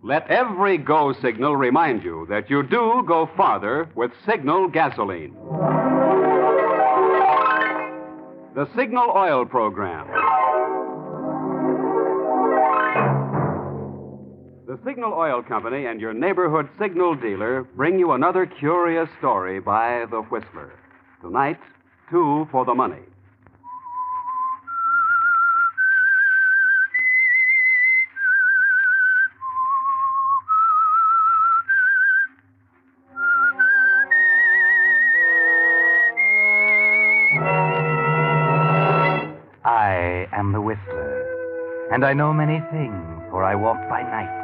Let every go signal remind you that you do go farther with Signal gasoline. The Signal Oil Program. The Signal Oil Company and your neighborhood Signal dealer bring you another curious story by The Whistler. Tonight, 2 for the money. I am the Whistler, and I know many things, for I walk by night.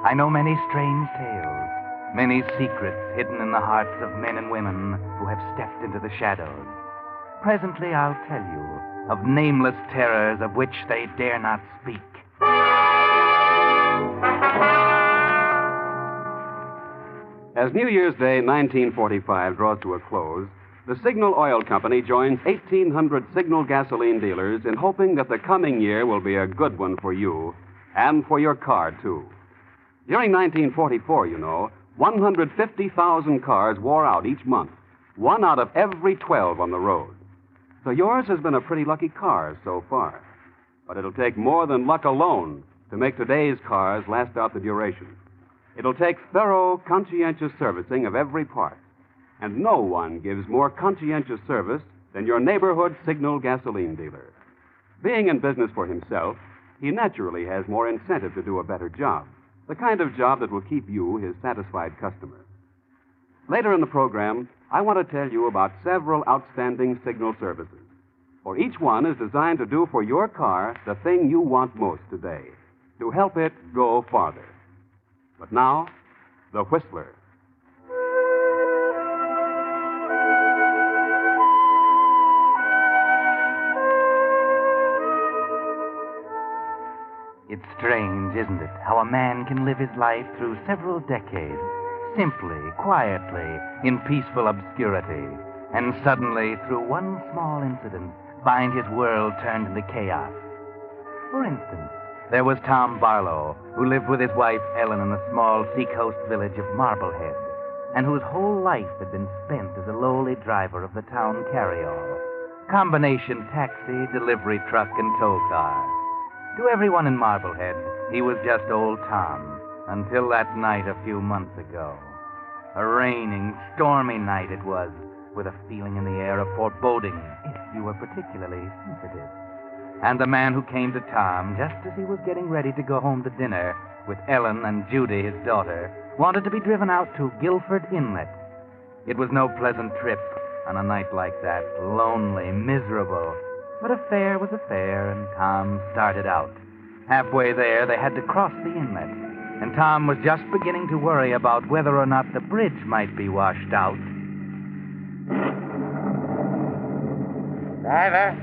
I know many strange tales, many secrets hidden in the hearts of men and women who have stepped into the shadows. Presently I'll tell you of nameless terrors of which they dare not speak. As New Year's Day 1945 draws to a close, the Signal Oil Company joins 1,800 Signal gasoline dealers in hoping that the coming year will be a good one for you and for your car, too. During 1944, you know, 150,000 cars wore out each month, 1 out of every 12 on the road. So yours has been a pretty lucky car so far. But it'll take more than luck alone to make today's cars last out the duration. It'll take thorough, conscientious servicing of every part. And no one gives more conscientious service than your neighborhood Signal gasoline dealer. Being in business for himself, he naturally has more incentive to do a better job. The kind of job that will keep you his satisfied customer. Later in the program, I want to tell you about several outstanding Signal services. For each one is designed to do for your car the thing you want most today, to help it go farther. But now, The Whistler. It's strange, isn't it, how a man can live his life through several decades, simply, quietly, in peaceful obscurity, and suddenly, through one small incident, find his world turned into chaos. For instance, there was Tom Barlow, who lived with his wife Ellen in the small seacoast village of Marblehead, and whose whole life had been spent as a lowly driver of the town carryall, combination taxi, delivery truck, and tow car. To everyone in Marblehead, he was just old Tom, until that night a few months ago. A raining, stormy night it was, with a feeling in the air of foreboding, if you were particularly sensitive. And the man who came to Tom, just as he was getting ready to go home to dinner with Ellen and Judy, his daughter, wanted to be driven out to Guilford Inlet. It was no pleasant trip on a night like that, lonely, miserable. But a fare was a fare, and Tom started out. Halfway there, they had to cross the inlet, and Tom was just beginning to worry about whether or not the bridge might be washed out. Driver?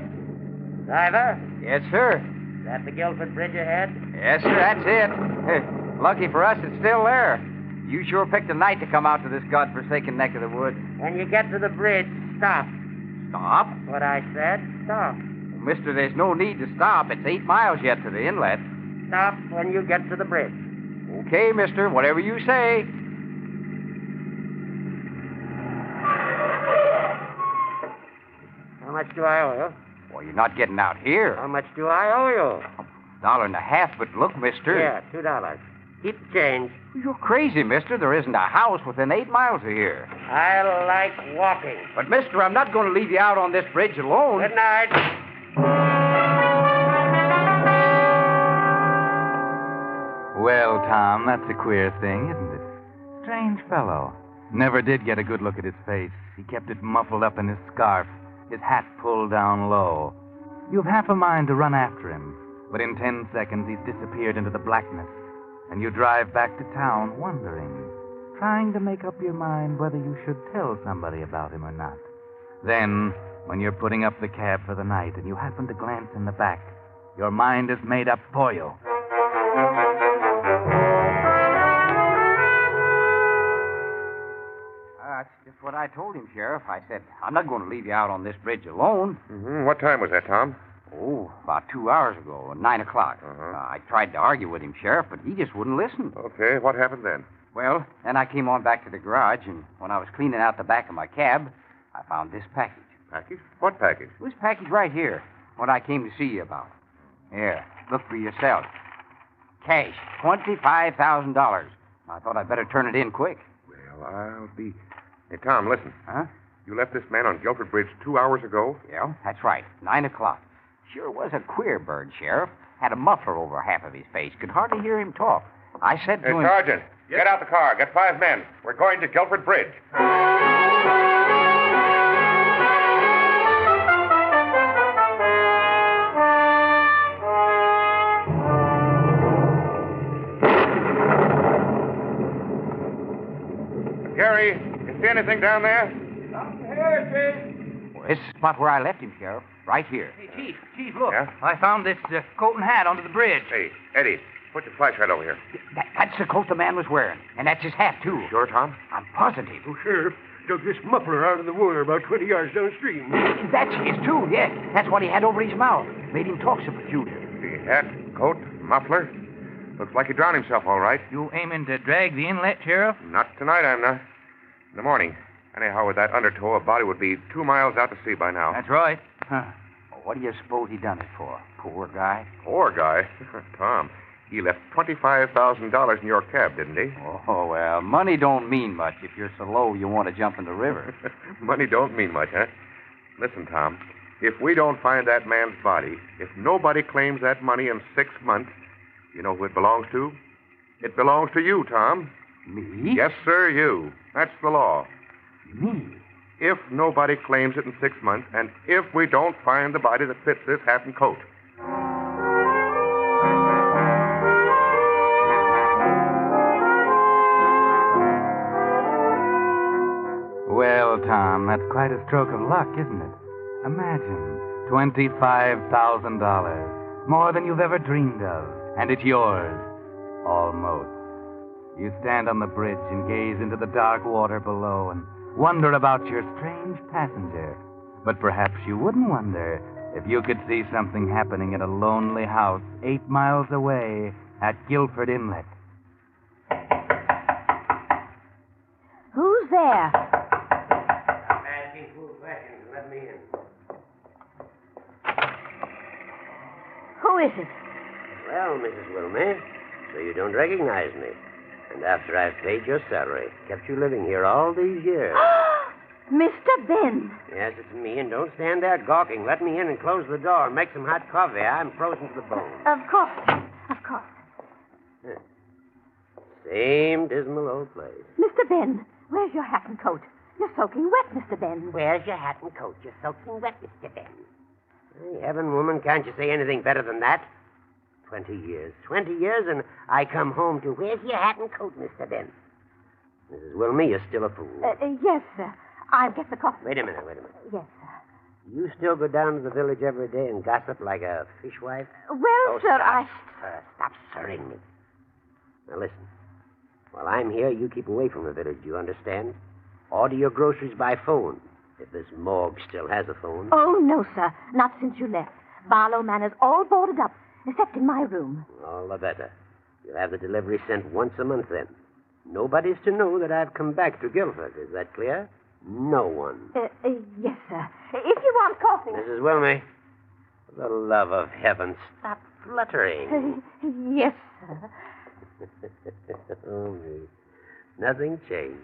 Yes, sir. Is that the Guilford Bridge ahead? Yes, sir, that's it. Lucky for us, it's still there. You sure picked a night to come out to this godforsaken neck of the woods. When you get to the bridge, stop. Stop? What I said, stop. Mister, there's no need to stop. It's 8 miles yet to the inlet. Stop when you get to the bridge. Okay, mister, whatever you say. How much do I owe you? Well, you're not getting out here. How much do I owe you? $1.50, but look, mister. Yeah, $2. Keep the change. You're crazy, mister. There isn't a house within 8 miles of here. I like walking. But, mister, I'm not going to leave you out on this bridge alone. Good night. Well, Tom, that's a queer thing, isn't it? Strange fellow. Never did get a good look at his face. He kept it muffled up in his scarf, his hat pulled down low. You've half a mind to run after him, but in 10 seconds he's disappeared into the blackness, and you drive back to town wondering, trying to make up your mind whether you should tell somebody about him or not. Then, when you're putting up the cab for the night and you happen to glance in the back, your mind is made up for you. That's just what I told him, Sheriff. I said, I'm not going to leave you out on this bridge alone. Mm-hmm. What time was that, Tom? Oh, about 2 hours ago, 9 o'clock. I tried to argue with him, Sheriff, but he just wouldn't listen. Okay, what happened then? Well, then I came on back to the garage, and when I was cleaning out the back of my cab, I found this package. Package? What package? This package right here, what I came to see you about. Here, look for yourself. Cash, $25,000. I thought I'd better turn it in quick. Well, I'll be... Hey, Tom, listen. Huh? You left this man on Guilford Bridge 2 hours ago? Yeah, that's right. 9 o'clock. Sure was a queer bird, Sheriff. Had a muffler over half of his face. Could hardly hear him talk. I said to Hey, him... Sergeant, get out the car. Get 5 men. We're going to Guilford Bridge. Gary, you see anything down there? Well, this is the spot where I left him, Sheriff. Right here. Hey, Chief, look. Yeah? I found this coat and hat under the bridge. Hey, Eddie, put your flashlight over here. That's the coat the man was wearing. And that's his hat, too. Sure, Tom? I'm positive. Oh, Sheriff, dug this muffler out of the water about 20 yards downstream. That's his, too, yes. That's what he had over his mouth. Made him talk so peculiar. The hat, coat, muffler. Looks like he drowned himself, all right. You aiming to drag the inlet, Sheriff? Not tonight, I'm not. In the morning. Anyhow, with that undertow, a body would be 2 miles out to sea by now. That's right. Huh. Well, what do you suppose he done it for? Poor guy. Poor guy. Tom, he left $25,000 in your cab, didn't he? Oh, well, money don't mean much if you're so low you want to jump in the river. Money don't mean much, huh? Listen, Tom, if we don't find that man's body, if nobody claims that money in 6 months, you know who it belongs to? It belongs to you, Tom. Me? Yes, sir, you. That's the law. Me? If nobody claims it in 6 months, and if we don't find the body that fits this hat and coat. Well, Tom, that's quite a stroke of luck, isn't it? Imagine, $25,000. More than you've ever dreamed of. And it's yours. Almost. You stand on the bridge and gaze into the dark water below and wonder about your strange passenger. But perhaps you wouldn't wonder if you could see something happening at a lonely house 8 miles away at Guilford Inlet. Who's there? Asking fool questions. Let me in. Who is it? Well, Mrs. Wilmey, so you don't recognize me. And after I've paid your salary, kept you living here all these years. Mr. Ben. Yes, it's me, and don't stand there gawking. Let me in and close the door and make some hot coffee. I'm frozen to the bone. Of course. Of course. Same dismal old place. Mr. Ben, where's your hat and coat? You're soaking wet, Mr. Ben. Where's your hat and coat? You're soaking wet, Mr. Ben. Hey, heaven, woman, can't you say anything better than that? 20 years. 20 years, and I come home to, where's your hat and coat, Mr. Ben? Mrs. Wilmey, you're still a fool. Yes, sir. I'll get the coffee. Wait a minute. Yes, sir. You still go down to the village every day and gossip like a fishwife? Well, sir, Stop stirring me. Now, listen. While I'm here, you keep away from the village, do you understand? Order your groceries by phone, if this morgue still has a phone. Oh, no, sir. Not since you left. Barlow Manor's all boarded up, except in my room. All the better. You'll have the delivery sent once a month then. Nobody's to know that I've come back to Guilford. Is that clear? No one. Yes, sir. If you want coffee... Mrs. Wilmey, for the love of heaven, stop fluttering. Yes, sir. Oh, me. Nothing changed.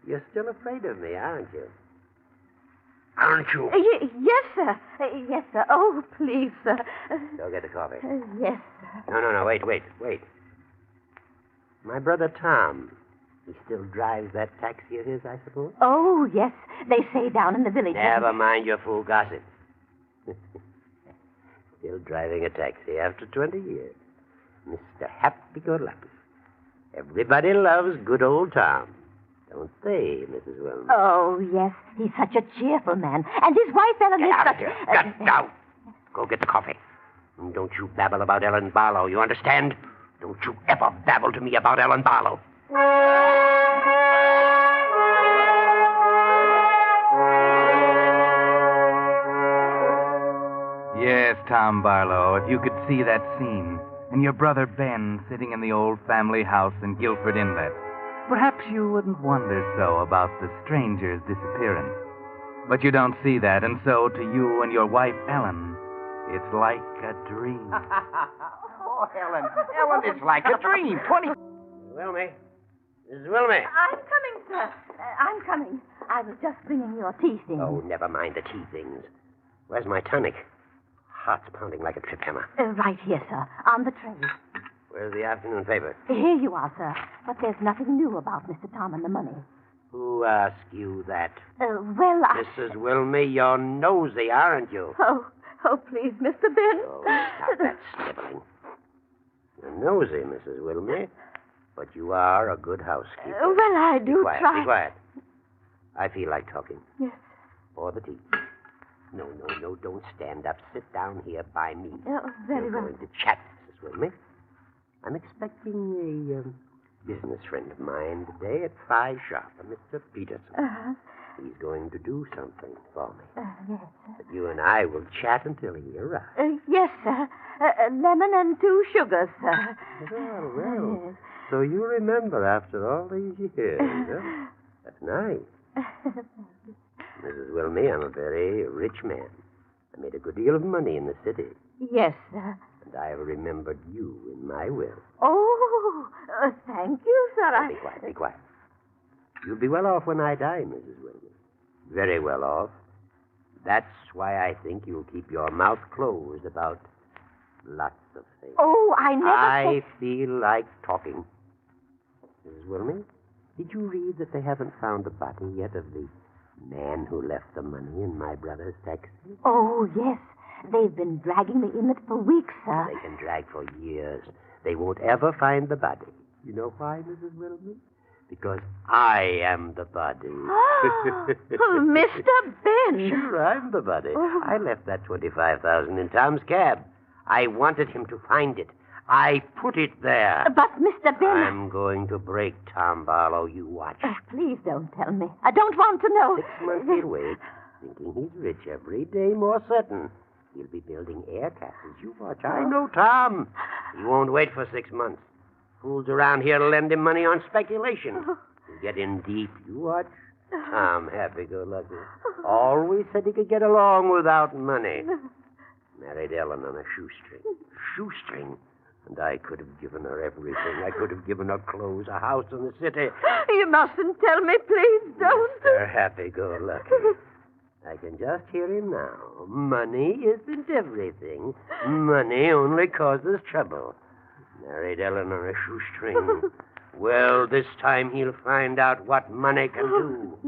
You're still afraid of me, aren't you? Aren't you? Yes, sir. Yes, sir. Oh, please, sir. Go get the coffee. Yes, sir. No. Wait. My brother Tom, he still drives that taxi of his, I suppose? Oh, yes. They say down in the village. Never mind your fool gossip. Still driving a taxi after 20 years. Mr. Happy-Go-Lucky. Everybody loves good old Tom. Don't they, Mrs. Wilmot? Oh, yes. He's such a cheerful man. And his wife, Ellen, Get is out of such... here. Get out. Go get the coffee. And don't you babble about Ellen Barlow, you understand? Don't you ever babble to me about Ellen Barlow. Yes, Tom Barlow, if you could see that scene, and your brother Ben sitting in the old family house in Guilford Inlet, perhaps you wouldn't wonder so about the stranger's disappearance. But you don't see that, and so to you and your wife, Ellen, it's like a dream. Oh, Ellen, it's like a dream. 20... Wilmy. Mrs. Wilmy. I'm coming, sir. I'm coming. I was just bringing your tea things. Oh, never mind the tea things. Where's my tonic? Heart's pounding like a trip hammer. Right here, sir, on the tray. Where's the afternoon paper? Here you are, sir. But there's nothing new about Mr. Tom and the money. Who asked you that? Well, Mrs. Wilmy, you're nosy, aren't you? Oh, please, Mr. Ben. Oh, stop that sniveling. You're nosy, Mrs. Wilmy, but you are a good housekeeper. Well, I do Be quiet, try. Be quiet. I feel like talking. Yes. Pour the tea. No, don't stand up. Sit down here by me. Oh, very We're well. going to chat, Mrs. Wilmy. I'm expecting a business friend of mine today at 5 sharp, a Mr. Peterson. Uh-huh. He's going to do something for me. Yes, sir. But you and I will chat until he arrives. Yes, sir. Lemon and 2 sugars, sir. Well. Yes. So you remember after all these years, huh? That's nice. Mrs. Wilmy, I'm a very rich man. I made a good deal of money in the city. Yes, sir. And I have remembered you in my will. Oh, thank you, sir. Be quiet, be quiet. You'll be well off when I die, Mrs. Wilmy. Very well off. That's why I think you'll keep your mouth closed about lots of things. Oh, I never I said... feel like talking. Mrs. Wilmy, did you read that they haven't found the body yet of the man who left the money in my brother's taxi? Oh, yes. They've been dragging me in it for weeks, sir. They can drag for years. They won't ever find the body. You know why, Mrs. Wilmy? Because I am the body. Mr. Ben. Sure, I'm the body. Oh. I left that $25,000 in Tom's cab. I wanted him to find it. I put it there. But, Mr. Ben... I'm going to break Tom Barlow. You watch. Please don't tell me. I don't want to know. 6 months he'll wait, thinking he's rich every day more certain. He'll be building air castles. You watch. I know Tom. He won't wait for 6 months. Fools around here to lend him money on speculation. He'll get in deep. You watch. Tom, happy-go-lucky. Always said he could get along without money. Married Ellen on a shoestring. Shoestring? And I could have given her everything. I could have given her clothes, a house in the city. You mustn't tell me, please don't. Mr. Happy-go-lucky. I can just hear him now. Money isn't everything. Money only causes trouble. Married Ellen on a shoestring. Well, this time he'll find out what money can do.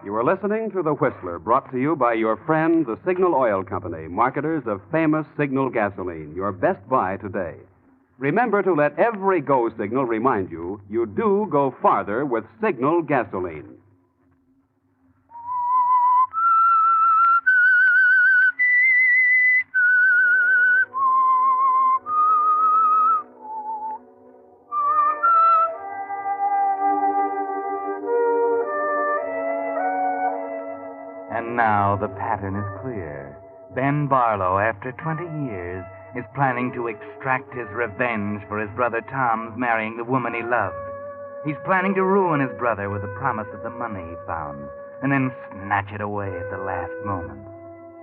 You are listening to The Whistler, brought to you by your friend, the Signal Oil Company, marketers of famous Signal gasoline, your best buy today. Remember to let every go signal remind you do go farther with Signal gasoline. And now the pattern is clear. Ben Barlow, after 20 years, is planning to extract his revenge for his brother Tom's marrying the woman he loved. He's planning to ruin his brother with the promise of the money he found, and then snatch it away at the last moment.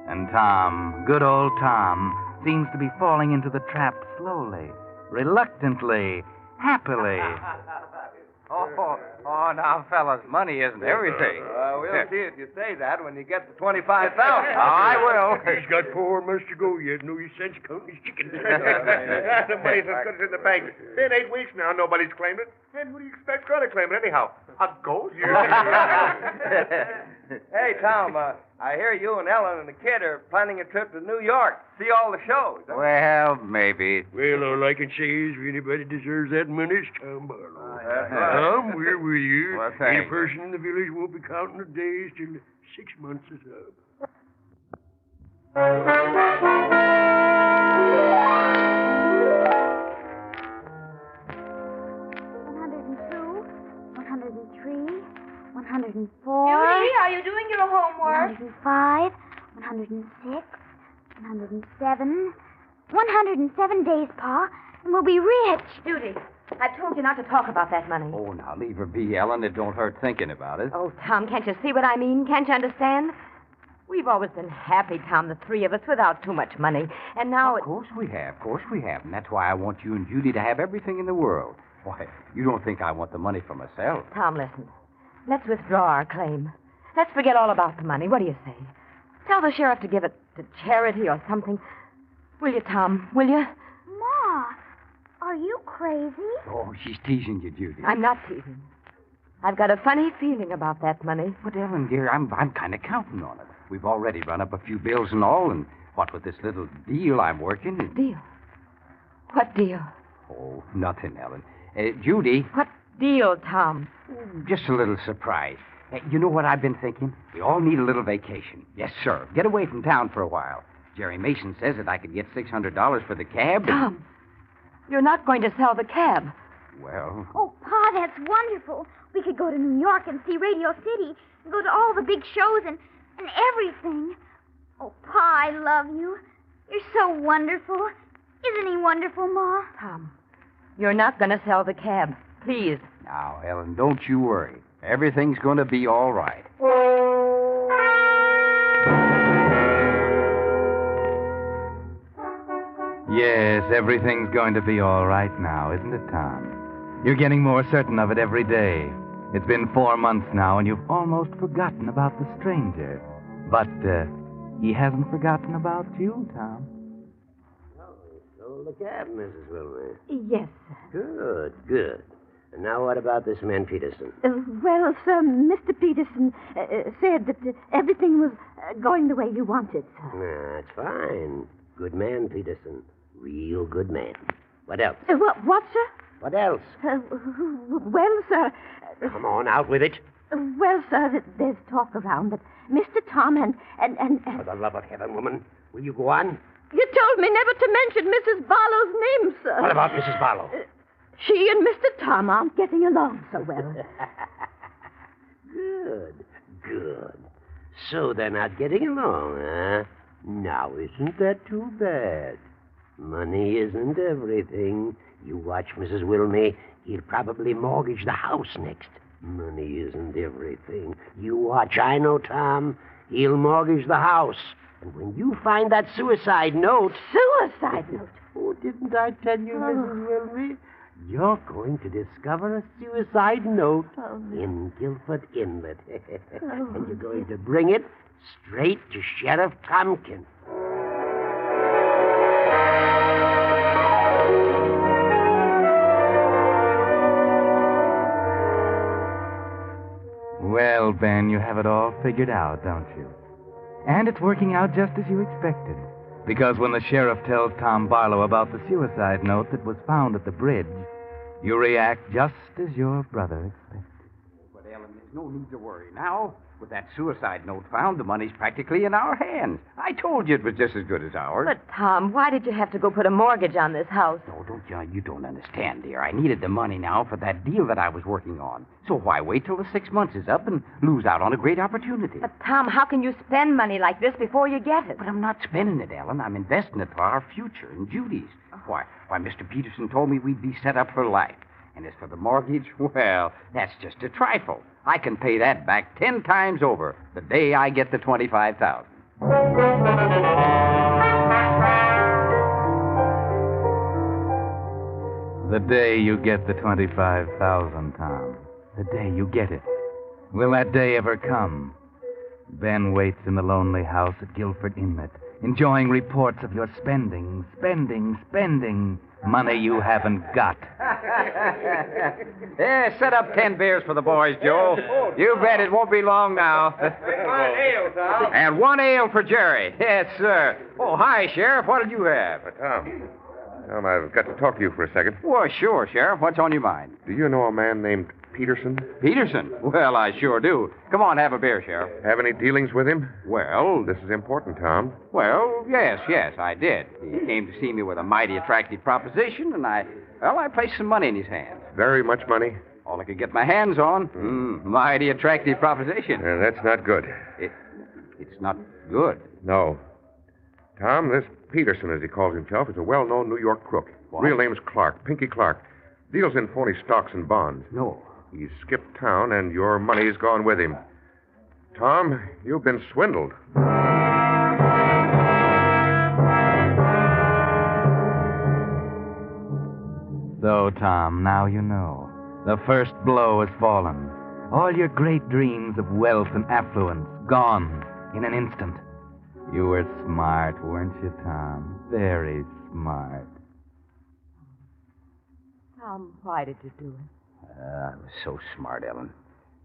And Tom, good old Tom, seems to be falling into the trap slowly, reluctantly, happily. Oh, now, fellas, money isn't everything. We'll see if you say that when you get the $25,000. I will. He's got 4 months to go yet. No use sense counting his chickens. The money's as good as in the bank. Been 8 weeks now, nobody's claimed it. And who do you expect's going to claim it anyhow? A ghost? Hey, Tom, I hear you and Ellen and the kid are planning a trip to New York. See all the shows. Huh? Well, maybe. Well, all I can say is if anybody deserves that money, it's Tom Barlow. Tom, we're with you. Well, Any thanks. person in the village won't be counting the days till 6 months is up. 105, 106, 107. 107 days, Pa, and we'll be rich. Judy, I told you not to talk about that money. Oh, now, leave her be, Ellen. It don't hurt thinking about it. Oh, Tom, can't you see what I mean? Can't you understand? We've always been happy, Tom, the three of us, without too much money. And now Of course we have. And that's why I want you and Judy to have everything in the world. Why, you don't think I want the money for myself. Tom, listen. Let's withdraw our claim. Let's forget all about the money. What do you say? Tell the sheriff to give it to charity or something. Will you, Tom? Will you? Ma, are you crazy? Oh, she's teasing you, Judy. I'm not teasing. I've got a funny feeling about that money. But, Ellen, dear, I'm kind of counting on it. We've already run up a few bills and all, and what with this little deal I'm working... Deal? What deal? Oh, nothing, Ellen. Judy... What deal, Tom? Just a little surprise. You know what I've been thinking? We all need a little vacation. Yes, sir. Get away from town for a while. Jerry Mason says that I could get $600 for the cab. Tom, you're not going to sell the cab. Well... Oh, Pa, that's wonderful. We could go to New York and see Radio City and go to all the big shows and everything. Oh, Pa, I love you. You're so wonderful. Isn't he wonderful, Ma? Tom, you're not going to sell the cab. Please. Now, Ellen, don't you worry. Everything's going to be all right. Yes, everything's going to be all right now, isn't it, Tom? You're getting more certain of it every day. It's been 4 months now, and you've almost forgotten about the stranger. But he hasn't forgotten about you, Tom. Oh, you stole the cab, Mrs. Wilmer. Yes, Good, good. And now what about this man Peterson? Well, sir, Mr. Peterson said that everything was going the way you wanted, sir. That's fine. Good man, Peterson. Real good man. What else? What, sir? What else? Well, sir... Come on, out with it. Well, sir, there's talk around that Mr. Tom and... For the love of heaven, woman, will you go on? You told me never to mention Mrs. Barlow's name, sir. What about Mrs. Barlow? She and Mr. Tom aren't getting along so well. Good. So they're not getting along, huh? Now, isn't that too bad? Money isn't everything. You watch, Mrs. Wilmey. He'll probably mortgage the house next. Money isn't everything. You watch. I know, Tom. He'll mortgage the house. And when you find that suicide note... Suicide note? Oh, didn't I tell you, Mrs. Wilmey? You're going to discover a suicide note in Guilford Inlet. And you're going to bring it straight to Sheriff Tompkins. Well, Ben, you have it all figured out, don't you? And it's working out just as you expected. Because when the sheriff tells Tom Barlow about the suicide note that was found at the bridge, you react just as your brother expected. But, Ellen, there's no need to worry now. With that suicide note found, the money's practically in our hands. I told you it was just as good as ours. But, Tom, why did you have to go put a mortgage on this house? Oh, you don't understand, dear. I needed the money now for that deal that I was working on. So why wait till the 6 months is up and lose out on a great opportunity? But, Tom, how can you spend money like this before you get it? But I'm not spending it, Ellen. I'm investing it for our future and Judy's. Why, Mr. Peterson told me we'd be set up for life. And as for the mortgage, well, that's just a trifle. I can pay that back 10 times over the day I get the $25,000. The day you get the $25,000, Tom. The day you get it. Will that day ever come? Ben waits in the lonely house at Guilford Inlet, enjoying reports of your spending money you haven't got. Yeah, set up 10 beers for the boys, Joe. You bet it won't be long now. One ale, Tom. And 1 ale for Jerry. Yes, sir. Oh, hi, Sheriff. What did you have? Tom, I've got to talk to you for a second. Well, sure, Sheriff. What's on your mind? Do you know a man named Peterson? Peterson? Well, I sure do. Come on, have a beer, Sheriff. Have any dealings with him? Well... This is important, Tom. Well, yes, I did. He came to see me with a mighty attractive proposition, and I placed some money in his hands. Very much money? All I could get my hands on. Mighty attractive proposition. That's not good. It's not good. No. Tom, this Peterson, as he calls himself, is a well-known New York crook. What? Real name's Clark, Pinky Clark. Deals in phony stocks and bonds. No. He's skipped town, and your money's gone with him. Tom, you've been swindled. So, Tom, now you know. The first blow has fallen. All your great dreams of wealth and affluence gone in an instant. You were smart, weren't you, Tom? Very smart. Tom, why did you do it? I was so smart, Ellen.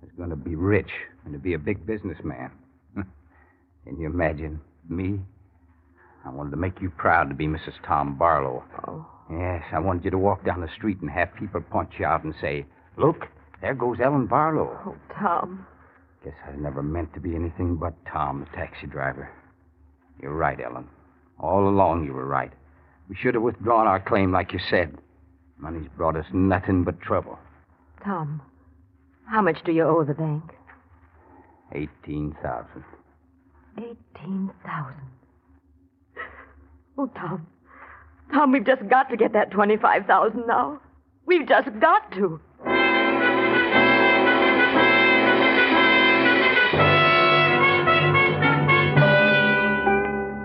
I was going to be rich and to be a big businessman. Can you imagine me? I wanted to make you proud to be Mrs. Tom Barlow. Oh. Yes, I wanted you to walk down the street and have people point you out and say, "Look, there goes Ellen Barlow." Oh, Tom. Guess I never meant to be anything but Tom, the taxi driver. You're right, Ellen. All along you were right. We should have withdrawn our claim like you said. Money's brought us nothing but trouble. Tom, how much do you owe the bank? $18,000. 18,000. Oh, Tom. Tom, we've just got to get that 25,000 now. We've just got to.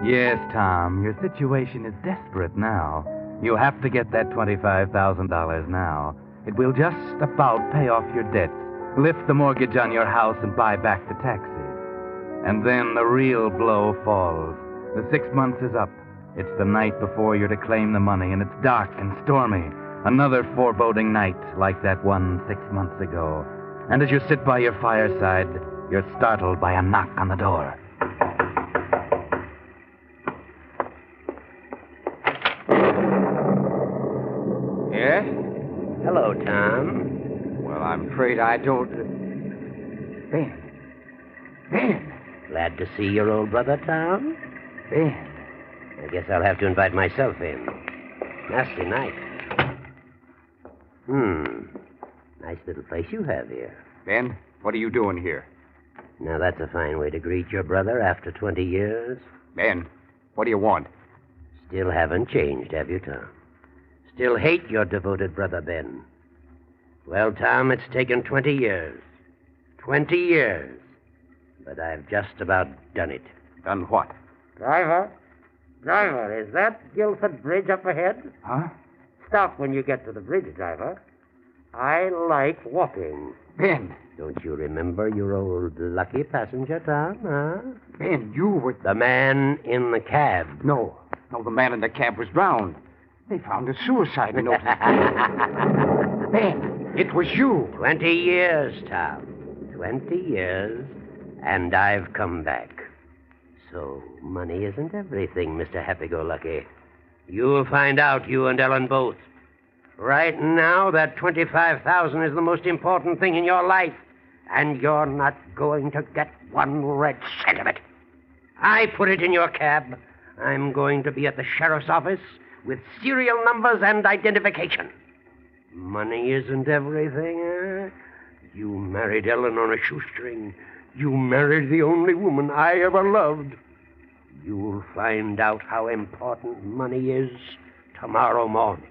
Yes, Tom, your situation is desperate now. You have to get that $25,000 now. It will just about pay off your debts, lift the mortgage on your house, and buy back the taxi. And then the real blow falls. The 6 months is up. It's the night before you're to claim the money, and it's dark and stormy. Another foreboding night like that one 6 months ago. And as you sit by your fireside, you're startled by a knock on the door. Yes? Hello, Tom. Well, I'm afraid I don't... Ben. Ben. Glad to see your old brother, Tom. Ben. I guess I'll have to invite myself in. Nasty night. Nice little place you have here. Ben, what are you doing here? Now, that's a fine way to greet your brother after 20 years. Ben, what do you want? Still haven't changed, have you, Tom? Still hate your devoted brother, Ben. Well, Tom, it's taken 20 years. 20 years. But I've just about done it. Done what? Driver, is that Guilford Bridge up ahead? Huh? Stop when you get to the bridge, driver. I like walking. Ben. Don't you remember your old lucky passenger, Tom, huh? Ben, you were... The man in the cab. No, the man in the cab was drowned. They found a suicide note. Ben, it was you. 20 years, Tom. 20 years, and I've come back. So, money isn't everything, Mr. Happy-Go-Lucky. You'll find out, you and Ellen both. Right now, that 25,000 is the most important thing in your life, and you're not going to get one red cent of it. I put it in your cab. I'm going to be at the sheriff's office with serial numbers and identification. Money isn't everything, eh? You married Ellen on a shoestring. You married the only woman I ever loved. You'll find out how important money is tomorrow morning.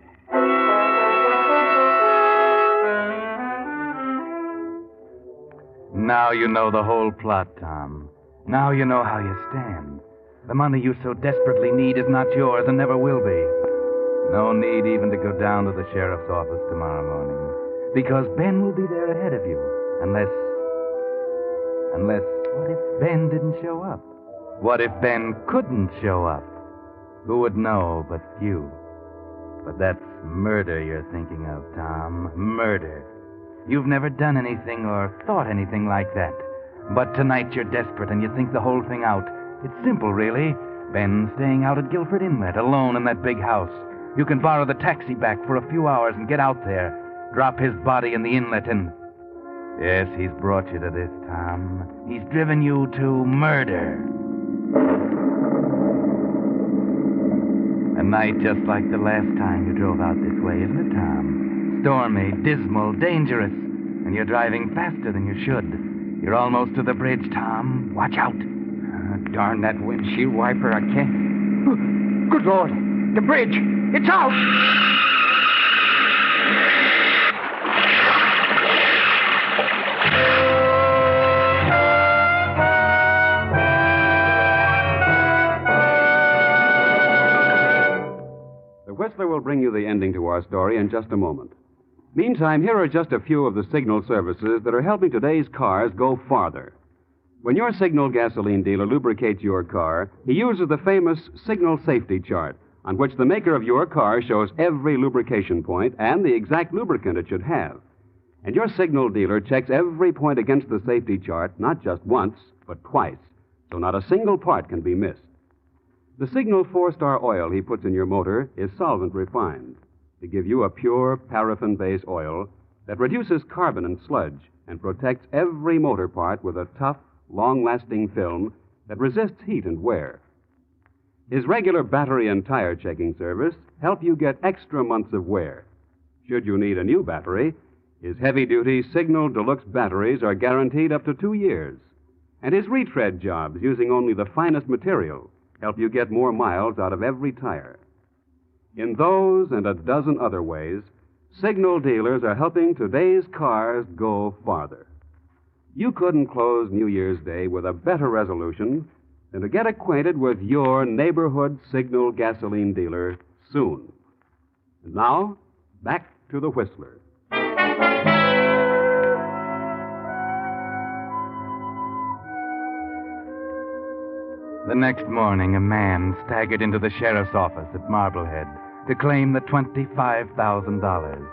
Now you know the whole plot, Tom. Now you know how you stand. The money you so desperately need is not yours and never will be. No need even to go down to the sheriff's office tomorrow morning, because Ben will be there ahead of you, unless, what if Ben didn't show up? What if Ben couldn't show up? Who would know but you? But that's murder you're thinking of, Tom. Murder. You've never done anything or thought anything like that. But tonight you're desperate and you think the whole thing out. It's simple, really. Ben's staying out at Guilford Inlet, alone in that big house. You can borrow the taxi back for a few hours and get out there. Drop his body in the inlet and... Yes, he's brought you to this, Tom. He's driven you to murder. A night just like the last time you drove out this way, isn't it, Tom? Stormy, dismal, dangerous. And you're driving faster than you should. You're almost to the bridge, Tom. Watch out. Darn that windshield wiper, I can't. Good Lord! The bridge! It's out! The Whistler will bring you the ending to our story in just a moment. Meantime, here are just a few of the signal services that are helping today's cars go farther. When your Signal gasoline dealer lubricates your car, he uses the famous Signal Safety Chart, on which the maker of your car shows every lubrication point and the exact lubricant it should have. And your Signal dealer checks every point against the safety chart, not just once, but twice, so not a single part can be missed. The Signal 4-star oil he puts in your motor is solvent refined to give you a pure paraffin-based oil that reduces carbon and sludge and protects every motor part with a tough, long-lasting film that resists heat and wear. His regular battery and tire checking service help you get extra months of wear. Should you need a new battery, his heavy-duty Signal Deluxe batteries are guaranteed up to 2 years. And his retread jobs, using only the finest material, help you get more miles out of every tire. In those and a dozen other ways, Signal dealers are helping today's cars go farther. You couldn't close New Year's Day with a better resolution than to get acquainted with your neighborhood Signal gasoline dealer soon. And now, back to the Whistler. The next morning, a man staggered into the sheriff's office at Marblehead to claim the $25,000.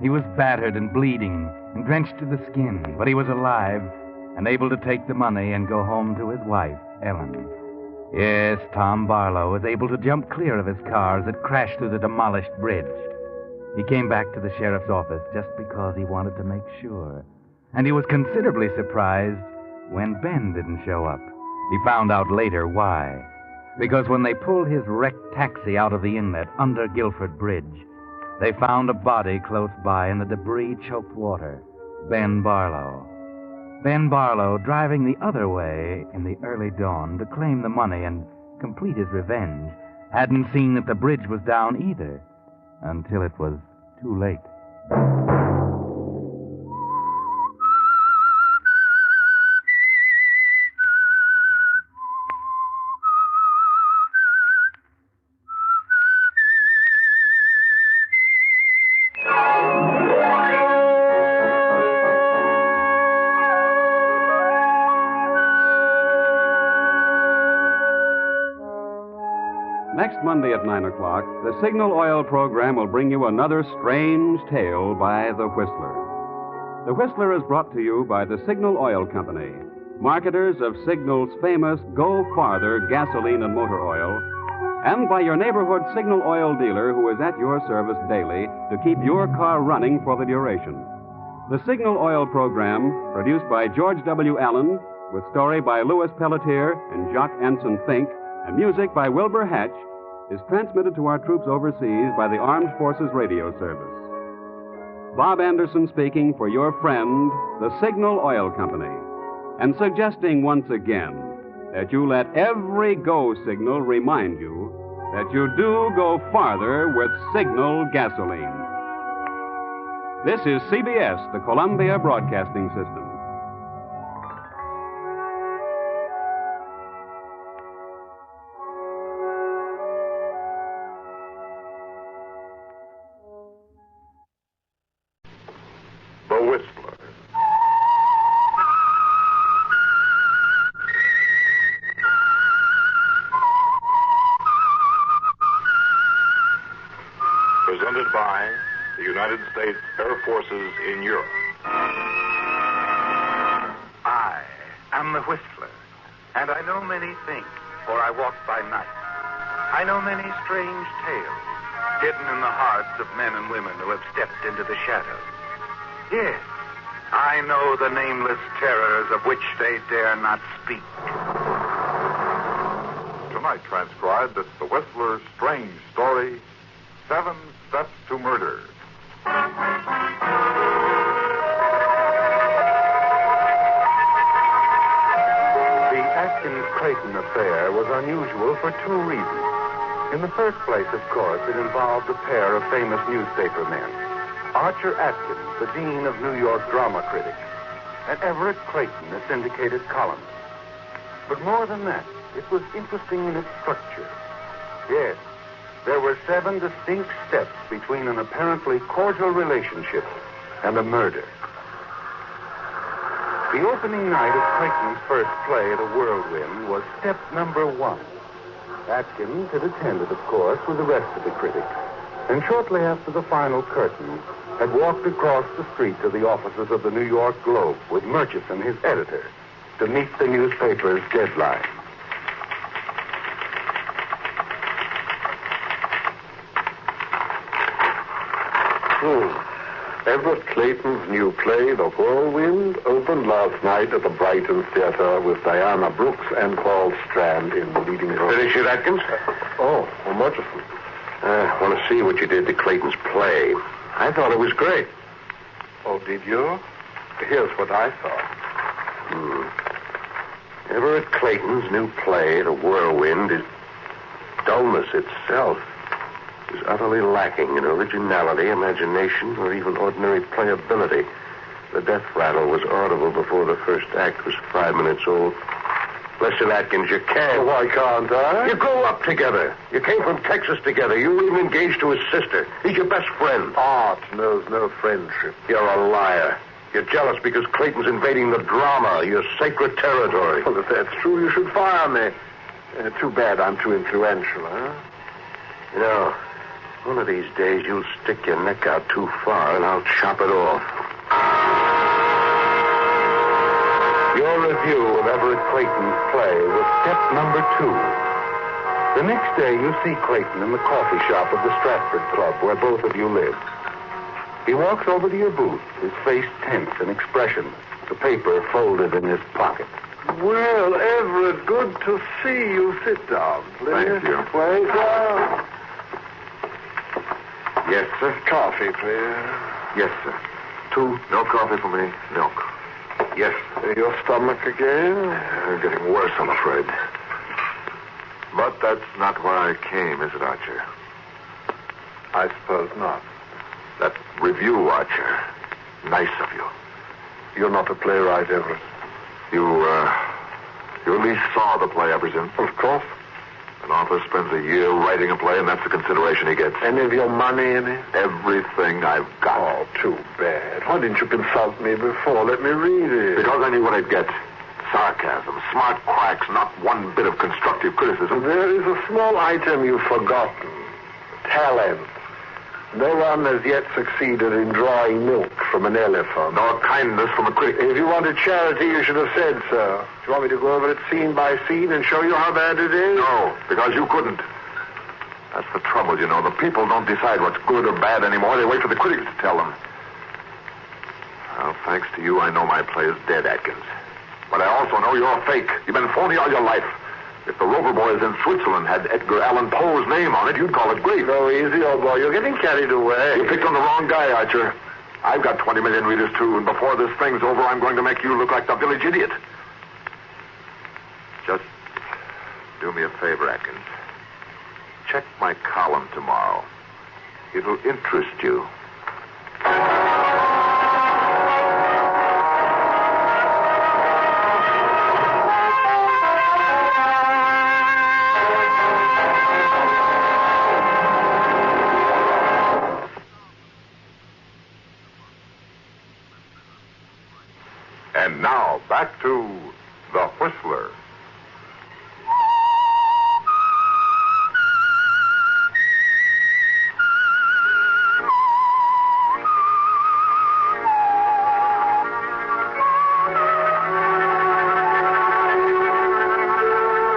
He was battered and bleeding and drenched to the skin, but he was alive and able to take the money and go home to his wife, Ellen. Yes, Tom Barlow was able to jump clear of his car as it crashed through the demolished bridge. He came back to the sheriff's office just because he wanted to make sure. And he was considerably surprised when Ben didn't show up. He found out later why. Because when they pulled his wrecked taxi out of the inlet under Guilford Bridge, they found a body close by in the debris-choked water. Ben Barlow. Ben Barlow, driving the other way in the early dawn to claim the money and complete his revenge, hadn't seen that the bridge was down either until it was too late. Next Monday at 9 o'clock, the Signal Oil program will bring you another strange tale by The Whistler. The Whistler is brought to you by the Signal Oil Company, marketers of Signal's famous Go Farther gasoline and motor oil, and by your neighborhood Signal Oil dealer who is at your service daily to keep your car running for the duration. The Signal Oil program, produced by George W. Allen, with story by Louis Pelletier and Jacques Ensign Fink, and music by Wilbur Hatch, is transmitted to our troops overseas by the Armed Forces Radio Service. Bob Anderson speaking for your friend, the Signal Oil Company, and suggesting once again that you let every go signal remind you that you do go farther with Signal gasoline. This is CBS, the Columbia Broadcasting System. Presented by the United States Air Forces in Europe. I am the Whistler, and I know many things, for I walk by night. I know many strange tales, hidden in the hearts of men and women who have stepped into the shadows. Yes, I know the nameless terrors of which they dare not speak. Tonight transcribed, it's the Whistler's strange story, 7 Steps to Murder. The Atkins Clayton affair was unusual for two reasons. In the first place, of course, it involved a pair of famous newspaper men. Archer Atkins, the dean of New York drama critics, and Everett Clayton, a syndicated columnist. But more than that, it was interesting in its structure. Yes, there were 7 distinct steps between an apparently cordial relationship and a murder. The opening night of Clayton's first play at a Whirlwind was step number 1. Atkins had attended, of course, with the rest of the critics, and shortly after the final curtain, had walked across the street to the offices of the New York Globe with Murchison, his editor, to meet the newspaper's deadline. Everett Clayton's new play, The Whirlwind, opened last night at the Brighton Theater with Diana Brooks and Paul Strand in the leading role. Finish it, Atkins? Oh, Murchison. I want to see what you did to Clayton's play. I thought it was great. Oh, did you? Here's what I thought. Everett Clayton's new play, The Whirlwind, is dullness itself. Is utterly lacking in originality, imagination, or even ordinary playability. The death rattle was audible before the first act was 5 minutes old. Listen, Atkins, you can't. Why can't I? You grew up together. You came from Texas together. You were even engaged to his sister. He's your best friend. Art knows no friendship. You're a liar. You're jealous because Clayton's invading the drama, your sacred territory. Well, if that's true, you should fire me. Too bad I'm too influential, huh? You know, one of these days you'll stick your neck out too far and I'll chop it off. Your review of Everett Clayton's play was step number 2. The next day, you see Clayton in the coffee shop of the Stratford Club, where both of you live. He walks over to your booth, his face tense and expressionless, the paper folded in his pocket. Well, Everett, good to see you. Sit down, please. Thank you. Way down. Yes, sir. Coffee, please. Yes, sir. 2. No coffee for me. Milk. Yes. Your stomach again? Getting worse, I'm afraid. But that's not why I came, is it, Archer? I suppose not. That review, Archer. Nice of you. You're not a playwright, Everett. You at least saw the play I present? Of course. An author spends a year writing a play, and that's the consideration he gets. Any of your money in it? Everything I've got. Oh, too bad. Why didn't you consult me before? Let me read it. Because I knew what I'd get. Sarcasm, smart cracks, not one bit of constructive criticism. There is a small item you've forgotten. Talent. No one has yet succeeded in drawing milk from an elephant. Nor kindness from a critic. If you wanted charity, you should have said so. Do you want me to go over it scene by scene and show you how bad it is? No, because you couldn't. That's the trouble, you know. The people don't decide what's good or bad anymore. They wait for the critics to tell them. Well, thanks to you, I know my play is dead, Atkins. But I also know you're a fake. You've been phony all your life. If the Rover Boys in Switzerland had Edgar Allan Poe's name on it, you'd call it great. Go easy, old boy. You're getting carried away. You picked on the wrong guy, Archer. I've got 20 million readers, too, and before this thing's over, I'm going to make you look like the village idiot. Just do me a favor, Atkins. Check my column tomorrow. It'll interest you. And now, back to The Whistler.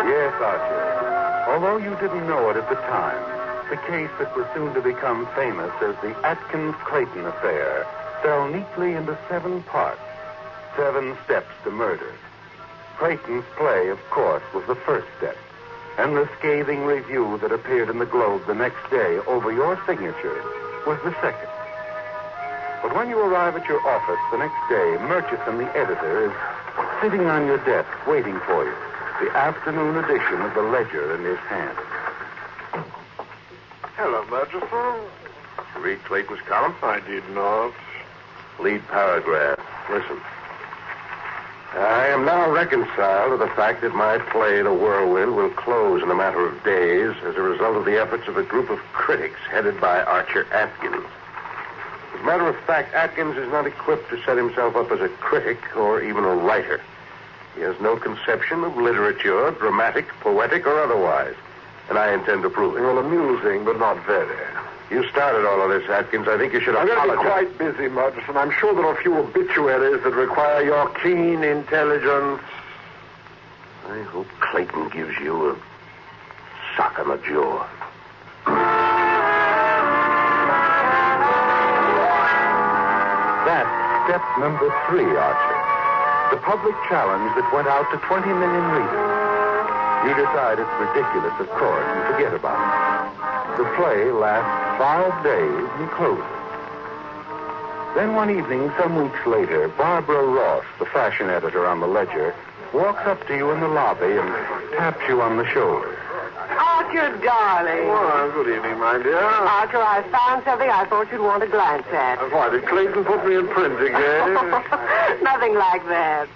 Yes, Archer. Although you didn't know it at the time, the case that was soon to become famous as the Atkins-Clayton affair fell neatly into 7 parts. 7 steps to murder. Clayton's play, of course, was the first step, and the scathing review that appeared in the Globe the next day over your signature was the second. But when you arrive at your office the next day, Murchison, the editor, is sitting on your desk waiting for you. the afternoon edition of the Ledger in his hand. Hello, Murchison. You read Clayton's column? I did not. Lead paragraph. Listen. I am now reconciled to the fact that my play, The Whirlwind, will close in a matter of days as a result of the efforts of a group of critics headed by Archer Atkins. As a matter of fact, Atkins is not equipped to set himself up as a critic or even a writer. He has no conception of literature, dramatic, poetic, or otherwise. And I intend to prove it. Well, amusing, but not very. You started all of this, Atkins. I think you should apologize. I'm going to be quite busy, Murchison. I'm sure there are a few obituaries that require your keen intelligence. I hope Clayton gives you a sock on the jaw. That's step number 3, Archer. The public challenge that went out to 20 million readers. You decide it's ridiculous, of course, and forget about it. The play lasts 5 days and closes. Then one evening, some weeks later, Barbara Ross, the fashion editor on the Ledger, walks up to you in the lobby and taps you on the shoulder. Archer, darling. Oh, good evening, my dear. Archer, I found something I thought you'd want to glance at. Why, did Clayton put me in print again? Nothing like that.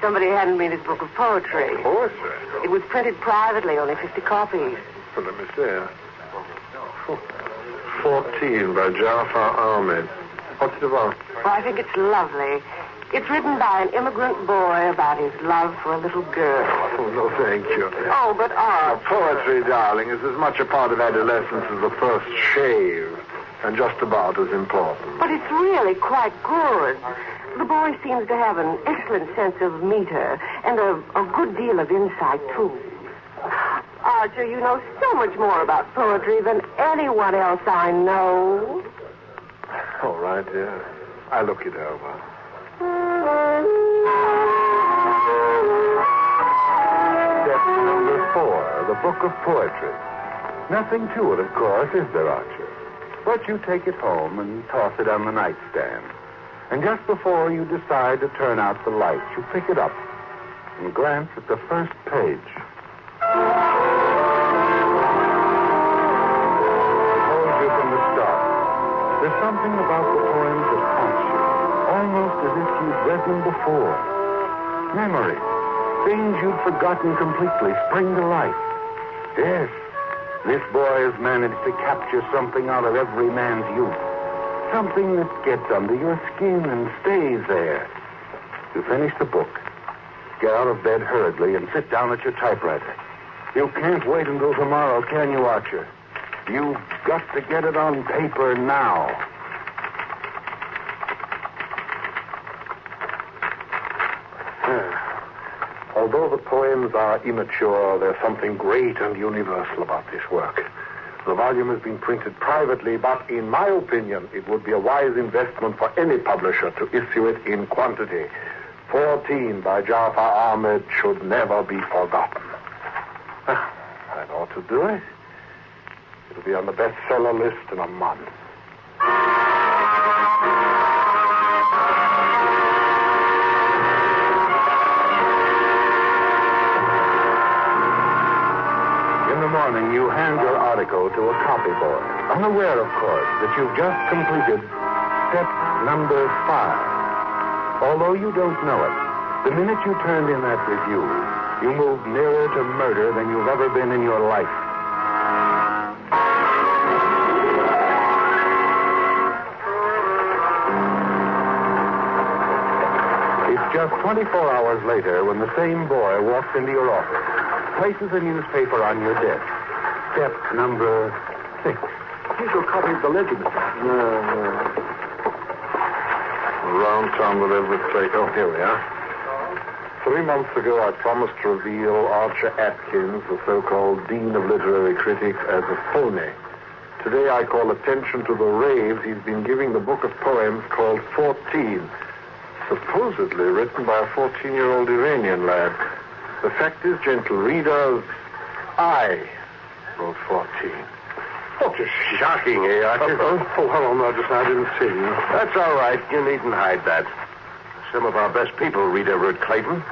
Somebody handed me this book of poetry. Poetry? It was printed privately, only 50 copies. Well, let me see. 14 by Jafar Ahmed. What's it about? Well, I think it's lovely. It's written by an immigrant boy about his love for a little girl. Oh, no, thank you. Oh, but poetry, darling, is as much a part of adolescence as the first shave, and just about as important. But it's really quite good. The boy seems to have an excellent sense of meter and a good deal of insight, too. Archer, you know so much more about poetry than anyone else I know. All right, dear. I'll look it over. Step number 4, the book of poetry. Nothing to it, of course, is there, Archer? But you take it home and toss it on the nightstand. And just before you decide to turn out the lights, you pick it up and glance at the first page. There's something about the poems that haunts you, almost as if you'd read them before. Memories, things you'd forgotten completely, spring to life. Yes, this boy has managed to capture something out of every man's youth. Something that gets under your skin and stays there. You finish the book, get out of bed hurriedly, and sit down at your typewriter. You can't wait until tomorrow, can you, Archer? You've got to get it on paper now. Although the poems are immature, there's something great and universal about this work. The volume has been printed privately, but in my opinion, it would be a wise investment for any publisher to issue it in quantity. 14 by Jafar Ahmed should never be forgotten. That ought to do it. It'll be on the bestseller list in a month. In the morning, you hand your article to a copy boy, unaware, of course, that you've just completed step number 5. Although you don't know it, the minute you turned in that review, you moved nearer to murder than you've ever been in your life. Just 24 hours later, when the same boy walks into your office, places a newspaper on your desk. Step number 6. Here's your copy of the Ledger, Mr. Around town with everything. Oh, here we are. 3 months ago, I promised to reveal Archer Atkins, the so-called Dean of Literary Critics, as a phony. Today, I call attention to the raves he's been giving the book of poems called 14. Supposedly written by a 14-year-old Iranian lad. The fact is, gentle readers, I wrote 14. Oh, just shocking, eh, Archer? Oh, hello, Murchison. I didn't see you. That's all right. You needn't hide that. Some of our best people read Everett Clayton.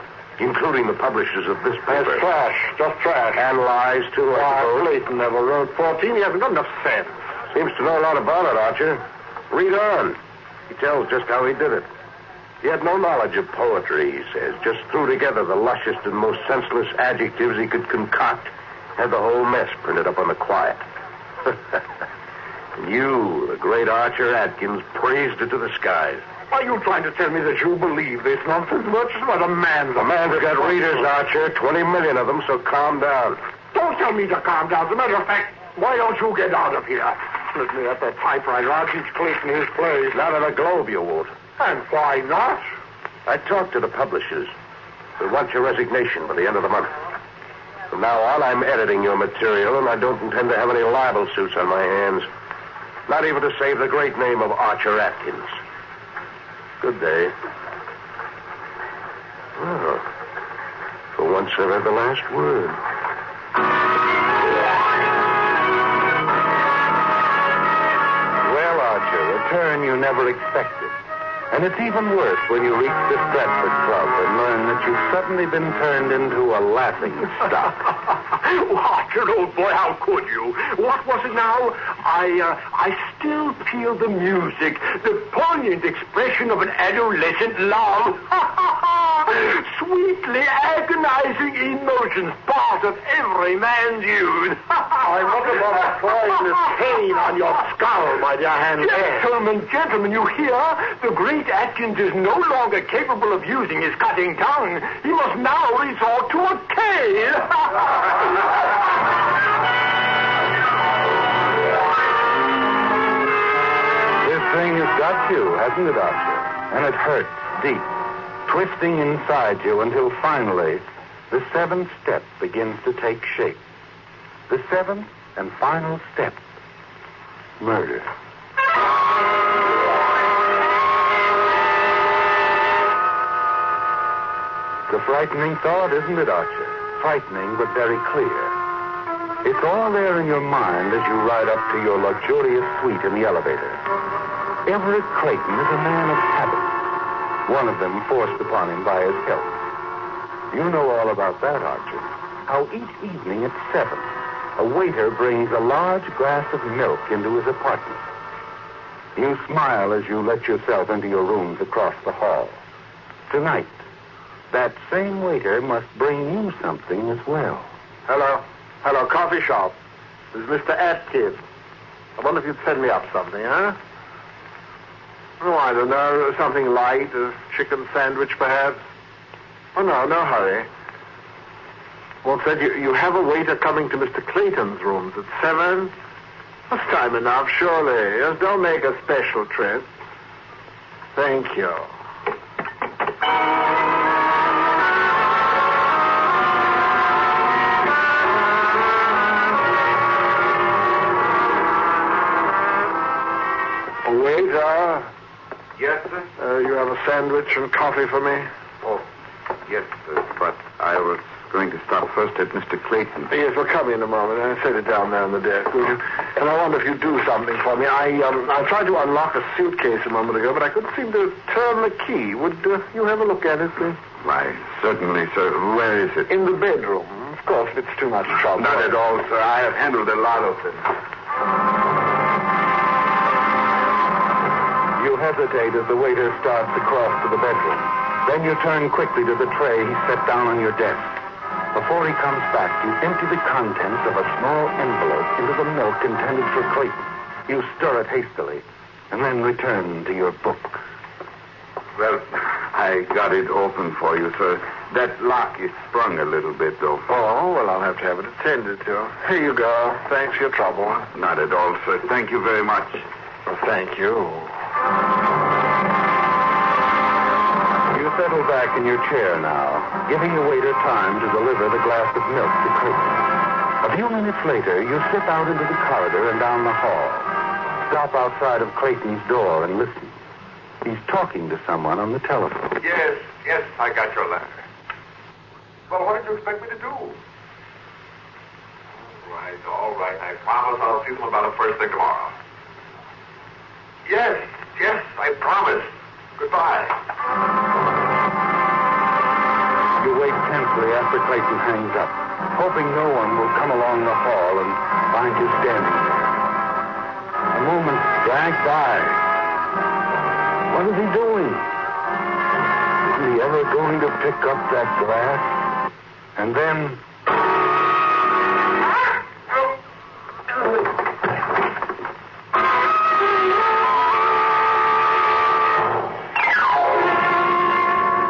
including the publishers of this paper. It's trash. Just trash. And lies, too, I suppose. Clayton never wrote 14. He hasn't got enough sense. Seems to know a lot about it, Archer. Read on. He tells just how he did it. He had no knowledge of poetry, he says. Just threw together the lushest and most senseless adjectives he could concoct. Had the whole mess printed up on the quiet. You, the great Archer Atkins, praised it to the skies. Are you trying to tell me that you believe this nonsense? What's what a man's... A man's got readers, Archer. 20 million of them, so calm down. Don't tell me to calm down. As a matter of fact, why don't you get out of here? Let me at that typewriter. I'll teach Clayton his place. Not in a globe, you won't. And why not? I talked to the publishers. They want your resignation by the end of the month. From now on, I'm editing your material, and I don't intend to have any libel suits on my hands. Not even to save the great name of Archer Atkins. Good day. Oh. For once, I've had the last word. Well, Archer, a turn you never expected. And it's even worse when you reach the Stratford Club and learn that you've suddenly been turned into a laughing stock. Archer, old boy, how could you? What was it now? I still feel the music, the poignant expression of an adolescent love. Sweetly agonizing emotions, part of every man's youth. I wonder what a poisonous pain on your skull, my dear hand. Gentlemen, you hear? The great Atkins is no longer capable of using his cutting tongue. He must now resort to a cane. This thing has got you, hasn't it, Archer? And it hurts deep, twisting inside you until finally the seventh step begins to take shape. The seventh and final step, murder. It's a frightening thought, isn't it, Archer? Frightening, but very clear. It's all there in your mind as you ride up to your luxurious suite in the elevator. Everett Clayton is a man of habit. One of them forced upon him by his health. You know all about that, Archer. How each evening at 7, a waiter brings a large glass of milk into his apartment. You smile as you let yourself into your rooms across the hall. Tonight, that same waiter must bring you something as well. Hello, coffee shop. This is Mr. Atkins. I wonder if you'd send me up something, huh? Oh, I don't know. Something light, a chicken sandwich, perhaps. Oh, no hurry. Well, said you have a waiter coming to Mr. Clayton's rooms at 7? That's time enough, surely. Just don't make a special trip. Thank you. Waiter. Yes, sir? You have a sandwich and coffee for me? Oh, yes, sir. But I was going to stop first at Mr. Clayton. Yes, we'll come in a moment. I'll set it down there on the desk, will you? And I wonder if you'd do something for me. I tried to unlock a suitcase a moment ago, but I couldn't seem to turn the key. Would you have a look at it, please? Why, certainly, sir. Where is it? In the bedroom. Of course, if it's too much trouble. Not at all, sir. I have handled a lot of them. You hesitate as the waiter starts to cross to the bedroom. Then you turn quickly to the tray he set down on your desk. Before he comes back, you empty the contents of a small envelope into the milk intended for Clayton. You stir it hastily, and then return to your book. Well, I got it open for you, sir. That lock is sprung a little bit, though. Oh, well, I'll have to have it attended to. Here you go. Thanks for your trouble. Not at all, sir. Thank you very much. Well, thank you. You settle back in your chair now, giving the waiter time to deliver the glass of milk to Clayton. A few minutes later, you slip out into the corridor and down the hall. Stop outside of Clayton's door and listen. He's talking to someone on the telephone. Yes, I got your letter. Well, what did you expect me to do? All right. I promise I'll see them about the first thing tomorrow. Yes, I promise. Goodbye. You wait wait tensely after Clayton hangs up, hoping no one will come along the hall and find you standing there. A moment dragged by. What is he doing? Isn't he ever going to pick up that glass? And then...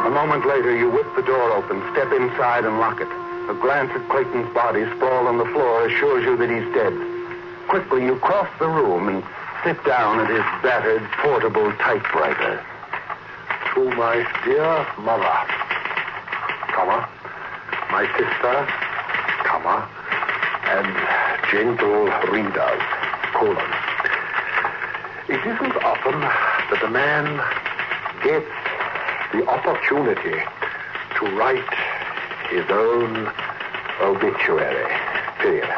A moment later, you whip the door open, step inside, and lock it. A glance at Clayton's body sprawled on the floor assures you that he's dead. Quickly, you cross the room and sit down at his battered portable typewriter. To my dear mother, comma, my sister, comma, and gentle readers, colon. It isn't often that a man gets the opportunity to write his own obituary, period.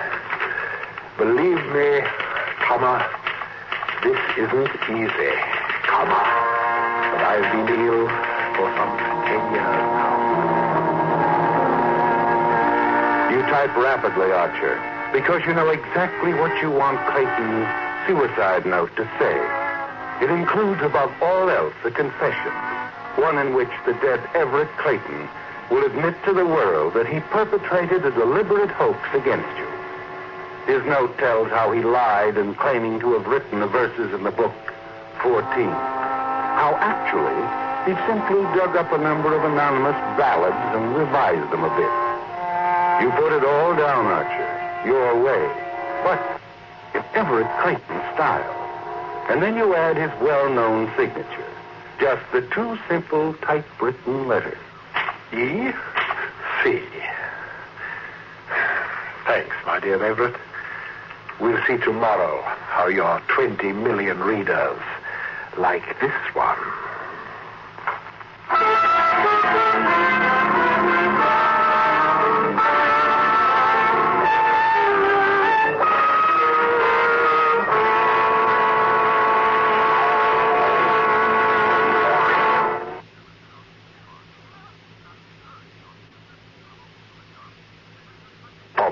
Believe me, comma, this isn't easy, comma, but I've been ill for some 10 years now. You type rapidly, Archer, because you know exactly what you want Clayton's suicide note to say. It includes, above all else, a confession, one in which the dead Everett Clayton will admit to the world that he perpetrated a deliberate hoax against you. His note tells how he lied in claiming to have written the verses in the book 14. How actually he simply dug up a number of anonymous ballads and revised them a bit. You put it all down, Archer, your way, but in Everett Clayton's style. And then you add his well-known signature. Just the two simple typewritten letters. E.C. Thanks, my dear Everett. We'll see tomorrow how your 20 million readers like this one.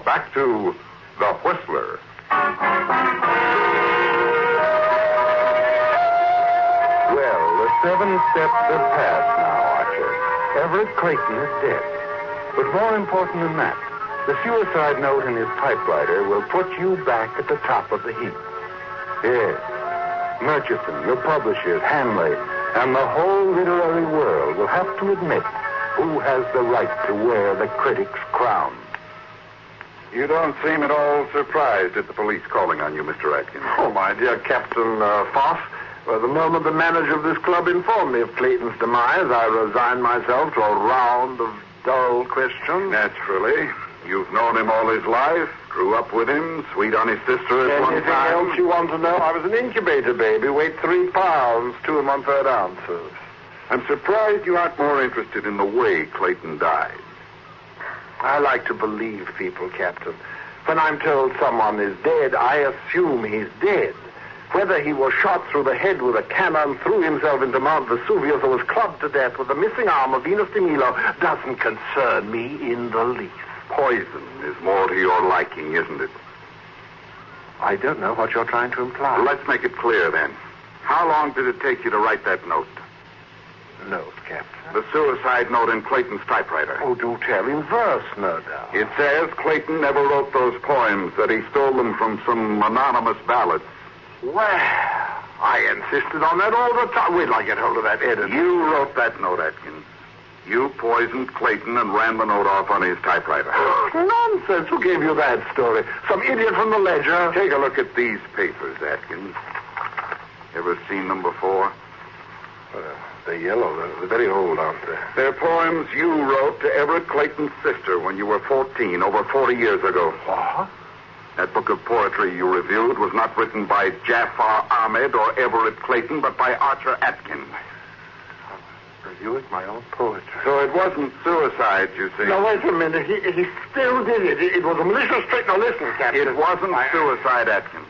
Back to The Whistler. Well, the 7 steps have passed now, Archer. Everett Clayton is dead. But more important than that, the suicide note in his typewriter will put you back at the top of the heap. Yes, Murchison, your publishers, Hanley, and the whole literary world will have to admit who has the right to wear the critic's crown. You don't seem at all surprised at the police calling on you, Mr. Atkins. Oh, my dear Captain Foss. Well, the moment the manager of this club informed me of Clayton's demise, I resigned myself to a round of dull questions. Naturally. You've known him all his life, grew up with him, sweet on his sister at one Anything time. else you want to know? I was an incubator baby, weighed 3 pounds, 2 1/3 ounces. I'm surprised you aren't more interested in the way Clayton died. I like to believe people, Captain. When I'm told someone is dead, I assume he's dead. Whether he was shot through the head with a cannon, threw himself into Mount Vesuvius, or was clubbed to death with the missing arm of Venus de Milo doesn't concern me in the least. Poison is more to your liking, isn't it? I don't know what you're trying to imply. Well, let's make it clear, then. How long did it take you to write that note? Note, Captain? The suicide note in Clayton's typewriter. Oh, do tell. In verse, no doubt. It says Clayton never wrote those poems, that he stole them from some anonymous ballads. Well, I insisted on that all the time. Wait till I get hold of that editor. You wrote that note, Atkins. You poisoned Clayton and ran the note off on his typewriter. Nonsense. Who gave you that story? Some idiot from the Ledger? Take a look at these papers, Atkins. Ever seen them before? They're yellow. They're very old, aren't they? They're poems you wrote to Everett Clayton's sister when you were 14, over 40 years ago. What? That book of poetry you reviewed was not written by Jafar Ahmed or Everett Clayton, but by Archer Atkins. Reviewing my own poetry. So it wasn't suicide, you see. No, wait a minute. He still did it. It was a malicious trick. Now, listen, Captain. It wasn't suicide, Atkins.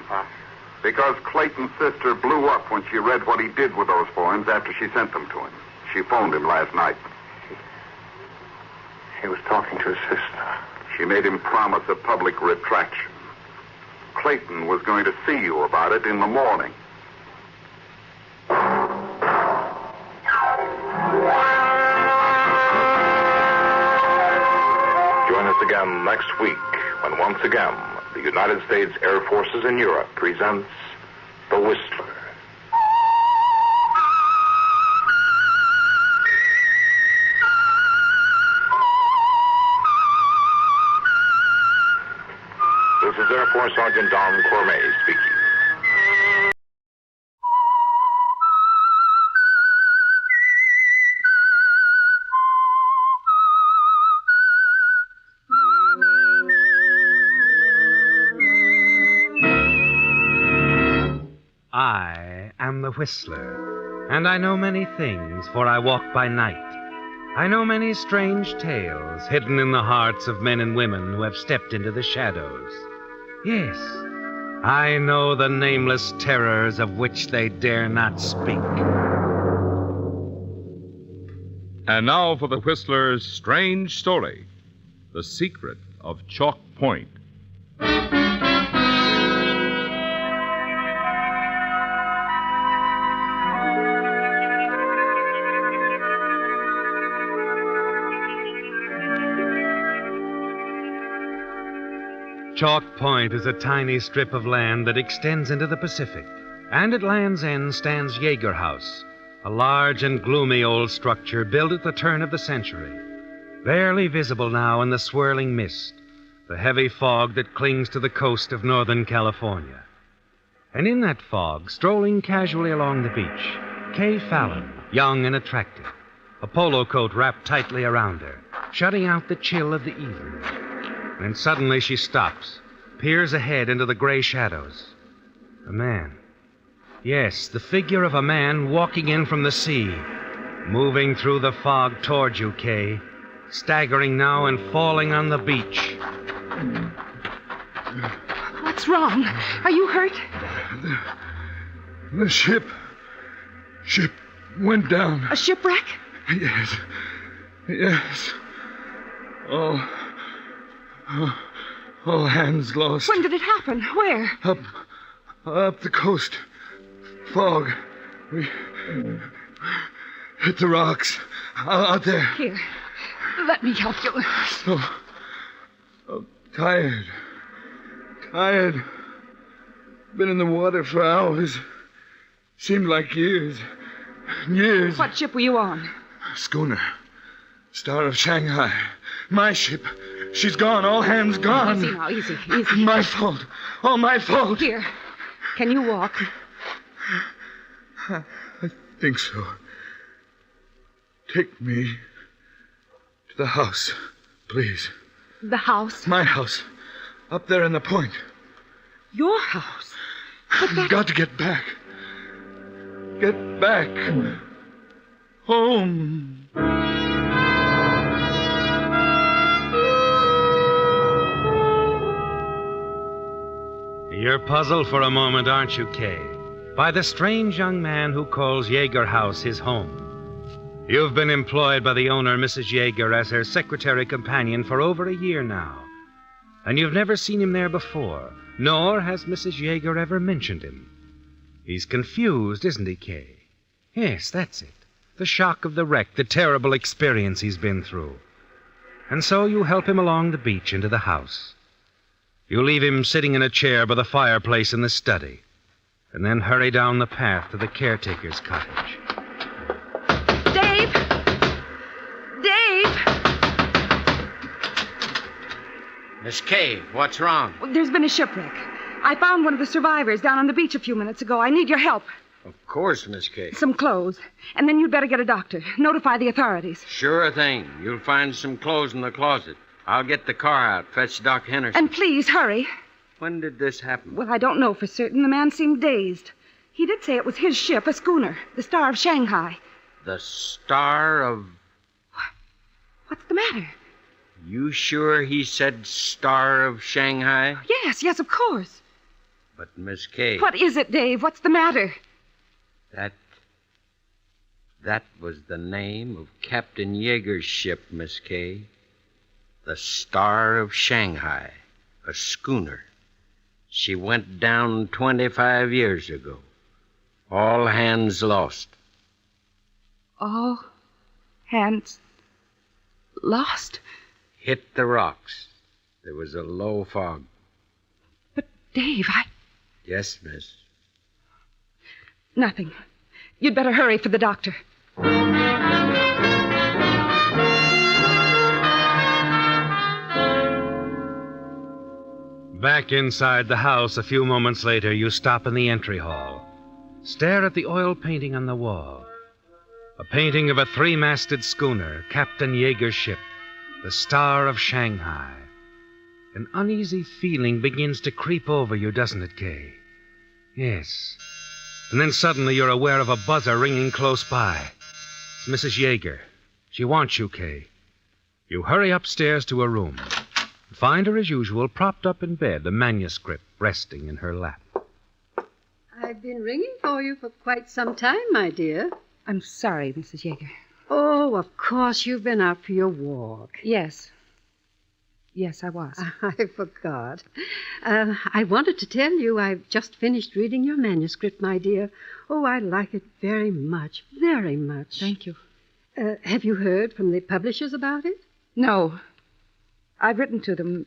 Because Clayton's sister blew up when she read what he did with those poems after she sent them to him. She phoned him last night. He was talking to his sister. She made him promise a public retraction. Clayton was going to see you about it in the morning. Join us again next week when once again the United States Air Forces in Europe presents The Whistler. This is Air Force Sergeant Don Cormay speaking. I am the Whistler, and I know many things, for I walk by night. I know many strange tales hidden in the hearts of men and women who have stepped into the shadows. Yes, I know the nameless terrors of which they dare not speak. And now for the Whistler's strange story, The Secret of Chalk Point. Chalk Point is a tiny strip of land that extends into the Pacific, and at land's end stands Yeager House, a large and gloomy old structure built at the turn of the century, barely visible now in the swirling mist, the heavy fog that clings to the coast of Northern California. And in that fog, strolling casually along the beach, Kay Fallon, young and attractive, a polo coat wrapped tightly around her, shutting out the chill of the evening. Then suddenly she stops, peers ahead into the gray shadows. A man. Yes, the figure of a man walking in from the sea, moving through the fog toward you, Kay, staggering now and falling on the beach. What's wrong? Are you hurt? The ship went down. A shipwreck? Yes. All hands lost. When did it happen? Where? Up the coast. Fog. We hit the rocks. Out there. Here. Let me help you. So tired. Been in the water for hours. Seemed like years. What ship were you on? Schooner. Star of Shanghai. My ship. She's gone. All hands gone. Easy now, easy. My fault. All my fault. Here. Can you walk? I think so. Take me to the house, please. The house? My house. Up there in the point. Your house? I've got to get back. Get back. Home. You're puzzled for a moment, aren't you, Kay? By the strange young man who calls Yeager House his home. You've been employed by the owner, Mrs. Yeager, as her secretary companion for over a year now. And you've never seen him there before, nor has Mrs. Yeager ever mentioned him. He's confused, isn't he, Kay? Yes, that's it. The shock of the wreck, the terrible experience he's been through. And so you help him along the beach into the house. You leave him sitting in a chair by the fireplace in the study, and then hurry down the path to the caretaker's cottage. Dave! Miss Kay, what's wrong? There's been a shipwreck. I found one of the survivors down on the beach a few minutes ago. I need your help. Of course, Miss Kay. Some clothes. And then you'd better get a doctor. Notify the authorities. Sure thing. You'll find some clothes in the closet. I'll get the car out, fetch Doc Henderson. And please, hurry. When did this happen? Well, I don't know for certain. The man seemed dazed. He did say it was his ship, a schooner, the Star of Shanghai. The Star of... What's the matter? You sure he said Star of Shanghai? Yes, of course. But, Miss Kay... What is it, Dave? What's the matter? That was the name of Captain Yeager's ship, Miss Kay. The Star of Shanghai, a schooner. She went down 25 years ago. All hands lost. All hands lost? Hit the rocks. There was a low fog. But, Dave, Yes, miss. Nothing. You'd better hurry for the doctor. Back inside the house a few moments later, you stop in the entry hall. Stare at the oil painting on the wall. A painting of a three-masted schooner, Captain Yeager's ship, the Star of Shanghai. An uneasy feeling begins to creep over you, doesn't it, Kay? Yes. And then suddenly you're aware of a buzzer ringing close by. It's Mrs. Yeager. She wants you, Kay. You hurry upstairs to her room. Find her, as usual, propped up in bed, a manuscript resting in her lap. I've been ringing for you for quite some time, my dear. I'm sorry, Mrs. Yeager. Oh, of course you've been out for your walk. Yes. Yes, I was. I forgot. I wanted to tell you I've just finished reading your manuscript, my dear. Oh, I like it very much, very much. Thank you. Have you heard from the publishers about it? No. I've written to them,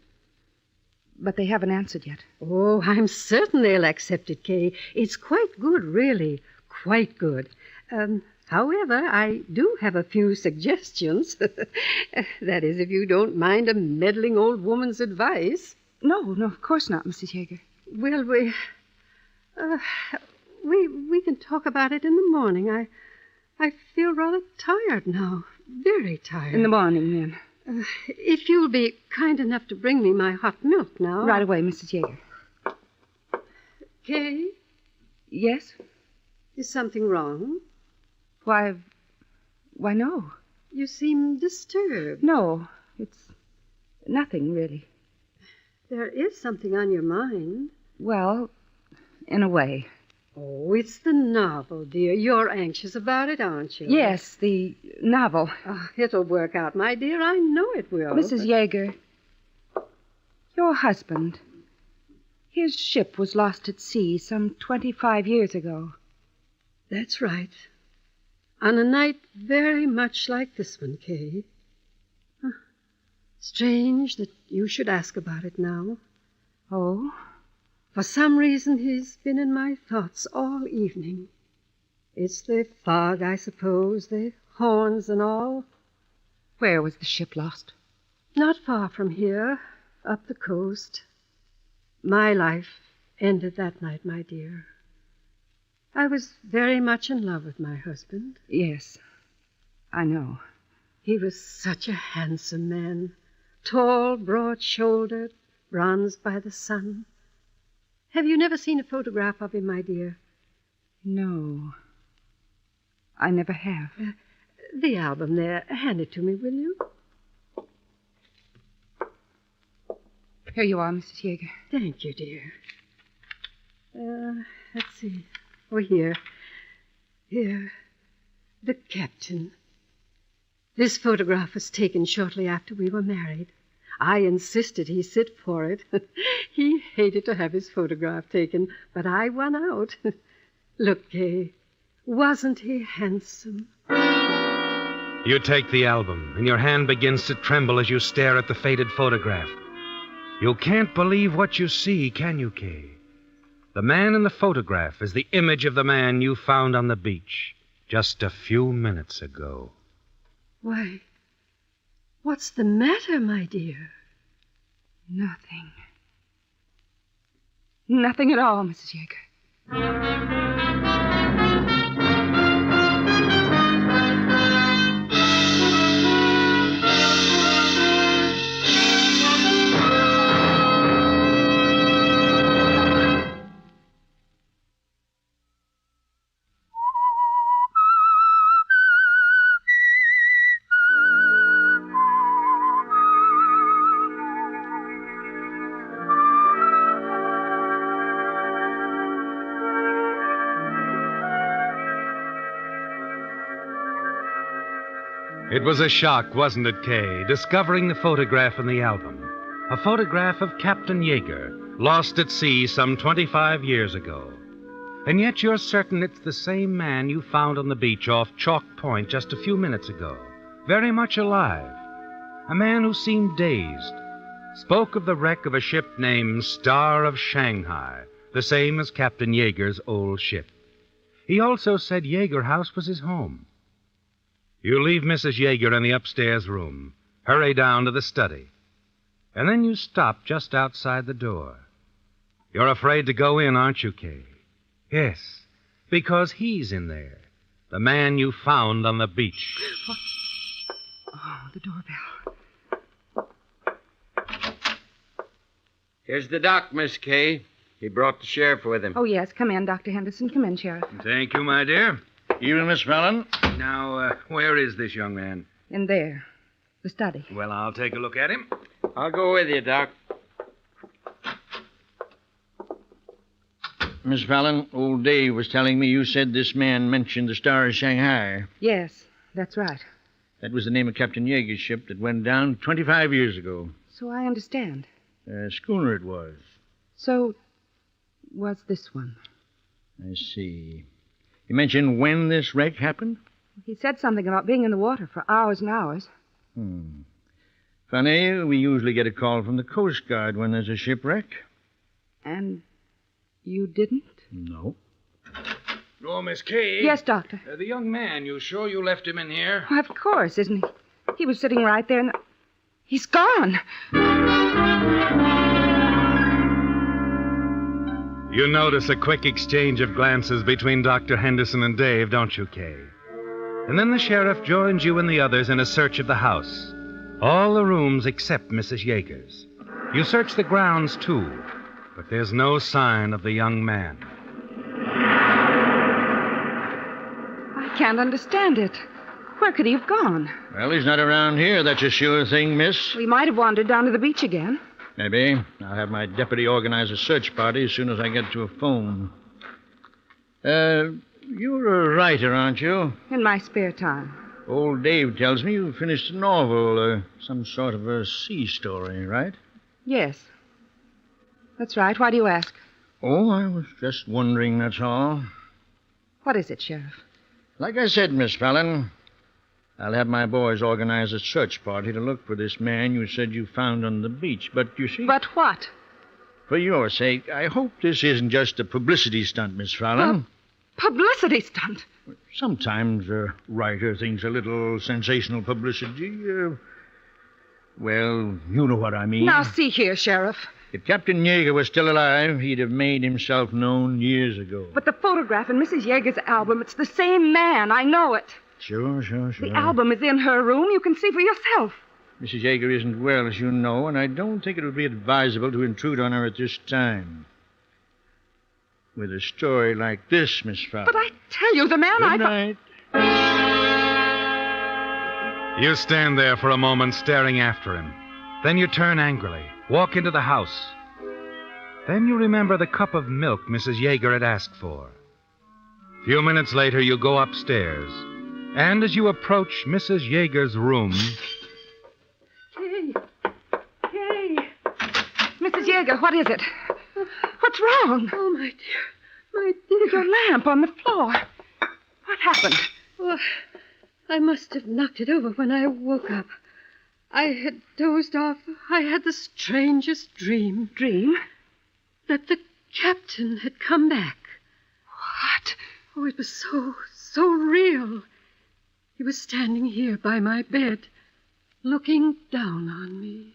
but they haven't answered yet. Oh, I'm certain they'll accept it, Kay. It's quite good, really. Quite good. However, I do have a few suggestions. That is, if you don't mind a meddling old woman's advice. No, of course not, Mrs. Yeager. Well, we can talk about it in the morning. I feel rather tired now. Very tired. In the morning, then. If you'll be kind enough to bring me my hot milk now. Right away, Mrs. Yeager. Kay? Yes? Is something wrong? Why, no. You seem disturbed. No, it's nothing, really. There is something on your mind. Well, in a way. Oh, it's the novel, dear. You're anxious about it, aren't you? Yes, the novel. Oh, it'll work out, my dear. I know it will. Mrs. Yeager, your husband, his ship was lost at sea some 25 years ago. That's right. On a night very much like this one, Kay. Strange that you should ask about it now. Oh? For some reason, he's been in my thoughts all evening. It's the fog, I suppose, the horns and all. Where was the ship lost? Not far from here, up the coast. My life ended that night, my dear. I was very much in love with my husband. Yes, I know. He was such a handsome man. Tall, broad-shouldered, bronzed by the sun. Have you never seen a photograph of him, my dear? No. I never have. The album there. Hand it to me, will you? Here you are, Mrs. Yeager. Thank you, dear. Let's see. Oh, here. Here. The captain. This photograph was taken shortly after we were married. I insisted he sit for it. He hated to have his photograph taken, but I won out. Look, Kay. Wasn't he handsome? You take the album, and your hand begins to tremble as you stare at the faded photograph. You can't believe what you see, can you, Kay? The man in the photograph is the image of the man you found on the beach just a few minutes ago. Why, what's the matter, my dear? Nothing. Nothing at all, Mrs. Yeager. It was a shock, wasn't it, Kay, discovering the photograph in the album. A photograph of Captain Yeager, lost at sea some 25 years ago. And yet you're certain it's the same man you found on the beach off Chalk Point just a few minutes ago. Very much alive. A man who seemed dazed. Spoke of the wreck of a ship named Star of Shanghai, the same as Captain Yeager's old ship. He also said Yeager House was his home. You leave Mrs. Yeager in the upstairs room, hurry down to the study, and then you stop just outside the door. You're afraid to go in, aren't you, Kay? Yes, because he's in there, the man you found on the beach. What? Oh, the doorbell. Here's the doc, Miss Kay. He brought the sheriff with him. Oh, yes. Come in, Dr. Henderson. Come in, Sheriff. Thank you, my dear. Evening, Miss Fallon. Now, where is this young man? In there. The study. Well, I'll take a look at him. I'll go with you, Doc. Miss Fallon, old Dave was telling me you said this man mentioned the Star of Shanghai. Yes, that's right. That was the name of Captain Yeager's ship that went down 25 years ago. So I understand. A schooner it was. So was this one. I see. You mentioned when this wreck happened? He said something about being in the water for hours and hours. Funny, we usually get a call from the Coast Guard when there's a shipwreck. And you didn't? No. Oh, Miss Kay. Yes, Doctor. The young man, you sure you left him in here? Why, of course, isn't he? He was sitting right there and he's gone. You notice a quick exchange of glances between Dr. Henderson and Dave, don't you, Kay? And then the sheriff joins you and the others in a search of the house. All the rooms except Mrs. Yeager's. You search the grounds, too, but there's no sign of the young man. I can't understand it. Where could he have gone? Well, he's not around here, that's a sure thing, miss. We might have wandered down to the beach again. Maybe. I'll have my deputy organize a search party as soon as I get to a phone. You're a writer, aren't you? In my spare time. Old Dave tells me you finished a novel, some sort of a sea story, right? Yes. That's right. Why do you ask? Oh, I was just wondering, that's all. What is it, Sheriff? Like I said, Miss Fallon, I'll have my boys organize a search party to look for this man you said you found on the beach. But you see... But what? For your sake, I hope this isn't just a publicity stunt, Miss Fallon. Publicity stunt? Sometimes a writer thinks a little sensational publicity, well, you know what I mean. Now, see here, Sheriff. If Captain Yeager was still alive, he'd have made himself known years ago. But the photograph in Mrs. Yeager's album, it's the same man. I know it. Sure. The album is in her room. You can see for yourself. Mrs. Yeager isn't well, as you know, and I don't think it would be advisable to intrude on her at this time. With a story like this, Miss Fallon. But I tell you, the man Good night. You stand there for a moment staring after him. Then you turn angrily, walk into the house. Then you remember the cup of milk Mrs. Yeager had asked for. A few minutes later, you go upstairs. And as you approach Mrs. Yeager's room... Kay! Mrs. Yeager, what is it? What's wrong? Oh, my dear. Your lamp on the floor. What happened? Oh, I must have knocked it over when I woke up. I had dozed off. I had the strangest dream. Dream? That the captain had come back. What? Oh, it was so real. He was standing here by my bed, looking down on me.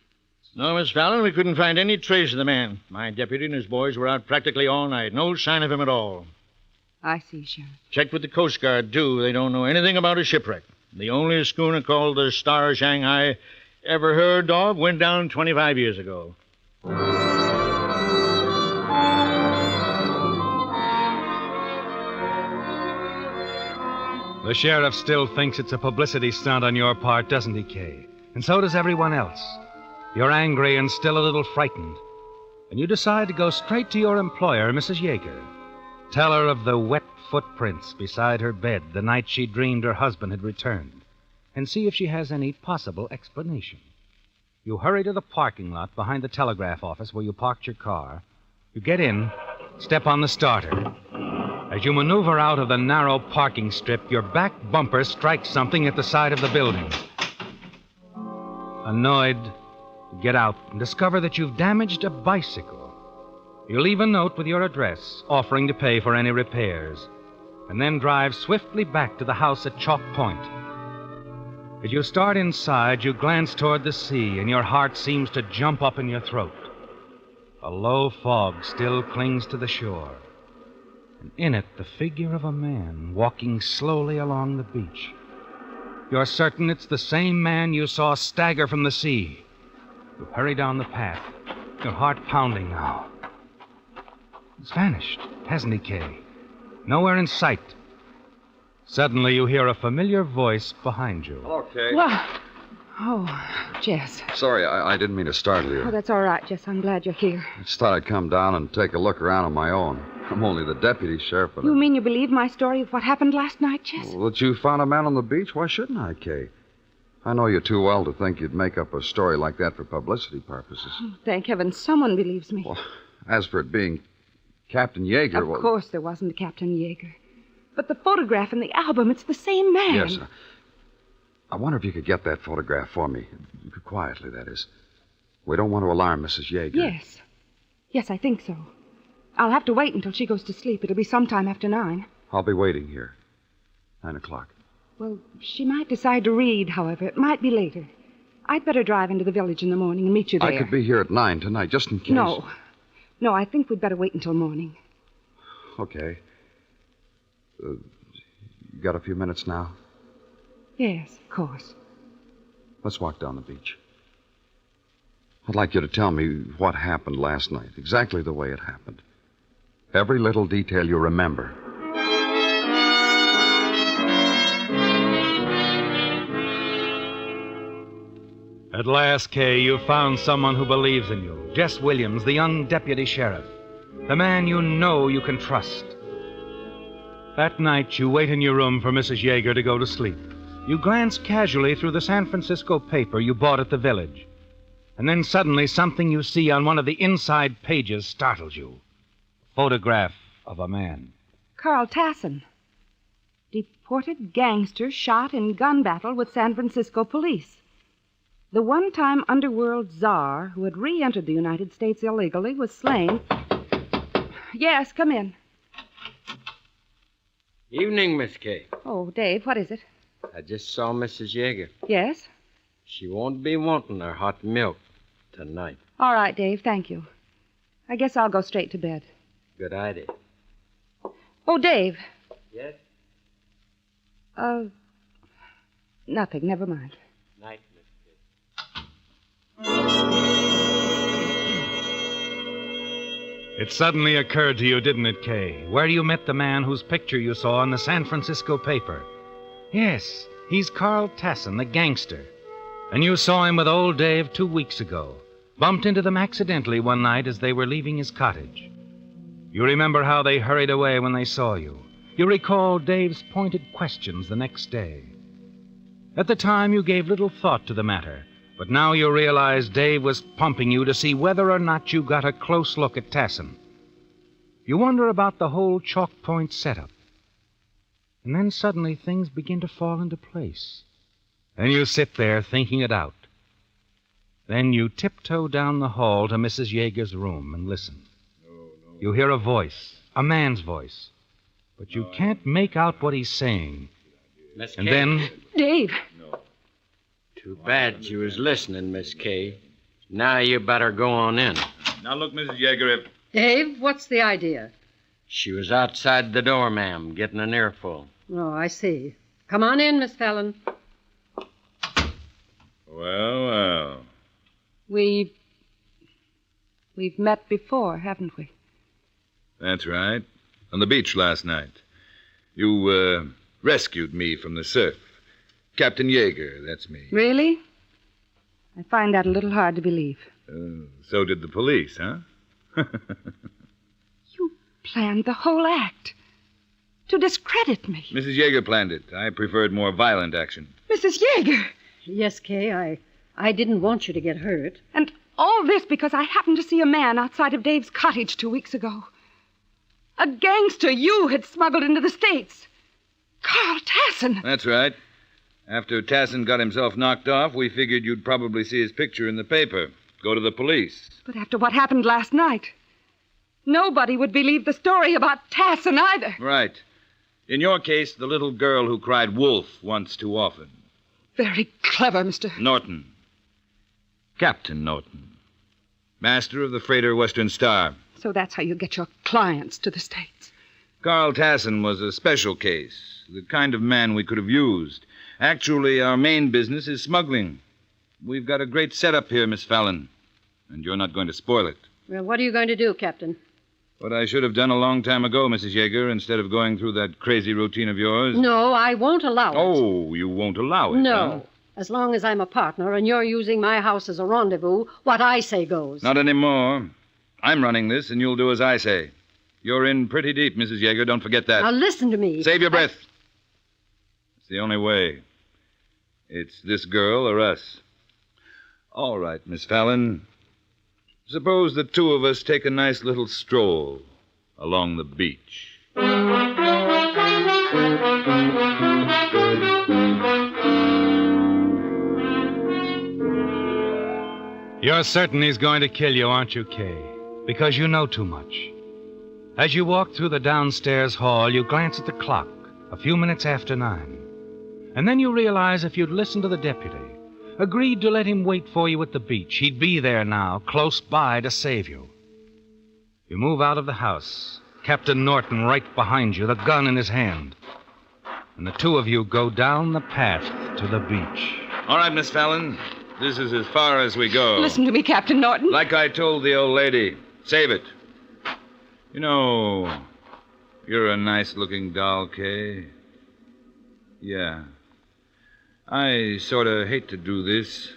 No, Miss Fallon, we couldn't find any trace of the man. My deputy and his boys were out practically all night. No sign of him at all. I see, Sheriff. Checked with the Coast Guard, too. They don't know anything about a shipwreck. The only schooner called the Star of Shanghai ever heard of went down 25 years ago. The sheriff still thinks it's a publicity stunt on your part, doesn't he, Kay? And so does everyone else. You're angry and still a little frightened. And you decide to go straight to your employer, Mrs. Yeager. Tell her of the wet footprints beside her bed the night she dreamed her husband had returned. and see if she has any possible explanation. You hurry to the parking lot behind the telegraph office where you parked your car. You get in, step on the starter. As you maneuver out of the narrow parking strip, your back bumper strikes something at the side of the building. Annoyed, you get out and discover that you've damaged a bicycle. You leave a note with your address, offering to pay for any repairs, and then drive swiftly back to the house at Chalk Point. As you start inside, you glance toward the sea, and your heart seems to jump up in your throat. A low fog still clings to the shore, and in it the figure of a man walking slowly along the beach. You're certain it's the same man you saw stagger from the sea. You hurry down the path, your heart pounding now. He's vanished, hasn't he, Kay? Nowhere in sight. Suddenly you hear a familiar voice behind you. Hello, Kay. Well, oh, Jess. Sorry, I didn't mean to startle you. Oh, that's all right, Jess. I'm glad you're here. I just thought I'd come down and take a look around on my own. I'm only the deputy sheriff, but... You mean you believe my story of what happened last night, Jess? Well, that you found a man on the beach? Why shouldn't I, Kay? I know you too well to think you'd make up a story like that for publicity purposes. Oh, thank heaven someone believes me. Well, as for it being Captain Yeager... Of course there wasn't a Captain Yeager. But the photograph in the album, it's the same man. Yes. I wonder if you could get that photograph for me. Quietly, that is. We don't want to alarm Mrs. Yeager. Yes. Yes, I think so. I'll have to wait until she goes to sleep. It'll be sometime after 9. I'll be waiting here. 9 o'clock. Well, she might decide to read, however. It might be later. I'd better drive into the village in the morning and meet you there. I could be here at 9 tonight, just in case. No, I think we'd better wait until morning. Okay. You got a few minutes now? Yes, of course. Let's walk down the beach. I'd like you to tell me what happened last night, exactly the way it happened. Every little detail you remember. At last, Kay, you've found someone who believes in you. Jess Williams, the young deputy sheriff. The man you know you can trust. That night, you wait in your room for Mrs. Yeager to go to sleep. You glance casually through the San Francisco paper you bought at the village. And then suddenly something you see on one of the inside pages startles you. A photograph of a man. Carl Tassin. Deported gangster shot in gun battle with San Francisco police. The one-time underworld czar who had re-entered the United States illegally was slain. Yes, come in. Evening, Miss Kay. Oh, Dave, what is it? I just saw Mrs. Yeager. Yes? She won't be wanting her hot milk tonight. All right, Dave, thank you. I guess I'll go straight to bed. Good idea. Oh, Dave. Yes? Nothing. Never mind. Night, Miss Kay. It suddenly occurred to you, didn't it, Kay, where you met the man whose picture you saw in the San Francisco paper. Yes, he's Carl Tassin, the gangster. And you saw him with old Dave 2 weeks ago. Bumped into them accidentally one night as they were leaving his cottage. You remember how they hurried away when they saw you. You recall Dave's pointed questions the next day. At the time, you gave little thought to the matter, but now you realize Dave was pumping you to see whether or not you got a close look at Tassin. You wonder about the whole Chalk Point setup. And then suddenly things begin to fall into place. Then you sit there thinking it out. Then you tiptoe down the hall to Mrs. Yeager's room and listen. You hear a voice, a man's voice, but you can't make out what he's saying. Miss And Kay. then... Dave! Too bad she was listening, Miss Kay. Now you better go on in. Now look, Mrs. Yeager, Dave, what's the idea? She was outside the door, ma'am, getting an earful. Oh, I see. Come on in, Miss Fallon. Well. We've met before, haven't we? That's right. On the beach last night. You, rescued me from the surf. Captain Yeager, that's me. Really? I find that a little hard to believe. So did the police, huh? You planned the whole act. To discredit me. Mrs. Yeager planned it. I preferred more violent action. Mr. Mrs. Yeager. Yes, Kay, I didn't want you to get hurt. And all this because I happened to see a man outside of Dave's cottage 2 weeks ago. A gangster you had smuggled into the States. Carl Tassin. That's right. After Tassin got himself knocked off, we figured you'd probably see his picture in the paper. Go to the police. But after what happened last night, nobody would believe the story about Tassin either. Right. In your case, the little girl who cried wolf once too often. Very clever, Mr. Norton. Captain Norton. Master of the freighter Western Star. So that's how you get your clients to the States. Carl Tassin was a special case, the kind of man we could have used. Actually, our main business is smuggling. We've got a great setup here, Miss Fallon, and you're not going to spoil it. Well, what are you going to do, Captain? What I should have done a long time ago, Mrs. Yeager, instead of going through that crazy routine of yours. No, I won't allow it. Oh, you won't allow it, No. huh? As long as I'm a partner and you're using my house as a rendezvous, what I say goes. Not anymore. I'm running this, and you'll do as I say. You're in pretty deep, Mrs. Yeager. Don't forget that. Now, listen to me. Save your breath. It's the only way. It's this girl or us. All right, Miss Fallon. Suppose the two of us take a nice little stroll along the beach. You're certain he's going to kill you, aren't you, Kay? Because you know too much. As you walk through the downstairs hall, you glance at the clock, a few minutes after 9. And then you realize if you'd listened to the deputy, agreed to let him wait for you at the beach, he'd be there now, close by to save you. You move out of the house, Captain Norton right behind you, the gun in his hand. And the two of you go down the path to the beach. All right, Miss Fallon. This is as far as we go. Listen to me, Captain Norton. Like I told the old lady, save it. You know, you're a nice-looking doll, Kay. Yeah. I sort of hate to do this,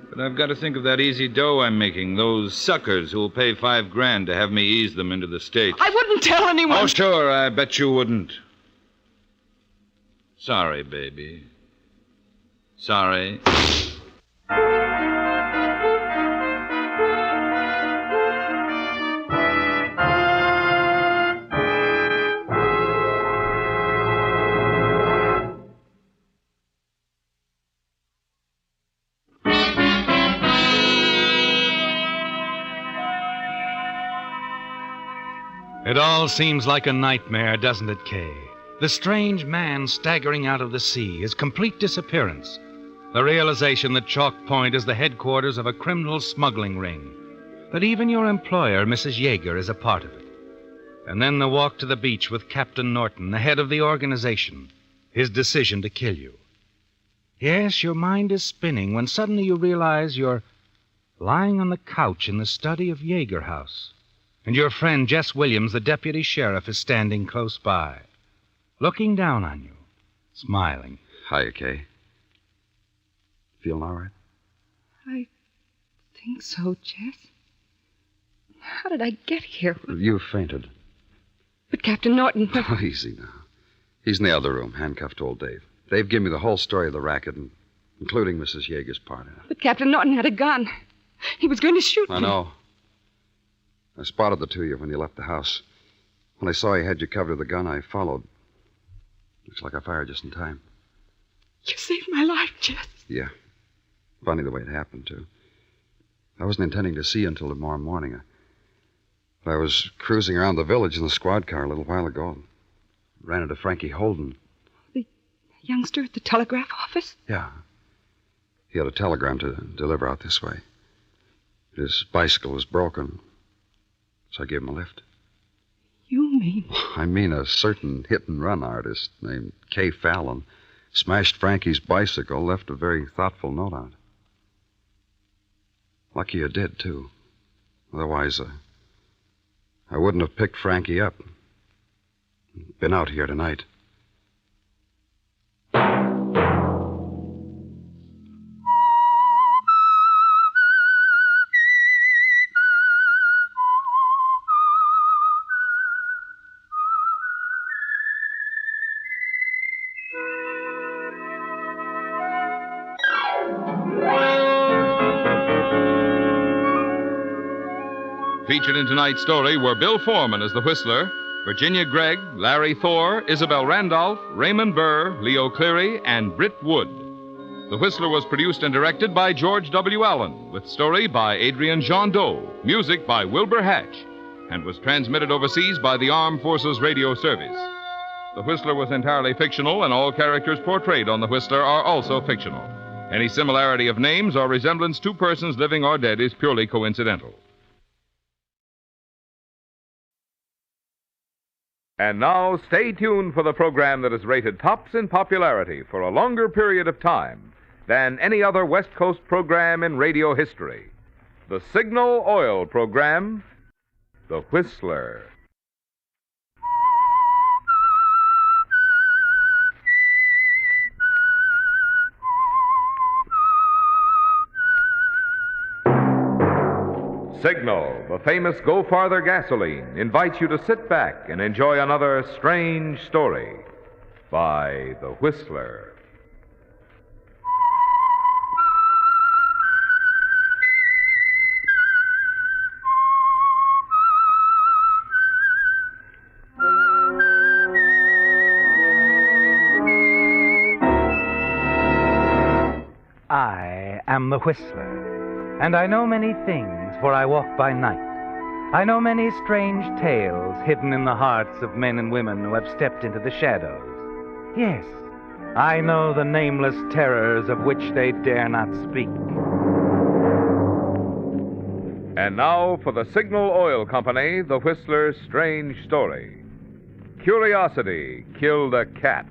but I've got to think of that easy dough I'm making, those suckers who'll pay $5,000 to have me ease them into the States. I wouldn't tell anyone. Oh, sure, I bet you wouldn't. Sorry, baby. Sorry. It all seems like a nightmare, doesn't it, Kay? The strange man staggering out of the sea, his complete disappearance, the realization that Chalk Point is the headquarters of a criminal smuggling ring, that even your employer, Mrs. Yeager, is a part of it. And then the walk to the beach with Captain Norton, the head of the organization, his decision to kill you. Yes, your mind is spinning when suddenly you realize you're lying on the couch in the study of Yeager House. And your friend, Jess Williams, the deputy sheriff, is standing close by, looking down on you, smiling. Hiya, Kay. Feeling all right? I think so, Jess. How did I get here? You fainted. But Captain Norton... Oh, easy now. He's in the other room, handcuffed to old Dave. Dave gave me the whole story of the racket, including Mrs. Yeager's part in it. But Captain Norton had a gun. He was going to shoot me. I know. I spotted the two of you when you left the house. When I saw you had you covered with the gun, I followed. Looks like I fired just in time. You saved my life, Jess. Yeah. Funny the way it happened, too. I wasn't intending to see you until tomorrow morning. I was cruising around the village in the squad car a little while ago. Ran into Frankie Holden. The youngster at the telegraph office? Yeah. He had a telegram to deliver out this way. His bicycle was broken, so I gave him a lift. You mean? I mean a certain hit-and-run artist named Kay Fallon smashed Frankie's bicycle, left a very thoughtful note on it. Lucky you did, too. Otherwise, I wouldn't have picked Frankie up. Been out here tonight. Featured in tonight's story were Bill Foreman as the Whistler, Virginia Gregg, Larry Thor, Isabel Randolph, Raymond Burr, Leo Cleary, and Britt Wood. The Whistler was produced and directed by George W. Allen, with story by Adrian Jondeau, music by Wilbur Hatch, and was transmitted overseas by the Armed Forces Radio Service. The Whistler was entirely fictional, and all characters portrayed on The Whistler are also fictional. Any similarity of names or resemblance to persons living or dead is purely coincidental. And now, stay tuned for the program that is rated tops in popularity for a longer period of time than any other West Coast program in radio history. The Signal Oil program, The Whistler. Signal, the famous Go Farther gasoline, invites you to sit back and enjoy another strange story by The Whistler. I am the Whistler, and I know many things, for I walk by night. I know many strange tales hidden in the hearts of men and women who have stepped into the shadows. Yes, I know the nameless terrors of which they dare not speak. And now for the Signal Oil Company, The Whistler's strange story. Curiosity killed a cat.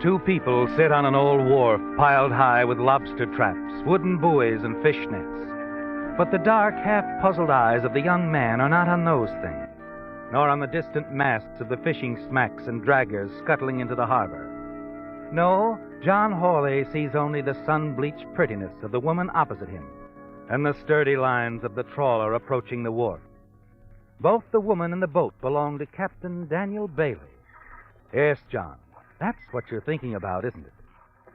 Two people sit on an old wharf piled high with lobster traps, wooden buoys, and fish nets. But the dark, half-puzzled eyes of the young man are not on those things, nor on the distant masts of the fishing smacks and draggers scuttling into the harbor. No, John Hawley sees only the sun-bleached prettiness of the woman opposite him and the sturdy lines of the trawler approaching the wharf. Both the woman and the boat belong to Captain Daniel Bailey. Yes, John. That's what you're thinking about, isn't it?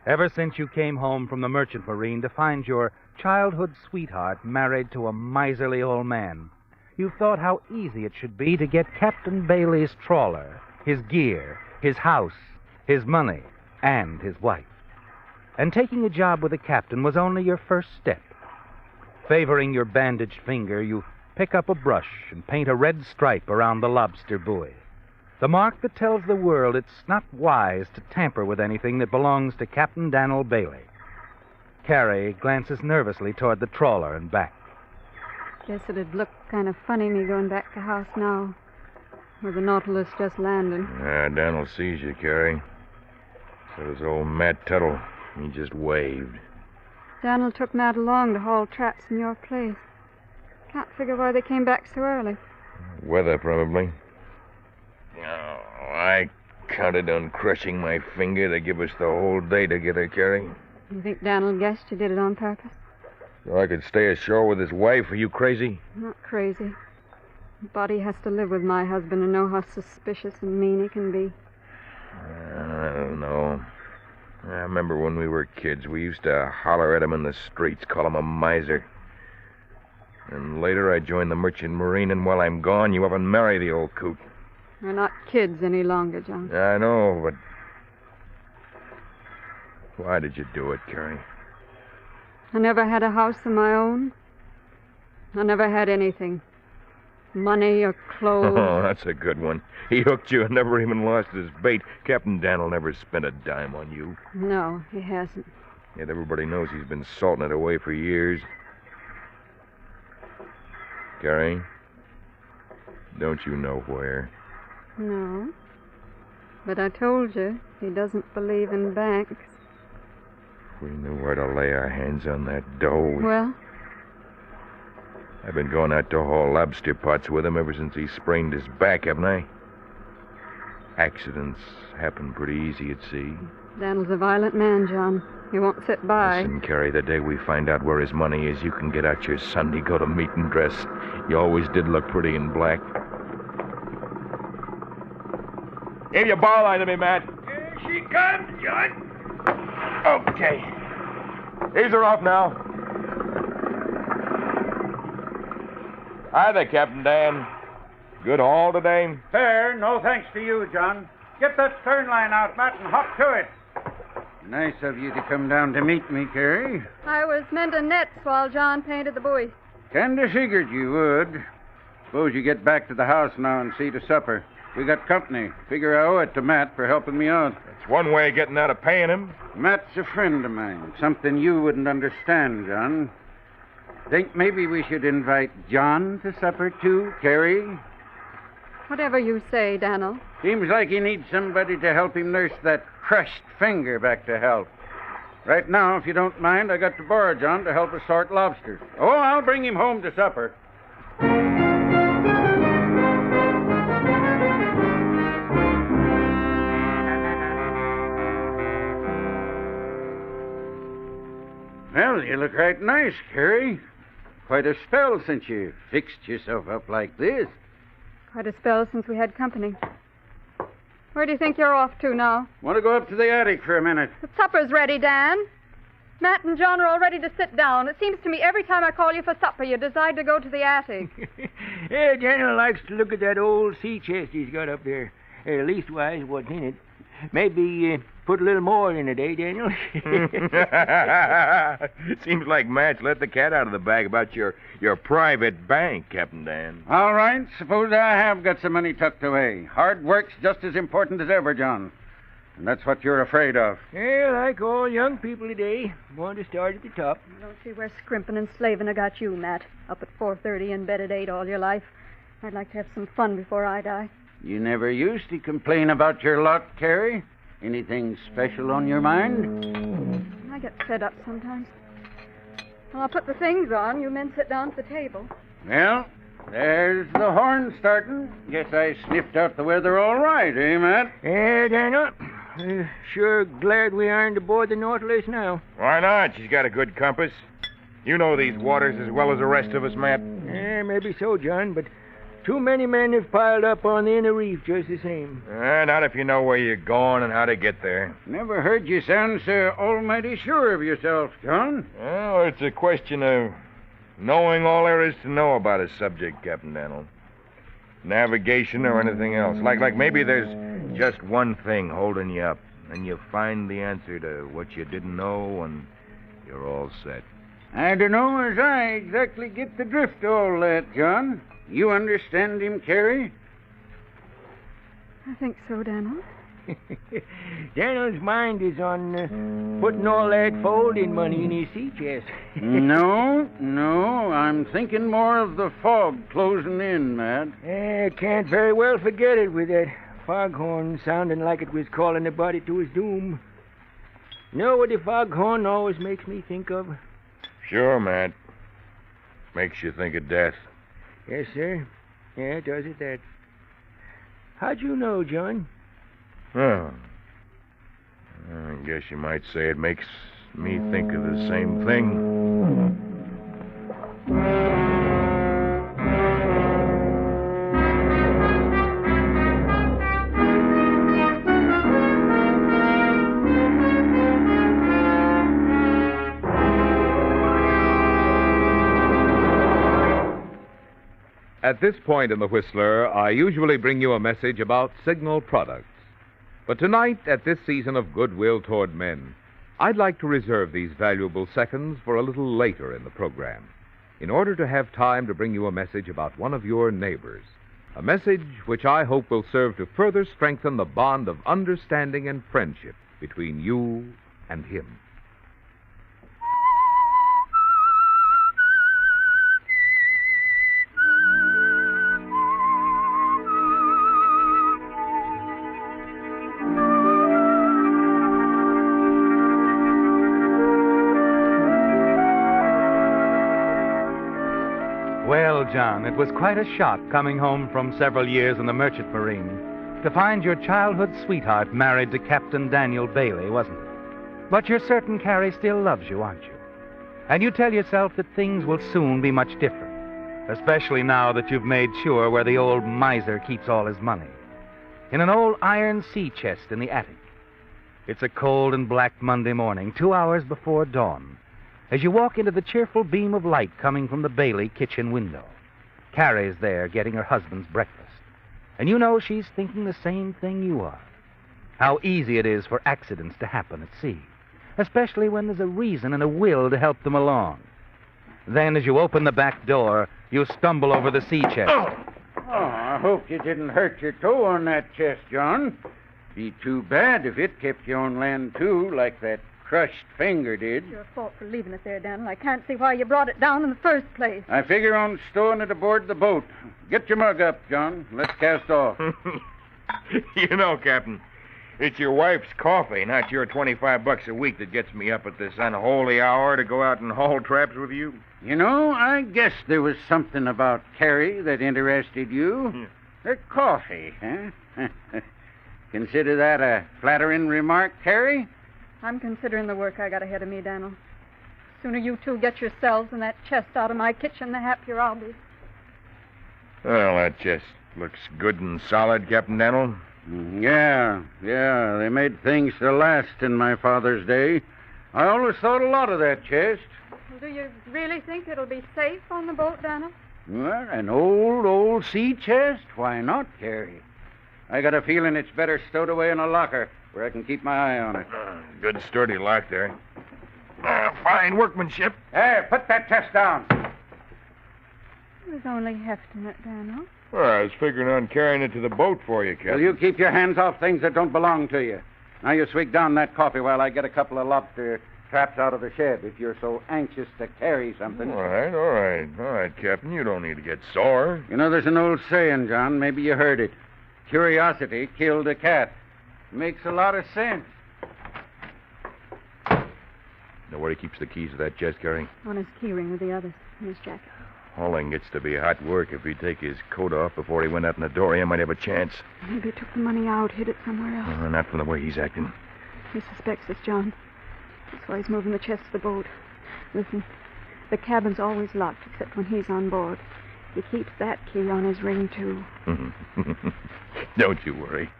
Ever since you came home from the merchant marine to find your childhood sweetheart married to a miserly old man, you've thought how easy it should be to get Captain Bailey's trawler, his gear, his house, his money, and his wife. And taking a job with the captain was only your first step. Favoring your bandaged finger, you pick up a brush and paint a red stripe around the lobster buoy. The mark that tells the world it's not wise to tamper with anything that belongs to Captain Daniel Bailey. Carrie glances nervously toward the trawler and back. Guess it'd look kind of funny me going back to house now, with the Nautilus just landing. Daniel sees you, Carrie. So does old Matt Tuttle. He just waved. Daniel took Matt along to haul traps in your place. Can't figure why they came back so early. Weather, probably. Oh, I counted on crushing my finger to give us the whole day together, Carrie. You think Daniel guessed you did it on purpose? So I could stay ashore with his wife? Are you crazy? I'm not crazy. Buddy has to live with my husband and know how suspicious and mean he can be. I don't know. I remember when we were kids, we used to holler at him in the streets, call him a miser. And later I joined the merchant marine, and while I'm gone, you up and marry the old coot. We're not kids any longer, John. I know, but... Why did you do it, Carrie? I never had a house of my own. I never had anything. Money or clothes. Oh, that's a good one. He hooked you and never even lost his bait. Captain Daniel never spent a dime on you. No, he hasn't. Yet everybody knows he's been salting it away for years. Carrie, don't you know where? No. But I told you, he doesn't believe in banks. If we knew where to lay our hands on that dough. Well? I've been going out to haul lobster pots with him ever since he sprained his back, haven't I? Accidents happen pretty easy at sea. Daniel's a violent man, John. He won't sit by. Listen, Carrie, the day we find out where his money is, you can get out your Sunday go to meeting dress. You always did look pretty in black. Give your bar line to me, Matt. Here she comes, John. Okay. Ease her off now. Hi there, Captain Dan. Good haul today? Fair, no thanks to you, John. Get that stern line out, Matt, and hop to it. Nice of you to come down to meet me, Carrie. I was mending nets while John painted the buoy. Kinda figured you would. Suppose you get back to the house now and see to supper. We got company. Figure I owe it to Matt for helping me out. That's one way of getting out of paying him. Matt's a friend of mine. Something you wouldn't understand, John. Think maybe we should invite John to supper, too, Carrie? Whatever you say, Daniel. Seems like he needs somebody to help him nurse that crushed finger back to health. Right now, if you don't mind, I got to borrow John to help us sort lobsters. Oh, I'll bring him home to supper. Well, you look right nice, Carrie. Quite a spell since you fixed yourself up like this. Quite a spell since we had company. Where do you think you're off to now? Want to go up to the attic for a minute? The supper's ready, Dan. Matt and John are all ready to sit down. It seems to me every time I call you for supper, you decide to go to the attic. Yeah, Daniel likes to look at that old sea chest he's got up there. Leastwise, what's in it. Maybe put a little more in it, eh, Daniel? Seems like Matt's let the cat out of the bag about your private bank, Captain Dan. All right, suppose I have got some money tucked away. Hard work's just as important as ever, John. And that's what you're afraid of. Yeah, like all young people today. Want to start at the top. I don't see where scrimping and slaving have got you, Matt. Up at 4:30 in bed at 8 all your life. I'd like to have some fun before I die. You never used to complain about your luck, Carrie. Anything special on your mind? I get fed up sometimes. Well, I'll put the things on. You men sit down at the table. Well, there's the horn starting. Guess I sniffed out the weather all right, eh, Matt? Yeah, Daniel. Sure glad we aren't aboard the Nautilus now. Why not? She's got a good compass. You know these waters as well as the rest of us, Matt. Yeah, maybe so, John, but too many men have piled up on the inner reef just the same. Not if you know where you're going and how to get there. Never heard you sound so almighty sure of yourself, John. Well, it's a question of knowing all there is to know about a subject, Captain Daniel. Navigation or anything else. Like maybe there's just one thing holding you up, and you find the answer to what you didn't know, and you're all set. I don't know as I exactly get the drift of all that, John. You understand him, Carrie? I think so, Daniel. Daniel's mind is on putting all that folding money in his sea chest. No, I'm thinking more of the fog closing in, Matt. Can't very well forget it with that foghorn sounding like it was calling the body to his doom. Know what the foghorn always makes me think of? Sure, Matt. Makes you think of death. Yes, sir. Yeah, does it that. How'd you know, John? Oh. I guess you might say it makes me think of the same thing. At this point in The Whistler, I usually bring you a message about Signal products. But tonight, at this season of goodwill toward men, I'd like to reserve these valuable seconds for a little later in the program, in order to have time to bring you a message about one of your neighbors. A message which I hope will serve to further strengthen the bond of understanding and friendship between you and him. Well, John, it was quite a shock coming home from several years in the Merchant Marine to find your childhood sweetheart married to Captain Daniel Bailey, wasn't it? But you're certain Carrie still loves you, aren't you? And you tell yourself that things will soon be much different, especially now that you've made sure where the old miser keeps all his money. in an old iron sea chest in the attic. It's a cold and black Monday morning, 2 hours before dawn, as you walk into the cheerful beam of light coming from the Bailey kitchen window. Carrie's there getting her husband's breakfast. And you know she's thinking the same thing you are. How easy it is for accidents to happen at sea, especially when there's a reason and a will to help them along. Then, as you open the back door, you stumble over the sea chest. Oh, I hope you didn't hurt your toe on that chest, John. Be too bad if it kept you on land, too, like that crushed finger did. It's your fault for leaving it there, Daniel. I can't see why you brought it down in the first place. I figure on stowing it aboard the boat. Get your mug up, John. Let's cast off. You know, Captain, it's your wife's coffee, not your $25 a week that gets me up at this unholy hour to go out and haul traps with you. You know, I guess there was something about Carrie that interested you. Her coffee, huh? Consider that a flattering remark, Carrie? I'm considering the work I got ahead of me, Daniel. The sooner you two get yourselves and that chest out of my kitchen, the happier I'll be. Well, that chest looks good and solid, Captain Daniel. Yeah. They made things to last in my father's day. I always thought a lot of that chest. Well, do you really think it'll be safe on the boat, Daniel? Well, an old sea chest? Why not, Carrie? I got a feeling it's better stowed away in a locker where I can keep my eye on it. Good sturdy lock there. Fine workmanship. Hey, put that chest down. There's only heft in it, Daniel. Well, I was figuring on carrying it to the boat for you, Captain. Well, you keep your hands off things that don't belong to you. Now you swig down that coffee while I get a couple of lobster traps out of the shed if you're so anxious to carry something. All right, Captain. You don't need to get sore. You know, there's an old saying, John. Maybe you heard it. Curiosity killed a cat. Makes a lot of sense. Know where he keeps the keys to that chest, Carrie? On his key ring with the others in his jacket. Hauling gets to be hot work. If he'd take his coat off before he went out in the door, he might have a chance. Maybe he took the money out, hid it somewhere else. Not from the way he's acting. He suspects us, John. That's why he's moving the chest to the boat. Listen, the cabin's always locked except when he's on board. He keeps that key on his ring, too. Don't you worry.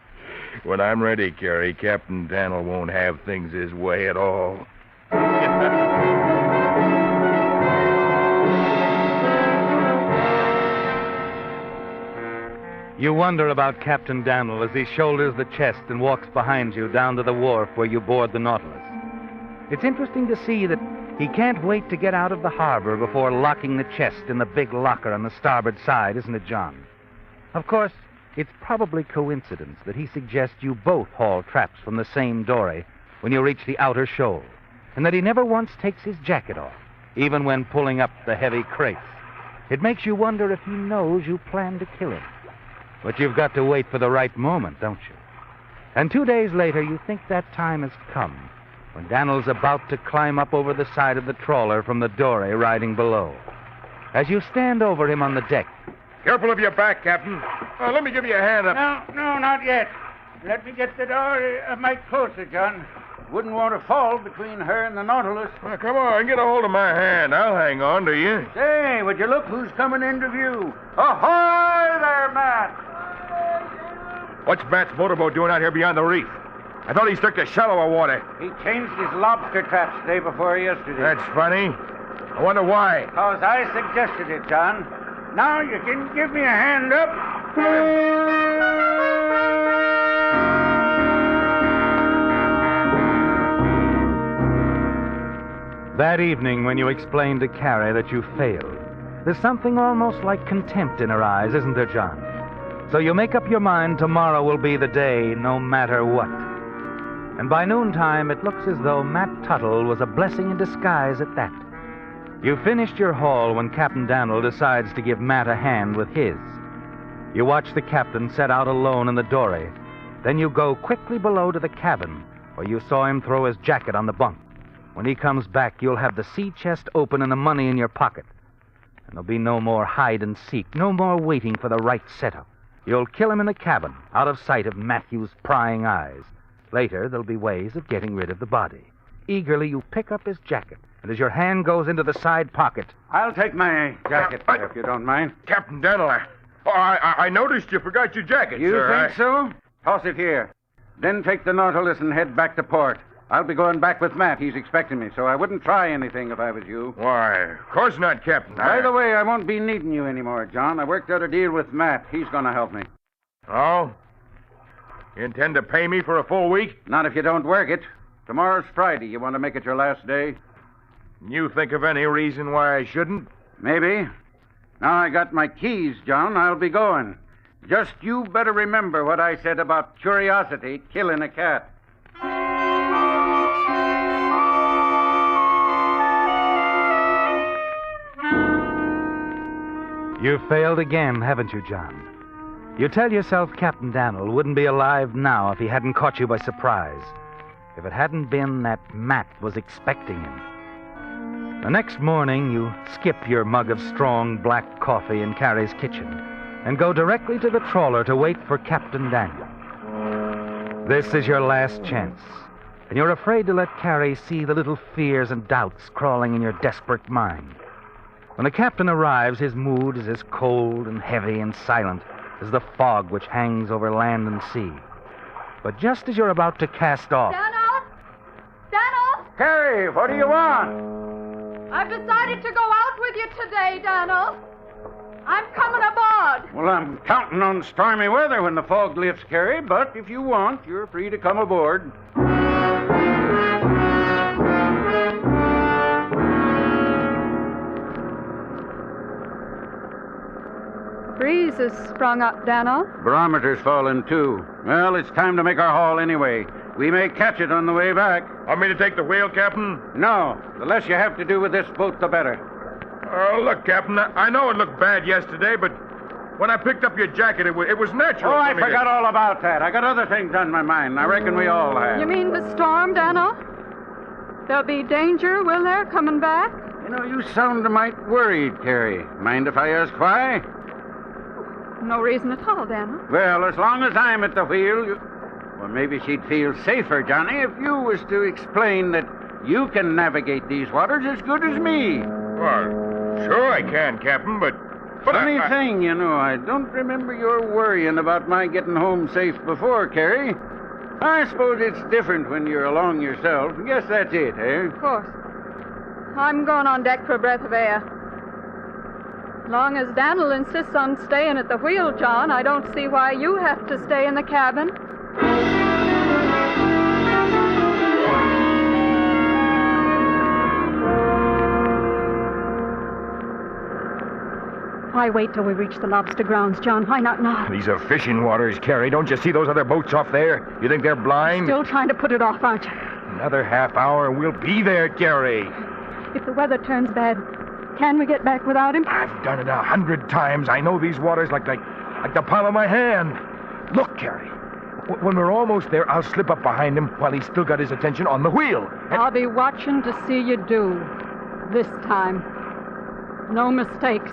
When I'm ready, Carrie, Captain Daniel won't have things his way at all. You wonder about Captain Daniel as he shoulders the chest and walks behind you down to the wharf where you board the Nautilus. It's interesting to see that he can't wait to get out of the harbor before locking the chest in the big locker on the starboard side, isn't it, John? Of course, it's probably coincidence that he suggests you both haul traps from the same dory when you reach the outer shoal, and that he never once takes his jacket off, even when pulling up the heavy crates. It makes you wonder if he knows you plan to kill him. But you've got to wait for the right moment, don't you? And 2 days later, you think that time has come, when Daniel's about to climb up over the side of the trawler from the dory riding below. As you stand over him on the deck... Careful of your back, Captain. Let me give you a hand up. No, not yet. Let me get the door a mite closer, John. Wouldn't want to fall between her and the Nautilus. Well, come on, get a hold of my hand. I'll hang on to you. Say, would you look who's coming into view? Ahoy there, Matt! What's Matt's motorboat doing out here beyond the reef? I thought he stuck to shallower water. He changed his lobster traps day before yesterday. That's funny. I wonder why. Because I suggested it, John. Now you can give me a hand up. That evening, when you explain to Carrie that you failed, there's something almost like contempt in her eyes, isn't there, John? So you make up your mind tomorrow will be the day, no matter what. And by noontime, it looks as though Matt Tuttle was a blessing in disguise at that. You've finished your haul when Captain Daniel decides to give Matt a hand with his. You watch the captain set out alone in the dory. Then you go quickly below to the cabin, where you saw him throw his jacket on the bunk. When he comes back, you'll have the sea chest open and the money in your pocket. And there'll be no more hide and seek, no more waiting for the right setup. You'll kill him in the cabin, out of sight of Matthew's prying eyes. Later, there'll be ways of getting rid of the body. Eagerly, you pick up his jacket, and as your hand goes into the side pocket... I'll take my jacket, if you don't mind. Captain Daniel, I noticed you forgot your jacket, you sir. You think so? Toss it here. Then take the Nautilus and head back to port. I'll be going back with Matt. He's expecting me, so I wouldn't try anything if I was you. Why, of course not, Captain. By the way, I won't be needing you anymore, John. I worked out a deal with Matt. He's going to help me. Oh? You intend to pay me for a full week? Not if you don't work it. Tomorrow's Friday. You want to make it your last day? You think of any reason why I shouldn't? Maybe. Now I got my keys, John. I'll be going. Just you better remember what I said about curiosity killing a cat. You've failed again, haven't you, John? You tell yourself Captain Daniel wouldn't be alive now if he hadn't caught you by surprise. If it hadn't been that Matt was expecting him. The next morning, you skip your mug of strong black coffee in Carrie's kitchen and go directly to the trawler to wait for Captain Daniel. This is your last chance, and you're afraid to let Carrie see the little fears and doubts crawling in your desperate mind. When the captain arrives, his mood is as cold and heavy and silent as the fog which hangs over land and sea. But just as you're about to cast off... Daniel! Daniel! Carrie, what do you want? I've decided to go out with you today, Daniel. I'm coming aboard. Well, I'm counting on stormy weather when the fog lifts, Carrie, but if you want, you're free to come aboard. Breeze has sprung up, Daniel. Barometer's falling, too. Well, it's time to make our haul anyway. We may catch it on the way back. Want me to take the wheel, Captain? No. The less you have to do with this boat, the better. Oh, look, Captain, I know it looked bad yesterday, but when I picked up your jacket, it was natural. Oh, I forgot all about that. I got other things on my mind. I reckon we all have. You mean the storm, Daniel? There'll be danger, will there, coming back? You know, you sound a mite worried, Carrie. Mind if I ask why? No reason at all, Daniel. Well, as long as I'm at the wheel, well, maybe she'd feel safer, Johnny, if you was to explain that you can navigate these waters as good as me. Well, sure I can, Captain, but Funny thing, you know, I don't remember your worrying about my getting home safe before, Carrie. I suppose it's different when you're along yourself. Guess that's it, eh? Of course. I'm going on deck for a breath of air. Long as Daniel insists on staying at the wheel, John, I don't see why you have to stay in the cabin. Why wait till we reach the lobster grounds, John? Why not now? These are fishing waters, Carrie. Don't you see those other boats off there? You think they're blind? Still trying to put it off, aren't you? Another half hour and we'll be there, Carrie. If the weather turns bad, can we get back without him? I've done it 100 times. I know these waters like the palm of my hand. Look, Carrie. When we're almost there, I'll slip up behind him while he's still got his attention on the wheel. I'll be watching to see you do. This time. No mistakes.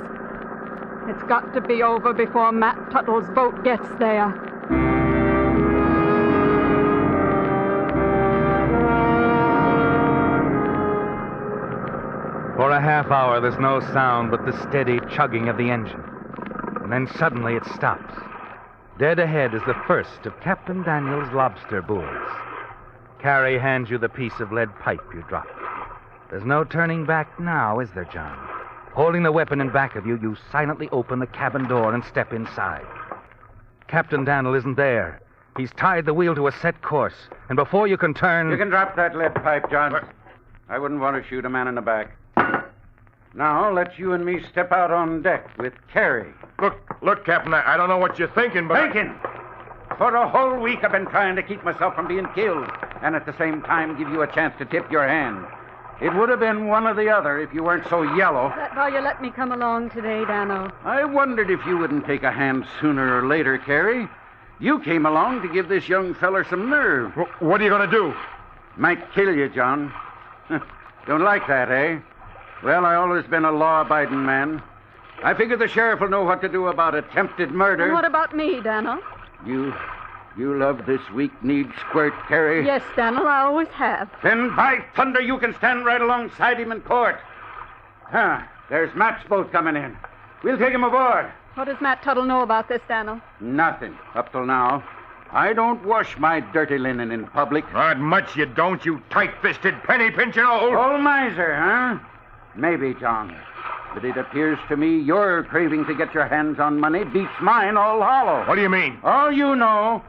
It's got to be over before Matt Tuttle's boat gets there. For a half hour, there's no sound but the steady chugging of the engine. And then suddenly it stops. Dead ahead is the first of Captain Daniel's lobster boards. Carrie hands you the piece of lead pipe you dropped. There's no turning back now, is there, John? Holding the weapon in back of you, you silently open the cabin door and step inside. Captain Daniel isn't there. He's tied the wheel to a set course, and before you can turn... You can drop that lead pipe, John. What? I wouldn't want to shoot a man in the back. Now, let's you and me step out on deck with Carrie. Look, Captain, I don't know what you're thinking, but... Thinking? For a whole week I've been trying to keep myself from being killed, and at the same time give you a chance to tip your hand. It would have been one or the other if you weren't so yellow. That's why you let me come along today, Dano. I wondered if you wouldn't take a hand sooner or later, Carrie. You came along to give this young feller some nerve. What are you going to do? Might kill you, John. Don't like that, eh? Well, I always been a law-abiding man. I figure the sheriff will know what to do about attempted murder. And what about me, Dano? You love this weak-kneed squirt, Carrie? Yes, Daniel, I always have. Then, by thunder, you can stand right alongside him in court. There's Matt's boat coming in. We'll take him aboard. What does Matt Tuttle know about this, Daniel? Nothing, up till now. I don't wash my dirty linen in public. Not much you don't, you tight-fisted, penny-pinching old... Old miser, huh? Maybe, John. But it appears to me your craving to get your hands on money beats mine all hollow. What do you mean? Oh, you know.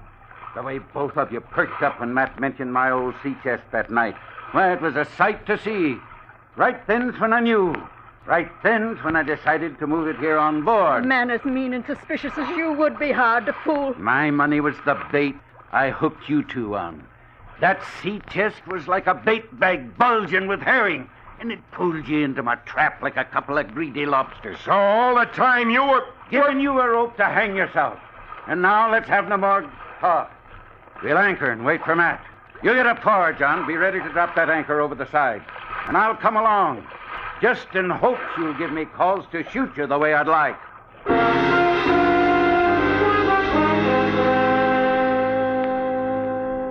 The way both of you perked up when Matt mentioned my old sea chest that night. Well, it was a sight to see. Right then's when I knew. Right then's when I decided to move it here on board. A man as mean and suspicious as you would be hard to fool. My money was the bait I hooked you two on. That sea chest was like a bait bag bulging with herring, and it pulled you into my trap like a couple of greedy lobsters. So all the time you were... Giving you a rope to hang yourself. And now let's have no more talk. We'll anchor and wait for Matt. You get up forward, John. Be ready to drop that anchor over the side. And I'll come along, just in hopes you'll give me calls to shoot you the way I'd like.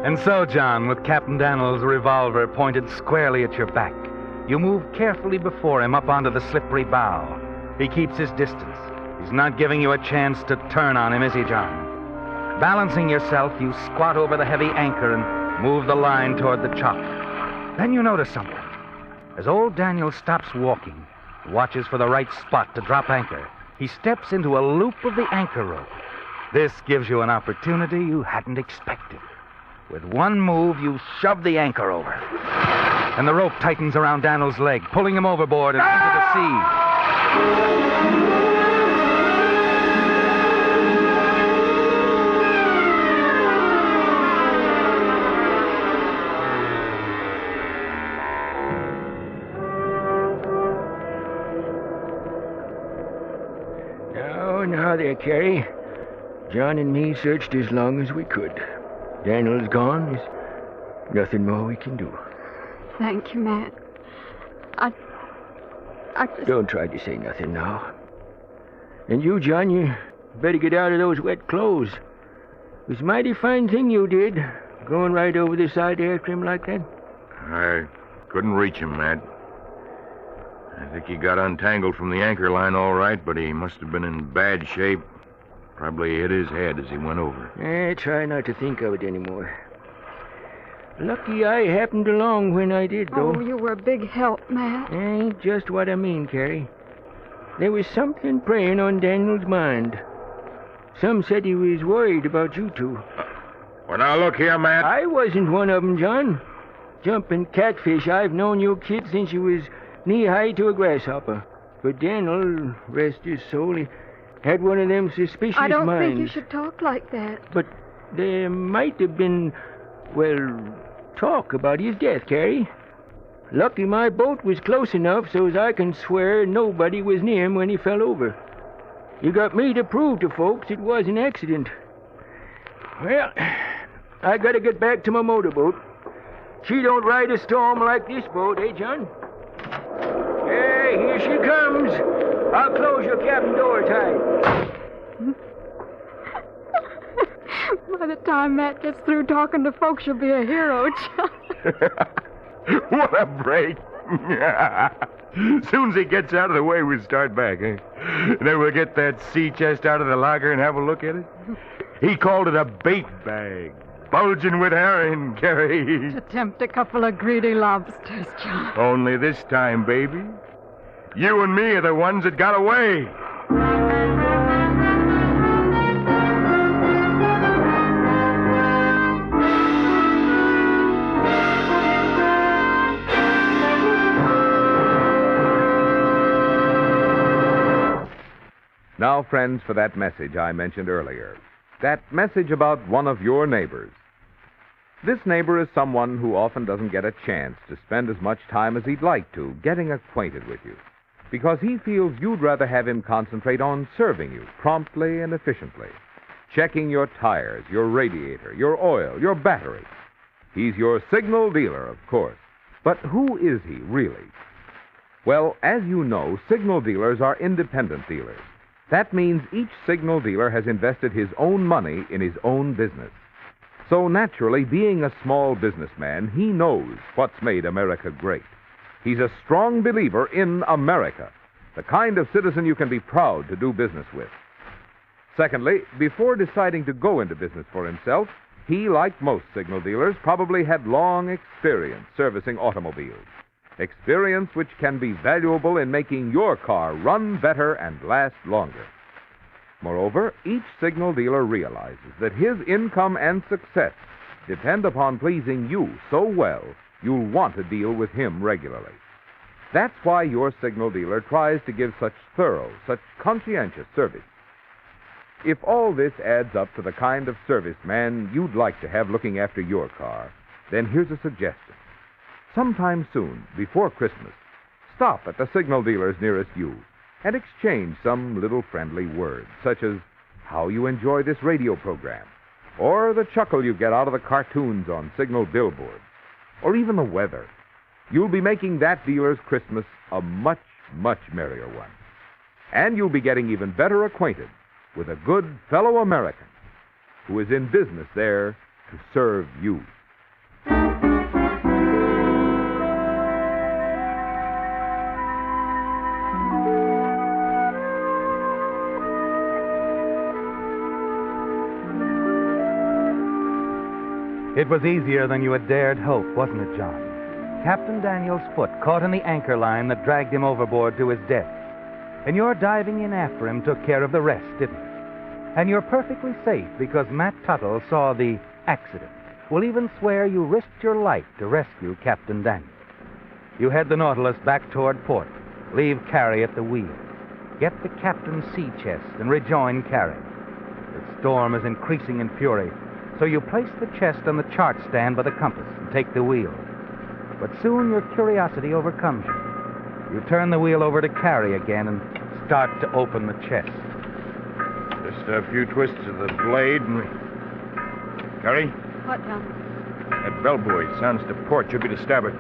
And so, John, with Captain Daniels' revolver pointed squarely at your back, you move carefully before him up onto the slippery bow. He keeps his distance. He's not giving you a chance to turn on him, is he, John? Balancing yourself, you squat over the heavy anchor and move the line toward the chock. Then you notice something. As old Daniel stops walking, watches for the right spot to drop anchor, he steps into a loop of the anchor rope. This gives you an opportunity you hadn't expected. With one move, you shove the anchor over. And the rope tightens around Daniel's leg, pulling him overboard and into the sea. Now there, Carrie. John and me searched as long as we could. Daniel's gone. There's nothing more we can do. Thank you, Matt. I just... Don't try to say nothing now. And you, John, you better get out of those wet clothes. It was a mighty fine thing you did, going right over the side after him like that. I couldn't reach him, Matt. I think he got untangled from the anchor line all right, but he must have been in bad shape. Probably hit his head as he went over. Try not to think of it anymore. Lucky I happened along when I did, though. Oh, you were a big help, Matt. Ain't just what I mean, Carrie. There was something preying on Daniel's mind. Some said he was worried about you two. Well, now, look here, Matt. I wasn't one of them, John. Jumping catfish, I've known you kid since you was knee-high to a grasshopper. But Daniel, rest his soul, he had one of them suspicious minds. I don't think you should talk like that. But there might have been, talk about his death, Carrie. Lucky my boat was close enough so as I can swear nobody was near him when he fell over. You got me to prove to folks it was an accident. Well, I gotta get back to my motorboat. She don't ride a storm like this boat, eh, John? Hey, here she comes. I'll close your cabin door tight. By the time Matt gets through talking to folks, you'll be a hero, John. What a break. Soon as he gets out of the way, we'll start back, eh? Then we'll get that sea chest out of the locker and have a look at it. He called it a bait bag, bulging with herring, Carrie. To tempt a couple of greedy lobsters, John. Only this time, baby, you and me are the ones that got away. Now, friends, for that message I mentioned earlier. That message about one of your neighbors. This neighbor is someone who often doesn't get a chance to spend as much time as he'd like to getting acquainted with you, because he feels you'd rather have him concentrate on serving you promptly and efficiently, checking your tires, your radiator, your oil, your battery. He's your signal dealer, of course. But who is he, really? Well, as you know, signal dealers are independent dealers. That means each signal dealer has invested his own money in his own business. So naturally, being a small businessman, he knows what's made America great. He's a strong believer in America, the kind of citizen you can be proud to do business with. Secondly, before deciding to go into business for himself, he, like most signal dealers, probably had long experience servicing automobiles. Experience which can be valuable in making your car run better and last longer. Moreover, each signal dealer realizes that his income and success depend upon pleasing you so well you'll want to deal with him regularly. That's why your signal dealer tries to give such thorough, such conscientious service. If all this adds up to the kind of serviceman you'd like to have looking after your car, then here's a suggestion. Sometime soon, before Christmas, stop at the signal dealers nearest you and exchange some little friendly words, such as how you enjoy this radio program, or the chuckle you get out of the cartoons on signal billboards, or even the weather. You'll be making that dealer's Christmas a much, much merrier one. And you'll be getting even better acquainted with a good fellow American who is in business there to serve you. It was easier than you had dared hope, wasn't it, John? Captain Daniel's foot caught in the anchor line that dragged him overboard to his death. And your diving in after him took care of the rest, didn't it? And you're perfectly safe because Matt Tuttle saw the accident. Will even swear you risked your life to rescue Captain Daniel. You head the Nautilus back toward port. Leave Carrie at the wheel. Get the captain's sea chest and rejoin Carrie. The storm is increasing in fury, so you place the chest on the chart stand by the compass and take the wheel. But soon your curiosity overcomes you. You turn the wheel over to Carrie again and start to open the chest. Just a few twists of the blade and we... Carrie? What, John? That bellbuoy sounds to port. Should be to starboard.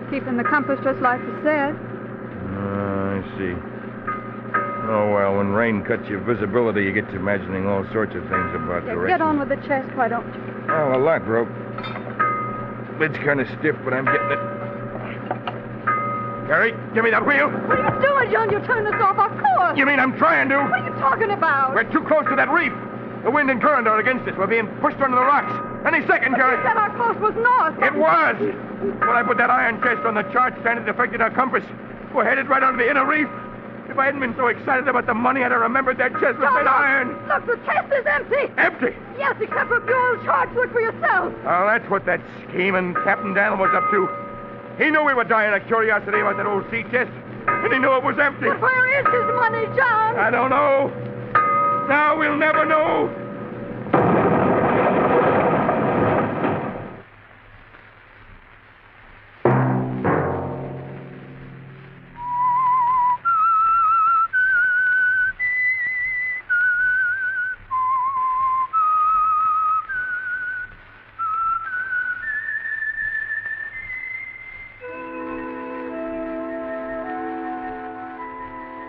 Keeping the compass just like you said. I see. Oh, well, when rain cuts your visibility, you get to imagining all sorts of things about direction. Get on with the chest, why don't you? Oh, a lot, rope. Lid's kind of stiff, but I'm getting it. Carrie, give me that wheel. What are you doing, John? You're turning us off our course. You mean I'm trying to? What are you talking about? We're too close to that reef. The wind and current are against us. We're being pushed under the rocks. Any second, Carrie. You said our course was north. It was. When I put that iron chest on the chart stand, it affected our compass. We're headed right onto the inner reef. If I hadn't been so excited about the money, I'd have remembered that chest was made of iron. Look, the chest is empty. Empty? Yes, except for Buell's charts. Look for yourself. Oh, that's what that scheming Captain Daniel was up to. He knew we were dying of curiosity about that old sea chest, and he knew it was empty. But where is his money, John? I don't know. Now we'll never know.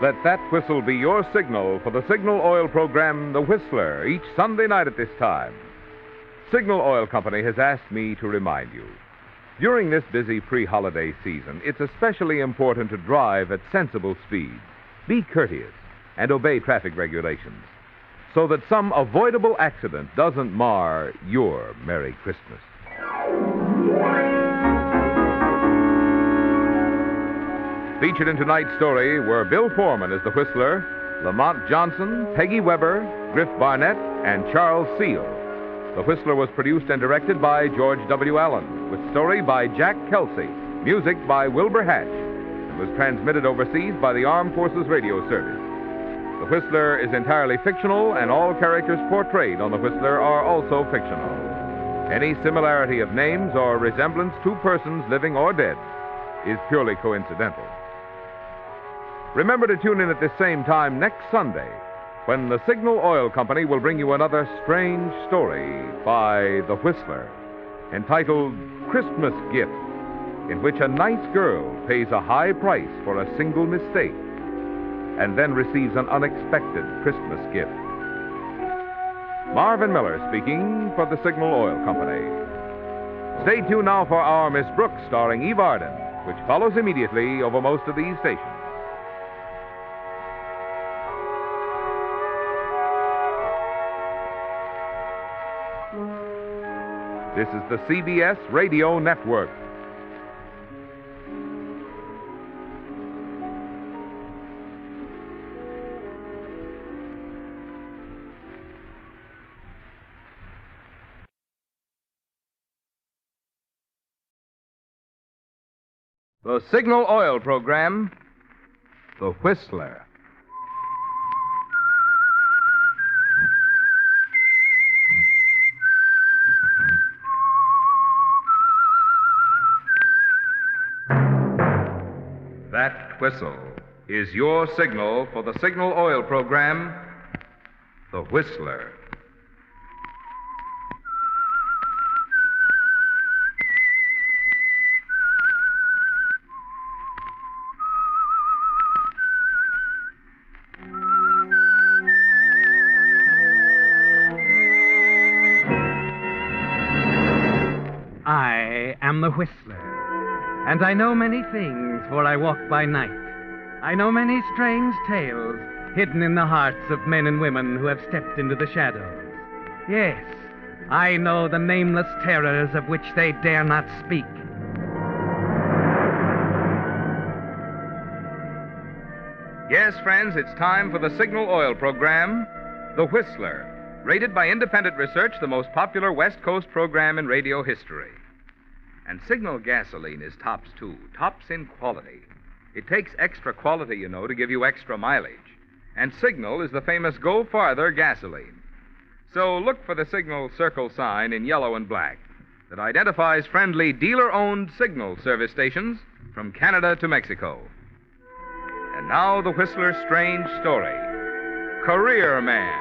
Let that whistle be your signal for the Signal Oil program, The Whistler, each Sunday night at this time. Signal Oil Company has asked me to remind you. During this busy pre-holiday season, it's especially important to drive at sensible speeds, be courteous, and obey traffic regulations, so that some avoidable accident doesn't mar your Merry Christmas. Featured in tonight's story were Bill Foreman as the Whistler, Lamont Johnson, Peggy Weber, Griff Barnett, and Charles Seal. The Whistler was produced and directed by George W. Allen, with story by Jack Kelsey, music by Wilbur Hatch, and was transmitted overseas by the Armed Forces Radio Service. The Whistler is entirely fictional, and all characters portrayed on The Whistler are also fictional. Any similarity of names or resemblance to persons living or dead is purely coincidental. Remember to tune in at this same time next Sunday when the Signal Oil Company will bring you another strange story by The Whistler, entitled Christmas Gift, in which a nice girl pays a high price for a single mistake and then receives an unexpected Christmas gift. Marvin Miller speaking for the Signal Oil Company. Stay tuned now for our Miss Brooks, starring Eve Arden, which follows immediately over most of these stations. This is the CBS Radio Network. The Signal Oil program, The Whistler. That whistle is your signal for the Signal Oil program, The Whistler. I am the Whistler, and I know many things, for I walk by night. I know many strange tales hidden in the hearts of men and women who have stepped into the shadows. Yes, I know the nameless terrors of which they dare not speak. Yes, friends, it's time for the Signal Oil program, The Whistler. Rated by independent research, the most popular West Coast program in radio history. And Signal gasoline is tops, too. Tops in quality. It takes extra quality, you know, to give you extra mileage. And Signal is the famous Go Farther gasoline. So look for the Signal circle sign in yellow and black that identifies friendly dealer-owned Signal service stations from Canada to Mexico. And now the Whistler's strange story. Career Man.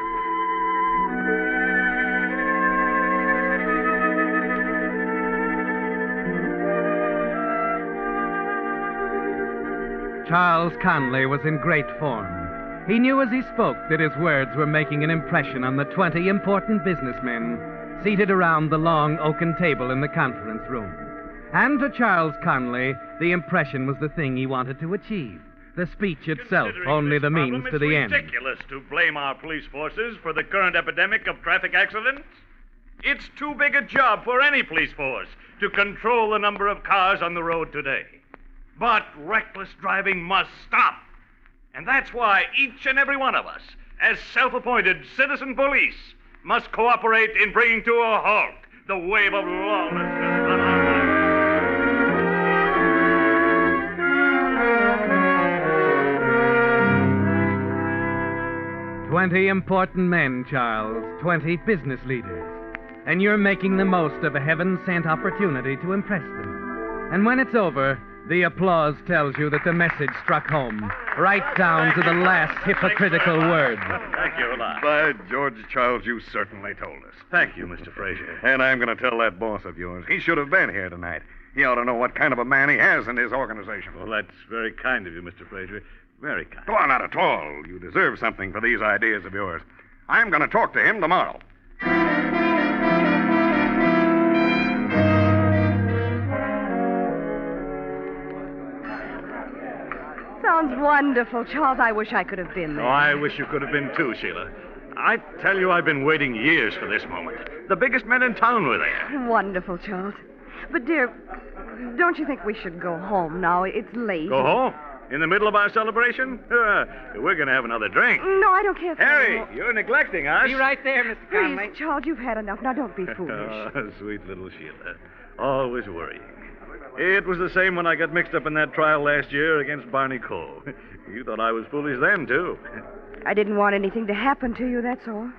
Charles Conley was in great form. He knew as he spoke that his words were making an impression on the 20 important businessmen seated around the long oaken table in the conference room. And to Charles Conley, the impression was the thing he wanted to achieve. The speech itself only the means to the end. It's ridiculous to blame our police forces for the current epidemic of traffic accidents. It's too big a job for any police force to control the number of cars on the road today. But reckless driving must stop. And that's why each and every one of us, as self-appointed citizen police, must cooperate in bringing to a halt the wave of lawlessness on our roads. 20 important men, Charles. 20 business leaders. And you're making the most of a heaven-sent opportunity to impress them. And when it's over, the applause tells you that the message struck home, right down to the last hypocritical word. Thank you a lot. By George, Charles, you certainly told us. Thank you, Mr. Frazier. And I'm going to tell that boss of yours. He should have been here tonight. He ought to know what kind of a man he has in his organization. Well, that's very kind of you, Mr. Frazier. Very kind. Well, not at all. You deserve something for these ideas of yours. I'm going to talk to him tomorrow. Sounds wonderful, Charles. I wish I could have been there. Oh, I wish you could have been too, Sheila. I tell you, I've been waiting years for this moment. The biggest men in town were there. Wonderful, Charles. But, dear, don't you think we should go home now? It's late. Go home? In the middle of our celebration? We're going to have another drink. No, I don't care for Harry, anymore. you're neglecting us. Be right there, Mr. Conley. Please, Charles, you've had enough. Now, don't be foolish. Oh, sweet little Sheila. Always worrying. It was the same when I got mixed up in that trial last year against Barney Cole. You thought I was foolish then, too. I didn't want anything to happen to you, that's all.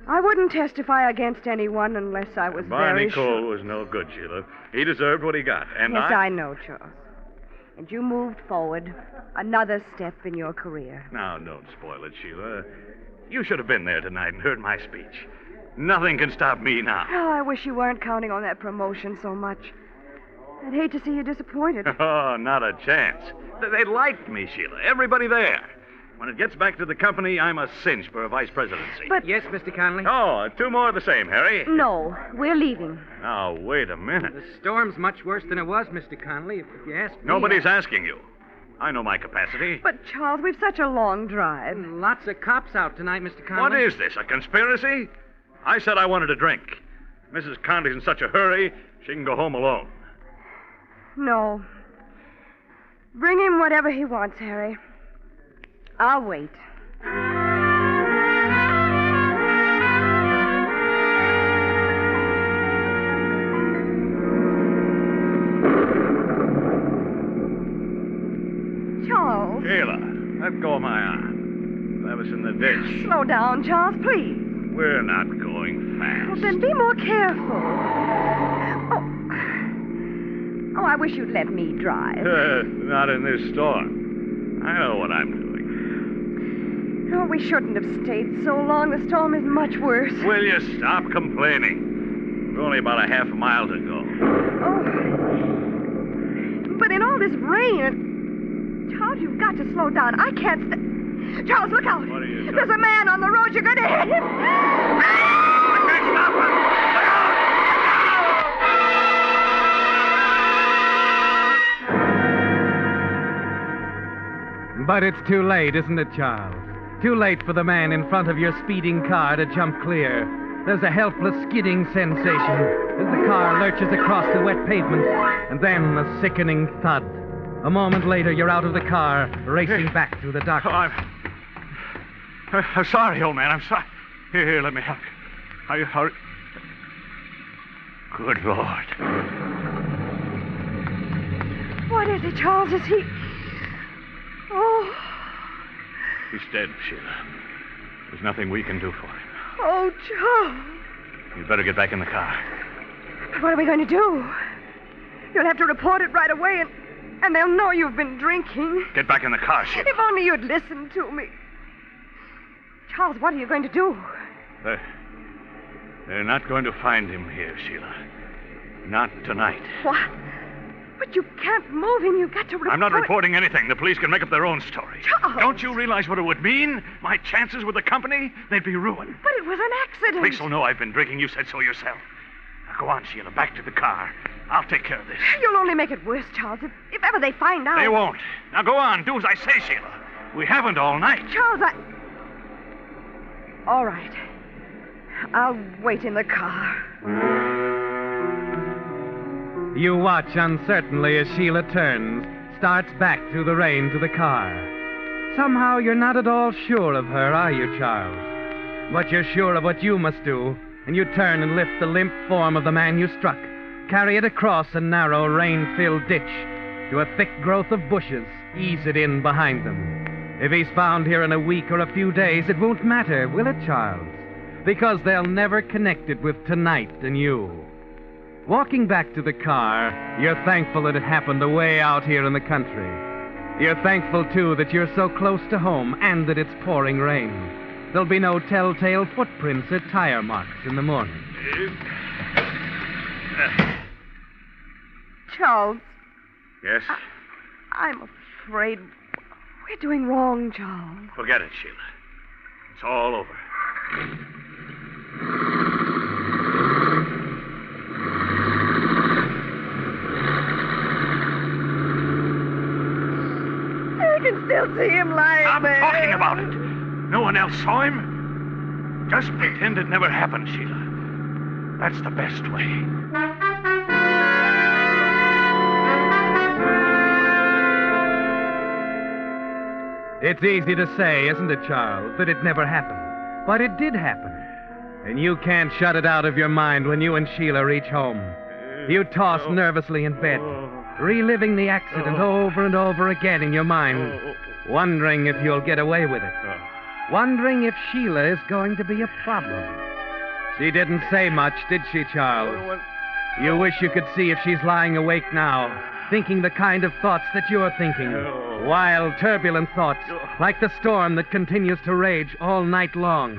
I wouldn't testify against anyone unless I was Barney very Cole sure. was no good, Sheila. He deserved what he got. And Yes, I know, Charles. And you moved forward another step in your career. Now, don't spoil it, Sheila. You should have been there tonight and heard my speech. Nothing can stop me now. Oh, I wish you weren't counting on that promotion so much. I'd hate to see you disappointed. Oh, not a chance. They liked me, Sheila. Everybody there. When it gets back to the company, I'm a cinch for a vice presidency. But... Yes, Mr. Conley? Oh, 2 more of the same, Harry. No, we're leaving. Now, wait a minute. The storm's much worse than it was, Mr. Conley, if you ask me. Nobody's asking you. I know my capacity. But, Charles, we've such a long drive. Lots of cops out tonight, Mr. Conley. What is this, a conspiracy? I said I wanted a drink. Mrs. Conti's in such a hurry, she can go home alone. No. Bring him whatever he wants, Harry. I'll wait. Charles. Sheila, let go of my arm. That was in the ditch. Slow down, Charles, please. We're not going fast. Well, then be more careful. Oh, I wish you'd let me drive. Not in this storm. I know what I'm doing. Oh, we shouldn't have stayed so long. The storm is much worse. Will you stop complaining? We're only about a half a mile to go. Oh. But in all this rain... Charles, you've got to slow down. I can't Charles, look out. What are you doing? There's a man on the road. You're going to hit him. I can't stop him. But it's too late, isn't it, Charles? Too late for the man in front of your speeding car to jump clear. There's a helpless skidding sensation as the car lurches across the wet pavement, and then a sickening thud. A moment later, you're out of the car, racing back through the darkness. I'm sorry, old man. I'm sorry. Here, let me help you. Are you hurry? Good Lord. What is it, Charles? Is he... Oh. He's dead, Sheila. There's nothing we can do for him. Oh, Charles. You'd better get back in the car. But what are we going to do? You'll have to report it right away, and they'll know you've been drinking. Get back in the car, Sheila. If only you'd listen to me. Charles, what are you going to do? They're not going to find him here, Sheila. Not tonight. What? But you can't move him. You've got to report... I'm not reporting anything. The police can make up their own story. Charles! Don't you realize what it would mean? My chances with the company? They'd be ruined. But it was an accident. Police will know I've been drinking. You said so yourself. Now go on, Sheila. Back to the car. I'll take care of this. You'll only make it worse, Charles, if ever they find out. They won't. Now go on. Do as I say, Sheila. We haven't all night. Charles, All right. I'll wait in the car. You watch uncertainly as Sheila turns, starts back through the rain to the car. Somehow you're not at all sure of her, are you, Charles? But you're sure of what you must do, and you turn and lift the limp form of the man you struck, carry it across a narrow, rain-filled ditch to a thick growth of bushes, ease it in behind them. If he's found here in a week or a few days, it won't matter, will it, Charles? Because they'll never connect it with tonight and you. Walking back to the car, you're thankful that it happened away out here in the country. You're thankful, too, that you're so close to home and that it's pouring rain. There'll be no telltale footprints or tire marks in the morning. Charles. Yes? I'm afraid we're doing wrong, Charles. Forget it, Sheila. It's all over. I can still see him lying Stop there. talking about it. No one else saw him. Just pretend it never happened, Sheila. That's the best way. It's easy to say, isn't it, Charles, that it never happened. But it did happen. And you can't shut it out of your mind when you and Sheila reach home. You toss nervously in bed, reliving the accident over and over again in your mind, wondering if you'll get away with it. Wondering if Sheila is going to be a problem. She didn't say much, did she, Charles? You wish you could see if she's lying awake now, thinking the kind of thoughts that you're thinking. Wild, turbulent thoughts, like the storm that continues to rage all night long.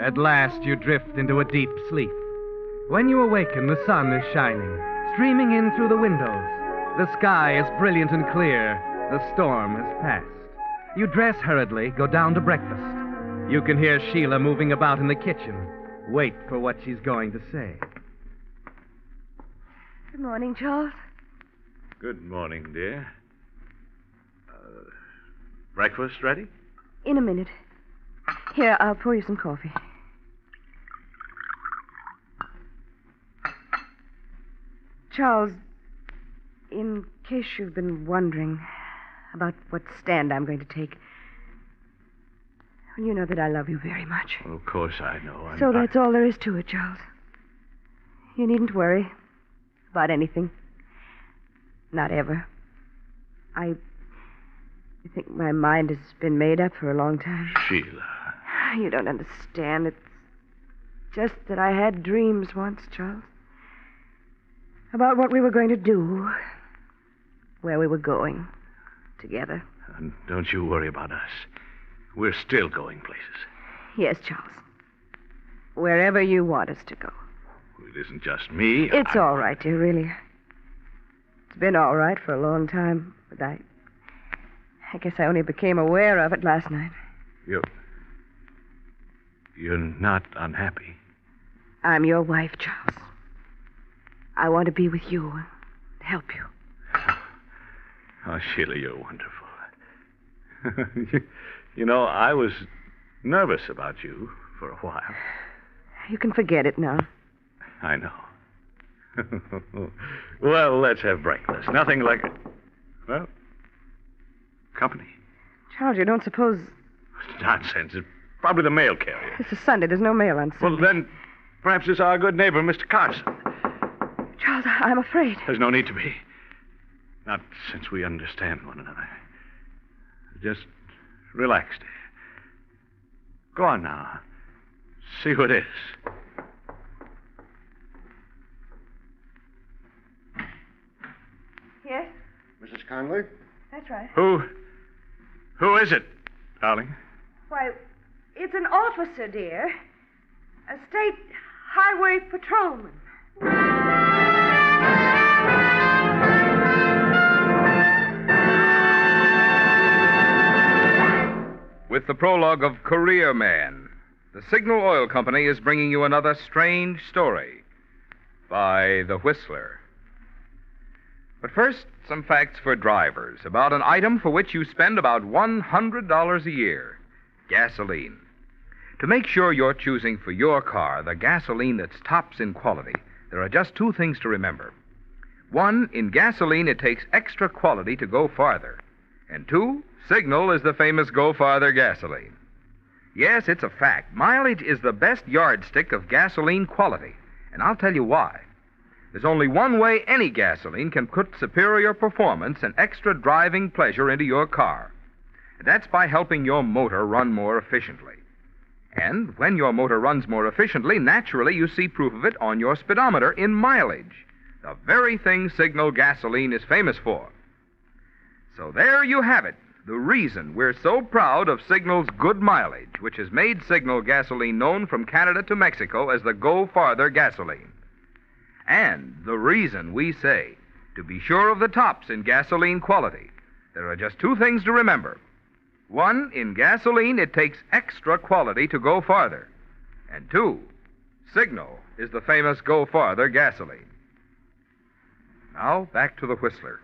At last, you drift into a deep sleep. When you awaken, the sun is shining, streaming in through the windows. The sky is brilliant and clear. The storm has passed. You dress hurriedly, go down to breakfast. You can hear Sheila moving about in the kitchen. Wait for what she's going to say. Good morning, Charles. Good morning, dear. Breakfast ready? In a minute. Here, I'll pour you some coffee. Charles, in case you've been wondering about what stand I'm going to take, well, you know that I love you very much. Well, of course I know. So that's all there is to it, Charles. You needn't worry about anything. Not ever. I think my mind has been made up for a long time. Sheila. You don't understand. It's just that I had dreams once, Charles. About what we were going to do. Where we were going. Together. And don't you worry about us. We're still going places. Yes, Charles. Wherever you want us to go. It isn't just me. It's all right, dear, really. It's been all right for a long time, but I guess I only became aware of it last night. You're not unhappy. I'm your wife, Charles. I want to be with you and help you. Oh, Sheila, you're wonderful. You know, I was nervous about you for a while. You can forget it now. I know. Well, let's have breakfast. Nothing like it. Well, company. Charles, you don't suppose... Nonsense. It's probably the mail carrier. This is Sunday. There's no mail on Sunday. Well, then, perhaps it's our good neighbor, Mr. Carson. Charles, I'm afraid. There's no need to be. Not since we understand one another. Just relax, dear. Go on now. See who it is. Yes? Mrs. Conley? That's right. Who is it, darling? Why, it's an officer, dear. A state highway patrolman. With the prologue of Career Man, the Signal Oil Company is bringing you another strange story by The Whistler. But first, some facts for drivers about an item for which you spend about $100 a year, gasoline. To make sure you're choosing for your car the gasoline that's tops in quality, there are just two things to remember. One, in gasoline, it takes extra quality to go farther. And two, Signal is the famous Go Farther gasoline. Yes, it's a fact. Mileage is the best yardstick of gasoline quality, and I'll tell you why. There's only one way any gasoline can put superior performance and extra driving pleasure into your car. And that's by helping your motor run more efficiently. And when your motor runs more efficiently, naturally you see proof of it on your speedometer in mileage, the very thing Signal gasoline is famous for. So there you have it. The reason we're so proud of Signal's good mileage, which has made Signal gasoline known from Canada to Mexico as the Go Farther gasoline. And the reason we say, to be sure of the tops in gasoline quality, there are just two things to remember. One, in gasoline, it takes extra quality to go farther. And two, Signal is the famous Go Farther gasoline. Now, back to the Whistler.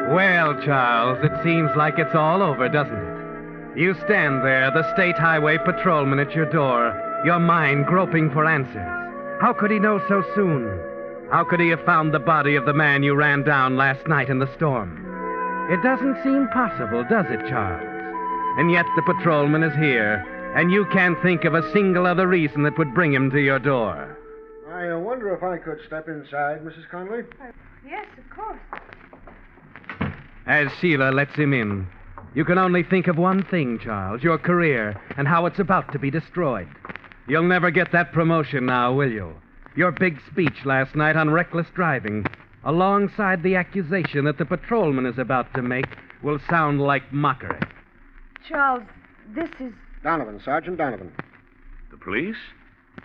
Well, Charles, it seems like it's all over, doesn't it? You stand there, the state highway patrolman at your door, your mind groping for answers. How could he know so soon? How could he have found the body of the man you ran down last night in the storm? It doesn't seem possible, does it, Charles? And yet the patrolman is here, and you can't think of a single other reason that would bring him to your door. I wonder if I could step inside, Mrs. Conley? Yes, of course. As Sheila lets him in, you can only think of one thing, Charles, your career, and how it's about to be destroyed. You'll never get that promotion now, will you? Your big speech last night on reckless driving, alongside the accusation that the patrolman is about to make, will sound like mockery. Charles, this is... Donovan, Sergeant Donovan. The police?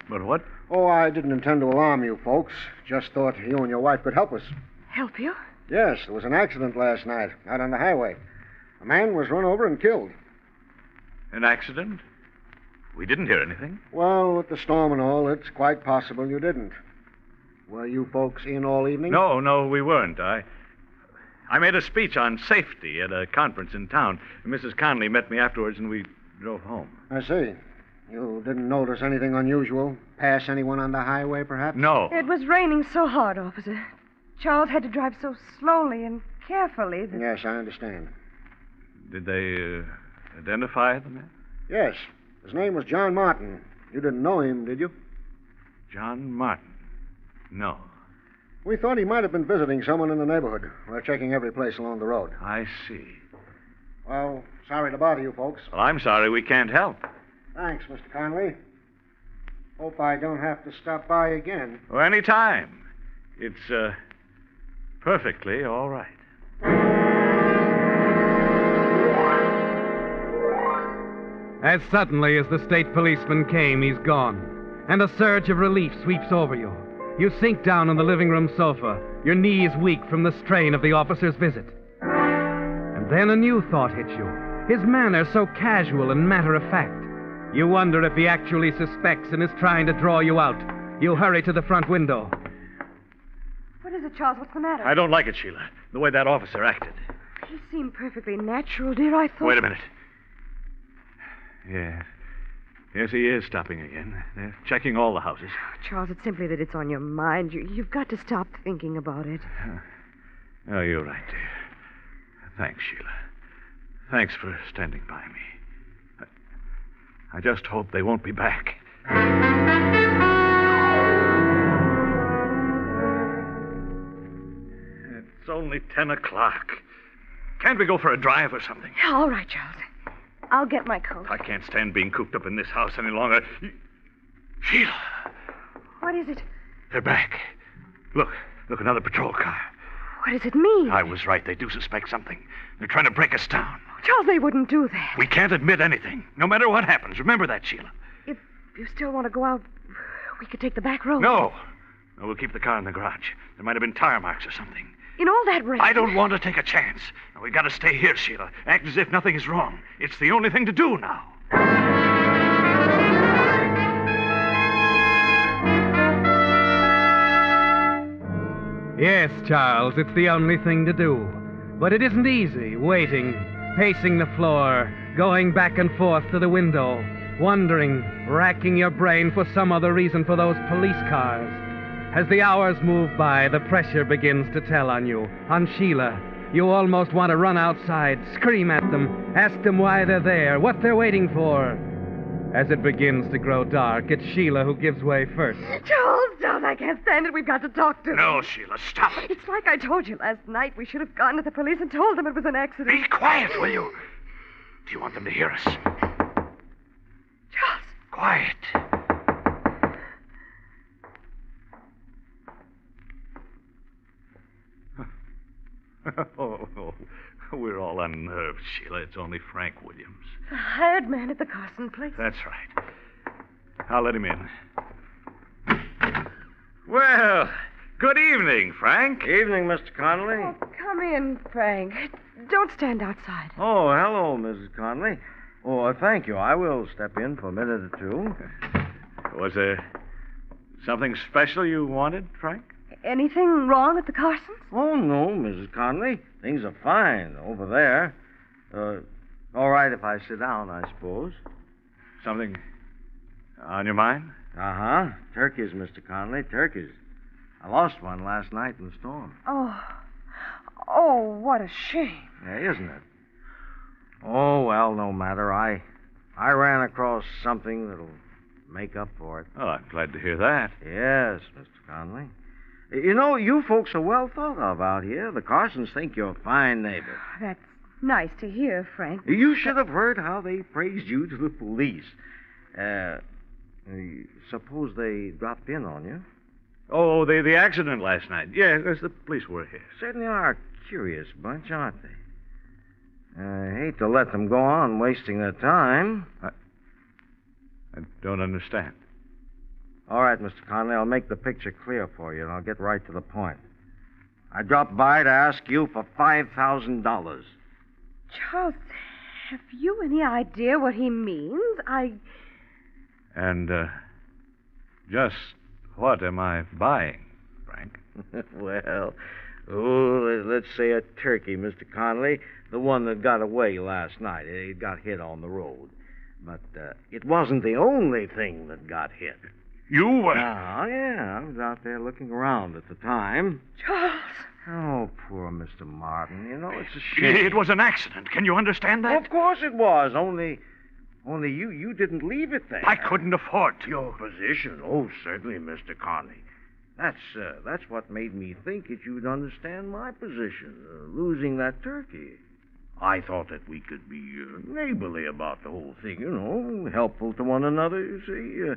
But what? Oh, I didn't intend to alarm you folks. Just thought you and your wife could help us. Help you? Yes, there was an accident last night out on the highway. A man was run over and killed. An accident? We didn't hear anything. Well, with the storm and all, it's quite possible you didn't. Were you folks in all evening? No, we weren't. I made a speech on safety at a conference in town. Mrs. Conley met me afterwards, and we drove home. I see. You didn't notice anything unusual? Pass anyone on the highway, perhaps? No. It was raining so hard, officer. Charles had to drive so slowly and carefully that... Yes, I understand. Did they identify the man? Yes. His name was John Martin. You didn't know him, did you? John Martin? No. We thought he might have been visiting someone in the neighborhood. We're checking every place along the road. I see. Well, sorry to bother you folks. Well, I'm sorry we can't help. Thanks, Mr. Conley. Hope I don't have to stop by again. Well, any time. It's, perfectly all right. As suddenly as the state policeman came, he's gone, and a surge of relief sweeps over you. You sink down on the living room sofa, your knees weak from the strain of the officer's visit. And then a new thought hits you, his manner so casual and matter-of-fact. You wonder if he actually suspects and is trying to draw you out. You hurry to the front window. What is it, Charles? What's the matter? I don't like it, Sheila, the way that officer acted. He seemed perfectly natural, dear. I thought... Wait a minute. Yes, he is stopping again. They're checking all the houses. Charles, it's simply that it's on your mind. You've got to stop thinking about it. Oh, you're right, dear. Thanks, Sheila. Thanks for standing by me. I just hope they won't be back. It's only 10 o'clock. Can't we go for a drive or something? All right, Charles. I'll get my coat. I can't stand being cooped up in this house any longer. Sheila! What is it? They're back. Look, another patrol car. What does it mean? I was right. They do suspect something. They're trying to break us down. Charles, they wouldn't do that. We can't admit anything, no matter what happens. Remember that, Sheila. If you still want to go out, we could take the back road. No, we'll keep the car in the garage. There might have been tire marks or something. In all that rain... I don't want to take a chance. We've got to stay here, Sheila. Act as if nothing is wrong. It's the only thing to do now. Yes, Charles, it's the only thing to do. But it isn't easy, waiting, pacing the floor, going back and forth to the window, wondering, racking your brain for some other reason for those police cars. As the hours move by, the pressure begins to tell on you, on Sheila. You almost want to run outside, scream at them, ask them why they're there, what they're waiting for. As it begins to grow dark, it's Sheila who gives way first. Charles, I can't stand it. We've got to talk to them. No, Sheila, stop it. It's like I told you last night. We should have gone to the police and told them it was an accident. Be quiet, will you? Do you want them to hear us? Charles. Quiet. Oh, we're all unnerved, Sheila. It's only Frank Williams. The hired man at the Carson place. That's right. I'll let him in. Well, good evening, Frank. Evening, Mr. Connolly. Oh, come in, Frank. Don't stand outside. Oh, hello, Mrs. Connolly. Oh, thank you. I will step in for a minute or two. Was there something special you wanted, Frank? Anything wrong at the Carsons? Oh, no, Mrs. Connolly. Things are fine over there. All right if I sit down, I suppose. Something on your mind? Uh-huh. Turkeys, Mr. Connolly, turkeys. I lost one last night in the storm. Oh, what a shame. Yeah, isn't it? Oh, well, no matter. I ran across something that'll make up for it. Oh, I'm glad to hear that. Yes, Mr. Connolly. You know, you folks are well thought of out here. The Carsons think you're a fine neighbor. That's nice to hear, Frank. You should have heard how they praised you to the police. Suppose they dropped in on you? Oh, the accident last night. Yeah, the police were here. Certainly are a curious bunch, aren't they? I hate to let them go on wasting their time. I don't understand. All right, Mr. Conley, I'll make the picture clear for you, and I'll get right to the point. I dropped by to ask you for $5,000. Charles, have you any idea what he means? And, just what am I buying, Frank? Well, let's say a turkey, Mr. Conley. The one that got away last night. It got hit on the road. But it wasn't the only thing that got hit. You were? Oh, yeah. I was out there looking around at the time. Charles! Oh, poor Mr. Martin. You know, it's a shame. It was an accident. Can you understand that? Of course it was. Only you didn't leave it there. I couldn't afford to. Your position? Oh, certainly, Mr. Conley. That's what made me think that you'd understand my position, losing that turkey. I thought that we could be neighborly about the whole thing, you know, helpful to one another, you see.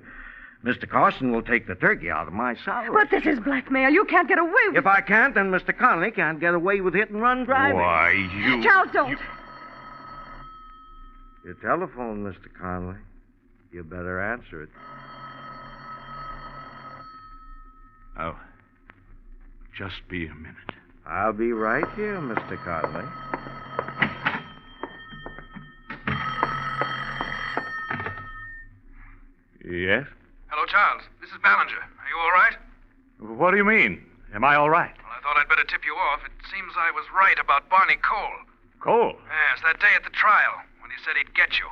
Mr. Carson will take the turkey out of my salary. But this is blackmail. You can't get away with it. If I can't, then Mr. Conley can't get away with hit-and-run driving. Why, you... Charles, don't. Your telephone, Mr. Conley. You better answer it. Oh, just be a minute. I'll be right here, Mr. Conley. Yes? Hello, Charles. This is Ballinger. Are you all right? What do you mean? Am I all right? Well, I thought I'd better tip you off. It seems I was right about Barney Cole. Cole? Yes, that day at the trial, when he said he'd get you.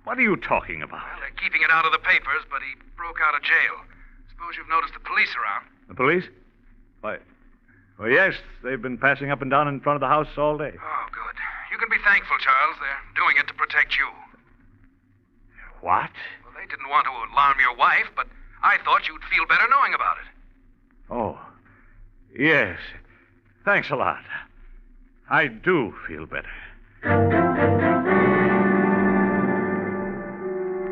What are you talking about? Well, they're keeping it out of the papers, but he broke out of jail. Suppose you've noticed the police around. The police? Why? Well, yes, they've been passing up and down in front of the house all day. Oh, good. You can be thankful, Charles. They're doing it to protect you. What? Well, they didn't want to alarm your wife, but I thought you'd feel better knowing about it. Oh, yes. Thanks a lot. I do feel better.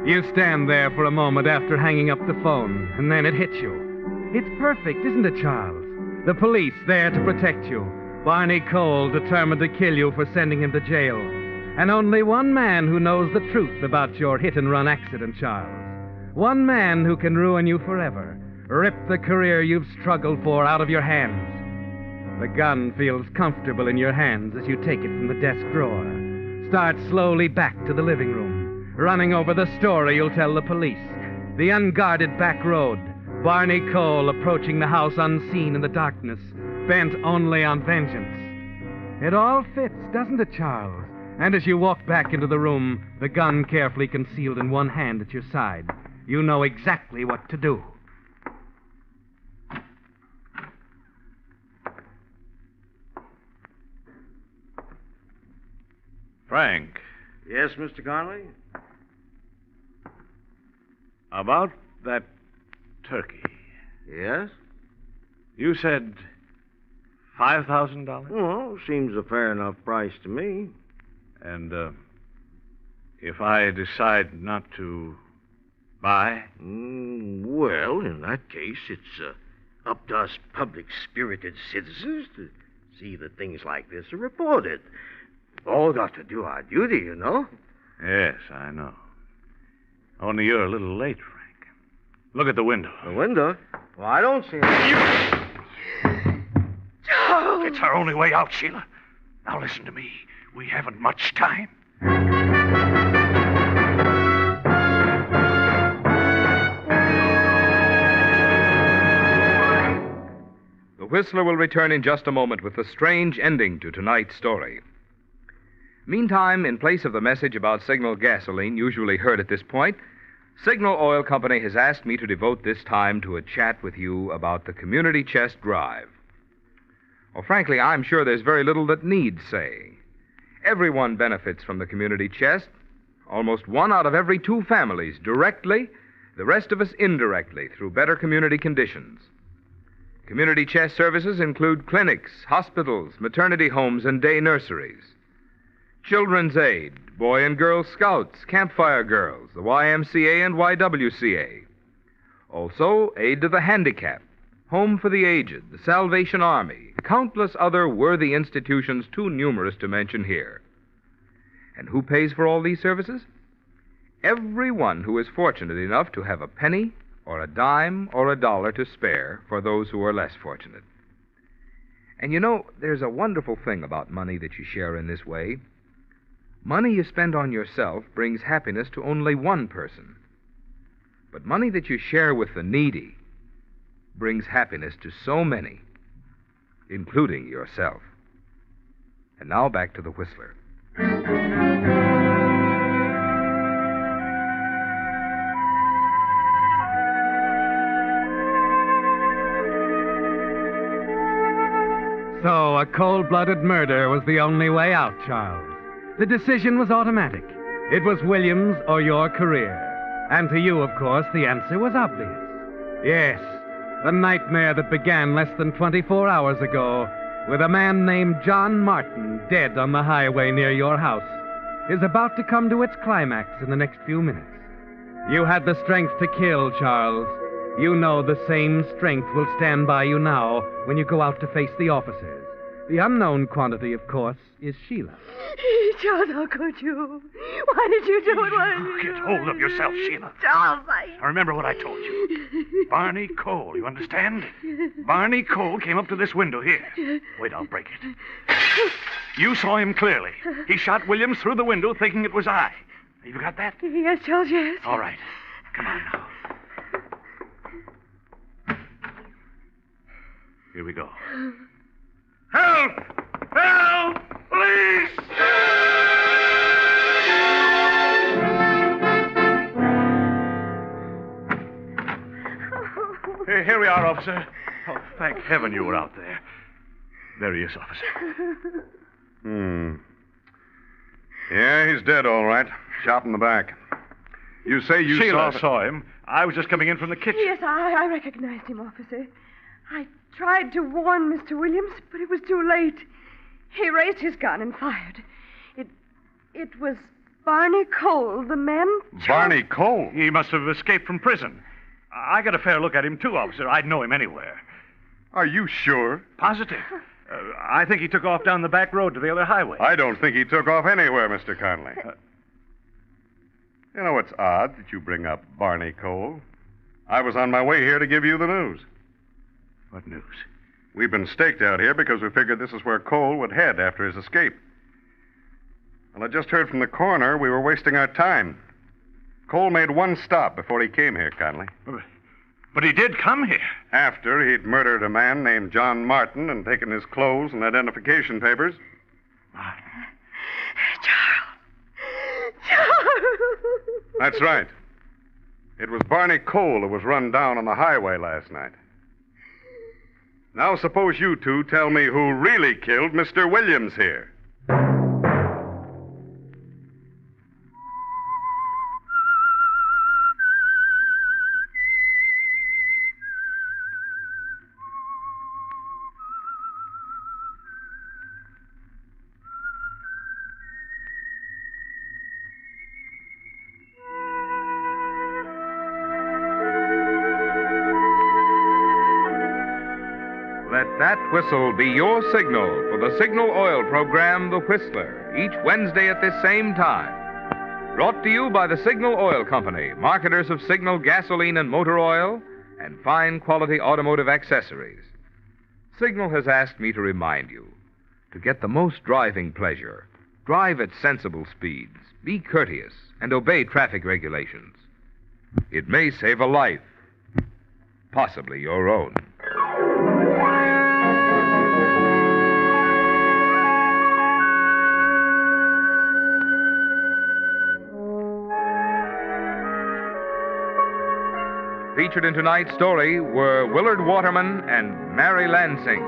You stand there for a moment after hanging up the phone, and then it hits you. It's perfect, isn't it, Charles? The police there to protect you. Barney Cole determined to kill you for sending him to jail. And only one man who knows the truth about your hit-and-run accident, Charles. One man who can ruin you forever. Rip the career you've struggled for out of your hands. The gun feels comfortable in your hands as you take it from the desk drawer. Start slowly back to the living room, running over the story you'll tell the police. The unguarded back road. Barney Cole approaching the house unseen in the darkness, bent only on vengeance. It all fits, doesn't it, Charles? And as you walk back into the room, the gun carefully concealed in one hand at your side, you know exactly what to do. Frank. Yes, Mr. Conley? About that turkey. Yes? You said $5,000? Well, seems a fair enough price to me. And, if I decide not to buy? Well, in that case, it's up to us public-spirited citizens to see that things like this are reported. We've all got to do our duty, you know. Yes, I know. Only you're a little late, Frank. Look at the window. The window? Well, I don't see it. Charles! It's our only way out, Sheila. Now listen to me. We haven't much time. The Whistler will return in just a moment with the strange ending to tonight's story. Meantime, in place of the message about Signal gasoline usually heard at this point, Signal Oil Company has asked me to devote this time to a chat with you about the Community Chest Drive. Well, frankly, I'm sure there's very little that needs saying. Everyone benefits from the Community Chest. Almost 1 out of every 2 families directly, the rest of us indirectly through better community conditions. Community Chest services include clinics, hospitals, maternity homes, and day nurseries. Children's Aid, Boy and Girl Scouts, Campfire Girls, the YMCA and YWCA. Also, aid to the handicapped, Home for the Aged, the Salvation Army, countless other worthy institutions too numerous to mention here. And who pays for all these services? Everyone who is fortunate enough to have a penny or a dime or a dollar to spare for those who are less fortunate. And you know, there's a wonderful thing about money that you share in this way. Money you spend on yourself brings happiness to only one person. But money that you share with the needy brings happiness to so many, including yourself. And now back to the Whistler. So, a cold-blooded murder was the only way out, Charles. The decision was automatic. It was Williams or your career. And to you, of course, the answer was obvious. Yes, the nightmare that began less than 24 hours ago with a man named John Martin dead on the highway near your house is about to come to its climax in the next few minutes. You had the strength to kill, Charles. You know the same strength will stand by you now when you go out to face the officers. The unknown quantity, of course, is Sheila. Charles, how could you? Why did you do it? Why did you Get hold of yourself, Sheila. Charles, Now remember what I told you. Barney Cole, you understand? Barney Cole came up to this window here. Wait, I'll break it. You saw him clearly. He shot Williams through the window thinking it was I. You got that? Yes, Charles, yes. All right. Come on now. Here we go. Help! Help! Police! Here we are, officer. Oh, thank heaven you were out there. There he is, officer. Yeah, he's dead, all right. Shot in the back. You say you Sheila saw him. I was just coming in from the kitchen. Yes, I recognized him, officer. I tried to warn Mr. Williams, but it was too late. He raised his gun and fired. It was Barney Cole, the man... Barney Cole? He must have escaped from prison. I got a fair look at him, too, officer. I'd know him anywhere. Are you sure? Positive. I think he took off down the back road to the other highway. I don't think he took off anywhere, Mr. Conley. You know, it's odd that you bring up Barney Cole. I was on my way here to give you the news. What news? We've been staked out here because we figured this is where Cole would head after his escape. Well, I just heard from the coroner we were wasting our time. Cole made one stop before he came here, Conley. But he did come here. After he'd murdered a man named John Martin and taken his clothes and identification papers. Charles! That's right. It was Barney Cole who was run down on the highway last night. Now suppose you two tell me who really killed Mr. Williams here. That whistle be your signal for the Signal Oil program, The Whistler, each Wednesday at this same time. Brought to you by the Signal Oil Company, marketers of Signal gasoline and motor oil and fine quality automotive accessories. Signal has asked me to remind you to get the most driving pleasure. Drive at sensible speeds, be courteous, and obey traffic regulations. It may save a life, possibly your own. Featured in tonight's story were Willard Waterman and Mary Lansing.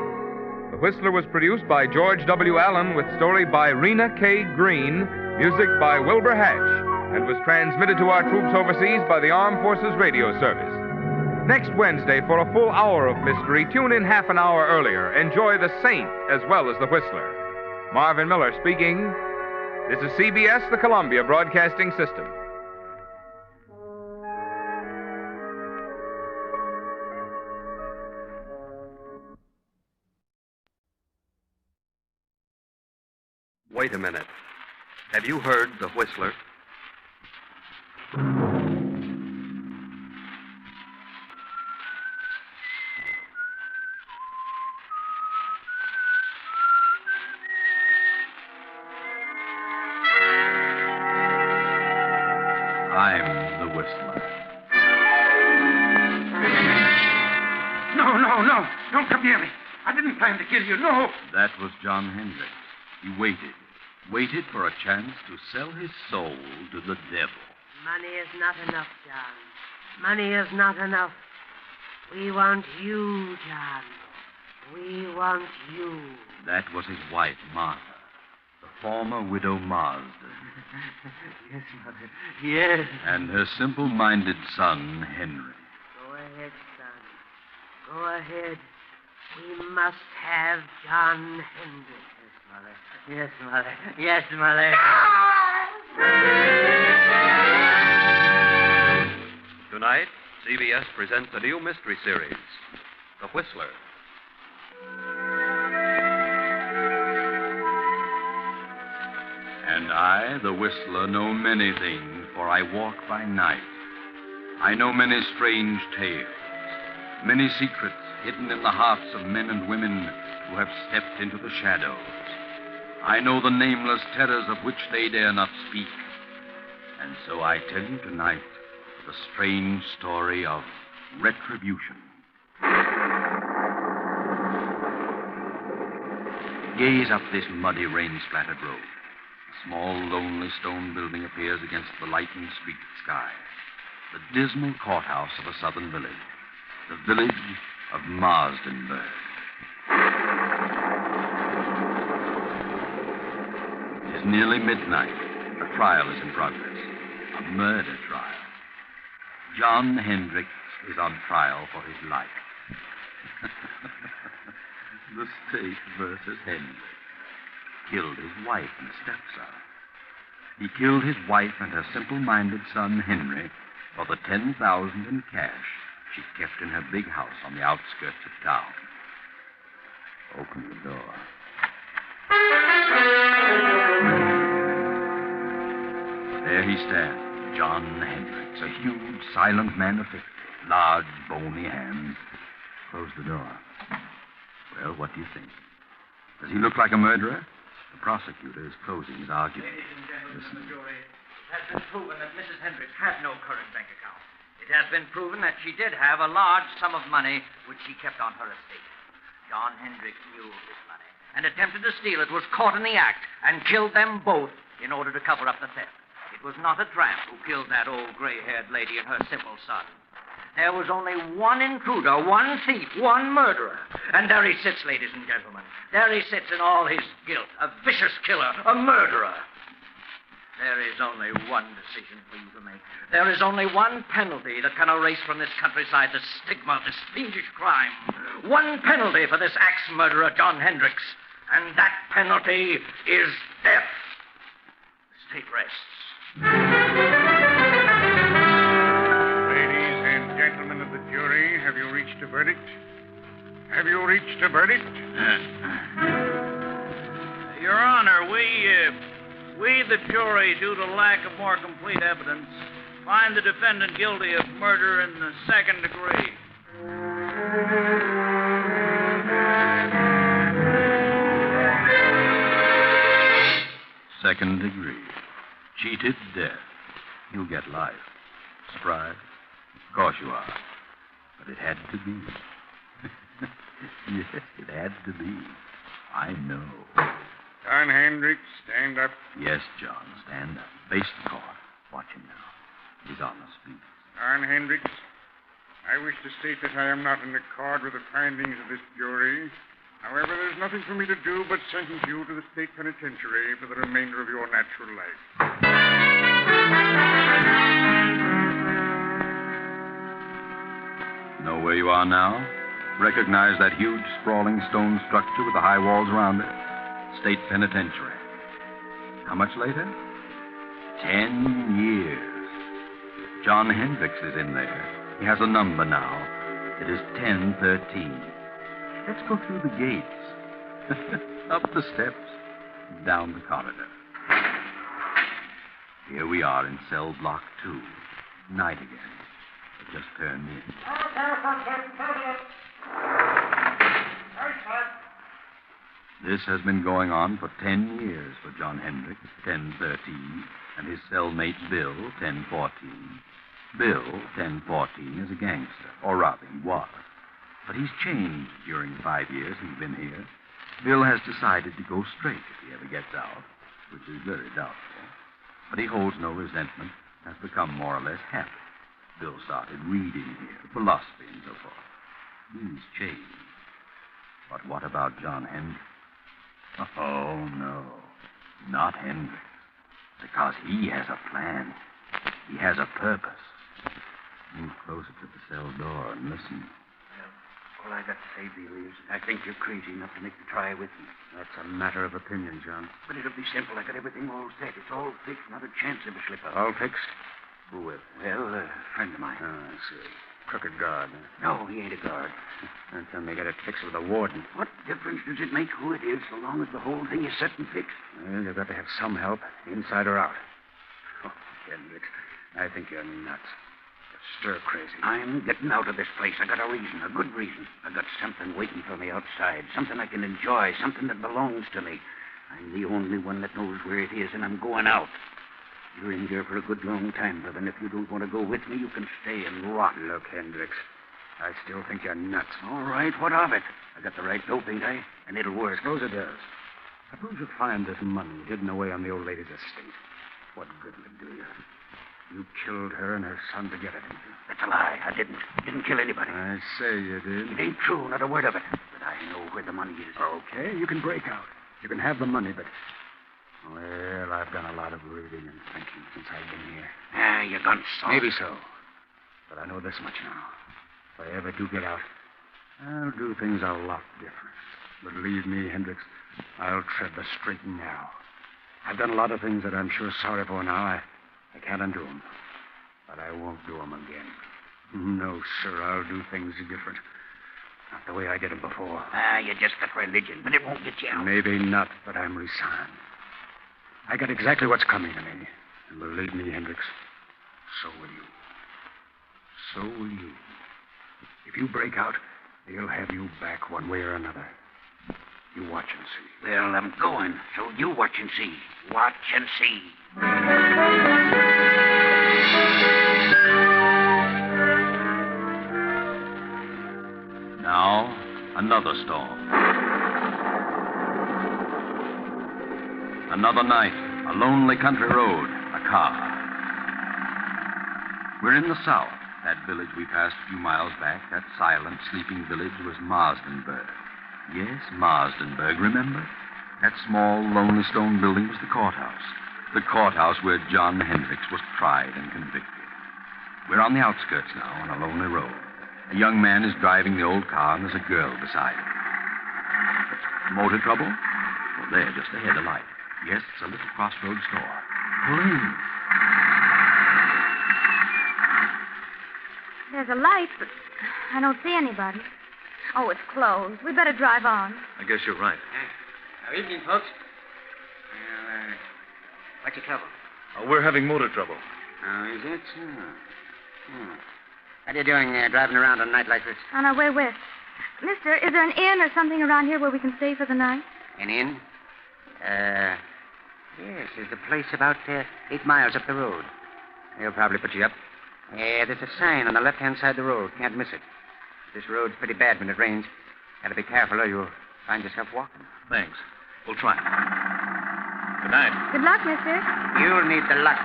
The Whistler was produced by George W. Allen with story by Rena K. Green, music by Wilbur Hatch, and was transmitted to our troops overseas by the Armed Forces Radio Service. Next Wednesday, for a full hour of mystery, tune in half an hour earlier. Enjoy The Saint as well as The Whistler. Marvin Miller speaking. This is CBS, the Columbia Broadcasting System. Wait a minute. Have you heard The Whistler? I'm the Whistler. No. Don't come near me. I didn't plan to kill you, no. That was John Hendricks. He waited for a chance to sell his soul to the devil. Money is not enough, John. Money is not enough. We want you, John. We want you. That was his wife, Martha, the former widow Marsden. Yes, Mother. Yes. And her simple-minded son, Henry. Go ahead, son. Go ahead. We must have John Hendricks. Yes, Mother. Yes, Mother. Yes, Mother. Tonight, CBS presents a new mystery series, The Whistler. And I, the Whistler, know many things, for I walk by night. I know many strange tales, many secrets hidden in the hearts of men and women who have stepped into the shadows. I know the nameless terrors of which they dare not speak. And so I tell you tonight the strange story of Retribution. Gaze up this muddy, rain-splattered road. A small, lonely stone building appears against the light and streaked sky. The dismal courthouse of a southern village. The village of Marsdenburg. It is nearly midnight. A trial is in progress. A murder trial. John Hendricks is on trial for his life. The state versus Hendricks. Killed his wife and stepson. He killed his wife and her simple-minded son, Henry, for the $10,000 in cash she kept in her big house on the outskirts of town. Open the door. There he stands, John Hendricks, a huge, silent man of 50, large, bony hands. Close the door. Well, what do you think? Does he look like a murderer? The prosecutor is closing his argument. Ladies and gentlemen Listen. of the jury, it has been proven that Mrs. Hendricks had no current bank account. It has been proven that she did have a large sum of money which she kept on her estate. John Hendricks knew of this money and attempted to steal it, was caught in the act, and killed them both in order to cover up the theft. It was not a tramp who killed that old gray-haired lady and her simple son. There was only one intruder, one thief, one murderer. And there he sits, ladies and gentlemen. There he sits in all his guilt, a vicious killer, a murderer. There is only one decision for you to make. There is only one penalty that can erase from this countryside the stigma of this fiendish crime. One penalty for this axe murderer, John Hendricks. And that penalty is death. The state rests. Gentlemen of the jury, have you reached a verdict? Have you reached a verdict? Your Honor, we, the jury, due to lack of more complete evidence, find the defendant guilty of murder in the second degree. Second degree. Cheated death. You'll get life. Surprise? Of course you are. But it had to be. Yes, it had to be. I know. John Hendricks, stand up. Yes, John, stand up. Face the court. Watch him now. He's on the speak. John Hendricks, I wish to state that I am not in accord with the findings of this jury. However, there's nothing for me to do but sentence you to the state penitentiary for the remainder of your natural life. Know where you are now? Recognize that huge, sprawling stone structure with the high walls around it? State penitentiary. How much later? 10 years. John Hendricks is in there. He has a number now. It is 1013. Let's go through the gates. Up the steps. Down the corridor. Here we are in cell block 2. Night again. Just turned in. This has been going on for 10 years for John Hendricks, 1013, and his cellmate Bill, 1014. Bill, 1014, is a gangster, or rather, he was. But he's changed during the 5 years he's been here. Bill has decided to go straight if he ever gets out, which is very doubtful. But he holds no resentment, has become more or less happy. Bill started reading here, philosophy and so forth. He's changed. But what about John Hendricks? Oh, no. Not Hendricks. Because he has a plan. He has a purpose. Move closer to the cell door and listen. All I got to say, Bill, is I think you're crazy enough to make the try with me. That's a matter of opinion, John. But it'll be simple. I got everything all set. It's all fixed. Not a chance of a slip-up. All fixed? Who with? Well, a friend of mine. Oh, I see. Crooked guard. No, he ain't a guard. Don't tell me you got it fixed with a warden. What difference does it make who it is so long as the whole thing is set and fixed? Well, you've got to have some help, inside or out. Oh, Hendricks, I think you're nuts. You're stir crazy. I'm getting out of this place. I got a reason, a good reason. I got something waiting for me outside, something I can enjoy, something that belongs to me. I'm the only one that knows where it is, and I'm going out. You're in here for a good long time, brother, and if you don't want to go with me, you can stay and rot. Look, Hendricks, I still think you're nuts. All right, what of it? I got the right dope, ain't I? And it'll work. Suppose it does. Suppose you find this money hidden away on the old lady's estate. What good will it do you? You killed her and her son to get it, didn't you? That's a lie. I didn't. Didn't kill anybody. I say you did. It ain't true, not a word of it. But I know where the money is. Okay, you can break out. You can have the money, but... Well, I've done a lot of reading and thinking since I've been here. Ah, you're gone soft. Maybe so. But I know this much now. If I ever do get out, I'll do things a lot different. Believe me, Hendricks, I'll tread the straight and narrow. I've done a lot of things that I'm sure sorry for now. I can't undo them. But I won't do them again. No, sir, I'll do things different. Not the way I did them before. Ah, you just got religion, but it won't get you out. Maybe not, but I'm resigned. I got exactly what's coming to me. And believe me, Hendricks, so will you. So will you. If you break out, they'll have you back one way or another. You watch and see. Well, I'm going, so you watch and see. Watch and see. Now, another storm. Another night, a lonely country road, a car. We're in the south. That village we passed a few miles back, that silent, sleeping village, was Marsdenburg. Yes, Marsdenburg, remember? That small, lonely stone building was the courthouse. The courthouse where John Hendricks was tried and convicted. We're on the outskirts now, on a lonely road. A young man is driving the old car, and there's a girl beside him. Motor trouble? Well, there, just ahead, a light. Yes, it's a little crossroads store. Pull in. There's a light, but I don't see anybody. Oh, it's closed. We better drive on. I guess you're right. Evening, folks. What's your trouble? We're having motor trouble. Oh, is it? What are you doing driving around on a night like this? On our way west. Mister, is there an inn or something around here where we can stay for the night? An inn? Yes, there's a place about 8 miles up the road. They'll probably put you up. There's a sign on the left-hand side of the road. Can't miss it. This road's pretty bad when it rains. Gotta be careful or you'll find yourself walking. Thanks. We'll try. Good night. Good luck, mister. You'll need the luck.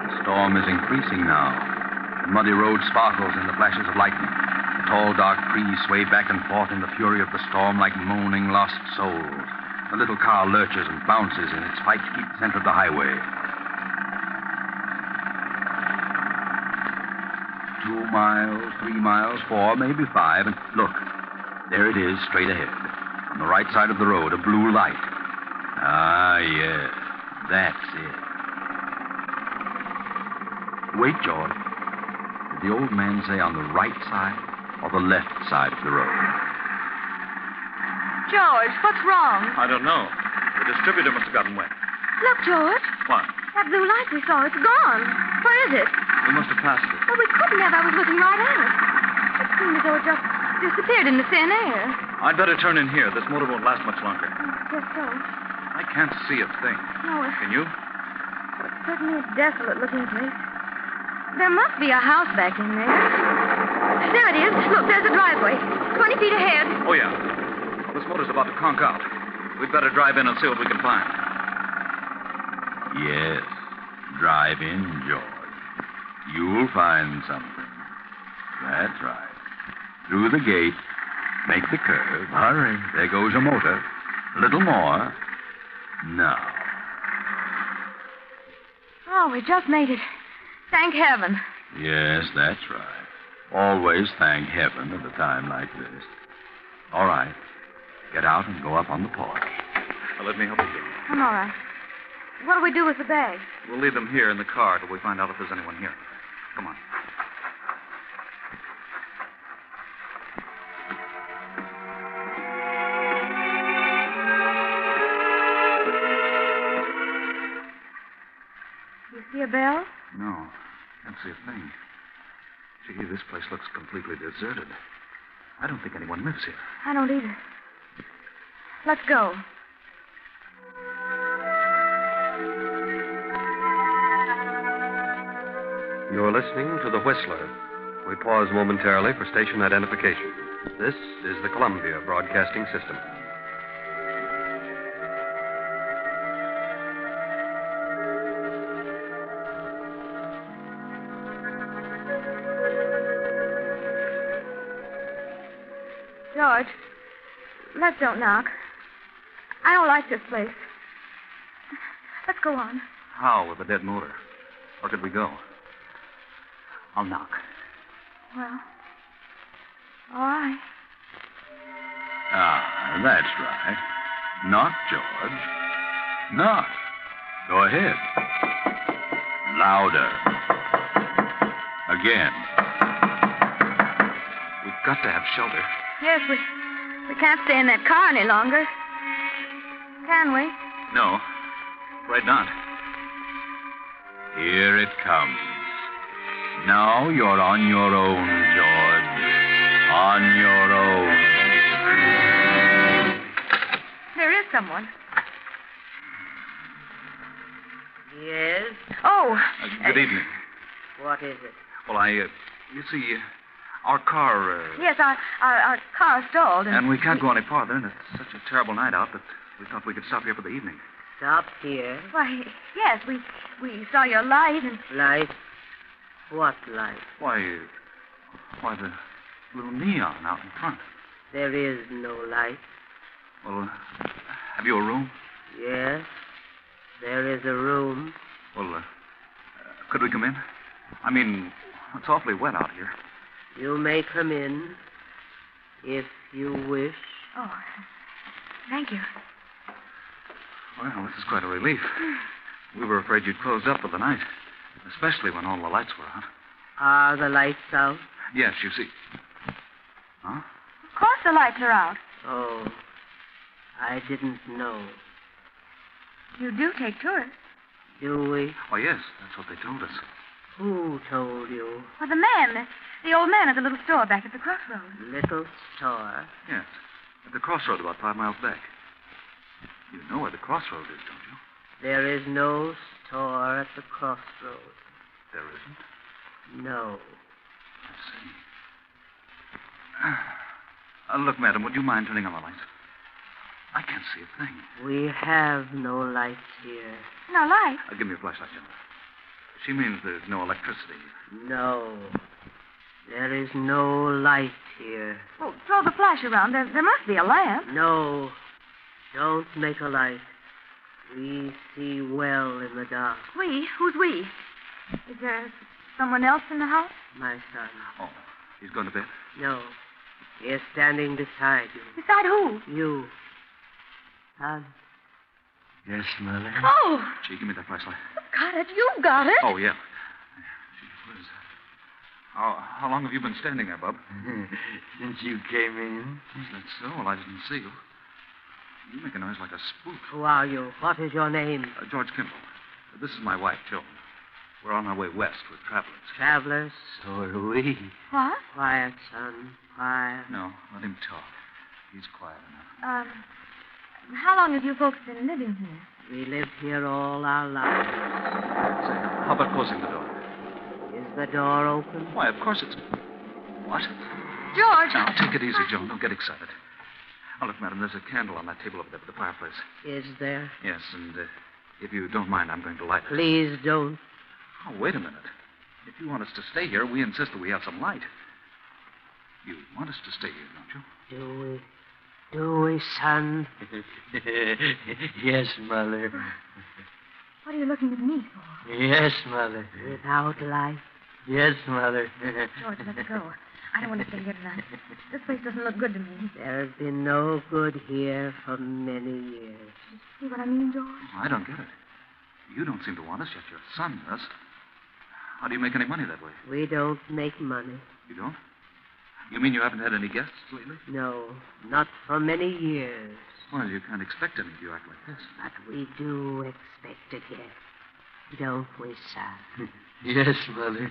The storm is increasing now. The muddy road sparkles in the flashes of lightning. The tall, dark trees sway back and forth in the fury of the storm like moaning lost souls. The little car lurches and bounces in its fight to keep the center of the highway. 2 miles, 3 miles, 4, maybe 5, and look, there it is, straight ahead. On the right side of the road, a blue light. Ah, yes, that's it. Wait, George. Did the old man say on the right side or the left side of the road? George, what's wrong? I don't know. The distributor must have gotten wet. Look, George. What? That blue light we saw, it's gone. Where is it? We must have passed it. Well, we couldn't have. I was looking right at it. It seemed as though it just disappeared in the thin air. I'd better turn in here. This motor won't last much longer. Guess so. I can't see a thing. No, Can you? it's certainly a desolate-looking place. There must be a house back in there. There it is. Look, there's a driveway. 20 feet ahead. Oh, yeah. This motor's about to conk out. We'd better drive in and see what we can find. Yes. Drive in, George. You'll find something. That's right. Through the gate. Make the curve. Hurry. There goes a motor. A little more. Now. Oh, we just made it. Thank heaven. Yes, that's right. Always thank heaven at a time like this. All right. Get out and go up on the porch. Now, let me help you. I'm all right. What do we do with the bags? We'll leave them here in the car till we find out if there's anyone here. Come on. You see a bell? No. Can't see a thing. Gee, this place looks completely deserted. I don't think anyone lives here. I don't either. Let's go. You're listening to The Whistler. We pause momentarily for station identification. This is the Columbia Broadcasting System. George, let's don't knock. I don't like this place. Let's go on. How with a dead motor? Where could we go? I'll knock. Well, all right. Ah, that's right. Knock, George. Knock. Go ahead. Louder. Again. We've got to have shelter. Yes, we can't stay in that car any longer. Can we? No. Right not. Here it comes. Now you're on your own, George. On your own. There is someone. Yes? Oh. Good evening. What is it? Well, you see, our car... Yes, our car stalled. And we can't go any farther, and it's such a terrible night out that we thought we could stop here for the evening. Stop here? Why, yes, we saw your light and... Light? What light? Why, the little neon out in front. There is no light. Well, have you a room? Yes, there is a room. Well, could we come in? I mean, it's awfully wet out here. You may come in, if you wish. Oh, thank you. Well, this is quite a relief. We were afraid you'd closed up for the night, especially when all the lights were out. Are the lights out? Yes, you see. Huh? Of course the lights are out. Oh, I didn't know. You do take tourists. Do we? Oh, yes, that's what they told us. Who told you? Well, the old man at the little store back at the crossroads. Little store? Yes, at the crossroads about 5 miles back. You know where the crossroads is, don't you? There is no store at the crossroads. There isn't? No. I see. Look, madam, would you mind turning on the lights? I can't see a thing. We have no lights here. No light? Give me a flashlight, gentlemen. She means there's no electricity. No. There is no light here. Well, throw the flash around. There must be a lamp. No. Don't make a light. We see well in the dark. We? Who's we? Is there someone else in the house? My son. Oh, he's going to bed? No. He is standing beside you. Beside who? You. Son. Yes, Mother. Oh! Gee, give me that flashlight. Got it. You got it. Oh, yeah. Gee whiz. How long have you been standing there, Bub? Since you came in. Is that so? Well, I didn't see you. You make a noise like a spook. Who are you? What is your name? George Kimball. This is my wife, Joan. We're on our way west. We're travelers. Travelers? So are we. What? Quiet, son. Quiet. No, let him talk. He's quiet enough. How long have you folks been living here? We lived here all our lives. Say, how about closing the door? Is the door open? Why, of course it's... What? George! Now, take it easy, Joan. Don't get excited. Now, look, madam, there's a candle on that table over there by the fireplace. Is there? Yes, and if you don't mind, I'm going to light it. Please don't. Oh, wait a minute. If you want us to stay here, we insist that we have some light. You want us to stay here, don't you? Do we? Do we, son? Yes, Mother. What are you looking at me for? Yes, Mother. Without light? Yes, Mother. George, let's go. I don't want to stay here tonight. This place doesn't look good to me. There has been no good here for many years. See what I mean, George? I don't get it. You don't seem to want us, yet your son does. How do you make any money that way? We don't make money. You don't? You mean you haven't had any guests lately? No, not for many years. Well, you can't expect any if you act like this. But we do expect it here. Don't we, son? Yes, Mother.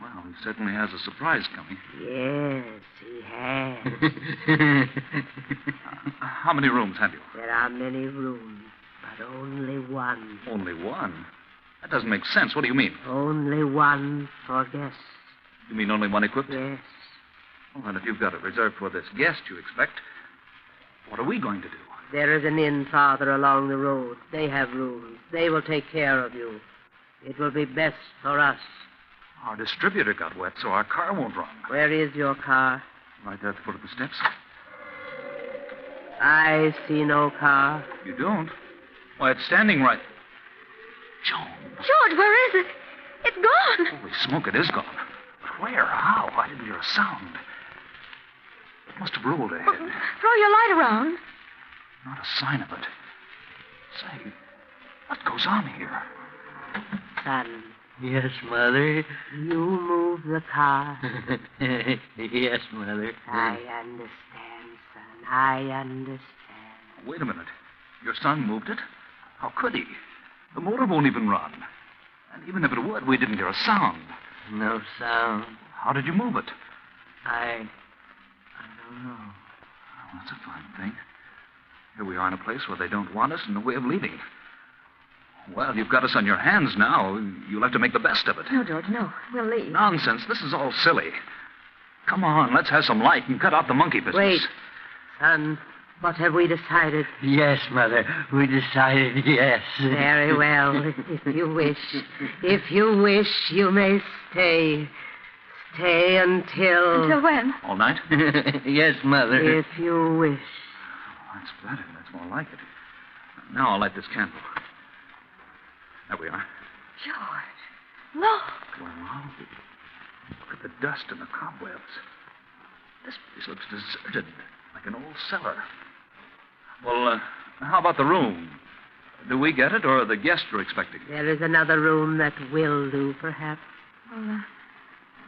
Well, he certainly has a surprise coming. Yes, he has. How many rooms have you? There are many rooms, but only one. Only one? That doesn't make sense. What do you mean? Only one for guests. You mean only one equipped? Yes. Well, then if you've got it reserved for this guest you expect, what are we going to do? There is an inn farther along the road. They have rooms. They will take care of you. It will be best for us. Our distributor got wet, so our car won't run. Where is your car? Right there at the foot of the steps. I see no car. You don't? Why, it's standing right... Joan. George, where is it? It's gone. Holy smoke, it is gone. But where? How? I didn't hear a sound. It must have rolled ahead. Well, throw your light around. Not a sign of it. Say, what goes on here? Son. Yes, Mother. You move the car. Yes, Mother. I understand, son. I understand. Wait a minute. Your son moved it? How could he? The motor won't even run. And even if it would, we didn't hear a sound. No sound. How did you move it? I don't know. Oh, that's a fine thing. Here we are in a place where they don't want us and no way of leaving. Well, you've got us on your hands now. You'll have to make the best of it. No, George, no. We'll leave. Nonsense. This is all silly. Come on, let's have some light and cut out the monkey business. Wait, son. What have we decided? Yes, Mother. We decided yes. Very well. If you wish. If you wish, you may stay. Stay until... Until when? All night? Yes, Mother. If you wish. Oh, that's better. That's more like it. Now I'll light this candle. There we are. George, look. Well, look at the dust and the cobwebs. This place looks deserted, like an old cellar. Well, how about the room? Do we get it, or the guests we're expecting? There is another room that will do, perhaps. Well,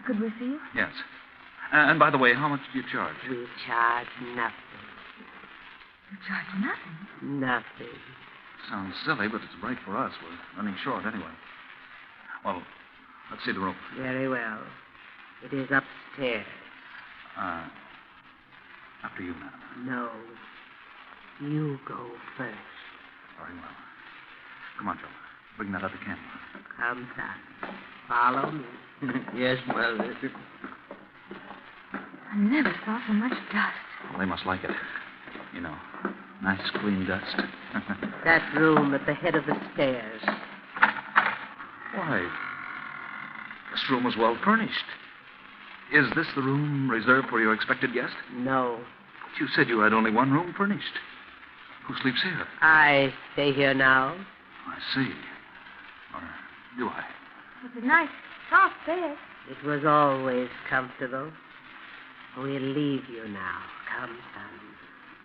could we see it? Yes. And by the way, how much do you charge? We charge nothing. You charge nothing? Nothing. Sounds silly, but it's right for us. We're running short anyway. Well, let's see the room. Very well. It is upstairs. After you, madam. No. You go first. Very well. Come on, Joe. Bring that other candle. Come, son. Follow me. Yes, Mother. I never saw so much dust. Well, they must like it. You know, nice clean dust. That room at the head of the stairs. Why, this room was well furnished. Is this the room reserved for your expected guest? No. But you said you had only one room furnished. Who sleeps here? I stay here now. I see. Or do I? It's a nice, soft bed. It was always comfortable. We'll leave you now. Come, son.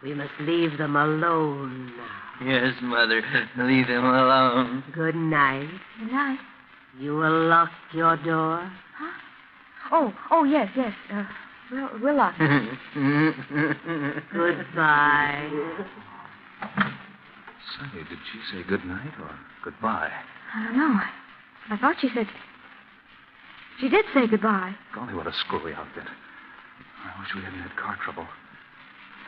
We must leave them alone now. Yes, Mother. Leave them alone. Good night. Good night. You will lock your door? Huh? Oh, yes. We'll lock it. Goodbye. Say, did she say good night or goodbye? I don't know. I thought she said... She did say goodbye. Golly, what a screwy outfit. I wish we hadn't had car trouble.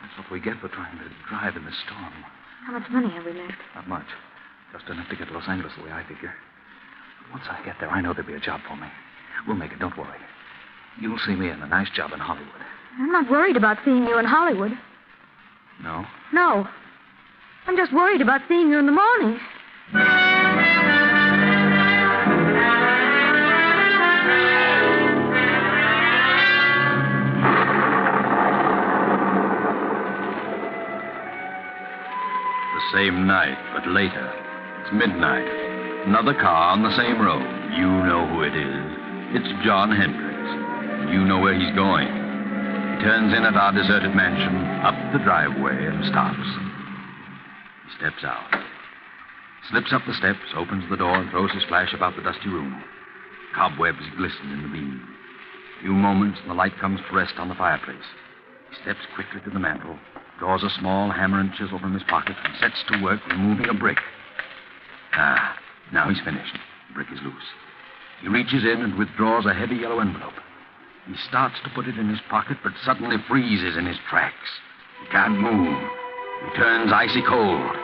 That's what we get for trying to drive in the storm. How much money have we left? Not much. Just enough to get to Los Angeles the way I figure. Once I get there, I know there'll be a job for me. We'll make it, don't worry. You'll see me in a nice job in Hollywood. I'm not worried about seeing you in Hollywood. No? No. I'm just worried about seeing you in the morning. The same night, but later. It's midnight. Another car on the same road. You know who it is. It's John Hendricks. You know where he's going. He turns in at our deserted mansion, up the driveway, and stops. He steps out. Slips up the steps, opens the door, and throws his flash about the dusty room. Cobwebs glisten in the beam. A few moments, and the light comes to rest on the fireplace. He steps quickly to the mantel, draws a small hammer and chisel from his pocket, and sets to work removing a brick. Ah, now he's finished. The brick is loose. He reaches in and withdraws a heavy yellow envelope. He starts to put it in his pocket, but suddenly freezes in his tracks. He can't move. He turns icy cold.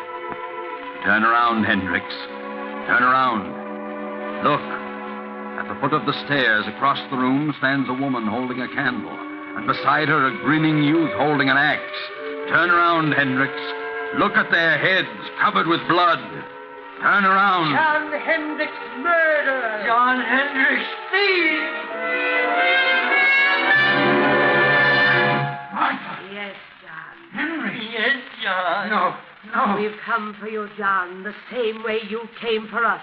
Turn around, Hendricks. Turn around. Look. At the foot of the stairs across the room stands a woman holding a candle, and beside her a grinning youth holding an axe. Turn around, Hendricks. Look at their heads covered with blood. Turn around. John Hendricks, murderer. John Hendricks, thief. Martha. Yes, John. Henry. Yes, John. No. We've come for you, John, the same way you came for us.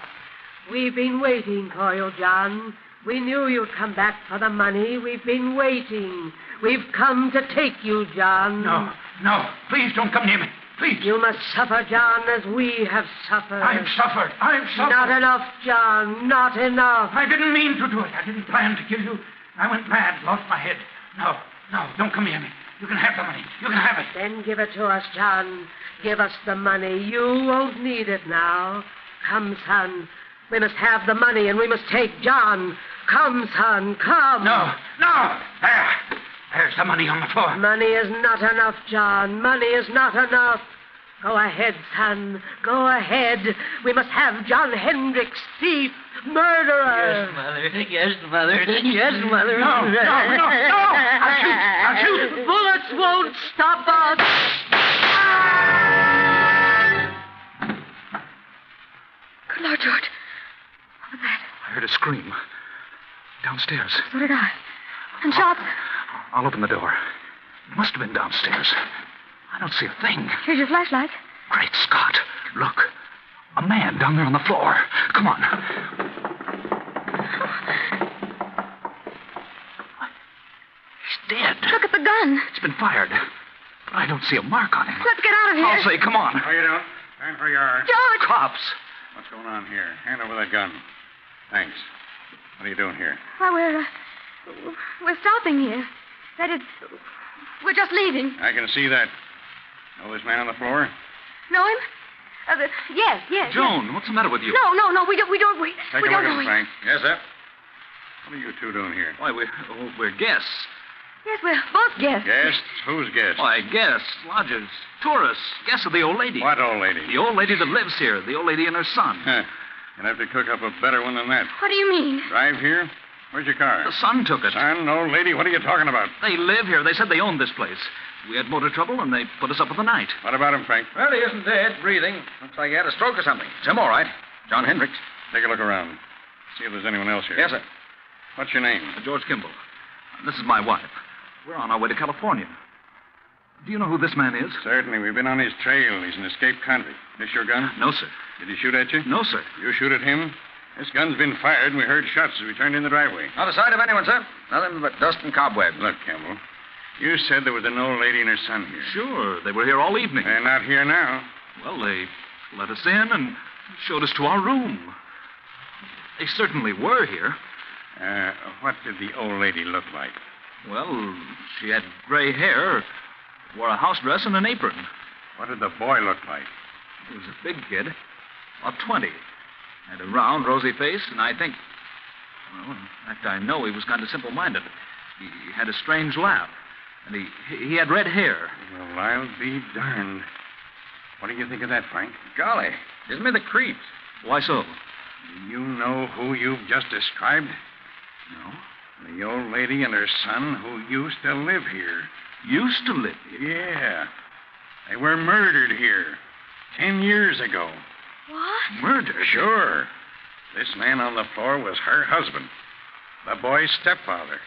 We've been waiting for you, John. We knew you'd come back for the money. We've been waiting. We've come to take you, John. No. Please don't come near me. Please. You must suffer, John, as we have suffered. I've suffered. Not enough, John. Not enough. I didn't mean to do it. I didn't plan to kill you. I went mad, lost my head. No, don't come near me. You can have the money. You can have it. Then give it to us, John. Give us the money. You won't need it now. Come, son. We must have the money, and we must take John. Come, son, come. No. There's the money on the floor. Money is not enough, John. Money is not enough. Go ahead, son. Go ahead. We must have John Hendricks, thief, murderer. Yes, Mother. No. I'll shoot. Bullets won't stop us. Good Lord, George. What was that? I heard a scream. Downstairs. So did I. And shots. I'll open the door. It must have been downstairs. I don't see a thing. Here's your flashlight. Great Scott. Look. A man down there on the floor. Come on. He's dead. Look at the gun. It's been fired. But I don't see a mark on him. Let's get out of here. I'll say, come on. No, you don't. Stand where you are. George! Cops. What's going on here? Hand over that gun. Thanks. What are you doing here? Why, we're stopping here. That is, we're just leaving. I can see that. Know this man on the floor? Know him? Yes. Joan, what's the matter with you? No, we don't Take we a look don't at know him, him. Frank. Yes, sir. What are you two doing here? Why, we're guests. Yes, we're both guests. Guests? Who's guests? Why, guests, lodgers, tourists, guests of the old lady. What old lady? The old lady that lives here, the old lady and her son. You'll have to cook up a better one than that. What do you mean? Drive here? Where's your car? The son took it. Son, old lady, what are you talking about? They live here. They said they owned this place. We had motor trouble, and they put us up for the night. What about him, Frank? Well, he isn't dead, breathing. Looks like he had a stroke or something. It's him, all right. John Hendricks. Take a look around. See if there's anyone else here. Yes, sir. What's your name? George Kimball. This is my wife. We're on our way to California. Do you know who this man is? Certainly. We've been on his trail. He's an escaped convict. This your gun? No, sir. Did he shoot at you? No, sir. You shoot at him? This gun's been fired, and we heard shots as we turned in the driveway. Not a sight of anyone, sir. Nothing but dust and cobwebs. Look, Campbell, you said there was an old lady and her son here. Sure. They were here all evening. They're not here now. Well, they let us in and showed us to our room. They certainly were here. What did the old lady look like? Well, she had gray hair, wore a house dress and an apron. What did the boy look like? He was a big kid, about 20. Had a round, rosy face, and I think... Well, in fact, I know he was kind of simple-minded. He had a strange laugh, and he had red hair. Well, I'll be darned. What do you think of that, Frank? Golly, gives me the creeps. Why so? Do you know who you've just described? No. The old lady and her son who used to live here. Used to live here? Yeah. They were murdered here 10 years ago. What? Murdered? Sure. This man on the floor was her husband, the boy's stepfather.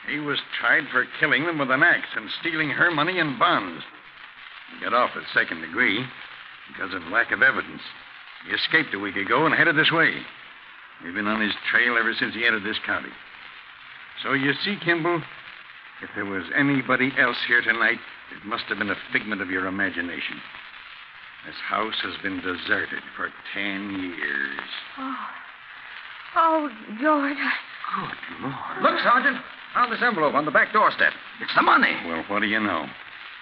He was tried for killing them with an axe and stealing her money and bonds. He got off at second degree because of lack of evidence. He escaped a week ago and headed this way. We've been on his trail ever since he entered this county. So you see, Kimball, if there was anybody else here tonight, it must have been a figment of your imagination. This house has been deserted for 10 years. Oh, George. Good Lord. Look, Sergeant. Found this envelope on the back doorstep. It's the money. Well, what do you know?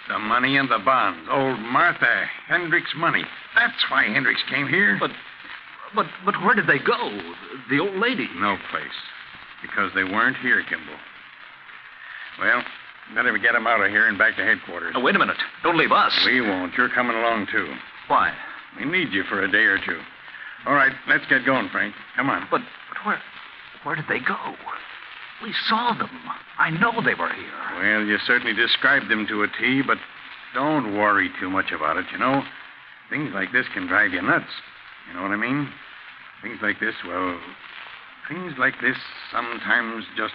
The money and the bonds. Old Martha Hendricks' money. That's why Hendricks came here. But where did they go? The old lady? No place. Because they weren't here, Kimball. Well, better get them out of here and back to headquarters. Oh, wait a minute. Don't leave us. We won't. You're coming along, too. Why? We need you for a day or two. All right, let's get going, Frank. Come on. But where did they go? We saw them. I know they were here. Well, you certainly described them to a T, but don't worry too much about it, you know. Things like this can drive you nuts. You know what I mean? Things like this sometimes just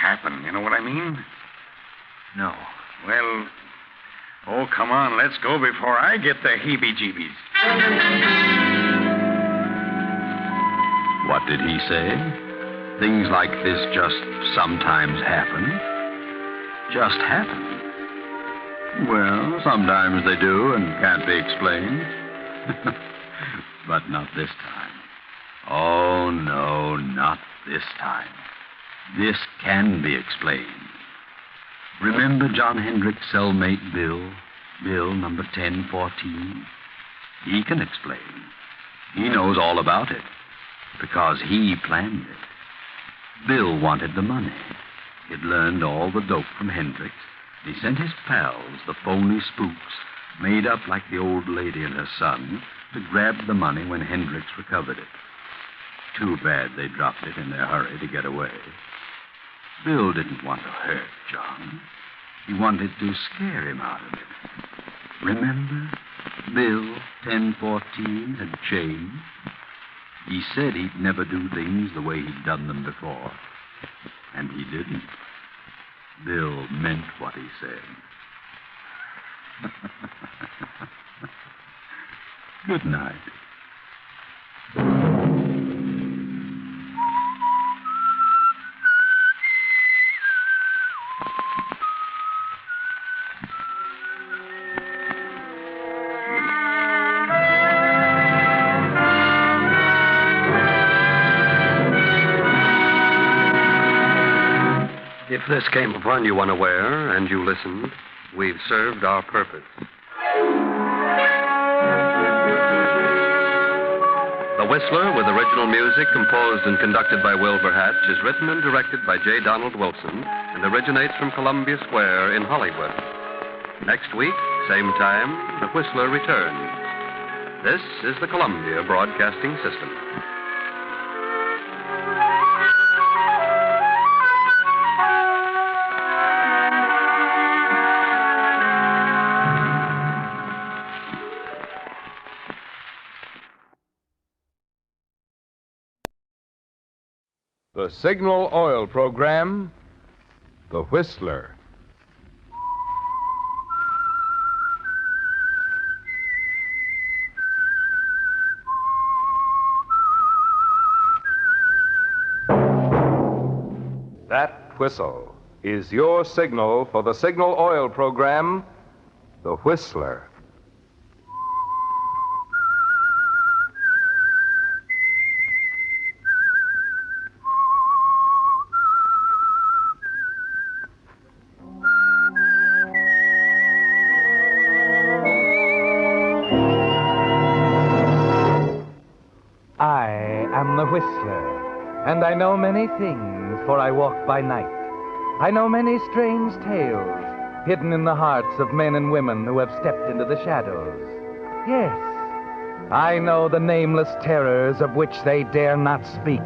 happen. You know what I mean? No. Well, oh, come on, let's go before I get the heebie-jeebies. What did he say? Things like this just sometimes happen? Just happen? Well, sometimes they do and can't be explained. But not this time. Oh, no, not this time. This can be explained. Remember John Hendrick's cellmate, Bill? Bill, number 1014? He can explain. He knows all about it because he planned it. Bill wanted the money. He'd learned all the dope from Hendricks. He sent his pals, the phony spooks, made up like the old lady and her son, to grab the money when Hendricks recovered it. Too bad they dropped it in their hurry to get away. Bill didn't want to hurt John. He wanted to scare him out of it. Remember? Bill, 1014, had changed. He said he'd never do things the way he'd done them before. And he didn't. Bill meant what he said. Good night. If this came upon you unaware and you listened, we've served our purpose. The Whistler, with original music composed and conducted by Wilbur Hatch, is written and directed by J. Donald Wilson and originates from Columbia Square in Hollywood. Next week, same time, The Whistler returns. This is the Columbia Broadcasting System. The Signal Oil Program, The Whistler. That whistle is your signal for the Signal Oil Program, The Whistler. And I know many things, for I walk by night. I know many strange tales, hidden in the hearts of men and women who have stepped into the shadows. Yes, I know the nameless terrors of which they dare not speak.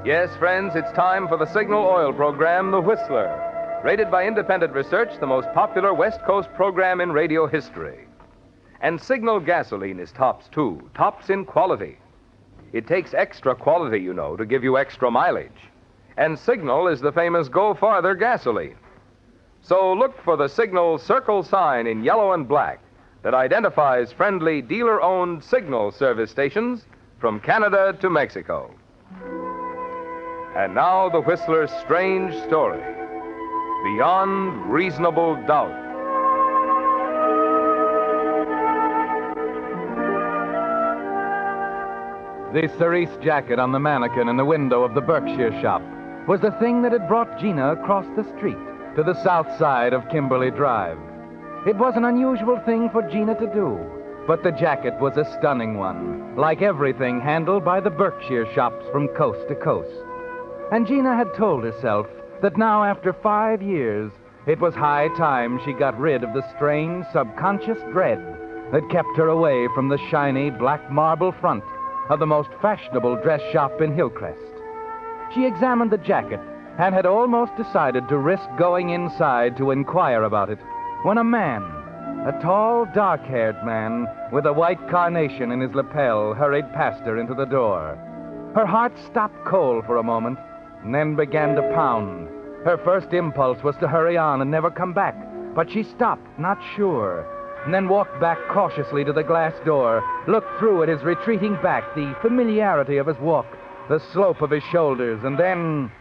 Yes, friends, it's time for the Signal Oil program, The Whistler. Rated by independent research, the most popular West Coast program in radio history. And Signal gasoline is tops, too. Tops in quality. It takes extra quality, you know, to give you extra mileage. And Signal is the famous Go Farther gasoline. So look for the Signal circle sign in yellow and black that identifies friendly dealer-owned Signal service stations from Canada to Mexico. And now the Whistler's strange story, Beyond Reasonable Doubt. The cerise jacket on the mannequin in the window of the Berkshire shop was the thing that had brought Gina across the street to the south side of Kimberly Drive. It was an unusual thing for Gina to do, but the jacket was a stunning one, like everything handled by the Berkshire shops from coast to coast. And Gina had told herself that now, after 5 years, it was high time she got rid of the strange, subconscious dread that kept her away from the shiny black marble front of the most fashionable dress shop in Hillcrest. She examined the jacket and had almost decided to risk going inside to inquire about it when a man, a tall, dark-haired man with a white carnation in his lapel, hurried past her into the door. Her heart stopped cold for a moment and then began to pound. Her first impulse was to hurry on and never come back, but she stopped, not sure, and then walked back cautiously to the glass door, looked through at his retreating back, the familiarity of his walk, the slope of his shoulders, and then...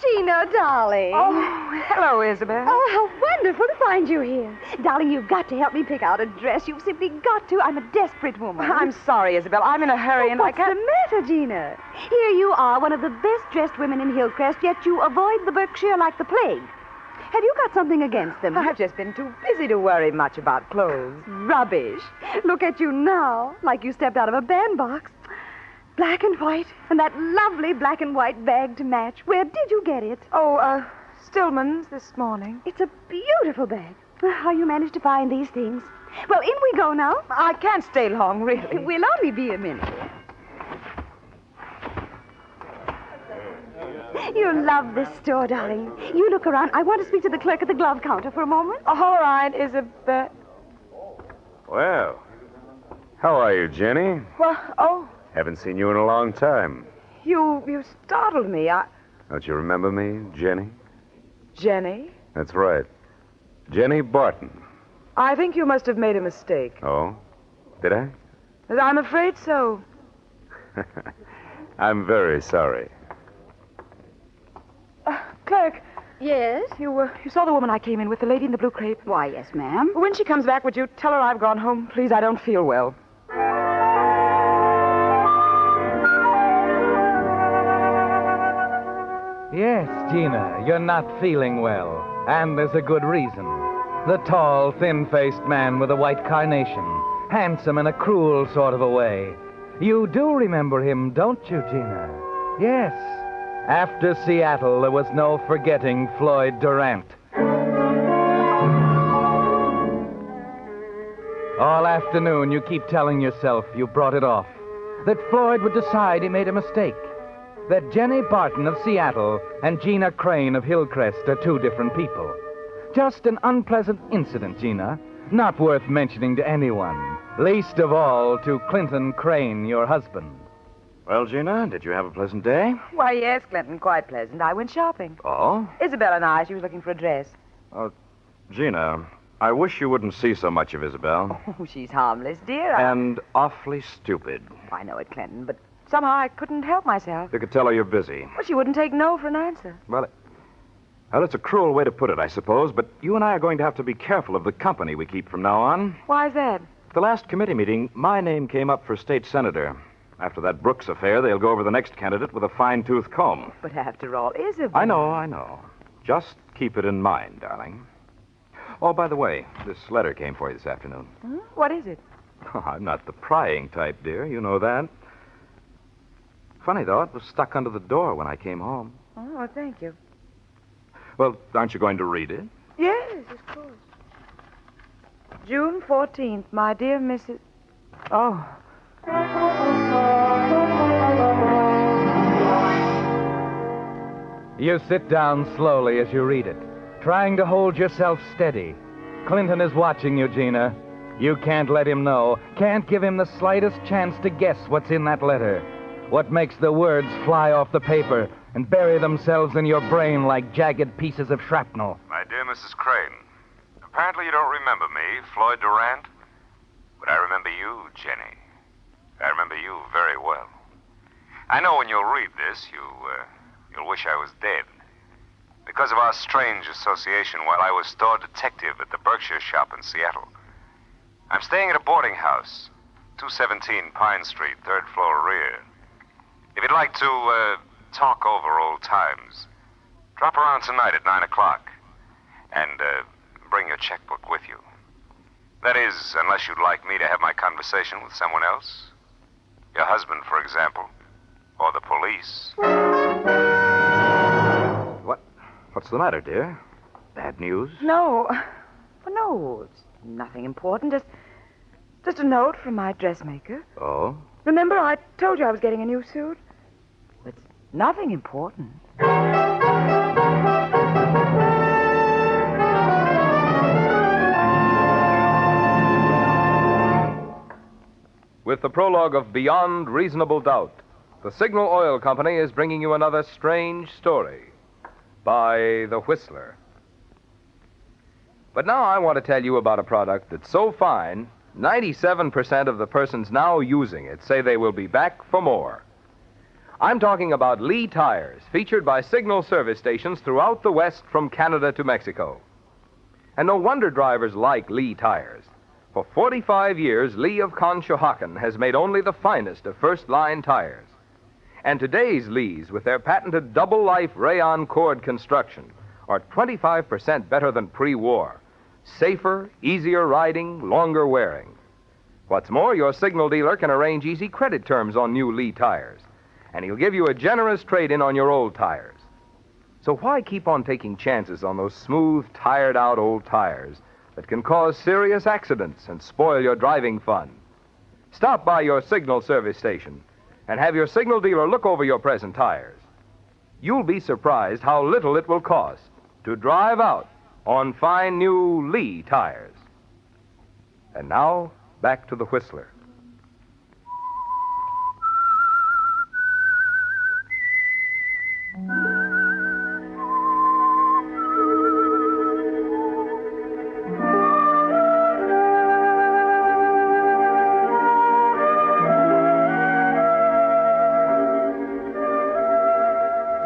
Gina, darling. Oh, hello, Isabel. Oh, how wonderful to find you here. Darling, you've got to help me pick out a dress. You've simply got to. I'm a desperate woman. I'm sorry, Isabel. I'm in a hurry and I can't... What's the matter, Gina? Here you are, one of the best-dressed women in Hillcrest, yet you avoid the Berkshire like the plague. Have you got something against them? I've just been too busy to worry much about clothes. Rubbish. Look at you now, like you stepped out of a bandbox. Black and white, and that lovely black and white bag to match. Where did you get it? Oh, Stillman's this morning. It's a beautiful bag. How you managed to find these things. Well, in we go now. I can't stay long, really. We'll only be a minute. You love this store, darling. You look around. I want to speak to the clerk at the glove counter for a moment. All right, Isabel. Well, how are you, Jenny? Well, Haven't seen you in a long time. You startled me. Don't you remember me, Jenny? Jenny? That's right. Jenny Barton. I think you must have made a mistake. Oh? Did I? I'm afraid so. I'm very sorry. Clerk. Yes? You saw the woman I came in with, the lady in the blue crepe? Why, yes, ma'am. When she comes back, would you tell her I've gone home? Please, I don't feel well. Yes, Gina, you're not feeling well. And there's a good reason. The tall, thin-faced man with a white carnation. Handsome in a cruel sort of a way. You do remember him, don't you, Gina? Yes. After Seattle, there was no forgetting Floyd Durant. All afternoon, you keep telling yourself you brought it off. That Floyd would decide he made a mistake. That Jenny Barton of Seattle and Gina Crane of Hillcrest are two different people. Just an unpleasant incident, Gina. Not worth mentioning to anyone. Least of all to Clinton Crane, your husband. Well, Gina, did you have a pleasant day? Why, yes, Clinton, quite pleasant. I went shopping. Oh? Isabel and she was looking for a dress. Oh, Gina, I wish you wouldn't see so much of Isabel. Oh, she's harmless, dear. And awfully stupid. I know it, Clinton, but somehow I couldn't help myself. You could tell her you're busy. Well, she wouldn't take no for an answer. Well, it's a cruel way to put it, I suppose, but you and I are going to have to be careful of the company we keep from now on. Why's that? At the last committee meeting, my name came up for state senator. After that Brooks affair, they'll go over the next candidate with a fine-tooth comb. But after all, Isabel... I know. Just keep it in mind, darling. Oh, by the way, this letter came for you this afternoon. What is it? Oh, I'm not the prying type, dear. You know that. Funny, though, it was stuck under the door when I came home. Oh, thank you. Well, aren't you going to read it? Yes, of course. June 14th, my dear Mrs. Oh. You sit down slowly as you read it, trying to hold yourself steady. Clinton is watching you, Gina. You can't let him know, can't give him the slightest chance to guess what's in that letter. What makes the words fly off the paper and bury themselves in your brain like jagged pieces of shrapnel. My dear Mrs. Crane, apparently you don't remember me, Floyd Durant. But I remember you, Jenny. I remember you very well. I know when you'll read this, you'll wish I was dead. Because of our strange association while I was store detective at the Berkshire shop in Seattle. I'm staying at a boarding house, 217 Pine Street, 3rd floor rear. If you'd like to talk over old times, drop around tonight at 9 o'clock and bring your checkbook with you. That is, unless you'd like me to have my conversation with someone else. Your husband, for example, or the police. What's the matter, dear? Bad news? No. Oh, no, it's nothing important. Just a note from my dressmaker. Oh? Remember, I told you I was getting a new suit? It's nothing important. With the prologue of Beyond Reasonable Doubt, the Signal Oil Company is bringing you another strange story by The Whistler. But now I want to tell you about a product that's so fine, 97% of the persons now using it say they will be back for more. I'm talking about Lee tires, featured by Signal service stations throughout the West from Canada to Mexico. And no wonder drivers like Lee tires. For 45 years, Lee of Conshohocken has made only the finest of first-line tires. And today's Lees, with their patented double-life rayon cord construction, are 25% better than pre-war. Safer, easier riding, longer wearing. What's more, your Signal dealer can arrange easy credit terms on new Lee tires, and he'll give you a generous trade-in on your old tires. So why keep on taking chances on those smooth, tired-out old tires that can cause serious accidents and spoil your driving fun? Stop by your Signal service station and have your Signal dealer look over your present tires. You'll be surprised how little it will cost to drive out on fine new Lee tires. And now, back to the Whistler.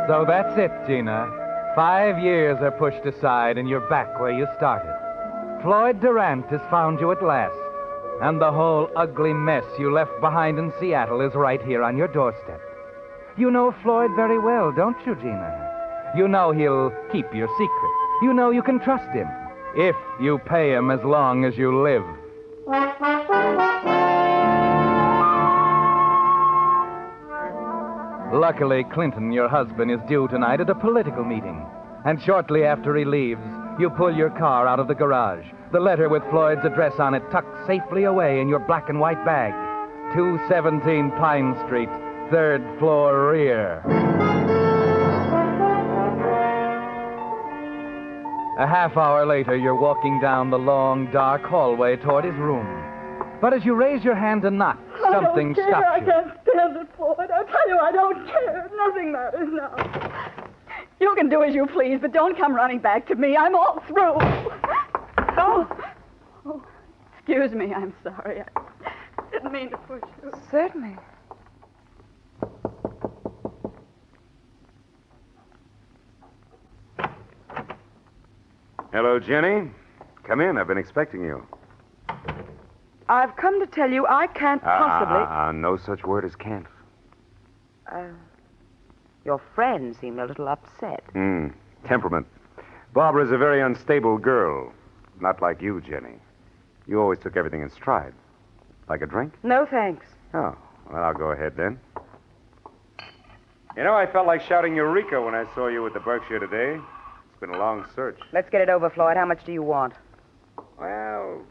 So that's it, Gina. 5 years are pushed aside and you're back where you started. Floyd Durant has found you at last. And the whole ugly mess you left behind in Seattle is right here on your doorstep. You know Floyd very well, don't you, Gina? You know he'll keep your secret. You know you can trust him, if you pay him as long as you live. Luckily, Clinton, your husband, is due tonight at a political meeting. And shortly after he leaves, you pull your car out of the garage, the letter with Floyd's address on it tucked safely away in your black and white bag. 217 Pine Street, 3rd floor rear. A half hour later, you're walking down the long, dark hallway toward his room. But as you raise your hand to knock, something stops you. I can't stand it, Floyd. I tell you, I don't care. Nothing matters now. You can do as you please, but don't come running back to me. I'm all through. Oh, excuse me. I'm sorry. I didn't mean to push you. Certainly. Hello, Jenny. Come in. I've been expecting you. I've come to tell you I can't possibly... No such word as can't. Your friend seemed a little upset. Temperament. Barbara's a very unstable girl. Not like you, Jenny. You always took everything in stride. Like a drink? No, thanks. Oh, well, I'll go ahead then. You know, I felt like shouting Eureka when I saw you at the Berkshire today. It's been a long search. Let's get it over, Floyd. How much do you want? Well,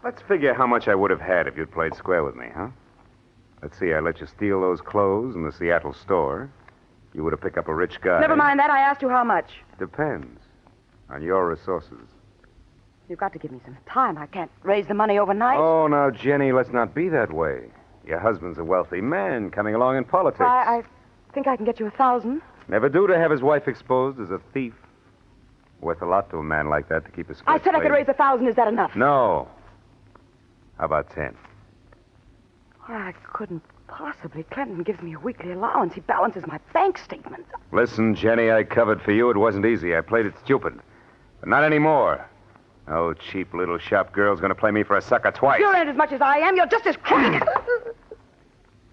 let's figure how much I would have had if you'd played square with me, huh? Let's see, I let you steal those clothes in the Seattle store. You would have picked up a rich guy. Never mind that. I asked you how much. Depends on your resources. You've got to give me some time. I can't raise the money overnight. Oh, now, Jenny, let's not be that way. Your husband's a wealthy man coming along in politics. I think I can get you 1,000. Never do to have his wife exposed as a thief. Worth a lot to a man like that to keep his. I said I could raise 1,000. Is that enough? No. How about 10? I couldn't possibly. Clinton gives me a weekly allowance. He balances my bank statements. Listen, Jenny, I covered for you. It wasn't easy. I played it stupid. But not anymore. No cheap little shop girl's going to play me for a sucker twice. You ain't as much as I am. You're just as crazy.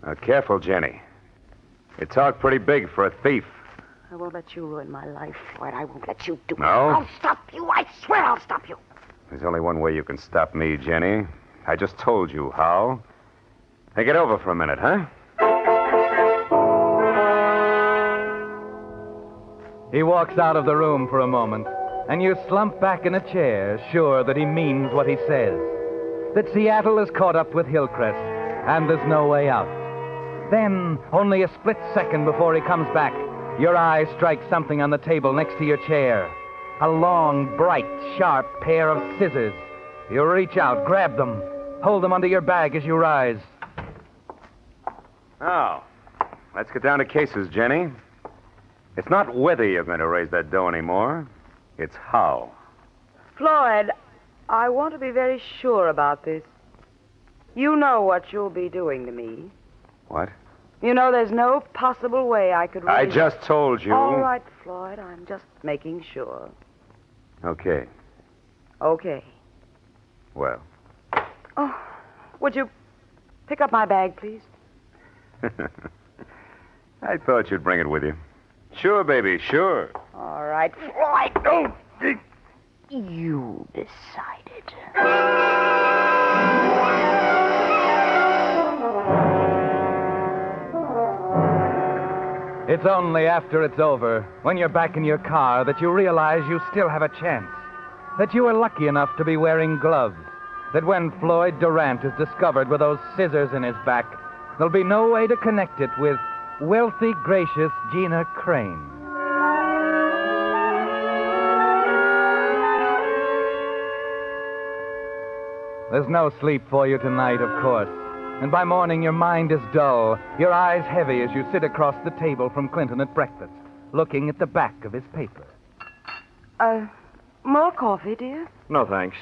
Now, careful, Jenny. You talk pretty big for a thief. I won't let you ruin my life, Floyd. I won't let you do it. No? I'll stop you. I swear I'll stop you. There's only one way you can stop me, Jenny. I just told you how. Think it over for a minute, huh? He walks out of the room for a moment, and you slump back in a chair, sure that he means what he says. That Seattle is caught up with Hillcrest, and there's no way out. Then, only a split second before he comes back, your eye strikes something on the table next to your chair. A long, bright, sharp pair of scissors. You reach out, grab them, hold them under your bag as you rise. Now, let's get down to cases, Jenny. It's not whether you're going to raise that dough anymore. It's how. Floyd, I want to be very sure about this. You know what you'll be doing to me. What? You know there's no possible way I could raise... I just told you. All right, Floyd, I'm just making sure. Okay. Okay. Well. Oh, would you pick up my bag, please? I thought you'd bring it with you. Sure, baby, sure. All right, Floyd. Oh, you decided. It's only after it's over, when you're back in your car, that you realize you still have a chance. That you were lucky enough to be wearing gloves. That when Floyd Durant is discovered with those scissors in his back, there'll be no way to connect it with wealthy, gracious Gina Crane. There's no sleep for you tonight, of course. And by morning, your mind is dull, your eyes heavy as you sit across the table from Clinton at breakfast, looking at the back of his paper. More coffee, dear? No, thanks.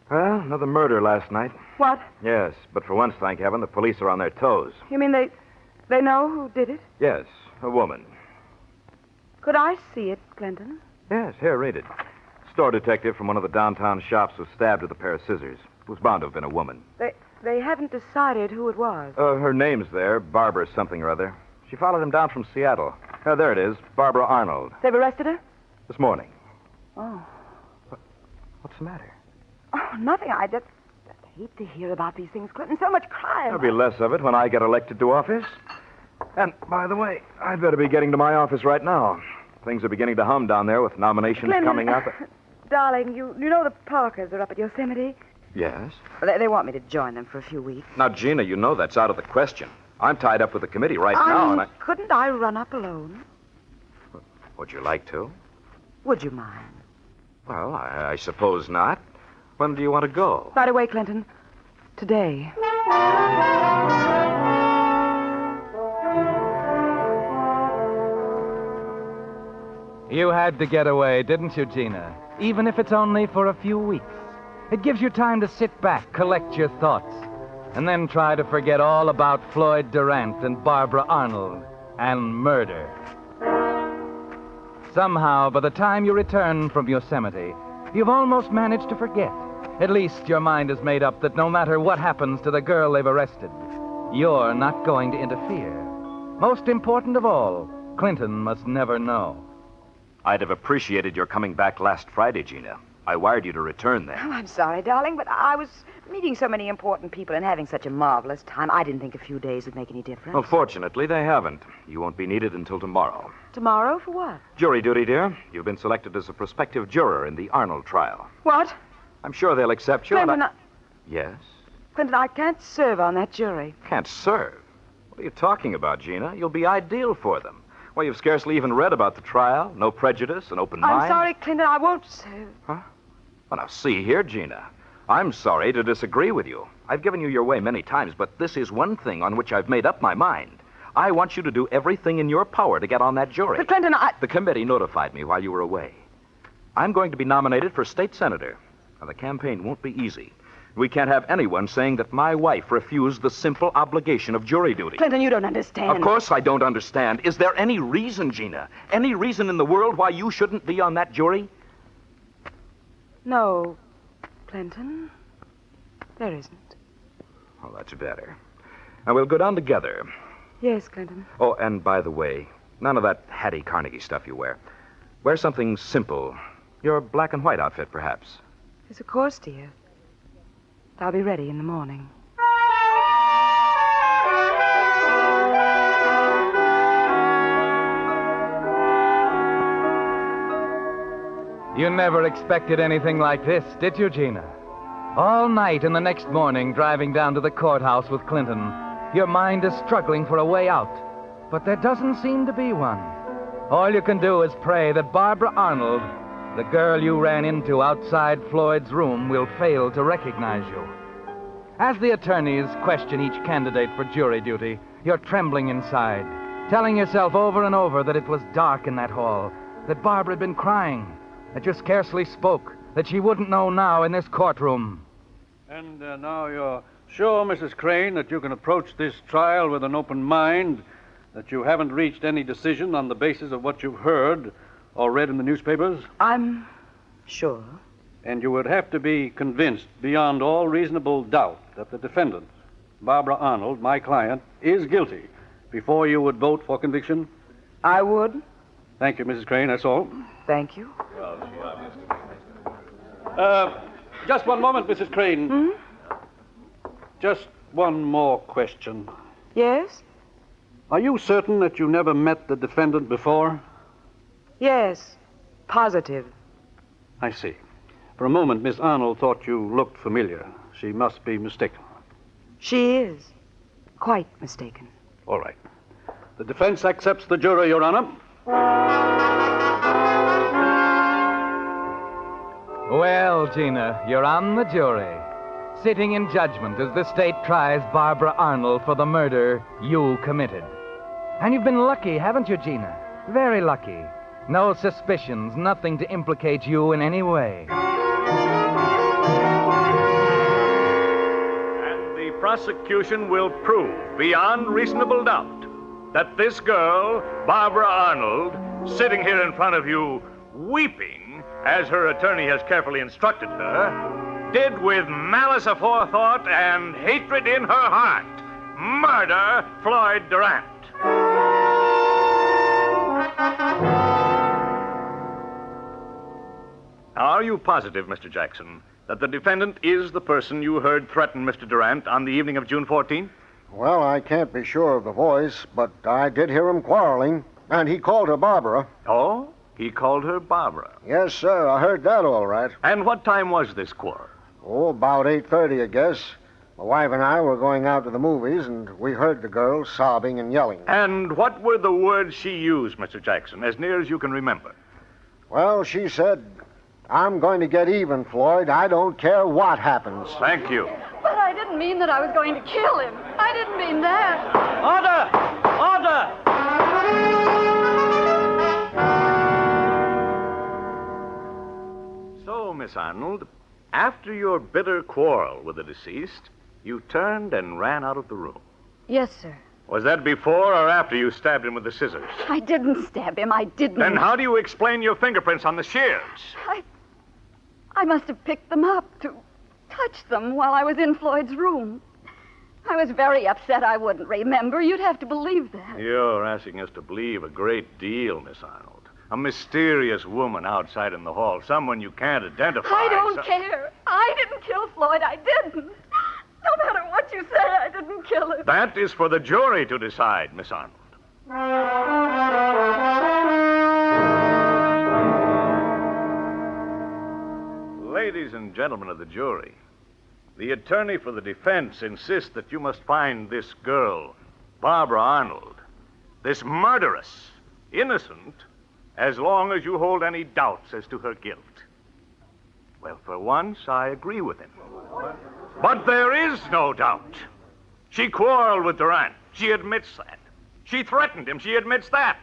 Well, another murder last night. What? Yes, but for once, thank heaven, the police are on their toes. You mean they know who did it? Yes, a woman. Could I see it, Clinton? Yes, here, read it. Store detective from one of the downtown shops was stabbed with a pair of scissors. It was bound to have been a woman. They haven't decided who it was. Her name's there, Barbara something or other. She followed him down from Seattle. There it is, Barbara Arnold. They've arrested her? This morning. Oh. What's the matter? Oh, nothing. I just hate to hear about these things, Clinton. So much crime. There'll be less of it when I get elected to office. And, by the way, I'd better be getting to my office right now. Things are beginning to hum down there with nominations Clinton, coming up. Darling, you know the Parkers are up at Yosemite? Yes? They want me to join them for a few weeks. Now, Gina, you know that's out of the question. I'm tied up with the committee right now, and Couldn't I run up alone? Would you like to? Would you mind? Well, I suppose not. When do you want to go? Right away, Clinton. Today. You had to get away, didn't you, Gina? Even if it's only for a few weeks. It gives you time to sit back, collect your thoughts, and then try to forget all about Floyd Durant and Barbara Arnold and murder. Somehow, by the time you return from Yosemite, you've almost managed to forget. At least your mind is made up that no matter what happens to the girl they've arrested, you're not going to interfere. Most important of all, Clinton must never know. I'd have appreciated your coming back last Friday, Gina. I wired you to return then. Oh, I'm sorry, darling, but I was Meeting so many important people and having such a marvelous time, I didn't think a few days would make any difference. Well, fortunately, they haven't. You won't be needed until tomorrow. Tomorrow for what? Jury duty, dear. You've been selected as a prospective juror in the Arnold trial. What? I'm sure they'll accept you. Clinton, Yes? Clinton, I can't serve on that jury. Can't serve? What are you talking about, Gina? You'll be ideal for them. Well, you've scarcely even read about the trial. No prejudice, an open mind. I'm sorry, Clinton, I won't serve. Huh? Well, now, see here, Gina. I'm sorry to disagree with you. I've given you your way many times, but this is one thing on which I've made up my mind. I want you to do everything in your power to get on that jury. But, Clinton, The committee notified me while you were away. I'm going to be nominated for state senator. Now, the campaign won't be easy. We can't have anyone saying that my wife refused the simple obligation of jury duty. Clinton, you don't understand. Of course I don't understand. Is there any reason, Gina, any reason in the world why you shouldn't be on that jury? No, Clinton, there isn't. Oh, that's better. Now, we'll go down together. Yes, Clinton. Oh, and by the way, none of that Hattie Carnegie stuff you wear. Wear something simple. Your black and white outfit, perhaps. Yes, of course, dear. I'll be ready in the morning. You never expected anything like this, did you, Gina? All night and the next morning, driving down to the courthouse with Clinton, your mind is struggling for a way out. But there doesn't seem to be one. All you can do is pray that Barbara Arnold, the girl you ran into outside Floyd's room, will fail to recognize you. As the attorneys question each candidate for jury duty, you're trembling inside, telling yourself over and over that it was dark in that hall, that Barbara had been crying, that you scarcely spoke, that she wouldn't know now in this courtroom. And now you're sure, Mrs. Crane, that you can approach this trial with an open mind, that you haven't reached any decision on the basis of what you've heard or read in the newspapers? I'm sure. And you would have to be convinced beyond all reasonable doubt that the defendant, Barbara Arnold, my client, is guilty before you would vote for conviction? I would. Thank you, Mrs. Crane, that's all. Thank you. Just one moment, Mrs. Crane. Hmm? Just one more question. Yes? Are you certain that you never met the defendant before? Yes. Positive. I see. For a moment, Miss Arnold thought you looked familiar. She must be mistaken. She is. Quite mistaken. All right. The defense accepts the jury, Your Honor. Well, Gina, you're on the jury, sitting in judgment as the state tries Barbara Arnold for the murder you committed. And you've been lucky, haven't you, Gina? Very lucky. No suspicions, nothing to implicate you in any way. And the prosecution will prove beyond reasonable doubt that this girl, Barbara Arnold, sitting here in front of you, weeping, as her attorney has carefully instructed her, did with malice aforethought and hatred in her heart murder Floyd Durant. Now, are you positive, Mr. Jackson, that the defendant is the person you heard threaten Mr. Durant on the evening of June 14th? Well, I can't be sure of the voice, but I did hear him quarreling, and he called her Barbara. Oh? He called her Barbara? Yes, sir, I heard that all right. And what time was this quarrel? Oh, about 8:30, I guess. My wife and I were going out to the movies, and we heard the girl sobbing and yelling. And what were the words she used, Mr. Jackson, as near as you can remember? Well, she said, "I'm going to get even, Floyd. I don't care what happens." Thank you. But I didn't mean that I was going to kill him. I didn't mean that. Order! Order! So, Miss Arnold, after your bitter quarrel with the deceased, you turned and ran out of the room. Yes, sir. Was that before or after you stabbed him with the scissors? I didn't stab him. I didn't. Then how do you explain your fingerprints on the shears? I must have picked them up to touch them while I was in Floyd's room. I was very upset I wouldn't remember. You'd have to believe that. You're asking us to believe a great deal, Miss Arnold. A mysterious woman outside in the hall, someone you can't identify. I don't care. I didn't kill Floyd. I didn't. No matter what you say, I didn't kill him. That is for the jury to decide, Miss Arnold. Ladies and gentlemen of the jury, the attorney for the defense insists that you must find this girl, Barbara Arnold, this murderess, innocent, as long as you hold any doubts as to her guilt. Well, for once, I agree with him. But there is no doubt. She quarreled with Durant. She admits that. She threatened him. She admits that.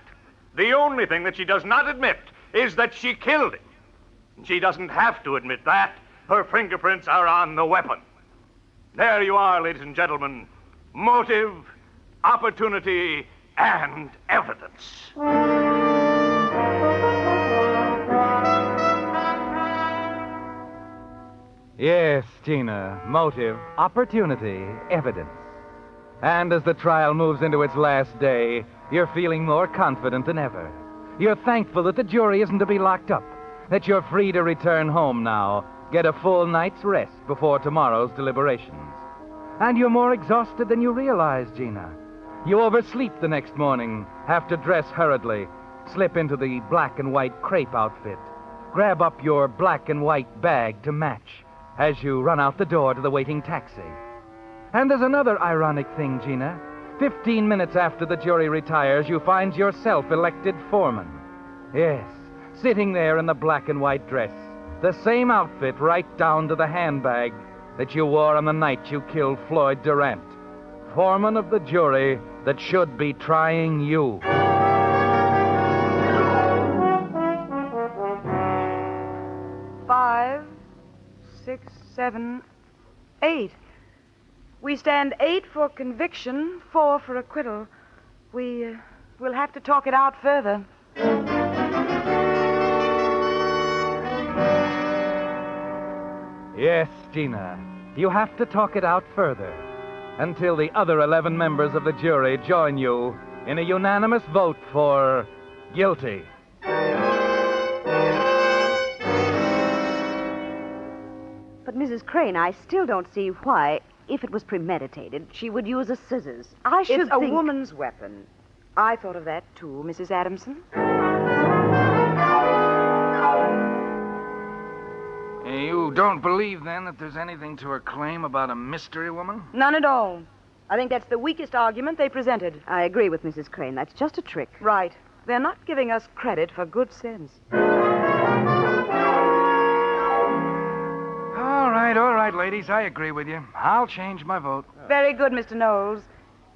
The only thing that she does not admit is that she killed him. She doesn't have to admit that. Her fingerprints are on the weapon. There you are, ladies and gentlemen. Motive, opportunity, and evidence. Yes, Gina. Motive, opportunity, evidence. And as the trial moves into its last day, you're feeling more confident than ever. You're thankful that the jury isn't to be locked up, that you're free to return home now, get a full night's rest before tomorrow's deliberations. And you're more exhausted than you realize, Gina. You oversleep the next morning, have to dress hurriedly, slip into the black and white crepe outfit, grab up your black and white bag to match as you run out the door to the waiting taxi. And there's another ironic thing, Gina. 15 minutes after the jury retires, you find yourself elected foreman. Yes, sitting there in the black and white dress, the same outfit right down to the handbag that you wore on the night you killed Floyd Durant. Foreman of the jury that should be trying you. Five, 6, 7, 8. We stand 8 for conviction, 4 for acquittal. We'll have to talk it out further. Yes, Gina, you have to talk it out further until the other 11 members of the jury join you in a unanimous vote for guilty. But, Mrs. Crane, I still don't see why, if it was premeditated, she would use a scissors. I should It's a woman's weapon. I thought of that, too, Mrs. Adamson. You don't believe, then, that there's anything to her claim about a mystery woman? None at all. I think that's the weakest argument they presented. I agree with Mrs. Crane. That's just a trick. Right. They're not giving us credit for good sense. All right, ladies. I agree with you. I'll change my vote. Very good, Mr. Knowles.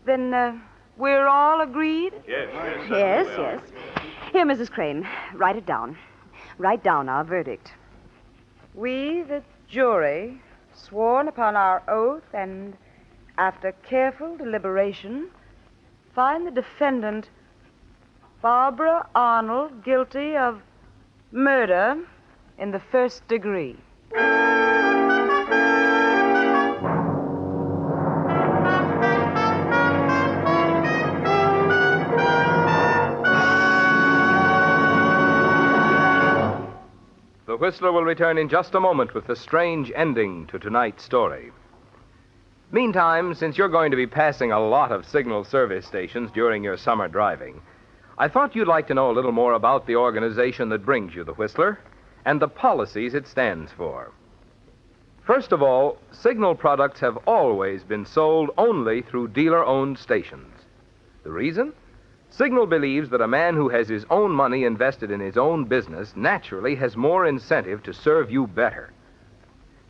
Then, we're all agreed? Yes. Here, Mrs. Crane, write it down. Write down our verdict. We, the jury, sworn upon our oath and, after careful deliberation, find the defendant, Barbara Arnold, guilty of murder in the first degree. The Whistler will return in just a moment with the strange ending to tonight's story. Meantime, since you're going to be passing a lot of signal service stations during your summer driving, I thought you'd like to know a little more about the organization that brings you the Whistler and the policies it stands for. First of all, signal products have always been sold only through dealer-owned stations. The reason? Signal believes that a man who has his own money invested in his own business naturally has more incentive to serve you better.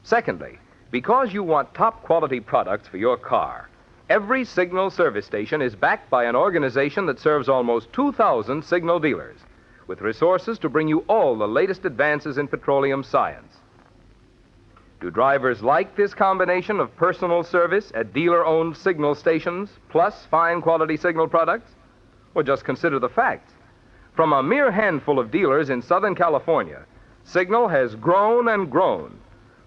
Secondly, because you want top-quality products for your car, every Signal service station is backed by an organization that serves almost 2,000 Signal dealers, with resources to bring you all the latest advances in petroleum science. Do drivers like this combination of personal service at dealer-owned Signal stations plus fine-quality Signal products? Well, just consider the facts. From a mere handful of dealers in Southern California, Signal has grown and grown.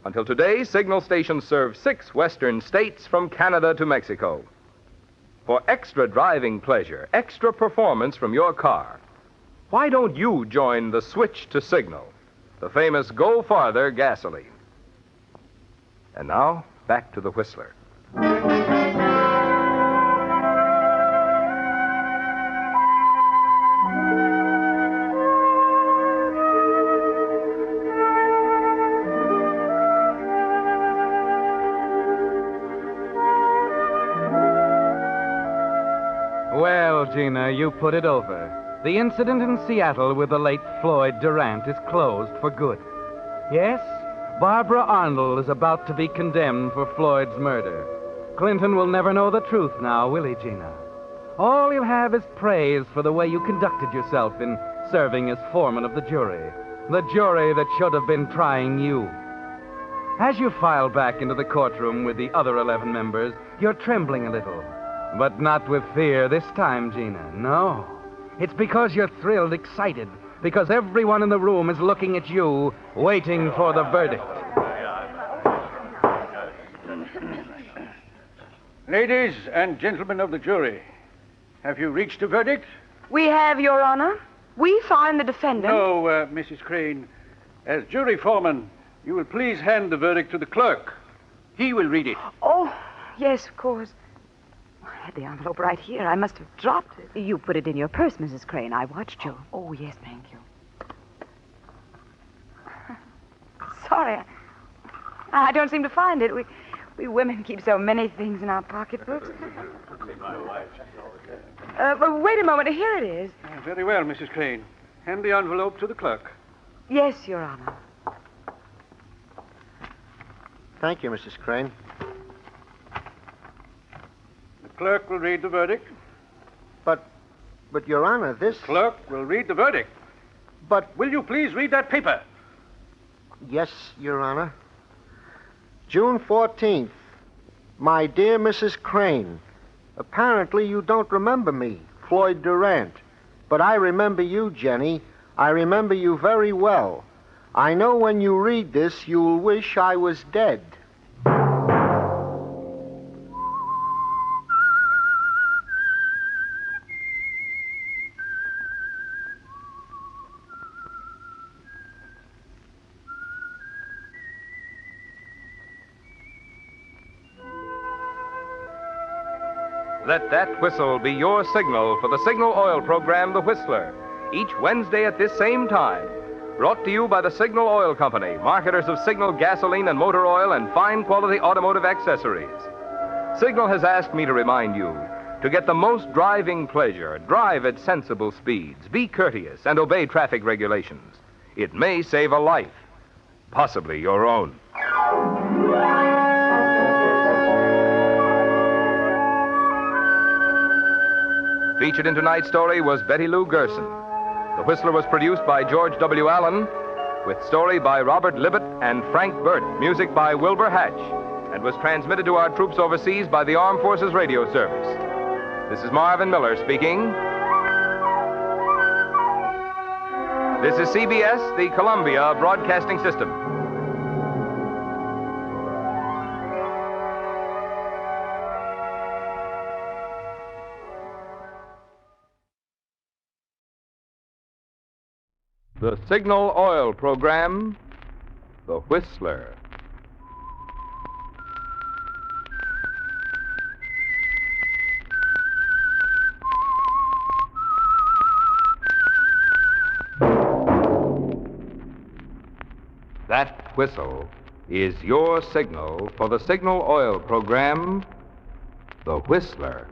Until today, Signal stations serve 6 western states from Canada to Mexico. For extra driving pleasure, extra performance from your car, why don't you join the switch to Signal, the famous Go Farther gasoline? And now, back to the Whistler. Well, Gina, you put it over. The incident in Seattle with the late Floyd Durant is closed for good. Yes, Barbara Arnold is about to be condemned for Floyd's murder. Clinton will never know the truth now, will he, Gina? All he'll have is praise for the way you conducted yourself in serving as foreman of the jury that should have been trying you. As you file back into the courtroom with the other 11 members, you're trembling a little. But not with fear this time, Gina. No. It's because you're thrilled, excited, because everyone in the room is looking at you, waiting for the verdict. Ladies and gentlemen of the jury, have you reached a verdict? We have, Your Honor. We find the defendant... No, Mrs. Crane. As jury foreman, you will please hand the verdict to the clerk. He will read it. Oh, yes, of course. I had the envelope right here. I must have dropped it. You put it in your purse, Mrs. Crane. I watched you. Oh, yes, thank you. Sorry. I don't seem to find it. We women keep so many things in our pocketbooks. But wait a moment. Here it is. Very well, Mrs. Crane. Hand the envelope to the clerk. Yes, Your Honor. Thank you, Mrs. Crane. The clerk will read the verdict. But, Your Honor, this... Clerk will read the verdict. But... Will you please read that paper? Yes, Your Honor. June 14th. My dear Mrs. Crane, apparently you don't remember me, Floyd Durant. But I remember you, Jenny. I remember you very well. I know when you read this, you'll wish I was dead. Let that whistle be your signal for the Signal Oil program, The Whistler, each Wednesday at this same time. Brought to you by the Signal Oil Company, marketers of Signal gasoline and motor oil and fine quality automotive accessories. Signal has asked me to remind you to get the most driving pleasure, drive at sensible speeds, be courteous, and obey traffic regulations. It may save a life, possibly your own. Featured in tonight's story was Betty Lou Gerson. The Whistler was produced by George W. Allen, with story by Robert Libet and Frank Burt, music by Wilbur Hatch, and was transmitted to our troops overseas by the Armed Forces Radio Service. This is Marvin Miller speaking. This is CBS, the Columbia Broadcasting System. The Signal Oil program, The Whistler. That whistle is your signal for the Signal Oil program, The Whistler.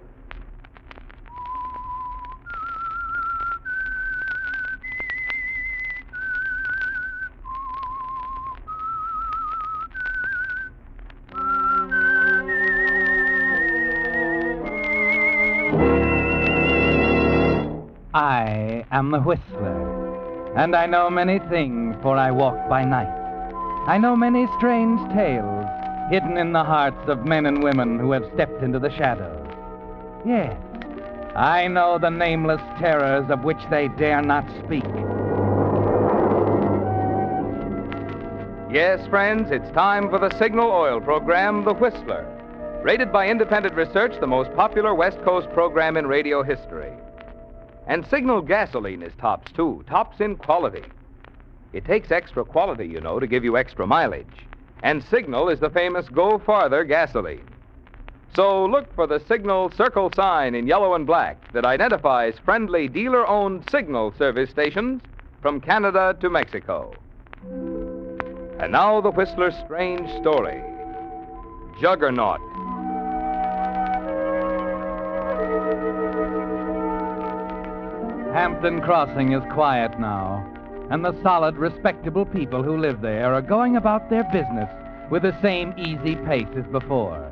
I am the Whistler, and I know many things, for I walk by night. I know many strange tales hidden in the hearts of men and women who have stepped into the shadows. Yes, I know the nameless terrors of which they dare not speak. Yes, friends, it's time for the Signal Oil program, The Whistler. Rated by independent research, the most popular West Coast program in radio history. And Signal gasoline is tops, too. Tops in quality. It takes extra quality, you know, to give you extra mileage. And Signal is the famous Go Farther gasoline. So look for the Signal circle sign in yellow and black that identifies friendly dealer-owned Signal service stations from Canada to Mexico. And now the Whistler's strange story, Juggernaut. Hampton Crossing is quiet now, and the solid, respectable people who live there are going about their business with the same easy pace as before.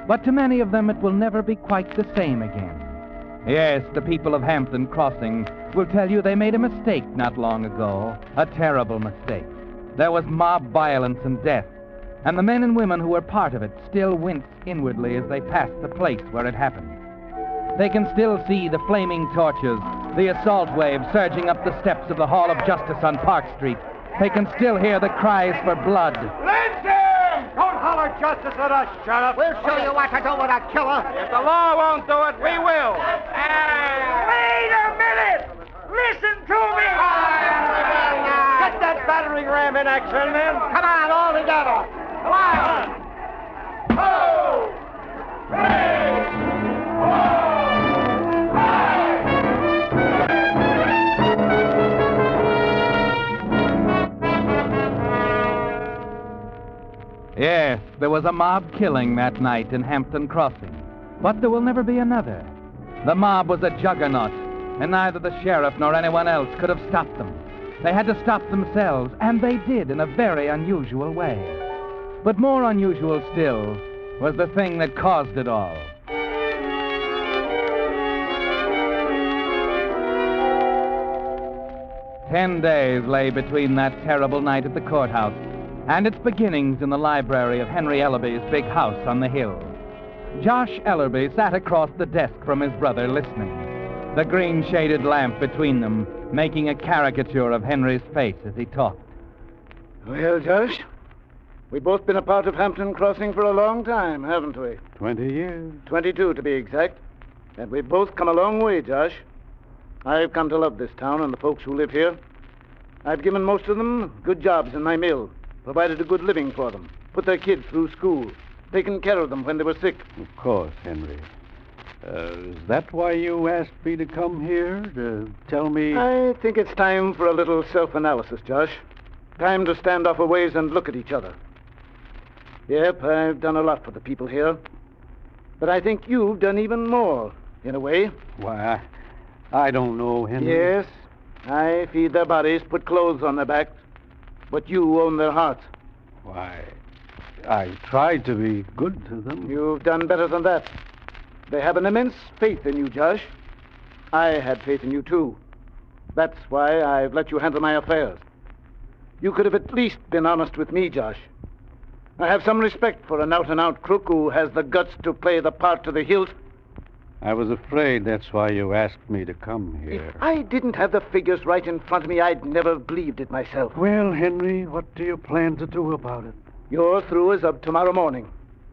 But to many of them, it will never be quite the same again. Yes, the people of Hampton Crossing will tell you they made a mistake not long ago, a terrible mistake. There was mob violence and death, and the men and women who were part of it still wince inwardly as they pass the place where it happened. They can still see the flaming torches, the assault wave surging up the steps of the Hall of Justice on Park Street. They can still hear the cries for blood. Lynch him! Don't holler justice at us, Sheriff. We'll show you what to do with a killer. If the law won't do it, we will. Wait a minute! Listen to me! Get that battering ram in action, men. Come on, all together. Come on. 2, 3, 4. Yes, there was a mob killing that night in Hampton Crossing. But there will never be another. The mob was a juggernaut, and neither the sheriff nor anyone else could have stopped them. They had to stop themselves, and they did in a very unusual way. But more unusual still was the thing that caused it all. "10 days lay between that terrible night at the courthouse and its beginnings in the library of Henry Ellerby's big house on the hill. Josh Ellerby sat across the desk from his brother listening, the green-shaded lamp between them making a caricature of Henry's face as he talked. Well, Josh, we've both been a part of Hampton Crossing for a long time, haven't we? 20 years. 22, to be exact. And we've both come a long way, Josh. I've come to love this town and the folks who live here. I've given most of them good jobs in my mill, provided a good living for them, put their kids through school, taken care of them when they were sick. Of course, Henry. Is that why you asked me to come here, to tell me... I think it's time for a little self-analysis, Josh. Time to stand off a ways and look at each other. Yep, I've done a lot for the people here. But I think you've done even more, in a way. Why, I don't know, Henry. Yes, I feed their bodies, put clothes on their backs, but you own their hearts. Why, I tried to be good to them. You've done better than that. They have an immense faith in you, Josh. I had faith in you, too. That's why I've let you handle my affairs. You could have at least been honest with me, Josh. I have some respect for an out-and-out crook who has the guts to play the part to the hilt. I was afraid that's why you asked me to come here. If I didn't have the figures right in front of me, I'd never have believed it myself. Well, Henry, what do you plan to do about it? You're through as of tomorrow morning,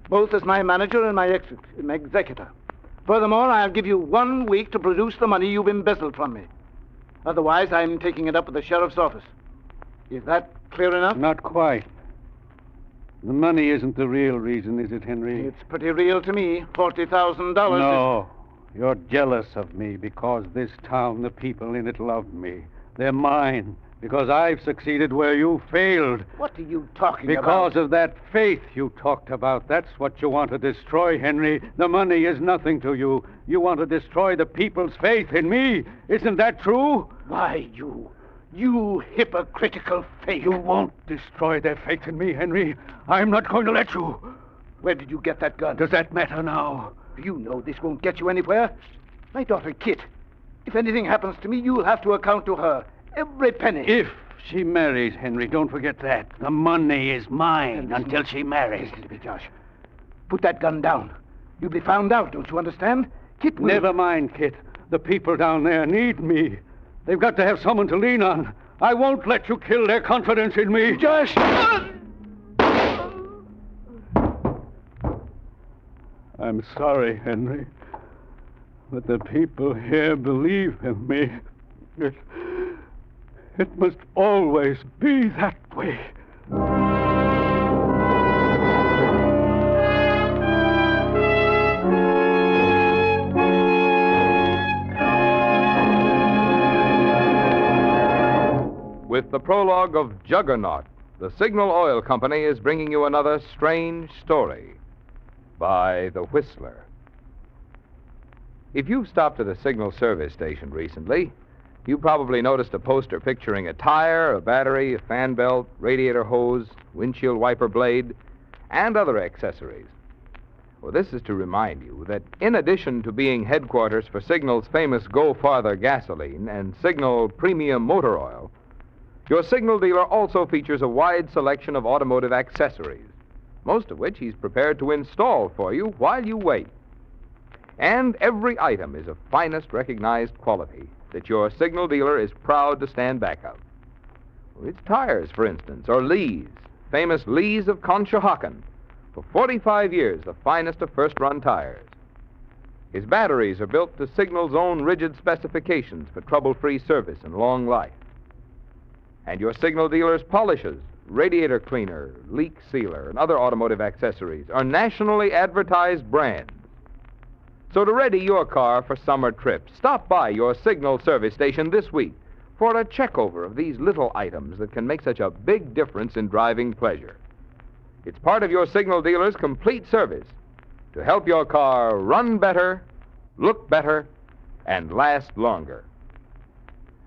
both as my manager and my executor. Furthermore, I'll give you 1 week to produce the money you've embezzled from me. Otherwise, I'm taking it up with the sheriff's office. Is that clear enough? Not quite. The money isn't the real reason, is it, Henry? It's pretty real to me. $40,000. No. You're jealous of me because this town, the people in it love me. They're mine because I've succeeded where you failed. What are you talking about? Because of that faith you talked about. That's what you want to destroy, Henry. The money is nothing to you. You want to destroy the people's faith in me. Isn't that true? Why, you hypocritical fake. You won't destroy their faith in me, Henry. I'm not going to let you. Where did you get that gun? Does that matter now? You know this won't get you anywhere. My daughter, Kit. If anything happens to me, you'll have to account to her. Every penny. If she marries, Henry, don't forget that. The money is mine until she marries. Listen to me, Josh. Put that gun down. You'll be found out, don't you understand? Kit will... Never mind, Kit. The people down there need me. They've got to have someone to lean on. I won't let you kill their confidence in me. Josh! I'm sorry, Henry, but the people here believe in me. It must always be that way. with the prologue of Juggernaut, the Signal Oil Company is bringing you another strange story by The Whistler. If you've stopped at a Signal service station recently, you probably noticed a poster picturing a tire, a battery, a fan belt, radiator hose, windshield wiper blade, and other accessories. Well, this is to remind you that in addition to being headquarters for Signal's famous Go Farther gasoline and Signal Premium Motor Oil, your Signal dealer also features a wide selection of automotive accessories, most of which he's prepared to install for you while you wait. And every item is of finest recognized quality that your Signal dealer is proud to stand back of. It's tires, for instance, or Lee's, famous Lee's of Conshohocken. For 45 years, the finest of first-run tires. His batteries are built to Signal's own rigid specifications for trouble-free service and long life. And your Signal dealer's polishes, radiator cleaner, leak sealer, and other automotive accessories are nationally advertised brands. So to ready your car for summer trips, stop by your Signal service station this week for a checkover of these little items that can make such a big difference in driving pleasure. It's part of your Signal dealer's complete service to help your car run better, look better, and last longer.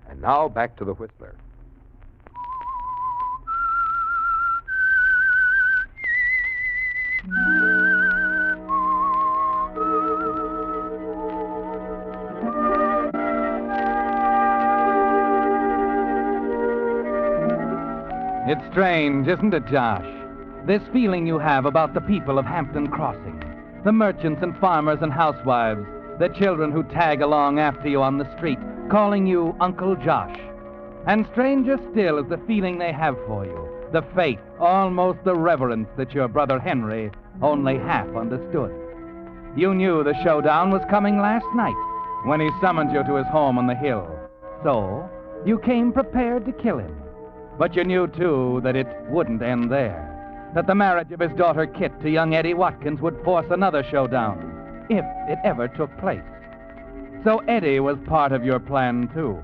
And now back to The Whistler. It's strange, isn't it, Josh? This feeling you have about the people of Hampton Crossing, the merchants and farmers and housewives, the children who tag along after you on the street, calling you Uncle Josh. And stranger still is the feeling they have for you, the faith, almost the reverence that your brother Henry only half understood. You knew the showdown was coming last night when he summoned you to his home on the hill. So, you came prepared to kill him. But you knew, too, that it wouldn't end there. That the marriage of his daughter Kit to young Eddie Watkins would force another showdown, if it ever took place. So Eddie was part of your plan, too.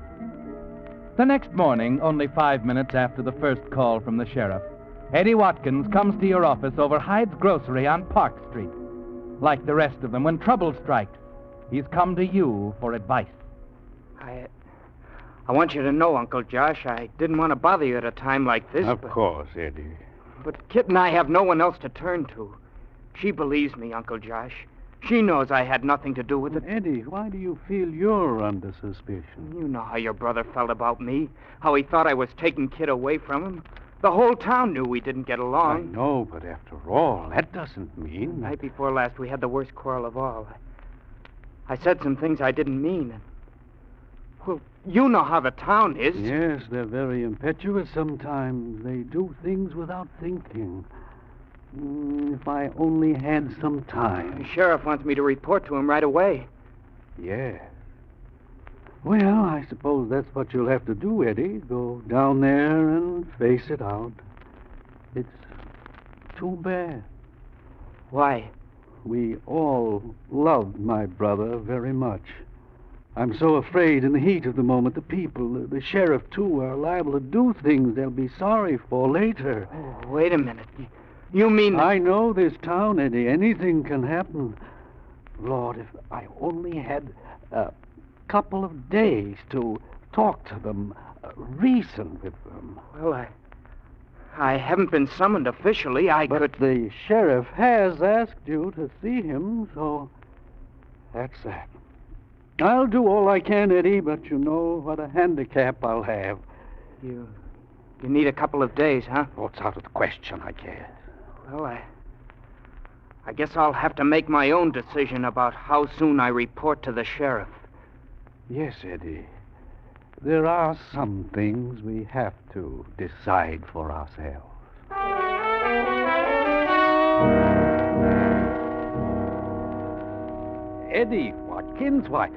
The next morning, only 5 minutes after the first call from the sheriff, Eddie Watkins comes to your office over Hyde's Grocery on Park Street. Like the rest of them, when trouble strikes, he's come to you for advice. I want you to know, Uncle Josh, I didn't want to bother you at a time like this. Of course, Eddie. But Kit and I have no one else to turn to. She believes me, Uncle Josh. She knows I had nothing to do with it. Eddie, why do you feel you're under suspicion? You know how your brother felt about me. How he thought I was taking Kit away from him. The whole town knew we didn't get along. I know, but after all, that doesn't mean... The night before last, we had the worst quarrel of all. I said some things I didn't mean. Well, you know how the town is. Yes, they're very impetuous sometimes. They do things without thinking. If I only had some time. The sheriff wants me to report to him right away. Yes. Well, I suppose that's what you'll have to do, Eddie. Go down there and face it out. It's too bad. Why? We all loved my brother very much. I'm so afraid in the heat of the moment the people, the sheriff, too, are liable to do things they'll be sorry for later. Oh, wait a minute. You mean... I know this town, Eddie. Anything can happen. Lord, if I only had a couple of days to talk to them, reason with them. Well, I haven't been summoned officially. But the sheriff has asked you to see him, so that's that. I'll do all I can, Eddie, but you know what a handicap I'll have. You need a couple of days, huh? Oh, it's out of the question, I guess. Well, I guess I'll have to make my own decision about how soon I report to the sheriff. Yes, Eddie. There are some things we have to decide for ourselves. Eddie Watkins, why,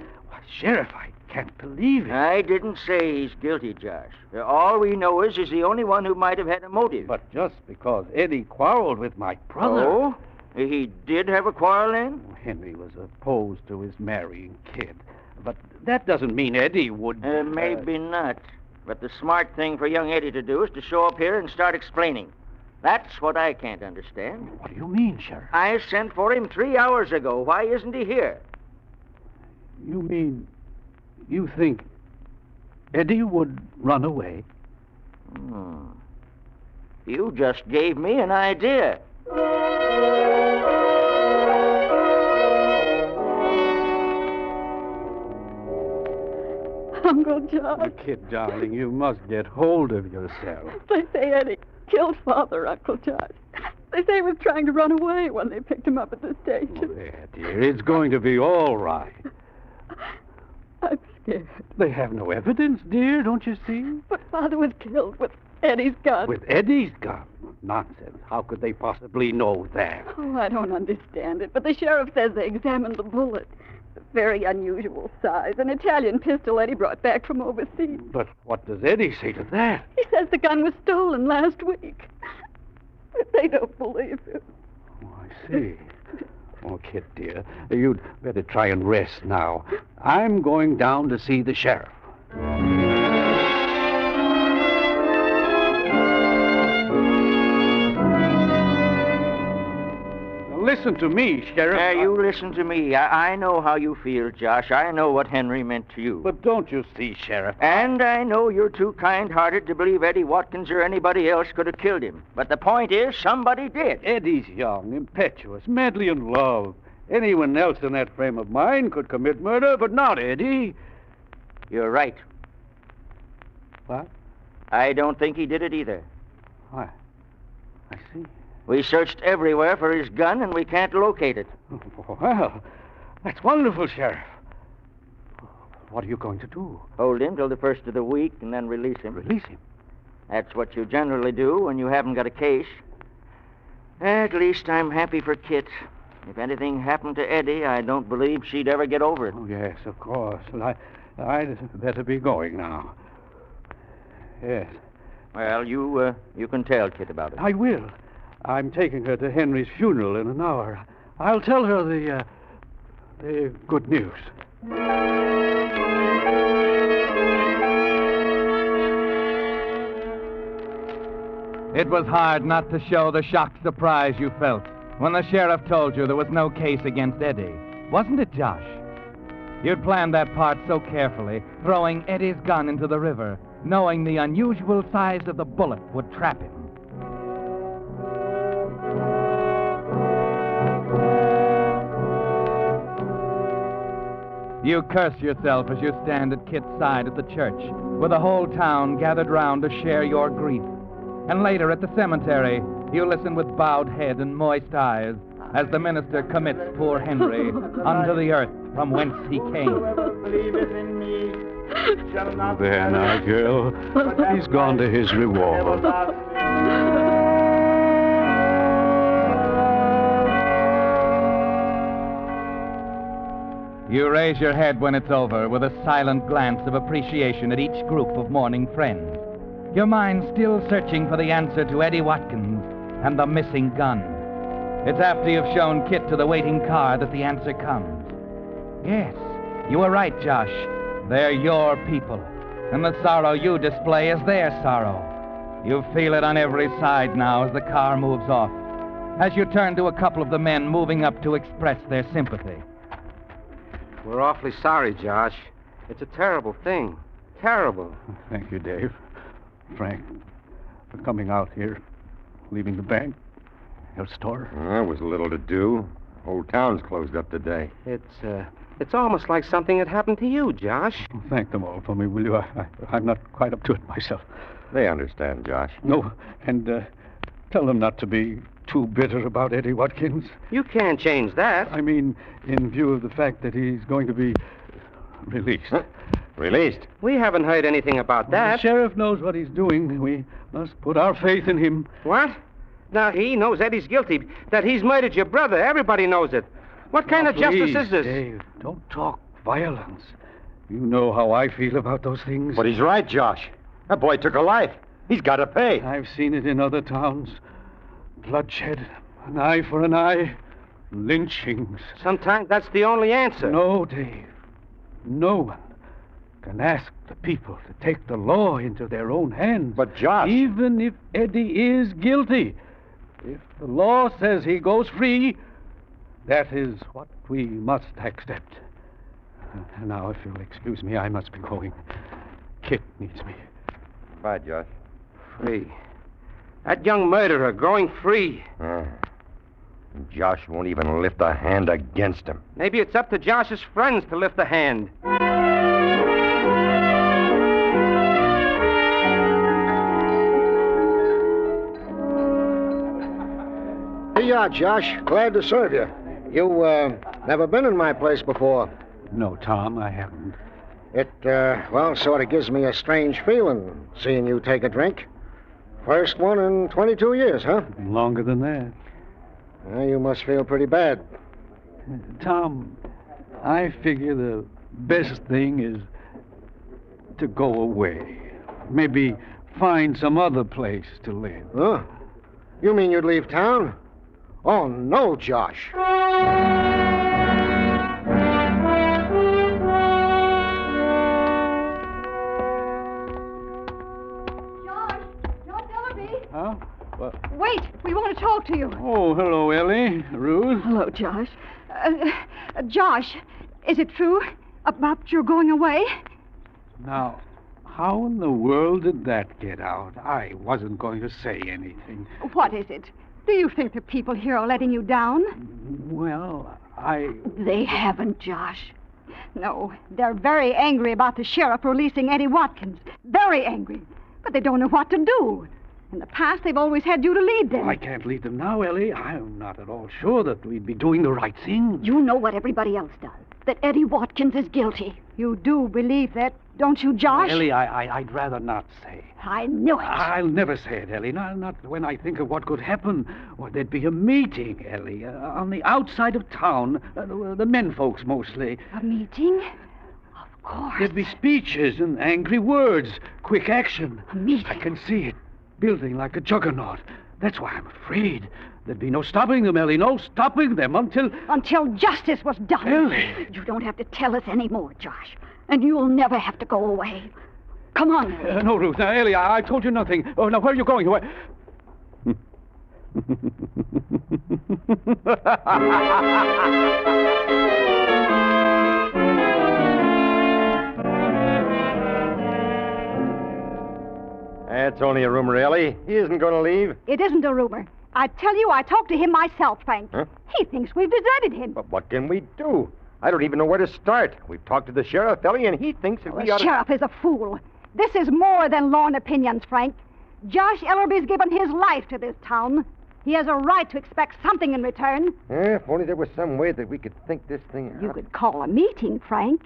Sheriff, I can't believe it. I didn't say he's guilty, Josh. All we know is he's the only one who might have had a motive. But just because Eddie quarreled with my brother... Oh? He did have a quarrel then? Henry was opposed to his marrying Kit. But that doesn't mean Eddie would... Maybe not. But the smart thing for young Eddie to do is to show up here and start explaining. That's what I can't understand. What do you mean, Sheriff? I sent for him 3 hours ago. Why isn't he here? You mean you think Eddie would run away? You just gave me an idea. Uncle John. Kid, darling, you must get hold of yourself. They say Eddie killed Father, Uncle Josh. They say he was trying to run away when they picked him up at the station. Oh, there, dear. It's going to be all right. I'm scared. They have no evidence, dear, don't you see? But Father was killed with Eddie's gun. With Eddie's gun? Nonsense. How could they possibly know that? Oh, I don't understand it. But the sheriff says they examined the bullet. Very unusual size. An Italian pistol Eddie brought back from overseas. But what does Eddie say to that? He says the gun was stolen last week. But they don't believe him. Oh, I see. Oh, Kit, dear, you'd better try and rest now. I'm going down to see the sheriff. Listen to me, Sheriff. You listen to me. I know how you feel, Josh. I know what Henry meant to you. But don't you see, Sheriff? And I know you're too kind-hearted to believe Eddie Watkins or anybody else could have killed him. But the point is, somebody did. Eddie's young, impetuous, madly in love. Anyone else in that frame of mind could commit murder, but not Eddie. You're right. What? I don't think he did it either. Why? I see. We searched everywhere for his gun, and we can't locate it. Well, that's wonderful, Sheriff. What are you going to do? Hold him till the first of the week, and then release him. Release him? That's what you generally do when you haven't got a case. At least I'm happy for Kit. If anything happened to Eddie, I don't believe she'd ever get over it. Oh, yes, of course. Well, I'd better be going now. Yes. Well, you can tell Kit about it. I will. I'm taking her to Henry's funeral in an hour. I'll tell her the good news. It was hard not to show the shocked surprise you felt when the sheriff told you there was no case against Eddie. Wasn't it, Josh? You'd planned that part so carefully, throwing Eddie's gun into the river, knowing the unusual size of the bullet would trap him. You curse yourself as you stand at Kit's side at the church, with the whole town gathered round to share your grief. And later at the cemetery, you listen with bowed head and moist eyes as the minister commits poor Henry unto the earth from whence he came. There now, girl. He's gone to his reward. You raise your head when it's over with a silent glance of appreciation at each group of mourning friends, your mind still searching for the answer to Eddie Watkins and the missing gun. It's after you've shown Kit to the waiting car that the answer comes. Yes, you were right, Josh. They're your people, and the sorrow you display is their sorrow. You feel it on every side now as the car moves off, as you turn to a couple of the men moving up to express their sympathy. We're awfully sorry, Josh. It's a terrible thing. Terrible. Thank you, Dave. Frank, for coming out here, leaving the bank, your store. There was little to do. Whole town's closed up today. It's almost like something had happened to you, Josh. Thank them all for me, will you? I'm not quite up to it myself. They understand, Josh. No, and tell them not to be too bitter about Eddie Watkins. You can't change that. I mean, in view of the fact that he's going to be released. Huh? Released? We haven't heard anything about that. The sheriff knows what he's doing. We must put our faith in him. What? Now, he knows Eddie's guilty, that he's murdered your brother. Everybody knows it. What kind of justice is this? Dave, don't talk violence. You know how I feel about those things. But he's right, Josh. That boy took a life. He's got to pay. I've seen it in other towns. Bloodshed, an eye for an eye, lynchings. Sometimes that's the only answer. No, Dave. No one can ask the people to take the law into their own hands. But, Josh... Even if Eddie is guilty, if the law says he goes free, that is what we must accept. Now, if you'll excuse me, I must be going. Kit needs me. Bye, Josh. Free. That young murderer going free. Josh won't even lift a hand against him. Maybe it's up to Josh's friends to lift a hand. Here you are, Josh. Glad to serve you. You, never been in my place before. No, Tom, I haven't. It, sort of gives me a strange feeling seeing you take a drink. First one in 22 years, huh? Longer than that. You must feel pretty bad. Tom, I figure the best thing is to go away. Maybe find some other place to live. Huh? You mean you'd leave town? Oh, no, Josh. Huh? What? Wait, we want to talk to you. Oh, hello, Ellie. Ruth. Hello, Josh. Josh, is it true about your going away? Now, how in the world did that get out? I wasn't going to say anything. What is it? Do you think the people here are letting you down? Well, They haven't, Josh. No, they're very angry about the sheriff releasing Eddie Watkins. Very angry. But they don't know what to do. In the past, they've always had you to lead them. I can't lead them now, Ellie. I'm not at all sure that we'd be doing the right thing. You know what everybody else does. That Eddie Watkins is guilty. You do believe that, don't you, Josh? Ellie, I'd rather not say. I knew it. I'll never say it, Ellie. Not when I think of what could happen. Or there'd be a meeting, Ellie, on the outside of town. The men folks, mostly. A meeting? Of course. There'd be speeches and angry words. Quick action. A meeting? I can see it. Building like a juggernaut. That's why I'm afraid. There'd be no stopping them, Ellie. No stopping them until... Until justice was done. Ellie! You don't have to tell us any more, Josh. And you'll never have to go away. Come on, Ellie. No, Ruth. Now, Ellie, I told you nothing. Oh, now, where are you going? That's only a rumor, Ellie. He isn't going to leave. It isn't a rumor. I tell you, I talked to him myself, Frank. Huh? He thinks we've deserted him. But what can we do? I don't even know where to start. We've talked to the sheriff, Ellie, and he thinks that we ought The sheriff is a fool. This is more than law and opinions, Frank. Josh Ellerby's given his life to this town. He has a right to expect something in return. If only there was some way that we could think this thing out. You could call a meeting, Frank.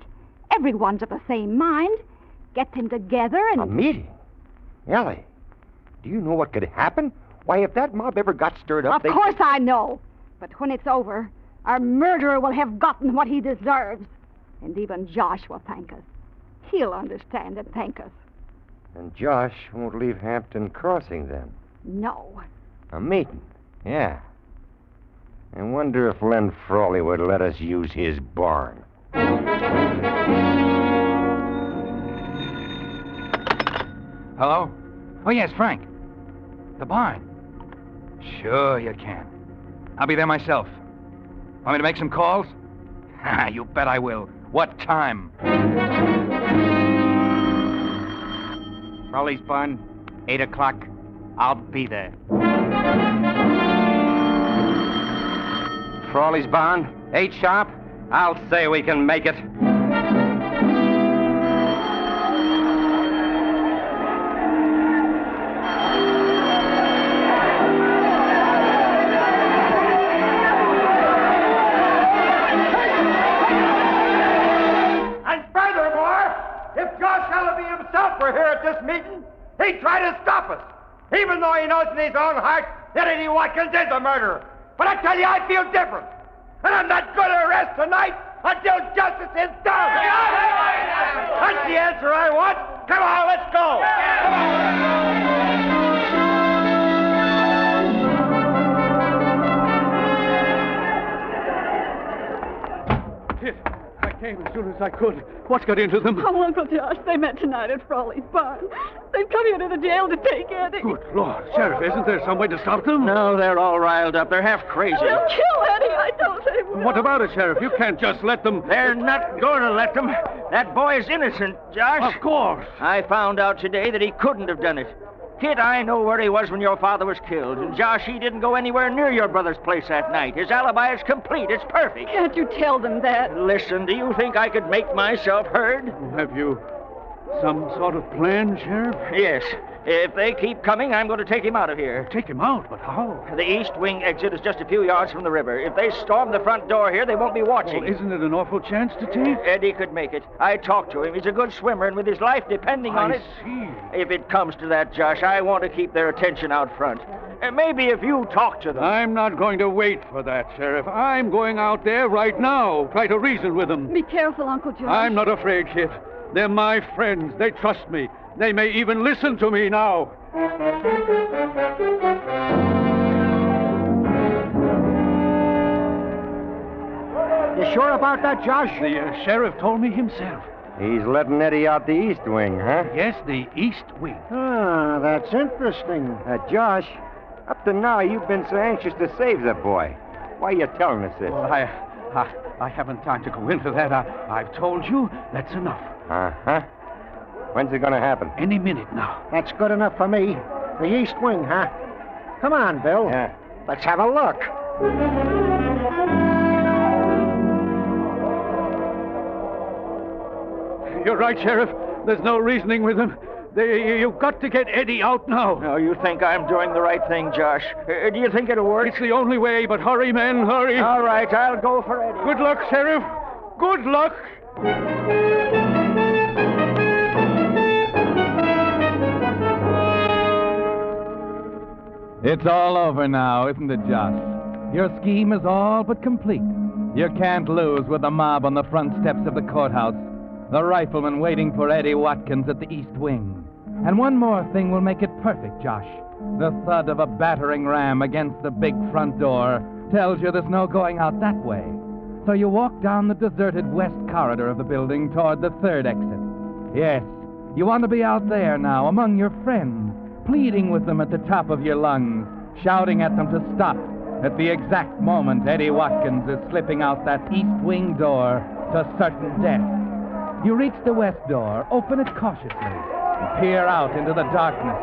Everyone's of the same mind. Get them together and... A meeting? Ellie, do you know what could happen? Why, if that mob ever got stirred up, Of course I know. But when it's over, our murderer will have gotten what he deserves. And even Josh will thank us. He'll understand and thank us. And Josh won't leave Hampton Crossing then. No. A meeting? Yeah. I wonder if Len Frawley would let us use his barn. Hello? Oh, yes, Frank. The barn. Sure you can. I'll be there myself. Want me to make some calls? You bet I will. What time? Frawley's barn, 8 o'clock. I'll be there. Frawley's barn, 8 sharp. I'll say we can make it. He tried to stop us, even though he knows in his own heart that Eddie Watkins is a murderer. But I tell you, I feel different. And I'm not going to rest tonight until justice is done. That's the answer I want. Come on, let's go. came as soon as I could. What's got into them? Oh, Uncle Josh, they met tonight at Frawley's barn. They've come here to the jail to take Eddie. Good Lord, Sheriff, isn't there some way to stop them? No, they're all riled up. They're half crazy. They'll kill Eddie. I told they will. What about it, Sheriff? You can't just let them... They're not going to let them. That boy's innocent, Josh. Of course. I found out today that he couldn't have done it. Kid, I know where he was when your father was killed. And Josh, he didn't go anywhere near your brother's place that night. His alibi is complete. It's perfect. Can't you tell them that? Listen, do you think I could make myself heard? Have you some sort of plan, Sheriff? Yes. If they keep coming, I'm going to take him out of here. Take him out? But how? The east wing exit is just a few yards from the river. If they storm the front door here, they won't be watching. Well, isn't it an awful chance to take? Eddie could make it. I talked to him. He's a good swimmer, and with his life depending on it... I see. If it comes to that, Josh, I want to keep their attention out front. Maybe if you talk to them... I'm not going to wait for that, Sheriff. I'm going out there right now. Try to reason with them. Be careful, Uncle Josh. I'm not afraid, kid. They're my friends. They trust me. They may even listen to me now. You sure about that, Josh? The sheriff told me himself. He's letting Eddie out the east wing, huh? Yes, the east wing. Ah, that's interesting. Josh, up to now you've been so anxious to save the boy. Why are you telling us this? Well, I haven't time to go into that. I've told you. That's enough. Uh-huh. When's it going to happen? Any minute now. That's good enough for me. The east wing, huh? Come on, Bill. Yeah. Let's have a look. You're right, Sheriff. There's no reasoning with them. You've got to get Eddie out now. No, you think I'm doing the right thing, Josh? Do you think it'll work? It's the only way, but hurry, men, hurry. All right, I'll go for Eddie. Good luck, Sheriff. Good luck. It's all over now, isn't it, Josh? Your scheme is all but complete. You can't lose with the mob on the front steps of the courthouse, the rifleman waiting for Eddie Watkins at the east wing. And one more thing will make it perfect, Josh. The thud of a battering ram against the big front door tells you there's no going out that way. So you walk down the deserted west corridor of the building toward the third exit. Yes, you want to be out there now among your friends, pleading with them at the top of your lungs, shouting at them to stop at the exact moment Eddie Watkins is slipping out that east wing door to certain death. You reach the west door, open it cautiously, and peer out into the darkness.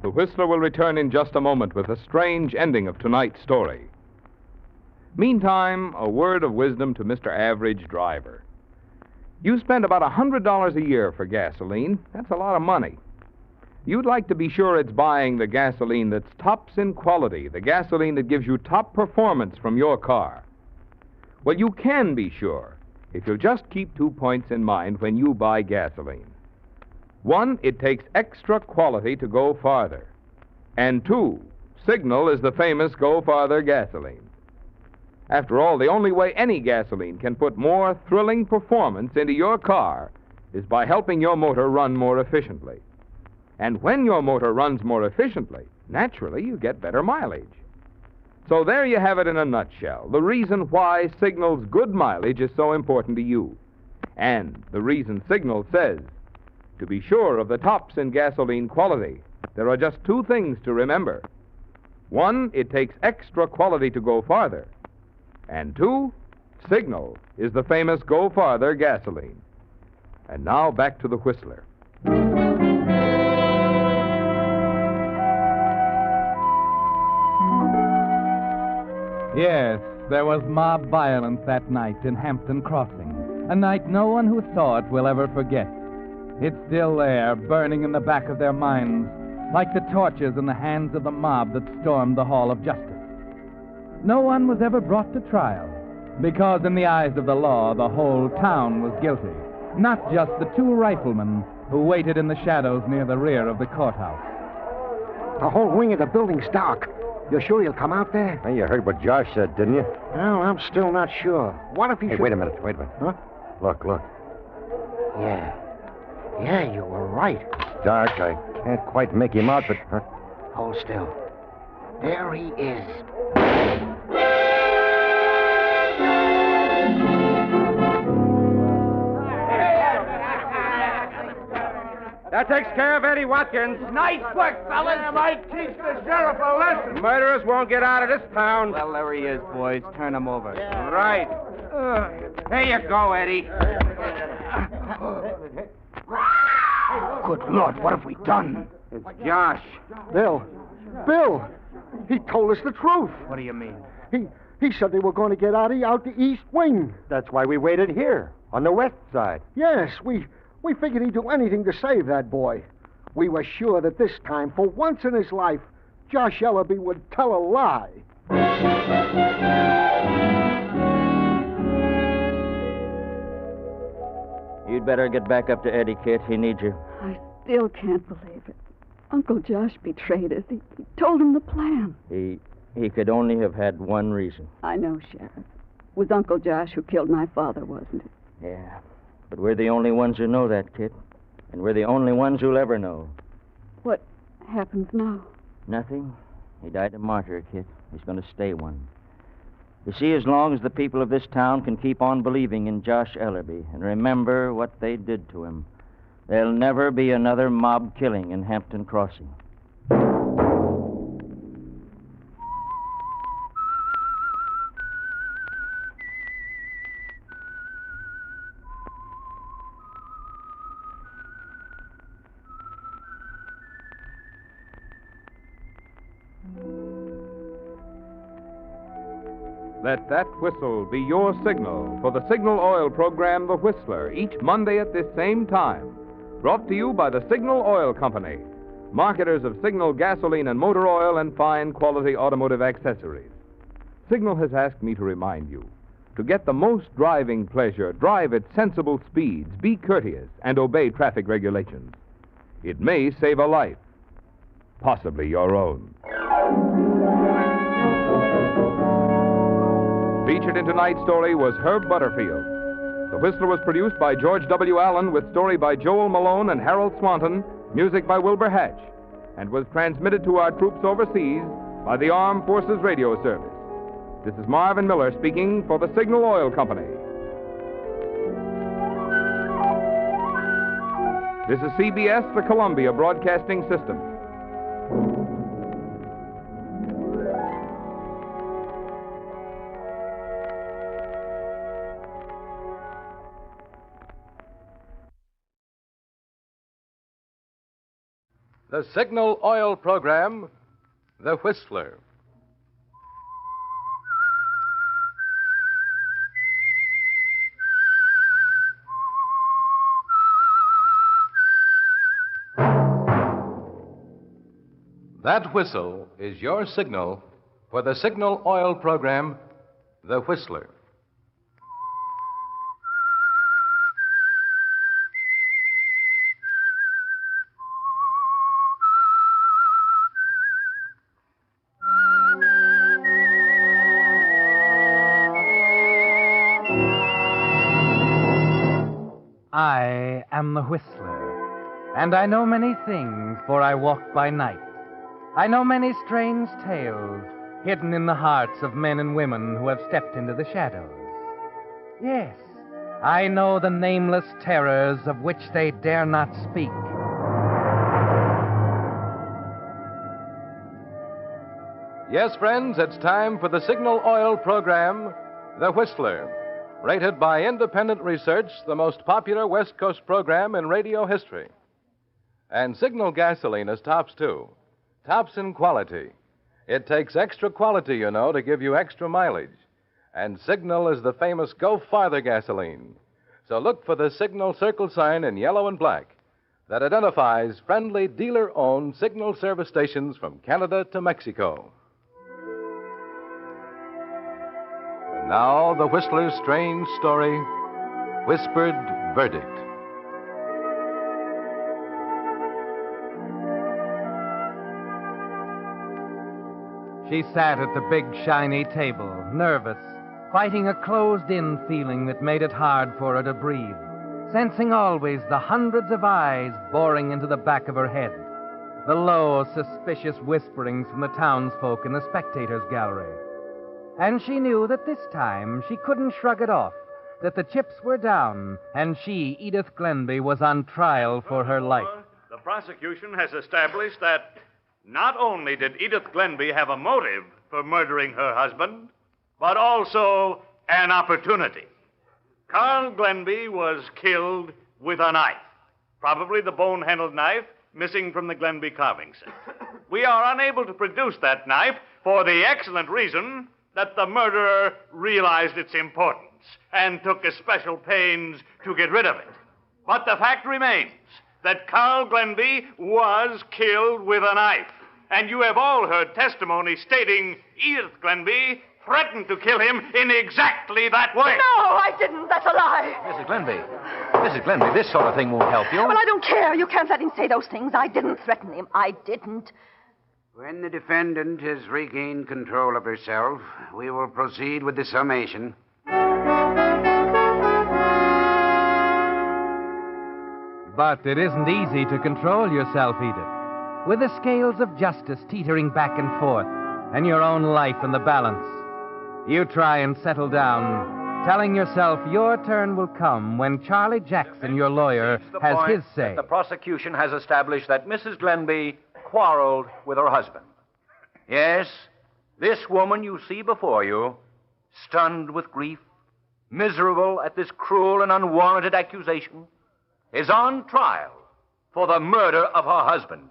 The Whistler will return in just a moment with a strange ending of tonight's story. Meantime, a word of wisdom to Mr. Average Driver. You spend about $100 a year for gasoline. That's a lot of money. You'd like to be sure it's buying the gasoline that's tops in quality, the gasoline that gives you top performance from your car. Well, you can be sure if you'll just keep 2 points in mind when you buy gasoline. 1, it takes extra quality to go farther. And 2, Signal is the famous Go Farther gasoline. After all, the only way any gasoline can put more thrilling performance into your car is by helping your motor run more efficiently. And when your motor runs more efficiently, naturally you get better mileage. So there you have it in a nutshell, the reason why Signal's good mileage is so important to you. And the reason Signal says, to be sure of the tops in gasoline quality, there are just 2 things to remember. 1, it takes extra quality to go farther. And 2, Signal is the famous Go Farther gasoline. And now back to the Whistler. Yes, there was mob violence that night in Hampton Crossing, a night no one who saw it will ever forget. It's still there, burning in the back of their minds, like the torches in the hands of the mob that stormed the Hall of Justice. No one was ever brought to trial, because in the eyes of the law, the whole town was guilty, not just the 2 riflemen who waited in the shadows near the rear of the courthouse. The whole wing of the building's dark. You're sure he'll come out there? Hey, you heard what Josh said, didn't you? Well, I'm still not sure. What if he Hey, should... wait a minute. Huh? Look. Yeah. Yeah, you were right. Dark, I can't quite make him out, but... Huh? Hold still. There he is. That takes care of Eddie Watkins. Nice work, fellas. I might teach the sheriff a lesson. Murderers won't get out of this town. Well, there he is, boys. Turn him over. Right. Here you go, Eddie. Good Lord, what have we done? It's Josh. Bill, he told us the truth. What do you mean? He said they were going to get Eddie out the east wing. That's why we waited here, on the west side. Yes, we figured he'd do anything to save that boy. We were sure that this time, for once in his life, Josh Ellaby would tell a lie. You'd better get back up to Eddie, Kit. He needs you. I still can't believe it. Uncle Josh betrayed us. He told him the plan. He could only have had one reason. I know, Sheriff. It was Uncle Josh who killed my father, wasn't it? Yeah. But we're the only ones who know that, Kit. And we're the only ones who'll ever know. What happens now? Nothing. He died a martyr, Kit. He's going to stay one. You see, as long as the people of this town can keep on believing in Josh Ellaby and remember what they did to him, there'll never be another mob killing in Hampton Crossing. Let that whistle be your signal for the Signal Oil program, The Whistler, each Monday at this same time. Brought to you by the Signal Oil Company, marketers of Signal gasoline and motor oil and fine quality automotive accessories. Signal has asked me to remind you, to get the most driving pleasure, drive at sensible speeds, be courteous, and obey traffic regulations. It may save a life, possibly your own. Featured in tonight's story was Herb Butterfield. The Whistler was produced by George W. Allen with story by Joel Malone and Harold Swanton, music by Wilbur Hatch, and was transmitted to our troops overseas by the Armed Forces Radio Service. This is Marvin Miller speaking for the Signal Oil Company. This is CBS, the Columbia Broadcasting System. The Signal Oil program, The Whistler. That whistle is your signal for the Signal Oil program, The Whistler. I am the Whistler, and I know many things, for I walk by night. I know many strange tales hidden in the hearts of men and women who have stepped into the shadows. Yes, I know the nameless terrors of which they dare not speak. Yes, friends, it's time for the Signal Oil program, The Whistler. Rated by independent research, the most popular West Coast program in radio history. And Signal gasoline is tops, too. Tops in quality. It takes extra quality, you know, to give you extra mileage. And Signal is the famous Go Farther gasoline. So look for the Signal circle sign in yellow and black that identifies friendly dealer-owned Signal service stations from Canada to Mexico. Now, the Whistler's strange story, Whispered Verdict. She sat at the big, shiny table, nervous, fighting a closed-in feeling that made it hard for her to breathe, sensing always the hundreds of eyes boring into the back of her head, the low, suspicious whisperings from the townsfolk in the spectators' gallery. And she knew that this time she couldn't shrug it off, that the chips were down, and she, Edith Glenby, was on trial for her life. The prosecution has established that not only did Edith Glenby have a motive for murdering her husband, but also an opportunity. Carl Glenby was killed with a knife, probably the bone-handled knife missing from the Glenby carving set. We are unable to produce that knife for the excellent reason that the murderer realized its importance and took especial pains to get rid of it. But the fact remains that Carl Glenby was killed with a knife. And you have all heard testimony stating Edith Glenby threatened to kill him in exactly that way. No, I didn't. That's a lie. Mrs. Glenby, this sort of thing won't help you. Well, I don't care. You can't let him say those things. I didn't threaten him. I didn't. When the defendant has regained control of herself, we will proceed with the summation. But it isn't easy to control yourself, Edith. With the scales of justice teetering back and forth, and your own life in the balance, you try and settle down, telling yourself your turn will come when Charlie Jackson, your lawyer, has his say. The prosecution has established that Mrs. Glenby quarreled with her husband. Yes, this woman you see before you, stunned with grief, miserable at this cruel and unwarranted accusation, is on trial for the murder of her husband,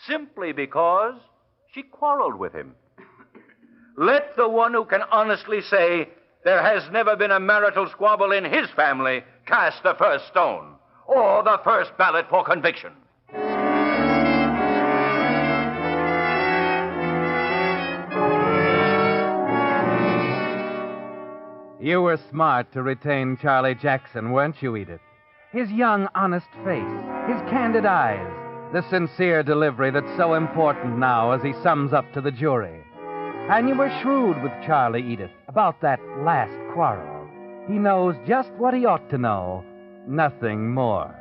simply because she quarreled with him. Let the one who can honestly say there has never been a marital squabble in his family cast the first stone, or the first ballot for conviction. You were smart to retain Charlie Jackson, weren't you, Edith? His young, honest face, his candid eyes, the sincere delivery that's so important now as he sums up to the jury. And you were shrewd with Charlie, Edith, about that last quarrel. He knows just what he ought to know, nothing more.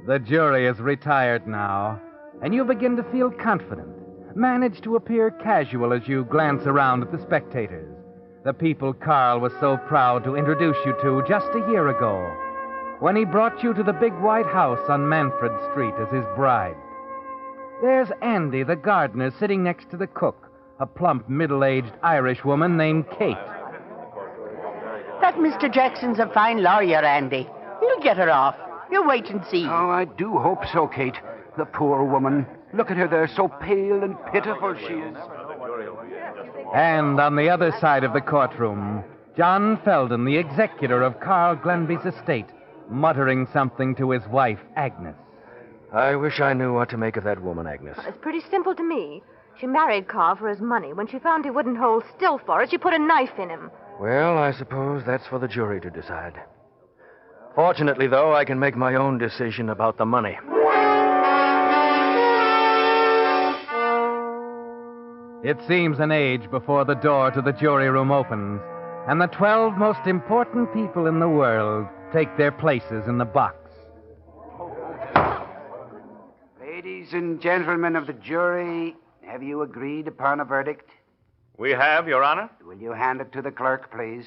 The jury is retired now, and you begin to feel confident. Manage to appear casual as you glance around at the spectators, the people Carl was so proud to introduce you to just a year ago, when he brought you to the big white house on Manfred Street as his bride. There's Andy, the gardener, sitting next to the cook, a plump, middle-aged Irish woman named Kate. That Mr. Jackson's a fine lawyer, Andy. He'll get her off. You wait and see. Oh, I do hope so, Kate. The poor woman. Look at her there, so pale and pitiful she is. And on the other side of the courtroom, John Felden, the executor of Carl Glenby's estate, muttering something to his wife, Agnes. I wish I knew what to make of that woman, Agnes. It's pretty simple to me. She married Carl for his money. When she found he wouldn't hold still for it, she put a knife in him. Well, I suppose that's for the jury to decide. Fortunately, though, I can make my own decision about the money. It seems an age before the door to the jury room opens, and the 12 most important people in the world take their places in the box. Ladies and gentlemen of the jury, have you agreed upon a verdict? We have, Your Honor. Will you hand it to the clerk, please?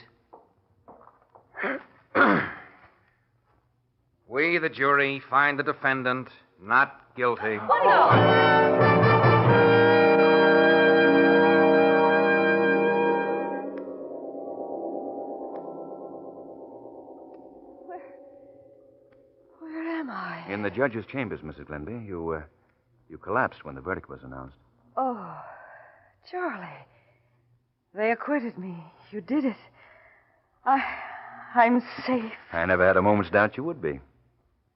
We, the jury, find the defendant not guilty. In the judge's chambers, Mrs. Glenby. You collapsed when the verdict was announced. Oh, Charlie. They acquitted me. You did it. I'm safe. I never had a moment's doubt you would be.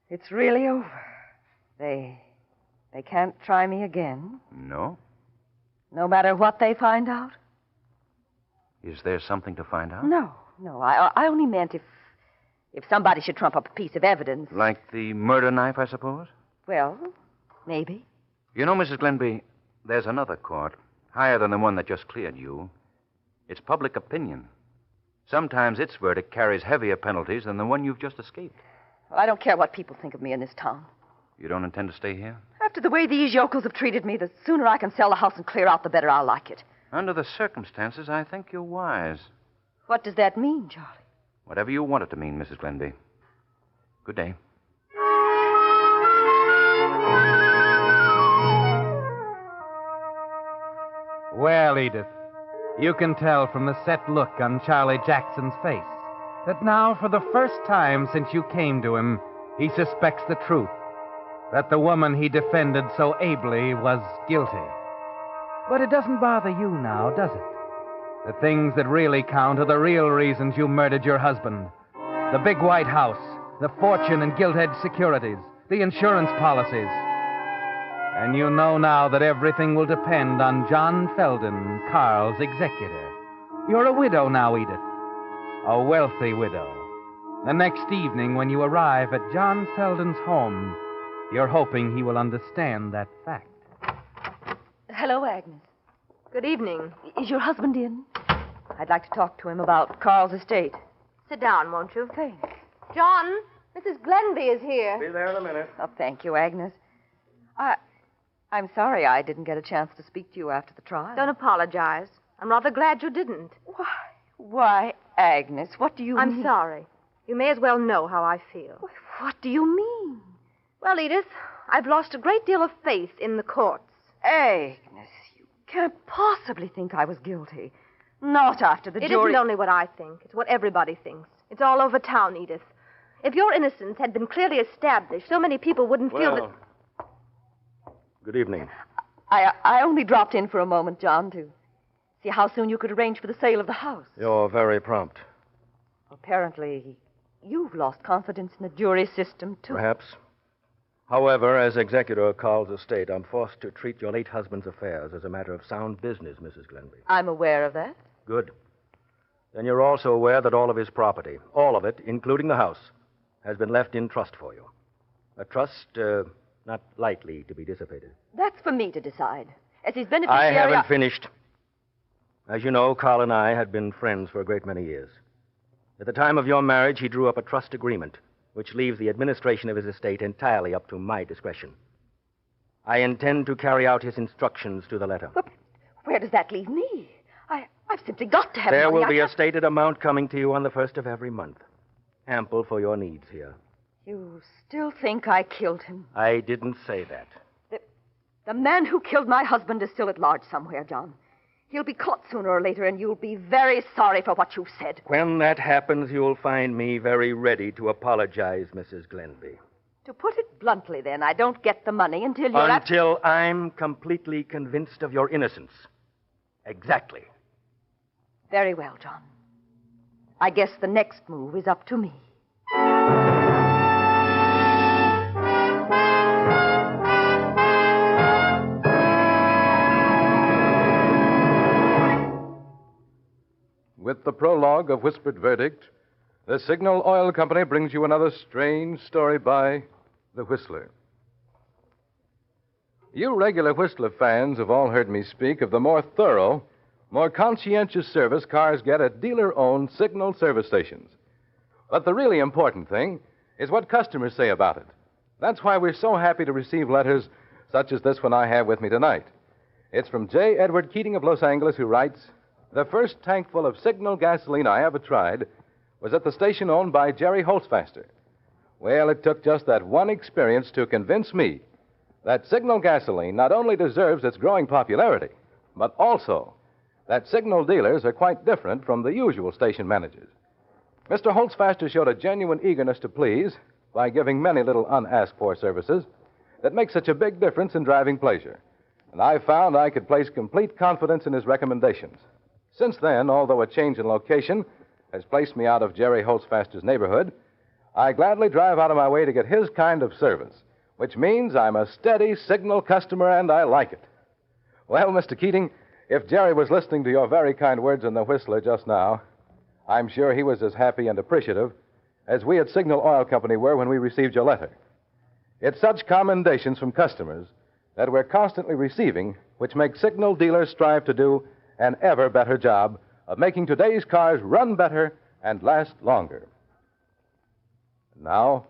It's really over. They can't try me again. No? No matter what they find out? Is there something to find out? No. I only meant If somebody should trump up a piece of evidence. Like the murder knife, I suppose? Well, maybe. You know, Mrs. Glenby, there's another court, higher than the one that just cleared you. It's public opinion. Sometimes its verdict carries heavier penalties than the one you've just escaped. Well, I don't care what people think of me in this town. You don't intend to stay here? After the way these yokels have treated me, the sooner I can sell the house and clear out, the better I'll like it. Under the circumstances, I think you're wise. What does that mean, Charlie? Whatever you want it to mean, Mrs. Glenby. Good day. Well, Edith, you can tell from the set look on Charlie Jackson's face that now, for the first time since you came to him, he suspects the truth, that the woman he defended so ably was guilty. But it doesn't bother you now, does it? The things that really count are the real reasons you murdered your husband. The big white house, the fortune and gilt-edged securities, the insurance policies. And you know now that everything will depend on John Felden, Carl's executor. You're a widow now, Edith. A wealthy widow. The next evening when you arrive at John Felden's home, you're hoping he will understand that fact. Hello, Agnes. Good evening. Is your husband in? I'd like to talk to him about Carl's estate. Sit down, won't you? Thanks. John, Mrs. Glenby is here. Be there in a minute. Oh, thank you, Agnes. I'm sorry I didn't get a chance to speak to you after the trial. Don't apologize. I'm rather glad you didn't. Why, Agnes, what do you mean? I'm sorry. You may as well know how I feel. What do you mean? Well, Edith, I've lost a great deal of faith in the courts. Agnes, you can't possibly think I was guilty. Not after the jury... It isn't only what I think. It's what everybody thinks. It's all over town, Edith. If your innocence had been clearly established, so many people wouldn't feel that... Good evening. I only dropped in for a moment, John, to see how soon you could arrange for the sale of the house. You're very prompt. Apparently, you've lost confidence in the jury system, too. Perhaps. However, as executor of Carl's estate, I'm forced to treat your late husband's affairs as a matter of sound business, Mrs. Glenby. I'm aware of that. Good. Then you're also aware that all of his property, all of it, including the house, has been left in trust for you. A trust not lightly to be dissipated. That's for me to decide. As his beneficiary... I haven't finished. As you know, Carl and I had been friends for a great many years. At the time of your marriage, he drew up a trust agreement, which leaves the administration of his estate entirely up to my discretion. I intend to carry out his instructions to the letter. But where does that leave me? I've simply got to have There money. will be a stated amount coming to you on the first of every month. Ample for your needs here. You still think I killed him? I didn't say that. The man who killed my husband is still at large somewhere, John. He'll be caught sooner or later, and you'll be very sorry for what you've said. When that happens, you'll find me very ready to apologize, Mrs. Glenby. To put it bluntly, then, I don't get the money until you're... Until I'm completely convinced of your innocence. Exactly. Very well, John. I guess the next move is up to me. With the prologue of Whispered Verdict, the Signal Oil Company brings you another strange story by The Whistler. You regular Whistler fans have all heard me speak of the more thorough, more conscientious service cars get at dealer-owned Signal service stations. But the really important thing is what customers say about it. That's why we're so happy to receive letters such as this one I have with me tonight. It's from J. Edward Keating of Los Angeles, who writes, "The first tankful of Signal gasoline I ever tried was at the station owned by Jerry Holtzfaster. Well, it took just that one experience to convince me that Signal gasoline not only deserves its growing popularity, but also that Signal dealers are quite different from the usual station managers. Mr. Holtzfaster showed a genuine eagerness to please by giving many little unasked-for services that make such a big difference in driving pleasure. And I found I could place complete confidence in his recommendations. Since then, although a change in location has placed me out of Jerry Holtzfaster's neighborhood, I gladly drive out of my way to get his kind of service, which means I'm a steady Signal customer and I like it. Well, Mr. Keating, if Jerry was listening to your very kind words in The Whistler just now, I'm sure he was as happy and appreciative as we at Signal Oil Company were when we received your letter. It's such commendations from customers that we're constantly receiving, which makes Signal dealers strive to do an ever better job of making today's cars run better and last longer. Now,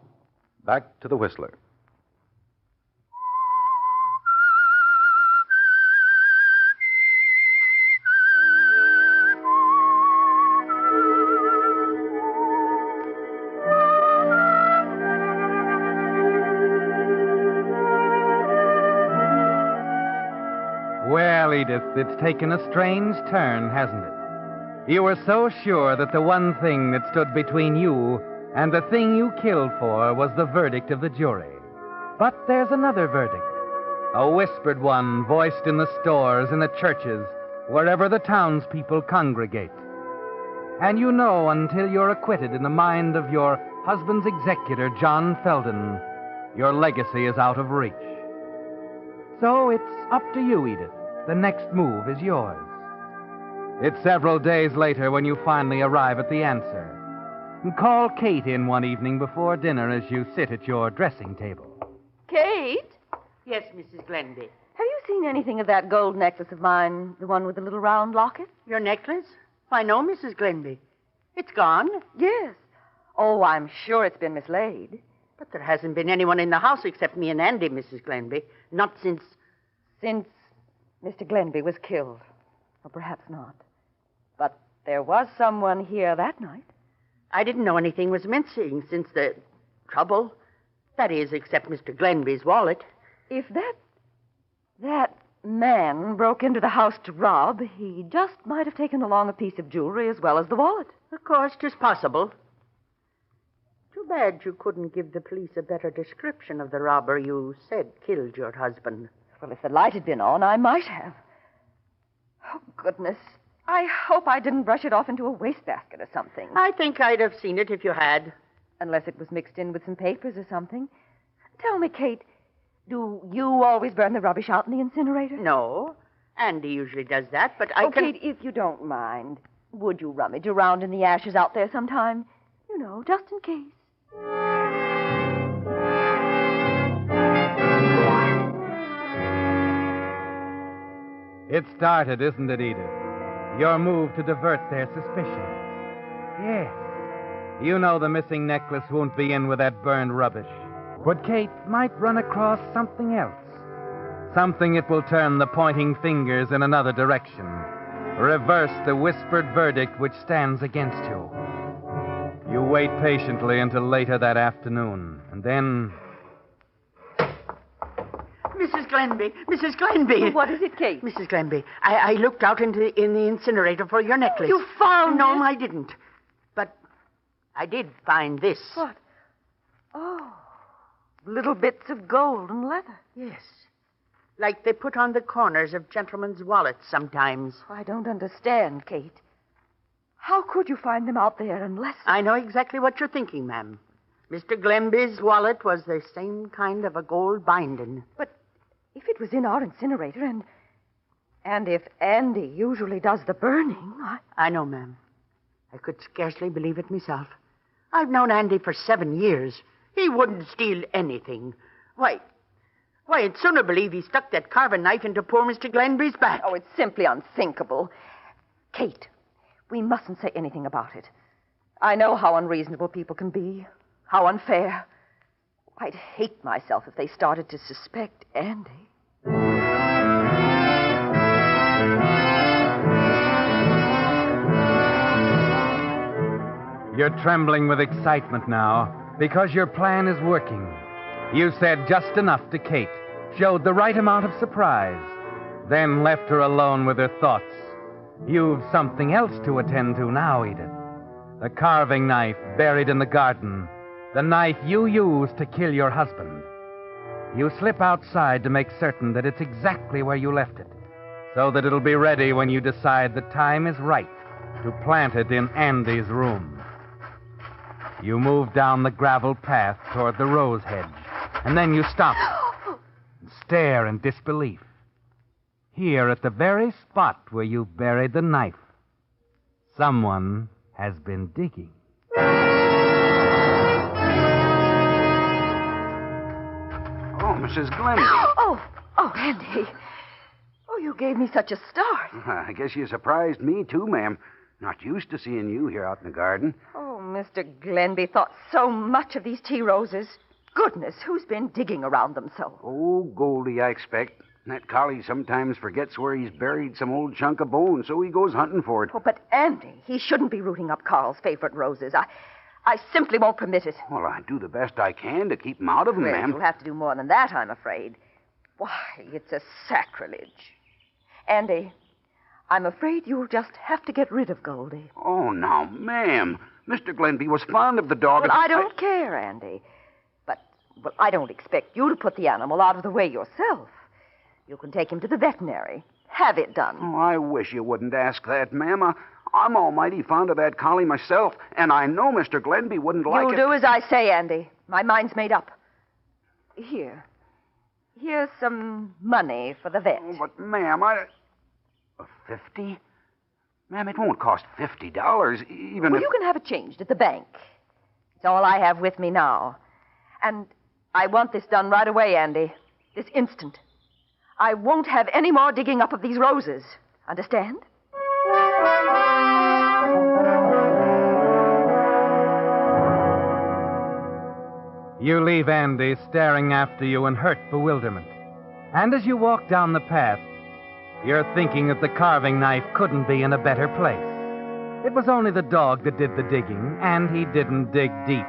back to the Whistler. Well, Edith, it's taken a strange turn, hasn't it? You were so sure that the one thing that stood between you and the thing you killed for was the verdict of the jury. But there's another verdict. A whispered one voiced in the stores, in the churches, wherever the townspeople congregate. And you know until you're acquitted in the mind of your husband's executor, John Felden, your legacy is out of reach. So it's up to you, Edith. The next move is yours. It's several days later when you finally arrive at the answer. And call Kate in one evening before dinner as you sit at your dressing table. Kate? Yes, Mrs. Glenby. Have you seen anything of that gold necklace of mine, the one with the little round locket? Your necklace? Why, no, Mrs. Glenby. It's gone. Yes. Oh, I'm sure it's been mislaid. But there hasn't been anyone in the house except me and Andy, Mrs. Glenby. Not since... Since Mr. Glenby was killed. Or perhaps not. But there was someone here that night. I didn't know anything was missing since the trouble. That is, except Mr. Glenby's wallet. If that man broke into the house to rob, he just might have taken along a piece of jewelry as well as the wallet. Of course, 'tis possible. Too bad you couldn't give the police a better description of the robber you said killed your husband. Well, if the light had been on, I might have. Oh, goodness. I hope I didn't brush it off into a wastebasket or something. I think I'd have seen it if you had. Unless it was mixed in with some papers or something. Tell me, Kate, do you always burn the rubbish out in the incinerator? No. Andy usually does that, but Kate, if you don't mind, would you rummage around in the ashes out there sometime? You know, just in case. It started, isn't it, Edith? Your move to divert their suspicions. Yes. You know the missing necklace won't be in with that burned rubbish. But Kate might run across something else. Something that will turn the pointing fingers in another direction. Reverse the whispered verdict which stands against you. You wait patiently until later that afternoon, and then... Mrs. Glenby! Mrs. Glenby! What is it, Kate? Mrs. Glenby, I looked out in the incinerator for your necklace. You found No, it? I didn't. But I did find this. What? Oh, little bits of gold and leather. Yes. Like they put on the corners of gentlemen's wallets sometimes. I don't understand, Kate. How could you find them out there unless... I know exactly what you're thinking, ma'am. Mr. Glenby's wallet was the same kind of a gold binding. But if it was in our incinerator and if Andy usually does the burning, I know, ma'am. I could scarcely believe it myself. I've known Andy for 7 years. He wouldn't steal anything. Why, I'd sooner believe he stuck that carving knife into poor Mr. Glenby's back. Oh, it's simply unthinkable. Kate, we mustn't say anything about it. I know how unreasonable people can be, how unfair. I'd hate myself if they started to suspect Andy. You're trembling with excitement now because your plan is working. You said just enough to Kate, showed the right amount of surprise, then left her alone with her thoughts. You've something else to attend to now, Edith. The carving knife buried in the garden. The knife you used to kill your husband. You slip outside to make certain that it's exactly where you left it, so that it'll be ready when you decide the time is right to plant it in Andy's room. You move down the gravel path toward the rose hedge, and then you stop and stare in disbelief. Here, at the very spot where you buried the knife, someone has been digging. Oh, Mrs. Glenby. Oh, Andy. Oh, you gave me such a start. I guess you surprised me, too, ma'am. Not used to seeing you here out in the garden. Oh, Mr. Glenby thought so much of these tea roses. Goodness, who's been digging around them so? Oh, Goldie, I expect. That collie sometimes forgets where he's buried some old chunk of bone, so he goes hunting for it. Oh, but Andy, he shouldn't be rooting up Carl's favorite roses. I simply won't permit it. Well, I do the best I can to keep him out of them, Well, ma'am. you'll have to do more than that, I'm afraid. Why, it's a sacrilege. Andy, I'm afraid you'll just have to get rid of Goldie. Oh, now, ma'am. Mr. Glenby was fond of the dog. Well, I don't care, Andy. But, well, I don't expect you to put the animal out of the way yourself. You can take him to the veterinary. Have it done. Oh, I wish you wouldn't ask that, ma'am. I'm almighty fond of that collie myself, and I know Mr. Glenby wouldn't like You'll it. do as I say, Andy. My mind's made up. Here's some money for the vet. Oh, but, ma'am, 50? Ma'am, it won't cost $50, even Well, if... you can have it changed at the bank. It's all I have with me now. And I want this done right away, Andy. This instant. I won't have any more digging up of these roses. Understand? You leave Andy staring after you in hurt bewilderment. And as you walk down the path, you're thinking that the carving knife couldn't be in a better place. It was only the dog that did the digging, and he didn't dig deep.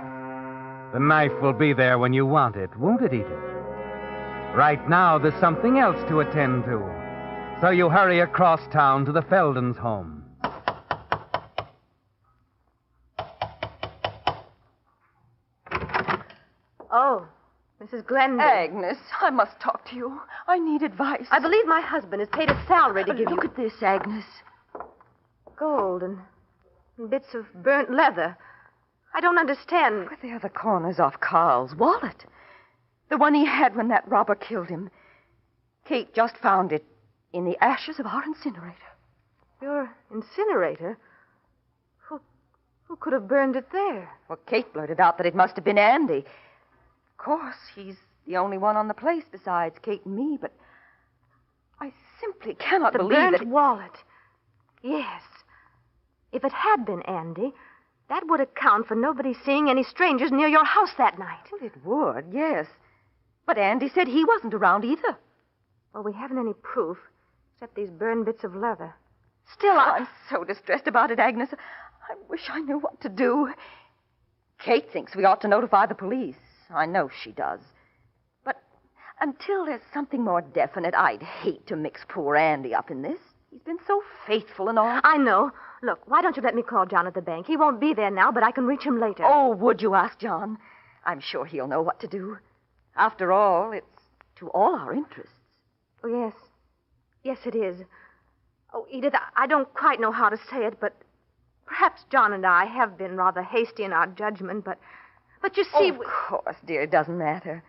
The knife will be there when you want it, won't it, Edith? Right now, there's something else to attend to. So you hurry across town to the Feldons' home. Oh, Mrs. Glenby. Agnes, I must talk to you. I need advice. I believe my husband has paid a salary to give you... Look at this, Agnes. Gold and bits of burnt leather. I don't understand. But they're the corners off Carl's wallet. The one he had when that robber killed him. Kate just found it in the ashes of our incinerator. Your incinerator? Who could have burned it there? Well, Kate blurted out that it must have been Andy. Of course, he's the only one on the place besides Kate and me, but I simply cannot believe The that... burnt wallet. Yes. If it had been Andy, that would account for nobody seeing any strangers near your house that night. Well, it would, yes. But Andy said he wasn't around either. Well, we haven't any proof, except these burned bits of leather. Still, I'm so distressed about it, Agnes. I wish I knew what to do. Kate thinks we ought to notify the police. I know she does. But until there's something more definite, I'd hate to mix poor Andy up in this. He's been so faithful and all. I know. Look, why don't you let me call John at the bank? He won't be there now, but I can reach him later. Oh, would you ask John? I'm sure he'll know what to do. After all, it's to all our interests. Oh, yes. Yes, it is. Oh, Edith, I don't quite know how to say it, but perhaps John and I have been rather hasty in our judgment, but you see... Of course, dear, it doesn't matter.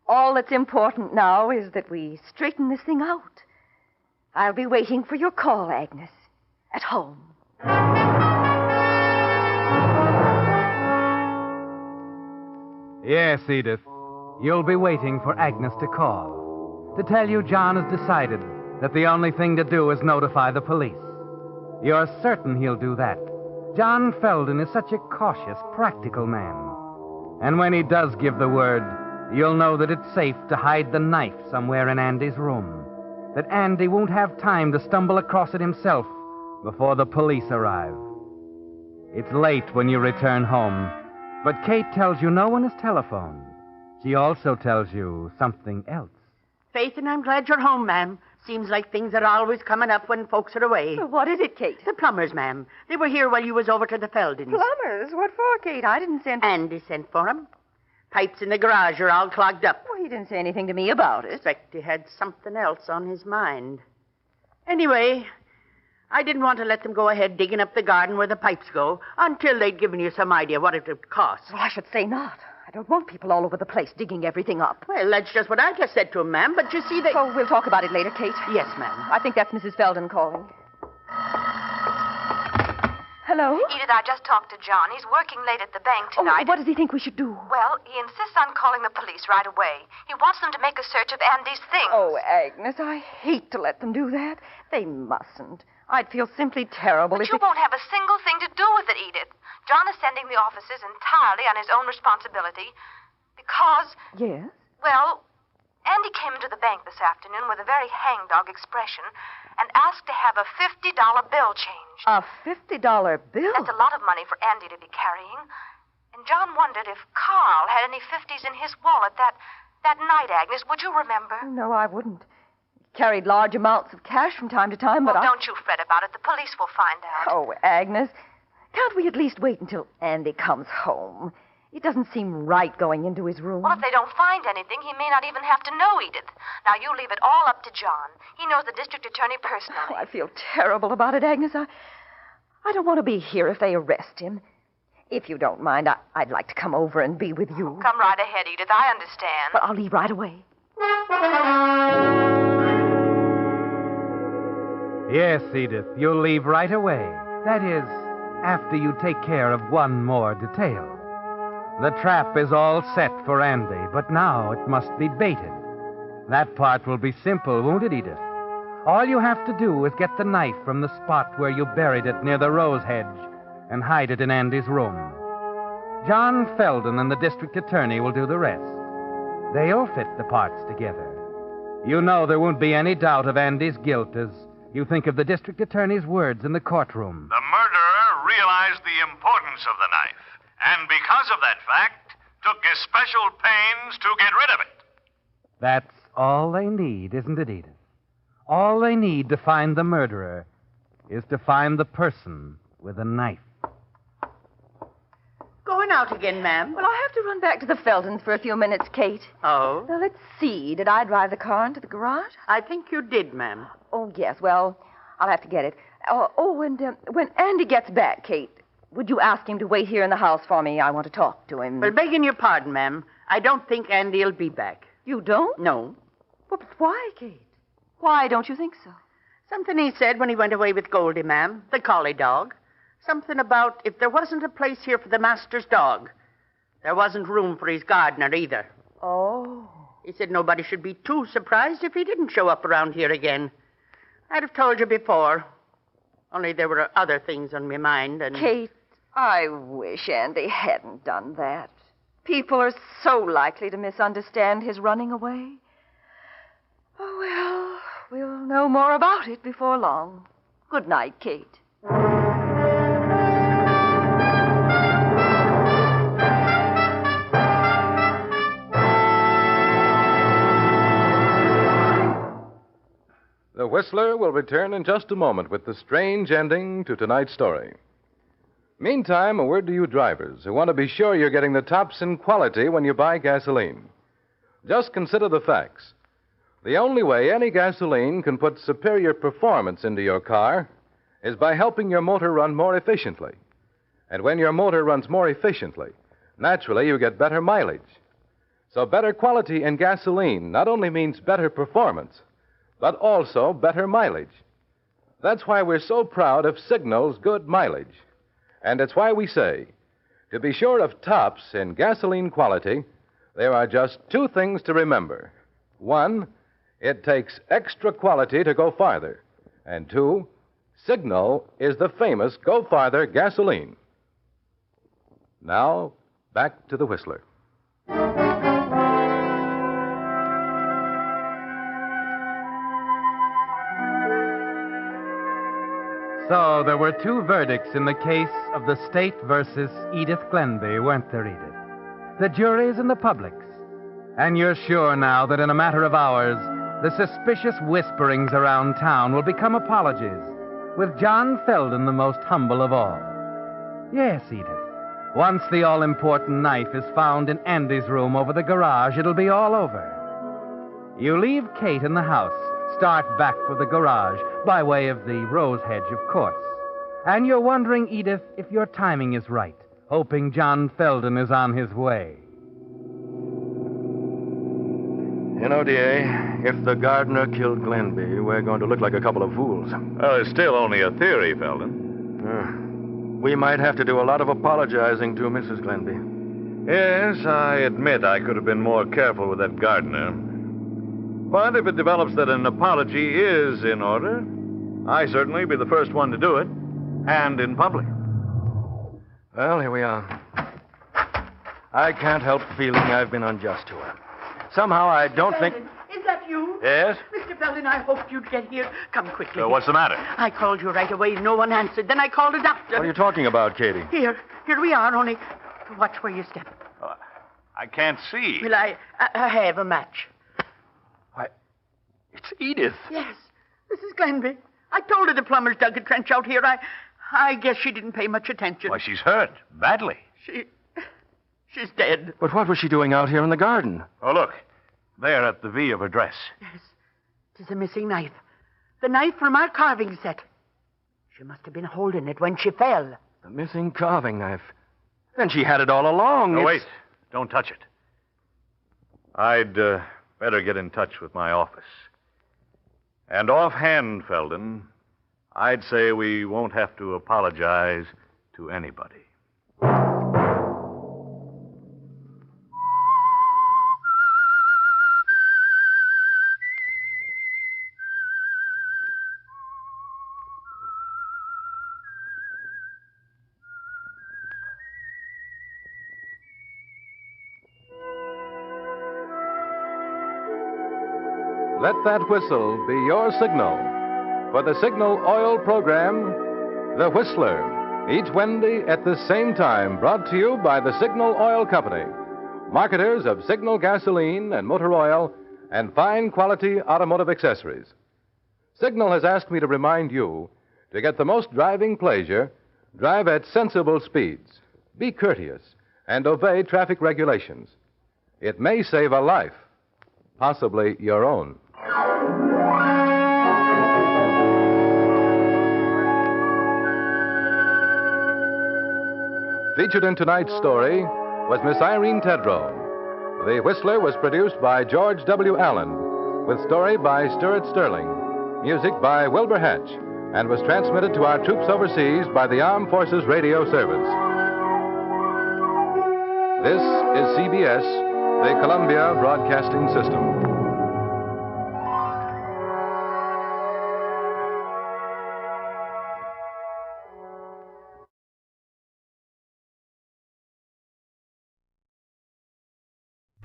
All that's important now is that we straighten this thing out. I'll be waiting for your call, Agnes, at home. Yes, Edith. You'll be waiting for Agnes to call, to tell you John has decided that the only thing to do is notify the police. You're certain he'll do that. John Feldon is such a cautious, practical man. And when he does give the word, you'll know that it's safe to hide the knife somewhere in Andy's room, that Andy won't have time to stumble across it himself before the police arrive. It's late when you return home, but Kate tells you no one has telephoned. She also tells you something else. Faith, and I'm glad you're home, ma'am. Seems like things are always coming up when folks are away. Well, what is it, Kate? The plumbers, ma'am. They were here while you was over to the Feldons. Plumbers? What for, Kate? I didn't send... Andy sent for 'em. Pipes in the garage are all clogged up. Well, he didn't say anything to me about it. Expect he had something else on his mind. Anyway, I didn't want to let them go ahead digging up the garden where the pipes go until they'd given you some idea what it would cost. Well, I should say not. I don't want people all over the place digging everything up. Well, that's just what I just said to him, ma'am, but you see, they... Oh, we'll talk about it later, Kate. Yes, ma'am. I think that's Mrs. Feldon calling. Hello? Edith, I just talked to John. He's working late at the bank tonight. Oh, what does he think we should do? Well, he insists on calling the police right away. He wants them to make a search of Andy's things. Oh, Agnes, I hate to let them do that. They mustn't. I'd feel simply terrible But if you won't have a single thing to do with it, Edith. John is sending the officers entirely on his own responsibility because, Yes? well, Andy came into the bank this afternoon with a very hangdog expression and asked to have a $50 bill changed. A $50 bill? That's a lot of money for Andy to be carrying. And John wondered if Carl had any 50s in his wallet that night, Agnes. Would you remember? No, I wouldn't. He carried large amounts of cash from time to time, but Well, don't you fret about it. The police will find out. Oh, Agnes, can't we at least wait until Andy comes home? It doesn't seem right going into his room. Well, if they don't find anything, he may not even have to know, Edith. Now, you leave it all up to John. He knows the district attorney personally. Oh, I feel terrible about it, Agnes. I don't want to be here if they arrest him. If you don't mind, I'd like to come over and be with you. Come right ahead, Edith. I understand. But I'll leave right away. Yes, Edith, you'll leave right away. That is, after you take care of one more detail. The trap is all set for Andy, but now it must be baited. That part will be simple, won't it, Edith? All you have to do is get the knife from the spot where you buried it near the rose hedge and hide it in Andy's room. John Felden and the district attorney will do the rest. They'll fit the parts together. You know there won't be any doubt of Andy's guilt as you think of the district attorney's words in the courtroom. The murderer realized the importance of the knife, and because of that fact, took especial pains to get rid of it. That's all they need, isn't it, Edith? All they need to find the murderer is to find the person with a knife. Going out again, ma'am? Well, I have to run back to the Feldons for a few minutes, Kate. Oh? Now, let's see. Did I drive the car into the garage? I think you did, ma'am. Oh, yes. Well, I'll have to get it. And when Andy gets back, Kate, would you ask him to wait here in the house for me? I want to talk to him. Well, begging your pardon, ma'am, I don't think Andy'll be back. You don't? No. Well, but why, Kate? Why don't you think so? Something he said when he went away with Goldie, ma'am, the collie dog. Something about if there wasn't a place here for the master's dog, there wasn't room for his gardener either. Oh. He said nobody should be too surprised if he didn't show up around here again. I'd have told you before, only there were other things on my mind, and... Kate, I wish Andy hadn't done that. People are so likely to misunderstand his running away. Oh, well, we'll know more about it before long. Good night, Kate. The Whistler will return in just a moment with the strange ending to tonight's story. Meantime, a word to you drivers who want to be sure you're getting the tops in quality when you buy gasoline. Just consider the facts. The only way any gasoline can put superior performance into your car is by helping your motor run more efficiently. And when your motor runs more efficiently, naturally you get better mileage. So better quality in gasoline not only means better performance, but also better mileage. That's why we're so proud of Signal's good mileage. And it's why we say, to be sure of tops in gasoline quality, there are just two things to remember. One, it takes extra quality to go farther. And two, Signal is the famous Go Farther gasoline. Now, back to the Whistler. So there were two verdicts in the case of the state versus Edith Glenby, weren't there, Edith? The jury's and the public's. And you're sure now that in a matter of hours, the suspicious whisperings around town will become apologies, with John Felden the most humble of all. Yes, Edith. Once the all-important knife is found in Andy's room over the garage, it'll be all over. You leave Kate in the house, start back for the garage, by way of the rose hedge, of course. And you're wondering, Edith, if your timing is right, hoping John Felden is on his way. You know, D.A., if the gardener killed Glenby, we're going to look like a couple of fools. Well, it's still only a theory, Felden. We might have to do a lot of apologizing to Mrs. Glenby. Yes, I admit I could have been more careful with that gardener. But if it develops that an apology is in order, I certainly be the first one to do it, and in public. Well, here we are. I can't help feeling I've been unjust to her. Somehow I don't think... Is that you? Yes? Mr. Belden, I hoped you'd get here. Come quickly. What's the matter? I called you right away. No one answered. Then I called a doctor. What are you talking about, Katie? Here we are, only watch where you step. I can't see. Well, I have a match. Why, it's Edith. Yes, Mrs. Glenby. I told her the plumbers dug a trench out here. I guess she didn't pay much attention. Why, she's hurt. Badly. She's dead. But what was she doing out here in the garden? Oh, look. There at the V of her dress. Yes. Tis a missing knife. The knife from our carving set. She must have been holding it when she fell. The missing carving knife. Then she had it all along. No, wait. Don't touch it. I'd better get in touch with my office. And offhand, Felden, I'd say we won't have to apologize to anybody. Let that whistle be your signal for the Signal Oil program, The Whistler, each Wednesday at the same time, brought to you by the Signal Oil Company, marketers of Signal gasoline and motor oil and fine quality automotive accessories. Signal has asked me to remind you to get the most driving pleasure, drive at sensible speeds, be courteous, and obey traffic regulations. It may save a life, possibly your own. Featured in tonight's story was Miss Irene Tedrow. The Whistler was produced by George W. Allen, with story by Stuart Sterling, music by Wilbur Hatch, and was transmitted to our troops overseas by the Armed Forces Radio Service. This is CBS, the Columbia Broadcasting System.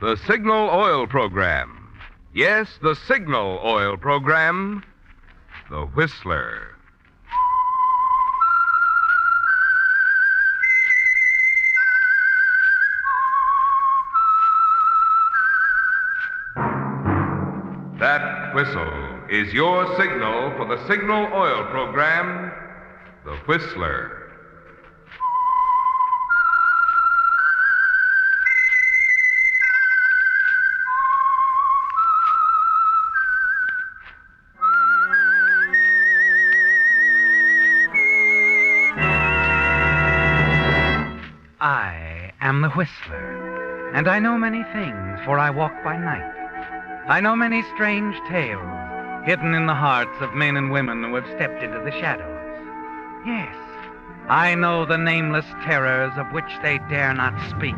The Signal Oil Program. Yes, the Signal Oil Program. The Whistler. That whistle is your signal for the Signal Oil Program, The Whistler. I am the Whistler, and I know many things, for I walk by night. I know many strange tales, hidden in the hearts of men and women who have stepped into the shadows. Yes, I know the nameless terrors of which they dare not speak.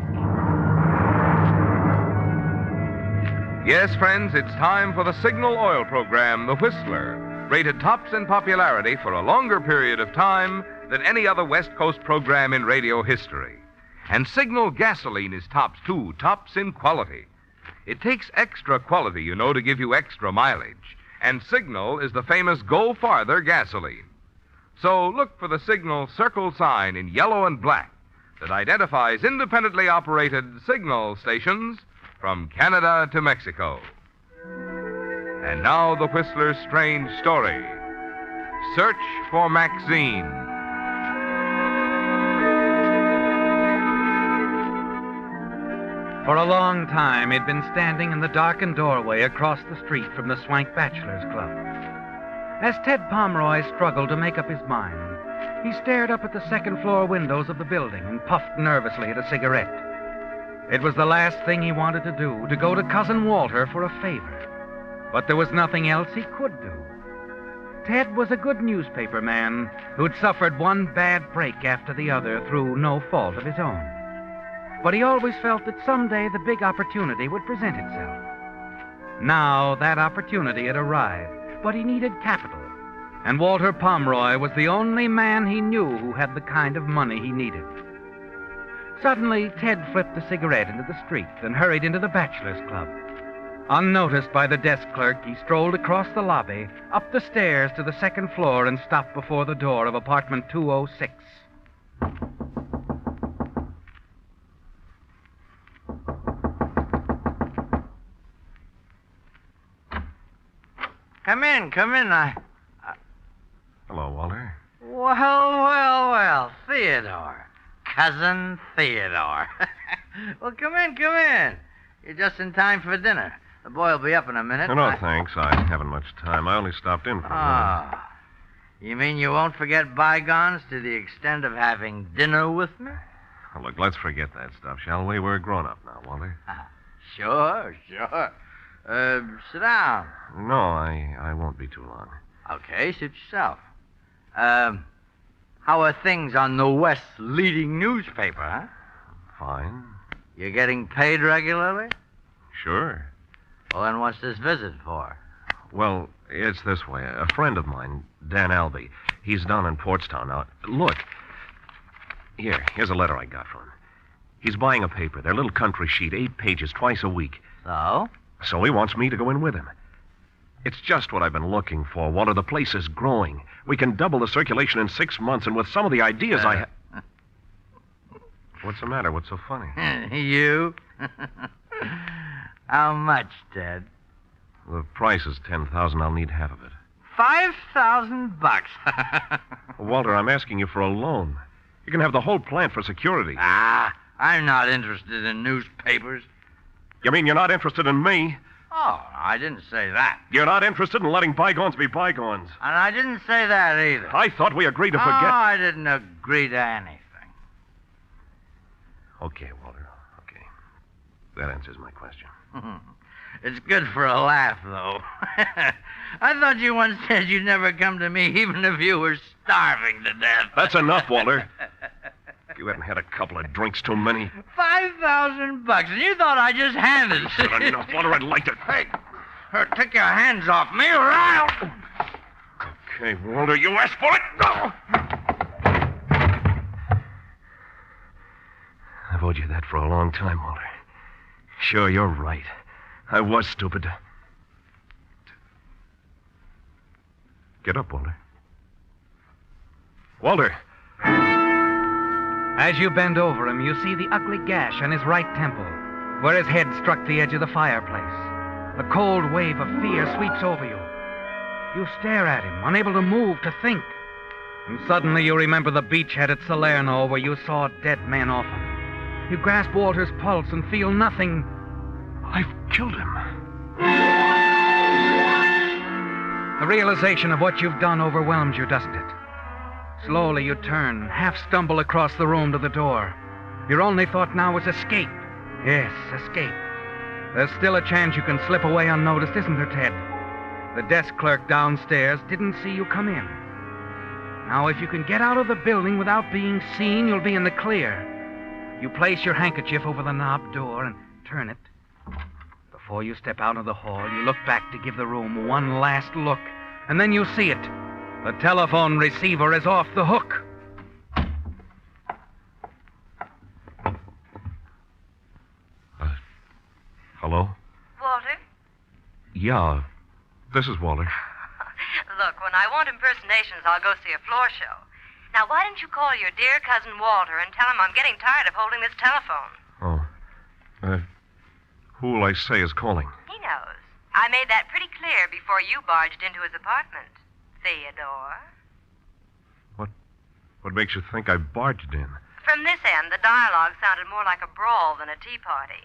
Yes, friends, it's time for the Signal Oil Program, The Whistler, rated tops in popularity for a longer period of time than any other West Coast program in radio history. And Signal gasoline is tops, too, tops in quality. It takes extra quality, you know, to give you extra mileage. And Signal is the famous Go Farther gasoline. So look for the Signal circle sign in yellow and black that identifies independently operated Signal stations from Canada to Mexico. And now the Whistler's strange story. Search for Maxine. For a long time, he'd been standing in the darkened doorway across the street from the Swank Bachelors Club. As Ted Pomeroy struggled to make up his mind, he stared up at the second-floor windows of the building and puffed nervously at a cigarette. It was the last thing he wanted to do, to go to Cousin Walter for a favor. But there was nothing else he could do. Ted was a good newspaper man who'd suffered one bad break after the other through no fault of his own. But he always felt that someday the big opportunity would present itself. Now that opportunity had arrived, but he needed capital. And Walter Pomeroy was the only man he knew who had the kind of money he needed. Suddenly, Ted flipped a cigarette into the street and hurried into the Bachelor's Club. Unnoticed by the desk clerk, he strolled across the lobby, up the stairs to the second floor, and stopped before the door of apartment 206. Come in. Hello, Walter. Well, Theodore. Cousin Theodore. Well, come in. You're just in time for dinner. The boy will be up in a minute. No, thanks. I haven't much time. I only stopped in for a minute. You mean you won't forget bygones to the extent of having dinner with me? Well, look, let's forget that stuff, shall we? We're grown up now, Walter. Sure. Sit down. No, I won't be too long. Okay, suit yourself. How are things on the West's leading newspaper, huh? Fine. You getting paid regularly? Sure. Well, then what's this visit for? Well, it's this way. A friend of mine, Dan Albee, he's down in Portstown now. Look. Here's a letter I got from him. He's buying a paper, their little country sheet, 8 pages, twice a week. So? So he wants me to go in with him. It's just what I've been looking for, Walter. The place is growing. We can double the circulation in 6 months, and with some of the ideas I have... What's the matter? What's so funny? You? How much, Ted? The price is $10,000. I'll need half of it. $5,000. Walter, I'm asking you for a loan. You can have the whole plant for security. I'm not interested in newspapers. You mean you're not interested in me? Oh, I didn't say that. You're not interested in letting bygones be bygones. And I didn't say that either. I thought we agreed to forget... Oh, I didn't agree to anything. Okay, Walter. Okay. That answers my question. It's good for a laugh, though. I thought you once said you'd never come to me even if you were starving to death. That's enough, Walter. You haven't had a couple of drinks too many. $5,000, and you thought I just handed it. That's enough, Walter. I'd like to... Hey, take your hands off me, or I'll... Okay, Walter, you asked for it. No! I've owed you that for a long time, Walter. Sure, you're right. I was stupid to... Get up, Walter. Walter! As you bend over him, you see the ugly gash on his right temple, where his head struck the edge of the fireplace. A cold wave of fear sweeps over you. You stare at him, unable to move, to think. And suddenly you remember the beachhead at Salerno where you saw dead men often. You grasp Walter's pulse and feel nothing. I've killed him. The realization of what you've done overwhelms you, doesn't it? Slowly you turn, half stumble across the room to the door. Your only thought now is escape. Yes, escape. There's still a chance you can slip away unnoticed, isn't there, Ted? The desk clerk downstairs didn't see you come in. Now, if you can get out of the building without being seen, you'll be in the clear. You place your handkerchief over the knob door and turn it. Before you step out of the hall, you look back to give the room one last look, and then you see it. The telephone receiver is off the hook. Hello? Walter? Yeah, this is Walter. Look, when I want impersonations, I'll go see a floor show. Now, why don't you call your dear cousin Walter and tell him I'm getting tired of holding this telephone? Oh. Who'll I say is calling? He knows. I made that pretty clear before you barged into his apartment. Theodore? What makes you think I barged in? From this end, the dialogue sounded more like a brawl than a tea party.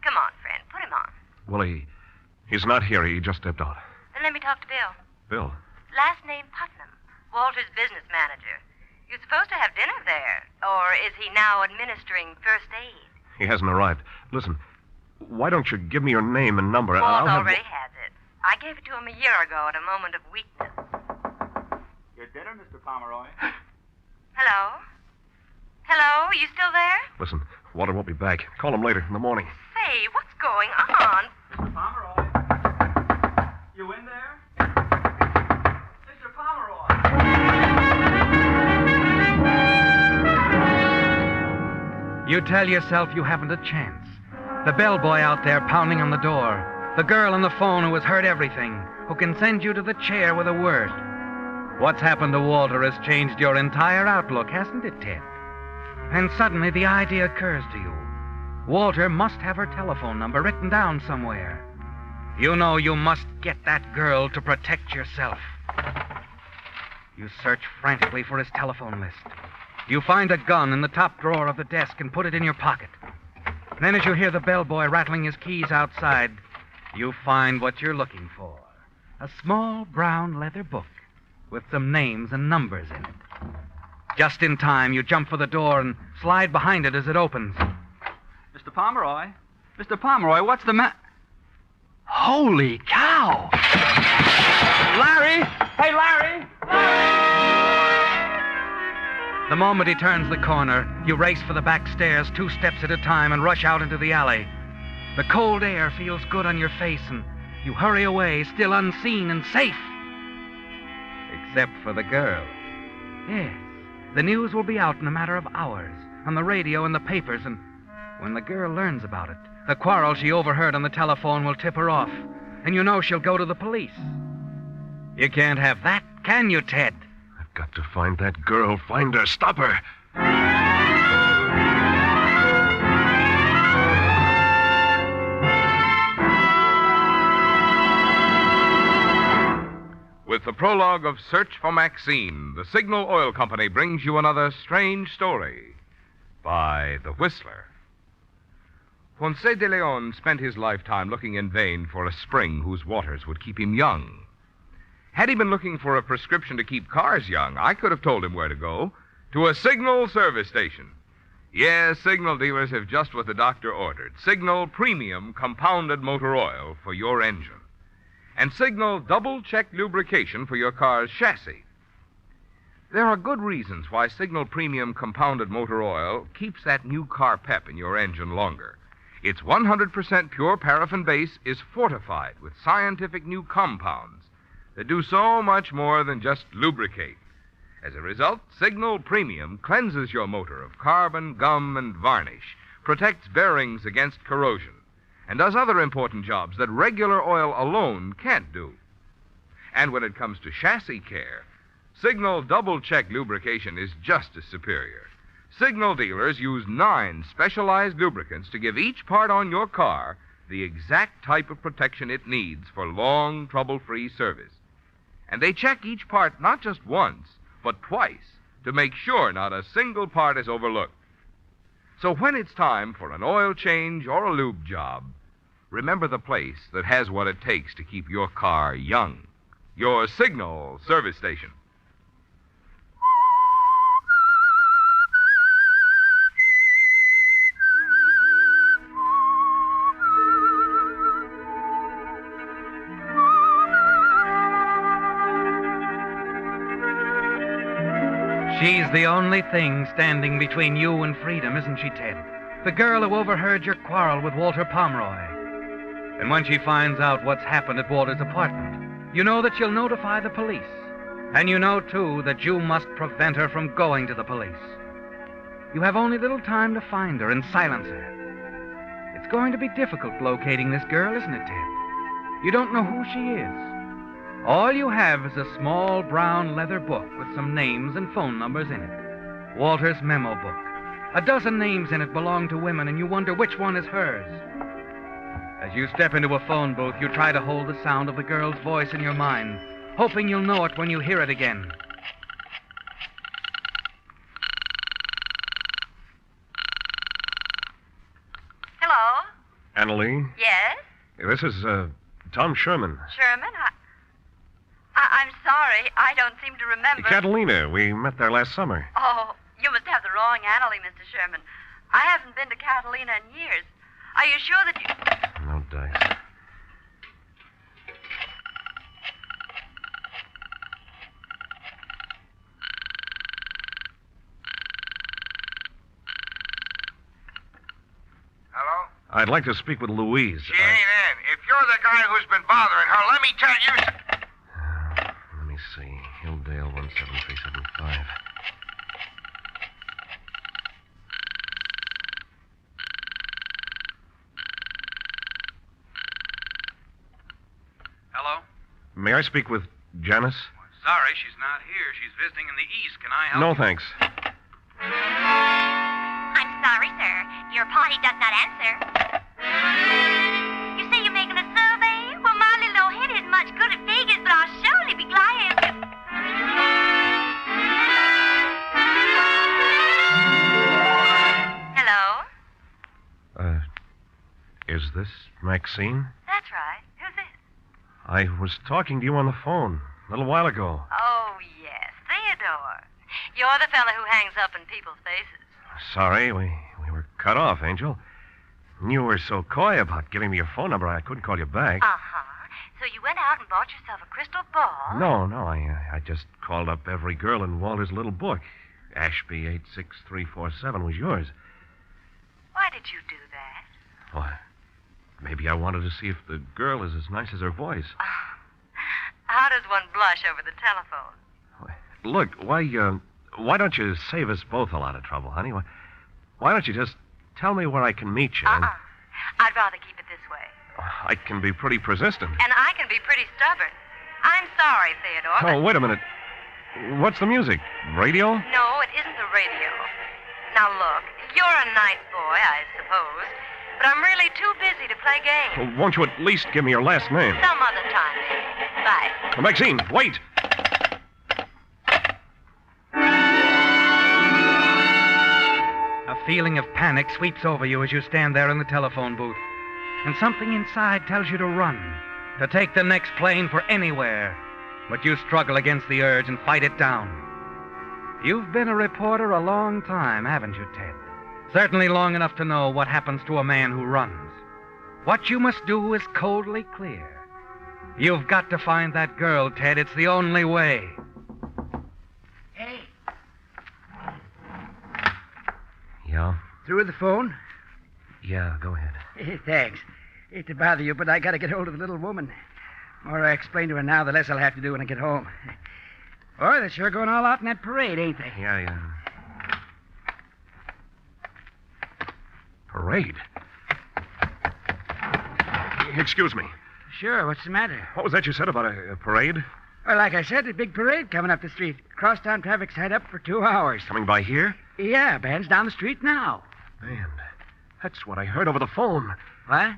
Come on, friend, put him on. Well, he's not here. He just stepped out. Then let me talk to Bill. Bill? Last name Putnam, Walter's business manager. You're supposed to have dinner there. Or is he now administering first aid? He hasn't arrived. Listen, why don't you give me your name and number? Walt already has it. I gave it to him a year ago at a moment of weakness. dinner, Mr. Pomeroy. Hello? Hello? You still there? Listen, Walter won't be back. Call him later in the morning. Hey, what's going on? Mr. Pomeroy? You in there? Mr. Pomeroy? You tell yourself you haven't a chance. The bellboy out there pounding on the door. The girl on the phone who has heard everything, who can send you to the chair with a word. What's happened to Walter has changed your entire outlook, hasn't it, Ted? And suddenly the idea occurs to you. Walter must have her telephone number written down somewhere. You know you must get that girl to protect yourself. You search frantically for his telephone list. You find a gun in the top drawer of the desk and put it in your pocket. And then as you hear the bellboy rattling his keys outside, you find what you're looking for. A small brown leather book with some names and numbers in it. Just in time, you jump for the door and slide behind it as it opens. Mr. Pomeroy? Mr. Pomeroy, what's the Holy cow! Larry! Hey, Larry! The moment he turns the corner, you race for the back stairs 2 steps at a time and rush out into the alley. The cold air feels good on your face, and you hurry away, still unseen and safe. Except for the girl. Yes, the news will be out in a matter of hours, on the radio and the papers, and when the girl learns about it, the quarrel she overheard on the telephone will tip her off, and you know she'll go to the police. You can't have that, can you, Ted? I've got to find that girl. Find her. Stop her. With the prologue of Search for Maxine, the Signal Oil Company brings you another strange story by The Whistler. Ponce de Leon spent his lifetime looking in vain for a spring whose waters would keep him young. Had he been looking for a prescription to keep cars young, I could have told him where to go. To a Signal service station. Yes, Signal dealers have just what the doctor ordered. Signal Premium Compounded Motor Oil for your engine. And Signal double-check lubrication for your car's chassis. There are good reasons why Signal Premium Compounded Motor Oil keeps that new car pep in your engine longer. Its 100% pure paraffin base is fortified with scientific new compounds that do so much more than just lubricate. As a result, Signal Premium cleanses your motor of carbon, gum, and varnish, protects bearings against corrosion, and does other important jobs that regular oil alone can't do. And when it comes to chassis care, Signal double-check lubrication is just as superior. Signal dealers use 9 specialized lubricants to give each part on your car the exact type of protection it needs for long, trouble-free service. And they check each part not just once, but twice, to make sure not a single part is overlooked. So when it's time for an oil change or a lube job, remember the place that has what it takes to keep your car young. Your Signal service station. She's the only thing standing between you and freedom, isn't she, Ted? The girl who overheard your quarrel with Walter Pomeroy. And when she finds out what's happened at Walter's apartment, you know that she'll notify the police. And you know, too, that you must prevent her from going to the police. You have only little time to find her and silence her. It's going to be difficult locating this girl, isn't it, Ted? You don't know who she is. All you have is a small brown leather book with some names and phone numbers in it. Walter's memo book. A dozen names in it belong to women, and you wonder which one is hers. As you step into a phone booth, you try to hold the sound of the girl's voice in your mind, hoping you'll know it when you hear it again. Hello? Annalee? Yes? This is, Tom Sherman. Sherman? I'm sorry. I don't seem to remember. Catalina. We met there last summer. Oh, you must have the wrong Annalee, Mr. Sherman. I haven't been to Catalina in years. Are you sure that you... No dice. I'd like to speak with Louise. She ain't in. If you're the guy who's been bothering her, let me tell you... Let me see. Hilldale 17375. Hello? May I speak with Janice? Sorry, she's not here. She's visiting in the east. Can I help No, you? thanks. I'm sorry, sir. Your party does not answer. You say you're making a survey? Well, my little old head isn't much good at figures, but I'll surely be glad to... Hello? Is this Maxine? That's right. Who's this? I was talking to you on the phone a little while ago. Oh, yes, Theodore. You're the fella who hangs up in people's faces. Sorry, we were cut off, Angel. You were so coy about giving me your phone number, I couldn't call you back. Uh-huh. So you went out and bought yourself a crystal ball? No, I just called up every girl in Walter's little book. Ashby 86347 was yours. Why did you do that? Why, maybe I wanted to see if the girl is as nice as her voice. How does one blush over the telephone? Look, why don't you save us both a lot of trouble, honey? Why don't you just tell me where I can meet you? and I'd rather keep it this way. I can be pretty persistent. And I can be pretty stubborn. I'm sorry, Theodore. Oh, wait a minute. What's the music? Radio? No, it isn't the radio. Now, look, you're a nice boy, I suppose, but I'm really too busy to play games. Well, won't you at least give me your last name? Some other time, maybe. Bye. Maxine, wait! A feeling of panic sweeps over you as you stand there in the telephone booth. And something inside tells you to run, to take the next plane for anywhere. But you struggle against the urge and fight it down. You've been a reporter a long time, haven't you, Ted? Certainly long enough to know what happens to a man who runs. What you must do is coldly clear. You've got to find that girl, Ted. It's the only way. Hey. Yeah? Through with the phone? Yeah, go ahead. Thanks. Hate to bother you, but I gotta get hold of the little woman. The more I explain to her now, the less I'll have to do when I get home. Boy, they're sure going all out in that parade, ain't they? Yeah. Parade? Excuse me. Sure, what's the matter? What was that you said about a parade? Well, like I said, a big parade coming up the street. Crosstown traffic's tied up for 2 hours. Coming by here? Yeah, band's down the street now. Man, that's what I heard over the phone. What?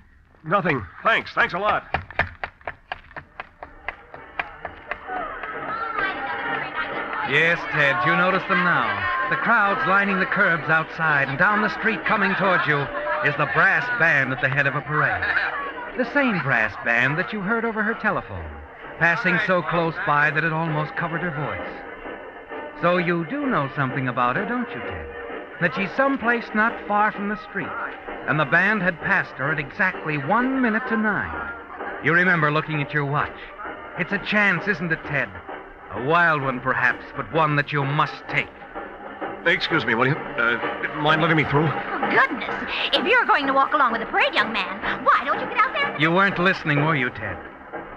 Nothing. Thanks a lot. Yes, Ted, you notice them now. The crowds lining the curbs outside, and down the street coming towards you is the brass band at the head of a parade. The same brass band that you heard over her telephone, passing so close by that it almost covered her voice. So you do know something about her, don't you, Ted? That she's someplace not far from the street, and the band had passed her at exactly 1 minute to 9. You remember looking at your watch. It's a chance, isn't it, Ted? A wild one, perhaps, but one that you must take. Excuse me, will you? Mind letting me through? Oh, goodness. If you're going to walk along with the parade, young man, why don't you get out there? You weren't listening, were you, Ted?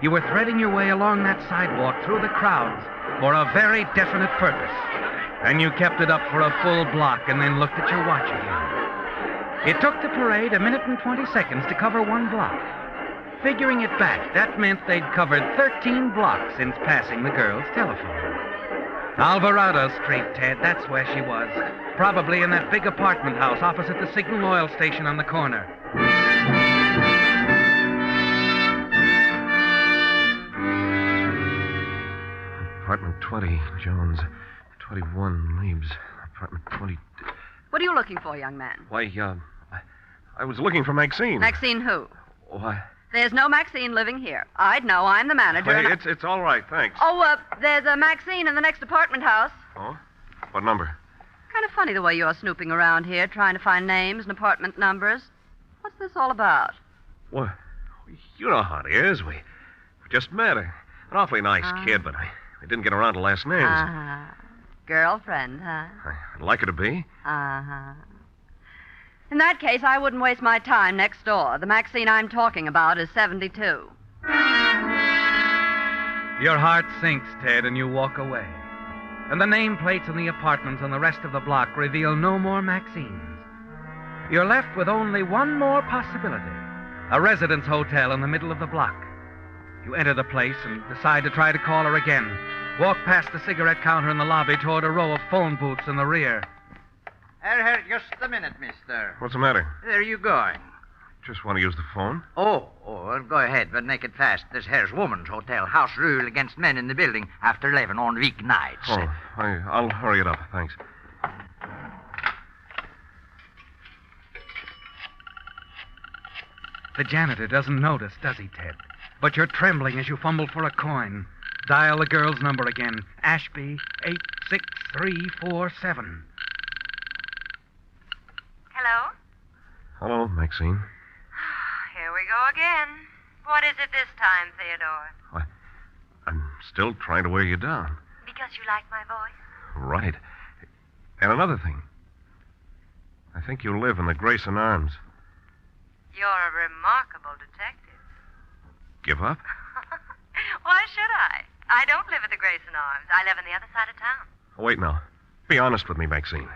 You were threading your way along that sidewalk through the crowds for a very definite purpose. And you kept it up for a full block and then looked at your watch again. It took the parade 1 minute and 20 seconds to cover 1 block. Figuring it back, that meant they'd covered 13 blocks since passing the girl's telephone. Alvarado Street, Ted, that's where she was. Probably in that big apartment house opposite the Signal oil station on the corner. Apartment 20, Jones. 21, Leaves. Apartment 20... What are you looking for, young man? Why, I was looking for Maxine. Maxine who? Why? There's no Maxine living here. I'd know. I'm the manager. Hey, and it's all right, thanks. Oh, there's a Maxine in the next apartment house. Oh? What number? Kind of funny the way you're snooping around here, trying to find names and apartment numbers. What's this all about? Well, you know how it is. We just met. An awfully nice kid, but I didn't get around to last names. Girlfriend, huh? I'd like her to be. Uh-huh. In that case, I wouldn't waste my time next door. The Maxine I'm talking about is 72. Your heart sinks, Ted, and you walk away. And the nameplates in the apartments on the rest of the block reveal no more Maxines. You're left with only one more possibility. A residence hotel in the middle of the block. You enter the place and decide to try to call her again. Walk past the cigarette counter in the lobby toward a row of phone booths in the rear. Here, just a minute, mister. What's the matter? Where are you going? Just want to use the phone. Oh, well, go ahead, but make it fast. This here's woman's hotel. House rule against men in the building after 11 on weeknights. Oh, I'll hurry it up. Thanks. The janitor doesn't notice, does he, Ted? But you're trembling as you fumble for a coin. Dial the girl's number again. Ashby 86347. Hello? Hello, Maxine. Here we go again. What is it this time, Theodore? I'm still trying to wear you down. Because you like my voice? Right. And another thing. I think you live in the Grayson Arms. You're a remarkable detective. Give up? Why should I? I don't live at the Grayson Arms. I live on the other side of town. Wait now. Be honest with me, Maxine.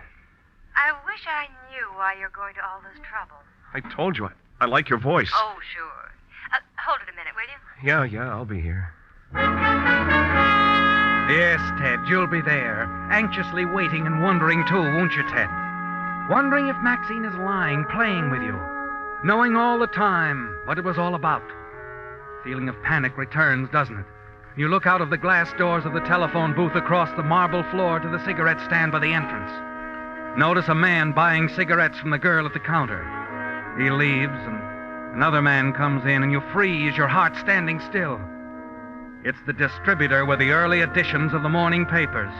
I wish I knew why you're going to all this trouble. I told you I like your voice. Oh, sure. Hold it a minute, will you? Yeah, I'll be here. Yes, Ted, you'll be there, anxiously waiting and wondering too, won't you, Ted? Wondering if Maxine is lying, playing with you, knowing all the time what it was all about. Feeling of panic returns, doesn't it? You look out of the glass doors of the telephone booth across the marble floor to the cigarette stand by the entrance. Notice a man buying cigarettes from the girl at the counter. He leaves, and another man comes in, and you freeze, your heart standing still. It's the distributor with the early editions of the morning papers.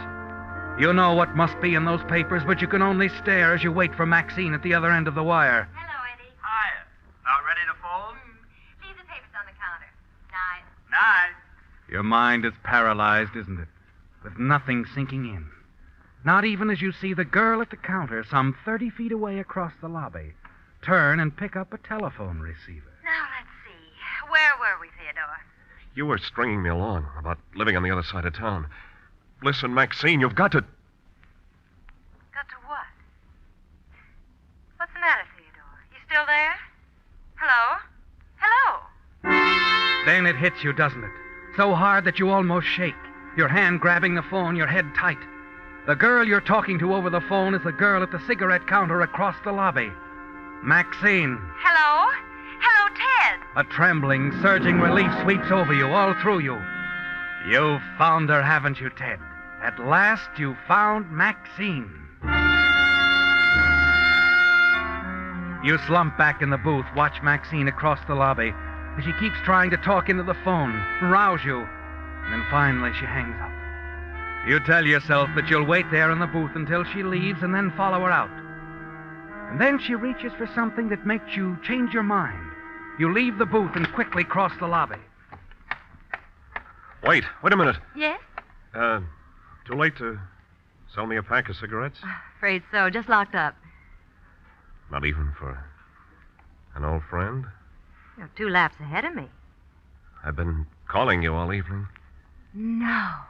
You know what must be in those papers, but you can only stare as you wait for Maxine at the other end of the wire. Hello, Eddie. Hiya. Not ready to fold? Leave the papers on the counter. Night. Night. Your mind is paralyzed, isn't it? With nothing sinking in. Not even as you see the girl at the counter, some 30 feet away across the lobby, turn and pick up a telephone receiver. Now, let's see. Where were we, Theodore? You were stringing me along about living on the other side of town. Listen, Maxine, you've got to... Got to what? What's the matter, Theodore? You still there? Hello? Hello? Then it hits you, doesn't it? So hard that you almost shake. Your hand grabbing the phone, your head tight. The girl you're talking to over the phone is the girl at the cigarette counter across the lobby. Maxine. Hello? Hello, Ted. A trembling, surging relief sweeps over you, all through you. You've found her, haven't you, Ted? At last you found Maxine. You slump back in the booth, watch Maxine across the lobby as she keeps trying to talk into the phone, rouse you, and then finally she hangs up. You tell yourself that you'll wait there in the booth until she leaves and then follow her out. And then she reaches for something that makes you change your mind. You leave the booth and quickly cross the lobby. Wait a minute. Yes? Too late to sell me a pack of cigarettes? Afraid so. Just locked up. Not even for an old friend? You're 2 laps ahead of me. I've been calling you all evening. No.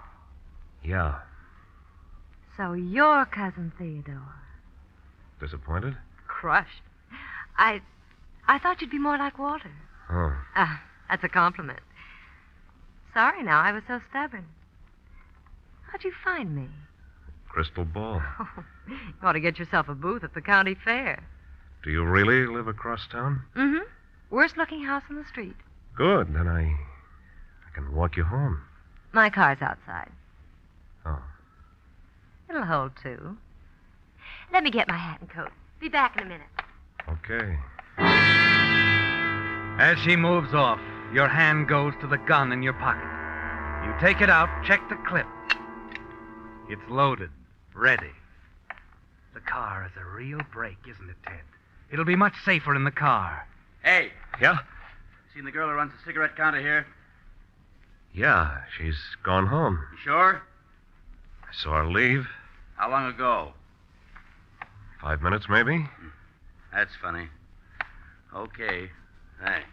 Yeah. So you're Cousin Theodore. Disappointed? Crushed. I thought you'd be more like Walter. Oh. That's a compliment. Sorry now, I was so stubborn. How'd you find me? Crystal ball. Oh, you ought to get yourself a booth at the county fair. Do you really live across town? Mm-hmm. Worst looking house on the street. Good. Then I can walk you home. My car's outside. Oh. It'll hold 2. Let me get my hat and coat. Be back in a minute. Okay. As she moves off, your hand goes to the gun in your pocket. You take it out, check the clip. It's loaded, ready. The car is a real break, isn't it, Ted? It'll be much safer in the car. Hey. Yeah? Seen the girl who runs the cigarette counter here? Yeah, she's gone home. You sure? I saw her leave. How long ago? 5 minutes, maybe. That's funny. Okay, thanks.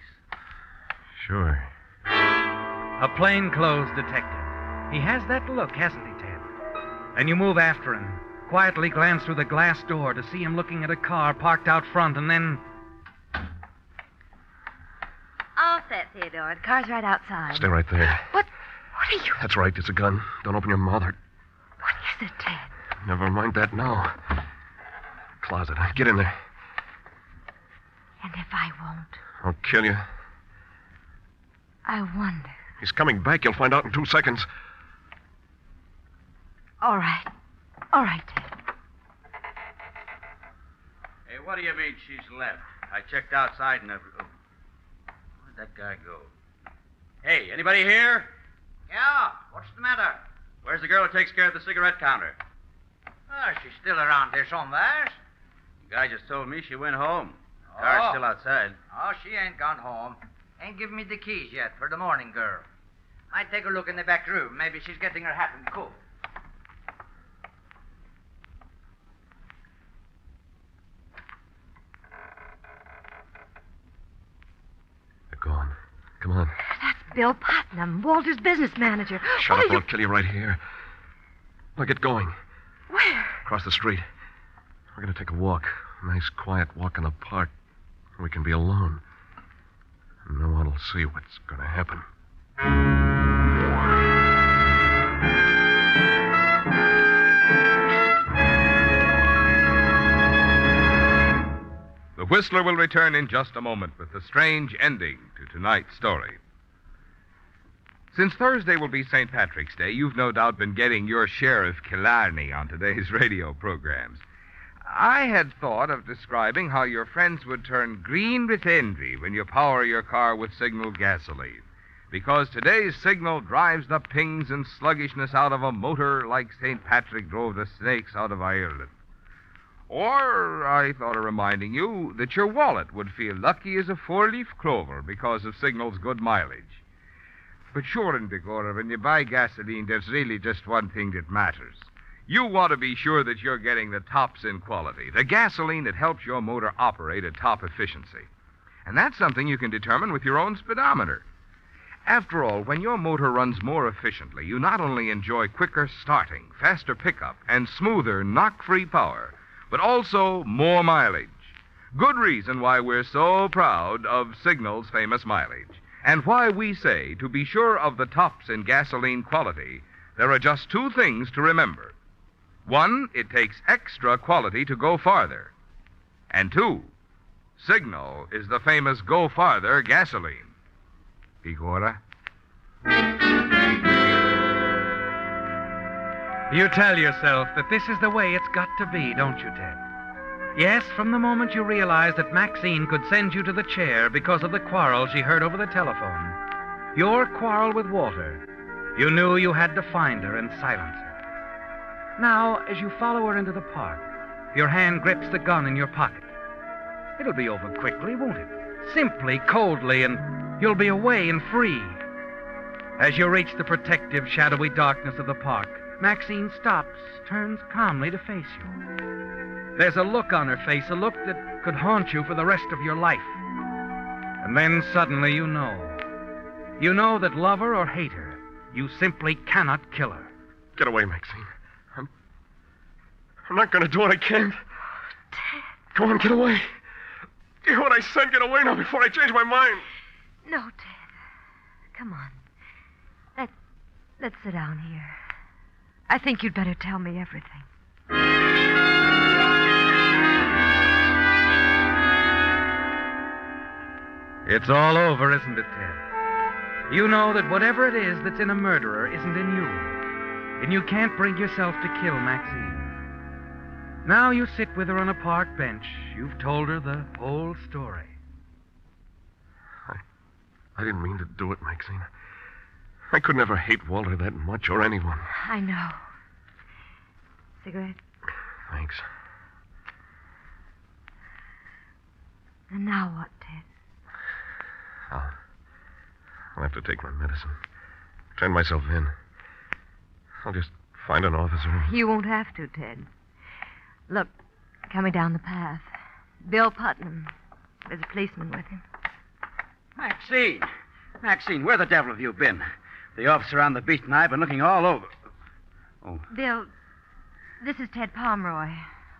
Sure. A plainclothes detective. He has that look, hasn't he, Ted? And you move after him, quietly glance through the glass door to see him looking at a car parked out front, and then... All set, Theodore. The car's right outside. Stay right there. What are you... That's right. It's a gun. Don't open your mouth or... What is it, Ted? Never mind that now. Closet. Get in there. And if I won't, I'll kill you. I wonder. He's coming back. You'll find out in 2 seconds. All right. All right, Ted. Hey, what do you mean she's left? I checked outside and... Where'd that guy go? Hey, anybody here? Yeah, what's the matter? Where's the girl who takes care of the cigarette counter? Oh, she's still around here somewhere. The guy just told me she went home. The car's still outside. Oh, she ain't gone home. Ain't given me the keys yet for the morning girl. Might take a look in the back room. Maybe she's getting her hat and coat. They're gone. Come on. That's Bill Putnam, Walter's business manager. Shut up, or I'll kill you right here. Now get going. Where? Across the street. We're going to take a walk. A nice, quiet walk in the park. We can be alone. And no one will see what's going to happen. The Whistler will return in just a moment with the strange ending to tonight's story. Since Thursday will be St. Patrick's Day, you've no doubt been getting your share of Killarney on today's radio programs. I had thought of describing how your friends would turn green with envy when you power your car with Signal gasoline, because today's Signal drives the pings and sluggishness out of a motor like St. Patrick drove the snakes out of Ireland. Or I thought of reminding you that your wallet would feel lucky as a four-leaf clover because of Signal's good mileage. But sure, Indicora, when you buy gasoline, there's really just one thing that matters. You want to be sure that you're getting the tops in quality, the gasoline that helps your motor operate at top efficiency. And that's something you can determine with your own speedometer. After all, when your motor runs more efficiently, you not only enjoy quicker starting, faster pickup, and smoother, knock-free power, but also more mileage. Good reason why we're so proud of Signal's famous mileage, and why we say, to be sure of the tops in gasoline quality, there are just two things to remember. One, it takes extra quality to go farther. And two, Signal is the famous Go Farther gasoline. Igora? You tell yourself that this is the way it's got to be, don't you, Ted? Yes, from the moment you realized that Maxine could send you to the chair because of the quarrel she heard over the telephone, your quarrel with Walter, you knew you had to find her and silence her. Now, as you follow her into the park, your hand grips the gun in your pocket. It'll be over quickly, won't it? Simply, coldly, and you'll be away and free. As you reach the protective, shadowy darkness of the park, Maxine stops, turns calmly to face you. There's a look on her face, a look that could haunt you for the rest of your life. And then suddenly you know. You know that love her or hate her, you simply cannot kill her. Get away, Maxine. I'm not going to do what I can't. Go on, get away. Hear what I said. Get away now before I change my mind. No, Ted. Come on. Let's sit down here. I think you'd better tell me everything. It's all over, isn't it, Ted? You know that whatever it is that's in a murderer isn't in you. And you can't bring yourself to kill Maxine. Now you sit with her on a park bench. You've told her the whole story. I didn't mean to do it, Maxine. I could never hate Walter that much, or anyone. I know. Cigarette? Thanks. And now what, Ted? I'll have to take my medicine. Turn myself in. I'll just find an officer. You won't have to, Ted. Look, coming down the path. Bill Putnam. There's a policeman with him. Maxine! Maxine, where the devil have you been? The officer on the beat and I have been looking all over. Oh. Bill, this is Ted Pomeroy,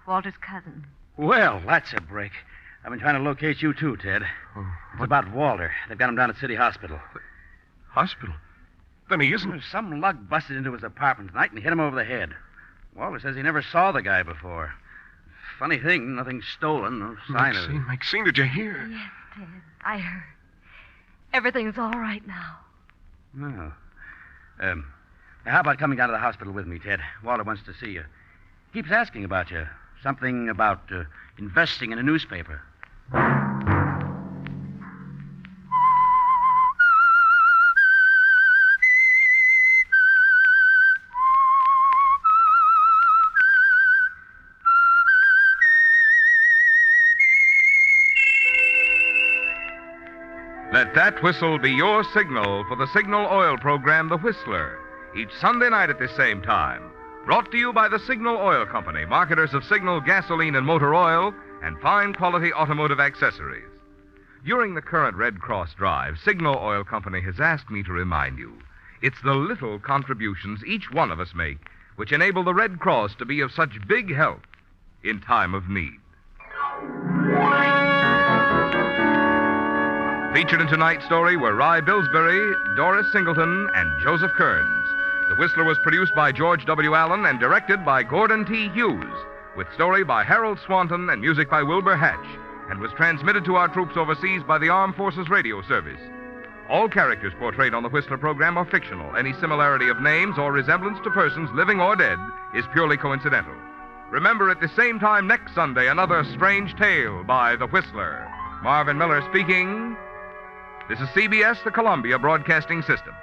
Walter's cousin. Well, that's a break. I've been trying to locate you, too, Ted. It's about Walter. They've got him down at City Hospital. Hospital? Then he isn't. Some lug busted into his apartment tonight and hit him over the head. Walter says he never saw the guy before. Funny thing, nothing stolen, no sign of it. Maxine, did you hear? Yes, Ted. I heard. Everything's all right now. Oh. How about coming down to the hospital with me, Ted? Walter wants to see you. Keeps asking about you. Something about investing in a newspaper. Let that whistle be your signal for the Signal Oil program, The Whistler, each Sunday night at the same time. Brought to you by the Signal Oil Company, marketers of Signal gasoline and motor oil and fine quality automotive accessories. During the current Red Cross drive, Signal Oil Company has asked me to remind you it's the little contributions each one of us make which enable the Red Cross to be of such big help in time of need. Featured in tonight's story were Rye Billsbury, Doris Singleton, and Joseph Kearns. The Whistler was produced by George W. Allen and directed by Gordon T. Hughes, with story by Harold Swanton and music by Wilbur Hatch, and was transmitted to our troops overseas by the Armed Forces Radio Service. All characters portrayed on the Whistler program are fictional. Any similarity of names or resemblance to persons living or dead is purely coincidental. Remember, at the same time next Sunday, another strange tale by The Whistler. Marvin Miller speaking. This is CBS, the Columbia Broadcasting System.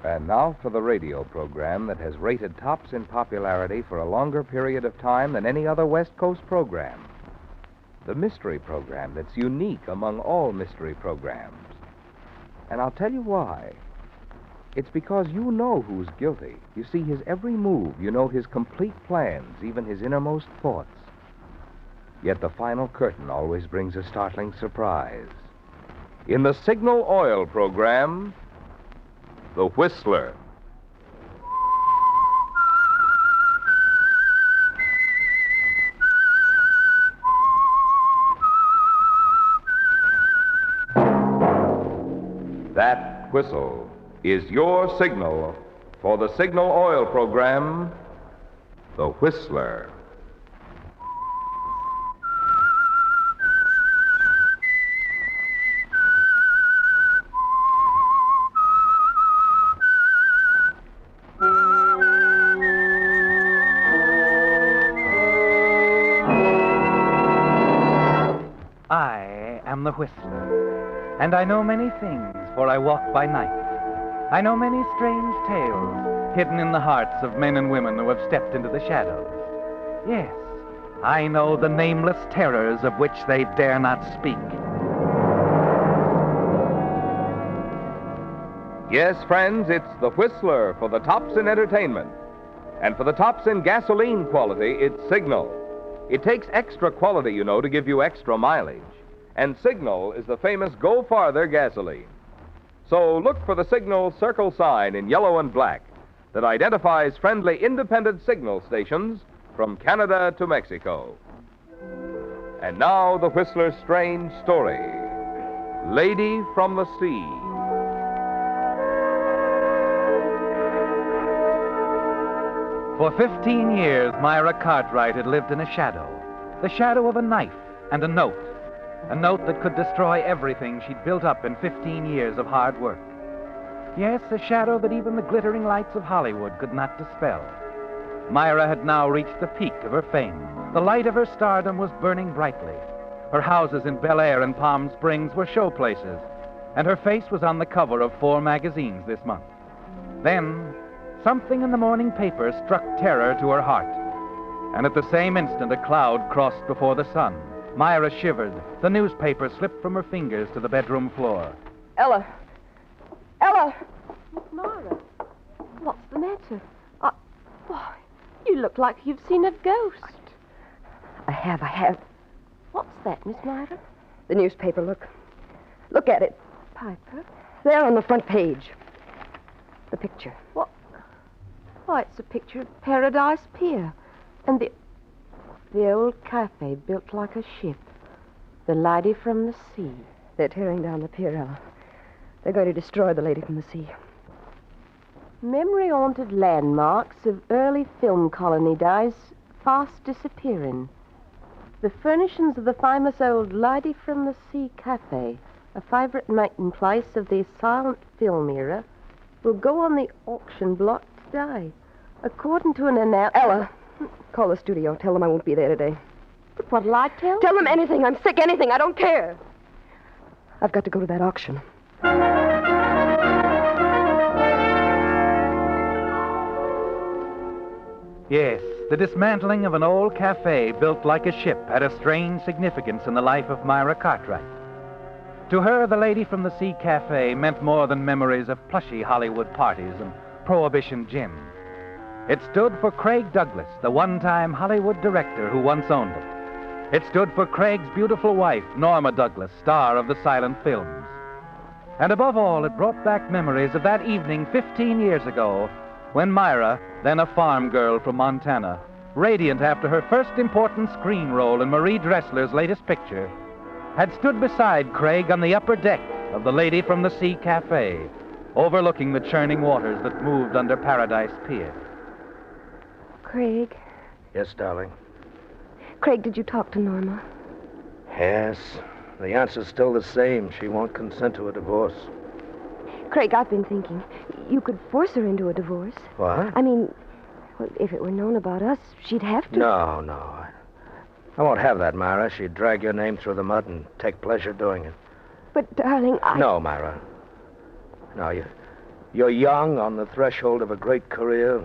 And now for the radio program that has rated tops in popularity for a longer period of time than any other West Coast program. The mystery program that's unique among all mystery programs. And I'll tell you why. It's because you know who's guilty. You see his every move. You know his complete plans, even his innermost thoughts. Yet the final curtain always brings a startling surprise. In the Signal Oil program, The Whistler. That whistle is your signal for the Signal Oil program, The Whistler. I am the Whistler, and I know many things, for I walk by night. I know many strange tales hidden in the hearts of men and women who have stepped into the shadows. Yes, I know the nameless terrors of which they dare not speak. Yes, friends, it's The Whistler for the tops in entertainment. And for the tops in gasoline quality, it's Signal. It takes extra quality, you know, to give you extra mileage. And Signal is the famous Go Farther gasoline. So look for the Signal circle sign in yellow and black that identifies friendly independent signal stations from Canada to Mexico. And now the Whistler's strange story, Lady from the Sea. For 15 years, Myra Cartwright had lived in a shadow. The shadow of a knife and a note. A note that could destroy everything she'd built up in 15 years of hard work. Yes, a shadow that even the glittering lights of Hollywood could not dispel. Myra had now reached the peak of her fame. The light of her stardom was burning brightly. Her houses in Bel Air and Palm Springs were showplaces, and her face was on the cover of 4 magazines this month. Then, something in the morning paper struck terror to her heart, and at the same instant a cloud crossed before the sun. Myra shivered. The newspaper slipped from her fingers to the bedroom floor. Ella! Ella! Miss Myra, what's the matter? Why, you look like you've seen a ghost. I have. What's that, Miss Myra? The newspaper, look. Look at it. Piper? There on the front page. The picture. What? Why, it's a picture of Paradise Pier. And the old cafe built like a ship. The lady from the sea. They're tearing down the pier, Ella. They're going to destroy the lady from the sea. Memory-haunted landmarks of early film colony days fast disappearing. The furnishings of the famous old Lady from the Sea cafe, a favourite meeting place of the silent film era, will go on the auction block today. According to an announcement... Ella, call the studio. Tell them I won't be there today. But what'll I tell? Tell them anything. I'm sick, anything. I don't care. I've got to go to that auction. Yes, the dismantling of an old cafe built like a ship had a strange significance in the life of Myra Cartwright. To her, the Lady from the Sea cafe meant more than memories of plushy Hollywood parties and Prohibition gin. It stood for Craig Douglas, the one-time Hollywood director who once owned it. It stood for Craig's beautiful wife, Norma Douglas, star of the silent films. And above all, it brought back memories of that evening 15 years ago when Myra, then a farm girl from Montana, radiant after her first important screen role in Marie Dressler's latest picture, had stood beside Craig on the upper deck of the Lady from the Sea cafe, overlooking the churning waters that moved under Paradise Pier. Craig? Yes, darling? Craig, did you talk to Norma? Yes. The answer's still the same. She won't consent to a divorce. Craig, I've been thinking. You could force her into a divorce. What? I mean, well, if it were known about us, she'd have to... No. I won't have that, Myra. She'd drag your name through the mud and take pleasure doing it. But, darling, No, Myra. No, you're young, on the threshold of a great career.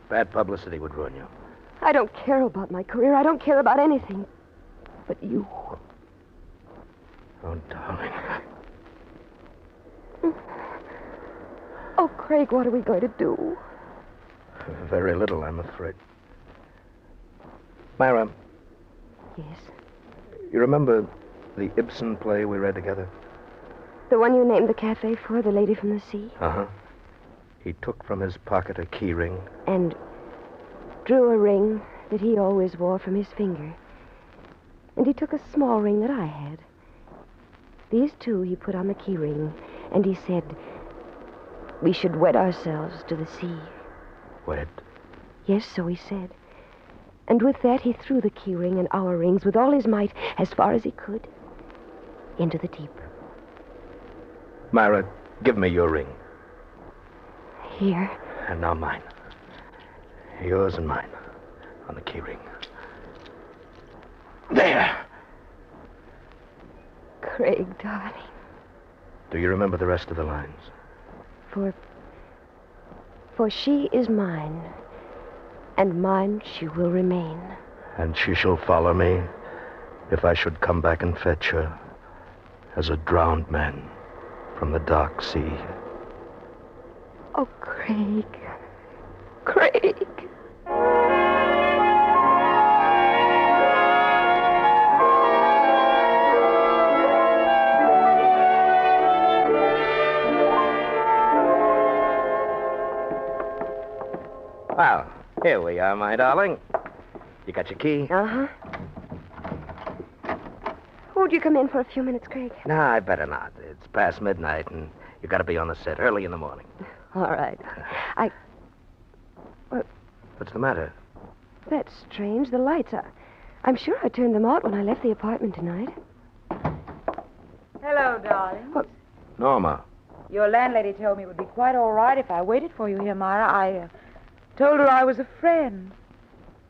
Bad publicity would ruin you. I don't care about my career. I don't care about anything. But you... Oh, darling. Oh, Craig, what are we going to do? Very little, I'm afraid. Myra. Yes? You remember the Ibsen play we read together? The one you named the cafe for, The Lady from the Sea? Uh-huh. He took from his pocket a key ring. And drew a ring that he always wore from his finger. And he took a small ring that I had. These two he put on the key ring, and he said we should wed ourselves to the sea. Wed? Yes, so he said. And with that, he threw the key ring and our rings with all his might, as far as he could, into the deep. Myra, give me your ring. Here. And now mine. Yours and mine. On the key ring. There! Craig, darling. Do you remember the rest of the lines? For she is mine, and mine she will remain. And she shall follow me if I should come back and fetch her as a drowned man from the dark sea. Oh, Craig. Craig. Well, here we are, my darling. You got your key? Uh-huh. Would you come in for a few minutes, Craig? No, I'd better not. It's past midnight, and you got to be on the set early in the morning. All right. What's the matter? That's strange. The lights. I'm sure I turned them out when I left the apartment tonight. Hello, darling. What? Norma. Your landlady told me it would be quite all right if I waited for you here, Myra. I told her I was a friend.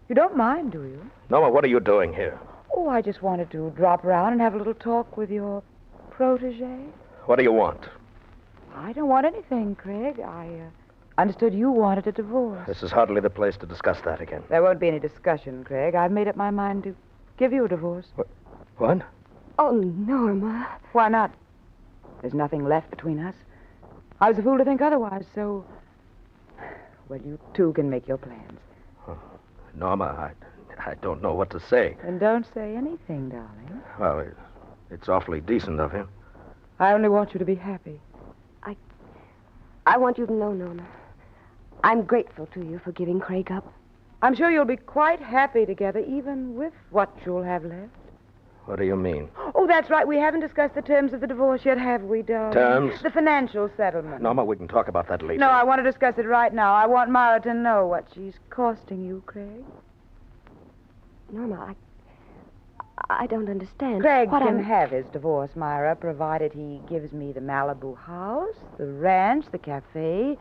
You don't mind, do you? Norma, what are you doing here? Oh, I just wanted to drop around and have a little talk with your protege. What do you want? I don't want anything, Craig. I understood you wanted a divorce. This is hardly the place to discuss that again. There won't be any discussion, Craig. I've made up my mind to give you a divorce. What? What? Oh, Norma. Why not? There's nothing left between us. I was a fool to think otherwise, so... Well, you two can make your plans. Norma, I don't know what to say. And don't say anything, darling. Well, it's awfully decent of him. I only want you to be happy. I want you to know, Norma, I'm grateful to you for giving Craig up. I'm sure you'll be quite happy together, even with what you'll have left. What do you mean? Oh, that's right. We haven't discussed the terms of the divorce yet, have we, darling? Terms? The financial settlement. Norma, we can talk about that later. No, I want to discuss it right now. I want Myra to know what she's costing you, Craig. Norma, I don't understand. Craig can have his divorce, Myra, provided he gives me the Malibu house, the ranch, the cafe,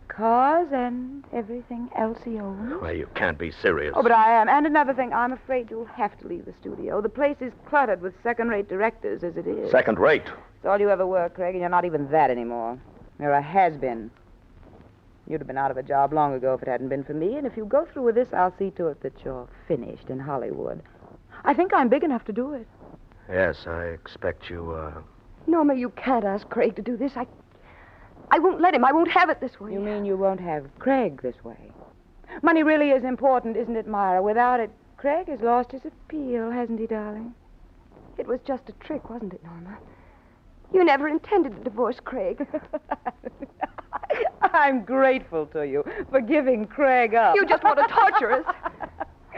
cars, and everything else he owns. Well, you can't be serious. Oh, but I am. And another thing, I'm afraid you'll have to leave the studio. The place is cluttered with second-rate directors as it is. Second rate? It's all you ever were, Craig, and you're not even that anymore. You're a has-been. You'd have been out of a job long ago if it hadn't been for me, and if you go through with this, I'll see to it that you're finished in Hollywood. I think I'm big enough to do it. Yes, I expect you, Norma, you can't ask Craig to do this. I won't let him. I won't have it this way. You mean you won't have Craig this way? Money really is important, isn't it, Myra? Without it, Craig has lost his appeal, hasn't he, darling? It was just a trick, wasn't it, Norma? You never intended to divorce Craig. I'm grateful to you for giving Craig up. You just want to torture us.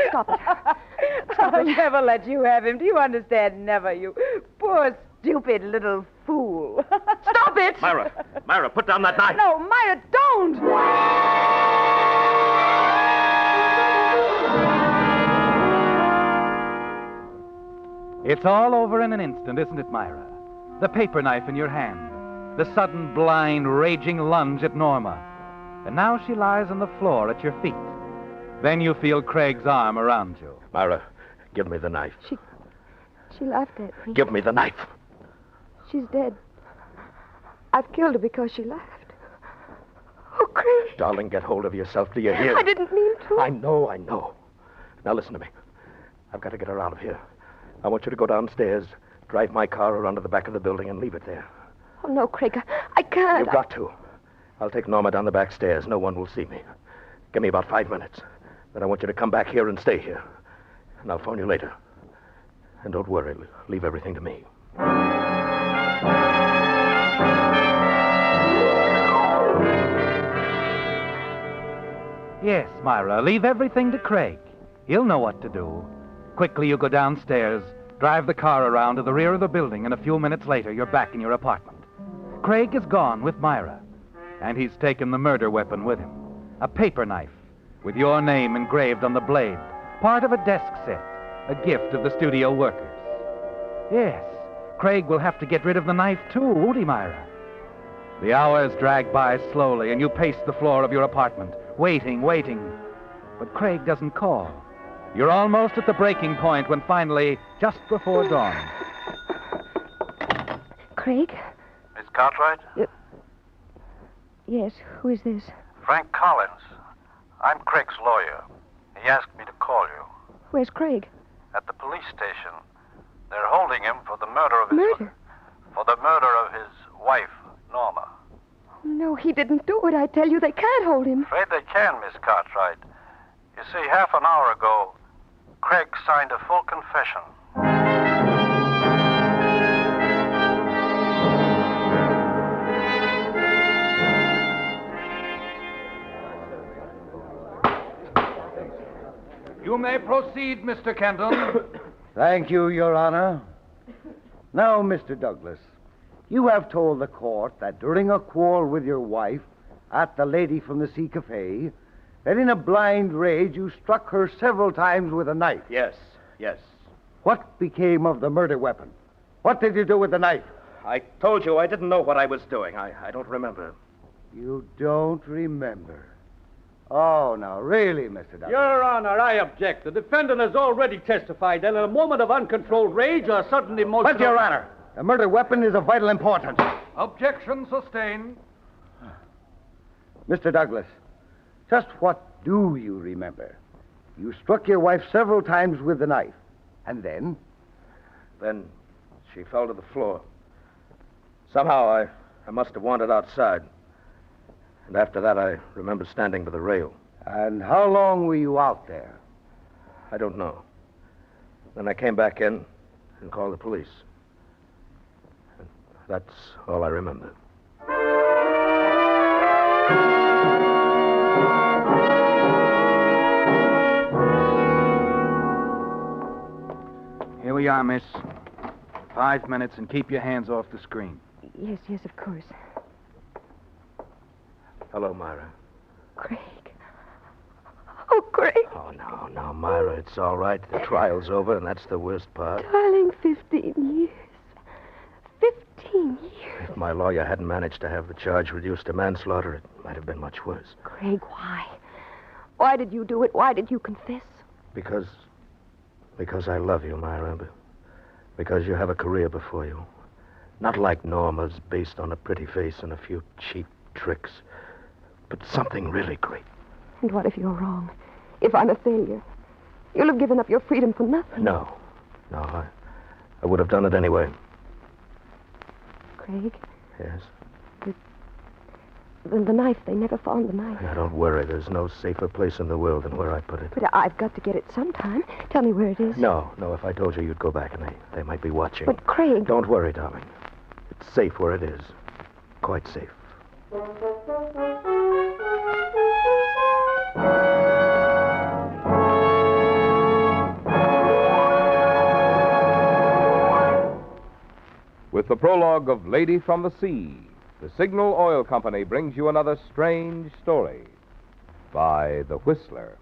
Stop it. Stop I'll it. never let you have him. Do you understand? Never, you poor, stupid little fool. Stop it! Myra, put down that knife. No, Myra, don't! It's all over in an instant, isn't it, Myra? The paper knife in your hand. The sudden, blind, raging lunge at Norma. And now she lies on the floor at your feet. Then you feel Craig's arm around you. Myra, give me the knife. She laughed at me. Give me the knife. She's dead. I've killed her because she laughed. Oh, Craig. Darling, get hold of yourself. Do you hear? I didn't mean to. I know. Now listen to me. I've got to get her out of here. I want you to go downstairs, drive my car around to the back of the building, and leave it there. Oh, no, Craig. I can't. You've got to. I'll take Norma down the back stairs. No one will see me. Give me about 5 minutes. Then I want you to come back here and stay here. And I'll phone you later. And don't worry. Leave everything to me. Yes, Myra, leave everything to Craig. He'll know what to do. Quickly, you go downstairs, drive the car around to the rear of the building, and a few minutes later, you're back in your apartment. Craig is gone with Myra, and he's taken the murder weapon with him. A paper knife with your name engraved on the blade, part of a desk set, a gift of the studio workers. Yes, Craig will have to get rid of the knife, too, won't he, Myra? The hours drag by slowly, and you pace the floor of your apartment, waiting. But Craig doesn't call. You're almost at the breaking point when finally, just before dawn... Craig? Miss Cartwright? Yes, who is this? Frank Collins. I'm Craig's lawyer. He asked me to call you. Where's Craig? At the police station. They're holding him for the murder of his... Murder? For the murder of his wife, Norma. Oh, no, he didn't do it. I tell you, they can't hold him. Afraid they can, Miss Cartwright. You see, half an hour ago, Craig signed a full confession. You may proceed, Mr. Kenton. Thank you, Your Honor. Now, Mr. Douglas, you have told the court that during a quarrel with your wife at the Lady from the Sea Cafe, that in a blind rage you struck her several times with a knife. Yes. What became of the murder weapon? What did you do with the knife? I told you I didn't know what I was doing. I don't remember. You don't remember. Oh, now, really, Mr. Douglas. Your Honor, I object. The defendant has already testified that in a moment of uncontrolled rage or sudden emotional... But, Your Honor, the murder weapon is of vital importance. Objection sustained. Mr. Douglas, just what do you remember? You struck your wife several times with the knife. And then? Then she fell to the floor. Somehow I must have wandered outside. And after that, I remember standing by the rail. And how long were you out there? I don't know. Then I came back in and called the police. And that's all I remember. Here we are, miss. 5 minutes and keep your hands off the screen. Yes, of course. Hello, Myra. Craig. Oh, Craig. Oh, no, Myra, it's all right. The trial's over, and that's the worst part. Darling, 15 years. 15 years. If my lawyer hadn't managed to have the charge reduced to manslaughter, it might have been much worse. Craig, why? Why did you do it? Why did you confess? Because I love you, Myra. Because you have a career before you. Not like Norma's, based on a pretty face and a few cheap tricks. But something really great. And what if you're wrong? If I'm a failure? You'll have given up your freedom for nothing. No, I would have done it anyway. Craig? Yes? The knife, they never found the knife. Now, don't worry. There's no safer place in the world than where I put it. But I've got to get it sometime. Tell me where it is. No. If I told you, you'd go back and they might be watching. But, Craig... Don't worry, darling. It's safe where it is. Quite safe. With the prologue of Lady from the Sea, the Signal Oil Company brings you another strange story by The Whistler.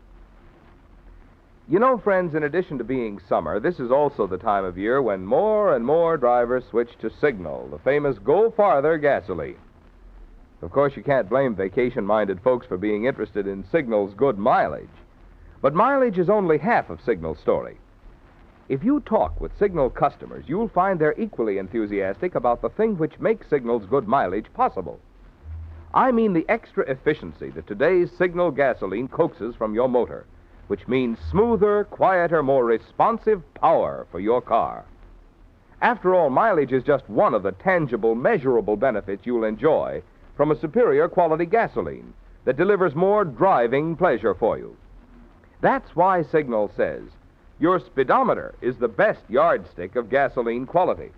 You know, friends, in addition to being summer, this is also the time of year when more and more drivers switch to Signal, the famous Go Farther gasoline. Of course, you can't blame vacation-minded folks for being interested in Signal's good mileage. But mileage is only half of Signal's story. If you talk with Signal customers, you'll find they're equally enthusiastic about the thing which makes Signal's good mileage possible. I mean the extra efficiency that today's Signal gasoline coaxes from your motor, which means smoother, quieter, more responsive power for your car. After all, mileage is just one of the tangible, measurable benefits you'll enjoy from a superior quality gasoline that delivers more driving pleasure for you. That's why Signal says your speedometer is the best yardstick of gasoline quality.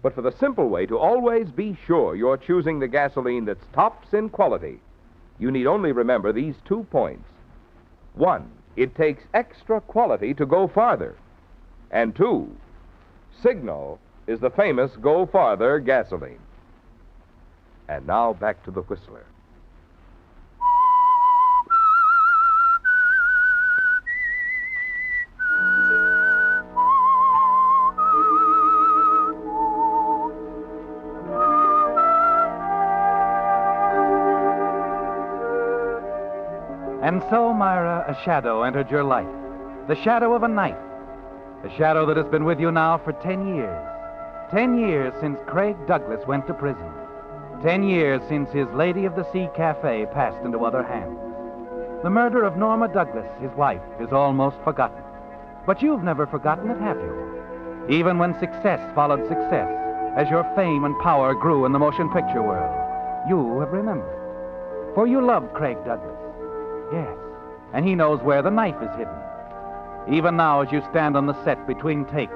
But for the simple way to always be sure you're choosing the gasoline that's tops in quality, you need only remember these 2 points. 1, it takes extra quality to go farther. And 2, Signal is the famous Go Farther gasoline. And now back to the Whistler. And so, Myra, a shadow entered your life. The shadow of a knife. A shadow that has been with you now for 10 years. 10 years since Craig Douglas went to prison. 10 years since his Lady of the Sea cafe passed into other hands. The murder of Norma Douglas, his wife, is almost forgotten. But you've never forgotten it, have you? Even when success followed success, as your fame and power grew in the motion picture world, you have remembered. For you loved Craig Douglas. Yes, and he knows where the knife is hidden. Even now, as you stand on the set between takes,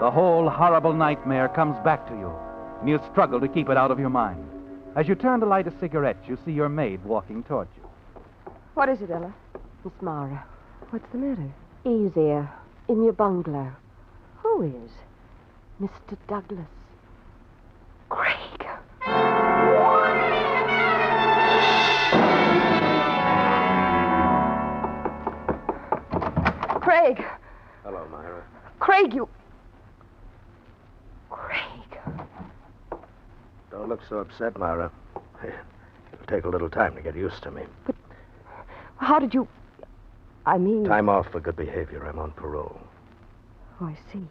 the whole horrible nightmare comes back to you, and you struggle to keep it out of your mind. As you turn to light a cigarette, you see your maid walking toward you. What is it, Ella? Miss Mara. What's the matter? He's here, in your bungalow. Who is? Mr. Douglas. Craig. Craig. Hello, Myra. Craig, you... Craig. Don't look so upset, Myra. It'll take a little time to get used to me. But how did you... I mean... Time off for good behavior. I'm on parole. Oh, I see.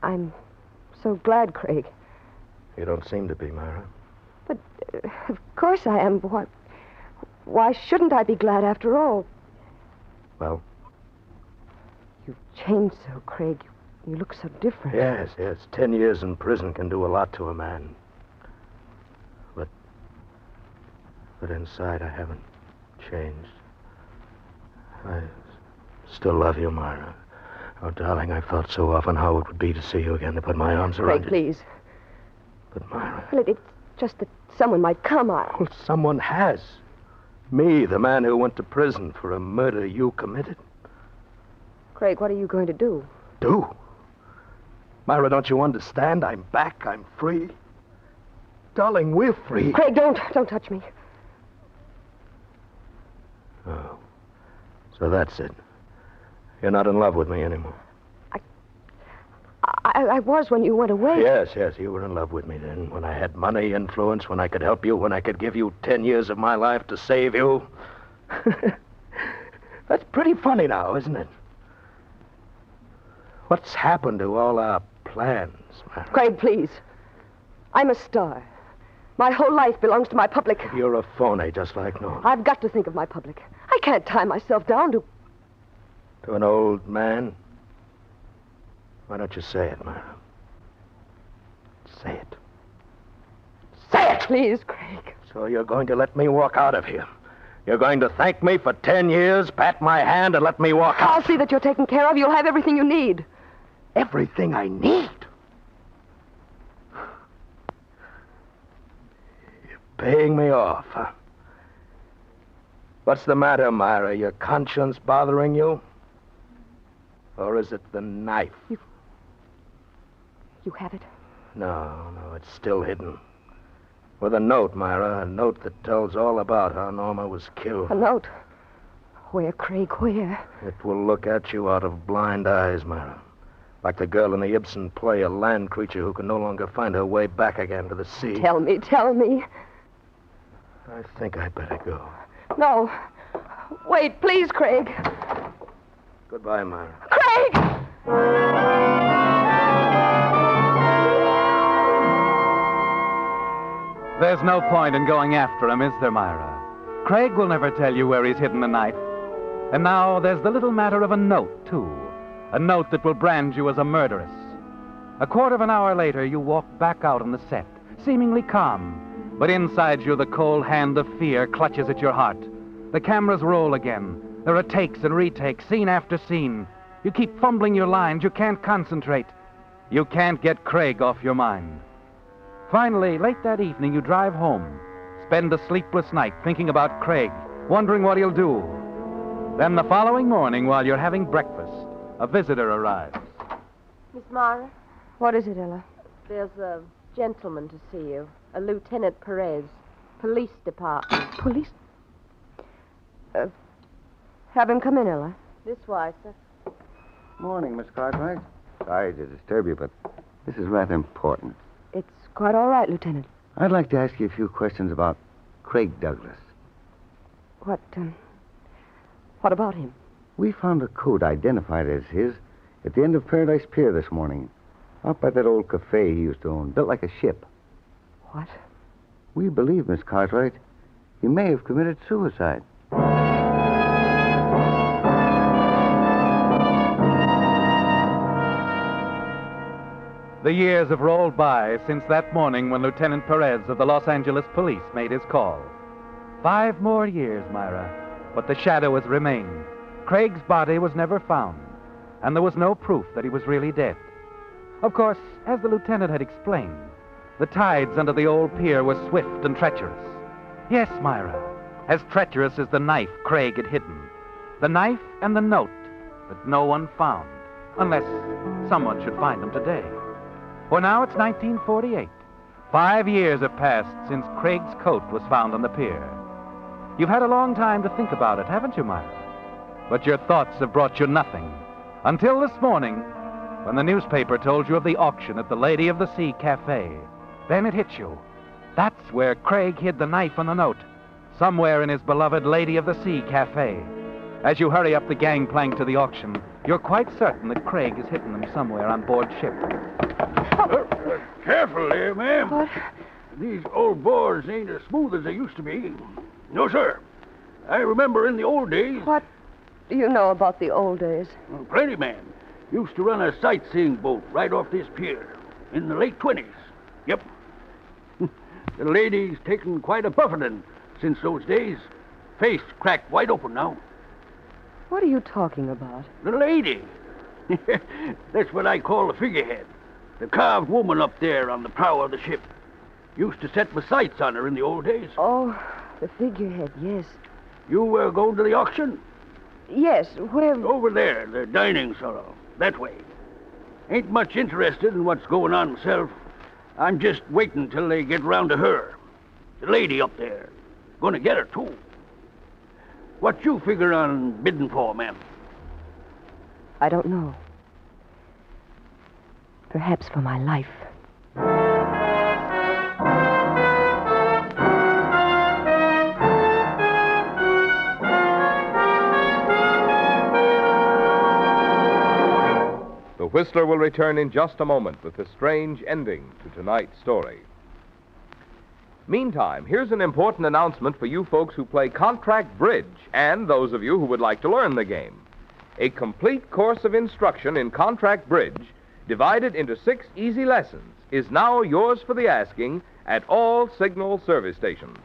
I'm so glad, Craig. You don't seem to be, Myra. But, of course I am. Why shouldn't I be glad after all? Well? You've changed so, Craig. You look so different. Yes. 10 years in prison can do a lot to a man. But inside, I haven't changed. I still love you, Myra. Oh, darling, I felt so often how it would be to see you again, to put my arms around you. Please. But, Myra... Well, it's just that someone might come. Well, someone has. Me, the man who went to prison for a murder you committed. Craig, what are you going to do? Do? Myra, don't you understand? I'm back. I'm free. Darling, we're free. Craig, don't touch me. Oh. So that's it. You're not in love with me anymore. I was when you went away. Yes, you were in love with me then. When I had money, influence, when I could help you, when I could give you 10 years of my life to save you. That's pretty funny now, isn't it? What's happened to all our plans, Myra? Craig, please. I'm a star. My whole life belongs to my public. You're a phony, just like Norm. I've got to think of my public. I can't tie myself down to... To an old man? Why don't you say it, Myra? Say it. Say it! Please, Craig. So you're going to let me walk out of here? You're going to thank me for 10 years, pat my hand, and let me walk out? I'll see that you're taken care of. You'll have everything you need. Everything I need? You're paying me off, huh? What's the matter, Myra? Your conscience bothering you? Or is it the knife? You have it? No, it's still hidden. With a note, Myra, a note that tells all about how Norma was killed. A note? Where, Craig, where? It will look at you out of blind eyes, Myra. Like the girl in the Ibsen play, a land creature who can no longer find her way back again to the sea. Tell me. I think I'd better go. No. Wait, please, Craig. Goodbye, Myra. Craig! There's no point in going after him, is there, Myra? Craig will never tell you where he's hidden the knife. And now there's the little matter of a note, too. A note that will brand you as a murderess. A quarter of an hour later, you walk back out on the set, seemingly calm. But inside you, the cold hand of fear clutches at your heart. The cameras roll again. There are takes and retakes, scene after scene. You keep fumbling your lines. You can't concentrate. You can't get Craig off your mind. Finally, late that evening, you drive home. Spend a sleepless night thinking about Craig, wondering what he'll do. Then the following morning, while you're having breakfast, a visitor arrives. Miss Mara? What is it, Ella? There's a gentleman to see you. A Lieutenant Perez. Police Department. Police? Have him come in, Ella. This way, sir. Morning, Miss Cartwright. Sorry to disturb you, but this is rather important. It's quite all right, Lieutenant. I'd like to ask you a few questions about Craig Douglas. What about him? We found a coat identified as his at the end of Paradise Pier this morning, out by that old cafe he used to own, built like a ship. What? We believe, Miss Cartwright, he may have committed suicide. The years have rolled by since that morning when Lieutenant Perez of the Los Angeles Police made his call. 5 more years, Myra, but the shadow has remained. Craig's body was never found, and there was no proof that he was really dead. Of course, as the lieutenant had explained, the tides under the old pier were swift and treacherous. Yes, Myra, as treacherous as the knife Craig had hidden. The knife and the note that no one found, unless someone should find them today. For now it's 1948. 5 years have passed since Craig's coat was found on the pier. You've had a long time to think about it, haven't you, Myra? But your thoughts have brought you nothing. Until this morning, when the newspaper told you of the auction at the Lady of the Sea Cafe. Then it hit you. That's where Craig hid the knife and the note. Somewhere in his beloved Lady of the Sea Cafe. As you hurry up the gangplank to the auction, you're quite certain that Craig has hidden them somewhere on board ship. Careful there, ma'am. What? These old boards ain't as smooth as they used to be. No, sir. I remember in the old days... What do you know about the old days? Plenty, ma'am. Used to run a sightseeing boat right off this pier in the late 20s. Yep. The lady's taken quite a buffeting since those days. Face cracked wide open now. What are you talking about? The lady. That's what I call the figurehead. The carved woman up there on the prow of the ship. Used to set my sights on her in the old days. Oh, the figurehead, yes. You going to the auction? Yes, where? Over there, the dining salon. That way. Ain't much interested in what's going on myself. I'm just waiting till they get round to her. The lady up there. Gonna get her, too. What you figure on bidding for, ma'am? I don't know. Perhaps for my life. The Whistler will return in just a moment with a strange ending to tonight's story. Meantime, here's an important announcement for you folks who play contract bridge and those of you who would like to learn the game. A complete course of instruction in contract bridge, divided into 6 easy lessons, is now yours for the asking at all Signal service stations.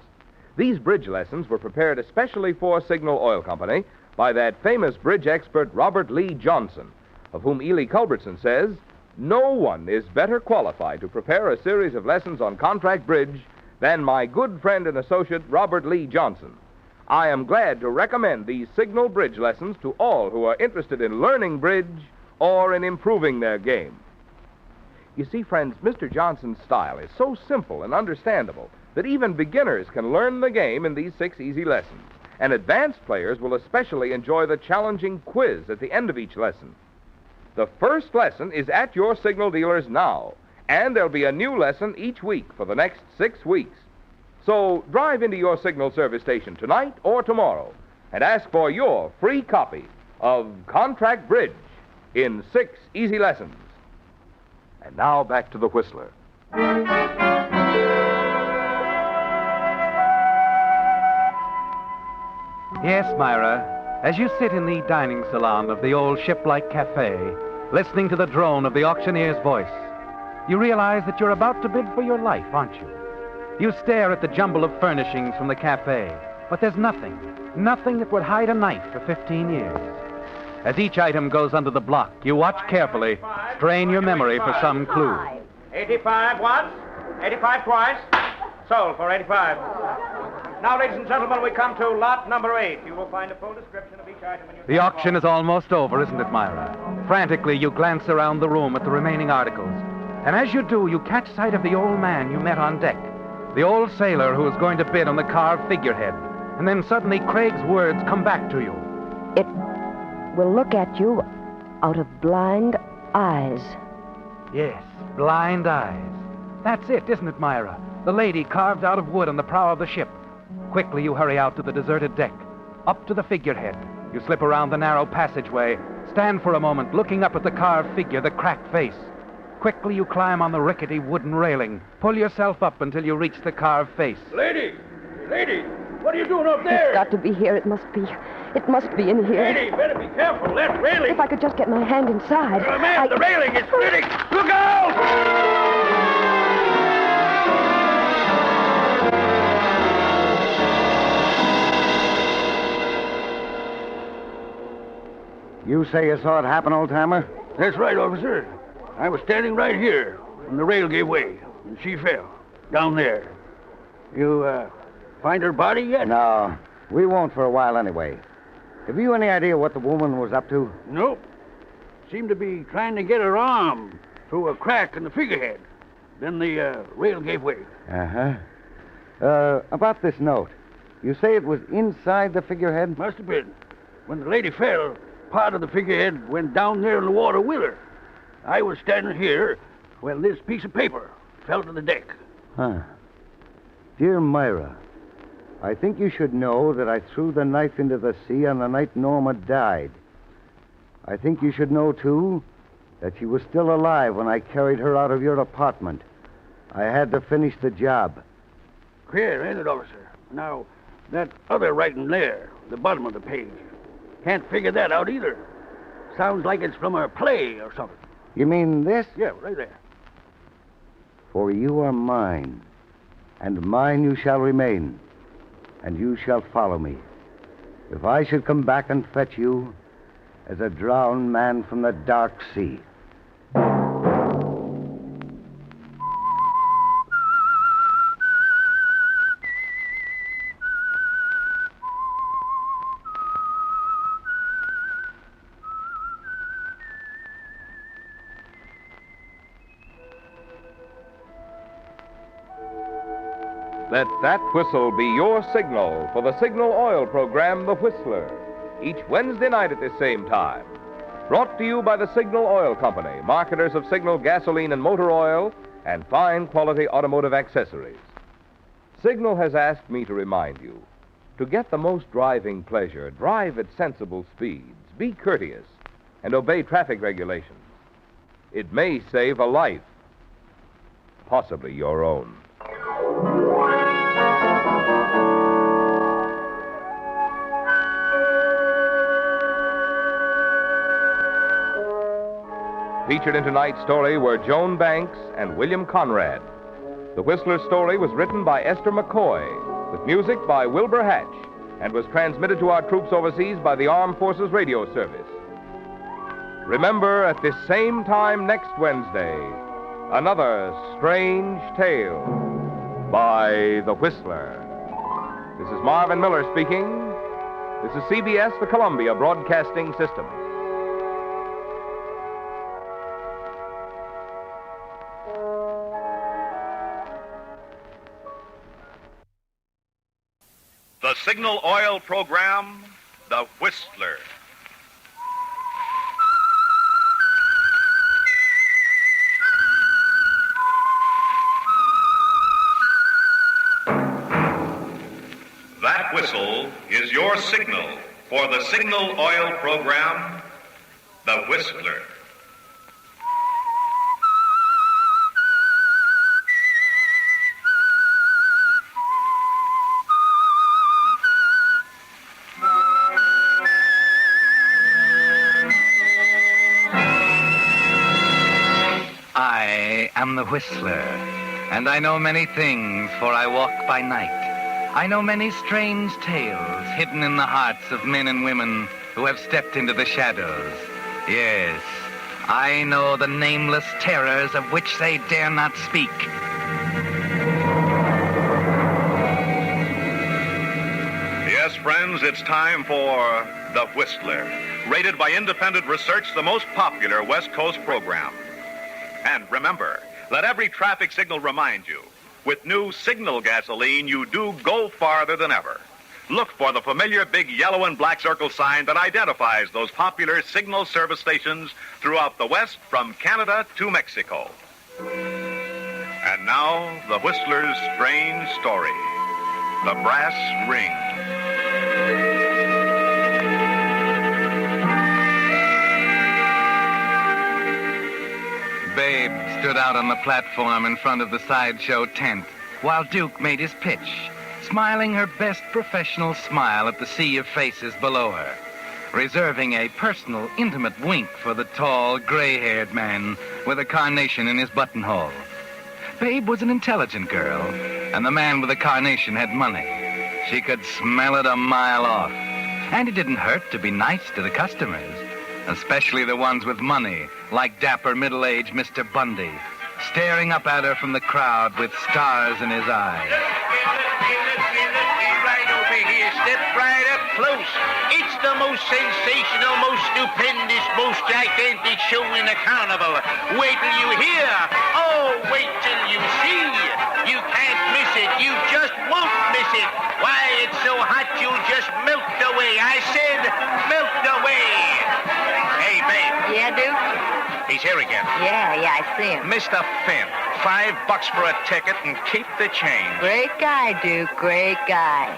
These bridge lessons were prepared especially for Signal Oil Company by that famous bridge expert Robert Lee Johnson, of whom Ely Culbertson says, "No one is better qualified to prepare a series of lessons on contract bridge than my good friend and associate Robert Lee Johnson. I am glad to recommend these Signal bridge lessons to all who are interested in learning bridge or in improving their game." You see, friends, Mr. Johnson's style is so simple and understandable that even beginners can learn the game in these 6 easy lessons, and advanced players will especially enjoy the challenging quiz at the end of each lesson. The first lesson is at your Signal dealers now, and there'll be a new lesson each week for the next 6 weeks. So drive into your Signal service station tonight or tomorrow and ask for your free copy of Contract Bridge in 6 easy lessons. And now back to the Whistler. Yes, Myra, as you sit in the dining salon of the old ship-like cafe, listening to the drone of the auctioneer's voice, you realize that you're about to bid for your life, aren't you? You stare at the jumble of furnishings from the cafe, but there's nothing that would hide a knife for 15 years. As each item goes under the block, you watch carefully, strain your memory for some clue. 85 once, 85 twice, sold for 85. Now, ladies and gentlemen, we come to lot number 8. You will find a full description of each item in your... The auction is almost over, isn't it, Myra? Frantically, you glance around the room at the remaining articles. And as you do, you catch sight of the old man you met on deck, the old sailor who was going to bid on the carved figurehead. And then suddenly Craig's words come back to you. It will look at you out of blind eyes. Yes, blind eyes. That's it, isn't it, Myra? The lady carved out of wood on the prow of the ship. Quickly, you hurry out to the deserted deck, up to the figurehead. You slip around the narrow passageway, stand for a moment looking up at the carved figure, the cracked face. Quickly, you climb on the rickety wooden railing, pull yourself up until you reach the carved face. Lady! Lady! What are you doing up there? It's got to be here. It must be in here. Lady, better be careful. That railing... If I could just get my hand inside. Man, the railing is splitting. Look out! You say you saw it happen, old-timer? That's right, officer. I was standing right here when the rail gave way, and she fell. Down there. You, find her body yet? No. We won't for a while anyway. Have you any idea what the woman was up to? Nope. Seemed to be trying to get her arm through a crack in the figurehead. Then the, rail gave way. Uh-huh. About this note. You say it was inside the figurehead? Must have been. When the lady fell, part of the figurehead went down there in the water with her. I was standing here when this piece of paper fell to the deck. Huh. Dear Myra, I think you should know that I threw the knife into the sea on the night Norma died. I think you should know, too, that she was still alive when I carried her out of your apartment. I had to finish the job. Queer, ain't it, officer? Now, that other writing there, the bottom of the page. Can't figure that out either. Sounds like it's from a play or something. You mean this? Yeah, right there. For you are mine, and mine you shall remain, and you shall follow me. If I should come back and fetch you as a drowned man from the dark sea. Let that whistle be your signal for the Signal Oil program, The Whistler, each Wednesday night at the same time. Brought to you by the Signal Oil Company, marketers of Signal gasoline and motor oil and fine quality automotive accessories. Signal has asked me to remind you, to get the most driving pleasure, drive at sensible speeds, be courteous, and obey traffic regulations. It may save a life, possibly your own. Featured in tonight's story were Joan Banks and William Conrad. The Whistler's story was written by Esther McCoy, with music by Wilbur Hatch, and was transmitted to our troops overseas by the Armed Forces Radio Service. Remember, at this same time next Wednesday, another strange tale by The Whistler. This is Marvin Miller speaking. This is CBS, the Columbia Broadcasting System. The Signal Oil program, The Whistler. That whistle is your signal for the Signal Oil program, The Whistler. I am the Whistler, and I know many things, for I walk by night. I know many strange tales hidden in the hearts of men and women who have stepped into the shadows. Yes, I know the nameless terrors of which they dare not speak. Yes, friends, it's time for The Whistler, rated by independent research the most popular West Coast program. And remember, let every traffic signal remind you, with new Signal gasoline, you do go farther than ever. Look for the familiar big yellow and black circle sign that identifies those popular Signal service stations throughout the West from Canada to Mexico. And now, The Whistler's strange story, The Brass Ring. Babe stood out on the platform in front of the sideshow tent while Duke made his pitch, smiling her best professional smile at the sea of faces below her, reserving a personal, intimate wink for the tall, gray-haired man with a carnation in his buttonhole. Babe was an intelligent girl, and the man with the carnation had money. She could smell it a mile off, and it didn't hurt to be nice to the customers, especially the ones with money, like dapper middle-aged Mr. Bundy, staring up at her from the crowd with stars in his eyes. Right over here, step right up close. It's the most sensational, most stupendous, most gigantic show in the carnival. Wait till you hear. Oh, wait till you see. You can't miss it. You just won't miss it. Why, it's so hot you'll just melt away. I said melt away. Hey, babe. Yeah, Duke? He's here again. Yeah, I see him. Mr. Finn, $5 for a ticket and keep the change. Great guy, Duke, great guy.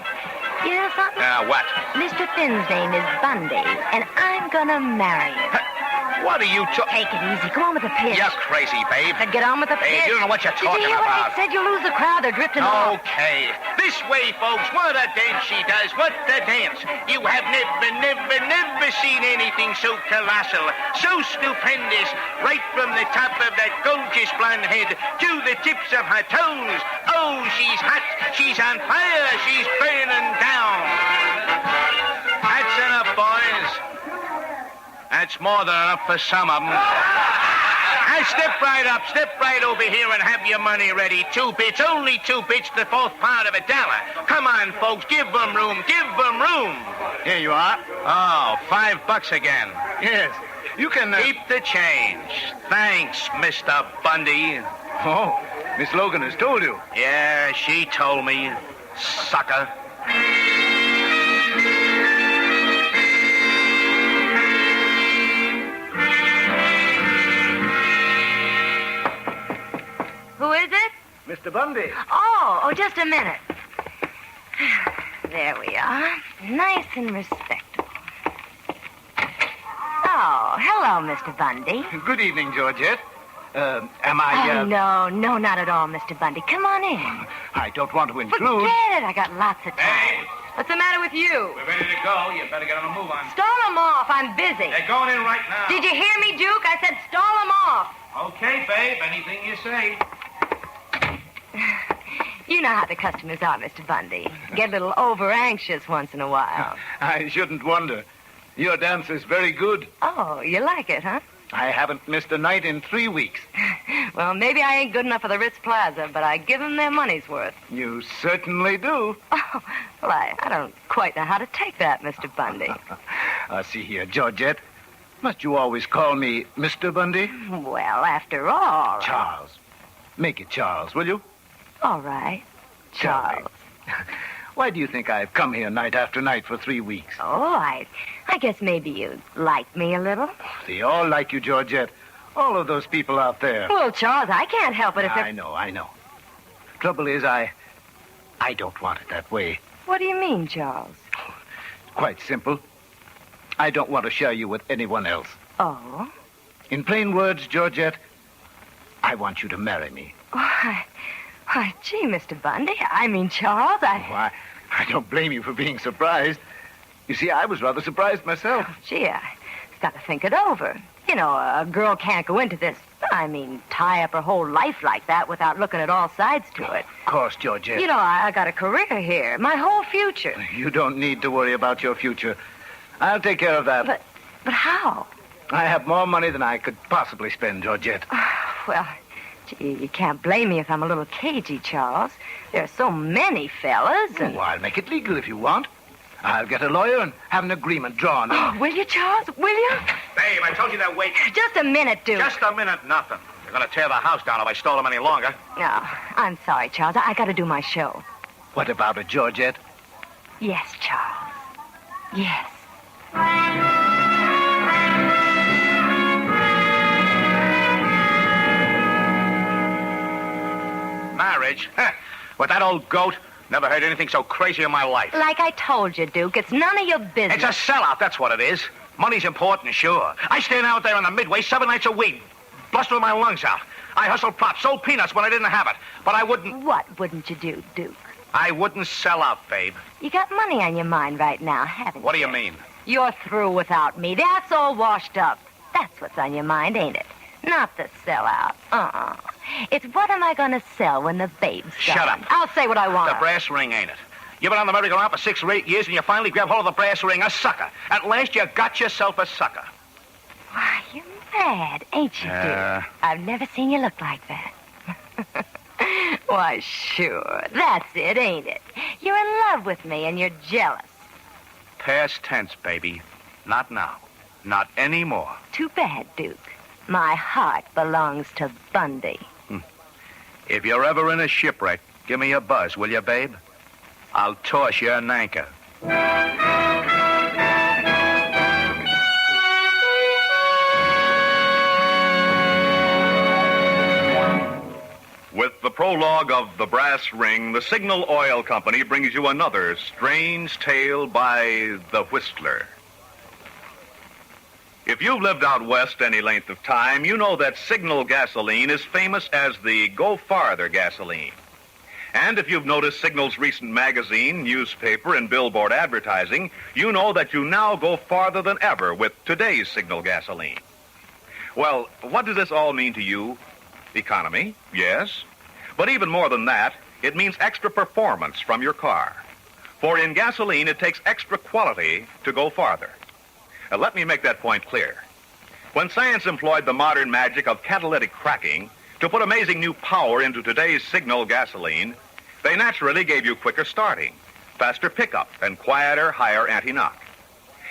You know something? What? Mr. Finn's name is Bundy, and I'm gonna marry him. What are you Take it easy. Go on with the pitch. You're crazy, babe. I said get on with the pitch. Babe, you don't know what you're talking Did you hear about. what I said? You lose the crowd. They're drifting off. Okay. This way, folks. What a dance she does. What a dance. You have never seen anything so colossal, so stupendous, right from the top of that gorgeous blonde head to the tips of her toes. Oh, she's hot. She's on fire. She's burning down. That's enough, boys. That's more than enough for some of them. Now, step right up. Step right over here and have your money ready. 2 bits. Only 2 bits, the fourth part of $1. Come on, folks. Give them room. Give them room. Here you are. Oh, $5 again. Yes. You can... Keep the change. Thanks, Mr. Bundy. Oh, Miss Logan has told you. Yeah, she told me. Sucker. Who is it? Mr. Bundy. Oh, just a minute. There we are. Nice and respectable. Oh, hello, Mr. Bundy. Good evening, Georgette. Am I... Oh, no, not at all, Mr. Bundy. Come on in. I don't want to intrude. Forget it. I got lots of time. What's the matter with you? We're ready to go. You better get on the move on. Stall them off. I'm busy. They're going in right now. Did you hear me, Duke? I said stall them off. Okay, babe. Anything you say. You know how the customers are, Mr. Bundy. Get a little over-anxious once in a while. I shouldn't wonder. Your dance is very good. Oh, you like it, huh? I haven't missed a night in 3 weeks. Well, maybe I ain't good enough for the Ritz Plaza, but I give them their money's worth. You certainly do. Oh, well, I don't quite know how to take that, Mr. Bundy. See here, Georgette. Must you always call me Mr. Bundy? Well, after all... Charles. Make it Charles, will you? All right. Charles. Why do you think I've come here night after night for 3 weeks? Oh, I guess maybe you like me a little. They all like you, Georgette. All of those people out there. Well, Charles, I can't help it if I know. Trouble is, I don't want it that way. What do you mean, Charles? Quite simple. I don't want to share you with anyone else. Oh? In plain words, Georgette, I want you to marry me. Why, gee, Mr. Bundy. I mean, Charles, I don't blame you for being surprised. You see, I was rather surprised myself. Oh, gee, I've got to think it over. You know, a girl can't go into this, tie up her whole life like that without looking at all sides to it. Of course, Georgette. You know, I got a career here, my whole future. You don't need to worry about your future. I'll take care of that. But how? I have more money than I could possibly spend, Georgette. Well, gee, you can't blame me if I'm a little cagey, Charles. There are so many fellas, and... Oh, I'll make it legal if you want. I'll get a lawyer and have an agreement drawn. Oh, will you, Charles? Will you? Babe, I told you to wait. Just a minute, Duke. Just a minute, nothing. You're going to tear the house down if I stall them any longer. No, I'm sorry, Charles. I got to do my show. What about it, Georgette? Yes, Charles. Yes. Marriage? With that old goat? Never heard anything so crazy in my life. Like I told you, Duke, it's none of your business. It's a sellout, that's what it is. Money's important, sure. I stand out there in the Midway 7 nights a week, blustering my lungs out. I hustled props, sold peanuts when I didn't have it. But I wouldn't... What wouldn't you do, Duke? I wouldn't sell out, babe. You got money on your mind right now, haven't you? What do you mean? You're through without me. That's all washed up. That's what's on your mind, ain't it? Not the sellout. It's what am I going to sell when the babe's gone? Shut up. I'll say what I want. The brass ring, ain't it? You've been on the merry-go-round for 6 or 8 years, and you finally grab hold of the brass ring. A sucker. At last, you got yourself a sucker. Why, you're mad, ain't you, dear? I've never seen you look like that. Why, sure. That's it, ain't it? You're in love with me, and you're jealous. Past tense, baby. Not now. Not anymore. Too bad, Duke. My heart belongs to Bundy. If you're ever in a shipwreck, give me a buzz, will you, babe? I'll toss you an anchor. With the prologue of The Brass Ring, the Signal Oil Company brings you another strange tale by The Whistler. If you've lived out west any length of time, you know that Signal gasoline is famous as the Go Farther gasoline. And if you've noticed Signal's recent magazine, newspaper, and billboard advertising, you know that you now go farther than ever with today's Signal gasoline. Well, what does this all mean to you? Economy, yes. But even more than that, it means extra performance from your car. For in gasoline, it takes extra quality to go farther. Now, let me make that point clear. When science employed the modern magic of catalytic cracking to put amazing new power into today's Signal gasoline, they naturally gave you quicker starting, faster pickup, and quieter, higher anti-knock.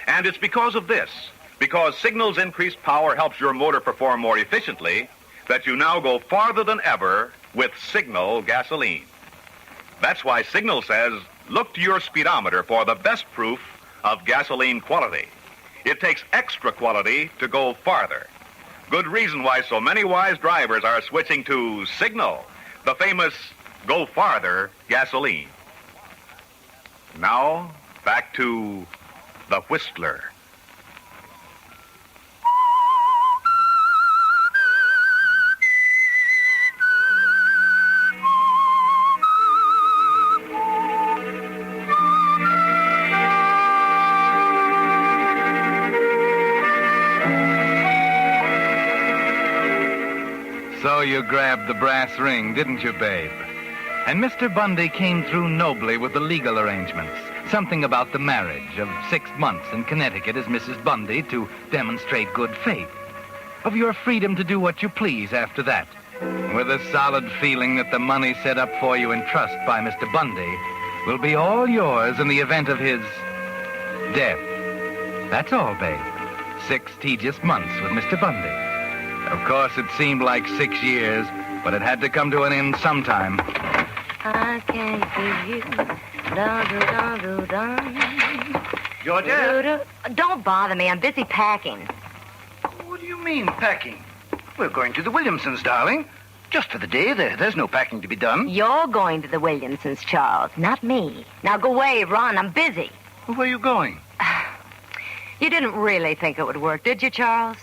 And it's because of this, because Signal's increased power helps your motor perform more efficiently, that you now go farther than ever with Signal gasoline. That's why Signal says, look to your speedometer for the best proof of gasoline quality. It takes extra quality to go farther. Good reason why so many wise drivers are switching to Signal, the famous Go Farther gasoline. Now, back to the Whistler. So you grabbed the brass ring, didn't you, babe? And Mr. Bundy came through nobly with the legal arrangements. Something about the marriage of 6 months in Connecticut as Mrs. Bundy to demonstrate good faith. Of your freedom to do what you please after that. With a solid feeling that the money set up for you in trust by Mr. Bundy will be all yours in the event of his death. That's all, babe. 6 tedious months with Mr. Bundy. Of course, it seemed like 6 years, but it had to come to an end sometime. I can't give you. Georgia? Don't bother me. I'm busy packing. What do you mean, packing? We're going to the Williamsons, darling. Just for the day. There's no packing to be done. You're going to the Williamsons, Charles, not me. Now go away, run. I'm busy. Where are you going? You didn't really think it would work, did you, Charles?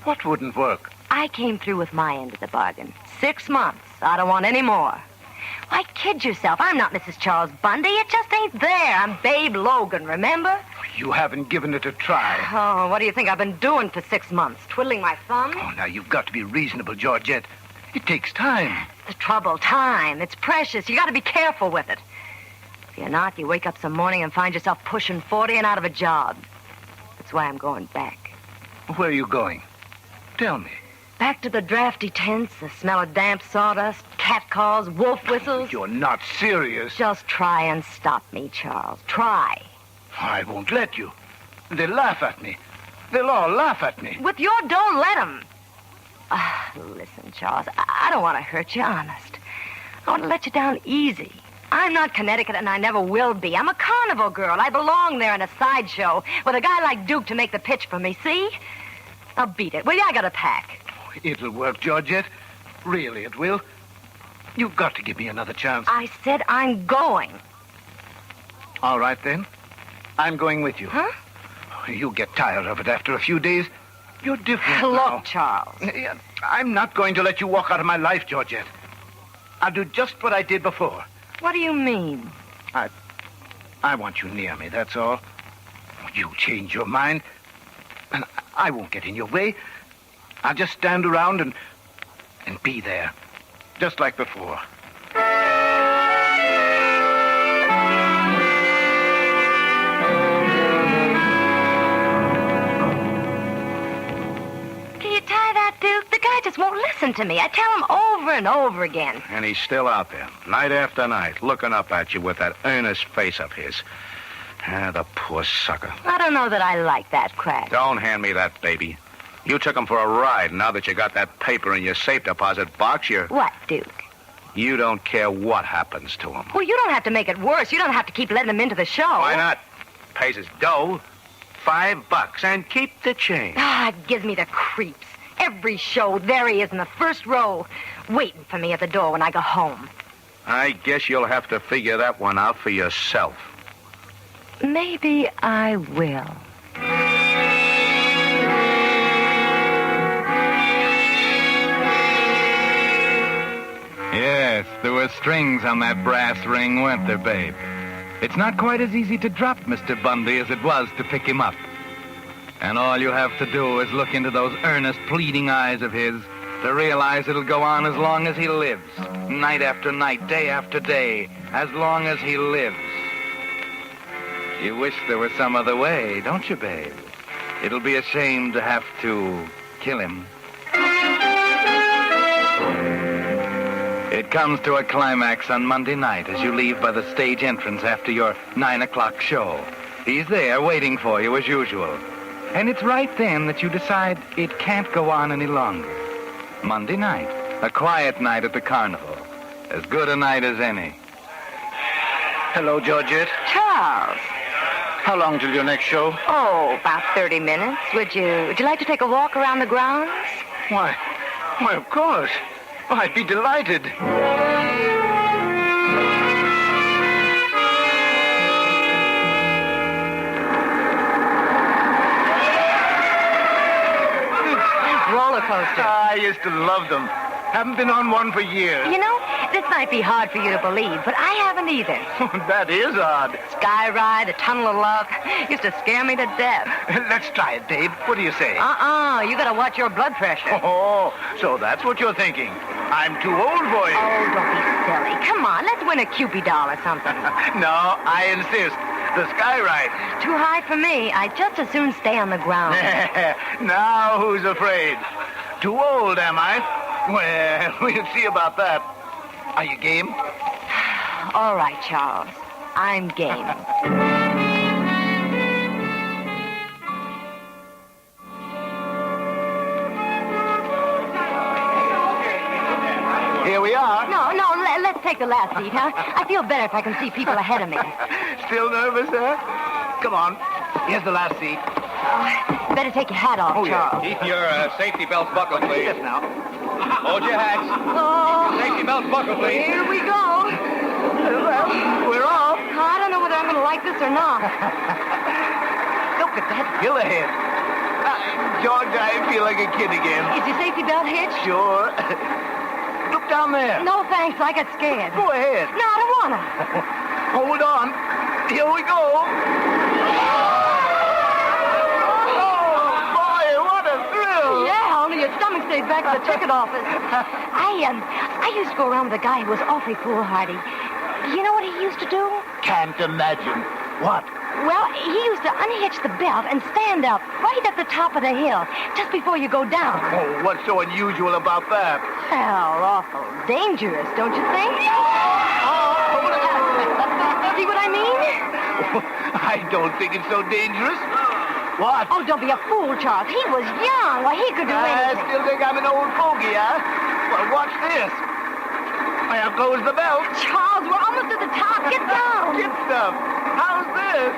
What wouldn't work? I came through with my end of the bargain. 6 months. I don't want any more. Why kid yourself? I'm not Mrs. Charles Bundy. It just ain't there. I'm Babe Logan, remember? You haven't given it a try. Oh, what do you think I've been doing for 6 months? Twiddling my thumbs? Oh, now, you've got to be reasonable, Georgette. It takes time. The trouble, time. It's precious. You got to be careful with it. If you're not, you wake up some morning and find yourself pushing 40 and out of a job. That's why I'm going back. Where are you going? Tell me. Back to the drafty tents, the smell of damp sawdust, cat calls, wolf whistles. You're not serious. Just try and stop me, Charles. Try. I won't let you. They'll laugh at me. They'll all laugh at me. With your don't let them. Listen, Charles, I don't want to hurt you, honest. I want to let you down easy. I'm not Connecticut, and I never will be. I'm a carnival girl. I belong there in a sideshow with a guy like Duke to make the pitch for me, see? Now beat it. Will you? I got to pack. It'll work, Georgette. Really, it will. You've got to give me another chance. I said I'm going. All right, then. I'm going with you. Huh? You'll get tired of it after a few days. You're different Look, now. Charles. I'm not going to let you walk out of my life, Georgette. I'll do just what I did before. What do you mean? I want you near me, that's all. You change your mind, and I won't get in your way. I'll just stand around and be there, just like before. Can you tie that, Duke? The guy just won't listen to me. I tell him over and over again. And he's still out there, night after night, looking up at you with that earnest face of his. The poor sucker. I don't know that I like that crack. Don't hand me that baby. You took him for a ride. Now that you got that paper in your safe deposit box, you're... What, Duke? You don't care what happens to him. Well, you don't have to make it worse. You don't have to keep letting him into the show. Why not? Pays his dough. $5, and keep the change. It gives me the creeps. Every show, there he is in the first row, waiting for me at the door when I go home. I guess you'll have to figure that one out for yourself. Maybe I will. Yes, there were strings on that brass ring, weren't there, babe? It's not quite as easy to drop Mr. Bundy as it was to pick him up. And all you have to do is look into those earnest, pleading eyes of his to realize it'll go on as long as he lives. Night after night, day after day, as long as he lives. You wish there was some other way, don't you, babe? It'll be a shame to have to kill him. It comes to a climax on Monday night as you leave by the stage entrance after your 9 o'clock show. He's there waiting for you as usual. And it's right then that you decide it can't go on any longer. Monday night, a quiet night at the carnival. As good a night as any. Hello, Georgette. Charles. How long till your next show? Oh, about 30 minutes. Would you like to take a walk around the grounds? Why, of course. Oh, I'd be delighted. Roller coaster. I used to love them. Haven't been on one for years. You know, this might be hard for you to believe, but I haven't either. That is odd. Sky ride, the tunnel of love, used to scare me to death. Let's try it, Babe. What do you say? You gotta watch your blood pressure. Oh, so that's what you're thinking. I'm too old for you. Oh, don't be silly. Come on, let's win a Cupid doll or something. No, I insist. The sky ride. Too high for me. I'd just as soon stay on the ground. Now who's afraid? Too old, am I? Well, we'll see about that. Are you game? All right, Charles. I'm game. Here we are. No, let's take the last seat, huh? I feel better if I can see people ahead of me. Still nervous, huh? Come on. Here's the last seat. Better take your hat off, Charles. Keep your safety belts buckled, please. Yes, now. Hold your hats. Oh. Safety belts buckled, please. Here we go. Well, we're off. I don't know whether I'm going to like this or not. Look at that bill ahead. George, I feel like a kid again. Is your safety belt hitched? Sure. Look down there. No, thanks. I got scared. Go ahead. No, I don't want to. Hold on. Here we go. Your stomach stays back at the ticket office. I used to go around with a guy who was awfully foolhardy. You know what he used to do? Can't imagine. What? Well, he used to unhitch the belt and stand up right at the top of the hill, just before you go down. Oh, what's so unusual about that? Well, awful dangerous, don't you think? See what I mean? I don't think it's so dangerous. What? Oh, don't be a fool, Charles. He was young. Well, he could do anything. I still think I'm an old fogey, huh? Well, watch this. There goes the belt. Charles, we're almost at the top. Get down. Get stuff. How's this?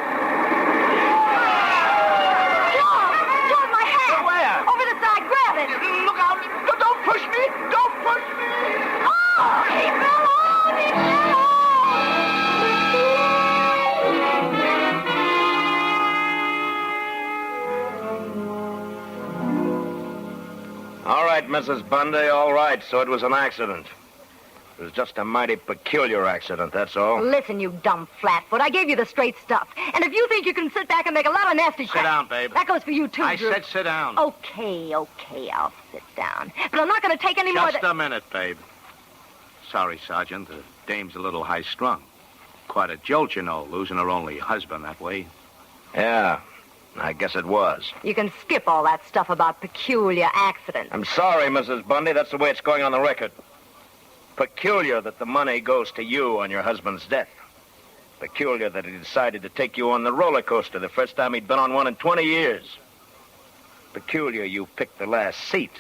Charles, my hat. Where? Over the side. Grab it. Look out. Don't push me. Don't push me. Oh, he fell on. He fell on. All right, Mrs. Bundy, all right. So it was an accident. It was just a mighty peculiar accident, that's all. Listen, you dumb flatfoot. I gave you the straight stuff. And if you think you can sit back and make a lot of nasty... Sit down, babe. That goes for you, too, I Drew. said sit down. Okay, I'll sit down. But I'm not going to take any more... Just a minute, babe. Sorry, Sergeant. The dame's a little high-strung. Quite a jolt, you know, losing her only husband that way. Yeah, I guess it was. You can skip all that stuff about peculiar accidents. I'm sorry, Mrs. Bundy. That's the way it's going on the record. Peculiar that the money goes to you on your husband's death. Peculiar that he decided to take you on the roller coaster the first time he'd been on one in 20 years. Peculiar you picked the last seat.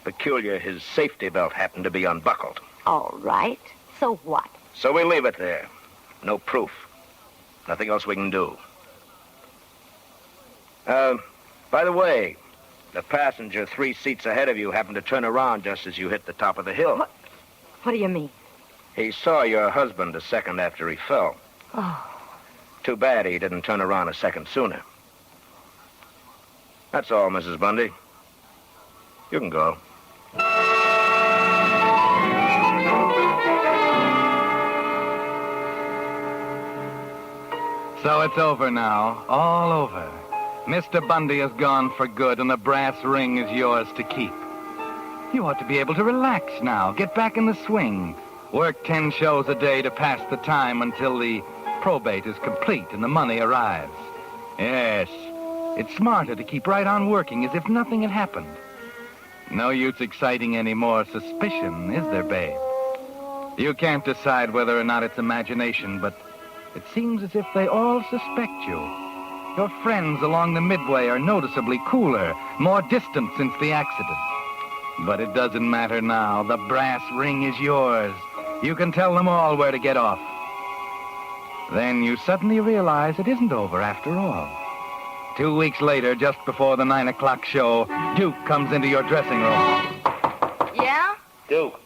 Peculiar his safety belt happened to be unbuckled. All right. So what? So we leave it there. No proof. Nothing else we can do. By the way, the passenger 3 seats ahead of you happened to turn around just as you hit the top of the hill. What do you mean? He saw your husband a second after he fell. Oh. Too bad he didn't turn around a second sooner. That's all, Mrs. Bundy. You can go. So it's over now, all over. Mr. Bundy has gone for good, and the brass ring is yours to keep. You ought to be able to relax now, get back in the swing, work 10 shows a day to pass the time until the probate is complete and the money arrives. Yes, it's smarter to keep right on working as if nothing had happened. No use exciting any more suspicion, is there, babe? You can't decide whether or not it's imagination, but it seems as if they all suspect you. Your friends along the Midway are noticeably cooler, more distant since the accident. But it doesn't matter now. The brass ring is yours. You can tell them all where to get off. Then you suddenly realize it isn't over after all. 2 weeks later, just before the 9 o'clock show, Duke comes into your dressing room. Yeah? Duke.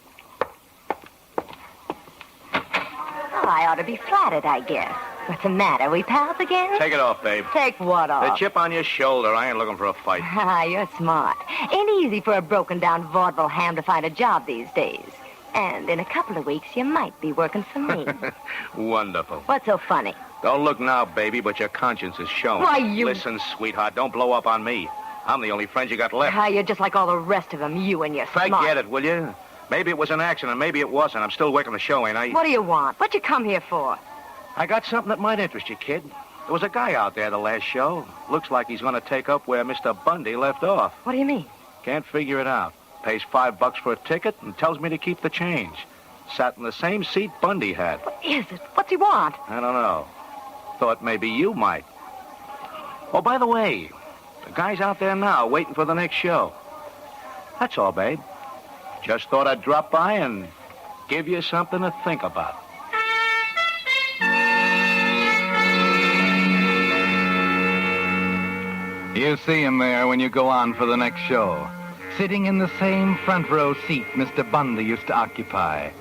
Oh, I ought to be flattered, I guess. What's the matter? We pals again? Take it off, babe. Take what off? The chip on your shoulder. I ain't looking for a fight. Ah, you're smart. Ain't easy for a broken-down vaudeville ham to find a job these days. And in a couple of weeks, you might be working for me. Wonderful. What's so funny? Don't look now, baby, but your conscience is showing. Why, you... Listen, sweetheart, don't blow up on me. I'm the only friend you got left. Ah, you're just like all the rest of them, you and your smart... Forget it, will you? Maybe it was an accident, maybe it wasn't. I'm still working the show, ain't I? What do you want? What you come here for? I got something that might interest you, kid. There was a guy out there the last show. Looks like he's going to take up where Mr. Bundy left off. What do you mean? Can't figure it out. Pays $5 for a ticket and tells me to keep the change. Sat in the same seat Bundy had. What is it? What's he want? I don't know. Thought maybe you might. Oh, by the way, the guy's out there now waiting for the next show. That's all, babe. Just thought I'd drop by and give you something to think about. You see him there when you go on for the next show, sitting in the same front row seat Mr. Bundy used to occupy.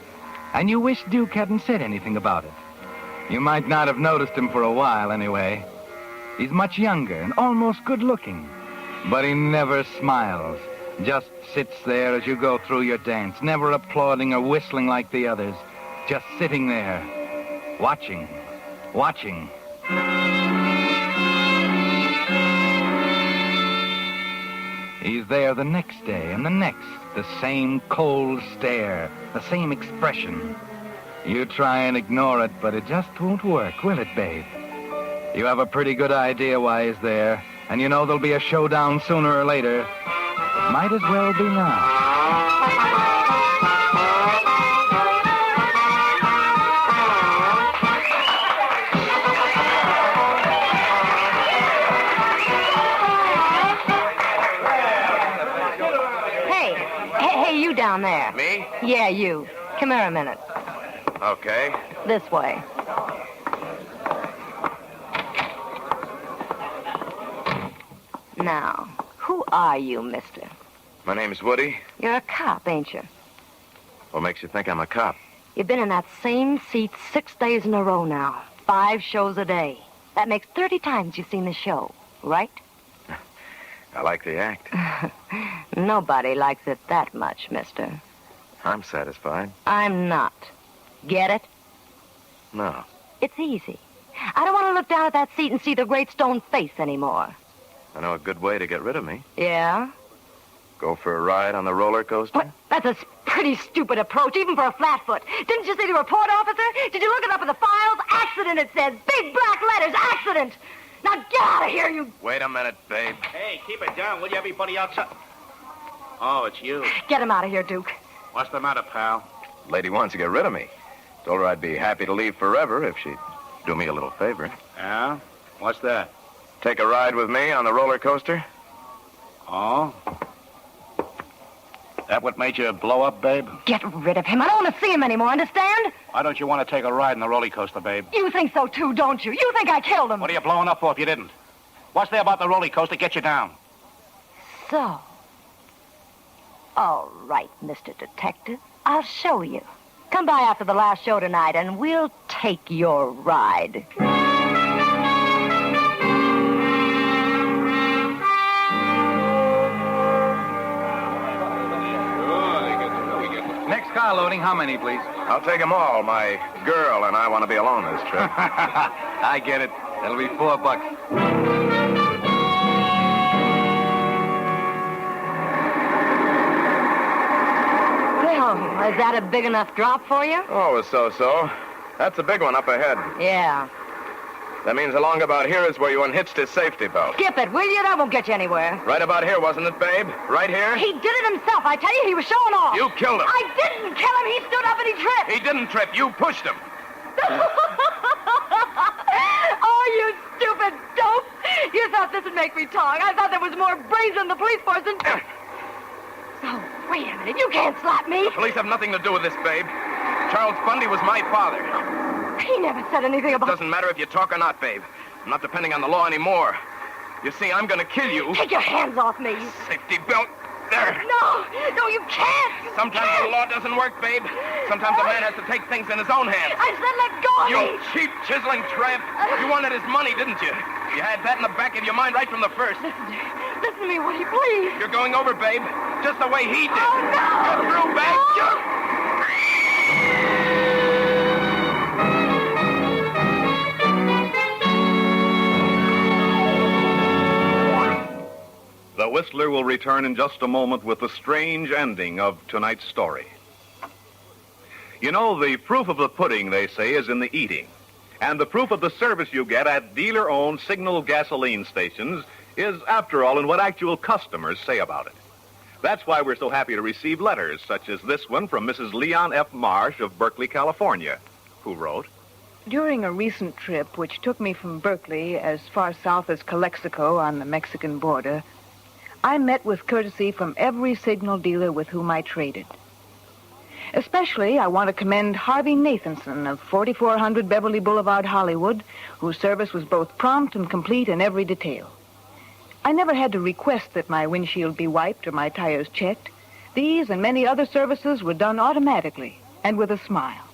And you wish Duke hadn't said anything about it. You might not have noticed him for a while, anyway. He's much younger and almost good-looking. But he never smiles. Just sits there as you go through your dance, never applauding or whistling like the others. Just sitting there, watching. He's there the next day and the next. The same cold stare, the same expression. You try and ignore it, but it just won't work, will it, babe? You have a pretty good idea why he's there, and you know there'll be a showdown sooner or later. It might as well be now. Hey, you down there. Me? Yeah, you. Come here a minute. Okay. This way. Now, who are you, mister? My name's Woody. You're a cop, ain't you? What makes you think I'm a cop? You've been in that same seat 6 days in a row now. 5 shows a day. That makes 30 times you've seen the show, right? I like the act. Nobody likes it that much, mister. I'm satisfied. I'm not. Get it? No. It's easy. I don't want to look down at that seat and see the great stone face anymore. I know a good way to get rid of me. Yeah? Go for a ride on the roller coaster? What? That's a pretty stupid approach, even for a flatfoot. Didn't you see the report, officer? Did you look it up in the files? Accident, it says. Big black letters, accident. Now get out of here, you... Wait a minute, babe. Hey, keep it down, will you, everybody outside? Oh, it's you. Get him out of here, Duke. What's the matter, pal? Lady wants to get rid of me. Told her I'd be happy to leave forever if she'd do me a little favor. Yeah? What's that? Take a ride with me on the roller coaster? Oh? That what made you blow up, babe? Get rid of him. I don't want to see him anymore, understand? Why don't you want to take a ride on the roller coaster, babe? You think so, too, don't you? You think I killed him. What are you blowing up for if you didn't? What's there about the roller coaster get you down? So. All right, Mr. Detective. I'll show you. Come by after the last show tonight, and we'll take your ride. Next car loading, how many, please? I'll take them all. My girl and I want to be alone this trip. I get it. That'll be $4. Well, is that a big enough drop for you? Oh, so. That's a big one up ahead. Yeah. That means along about here is where you unhitched his safety belt. Skip it, will you? That won't get you anywhere. Right about here, wasn't it, babe? Right here? He did it himself. I tell you, he was showing off. You killed him. I didn't kill him. He stood up and he tripped. He didn't trip. You pushed him. Oh, you stupid dope. You thought this would make me talk. I thought there was more brains in the police force than... So, wait a minute. You can't slap me. The police have nothing to do with this, babe. Charles Bundy was my father. He never said anything about... It doesn't matter if you talk or not, babe. I'm not depending on the law anymore. You see, I'm going to kill you. Take your hands off me. Safety belt. There. No, you can't. Sometimes the law doesn't work, babe. Sometimes a man has to take things in his own hands. I said let go of You me. cheap, chiseling tramp. You wanted his money, didn't you? You had that in the back of your mind right from the first. Listen to me, Woody, please. You're going over, babe. Just the way he did. Oh, no. You're through, babe. The Whistler will return in just a moment with the strange ending of tonight's story. You know, the proof of the pudding, they say, is in the eating. And the proof of the service you get at dealer-owned Signal gasoline stations is, after all, in what actual customers say about it. That's why we're so happy to receive letters such as this one from Mrs. Leon F. Marsh of Berkeley, California, who wrote, During a recent trip, which took me from Berkeley as far south as Calexico on the Mexican border, I met with courtesy from every signal dealer with whom I traded. Especially, I want to commend Harvey Nathanson of 4400 Beverly Boulevard, Hollywood, whose service was both prompt and complete in every detail. I never had to request that my windshield be wiped or my tires checked. These and many other services were done automatically and with a smile.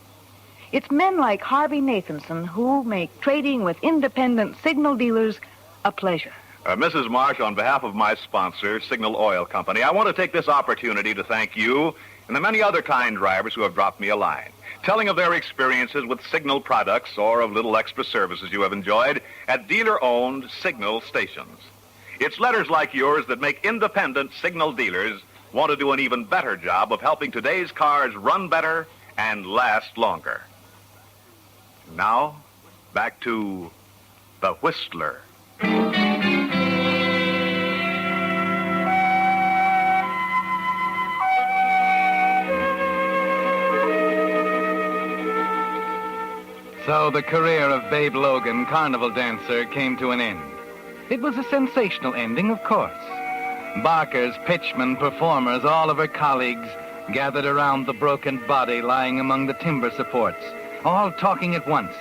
It's men like Harvey Nathanson who make trading with independent signal dealers a pleasure. Mrs. Marsh, on behalf of my sponsor, Signal Oil Company, I want to take this opportunity to thank you and the many other kind drivers who have dropped me a line, telling of their experiences with Signal products or of little extra services you have enjoyed at dealer-owned Signal stations. It's letters like yours that make independent Signal dealers want to do an even better job of helping today's cars run better and last longer. Now, back to The Whistler. So the career of Babe Logan, carnival dancer, came to an end. It was a sensational ending, of course. Barkers, pitchmen, performers, all of her colleagues gathered around the broken body lying among the timber supports, all talking at once,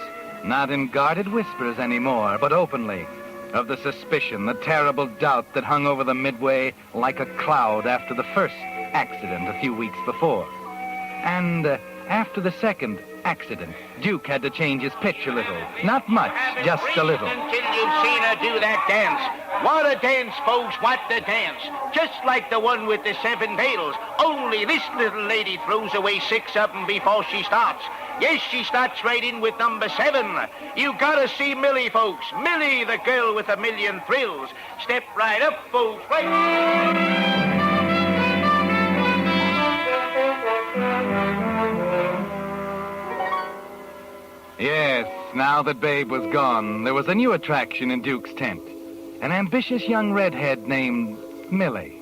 not in guarded whispers anymore, but openly, of the suspicion, the terrible doubt that hung over them midway like a cloud after the first accident a few weeks before. And after the second accident, Duke had to change his pitch a little. Not much, just a little. Until you've seen her do that dance. What a dance, folks, what a dance. Just like the one with the 7 veils. Only this little lady throws away 6 of them before she starts. Yes, she starts right in with number 7. You gotta see Millie, folks. Millie, the girl with a million thrills. Step right up, folks, right... Yes, now that Babe was gone, there was a new attraction in Duke's tent. An ambitious young redhead named Millie.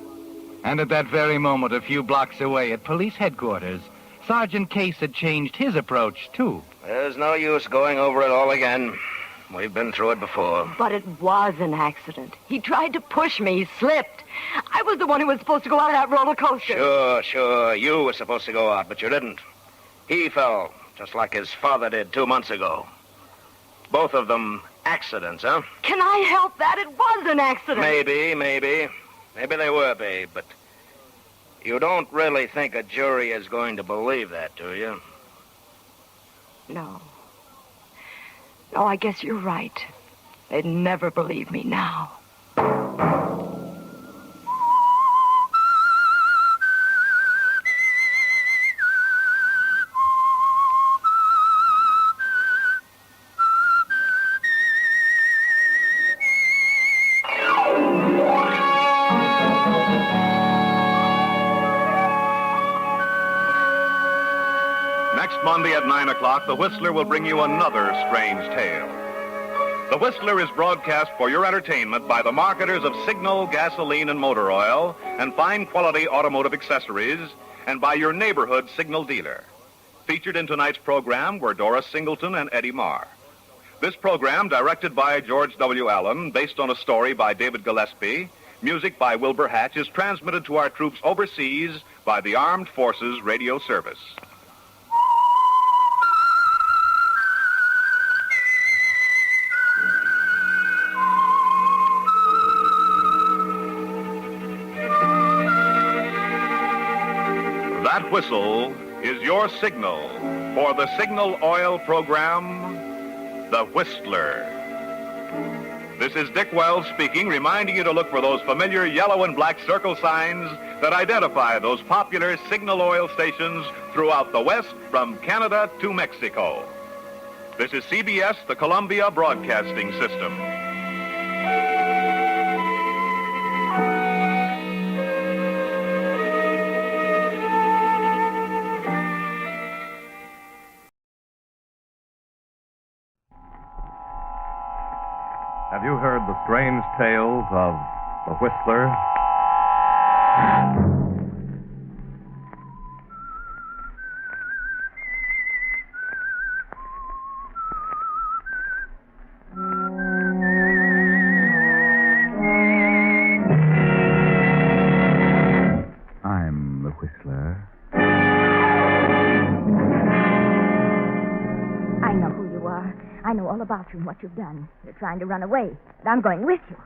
And at that very moment, a few blocks away at police headquarters, Sergeant Case had changed his approach, too. There's no use going over it all again. We've been through it before. But it was an accident. He tried to push me. He slipped. I was the one who was supposed to go out of that roller coaster. Sure. You were supposed to go out, but you didn't. He fell, just like his father did 2 months ago. Both of them accidents, huh? Can I help that? It was an accident. Maybe. Maybe they were, Babe, but you don't really think a jury is going to believe that, do you? No, I guess you're right. They'd never believe me now. at 9 o'clock, The Whistler will bring you another strange tale. The Whistler is broadcast for your entertainment by the marketers of Signal, gasoline, and motor oil, and fine quality automotive accessories, and by your neighborhood Signal dealer. Featured in tonight's program were Doris Singleton and Eddie Marr. This program, directed by George W. Allen, based on a story by David Gillespie, music by Wilbur Hatch, is transmitted to our troops overseas by the Armed Forces Radio Service. That whistle is your signal for the Signal Oil program, The Whistler. This is Dick Wells speaking, reminding you to look for those familiar yellow and black circle signs that identify those popular Signal Oil stations throughout the West from Canada to Mexico. This is CBS, the Columbia Broadcasting System. Have you heard the strange tales of the Whistler? I'm the Whistler. I know who you are. I know all about you and what you've done. You're trying to run away, but I'm going with you.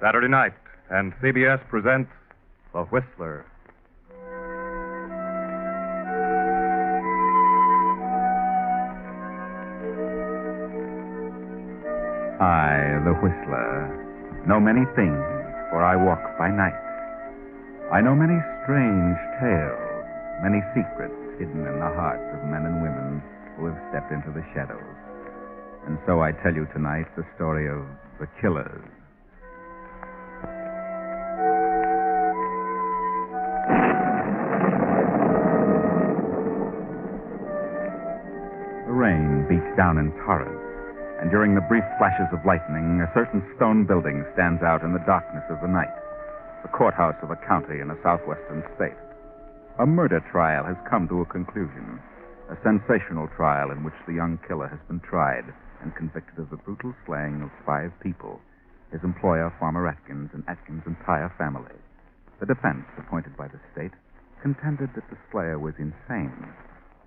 Saturday night, and CBS presents The Whistler. I, the Whistler, know many things, for I walk by night. I know many strange tales, many secrets hidden in the hearts of men and women who have stepped into the shadows. And so I tell you tonight the story of the killers. The rain beats down in torrents, and during the brief flashes of lightning, a certain stone building stands out in the darkness of the night, the courthouse of a county in a southwestern state. A murder trial has come to a conclusion, a sensational trial in which the young killer has been tried and convicted of the brutal slaying of 5 people, his employer, Farmer Atkins, and Atkins' entire family. The defense, appointed by the state, contended that the slayer was insane.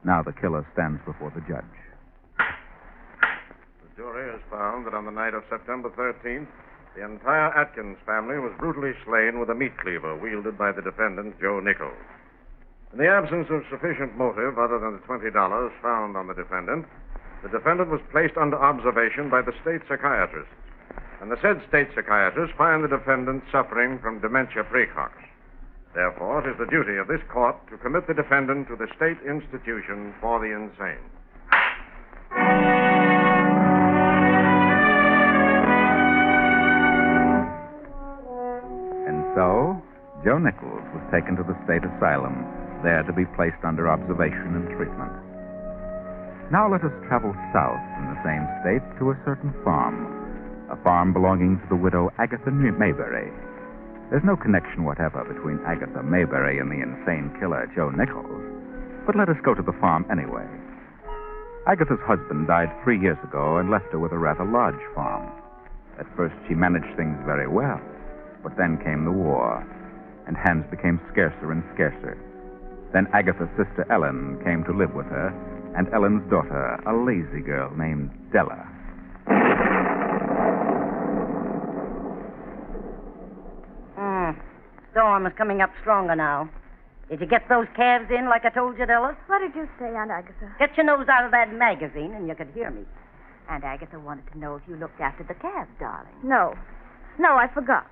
Now the killer stands before the judge. The jury has found that on the night of September 13th, the entire Atkins family was brutally slain with a meat cleaver wielded by the defendant, Joe Nichols. In the absence of sufficient motive other than the $20 found on the defendant was placed under observation by the state psychiatrist. And the said state psychiatrist find the defendant suffering from dementia praecox. Therefore, it is the duty of this court to commit the defendant to the state institution for the insane. And so, Joe Nichols was taken to the state asylum, there to be placed under observation and treatment. Now let us travel south in the same state to a certain farm, a farm belonging to the widow Agatha Mayberry. There's no connection whatever between Agatha Mayberry and the insane killer Joe Nichols, but let us go to the farm anyway. Agatha's husband died 3 years ago and left her with a rather large farm. At first she managed things very well, but then came the war, and hands became scarcer and scarcer. Then Agatha's sister Ellen came to live with her, and Ellen's daughter, a lazy girl named Della. Storm is coming up stronger now. Did you get those calves in like I told you, Della? What did you say, Aunt Agatha? Get your nose out of that magazine and you could hear me. Aunt Agatha wanted to know if you looked after the calves, darling. No, I forgot.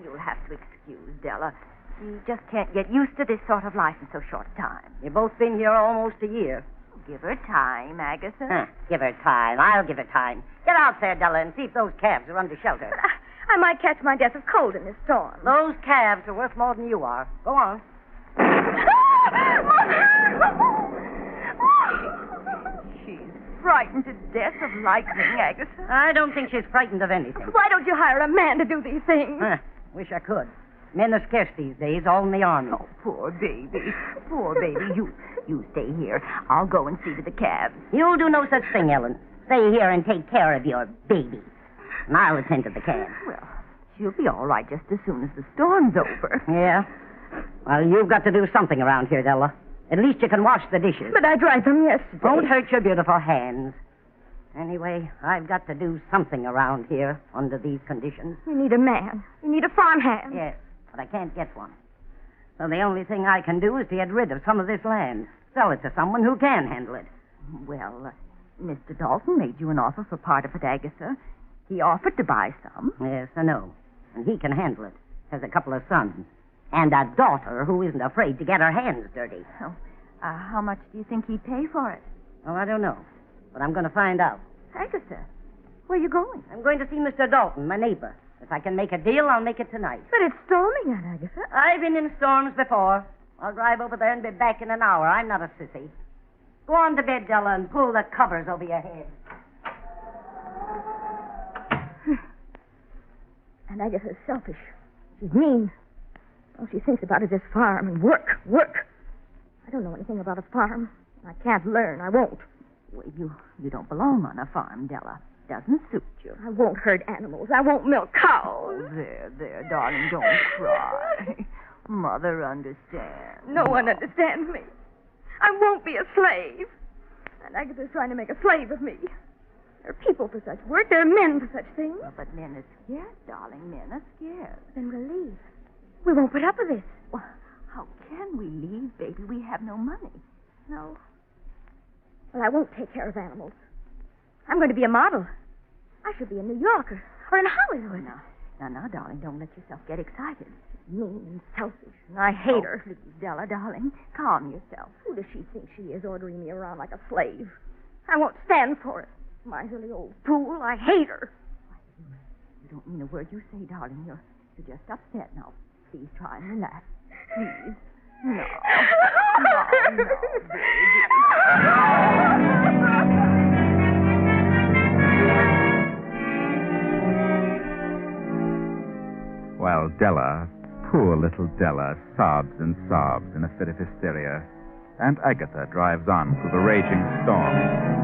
You'll have to excuse Della. She just can't get used to this sort of life in so short a time. You've both been here almost a year. Give her time, Agatha. Give her time. I'll give her time. Get out there, Della, and see if those calves are under shelter. I might catch my death of cold in this storm. Those calves are worth more than you are. Go on. She's frightened to death of lightning, Agatha. I don't think she's frightened of anything. Why don't you hire a man to do these things? Wish I could. Men are scarce these days, all in the army. Oh, poor baby. Poor baby. You stay here. I'll go and see to the cabs. You'll do no such thing, Ellen. Stay here and take care of your baby. And I'll attend to the cab. Well, she'll be all right just as soon as the storm's over. Yeah? Well, you've got to do something around here, Della. At least you can wash the dishes. But I dried them yesterday. Don't hurt your beautiful hands. Anyway, I've got to do something around here under these conditions. You need a man. You need a farmhand. Yes, but I can't get one. So the only thing I can do is to get rid of some of this land. Sell it to someone who can handle it. Well, Mr. Dalton made you an offer for part of it, Agatha. He offered to buy some. Yes, I know. And he can handle it. Has a couple of sons. And a daughter who isn't afraid to get her hands dirty. Oh, how much do you think he'd pay for it? Oh, I don't know. But I'm going to find out. Agatha, where are you going? I'm going to see Mr. Dalton, my neighbor. If I can make a deal, I'll make it tonight. But it's storming out, Agatha. I've been in storms before. I'll drive over there and be back in an hour. I'm not a sissy. Go on to bed, Della, and pull the covers over your head. And Agatha's selfish. She's mean. All she thinks about is this farm and work. I don't know anything about a farm. I can't learn. I won't. Well, you don't belong on a farm, Della. Doesn't suit you. I won't hurt animals. I won't milk cows. Oh, there, darling, don't cry. Mother understands. No one understands me. I won't be a slave. And Agatha's trying to make a slave of me. There are people for such work. There are men for such things. Well, but men are scared, darling. Men are scared. Then we'll leave. We won't put up with this. Well, how can we leave, baby? We have no money. No. Well, I won't take care of animals. I'm going to be a model. I should be in New York or in Hollywood. Now, darling, don't let yourself get excited. She's mean and selfish, and I hate her. Please, Della, darling, calm yourself. Who does she think she is, ordering me around like a slave? I won't stand for it. Miserly old fool. I hate her. You don't mean a word you say, darling. You're just upset now. Please try and relax. Please. No, baby. While Della, poor little Della, sobs and sobs in a fit of hysteria, and Agatha drives on through the raging storm,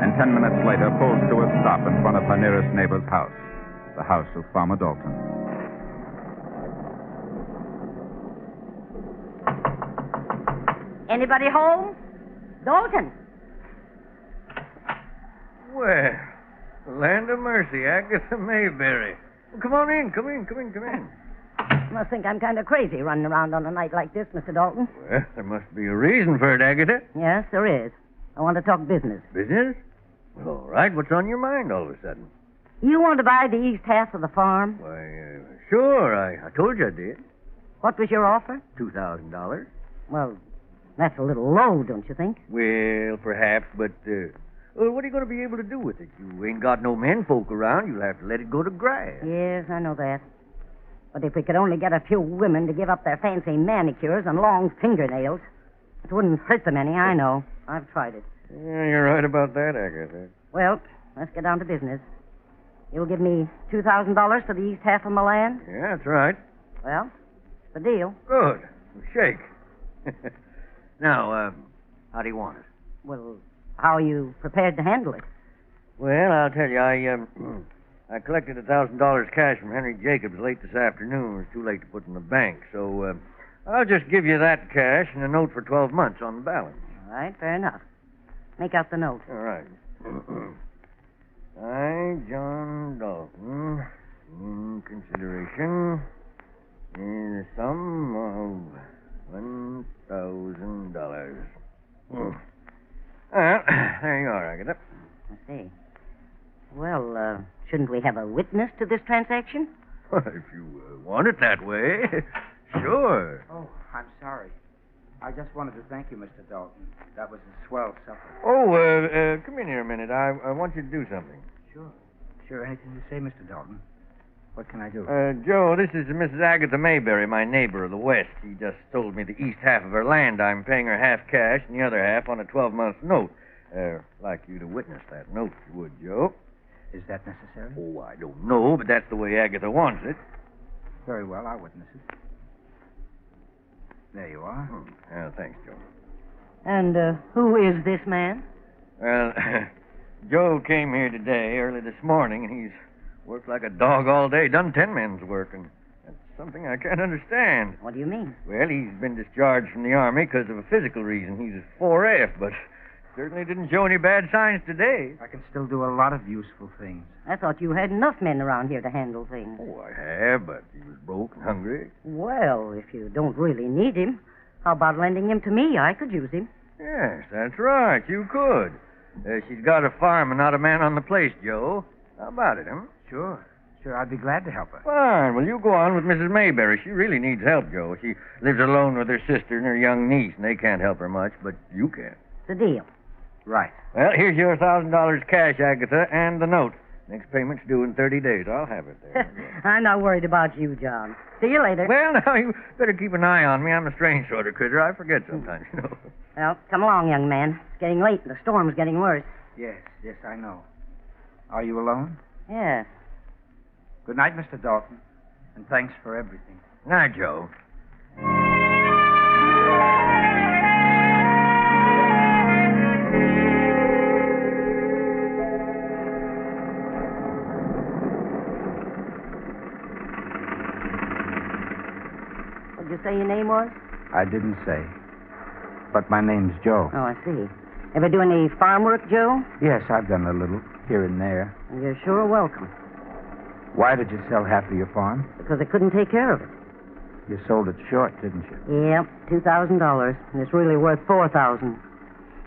and 10 minutes later pulls to a stop in front of her nearest neighbor's house, the house of Farmer Dalton. Anybody home? Dalton. Well, land of mercy, Agatha Mayberry. Well, come on in, come in. You must think I'm kind of crazy running around on a night like this, Mr. Dalton. Well, there must be a reason for it, Agatha. Yes, there is. I want to talk business. Business? Well, all right. What's on your mind all of a sudden? You want to buy the east half of the farm? Why, sure. I told you I did. What was your offer? $2,000. Well, that's a little low, don't you think? Well, perhaps, but, what are you going to be able to do with it? You ain't got no menfolk around. You'll have to let it go to grass. Yes, I know that. But if we could only get a few women to give up their fancy manicures and long fingernails, it wouldn't hurt them any, I know. I've tried it. Yeah, you're right about that, Agatha. Well, let's get down to business. You'll give me $2,000 for the east half of my land? Yeah, that's right. Well, the deal. Good. Shake. Now, how do you want it? Well, how are you prepared to handle it? Well, I'll tell you, I collected $1,000 cash from Henry Jacobs late this afternoon. It was too late to put in the bank, so I'll just give you that cash and a note for 12 months on the balance. All right, fair enough. Make out the note. All right. I, John Dalton, in consideration, in the sum of $1,000. Well, there you are, Agatha. I see. Well, shouldn't we have a witness to this transaction? If you want it that way, sure. Oh, I'm sorry. I just wanted to thank you, Mr. Dalton. That was a swell supper. Oh, come in here a minute. I want you to do something. Sure. Sure, anything you say, Mr. Dalton. What can I do? Joe, this is Mrs. Agatha Mayberry, my neighbor of the West. She just sold me the east half of her land. I'm paying her half cash and the other half on a 12-month note. Like you to witness that note, if you would, Joe. Is that necessary? Oh, I don't know, but that's the way Agatha wants it. Very well, I'll witness it. There you are. Thanks, Joe. And who is this man? Well, Joe came here today, early this morning, and he's worked like a dog all day, done 10 men's work, and that's something I can't understand. What do you mean? Well, he's been discharged from the Army because of a physical reason. He's a 4F, but certainly didn't show any bad signs today. I can still do a lot of useful things. I thought you had enough men around here to handle things. Oh, I have, but he was broke and hungry. Well, if you don't really need him, how about lending him to me? I could use him. Yes, that's right. You could. She's got a farm and not a man on the place, Joe. How about it, huh? Sure, I'd be glad to help her. Fine. Well, you go on with Mrs. Mayberry. She really needs help, Joe. She lives alone with her sister and her young niece, and they can't help her much, but you can. It's a deal. Right. Well, here's your $1,000 cash, Agatha, and the note. Next payment's due in 30 days. I'll have it there. I'm not worried about you, John. See you later. Well, now, you better keep an eye on me. I'm a strange sort of critter. I forget sometimes, you know. Well, come along, young man. It's getting late, and the storm's getting worse. Yes, I know. Are you alone? Yes. Good night, Mr. Dalton, and thanks for everything. Night, Joe. What'd you say your name was? I didn't say. But my name's Joe. Oh, I see. Ever do any farm work, Joe? Yes, I've done a little, here and there. You're sure welcome. Why did you sell half of your farm? Because I couldn't take care of it. You sold it short, didn't you? Yep, $2,000. And it's really worth $4,000.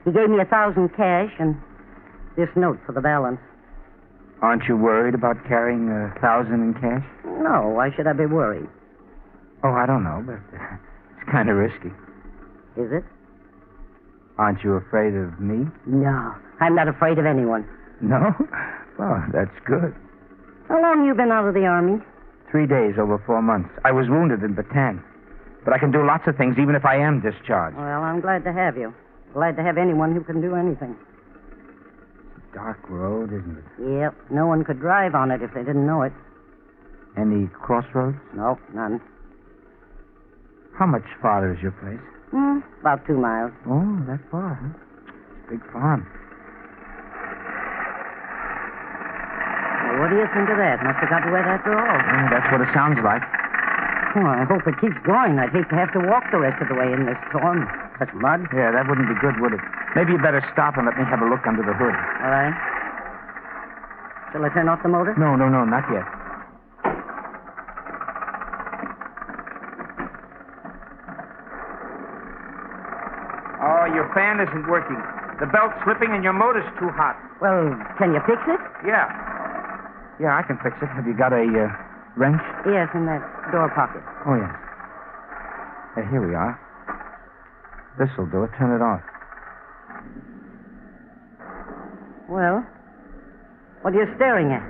He gave me $1,000 cash and this note for the balance. Aren't you worried about carrying $1,000 in cash? No, why should I be worried? Oh, I don't know, but it's kind of risky. Is it? Aren't you afraid of me? No, I'm not afraid of anyone. No? Well, that's good. How long have you been out of the Army? 3 days over 4 months. I was wounded in Bataan. But I can do lots of things, even if I am discharged. Well, I'm glad to have you. Glad to have anyone who can do anything. It's a dark road, isn't it? Yep, no one could drive on it if they didn't know it. Any crossroads? No, none. How much farther is your place? About 2 miles. Oh, that far, huh? It's a big farm. Well, what do you think of that? Must have got wet after all. That's what it sounds like. Oh, I hope it keeps going. I'd hate to have to walk the rest of the way in this storm. Such mud. Yeah, that wouldn't be good, would it? Maybe you better stop and let me have a look under the hood. All right. Shall I turn off the motor? No, not yet. Oh, your fan isn't working. The belt's slipping and your motor's too hot. Well, can you fix it? Yeah. Yeah, I can fix it. Have you got a wrench? Yes, in that door pocket. Oh, yes. Here we are. This'll do it. Turn it off. Well, what are you staring at?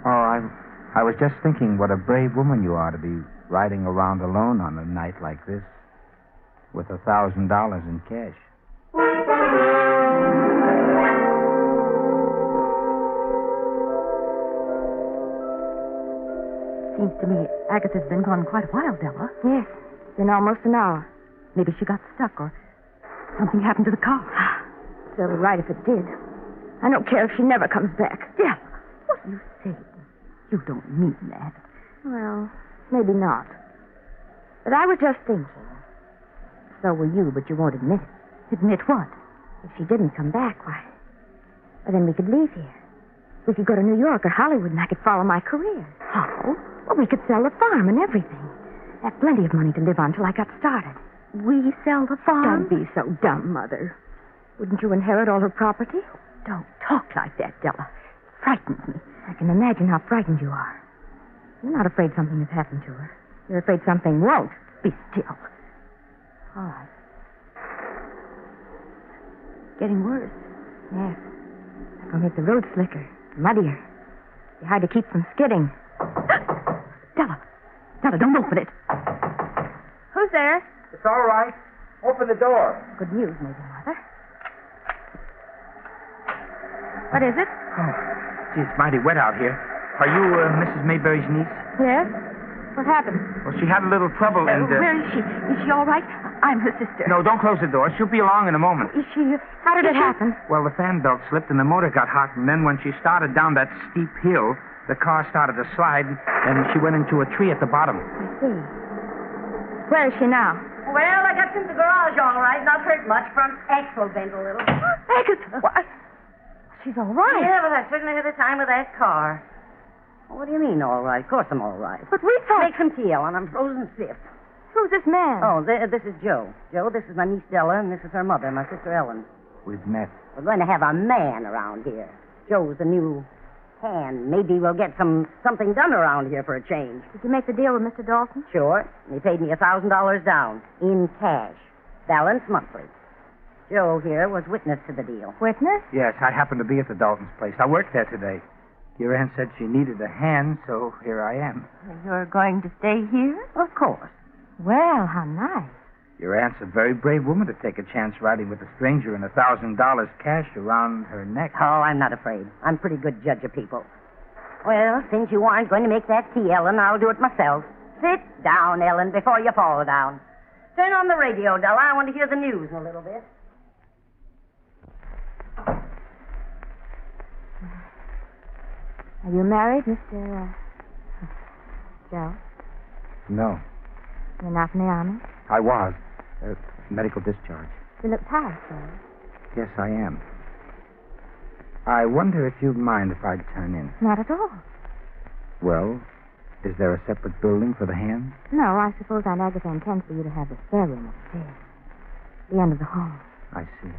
Oh, I was just thinking what a brave woman you are to be riding around alone on a night like this with $1,000 in cash. Seems to me Agatha's been gone quite a while, Della. Yes, been almost an hour. Maybe she got stuck or something happened to the car. Serve her right if it did. I don't care if she never comes back. Della, what are you saying? You don't mean that. Well, maybe not. But I was just thinking. So were you, but you won't admit it. Admit what? If she didn't come back, why, well, then we could leave here. We could go to New York or Hollywood, and I could follow my career. How? Well, we could sell the farm and everything. Have plenty of money to live on till I got started. We sell the farm? Don't be so dumb, Mother. Wouldn't you inherit all her property? Don't talk like that, Della. It frightens me. I can imagine how frightened you are. You're not afraid something has happened to her. You're afraid something won't. Be still. All right. Getting worse. Yes. That'll make the road slicker, muddier. Be hard to keep from skidding. Stella, don't open it. Who's there? It's all right. Open the door. Good news, maybe, Mother. What is it? Oh, gee, it's mighty wet out here. Are you Mrs. Mayberry's niece? Yes? What happened? Well, she had a little trouble and... Where is she? Is she all right? I'm her sister. No, don't close the door. She'll be along in a moment. Is she... How did it happen? Well, the fan belt slipped and the motor got hot, and then when she started down that steep hill, the car started to slide, and she went into a tree at the bottom. I see. Where is she now? Well, I got in the garage all right. Not hurt much. Front axle bent a little. Agatha! What? She's all right. Yeah, but I certainly had a time with that car. What do you mean, all right? Of course I'm all right. But we thought... Make some tea, Ellen. I'm frozen stiff. Who's this man? Oh, this is Joe. Joe, this is my niece Della, and this is her mother, my sister Ellen. We've met. We're going to have a man around here. Joe's the new hand. Maybe we'll get something done around here for a change. Did you make the deal with Mr. Dalton? Sure. And he paid me $1,000 down, in cash. Balance monthly. Joe here was witness to the deal. Witness? Yes, I happened to be at the Dalton's place. I worked there today. Your aunt said she needed a hand, so here I am. You're going to stay here? Of course. Well, how nice. Your aunt's a very brave woman to take a chance riding with a stranger and $1,000 cash around her neck. Oh, I'm not afraid. I'm a pretty good judge of people. Well, since you aren't going to make that tea, Ellen, I'll do it myself. Sit down, Ellen, before you fall down. Turn on the radio, Della. I want to hear the news in a little bit. Are you married, Mr. Joe? No. You're not in the army? I was. Medical discharge. You look tired, sir. Yes, I am. I wonder if you'd mind if I'd turn in. Not at all. Well, is there a separate building for the hands? No, I suppose Aunt Agatha intends for you to have the spare room upstairs. The end of the hall. I see.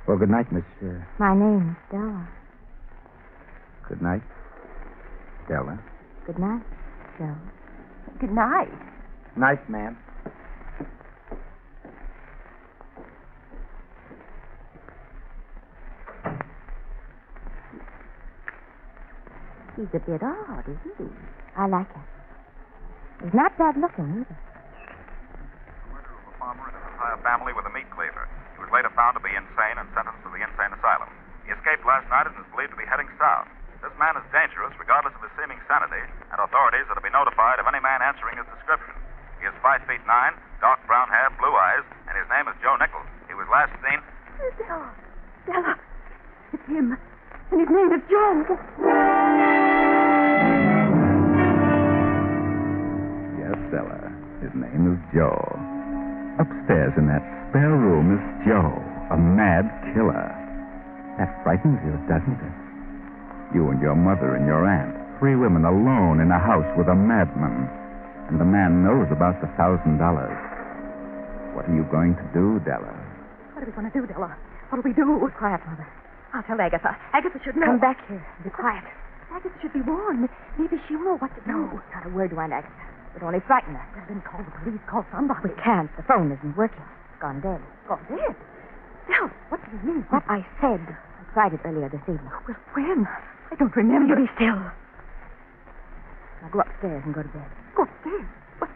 Well, good night, Miss... My name is Stella. Good night, Stella. Good night, Joe. Good night. Night, ma'am. He's a bit odd, isn't he? I like him. He's not bad looking, either. Murder of a farmer and his entire family with a meat cleaver. He was later found to be insane and sentenced to the insane asylum. He escaped last night and is believed to be heading south. This man is dangerous, regardless of his seeming sanity, and authorities are to be notified of any man answering his description. He is 5 feet 9, dark brown hair, blue eyes, and his name is Joe Nichols. He was last seen... Stella. It's him. And his name is Joe. Yes, Stella. His name is Joe. Upstairs in that spare room is Joe, a mad killer. That frightens you, doesn't it? You and your mother and your aunt, 3 women alone in a house with a madman. And the man knows about the $1,000. What are you going to do, Della? What are we going to do, Della? What'll we do? Quiet, Mother. I'll tell Agatha. Agatha should know. Come back here. Be quiet. Agatha should be warned. Maybe she'll know what to do. No, not a word to Aunt Agatha. It would only frighten her. Well, then call the police. Call somebody. We can't. The phone isn't working. It's gone dead. Gone dead? Stella, what do you mean? What I said. I tried it earlier this evening. Well, when? I don't remember. You be still. Now go upstairs and go to bed. Go upstairs? What?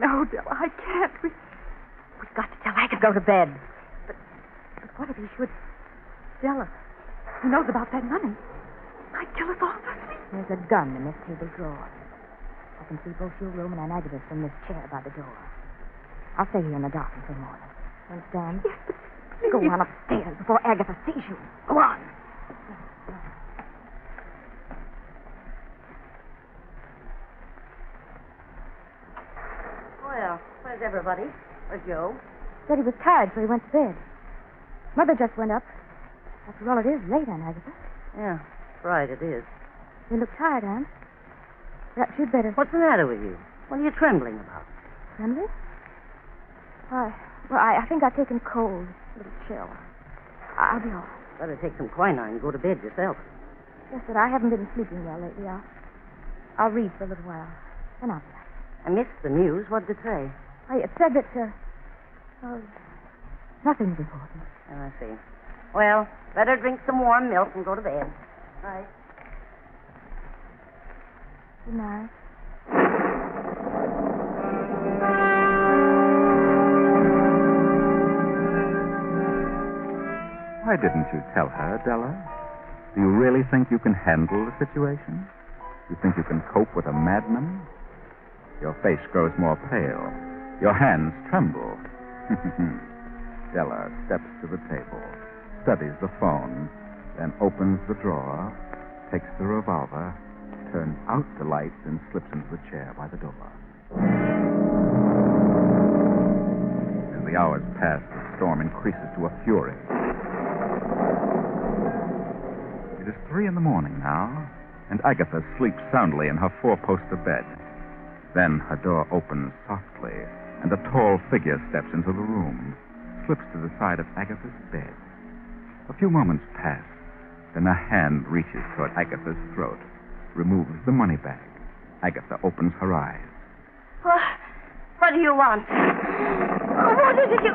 No, Della, I can't. We've got to tell Agatha. Go to bed. But what if he should... Della, he knows about that money. He might kill us all. There's a gun in this table drawer. I can see both your room and Aunt Agatha's from this chair by the door. I'll stay here in the dark until morning. Understand? Yes, but go on upstairs before Agatha sees you. Go on. Well, where's everybody? Where's Joe? Said he was tired, so he went to bed. Mother just went up. After all, it is late, Aunt Agatha. Yeah, right, it is. You look tired, Aunt. Perhaps you'd better... What's the matter with you? What are you trembling about? Trembling? I think I've taken cold. A little chill. I'll be all right. Better take some quinine and go to bed yourself. Yes, but I haven't been sleeping well lately. I'll read for a little while. Then I'll be back. I missed the news. What did it say? It said that, nothing's important. Oh, I see. Well, better drink some warm milk and go to bed. Right. Good night. Why didn't you tell her, Della? Do you really think you can handle the situation? You think you can cope with a madman? Your face grows more pale. Your hands tremble. Della steps to the table, studies the phone, then opens the drawer, takes the revolver, turns out the lights, and slips into the chair by the door. As the hours pass, the storm increases to a fury. It is 3 a.m. now, and Agatha sleeps soundly in her 4-poster bed. Then her door opens softly, and a tall figure steps into the room, slips to the side of Agatha's bed. A few moments pass, then a hand reaches toward Agatha's throat, removes the money bag. Agatha opens her eyes. What do you want? What is it you...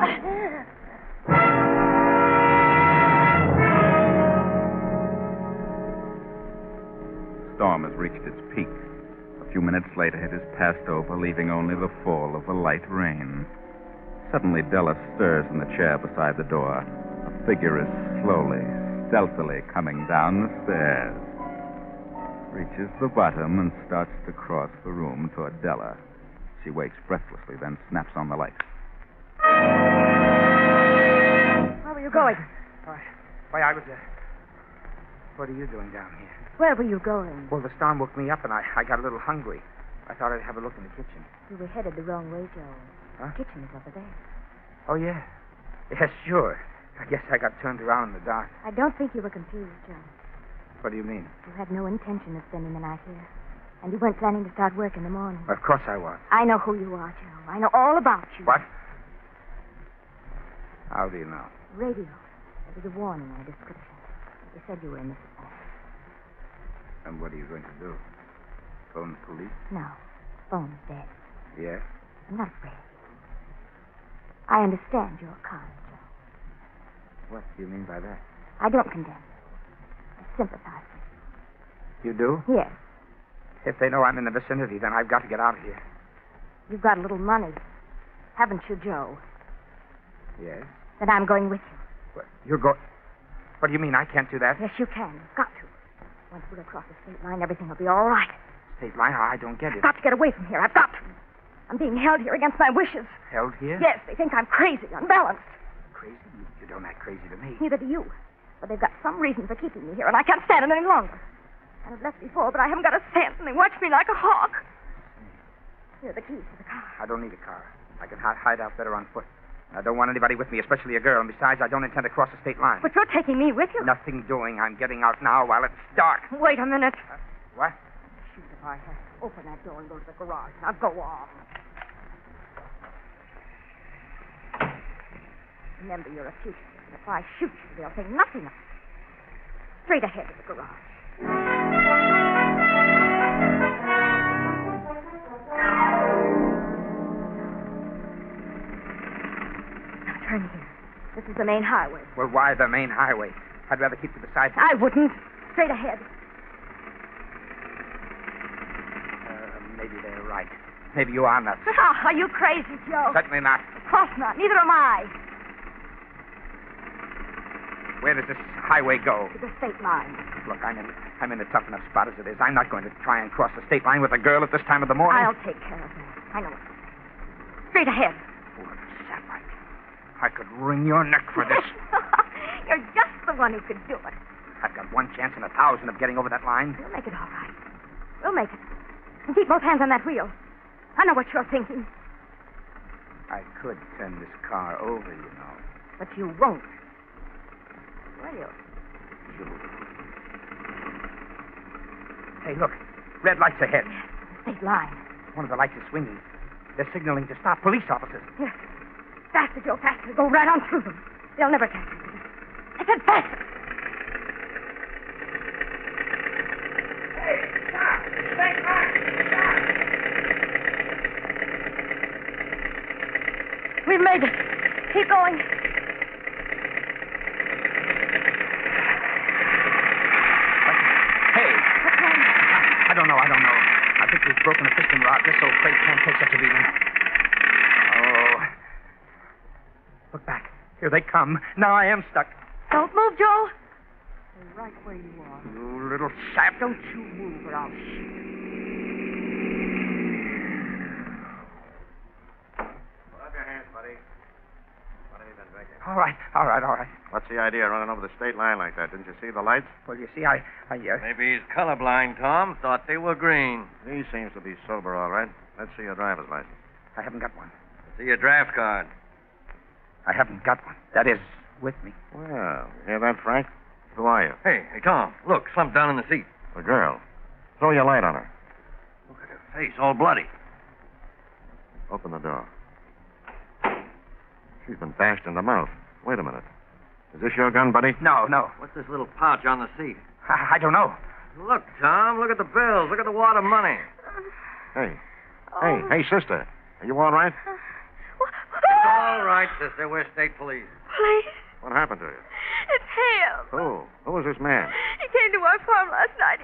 The storm has reached its peak. A few minutes later, it has passed over, leaving only the fall of a light rain. Suddenly, Della stirs in the chair beside the door. A figure is slowly, stealthily coming down the stairs. Reaches the bottom and starts to cross the room toward Della. She waits breathlessly, then snaps on the light. Where were you going? Why, I was, What are you doing down here? Where were you going? Well, the storm woke me up, and I got a little hungry. I thought I'd have a look in the kitchen. You were headed the wrong way, Joe. Huh? The kitchen is over there. Oh, yeah? Yes, sure. I guess I got turned around in the dark. I don't think you were confused, Joe. What do you mean? You had no intention of spending the night here. And you weren't planning to start work in the morning. Of course I was. I know who you are, Joe. I know all about you. What? How do you know? Radio. There was a warning and a description. They said you were in the suspense. And what are you going to do? Phone the police? No. Phone's dead. Yes? I'm not afraid of you. I understand you're kind, Joe. What do you mean by that? I don't condemn you. I sympathize with You do? you. Yes. If they know I'm in the vicinity, then I've got to get out of here. You've got a little money. Haven't you, Joe? Yes? Then I'm going with you. What? You're going... What do you mean I can't do that? Yes, you can. You've got to. Once we're across the state line, everything will be all right. State line? I don't get it. I've got to get away from here. I've got to. I'm being held here against my wishes. Held here? Yes, they think I'm crazy, unbalanced. Crazy? You don't act crazy to me. Neither do you. But they've got some reason for keeping me here, and I can't stand it any longer. I've left before, but I haven't got a cent, and they watch me like a hawk. Here are the keys to the car. I don't need a car. I can hide out better on foot. I don't want anybody with me, especially a girl, and besides, I don't intend to cross the state line. But you're taking me with you. Nothing doing. I'm getting out now while it's dark. Wait a minute. What? Shoot if I have to open that door and go to the garage. Now go on. Remember, you're a fugitive. And if I shoot you, they'll think nothing of it. Straight ahead to the garage. Now turn here. This is the main highway. Well, why the main highway? I'd rather keep to the side. I wouldn't. Straight ahead. Maybe they're right. Maybe you are nuts. Oh, are you crazy, Joe? Certainly not. Of course not. Neither am I. Where does this highway go? To the state line. Look, I'm in a tough enough spot as it is. I'm not going to try and cross the state line with a girl at this time of the morning. I'll take care of that. I know it. Straight ahead. Oh, Sapphire. I could wring your neck for this. You're just the one who could do it. I've got one chance in 1,000 of getting over that line. We'll make it all right. We'll make it. And keep both hands on that wheel. I know what you're thinking. I could turn this car over, you know. But you won't. Will you? Hey, look. Red lights ahead. State line. One of the lights is swinging. They're signaling to stop. Police officers. Yes. Faster, Joe, faster. Go right on through them. They'll never catch you. I said faster. Hey, stop! State line! Stop! We've made it. Keep going. I don't know. broken a piston rod. This old crate can't take such a beating. Oh. Look back. Here they come. Now I am stuck. Don't move, Joe. Stay right where you are. You little sap. Don't you move or I'll shoot. Put up your hands, buddy. What have you been drinking? All right. What's the idea of running over the state line like that? Didn't you see the lights? Well, you see, I Maybe he's colorblind, Tom. Thought they were green. He seems to be sober, all right. Let's see your driver's license. I haven't got one. See your draft card. I haven't got one. That is, with me. Well, you hear that, Frank? Who are you? Hey, Tom. Look, slumped down in the seat. The girl. Throw your light on her. Look at her face, all bloody. Open the door. She's been bashed in the mouth. Wait a minute. Is this your gun, buddy? No. What's this little pouch on the seat? I don't know. Look, Tom. Look at the bills. Look at the wad of money. Hey, sister. Are you all right? It's all right, sister. We're state police. Police? What happened to you? It's him. Who? Who was this man? He came to our farm last night.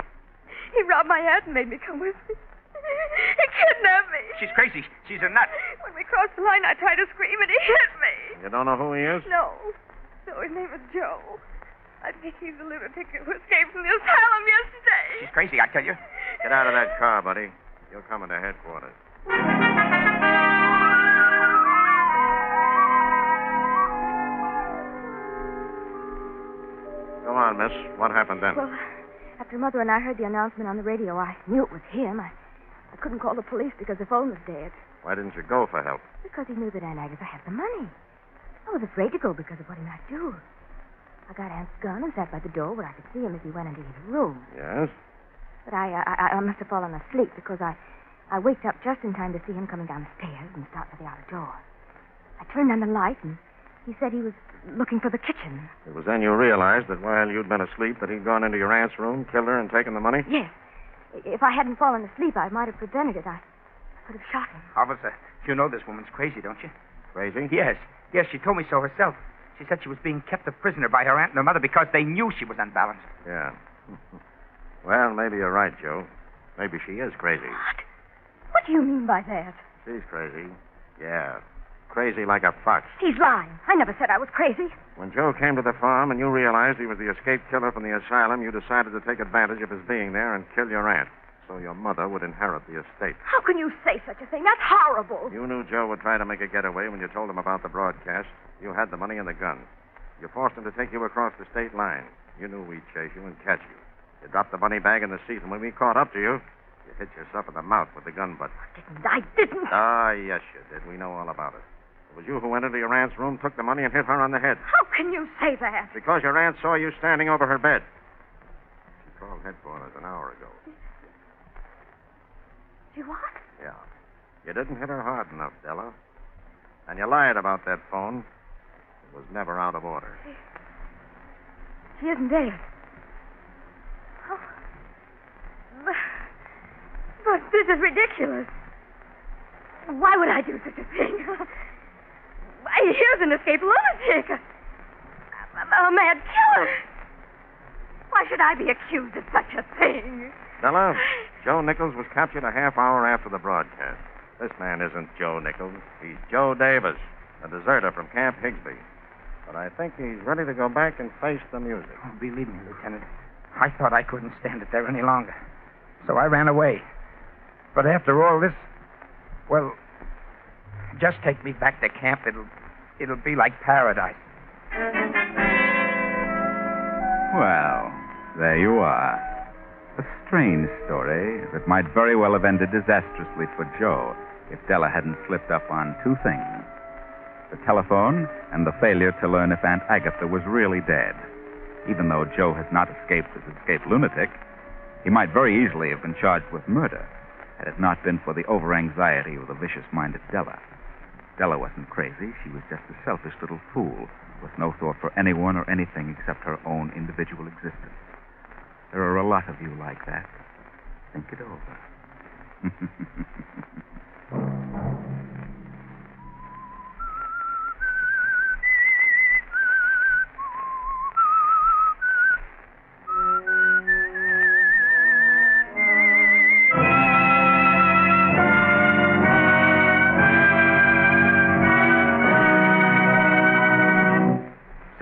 He robbed my aunt and made me come with me. He kidnapped me. She's crazy. She's a nut. When we crossed the line, I tried to scream and he hit me. You don't know who he is? No. His name is Joe. I think he's the lunatic who escaped from the asylum yesterday. She's crazy, I tell you. Get out of that car, buddy. You'll come into headquarters. Go on, miss. What happened then? Well, after Mother and I heard the announcement on the radio, I knew it was him. I couldn't call the police because the phone was dead. Why didn't you go for help? Because he knew that Aunt Agatha had the money. I was afraid to go because of what he might do. I got Aunt's gun and sat by the door where I could see him as he went into his room. Yes? But I must have fallen asleep because I waked up just in time to see him coming down the stairs and start for the outer door. I turned on the light and he said he was looking for the kitchen. It was then you realized that while you'd been asleep that he'd gone into your aunt's room, killed her, and taken the money? Yes. If I hadn't fallen asleep, I might have prevented it. I could have shot him. Officer, you know this woman's crazy, don't you? Crazy? Yes, she told me so herself. She said she was being kept a prisoner by her aunt and her mother because they knew she was unbalanced. Yeah. Well, maybe you're right, Joe. Maybe she is crazy. What do you mean by that? She's crazy. Yeah. Crazy like a fox. He's lying. I never said I was crazy. When Joe came to the farm and you realized he was the escaped killer from the asylum, you decided to take advantage of his being there and kill your aunt so your mother would inherit the estate. How can you say such a thing? That's horrible. You knew Joe would try to make a getaway when you told him about the broadcast. You had the money and the gun. You forced him to take you across the state line. You knew we'd chase you and catch you. You dropped the money bag in the seat, and when we caught up to you, you hit yourself in the mouth with the gun butt. I didn't. Ah, yes, you did. We know all about it. It was you who went into your aunt's room, took the money, and hit her on the head. How can you say that? Because your aunt saw you standing over her bed. She called headquarters an hour ago. She what? Yeah. You didn't hit her hard enough, Della. And you lied about that phone. It was never out of order. She isn't dead. Oh. But this is ridiculous. Why would I do such a thing? Here's an escaped lunatic. A mad killer. Why should I be accused of such a thing? Della, Joe Nichols was captured a half hour after the broadcast. This man isn't Joe Nichols. He's Joe Davis, a deserter from Camp Higsby. But I think he's ready to go back and face the music. Oh, believe me, Lieutenant, I thought I couldn't stand it there any longer. So I ran away. But after all this, well, just take me back to camp. It'll be like paradise. Well, there you are. A strange story that might very well have ended disastrously for Joe if Della hadn't slipped up on two things: the telephone and the failure to learn if Aunt Agatha was really dead. Even though Joe has not escaped as escaped lunatic, he might very easily have been charged with murder had it not been for the over-anxiety of the vicious-minded Della. Della wasn't crazy. She was just a selfish little fool with no thought for anyone or anything except her own individual existence. There are a lot of you like that. Think it over.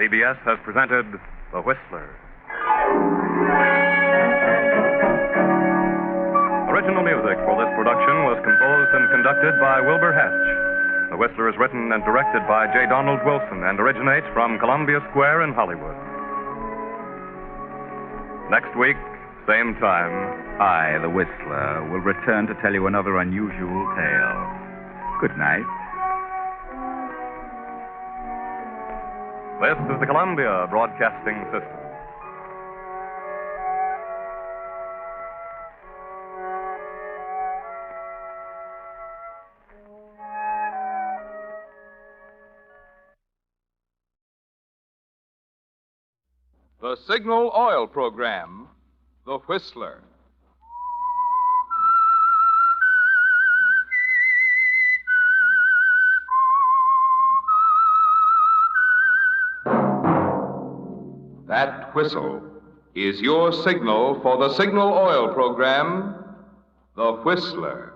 CBS has presented The Whistler. Original music for this production was composed and conducted by Wilbur Hatch. The Whistler is written and directed by J. Donald Wilson and originates from Columbia Square in Hollywood. Next week, same time, I, the Whistler, will return to tell you another unusual tale. Good night. This is the Columbia Broadcasting System. The Signal Oil Program, The Whistler. That whistle is your signal for the Signal Oil Program, The Whistler.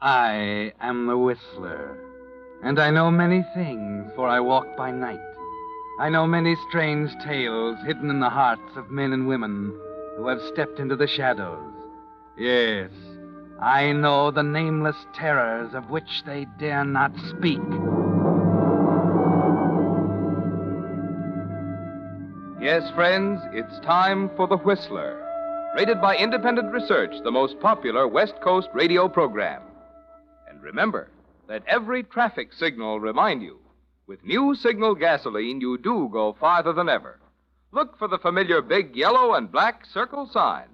I am the Whistler, and I know many things, for I walk by night. I know many strange tales hidden in the hearts of men and women who have stepped into the shadows. Yes, I know the nameless terrors of which they dare not speak. Yes, friends, it's time for The Whistler, rated by independent research, the most popular West Coast radio program. And remember, let every traffic signal remind you, with new Signal gasoline, you do go farther than ever. Look for the familiar big yellow and black circle sign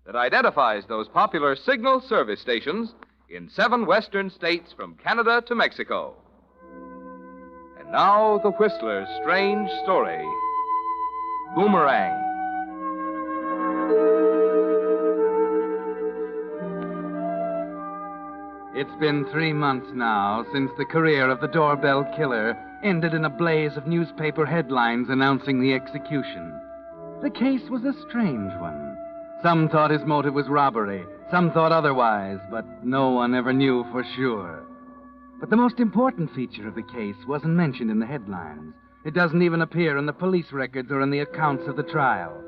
that identifies those popular Signal service stations in 7 western states from Canada to Mexico. And now, the Whistler's strange story, Boomerang. It's been 3 months now since the career of the doorbell killer ended in a blaze of newspaper headlines announcing the execution. The case was a strange one. Some thought his motive was robbery, some thought otherwise, but no one ever knew for sure. But the most important feature of the case wasn't mentioned in the headlines. It doesn't even appear in the police records or in the accounts of the trial.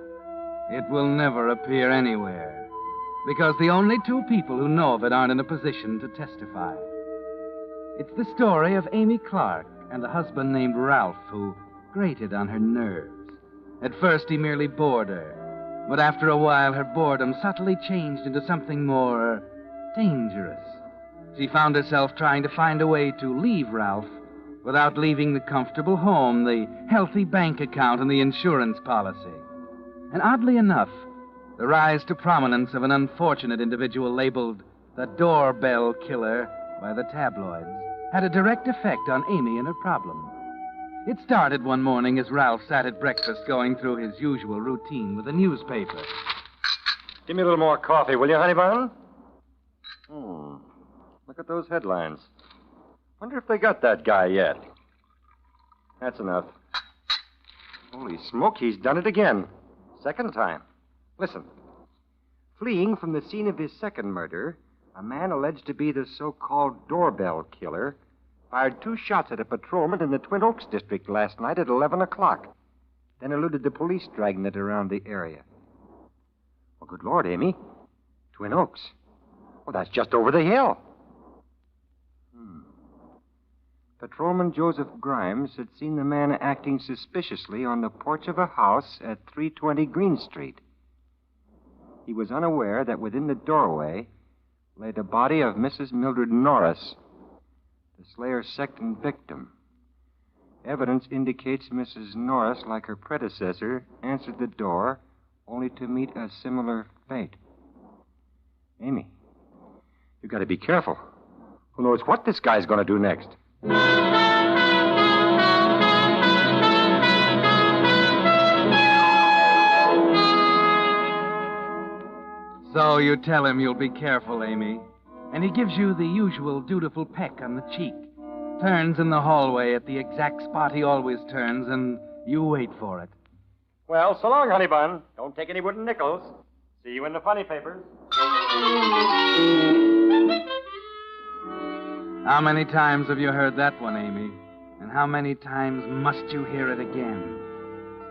It will never appear anywhere, because the only 2 people who know of it aren't in a position to testify. It's the story of Amy Clark and a husband named Ralph who grated on her nerves. At first, he merely bored her, but after a while, her boredom subtly changed into something more dangerous. She found herself trying to find a way to leave Ralph without leaving the comfortable home, the healthy bank account, and the insurance policy. And oddly enough, the rise to prominence of an unfortunate individual labeled the doorbell killer by the tabloids had a direct effect on Amy and her problem. It started one morning as Ralph sat at breakfast going through his usual routine with a newspaper. Give me a little more coffee, will you, honey bun? Look at those headlines. Wonder if they got that guy yet. That's enough. Holy smoke, he's done it again. Second time. Listen. Fleeing from the scene of his second murder, a man alleged to be the so-called doorbell killer fired 2 shots at a patrolman in the Twin Oaks district last night at 11 o'clock, then eluded the police dragging it around the area. Well, good Lord, Amy. Twin Oaks. Well, that's just over the hill. Patrolman Joseph Grimes had seen the man acting suspiciously on the porch of a house at 320 Green Street. He was unaware that within the doorway lay the body of Mrs. Mildred Norris, the Slayer's second victim. Evidence indicates Mrs. Norris, like her predecessor, answered the door only to meet a similar fate. Amy, you've got to be careful. Who knows what this guy's going to do next? So you tell him you'll be careful, Amy, and he gives you the usual dutiful peck on the cheek. turns in the hallway at the exact spot he always turns, and you wait for it. Well, so long, honey bun. Don't take any wooden nickels. See you in the funny papers. How many times have you heard that one, Amy? And how many times must you hear it again?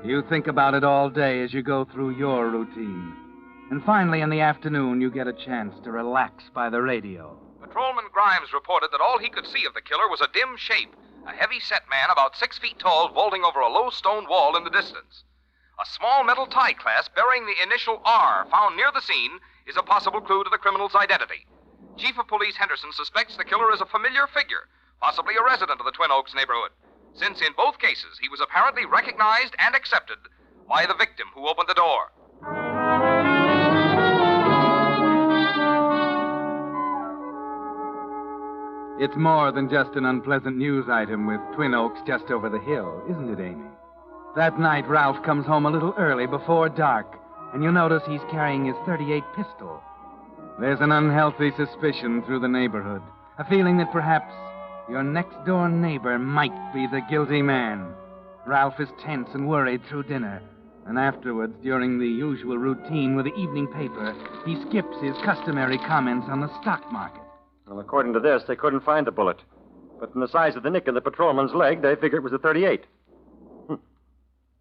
You think about it all day as you go through your routine. And finally, in the afternoon, you get a chance to relax by the radio. Patrolman Grimes reported that all he could see of the killer was a dim shape, a heavy-set man about 6 feet tall vaulting over a low stone wall in the distance. A small metal tie clasp bearing the initial R found near the scene is a possible clue to the criminal's identity. Chief of Police Henderson suspects the killer is a familiar figure, possibly a resident of the Twin Oaks neighborhood, since in both cases he was apparently recognized and accepted by the victim who opened the door. It's more than just an unpleasant news item with Twin Oaks just over the hill, isn't it, Amy? That night, Ralph comes home a little early, before dark, and you notice he's carrying his .38 pistol. There's an unhealthy suspicion through the neighborhood, a feeling that perhaps your next-door neighbor might be the guilty man. Ralph is tense and worried through dinner, and afterwards, during the usual routine with the evening paper, he skips his customary comments on the stock market. Well, according to this, they couldn't find the bullet. But from the size of the nick in the patrolman's leg, they figured it was a .38.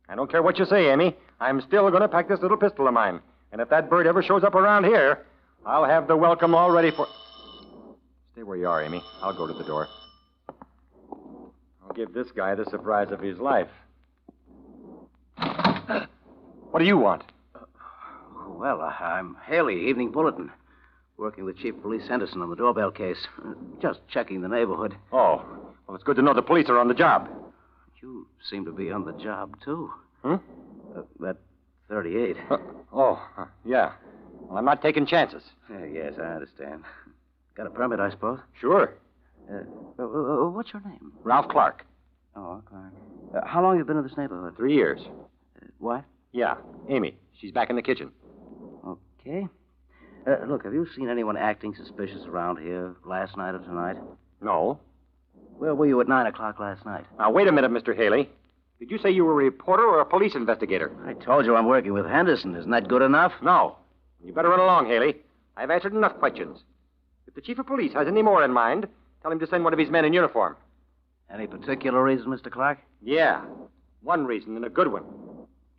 I don't care what you say, Amy. I'm still going to pack this little pistol of mine. And if that bird ever shows up around here, I'll have the welcome all ready for... Stay where you are, Amy. I'll go to the door. I'll give this guy the surprise of his life. What do you want? Well, I'm Haley, Evening Bulletin. Working with Chief of Police Henderson on the doorbell case. Just checking the neighborhood. Oh, well, it's good to know the police are on the job. You seem to be on the job, too. Hmm? That .38. Yeah. Well, I'm not taking chances. Yes, I understand. Got a permit, I suppose? Sure. What's your name? Ralph Clark. Oh, Clark. How long have you been in this neighborhood? 3 years. What? Yeah, Amy. She's back in the kitchen. Okay. Look, have you seen anyone acting suspicious around here last night or tonight? No. Where were you at 9 o'clock last night? Now, wait a minute, Mr. Haley. Did you say you were a reporter or a police investigator? I told you I'm working with Henderson. Isn't that good enough? No. You better run along, Haley. I've answered enough questions. If the chief of police has any more in mind, tell him to send one of his men in uniform. Any particular reason, Mr. Clark? Yeah. One reason, and a good one.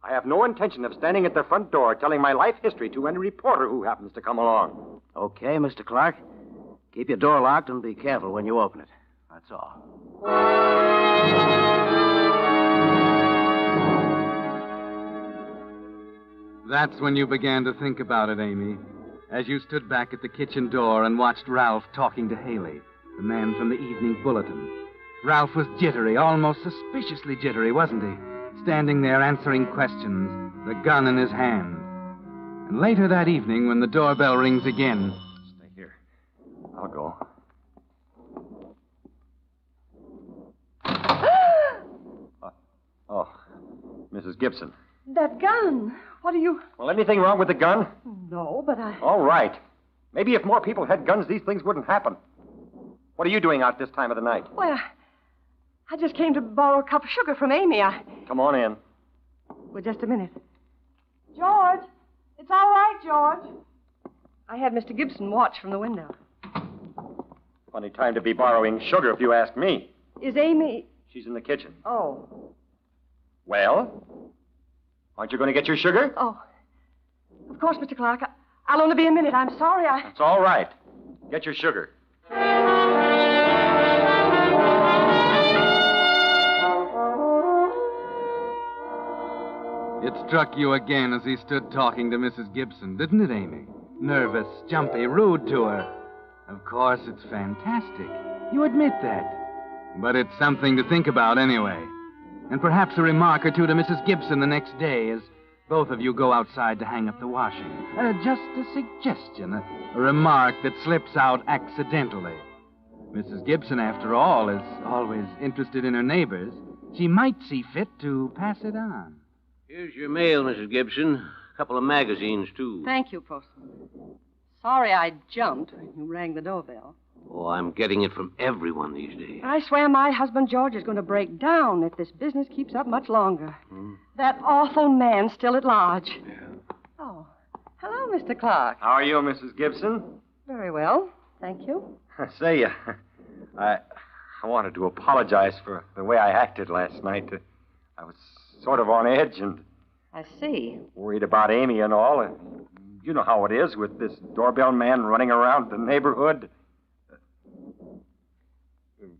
I have no intention of standing at the front door telling my life history to any reporter who happens to come along. Okay, Mr. Clark. Keep your door locked and be careful when you open it. That's all. That's when you began to think about it, Amy, as you stood back at the kitchen door and watched Ralph talking to Haley, the man from the Evening Bulletin. Ralph was jittery, almost suspiciously jittery, wasn't he? Standing there answering questions, the gun in his hand. And later that evening, when the doorbell rings again... Stay here. I'll go. Mrs. Gibson. That gun. What are you... Well, anything wrong with the gun? No, but I... All right. Maybe if more people had guns, these things wouldn't happen. What are you doing out this time of the night? Well, I just came to borrow a cup of sugar from Amy. Come on in. Well, just a minute. George. It's all right, George. I had Mr. Gibson watch from the window. Funny time to be borrowing sugar, if you ask me. Is Amy... She's in the kitchen. Oh. Well? Aren't you going to get your sugar? Oh. Of course, Mr. Clark. I'll only be a minute. I'm sorry. It's all right. Get your sugar. It struck you again as he stood talking to Mrs. Gibson, didn't it, Amy? Nervous, jumpy, rude to her. Of course, it's fantastic. You admit that. But it's something to think about anyway. And perhaps a remark or two to Mrs. Gibson the next day as both of you go outside to hang up the washing. Just a suggestion, a remark that slips out accidentally. Mrs. Gibson, after all, is always interested in her neighbors. She might see fit to pass it on. Here's your mail, Mrs. Gibson. A couple of magazines, too. Thank you, Postman. Sorry I jumped when you rang the doorbell. Oh, I'm getting it from everyone these days. I swear my husband George is going to break down if this business keeps up much longer. That awful man still at large. Yeah. Oh, hello, Mr. Clark. How are you, Mrs. Gibson? Very well, thank you. Say, I wanted to apologize for the way I acted last night. I was sort of on edge and I see. worried about Amy and all. And you know how it is with this doorbell man running around the neighborhood.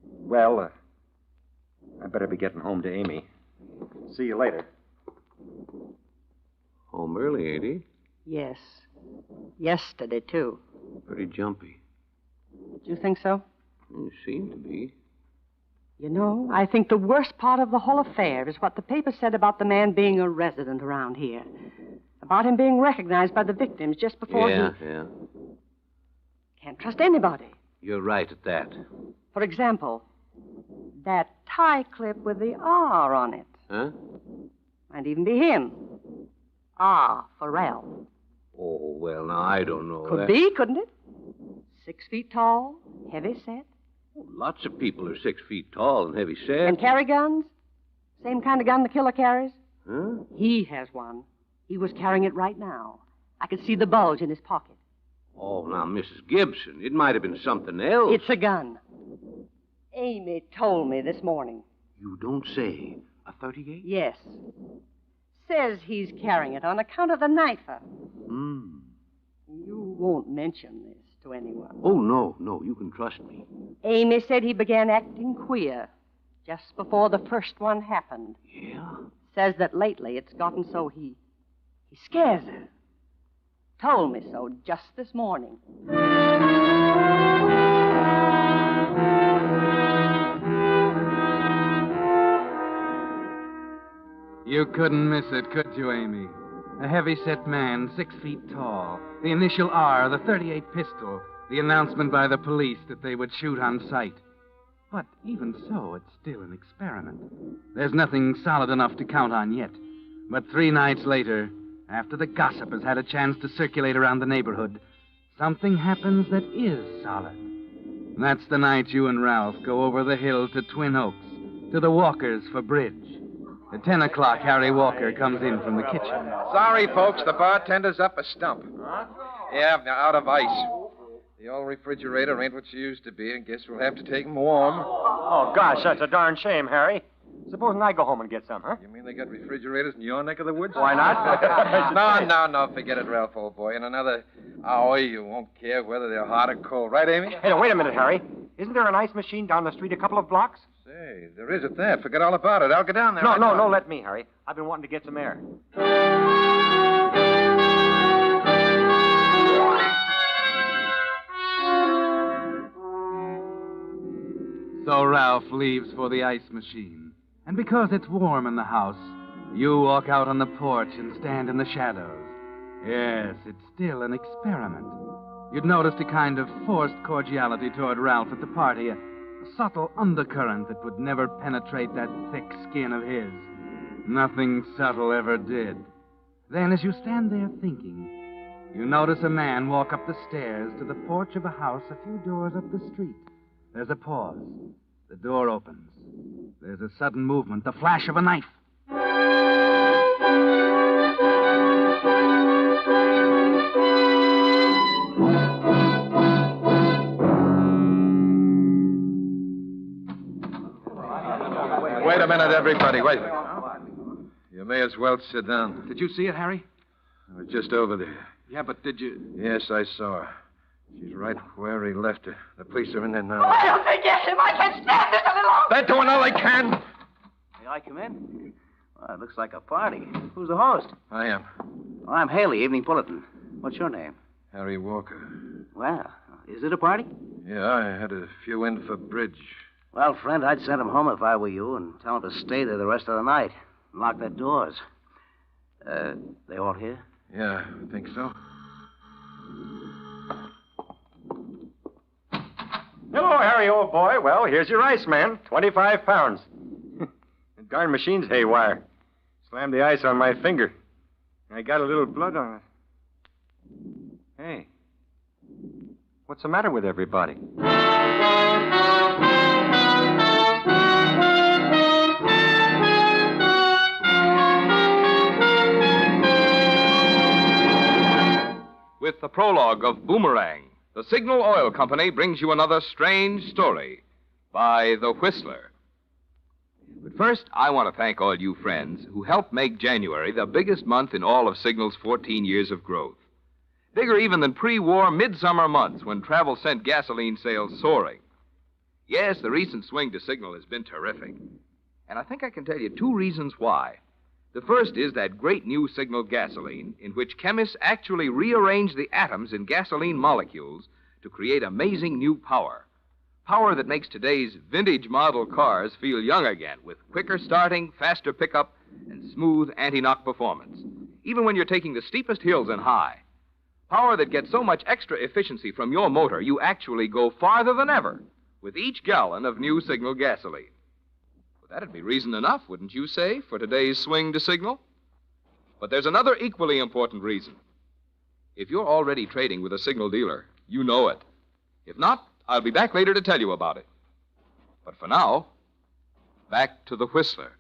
Well, I better be getting home to Amy. See you later. Home early, ain't he? Yes. Yesterday, too. Pretty jumpy. Do you think so? You seem to be. You know, I think the worst part of the whole affair is what the paper said about the man being a resident around here. About him being recognized by the victims just before Yeah. Can't trust anybody. You're right at that. For example, that tie clip with the R on it. Huh? Might even be him. R for Ralph. Oh, well, now, I don't know. Could be, couldn't it? 6 feet tall, heavy set. Lots of people are 6 feet tall and heavy set. And carry guns? Same kind of gun the killer carries? Huh? He has one. He was carrying it right now. I could see the bulge in his pocket. Oh, now, Mrs. Gibson, it might have been something else. It's a gun. Amy told me this morning. You don't say. A 38? Yes. Says he's carrying it on account of the knifer. You won't mention this to anyone. Oh, no, you can trust me. Amy said he began acting queer just before the first one happened. Yeah? Says that lately it's gotten so he scares her. Told me so just this morning. You couldn't miss it, could you, Amy? A heavy-set man, 6 feet tall. The initial R, the .38 pistol. The announcement by the police that they would shoot on sight. But even so, it's still an experiment. There's nothing solid enough to count on yet. But 3 nights later, after the gossip has had a chance to circulate around the neighborhood, something happens that is solid. That's the night you and Ralph go over the hill to Twin Oaks, to the Walkers for bridge. At 10 o'clock, Harry Walker comes in from the kitchen. Sorry, folks, the bartender's up a stump. Yeah, out of ice. The old refrigerator ain't what she used to be, and guess we'll have to take 'em warm. Oh, gosh, that's a darn shame, Harry. Supposing I go home and get some, huh? You mean they got refrigerators in your neck of the woods? Why not? No, forget it, Ralph, old boy. In another hour, you won't care whether they're hot or cold. Right, Amy? Hey, now, wait a minute, Harry. Isn't there an ice machine down the street a couple of blocks? Say, there is at that. Forget all about it. I'll go down there. No, let me, Harry. I've been wanting to get some air. So Ralph leaves for the ice machine. And because it's warm in the house, you walk out on the porch and stand in the shadows. Yes, it's still an experiment. You'd noticed a kind of forced cordiality toward Ralph at the party, a subtle undercurrent that would never penetrate that thick skin of his. Nothing subtle ever did. Then, as you stand there thinking, you notice a man walk up the stairs to the porch of a house a few doors up the street. There's a pause. The door opens. There's a sudden movement, the flash of a knife. Wait a minute, everybody. Wait. You may as well sit down. Did you see it, Harry? I was just over there. Yeah, but did you... Yes, I saw her. She's right where he left her. The police are in there now. Why don't they get him? I can't stand this any longer. They're doing all they can. May I come in? Well, it looks like a party. Who's the host? I am. Oh, I'm Haley, Evening Bulletin. What's your name? Harry Walker. Well, is it a party? Yeah, I had a few in for bridge. Well, friend, I'd send him home if I were you and tell him to stay there the rest of the night. Lock their doors. They all here? Yeah, I think so. Hello, Harry, old boy. Well, here's your ice, man. 25 pounds. The darn machine's haywire. Slammed the ice on my finger. I got a little blood on it. Hey. What's the matter with everybody? the prologue of Boomerang, the Signal Oil Company brings you another strange story by The Whistler. But first, I want to thank all you friends who helped make January the biggest month in all of Signal's 14 years of growth. Bigger even than pre-war midsummer months when travel sent gasoline sales soaring. Yes, the recent swing to Signal has been terrific. And I think I can tell you 2 reasons why. The first is that great new Signal gasoline, in which chemists actually rearrange the atoms in gasoline molecules to create amazing new power. Power that makes today's vintage model cars feel young again, with quicker starting, faster pickup, and smooth anti-knock performance, even when you're taking the steepest hills and high. Power that gets so much extra efficiency from your motor, you actually go farther than ever with each gallon of new Signal gasoline. Well, that'd be reason enough, wouldn't you say, for today's swing to Signal? But there's another equally important reason. If you're already trading with a Signal dealer, you know it. If not, I'll be back later to tell you about it. But for now, back to the Whistler.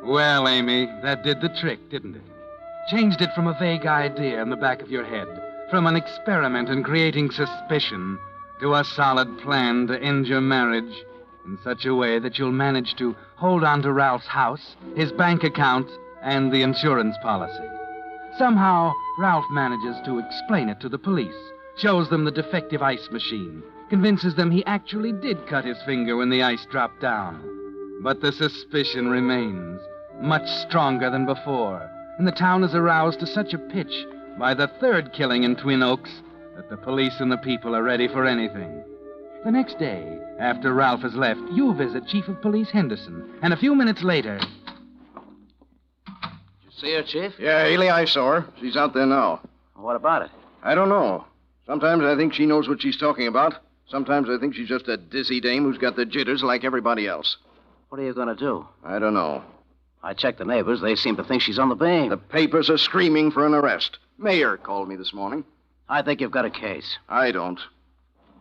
Well, Amy, that did the trick, didn't it? Changed it from a vague idea in the back of your head, from an experiment in creating suspicion, to a solid plan to end your marriage in such a way that you'll manage to hold on to Ralph's house, his bank account, and the insurance policy. Somehow, Ralph manages to explain it to the police, shows them the defective ice machine, convinces them he actually did cut his finger when the ice dropped down. But the suspicion remains, much stronger than before, and the town is aroused to such a pitch by the 3rd killing in Twin Oaks that the police and the people are ready for anything. The next day, after Ralph has left, you visit Chief of Police Henderson, and a few minutes later... Did you see her, Chief? Yeah, Haley, I saw her. She's out there now. What about it? I don't know. Sometimes I think she knows what she's talking about. Sometimes I think she's just a dizzy dame who's got the jitters like everybody else. What are you going to do? I don't know. I checked the neighbors. They seem to think she's on the beam. The papers are screaming for an arrest. Mayor called me this morning. I think you've got a case. I don't.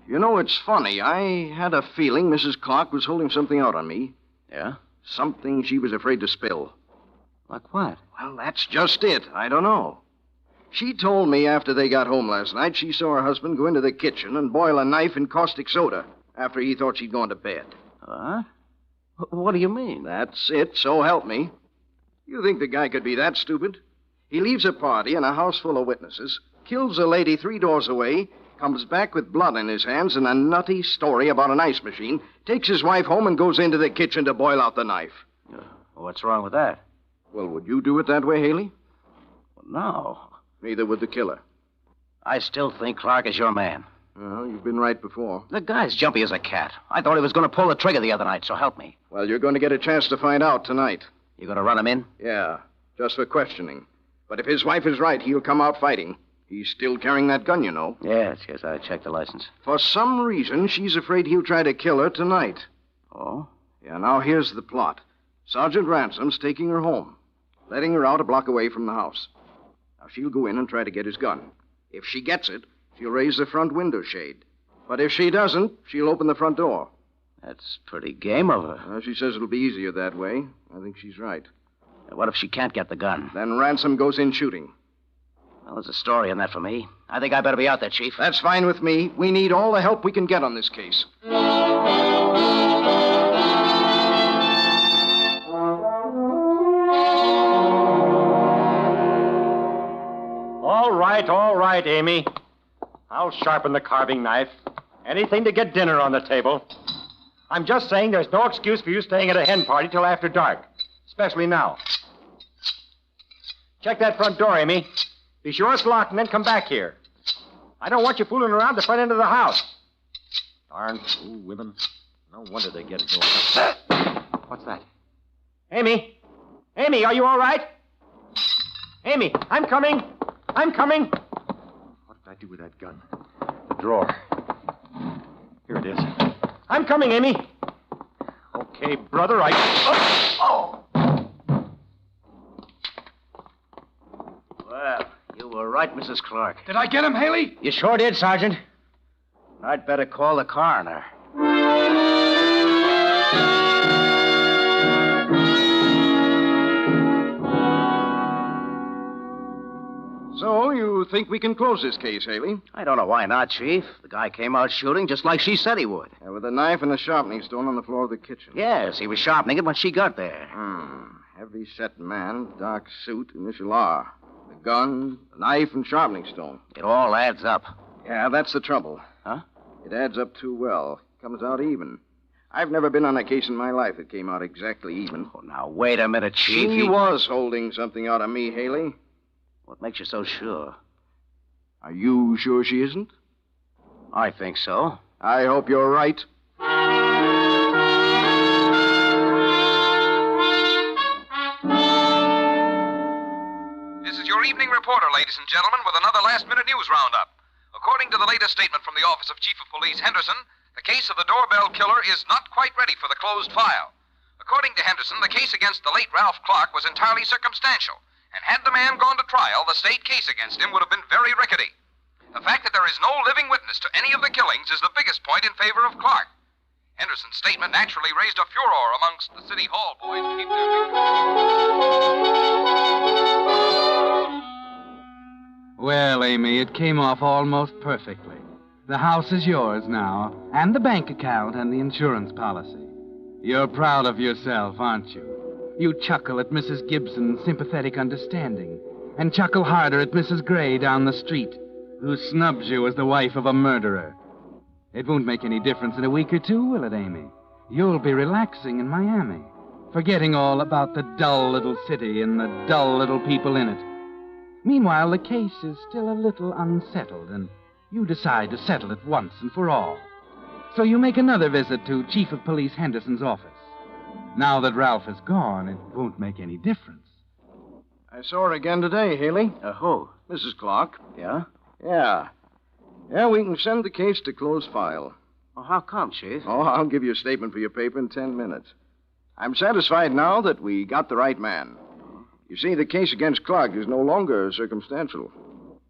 You know, it's funny. I had a feeling Mrs. Clark was holding something out on me. Yeah? Something she was afraid to spill. Like what? Well, that's just it. I don't know. She told me after they got home last night she saw her husband go into the kitchen and boil a knife in caustic soda after he thought she'd gone to bed. What? What do you mean? That's it, so help me. You think the guy could be that stupid? He leaves a party in a house full of witnesses, kills a lady 3 doors away, comes back with blood in his hands and a nutty story about an ice machine, takes his wife home and goes into the kitchen to boil out the knife. What's wrong with that? Well, would you do it that way, Haley? Well, no. Neither would the killer. I still think Clark is your man. Well, you've been right before. The guy's jumpy as a cat. I thought he was going to pull the trigger the other night, so help me. Well, you're going to get a chance to find out tonight. You going to run him in? Yeah, just for questioning. But if his wife is right, he'll come out fighting. He's still carrying that gun, you know. Yes, I checked the license. For some reason, she's afraid he'll try to kill her tonight. Oh? Yeah, now here's the plot. Sergeant Ransom's taking her home, letting her out a block away from the house. Now, she'll go in and try to get his gun. If she gets it, she'll raise the front window shade. But if she doesn't, she'll open the front door. That's pretty game of her. She says it'll be easier that way. I think she's right. What if she can't get the gun? Then Ransom goes in shooting. Well, there's a story in that for me. I think I better be out there, Chief. That's fine with me. We need all the help we can get on this case. All right, Amy. I'll sharpen the carving knife. Anything to get dinner on the table. I'm just saying there's no excuse for you staying at a hen party till after dark. Especially now. Check that front door, Amy. Be sure it's locked and then come back here. I don't want you fooling around the front end of the house. Darn fool women. No wonder they get it going. What's that? Amy? Amy, are you all right? Amy, I'm coming. I'm coming. What did I do with that gun? The drawer. Here it is. I'm coming, Amy. Okay, brother, right, Mrs. Clark. Did I get him, Haley? You sure did, Sergeant. I'd better call the coroner. So, you think we can close this case, Haley? I don't know why not, Chief. The guy came out shooting just like she said he would. Yeah, with a knife and a sharpening stone on the floor of the kitchen. Yes, he was sharpening it when she got there. Heavy-set man, dark suit, initial R. The gun, the knife, and sharpening stone. It all adds up. Yeah, that's the trouble. Huh? It adds up too well. Comes out even. I've never been on a case in my life that came out exactly even. Oh, now, wait a minute, Chief. She was holding something out of me, Haley. What makes you so sure? Are you sure she isn't? I think so. I hope you're right. This is your evening reporter, ladies and gentlemen, with another last-minute news roundup. According to the latest statement from the Office of Chief of Police Henderson, the case of the doorbell killer is not quite ready for the closed file. According to Henderson, the case against the late Ralph Clark was entirely circumstantial, and had the man gone to trial, the state case against him would have been very rickety. The fact that there is no living witness to any of the killings is the biggest point in favor of Clark. Henderson's statement naturally raised a furor amongst the City Hall boys who keep their... Well, Amy, it came off almost perfectly. The house is yours now, and the bank account and the insurance policy. You're proud of yourself, aren't you? You chuckle at Mrs. Gibson's sympathetic understanding, and chuckle harder at Mrs. Gray down the street, who snubs you as the wife of a murderer. It won't make any difference in a week or two, will it, Amy? You'll be relaxing in Miami, forgetting all about the dull little city and the dull little people in it. Meanwhile, the case is still a little unsettled, and you decide to settle it once and for all. So you make another visit to Chief of Police Henderson's office. Now that Ralph is gone, it won't make any difference. I saw her again today, Haley. Who? Mrs. Clark. Yeah? Yeah. Yeah, we can send the case to closed file. Well, how come, Chief? Oh, I'll give you a statement for your paper in 10 minutes. I'm satisfied now that we got the right man. You see, the case against Clark is no longer circumstantial.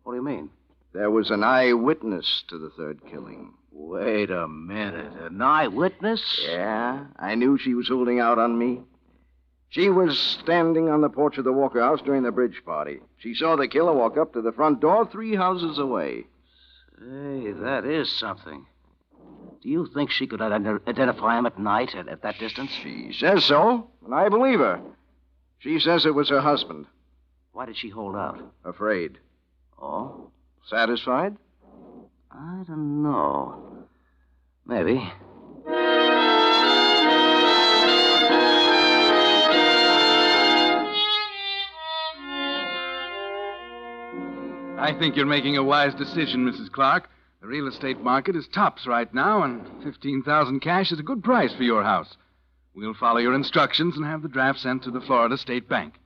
What do you mean? There was an eyewitness to the third killing. Wait a minute. An eyewitness? Yeah, I knew she was holding out on me. She was standing on the porch of the Walker house during the bridge party. She saw the killer walk up to the front door 3 houses away. Say, that is something. Do you think she could identify him at night at that distance? She says so, and I believe her. She says it was her husband. Why did she hold out? Afraid. Oh? Satisfied? I don't know. Maybe. I think you're making a wise decision, Mrs. Clark. The real estate market is tops right now, and $15,000 cash is a good price for your house. We'll follow your instructions and have the draft sent to the Florida State Bank.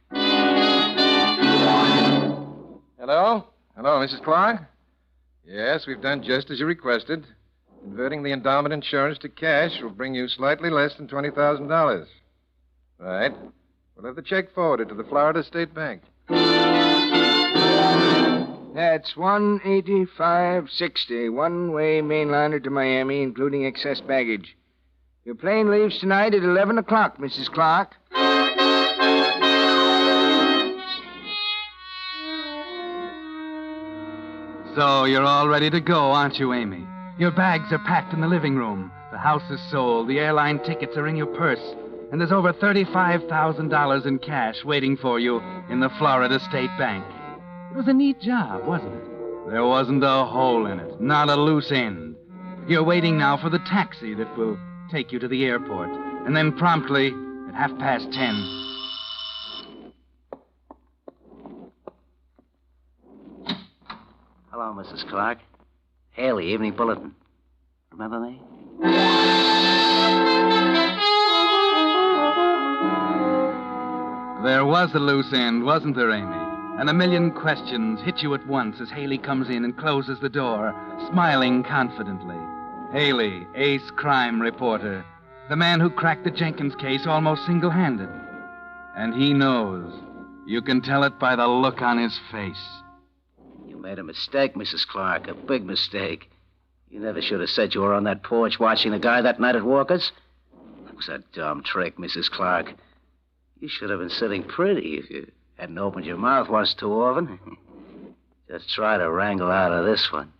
Hello? Hello, Mrs. Clark? Yes, we've done just as you requested. Converting the endowment insurance to cash will bring you slightly less than $20,000. Right. We'll have the check forwarded to the Florida State Bank. That's $185.60, one-way mainliner to Miami, including excess baggage. Your plane leaves tonight at 11 o'clock, Mrs. Clark. So you're all ready to go, aren't you, Amy? Your bags are packed in the living room. The house is sold. The airline tickets are in your purse. And there's over $35,000 in cash waiting for you in the Florida State Bank. It was a neat job, wasn't it? There wasn't a hole in it, not a loose end. You're waiting now for the taxi that will take you to the airport. And then promptly, at 10:30... Hello, Mrs. Clark. Haley, Evening Bulletin. Remember me? There was a loose end, wasn't there, Amy? And a million questions hit you at once as Haley comes in and closes the door, smiling confidently. Haley, ace crime reporter. The man who cracked the Jenkins case almost single-handed. And he knows. You can tell it by the look on his face. You made a mistake, Mrs. Clark, a big mistake. You never should have said you were on that porch watching the guy that night at Walker's. That was a dumb trick, Mrs. Clark. You should have been sitting pretty if you hadn't opened your mouth once too often. Just try to wrangle out of this one.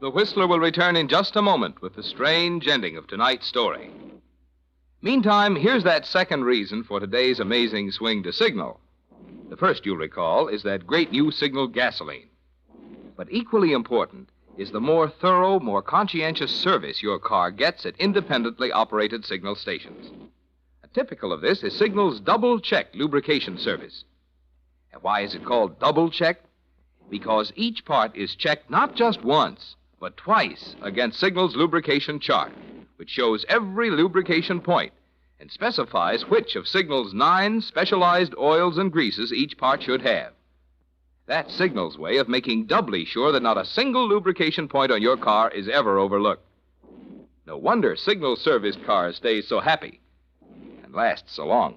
The Whistler will return in just a moment with the strange ending of tonight's story. Meantime, here's that second reason for today's amazing swing to signal. The first, you'll recall, is that great new signal gasoline. But equally important is the more thorough, more conscientious service your car gets at independently operated signal stations. Typical of this is Signal's double-check lubrication service. And why is it called double-check? Because each part is checked not just once, but twice against Signal's lubrication chart, which shows every lubrication point and specifies which of Signal's 9 specialized oils and greases each part should have. That's Signal's way of making doubly sure that not a single lubrication point on your car is ever overlooked. No wonder Signal serviced cars stay so happy and last so long.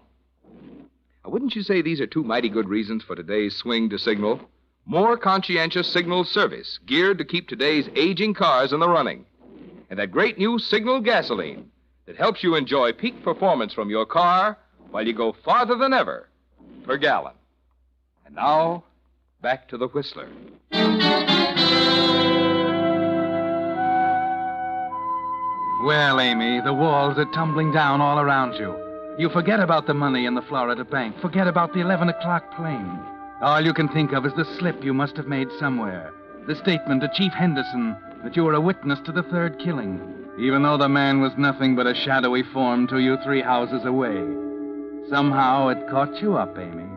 Now, wouldn't you say these are two mighty good reasons for today's swing to Signal? More conscientious Signal service geared to keep today's aging cars in the running. And that great new Signal gasoline that helps you enjoy peak performance from your car while you go farther than ever per gallon. And now, back to the Whistler. Well, Amy, the walls are tumbling down all around you. You forget about the money in the Florida bank. Forget about the 11 o'clock plane. All you can think of is the slip you must have made somewhere. The statement to Chief Henderson that you were a witness to the third killing, even though the man was nothing but a shadowy form to you 3 houses away. Somehow it caught you up, Amy.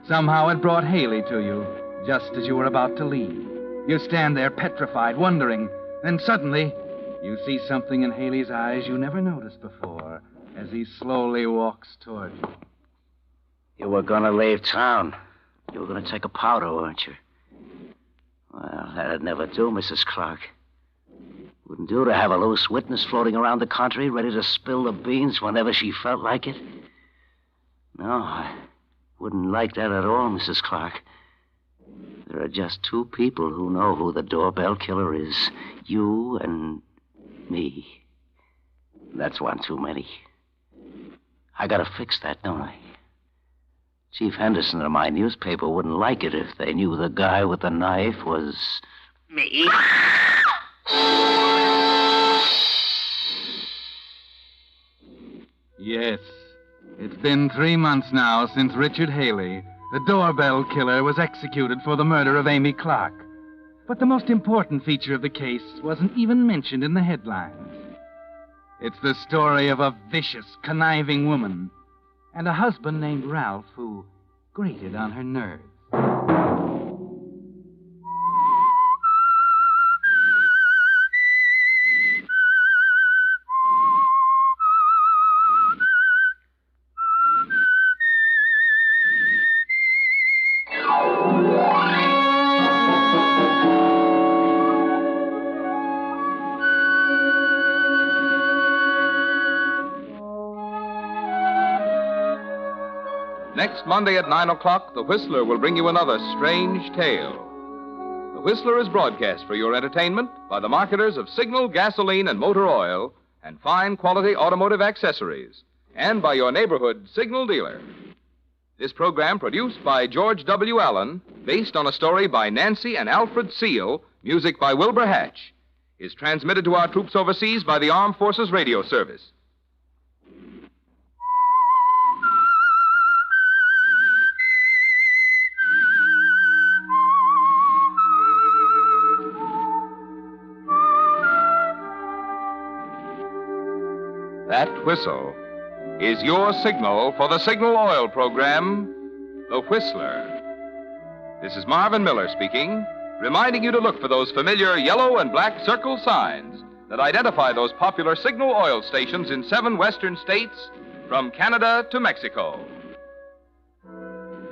Somehow it brought Haley to you, just as you were about to leave. You stand there petrified, wondering, then suddenly you see something in Haley's eyes you never noticed before as he slowly walks toward you. You were going to leave town. You were going to take a powder, weren't you? Well, that'd never do, Mrs. Clark. Wouldn't do to have a loose witness floating around the country ready to spill the beans whenever she felt like it. No, I wouldn't like that at all, Mrs. Clark. There are just 2 people who know who the doorbell killer is. You and me. That's one too many. I gotta fix that, don't I? Chief Henderson of my newspaper wouldn't like it if they knew the guy with the knife was me. Yes. It's been 3 months now since Richard Haley, the doorbell killer, was executed for the murder of Amy Clark. But the most important feature of the case wasn't even mentioned in the headlines. It's the story of a vicious, conniving woman and a husband named Ralph who grated on her nerves. Next Monday at 9 o'clock, The Whistler will bring you another strange tale. The Whistler is broadcast for your entertainment by the marketers of Signal gasoline and motor oil and fine quality automotive accessories, and by your neighborhood Signal dealer. This program, produced by George W. Allen, based on a story by Nancy and Alfred Seal, music by Wilbur Hatch, is transmitted to our troops overseas by the Armed Forces Radio Service. That whistle is your signal for the Signal Oil program, The Whistler. This is Marvin Miller speaking, reminding you to look for those familiar yellow and black circle signs that identify those popular Signal Oil stations in 7 western states from Canada to Mexico.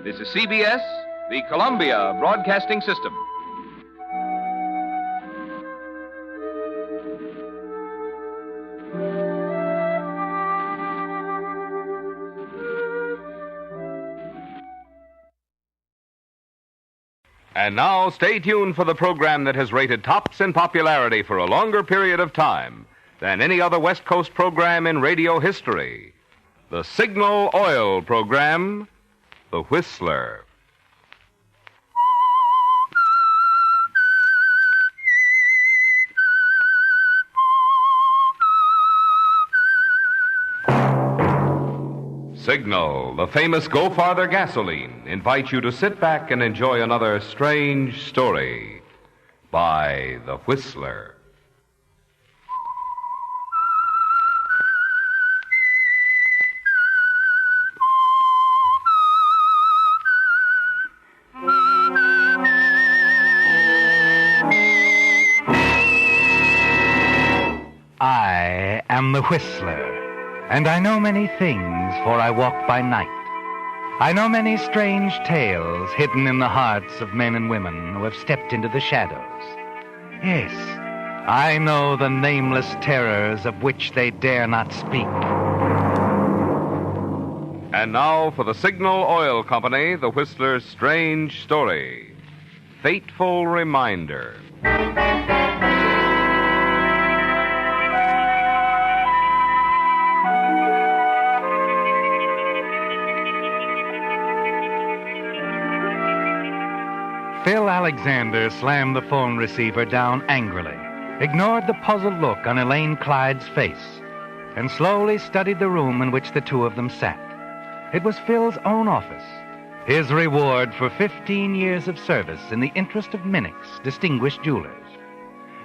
This is CBS, the Columbia Broadcasting System. And now, stay tuned for the program that has rated tops in popularity for a longer period of time than any other West Coast program in radio history. The Signal Oil program, The Whistler. Signal, the famous Go Farther gasoline, invites you to sit back and enjoy another strange story by The Whistler. I am the Whistler. And I know many things, for I walk by night. I know many strange tales hidden in the hearts of men and women who have stepped into the shadows. Yes, I know the nameless terrors of which they dare not speak. And now for the Signal Oil Company, The Whistler's strange story, Fateful Reminder. Phil Alexander slammed the phone receiver down angrily, ignored the puzzled look on Elaine Clyde's face, and slowly studied the room in which the two of them sat. It was Phil's own office, his reward for 15 years of service in the interest of Minnick's distinguished jewelers.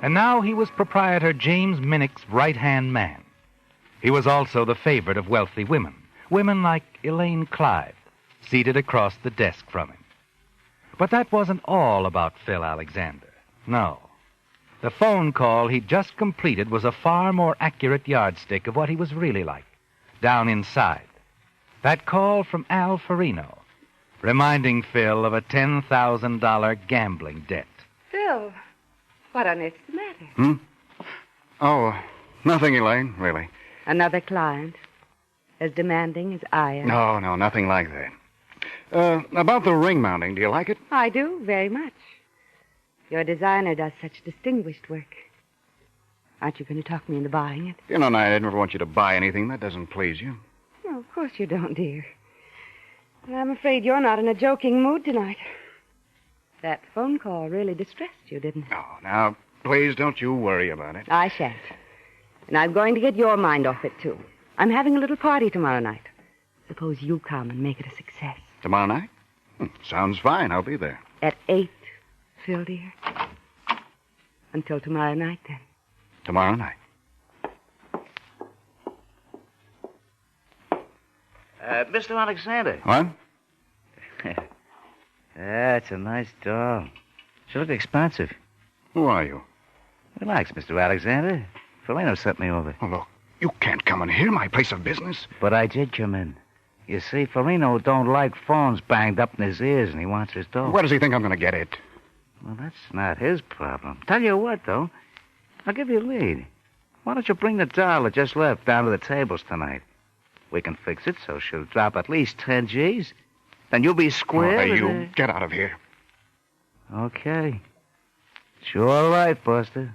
And now he was proprietor James Minnick's right-hand man. He was also the favorite of wealthy women, women like Elaine Clyde, seated across the desk from him. But that wasn't all about Phil Alexander. No. The phone call he'd just completed was a far more accurate yardstick of what he was really like, down inside. That call from Al Farino, reminding Phil of a $10,000 gambling debt. Phil, what on earth's the matter? Oh, nothing, Elaine, really. Another client? As demanding as I am? No, nothing like that. About the ring mounting, do you like it? I do, very much. Your designer does such distinguished work. Aren't you going to talk me into buying it? You know, I never want you to buy anything that doesn't please you. No, of course you don't, dear. And I'm afraid you're not in a joking mood tonight. That phone call really distressed you, didn't it? Oh, now, please don't you worry about it. I shan't. And I'm going to get your mind off it, too. I'm having a little party tomorrow night. Suppose you come and make it a success. Tomorrow night? Sounds fine. I'll be there. At 8, Phil, dear. Until tomorrow night, then. Tomorrow night. Mr. Alexander. What? That's a nice doll. She looked expensive. Who are you? Relax, Mr. Alexander. Farino sent me over. Oh, look, you can't come in here, my place of business. But I did come in. You see, Farino don't like phones banged up in his ears, and he wants his dough. Where does he think I'm going to get it? Well, that's not his problem. Tell you what, though. I'll give you a lead. Why don't you bring the doll that just left down to the tables tonight? We can fix it so she'll drop at least 10 G's. Then you'll be square. Oh, you get out of here. Okay. It's your right, Buster.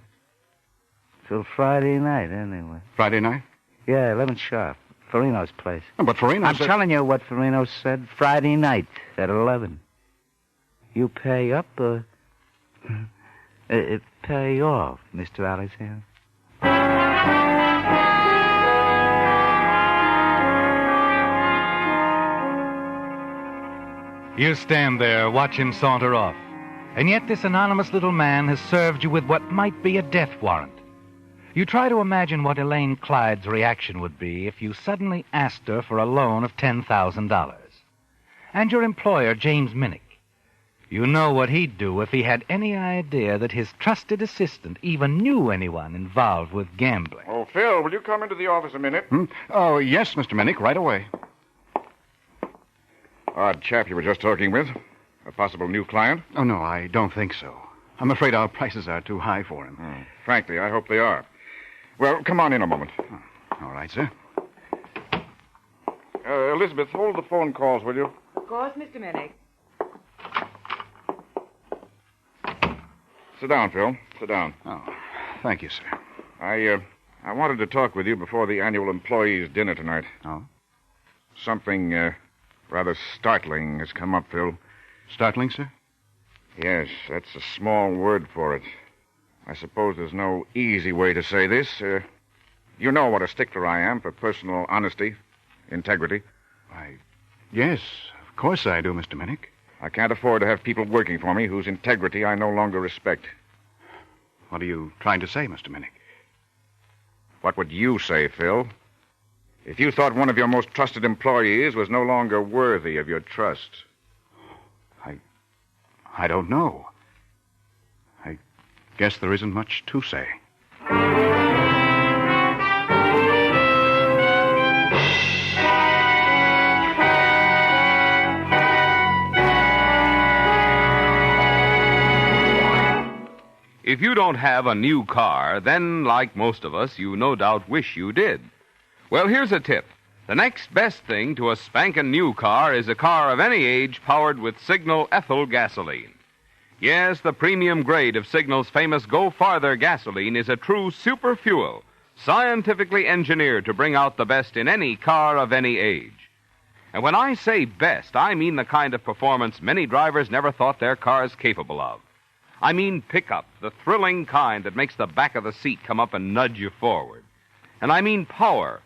Till Friday night, anyway. Friday night? Yeah, 11 sharp. Farino's place. But Farino I'm telling you what Farino said. Friday night at 11. You pay up or pay off, Mr. Alexander. You stand there, watch him saunter off. And yet this anonymous little man has served you with what might be a death warrant. You try to imagine what Elaine Clyde's reaction would be if you suddenly asked her for a loan of $10,000. And your employer, James Minnick. You know what he'd do if he had any idea that his trusted assistant even knew anyone involved with gambling. Oh, Phil, will you come into the office a minute? Oh, yes, Mr. Minnick, right away. Odd chap you were just talking with. A possible new client? Oh, no, I don't think so. I'm afraid our prices are too high for him. Frankly, I hope they are. Well, come on in a moment. All right, sir. Elizabeth, hold the phone calls, will you? Of course, Mr. Minnick. Sit down, Phil. Sit down. Oh, thank you, sir. I wanted to talk with you before the annual employees' dinner tonight. Oh? Something rather startling has come up, Phil. Startling, sir? Yes, that's a small word for it. I suppose there's no easy way to say this. You know what a stickler I am for personal honesty, integrity. Yes, of course I do, Mr. Minnick. I can't afford to have people working for me whose integrity I no longer respect. What are you trying to say, Mr. Minnick? What would you say, Phil? If you thought one of your most trusted employees was no longer worthy of your trust. I don't know. I guess there isn't much to say. If you don't have a new car, then, like most of us, you no doubt wish you did. Well, here's a tip. The next best thing to a spankin' new car is a car of any age powered with Signal ethyl gasoline. Yes, the premium grade of Signal's famous Go Farther gasoline is a true super fuel, scientifically engineered to bring out the best in any car of any age. And when I say best, I mean the kind of performance many drivers never thought their cars capable of. I mean pickup, the thrilling kind that makes the back of the seat come up and nudge you forward. And I mean power,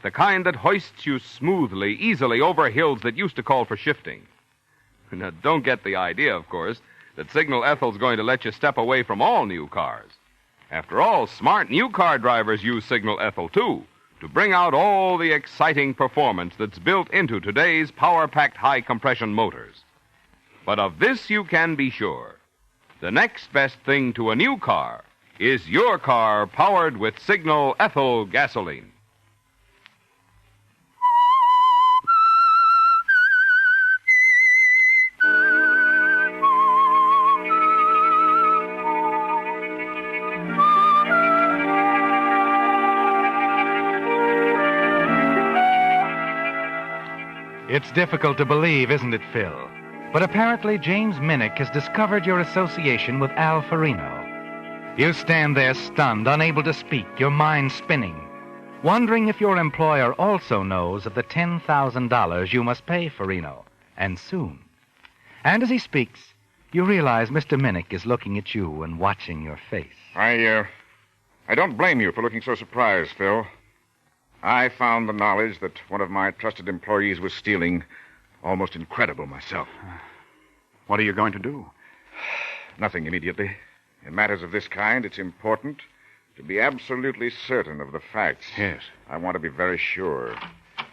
the kind that hoists you smoothly, easily over hills that used to call for shifting. Now, don't get the idea, of course, that Signal Ethyl's going to let you step away from all new cars. After all, smart new car drivers use Signal Ethyl, too, to bring out all the exciting performance that's built into today's power-packed high-compression motors. But of this you can be sure. The next best thing to a new car is your car powered with Signal ethyl gasoline. It's difficult to believe, isn't it, Phil? But apparently James Minnick has discovered your association with Al Farino. You stand there stunned, unable to speak, your mind spinning, wondering if your employer also knows of the $10,000 you must pay Farino, and soon. And as he speaks, you realize Mr. Minnick is looking at you and watching your face. I don't blame you for looking so surprised, Phil. I found the knowledge that one of my trusted employees was stealing almost incredible myself. What are you going to do? Nothing immediately. In matters of this kind, it's important to be absolutely certain of the facts. Yes. I want to be very sure.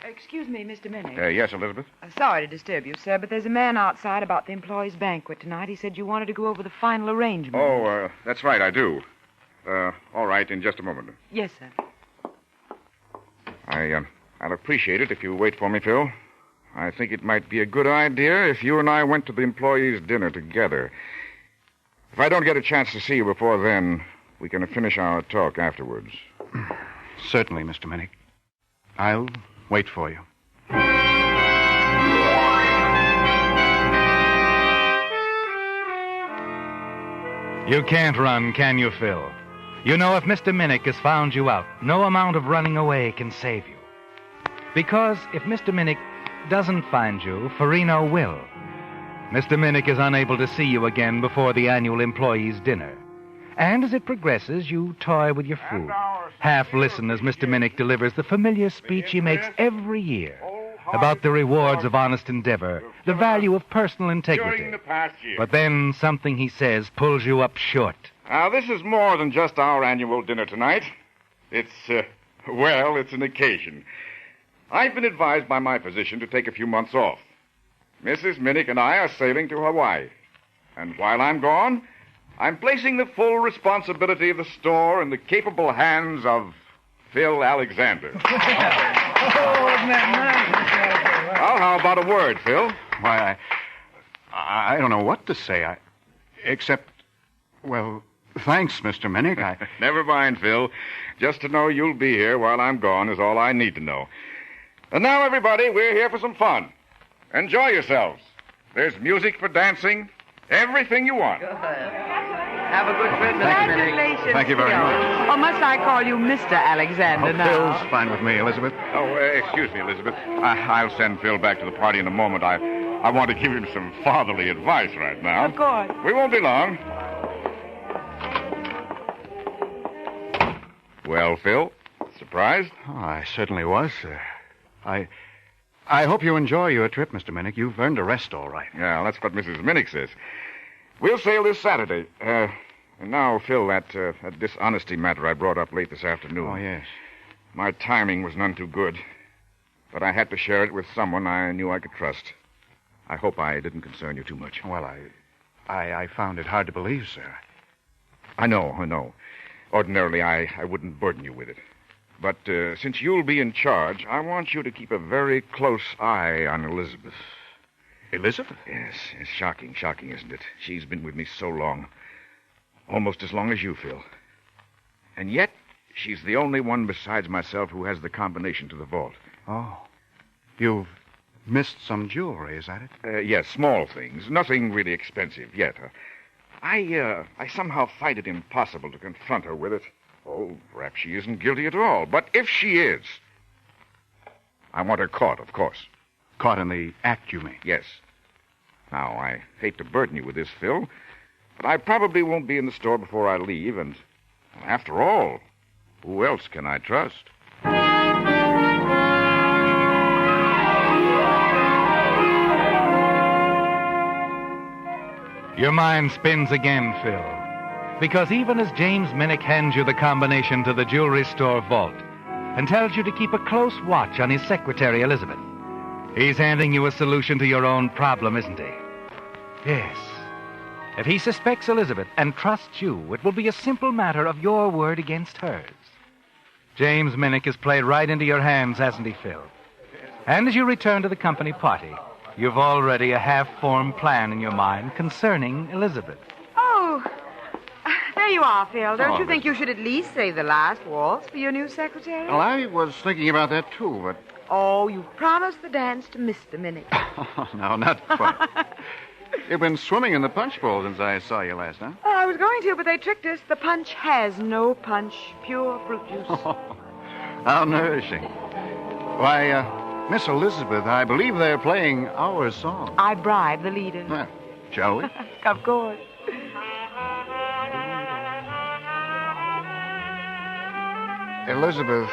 Excuse me, Mr. Minnick. Yes, Elizabeth? Sorry to disturb you, sir, but there's a man outside about the employees' banquet tonight. He said you wanted to go over the final arrangements. Oh, that's right, I do. All right, in just a moment. Yes, sir. I'll appreciate it if you wait for me, Phil. I think it might be a good idea if you and I went to the employees' dinner together. If I don't get a chance to see you before then, we can finish our talk afterwards. Certainly, Mr. Minnick. I'll wait for you. You can't run, can you, Phil? You know, if Mr. Minnick has found you out, no amount of running away can save you. Because if Mr. Minnick doesn't find you, Farino will. Mr. Minnick is unable to see you again before the annual employees' dinner. And as it progresses, you toy with your food. Half listen as Mr. Minnick delivers the familiar speech he makes every year about the rewards of honest endeavor, the value of personal integrity. But then something he says pulls you up short. Now, this is more than just our annual dinner tonight. It's an occasion. I've been advised by my physician to take a few months off. Mrs. Minnick and I are sailing to Hawaii. And while I'm gone, I'm placing the full responsibility of the store in the capable hands of Phil Alexander. Well, how about a word, Phil? Why, I don't know what to say. Except, well, thanks, Mr. Minnick. Never mind, Phil. Just to know you'll be here while I'm gone is all I need to know. And now, everybody, we're here for some fun. Enjoy yourselves. There's music for dancing, everything you want. Have a good trip, Mr. Congratulations. Thank you very much. Or must I call you Mr. Alexander now? Phil's fine with me, Elizabeth. Oh, excuse me, Elizabeth. I'll send Phil back to the party in a moment. I want to give him some fatherly advice right now. Of course. We won't be long. Well, Phil, surprised? Oh, I certainly was, sir. I hope you enjoy your trip, Mr. Minnick. You've earned a rest, all right. Yeah, that's what Mrs. Minnick says. We'll sail this Saturday. And now, Phil, that dishonesty matter I brought up late this afternoon. Oh, yes. My timing was none too good. But I had to share it with someone I knew I could trust. I hope I didn't concern you too much. Well, I found it hard to believe, sir. I know. Ordinarily, I wouldn't burden you with it. But since you'll be in charge, I want you to keep a very close eye on Elizabeth. Elizabeth? Yes, it's shocking, isn't it? She's been with me so long. Almost as long as you, Phil. And yet, she's the only one besides myself who has the combination to the vault. Oh. You've missed some jewelry, is that it? Yes, small things. Nothing really expensive yet. I somehow find it impossible to confront her with it. Oh, perhaps she isn't guilty at all. But if she is, I want her caught, of course. Caught in the act, you mean? Yes. Now, I hate to burden you with this, Phil, but I probably won't be in the store before I leave, and after all, who else can I trust? Your mind spins again, Phil. Because even as James Minnick hands you the combination to the jewelry store vault and tells you to keep a close watch on his secretary, Elizabeth, he's handing you a solution to your own problem, isn't he? Yes. If he suspects Elizabeth and trusts you, it will be a simple matter of your word against hers. James Minnick has played right into your hands, hasn't he, Phil? And as you return to the company party, you've already a half-formed plan in your mind concerning Elizabeth. Oh, there you are, Phil. Don't Oh, you think you should at least say the last waltz for your new secretary? Well, I was thinking about that, too, but... Oh, you promised the dance to Mr. Minnick. No, not quite. You've been swimming in the punch bowl since I saw you last, huh? Oh, I was going to, but they tricked us. The punch has no punch. Pure fruit juice. How nourishing. Why, Miss Elizabeth, I believe they're playing our song. I bribed the leader. Well, shall we? Of course. Elizabeth,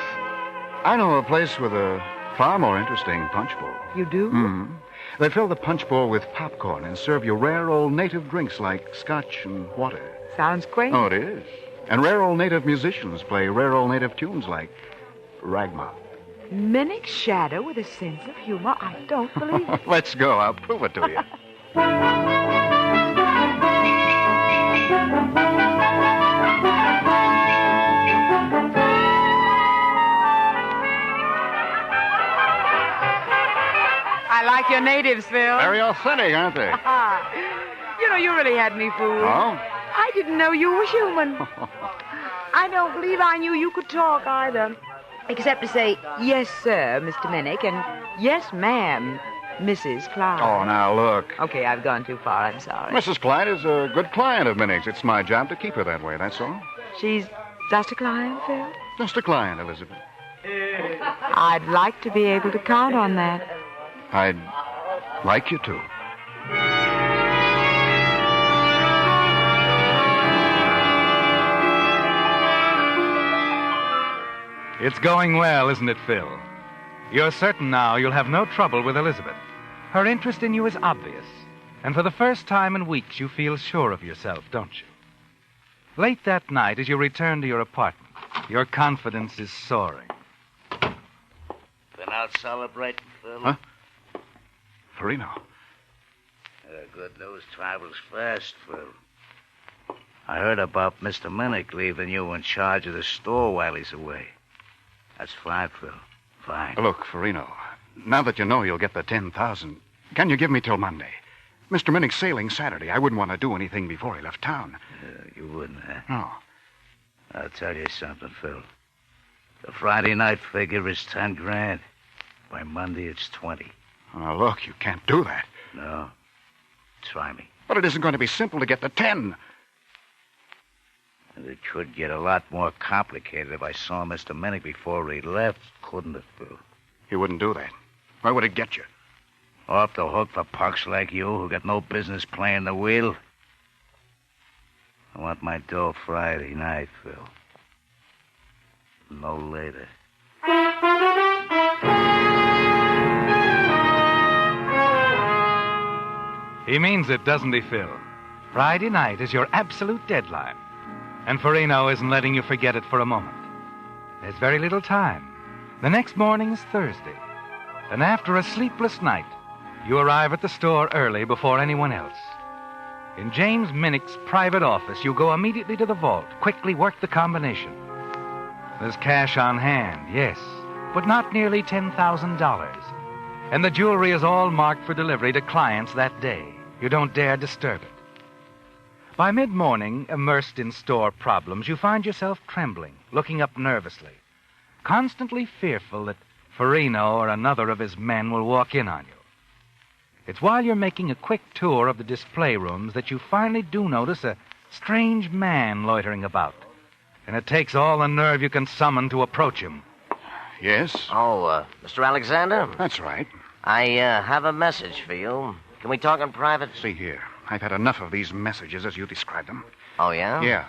I know a place with a far more interesting punch bowl. You do? Mm-hmm. They fill the punch bowl with popcorn and serve you rare old native drinks like scotch and water. Sounds quaint. Oh, it is. And rare old native musicians play rare old native tunes like Ragma. Minnick's shadow with a sense of humor. I don't believe it. Let's go. I'll prove it to you. I like your natives, Phil. Very authentic, aren't they? You know, you really had me fooled. Oh? I didn't know you were human. I don't believe I knew you could talk either. Except to say, yes, sir, Mr. Minnick, and yes, ma'am, Mrs. Clyde. Oh, now, look. Okay, I've gone too far. I'm sorry. Mrs. Clyde is a good client of Minnick's. It's my job to keep her that way, that's all. She's just a client, Phil? Just a client, Elizabeth. I'd like to be able to count on that. I'd like you to. It's going well, isn't it, Phil? You're certain now you'll have no trouble with Elizabeth. Her interest in you is obvious. And for the first time in weeks, you feel sure of yourself, don't you? Late that night, as you return to your apartment, your confidence is soaring. Been out celebrating, Phil? Huh? Farino. Good news travels fast, Phil. I heard about Mr. Minnick leaving you in charge of the store while he's away. That's fine, Phil. Fine. Look, Farino, now that you know you'll get the $10,000, can you give me till Monday? Mr. Minnick's sailing Saturday. I wouldn't want to do anything before he left town. You wouldn't, huh? No. I'll tell you something, Phil. The Friday night figure is $10,000. By Monday, it's 20. Oh, look, you can't do that. No. Try me. But it isn't going to be simple to get the 10. And it could get a lot more complicated if I saw Mr. Minnick before he left, couldn't it, Phil? He wouldn't do that. Why would it get you? Off the hook for punks like you who got no business playing the wheel? I want my dough Friday night, Phil. No later. He means it, doesn't he, Phil? Friday night is your absolute deadline. And Farino isn't letting you forget it for a moment. There's very little time. The next morning is Thursday. And after a sleepless night, you arrive at the store early before anyone else. In James Minnick's private office, you go immediately to the vault, quickly work the combination. There's cash on hand, yes, but not nearly $10,000. And the jewelry is all marked for delivery to clients that day. You don't dare disturb it. By mid-morning, immersed in store problems, you find yourself trembling, looking up nervously, constantly fearful that Farino or another of his men will walk in on you. It's while you're making a quick tour of the display rooms that you finally do notice a strange man loitering about. And it takes all the nerve you can summon to approach him. Yes? Oh, Mr. Alexander? That's right. I have a message for you. Can we talk in private? See here. I've had enough of these messages as you described them. Oh, yeah? Yeah.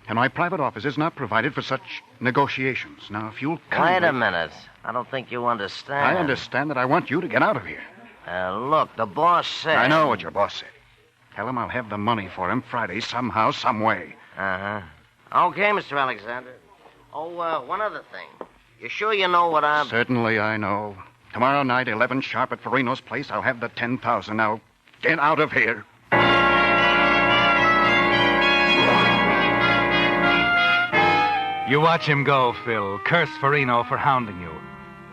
And my private office is not provided for such negotiations. Now, if you'll kindly... Wait a minute. I don't think you understand. I understand that I want you to get out of here. Look, the boss said... I know what your boss said. Tell him I'll have the money for him Friday somehow, some way. Uh-huh. Okay, Mr. Alexander. Oh, one other thing. You sure you know what I'm... Certainly I know. Tomorrow night, 11 sharp at Farino's place, I'll have the 10,000. Now, get out of here. You watch him go, Phil. Curse Farino for hounding you.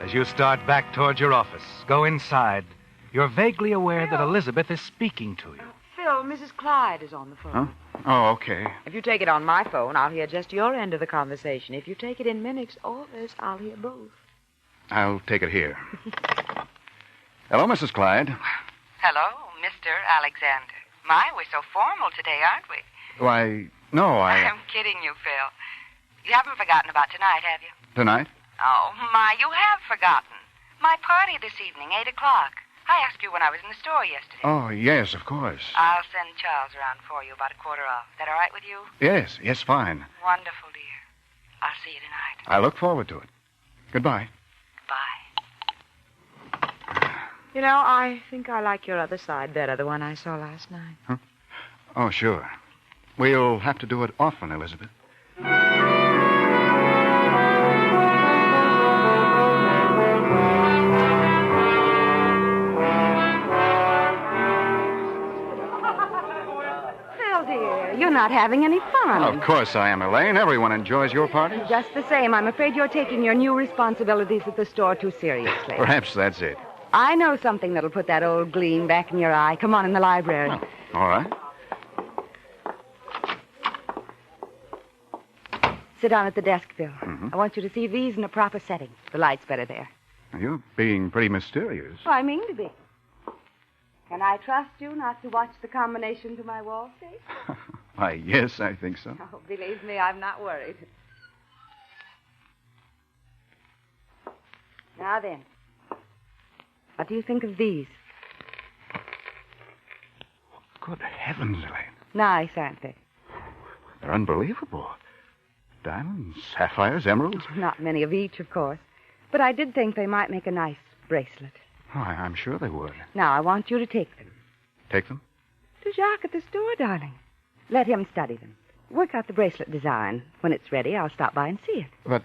As you start back towards your office, go inside. You're vaguely aware that Elizabeth is speaking to you. Phil, Mrs. Clyde is on the phone. Huh? Oh, okay. If you take it on my phone, I'll hear just your end of the conversation. If you take it in Minnick's office, I'll hear both. I'll take it here. Hello, Mrs. Clyde. Hello, Mr. Alexander. My, we're so formal today, aren't we? Why, no, I'm kidding you, Phil. You haven't forgotten about tonight, have you? Tonight? Oh, my, you have forgotten. My party this evening, 8 o'clock. I asked you when I was in the store yesterday. Oh, yes, of course. I'll send Charles around for you about 1/4 off. Is that all right with you? Yes, fine. Wonderful, dear. I'll see you tonight. I look forward to it. Goodbye. You know, I think I like your other side better, the one I saw last night. Huh? Oh, sure. We'll have to do it often, Elizabeth. You're not having any fun. Of course I am, Elaine. Everyone enjoys your parties. Just the same, I'm afraid you're taking your new responsibilities at the store too seriously. Perhaps that's it. I know something that'll put that old gleam back in your eye. Come on in the library. Oh, all right. Sit down at the desk, Phil. Mm-hmm. I want you to see these in a proper setting. The light's better there. You're being pretty mysterious. Oh, I mean to be. Can I trust you not to watch the combination to my wall safe? Why, yes, I think so. Oh, believe me, I'm not worried. Now then, what do you think of these? Good heavens, Elaine. Nice, aren't they? They're unbelievable. Diamonds, sapphires, emeralds. Not many of each, of course. But I did think they might make a nice bracelet. Oh, I'm sure they would. Now, I want you to take them. Take them? To Jacques at the store, darling. Let him study them. Work out the bracelet design. When it's ready, I'll stop by and see it. But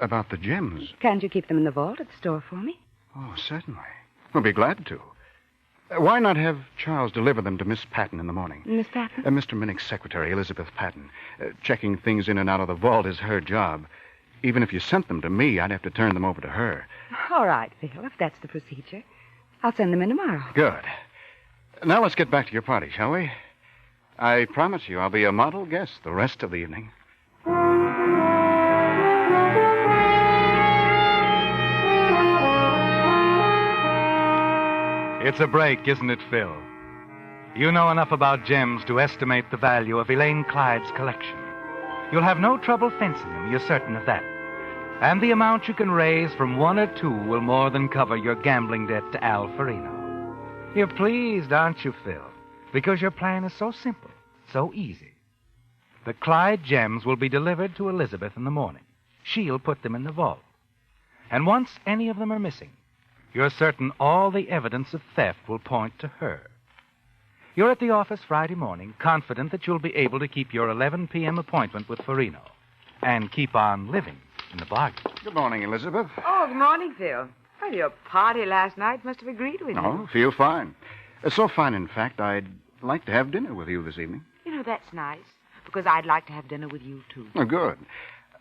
about the gems? Can't you keep them in the vault at the store for me? Oh, certainly. We'll be glad to. Why not have Charles deliver them to Miss Patton in the morning? Miss Patton? Mr. Minnick's secretary, Elizabeth Patton. Checking things in and out of the vault is her job. Even if you sent them to me, I'd have to turn them over to her. All right, Phil, if that's the procedure. I'll send them in tomorrow. Good. Now let's get back to your party, shall we? I promise you I'll be a model guest the rest of the evening. It's a break, isn't it, Phil? You know enough about gems to estimate the value of Elaine Clyde's collection. You'll have no trouble fencing him, you're certain of that. And the amount you can raise from one or two will more than cover your gambling debt to Al Farino. You're pleased, aren't you, Phil? Because your plan is so simple, so easy. The Clyde gems will be delivered to Elizabeth in the morning. She'll put them in the vault. And once any of them are missing, you're certain all the evidence of theft will point to her. You're at the office Friday morning, confident that you'll be able to keep your 11 p.m. appointment with Farino and keep on living in the bargain. Good morning, Elizabeth. Oh, good morning, Phil. Well, your party last night must have agreed with you. Oh, feel fine. So fine, in fact, I'd like to have dinner with you this evening. You know, that's nice, because I'd like to have dinner with you, too. Oh, good.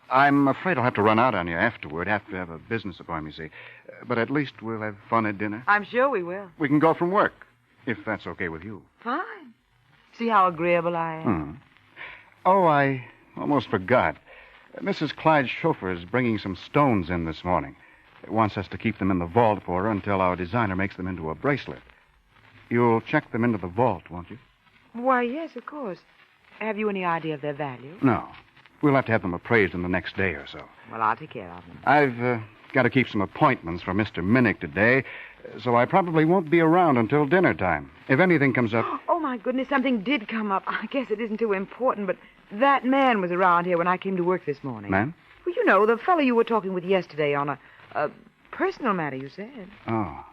I'm afraid I'll have to run out on you afterward. Have to have a business appointment, you see. But at least we'll have fun at dinner. I'm sure we will. We can go from work, if that's okay with you. Fine. See how agreeable I am? Oh, I almost forgot. Mrs. Clyde's chauffeur is bringing some stones in this morning. It wants us to keep them in the vault for her until our designer makes them into a bracelet. You'll check them into the vault, won't you? Why, yes, of course. Have you any idea of their value? No. We'll have to have them appraised in the next day or so. Well, I'll take care of them. I've got to keep some appointments for Mr. Minnick today, so I probably won't be around until dinner time. If anything comes up... Oh, my goodness, something did come up. I guess it isn't too important, but that man was around here when I came to work this morning. Man? Well, you know, the fellow you were talking with yesterday on a personal matter, you said. Oh.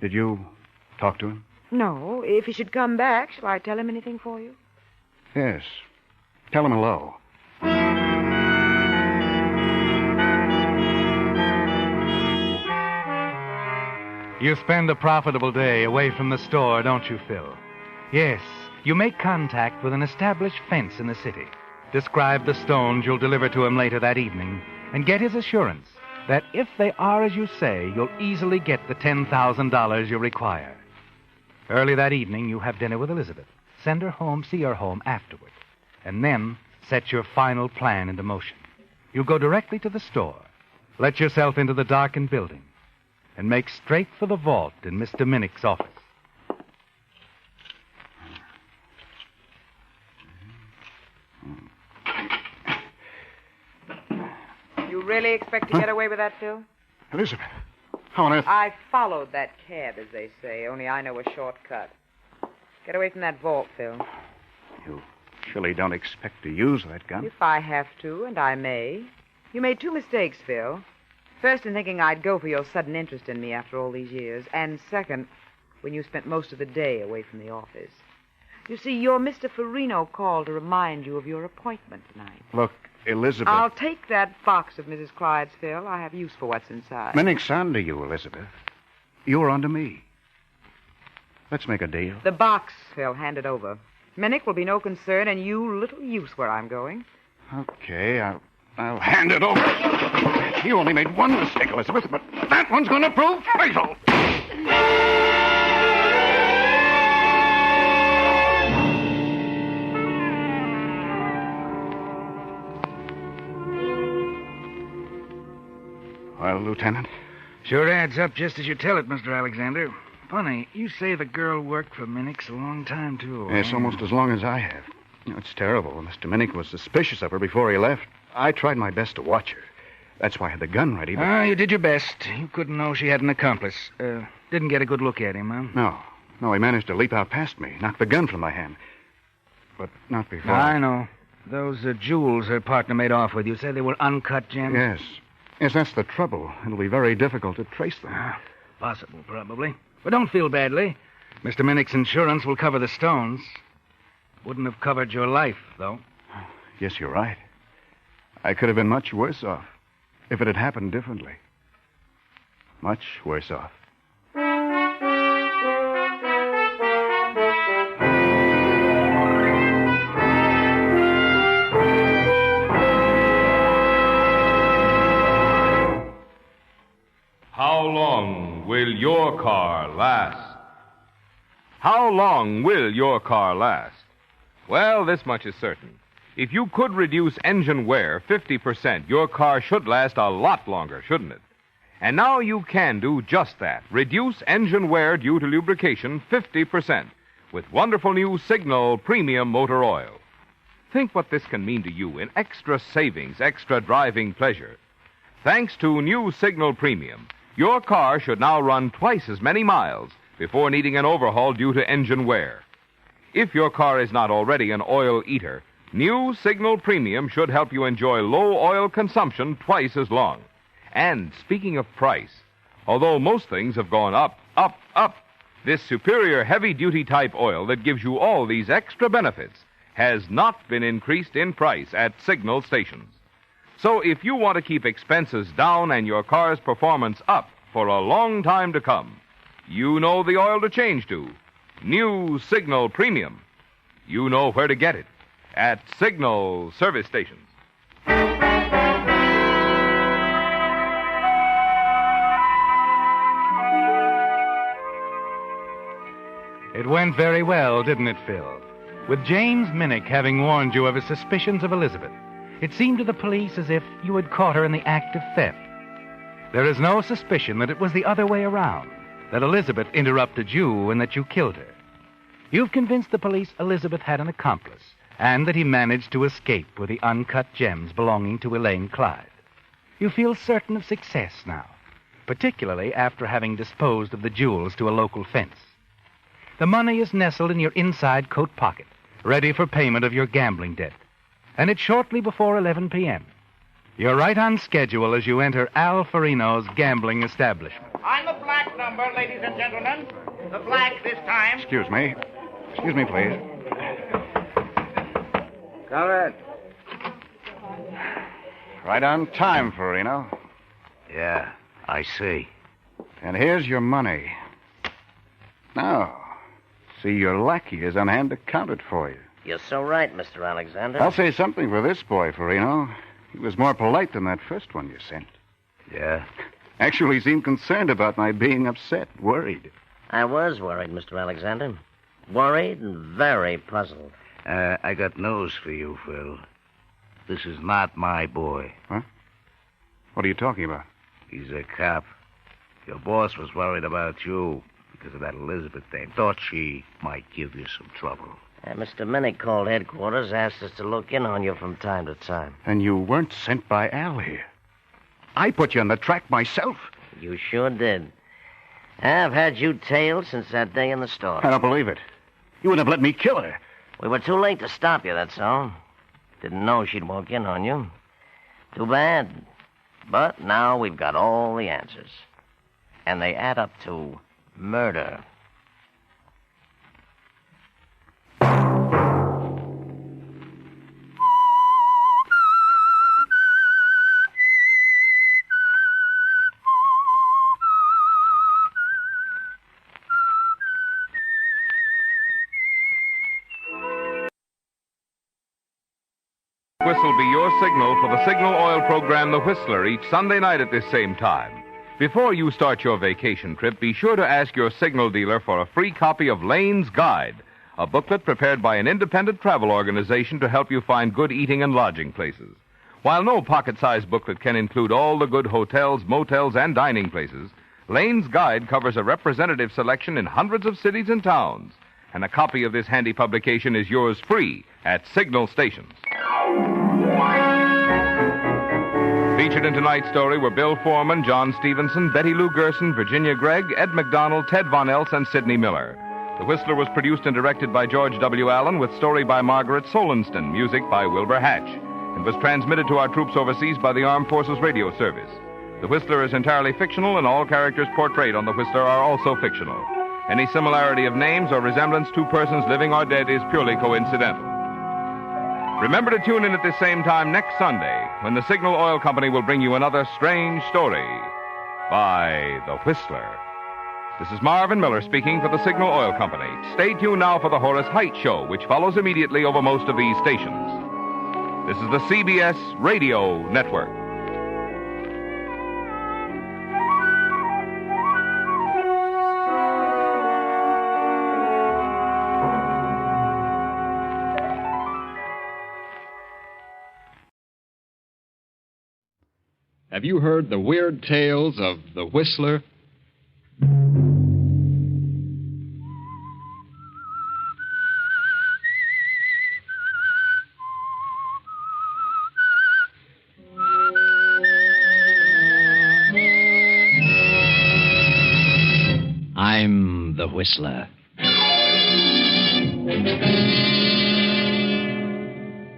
Did you talk to him? No. If he should come back, shall I tell him anything for you? Yes. Tell him hello. You spend a profitable day away from the store, don't you, Phil? Yes. You make contact with an established fence in the city. Describe the stones you'll deliver to him later that evening, and get his assurance that if they are as you say, you'll easily get the $10,000 you require. Early that evening, you have dinner with Elizabeth. Send her home, see her home afterward, and then set your final plan into motion. You go directly to the store, let yourself into the darkened building, and make straight for the vault in Mr. Minnick's office. You really expect to get away with that, Phil? Elizabeth, how on earth... I followed that cab, as they say, only I know a shortcut. Get away from that vault, Phil. You surely don't expect to use that gun? If I have to, and I may. You made two mistakes, Phil. First, in thinking I'd go for your sudden interest in me after all these years. And second, when you spent most of the day away from the office. You see, your Mr. Farino called to remind you of your appointment tonight. Look, Elizabeth... I'll take that box of Mrs. Clyde's, Phil. I have use for what's inside. Minnick's on to you, Elizabeth. You're on to me. Let's make a deal. The box, Phil, hand it over. Minnick will be no concern, and you little use where I'm going. Okay, I'll hand it over. You only made one mistake, Elizabeth, but that one's going to prove fatal. Well, Lieutenant? Sure adds up just as you tell it, Mr. Alexander. Funny, you say the girl worked for Minnick's a long time, too. Yes, almost as long as I have. It's terrible. Mr. Minnick was suspicious of her before he left. I tried my best to watch her. That's why I had the gun ready, but... You did your best. You couldn't know she had an accomplice. Didn't get a good look at him, huh? No, he managed to leap out past me, knock the gun from my hand. But not before... I know. Those jewels her partner made off with, you said they were uncut gems? Yes, that's the trouble. It'll be very difficult to trace them. Possible, probably. But don't feel badly. Mr. Minnick's insurance will cover the stones. Wouldn't have covered your life, though. Yes, you're right. I could have been much worse off if it had happened differently. Much worse off. How long will your car last? How long will your car last? Well, this much is certain. If you could reduce engine wear 50%, your car should last a lot longer, shouldn't it? And now you can do just that. Reduce engine wear due to lubrication 50% with wonderful new Signal Premium Motor Oil. Think what this can mean to you in extra savings, extra driving pleasure. Thanks to new Signal Premium, your car should now run twice as many miles before needing an overhaul due to engine wear. If your car is not already an oil eater, new Signal Premium should help you enjoy low oil consumption twice as long. And speaking of price, although most things have gone up, this superior heavy-duty type oil that gives you all these extra benefits has not been increased in price at Signal stations. So if you want to keep expenses down and your car's performance up for a long time to come, you know the oil to change to. New Signal Premium. You know where to get it. At Signal service stations. It went very well, didn't it, Phil? With James Minnick having warned you of his suspicions of Elizabeth, it seemed to the police as if you had caught her in the act of theft. There is no suspicion that it was the other way around, that Elizabeth interrupted you and that you killed her. You've convinced the police Elizabeth had an accomplice, and that he managed to escape with the uncut gems belonging to Elaine Clyde. You feel certain of success now, particularly after having disposed of the jewels to a local fence. The money is nestled in your inside coat pocket, ready for payment of your gambling debt. And it's shortly before 11 p.m. You're right on schedule as you enter Al Farino's gambling establishment. On the black number, ladies and gentlemen. The black this time. Excuse me. Excuse me, please. Come in. Right on time, Farino. Yeah, I see. And here's your money. Now, see, your lackey is on hand to count it for you. You're so right, Mr. Alexander. I'll say something for this boy, Farino. He was more polite than that first one you sent. Yeah? Actually seemed concerned about my being upset, worried. I was worried, Mr. Alexander. Worried and very puzzled. I got news for you, Phil. This is not my boy. Huh? What are you talking about? He's a cop. Your boss was worried about you because of that Elizabeth dame. Thought she might give you some trouble. Mr. Minnick called headquarters, asked us to look in on you from time to time. And you weren't sent by Al here. I put you on the track myself. You sure did. I've had you tailed since that day in the store. I don't believe it. You wouldn't have let me kill her. We were too late to stop you, that's all. Didn't know she'd walk in on you. Too bad. But now we've got all the answers. And they add up to murder. Whistle be your signal for the Signal Oil program, The Whistler, each Sunday night at this same time. Before you start your vacation trip, be sure to ask your Signal dealer for a free copy of Lane's Guide, a booklet prepared by an independent travel organization to help you find good eating and lodging places. While no pocket-sized booklet can include all the good hotels, motels, and dining places, Lane's Guide covers a representative selection in hundreds of cities and towns. And a copy of this handy publication is yours free at Signal stations. Featured in tonight's story were Bill Foreman, John Stevenson, Betty Lou Gerson, Virginia Gregg, Ed McDonald, Ted Von Eltz, and Sidney Miller. The Whistler was produced and directed by George W. Allen, with story by Margaret Solenston, music by Wilbur Hatch, and was transmitted to our troops overseas by the Armed Forces Radio Service. The Whistler is entirely fictional, and all characters portrayed on The Whistler are also fictional. Any similarity of names or resemblance to persons living or dead is purely coincidental. Remember to tune in at this same time next Sunday, when the Signal Oil Company will bring you another strange story by The Whistler. This is Marvin Miller speaking for the Signal Oil Company. Stay tuned now for the Horace Height Show, which follows immediately over most of these stations. This is the CBS Radio Network. Have you heard the weird tales of the Whistler? Whistler.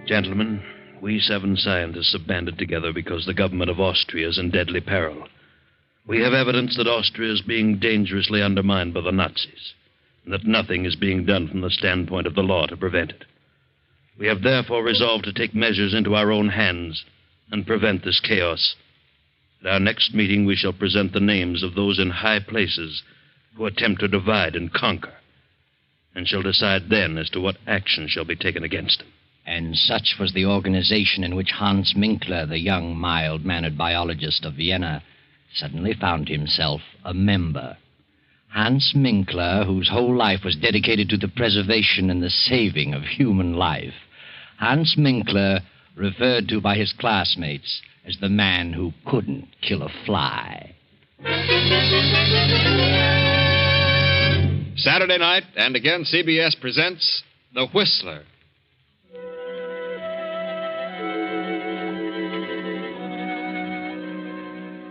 Gentlemen, we 7 scientists have banded together because the government of Austria is in deadly peril. We have evidence that Austria is being dangerously undermined by the Nazis, and that nothing is being done from the standpoint of the law to prevent it. We have therefore resolved to take measures into our own hands and prevent this chaos. At our next meeting, we shall present the names of those in high places who attempt to divide and conquer, and shall decide then as to what action shall be taken against them. And such was the organization in which Hans Minkler, the young, mild-mannered biologist of Vienna, suddenly found himself a member. Hans Minkler, whose whole life was dedicated to the preservation and the saving of human life. Hans Minkler, referred to by his classmates as the man who couldn't kill a fly. Saturday night, and again CBS presents The Whistler.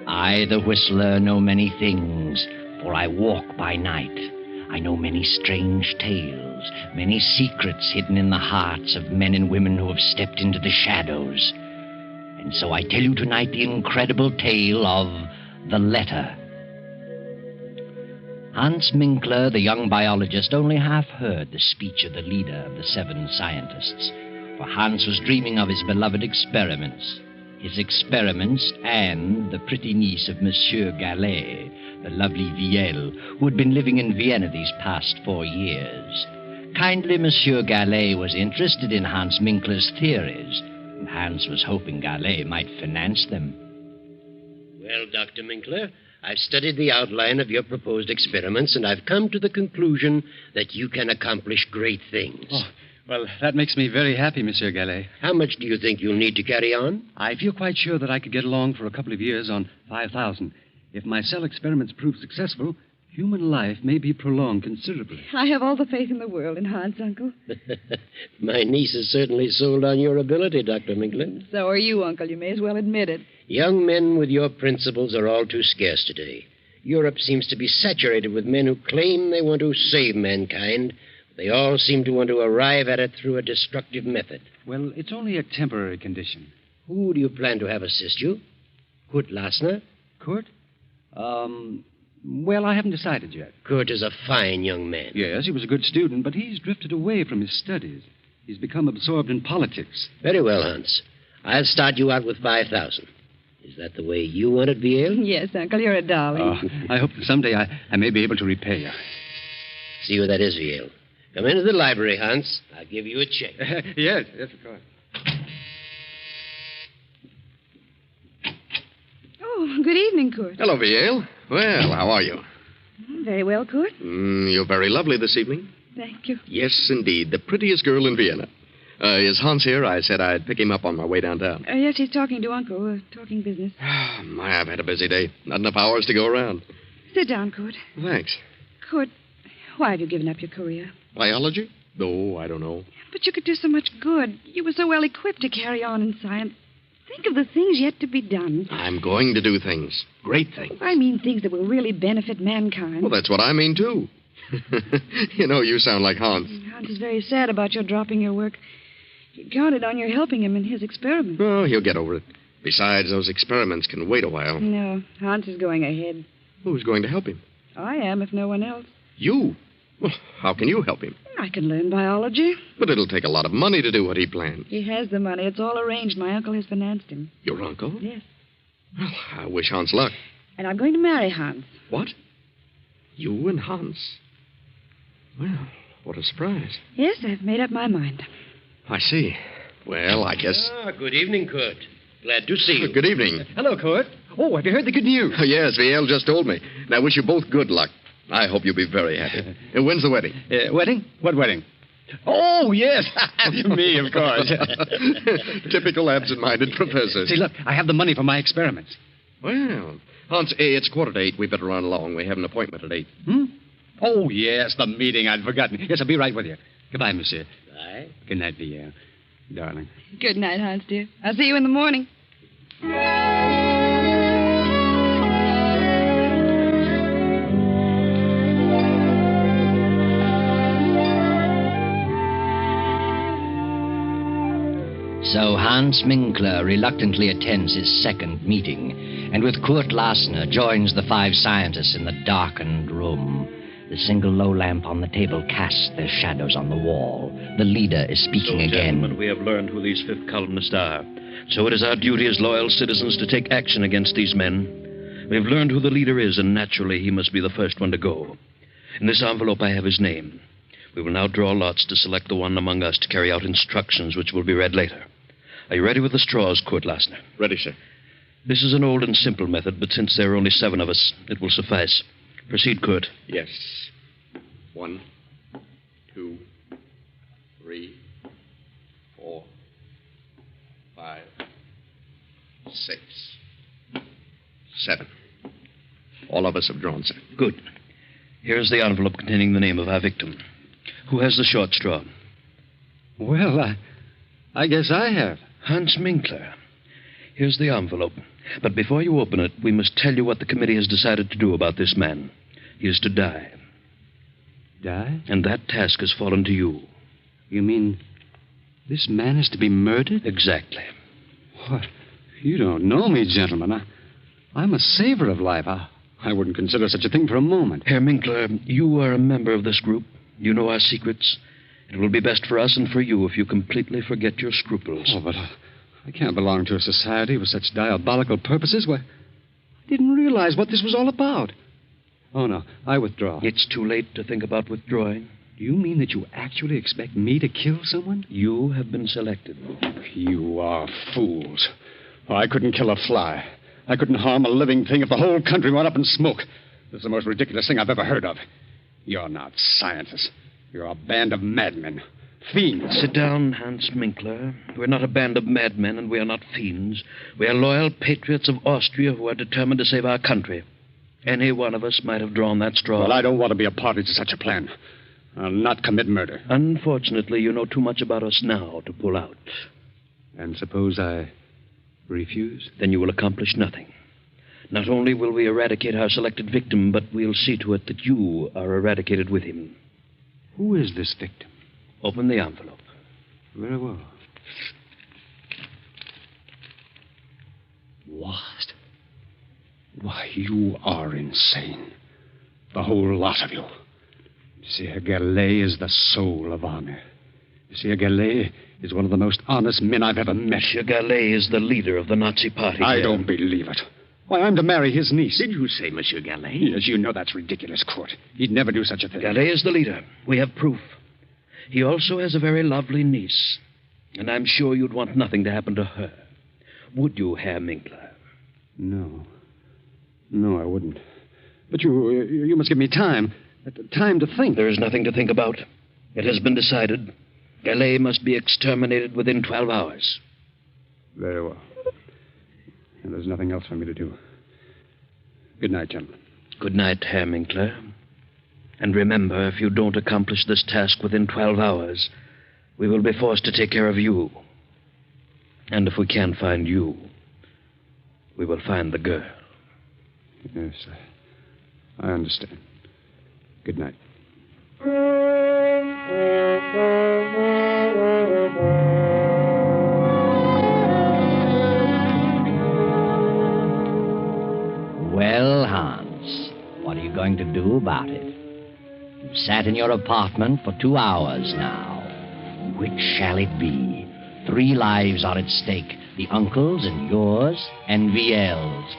I, the Whistler, know many things, for I walk by night. I know many strange tales, many secrets hidden in the hearts of men and women who have stepped into the shadows. And so I tell you tonight the incredible tale of The Letter. Hans Minkler, the young biologist, only half heard the speech of the leader of the 7 scientists, for Hans was dreaming of his beloved experiments. His experiments and the pretty niece of Monsieur Gallet, the lovely Viel, who had been living in Vienna these past 4 years. Kindly Monsieur Gallet was interested in Hans Minkler's theories, and Hans was hoping Gallet might finance them. Well, Dr. Minkler, I've studied the outline of your proposed experiments, and I've come to the conclusion that you can accomplish great things. Oh, well, that makes me very happy, Monsieur Gallet. How much do you think you'll need to carry on? I feel quite sure that I could get along for a couple of years on 5,000. If my cell experiments prove successful, human life may be prolonged considerably. I have all the faith in the world in Hans, Uncle. My niece is certainly sold on your ability, Dr. Minkler. So are you, Uncle. You may as well admit it. Young men with your principles are all too scarce today. Europe seems to be saturated with men who claim they want to save mankind. They all seem to want to arrive at it through a destructive method. Well, it's only a temporary condition. Who do you plan to have assist you? Kurt Lassner? Kurt? Well, I haven't decided yet. Kurt is a fine young man. Yes, he was a good student, but he's drifted away from his studies. He's become absorbed in politics. Very well, Hans. I'll start you out with 5,000. Is that the way you want it, Viel? Yes, Uncle, you're a darling. I hope that someday I may be able to repay you. See what that is, Viel. Come into the library, Hans. I'll give you a check. Yes, of course. Oh, good evening, Kurt. Hello, Viel. Well, how are you? Very well, Kurt. You're very lovely this evening. Thank you. Yes, indeed. The prettiest girl in Vienna. Is Hans here? I said I'd pick him up on my way downtown. Yes, he's talking to Uncle. Talking business. I've had a busy day. Not enough hours to go around. Sit down, Kurt. Thanks. Kurt, why have you given up your career? Biology? Oh, I don't know. But you could do so much good. You were so well equipped to carry on in science. Think of the things yet to be done. I'm going to do things. Great things. I mean things that will really benefit mankind. Well, that's what I mean, too. You know, you sound like Hans. Hans is very sad about your dropping your work. He counted on your helping him in his experiments. Oh, he'll get over it. Besides, those experiments can wait a while. No, Hans is going ahead. Who's going to help him? I am, if no one else. You? Well, how can you help him? I can learn biology. But it'll take a lot of money to do what he planned. He has the money. It's all arranged. My uncle has financed him. Your uncle? Yes. Well, I wish Hans luck. And I'm going to marry Hans. What? You and Hans? Well, what a surprise. Yes, I've made up my mind. I see. Well, I guess... Good evening, Kurt. Glad to see you. Good evening. Hello, Kurt. Oh, have you heard the good news? Yes, Viel just told me. And I wish you both good luck. I hope you'll be very happy. When's the wedding? Wedding? What wedding? Oh, yes. Me, of course. Typical absent-minded professor. See, look, I have the money for my experiments. Well, Hans, it's 7:45. We better run along. We have an appointment at 8. Oh, yes, the meeting. I'd forgotten. Yes, I'll be right with you. Goodbye, monsieur. Bye. Good night, Viel. Darling. Good night, Hans, dear. I'll see you in the morning. So Hans Minkler reluctantly attends his second meeting, and with Kurt Lassner joins the 5 scientists in the darkened room. The single low lamp on the table casts their shadows on the wall. The leader is speaking again. Gentlemen, we have learned who these fifth columnists are. So it is our duty as loyal citizens to take action against these men. We have learned who the leader is, and naturally he must be the first one to go. In this envelope I have his name. We will now draw lots to select the one among us to carry out instructions which will be read later. Are you ready with the straws, Kurt Lassner? Ready, sir. This is an old and simple method, but since there are only 7 of us, it will suffice. Proceed, Kurt. Yes. 1, 2, 3, 4, 5, 6, 7. All of us have drawn, sir. Good. Here's the envelope containing the name of our victim. Who has the short straw? Well, I guess I have. Hans Minkler. Here's the envelope. But before you open it, we must tell you what the committee has decided to do about this man. He is to die. Die? And that task has fallen to you. You mean this man is to be murdered? Exactly. What? You don't know me, gentlemen. I'm a saver of life. I wouldn't consider such a thing for a moment. Herr Minkler, you are a member of this group. You know our secrets. It will be best for us and for you if you completely forget your scruples. Oh, but I can't belong to a society with such diabolical purposes. Why, I didn't realize what this was all about. Oh, no, I withdraw. It's too late to think about withdrawing. Do you mean that you actually expect me to kill someone? You have been selected. You are fools. Oh, I couldn't kill a fly. I couldn't harm a living thing if the whole country went up in smoke. This is the most ridiculous thing I've ever heard of. You're not scientists. You're a band of madmen. Fiends. Sit down, Hans Minkler. We're not a band of madmen, and we are not fiends. We are loyal patriots of Austria who are determined to save our country. Any one of us might have drawn that straw. Well, I don't want to be a party to such a plan. I'll not commit murder. Unfortunately, you know too much about us now to pull out. And suppose I refuse? Then you will accomplish nothing. Not only will we eradicate our selected victim, but we'll see to it that you are eradicated with him. Who is this victim? Open the envelope. Very well. What? Why, you are insane. The whole lot of you. Monsieur Gallet is the soul of honor. Monsieur Gallet is one of the most honest men I've ever met. Monsieur Gallet is the leader of the Nazi party. I don't believe it. Why, I'm to marry his niece. Did you say Monsieur Gallet? Yes, you know that's ridiculous, Court. He'd never do such a thing. Gallet is the leader. We have proof. He also has a very lovely niece. And I'm sure you'd want nothing to happen to her. Would you, Herr Minkler? No. No, I wouldn't. But you must give me time. Time to think. There is nothing to think about. It has been decided. Gallet must be exterminated within 12 hours. Very well. And there's nothing else for me to do. Good night, gentlemen. Good night, Herr Minkler. And remember, if you don't accomplish this task within 12 hours, we will be forced to take care of you. And if we can't find you, we will find the girl. Yes, I understand. Good night. Well, Hans, what are you going to do about it? You've sat in your apartment for 2 hours now. Which shall it be? 3 lives are at stake. The uncle's and yours, and VL's.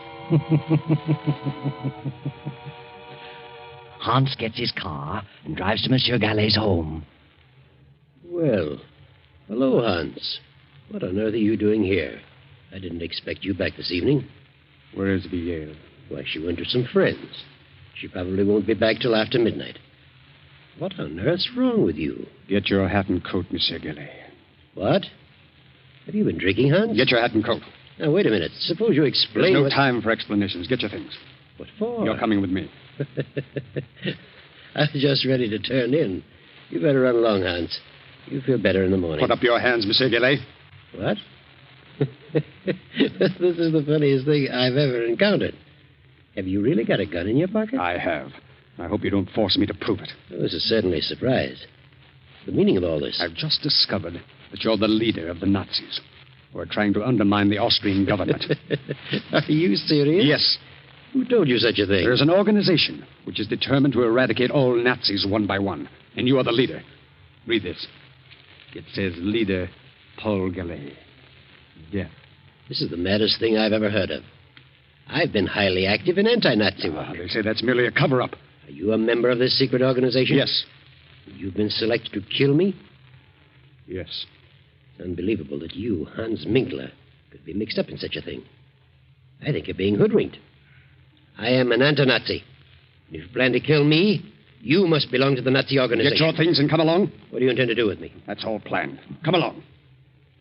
Hans gets his car and drives to Monsieur Gallet's home. Well, hello, Hans. What on earth are you doing here? I didn't expect you back this evening. Where is VL? Why, she went to some friends. She probably won't be back till after midnight. What on earth's wrong with you? Get your hat and coat, Monsieur Gallet. What? Have you been drinking, Hans? Get your hat and coat. Now, wait a minute. Suppose you explain. There's no time for explanations. Get your things. What for? You're coming with me. I was just ready to turn in. You better run along, Hans. You'll feel better in the morning. Put up your hands, Monsieur Gallet. What? This is the funniest thing I've ever encountered. Have you really got a gun in your pocket? I have. I hope you don't force me to prove it. Well, this is certainly a surprise. The meaning of all this? I've just discovered that you're the leader of the Nazis who are trying to undermine the Austrian government. Are you serious? Yes. Who told you such a thing? There's an organization which is determined to eradicate all Nazis one by one, and you are the leader. Read this. It says leader Paul Gallet. Death. This is the maddest thing I've ever heard of. I've been highly active in anti-Nazi work. They say that's merely a cover-up. Are you a member of this secret organization? Yes. You've been selected to kill me? Yes. It's unbelievable that you, Hans Minkler, could be mixed up in such a thing. I think you're being hoodwinked. I am an anti-Nazi. If you plan to kill me, you must belong to the Nazi organization. Get your things and come along. What do you intend to do with me? That's all planned. Come along.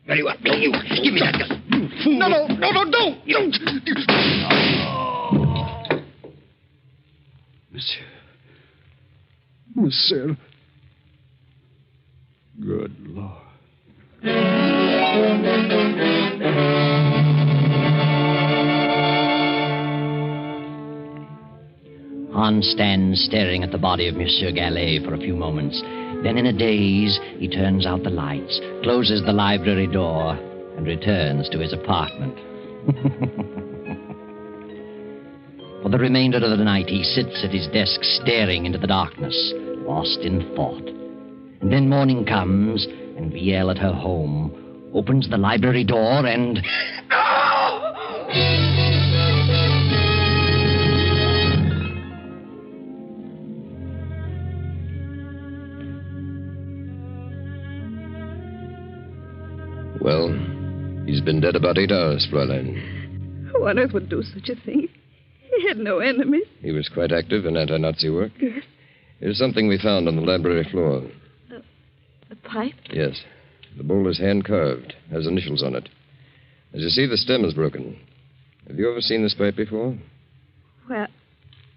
Very well. You, give me that gun. You fool. No, don't. You don't. Monsieur. Good Lord. Hans stands staring at the body of Monsieur Gallet for a few moments. Then, in a daze, he turns out the lights, closes the library door, and returns to his apartment. For the remainder of the night, he sits at his desk staring into the darkness, lost in thought. And then morning comes, and Viel at her home opens the library door and... Well, he's been dead about 8 hours, Fräulein. Who on earth would do such a thing? He had no enemies. He was quite active in anti-Nazi work. Yes. Here's something we found on the library floor. The pipe? Yes. The bowl is hand-carved, has initials on it. As you see, the stem is broken. Have you ever seen this pipe before? Well,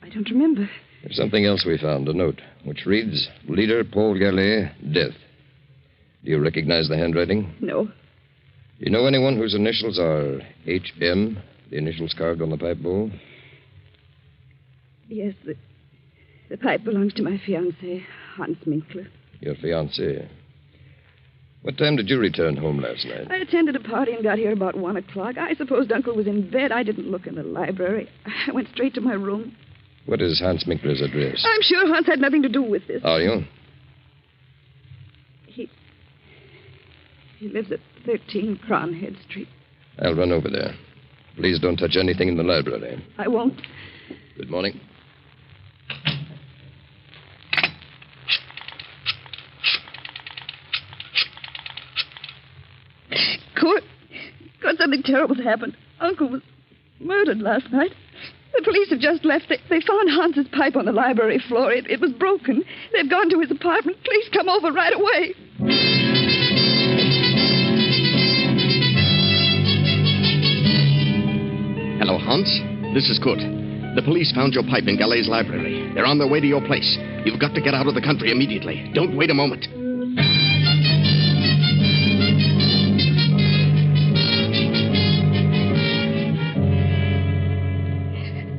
I don't remember. There's something else we found, a note, which reads, Leader Paul Gallet, death. Do you recognize the handwriting? No. Do you know anyone whose initials are HM, the initials carved on the pipe bowl? Yes, the pipe belongs to my fiancé, Hans Minkler. Your fiancé. What time did you return home last night? I attended a party and got here about 1 o'clock. I supposed Uncle was in bed. I didn't look in the library. I went straight to my room. What is Hans Minkler's address? I'm sure Hans had nothing to do with this. Are you? He lives at 13 Cronhead Street. I'll run over there. Please don't touch anything in the library. I won't. Good morning. Court, something terrible's happened. Uncle was murdered last night. The police have just left. They found Hans's pipe on the library floor. It was broken. They've gone to his apartment. Please come over right away. Hello, Hans. This is Kurt. The police found your pipe in Gallet's library. They're on their way to your place. You've got to get out of the country immediately. Don't wait a moment.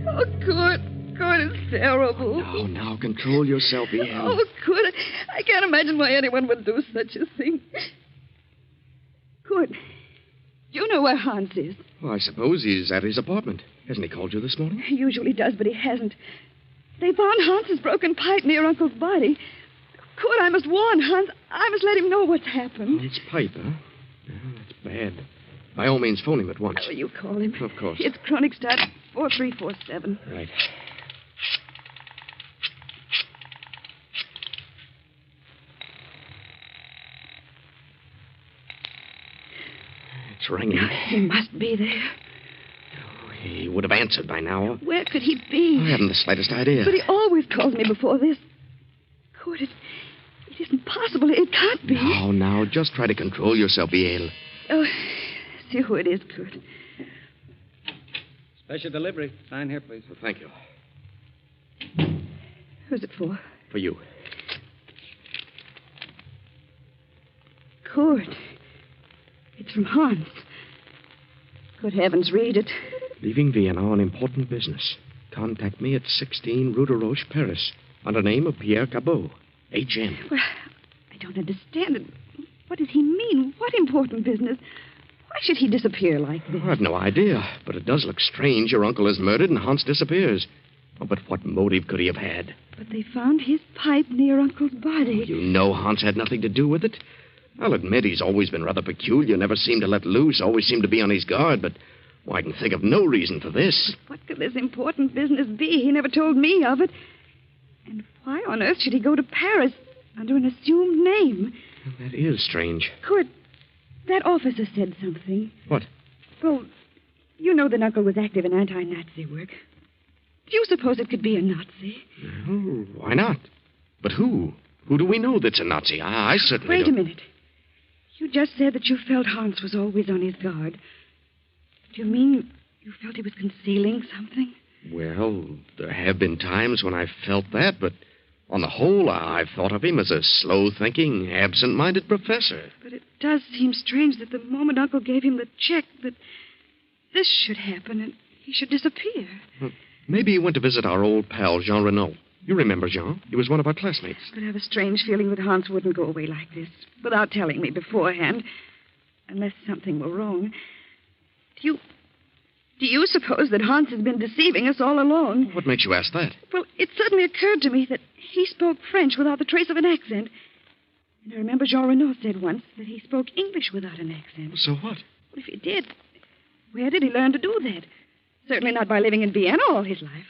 Oh, Kurt, it's terrible. Oh, now, control yourself, Ian. Oh, Kurt, I can't imagine why anyone would do such a thing. Kurt, you know where Hans is. Well, I suppose he's at his apartment. Hasn't he called you this morning? He usually does, but he hasn't. They found Hans's broken pipe near Uncle's body. Kurt, I must warn Hans. I must let him know what's happened. Hans' pipe, huh? Oh, that's bad. By all means, phone him at once. Oh, you call him. Of course. It's Kronigstadt 4347. Right. It's ringing. He must be there. He would have answered by now. Where could he be? I haven't the slightest idea. But he always calls me before this. Kurt, it isn't possible. It can't be. Now, just try to control yourself, Yale. Oh, see who it is, Kurt. Special delivery. Sign here, please. Well, thank you. Who's it for? For you. Kurt. It's from Hans. Good heavens, read it. Leaving Vienna on important business. Contact me at 16 Rue de Roche, Paris, under name of Pierre Cabot, H.M. Well, I don't understand it. What does he mean? What important business? Why should he disappear like this? I've no idea, but it does look strange. Your uncle is murdered and Hans disappears. Oh, but what motive could he have had? But they found his pipe near Uncle's body. You know Hans had nothing to do with it. I'll admit he's always been rather peculiar, never seemed to let loose, always seemed to be on his guard, but I can think of no reason for this. What could this important business be? He never told me of it. And why on earth should he go to Paris under an assumed name? That is strange. Kurt, that officer said something. What? Well, you know that Uncle was active in anti-Nazi work. Do you suppose it could be a Nazi? Oh, why not? But who? Who do we know that's a Nazi? I certainly Wait don't. a minute. You just said that you felt Hans was always on his guard. Do you mean you felt he was concealing something? Well, there have been times when I've felt that, but on the whole, I've thought of him as a slow-thinking, absent-minded professor. But it does seem strange that the moment Uncle gave him the check, that this should happen and he should disappear. Maybe he went to visit our old pal, Jean Renaud. You remember Jean? He was one of our classmates. But I have a strange feeling that Hans wouldn't go away like this, without telling me beforehand, unless something were wrong. Do you suppose that Hans has been deceiving us all along? What makes you ask that? Well, it suddenly occurred to me that he spoke French without the trace of an accent. And I remember Jean Renaud said once that he spoke English without an accent. So what? Well, if he did, where did he learn to do that? Certainly not by living in Vienna all his life.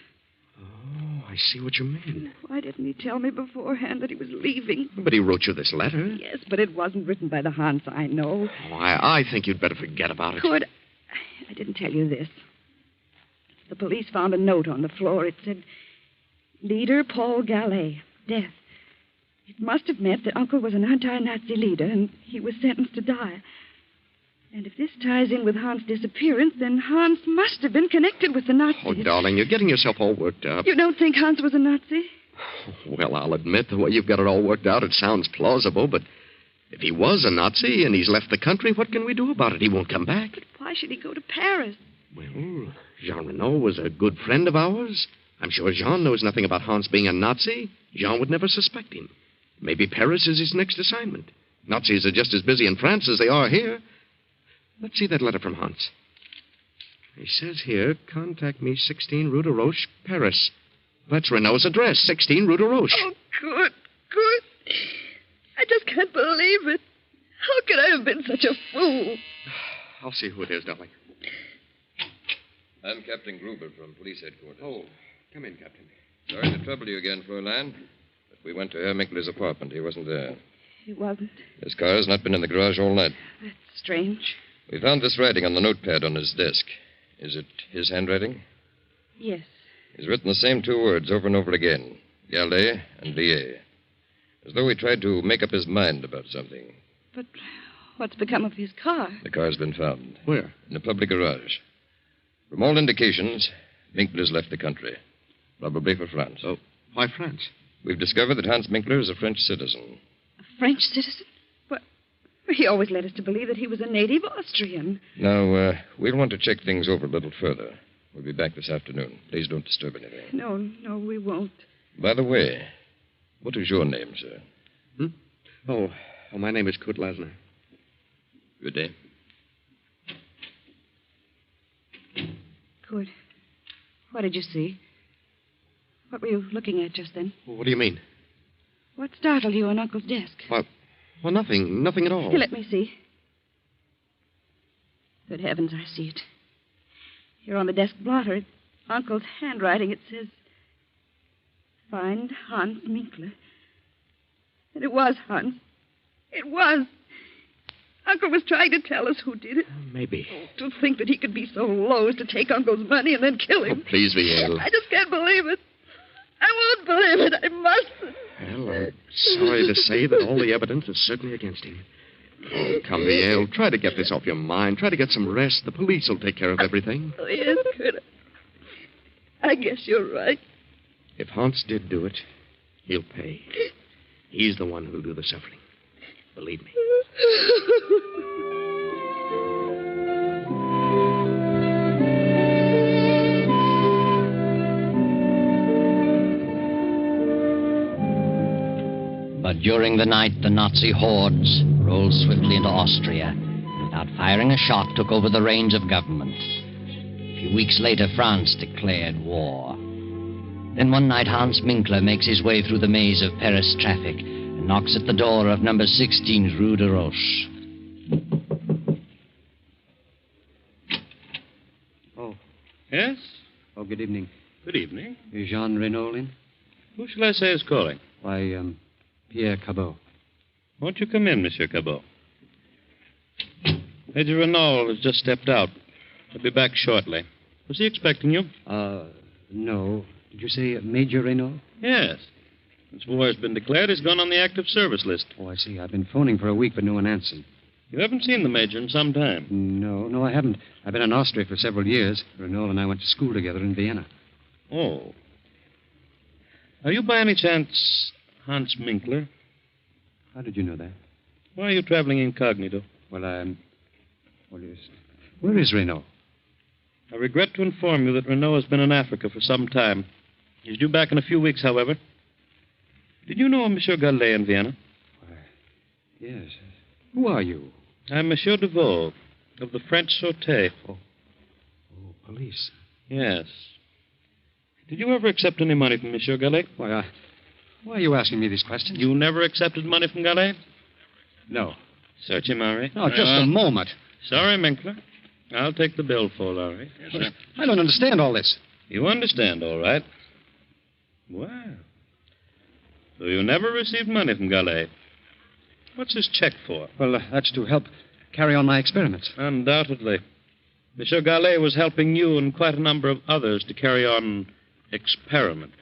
Oh, I see what you mean. Why didn't he tell me beforehand that he was leaving? But he wrote you this letter. Yes, but it wasn't written by the Hans I know. Oh, I think you'd better forget about it. Good. I didn't tell you this. The police found a note on the floor. It said, Leader Paul Gallet, death. It must have meant that Uncle was an anti-Nazi leader and he was sentenced to die. And if this ties in with Hans' disappearance, then Hans must have been connected with the Nazis. Oh, darling, you're getting yourself all worked up. You don't think Hans was a Nazi? Well, I'll admit the way you've got it all worked out, it sounds plausible, but if he was a Nazi and he's left the country, what can we do about it? He won't come back. But why should he go to Paris? Well, Jean Renaud was a good friend of ours. I'm sure Jean knows nothing about Hans being a Nazi. Jean would never suspect him. Maybe Paris is his next assignment. Nazis are just as busy in France as they are here. Let's see that letter from Hans. He says here, contact me, 16 Rue de Roche, Paris. That's Renaud's address, 16 Rue de Roche. Oh, good. I just can't believe it. How could I have been such a fool? I'll see who it is, darling. I'm Captain Gruber from police headquarters. Oh, come in, Captain. Sorry to trouble you again, Fräulein, but we went to Herr Minkler's apartment. He wasn't there. He wasn't. His car has not been in the garage all night. That's strange. We found this writing on the notepad on his desk. Is it his handwriting? Yes. He's written the same two words over and over again, Gallet and Lier, as though he tried to make up his mind about something. But what's become of his car? The car's been found. Where? In a public garage. From all indications, Minkler's left the country, probably for France. Oh, why France? We've discovered that Hans Minkler is a French citizen. A French citizen? What? He always led us to believe that he was a native Austrian. Now, we'll want to check things over a little further. We'll be back this afternoon. Please don't disturb anything. No, we won't. By the way, what is your name, sir? Oh, my name is Kurt Lasner. Good day. Kurt, what did you see? What were you looking at just then? What do you mean? What startled you on Uncle's desk? Well, nothing at all. Here, let me see. Good heavens, I see it. Here on the desk blotter, Uncle's handwriting, it says, Find Hans Minkler. And it was Hans. It was. Uncle was trying to tell us who did it. Maybe. To think that he could be so low as to take Uncle's money and then kill him. Oh, please, Viel. I just can't believe it. I won't believe it. I mustn't. Well, I'm sorry to say that all the evidence is certainly against him. Oh, come, Viel. Try to get this off your mind. Try to get some rest. The police will take care of everything. Oh, yes, Kurt. I guess you're right. If Hans did do it, he'll pay. He's the one who'll do the suffering. Believe me. But during the night, the Nazi hordes rolled swiftly into Austria, and without firing a shot took over the reins of government. A few weeks later, France declared war. Then one night, Hans Minkler makes his way through the maze of Paris traffic and knocks at the door of number 16 Rue de Roche. Oh. Yes? Oh, good evening. Good evening. Is Jean Renault in? Who shall I say is calling? Why, Pierre Cabot. Won't you come in, Monsieur Cabot? Major Renault has just stepped out. He'll be back shortly. Was he expecting you? No. Did you say Major Renault? Yes. Since war has been declared, he's gone on the active service list. Oh, I see. I've been phoning for a week, but no one answered. You haven't seen the Major in some time. No, I haven't. I've been in Austria for several years. Renault and I went to school together in Vienna. Oh. Are you by any chance Hans Minkler? How did you know that? Why are you traveling incognito? Well, where is Renault? I regret to inform you that Renault has been in Africa for some time. He's due back in a few weeks, however. Did you know Monsieur Gallet in Vienna? Why, yes. Who are you? I'm Monsieur Deveau, of the French Sûreté. Oh, police. Yes. Did you ever accept any money from Monsieur Gallet? Why are you asking me these questions? You never accepted money from Gallet? No. Search him, Henri. No, just a moment. Sorry, Minkler. I'll take the bill for Henri. Yes, sir. I don't understand all this. You understand, all right. Well. So you never received money from Gallet. What's this check for? Well, that's to help carry on my experiments. Undoubtedly. Monsieur Gallet was helping you and quite a number of others to carry on experiments.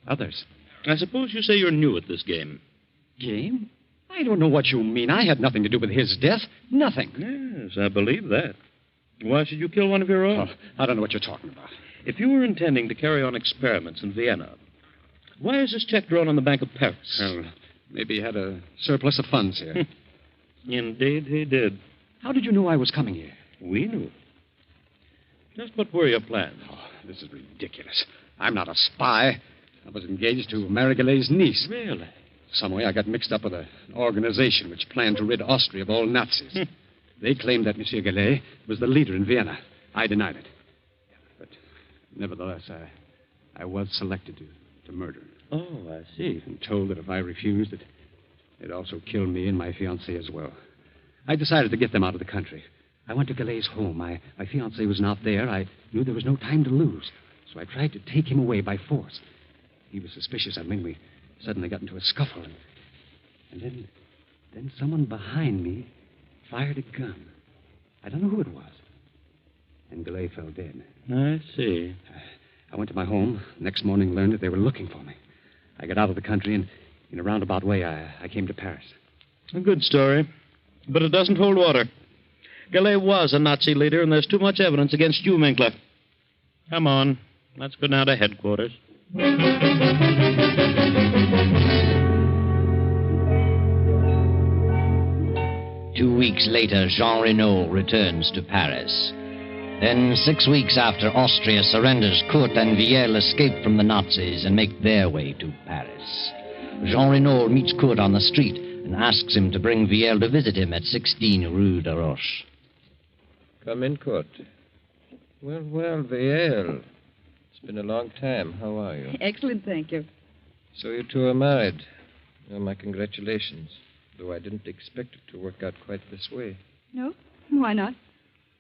Others? I suppose you say you're new at this game. Game? I don't know what you mean. I had nothing to do with his death. Nothing. Yes, I believe that. Why should you kill one of your own? Oh, I don't know what you're talking about. If you were intending to carry on experiments in Vienna, why is this check drawn on the Bank of Paris? Well, maybe he had a surplus of funds here. Indeed, he did. How did you know I was coming here? We knew. Just what were your plans? Oh, this is ridiculous. I'm not a spy. I was engaged to marry Galet's niece. Really? Some way I got mixed up with an organization which planned to rid Austria of all Nazis. They claimed that Monsieur Gallet was the leader in Vienna. I denied it. But nevertheless, I was selected to murder him. Oh, I see. And told that if I refused, they'd also kill me and my fiancée as well. I decided to get them out of the country. I went to Galet's home. My fiancé was not there. I knew there was no time to lose. So I tried to take him away by force. He was suspicious of me. We suddenly got into a scuffle. And then someone behind me fired a gun. I don't know who it was. And Gallet fell dead. I see. I went to my home. Next morning learned that they were looking for me. I got out of the country, and in a roundabout way, I came to Paris. A good story. But it doesn't hold water. Gallet was a Nazi leader, and there's too much evidence against you, Minkler. Come on. Let's go down to headquarters. 2 weeks later, Jean Renault returns to Paris. Then, 6 weeks after Austria surrenders, Kurt and Viel escape from the Nazis and make their way to Paris. Jean Renault meets Kurt on the street and asks him to bring Viel to visit him at 16 Rue de Roche. Come in, Kurt. Well, Viel. It's been a long time. How are you? Excellent, thank you. So you two are married. Well, my congratulations. Though I didn't expect it to work out quite this way. No? Why not?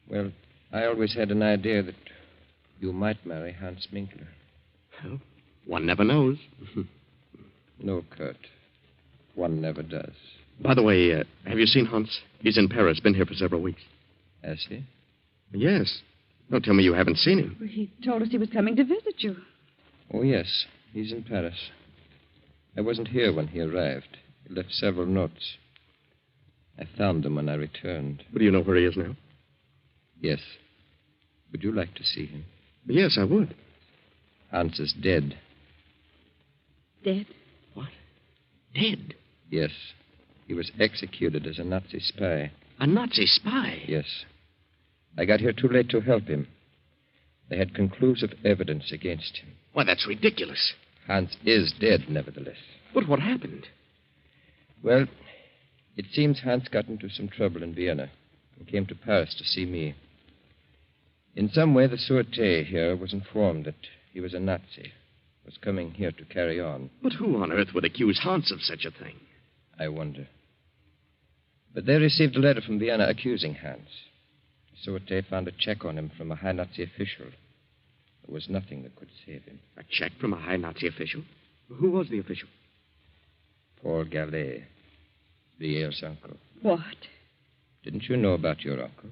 Well, I always had an idea that you might marry Hans Minkler. Well, one never knows. No, Kurt. One never does. By the way, have you seen Hans? He's in Paris, been here for several weeks. Has he? Yes. Don't tell me you haven't seen him. Well, he told us he was coming to visit you. Oh, yes. He's in Paris. I wasn't here when he arrived. He left several notes. I found them when I returned. But do you know where he is now? Yes. Would you like to see him? Yes, I would. Hans is dead. Dead? What? Dead? Yes. He was executed as a Nazi spy. A Nazi spy? Yes. I got here too late to help him. They had conclusive evidence against him. Why, that's ridiculous. Hans is dead, nevertheless. But what happened? Well, It seems Hans got into some trouble in Vienna and came to Paris to see me. In some way, the Sûreté here was informed that he was a Nazi, was coming here to carry on. But who on earth would accuse Hans of such a thing? I wonder. But they received a letter from Vienna accusing Hans. The Sûreté found a check on him from a high Nazi official. There was nothing that could save him. A check from a high Nazi official? Who was the official? Paul Gallet, Viel's uncle. What? Didn't you know about your uncle?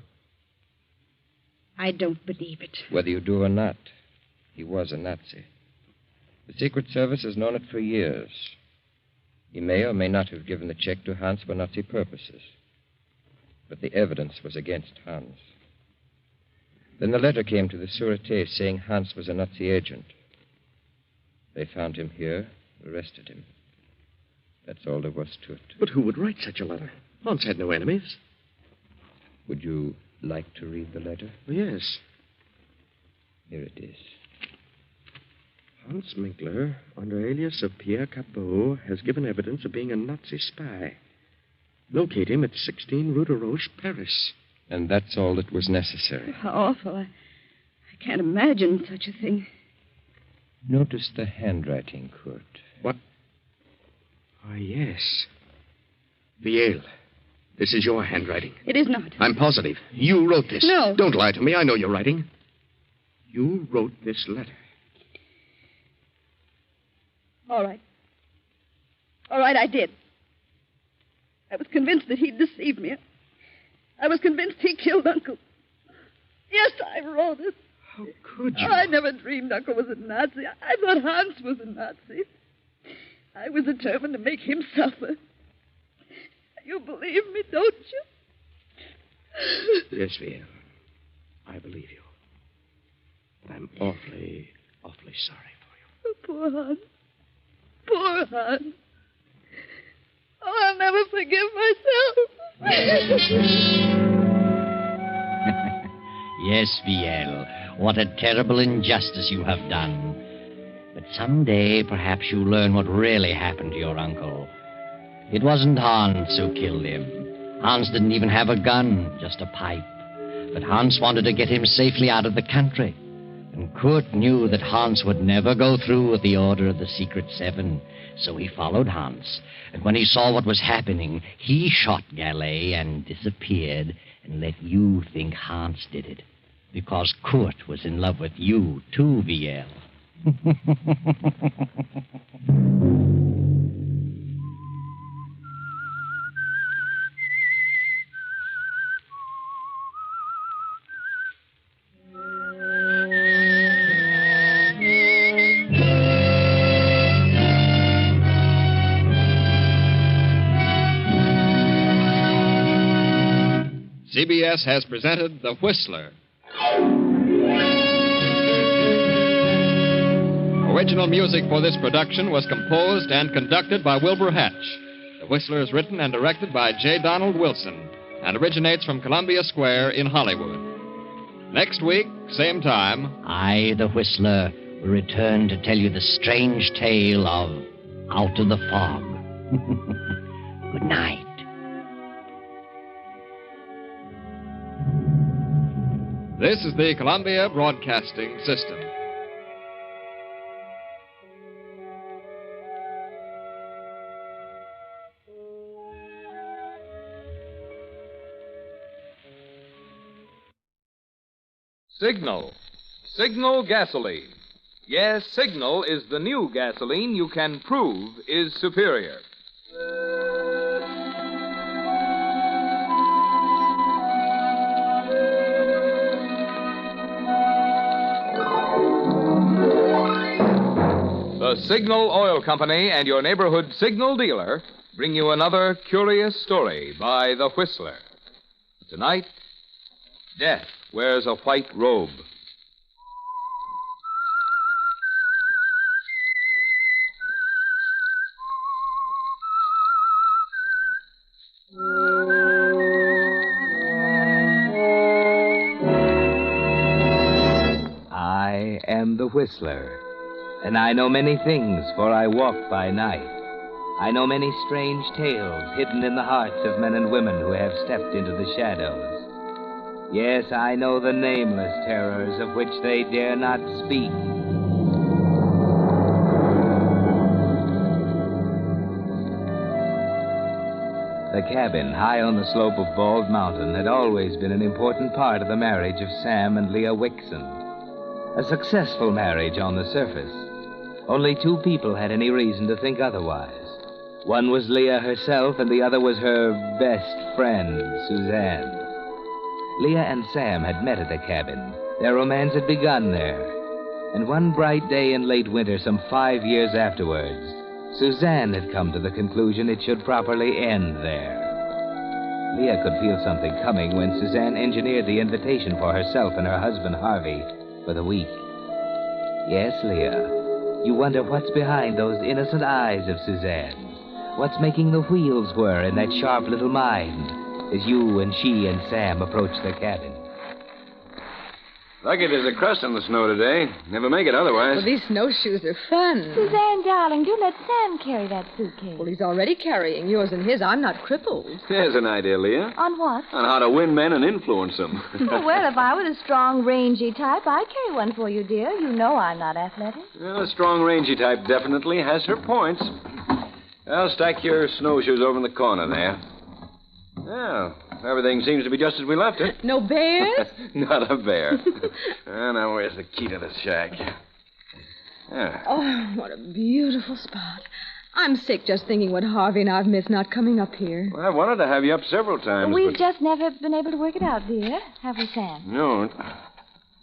I don't believe it. Whether you do or not, he was a Nazi. The Secret Service has known it for years. He may or may not have given the check to Hans for Nazi purposes. But the evidence was against Hans. Then the letter came to the Sûreté saying Hans was a Nazi agent. They found him here, arrested him. That's all there was to it. But who would write such a letter? Hans had no enemies. Would you like to read the letter? Yes. Here it is. Hans Minkler, under alias of Pierre Capot, has given evidence of being a Nazi spy. Locate him at 16 Rue de Roche, Paris. And that's all that was necessary. How awful. I can't imagine such a thing. Notice the handwriting, Kurt. What? Ah, yes. Viel, this is your handwriting. It is not. I'm positive. You wrote this. No. Don't lie to me. I know your writing. You wrote this letter. All right. All right, I did. I was convinced that he'd deceived me. I was convinced he killed Uncle. Yes, I wrote it. How could you? Oh, I never dreamed Uncle was a Nazi. I thought Hans was a Nazi. I was determined to make him suffer. You believe me, don't you? Yes, Viel. I believe you. But I'm awfully, awfully sorry for you. Poor Hans. Poor Hans. Oh, I'll never forgive myself. Yes, Viel. What a terrible injustice you have done. But someday, perhaps you'll learn what really happened to your uncle. It wasn't Hans who killed him. Hans didn't even have a gun, just a pipe. But Hans wanted to get him safely out of the country. And Kurt knew that Hans would never go through with the order of the Secret Seven. So he followed Hans. And when he saw what was happening, he shot Gallet and disappeared and let you think Hans did it. Because Kurt was in love with you, too, Viel. CBS has presented The Whistler. Original music for this production was composed and conducted by Wilbur Hatch. The Whistler is written and directed by J. Donald Wilson and originates from Columbia Square in Hollywood. Next week, same time, I, the Whistler, will return to tell you the strange tale of Out of the Fog. Good night. This is the Columbia Broadcasting System. Signal. Signal gasoline. Yes, Signal is the new gasoline you can prove is superior. The Signal Oil Company and your neighborhood Signal dealer bring you another curious story by The Whistler. Tonight, Death Wears a White Robe. I am the Whistler, and I know many things, for I walk by night. I know many strange tales hidden in the hearts of men and women who have stepped into the shadows. Yes, I know the nameless terrors of which they dare not speak. The cabin, high on the slope of Bald Mountain, had always been an important part of the marriage of Sam and Leah Wixon. A successful marriage on the surface. Only two people had any reason to think otherwise. One was Leah herself, and the other was her best friend, Suzanne. Leah and Sam had met at the cabin. Their romance had begun there. And one bright day in late winter, some 5 years afterwards, Suzanne had come to the conclusion it should properly end there. Leah could feel something coming when Suzanne engineered the invitation for herself and her husband, Harvey, for the week. Yes, Leah, you wonder what's behind those innocent eyes of Suzanne's. What's making the wheels whir in that sharp little mind as you and she and Sam approach the cabin. Lucky there's a crust on the snow today. Never make it otherwise. Well, these snowshoes are fun. Suzanne, darling, do let Sam carry that suitcase. Well, he's already carrying yours and his. I'm not crippled. There's an idea, Leah. On what? On how to win men and influence them. Well, if I were the strong, rangy type, I'd carry one for you, dear. You know I'm not athletic. Well, a strong, rangy type definitely has her points. Well, stack your snowshoes over in the corner there. Well, everything seems to be just as we left it. No bears? Not a bear. Well, now where's the key to the shack? Yeah. Oh, what a beautiful spot. I'm sick just thinking what Harvey and I've missed not coming up here. Well, I wanted to have you up several times, We've but... just never been able to work it out, dear. Have we, Sam? No.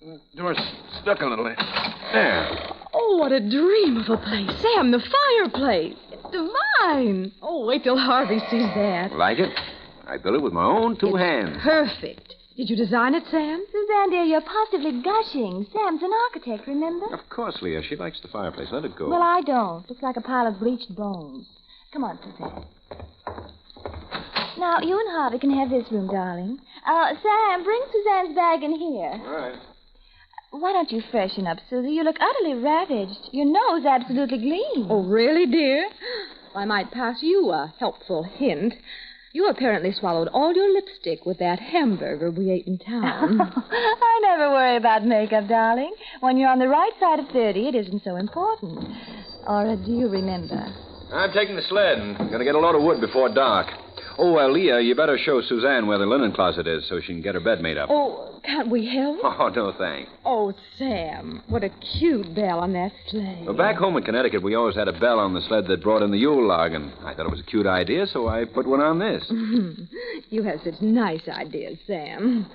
The door's stuck a little. There. Oh, what a dream of a place. Sam, the fireplace. It's divine. Oh, wait till Harvey sees that. Like it? I built it with my own two hands. Perfect. Did you design it, Sam? Suzanne, dear, you're positively gushing. Sam's an architect, remember? Of course, Leah. She likes the fireplace. Let it go. Well, I don't. Looks like a pile of bleached bones. Come on, Suzanne. Now, you and Harvey can have this room, darling. Sam, bring Suzanne's bag in here. All right. Why don't you freshen up, Susie? You look utterly ravaged. Your nose absolutely gleams. Oh, really, dear? I might pass you a helpful hint. You apparently swallowed all your lipstick with that hamburger we ate in town. I never worry about makeup, darling. When you're on the right side of 30, it isn't so important. Or do you remember? I'm taking the sled and going to get a load of wood before dark. Oh, well, Leah, you better show Suzanne where the linen closet is so she can get her bed made up. Oh, can't we help? Oh, no, thanks. Oh, Sam, what a cute bell on that sleigh. Well, back home in Connecticut, we always had a bell on the sled that brought in the Yule log, and I thought it was a cute idea, so I put one on this. You have such nice ideas, Sam.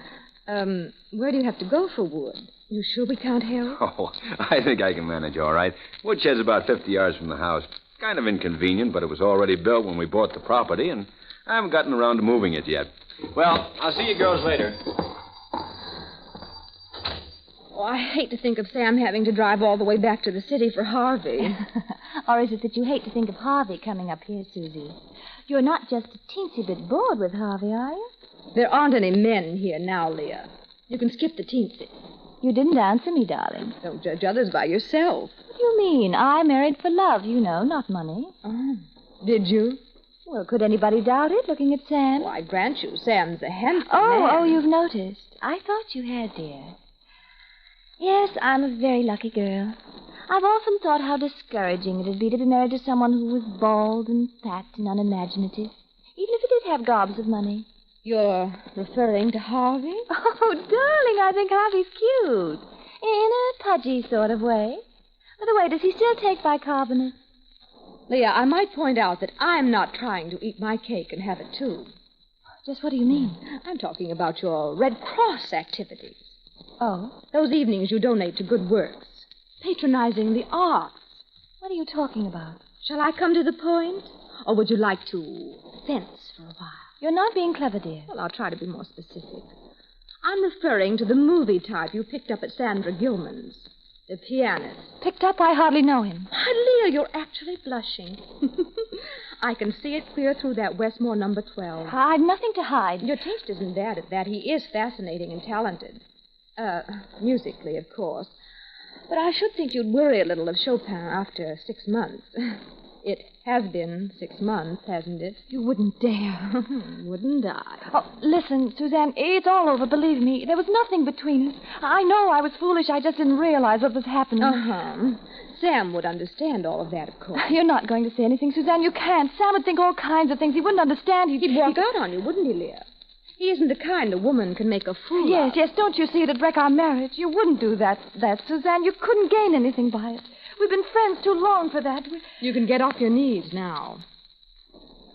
Where do you have to go for wood? You sure we can't help? Oh, I think I can manage all right. Woodshed's about 50 yards from the house. Kind of inconvenient, but it was already built when we bought the property, and I haven't gotten around to moving it yet. Well, I'll see you girls later. Oh, I hate to think of Sam having to drive all the way back to the city for Harvey. Or is it that you hate to think of Harvey coming up here, Susie? You're not just a teensy bit bored with Harvey, are you? There aren't any men here now, Leah. You can skip the teensy. You didn't answer me, darling. Don't judge others by yourself. What do you mean? I married for love, you know, not money. Oh, did you? Well, could anybody doubt it, looking at Sam? Well, I grant you, Sam's a handsome man. Oh, you've noticed. I thought you had, dear. Yes, I'm a very lucky girl. I've often thought how discouraging it'd be to be married to someone who was bald and fat and unimaginative, even if he did have gobs of money. You're referring to Harvey? Oh, darling, I think Harvey's cute. In a pudgy sort of way. By the way, does he still take bicarbonate? Leah, I might point out that I'm not trying to eat my cake and have it, too. Just what do you mean? I'm talking about your Red Cross activities. Oh? Those evenings you donate to good works. Patronizing the arts. What are you talking about? Shall I come to the point? Or would you like to fence for a while? You're not being clever, dear. Well, I'll try to be more specific. I'm referring to the movie type you picked up at Sandra Gilman's. The pianist. Picked up? I hardly know him. Why, Leah, you're actually blushing. I can see it clear through that Westmore number 12. I've nothing to hide. Your taste isn't bad at that. He is fascinating and talented. Musically, of course. But I should think you'd worry a little of Chopin after 6 months. It Has been 6 months, hasn't it? You wouldn't dare. Wouldn't I? Oh, listen, Suzanne, it's all over, believe me. There was nothing between us. I know I was foolish. I just didn't realize what was happening. Uh-huh. Sam would understand all of that, of course. You're not going to say anything, Suzanne. You can't. Sam would think all kinds of things. He wouldn't understand. He'd walk out on you, wouldn't he, Leah? He isn't the kind a woman can make a fool Yes, of. yes. Don't you see it'd wreck our marriage? You wouldn't do that, Suzanne. You couldn't gain anything by it. We've been friends too long for that. You can get off your knees now.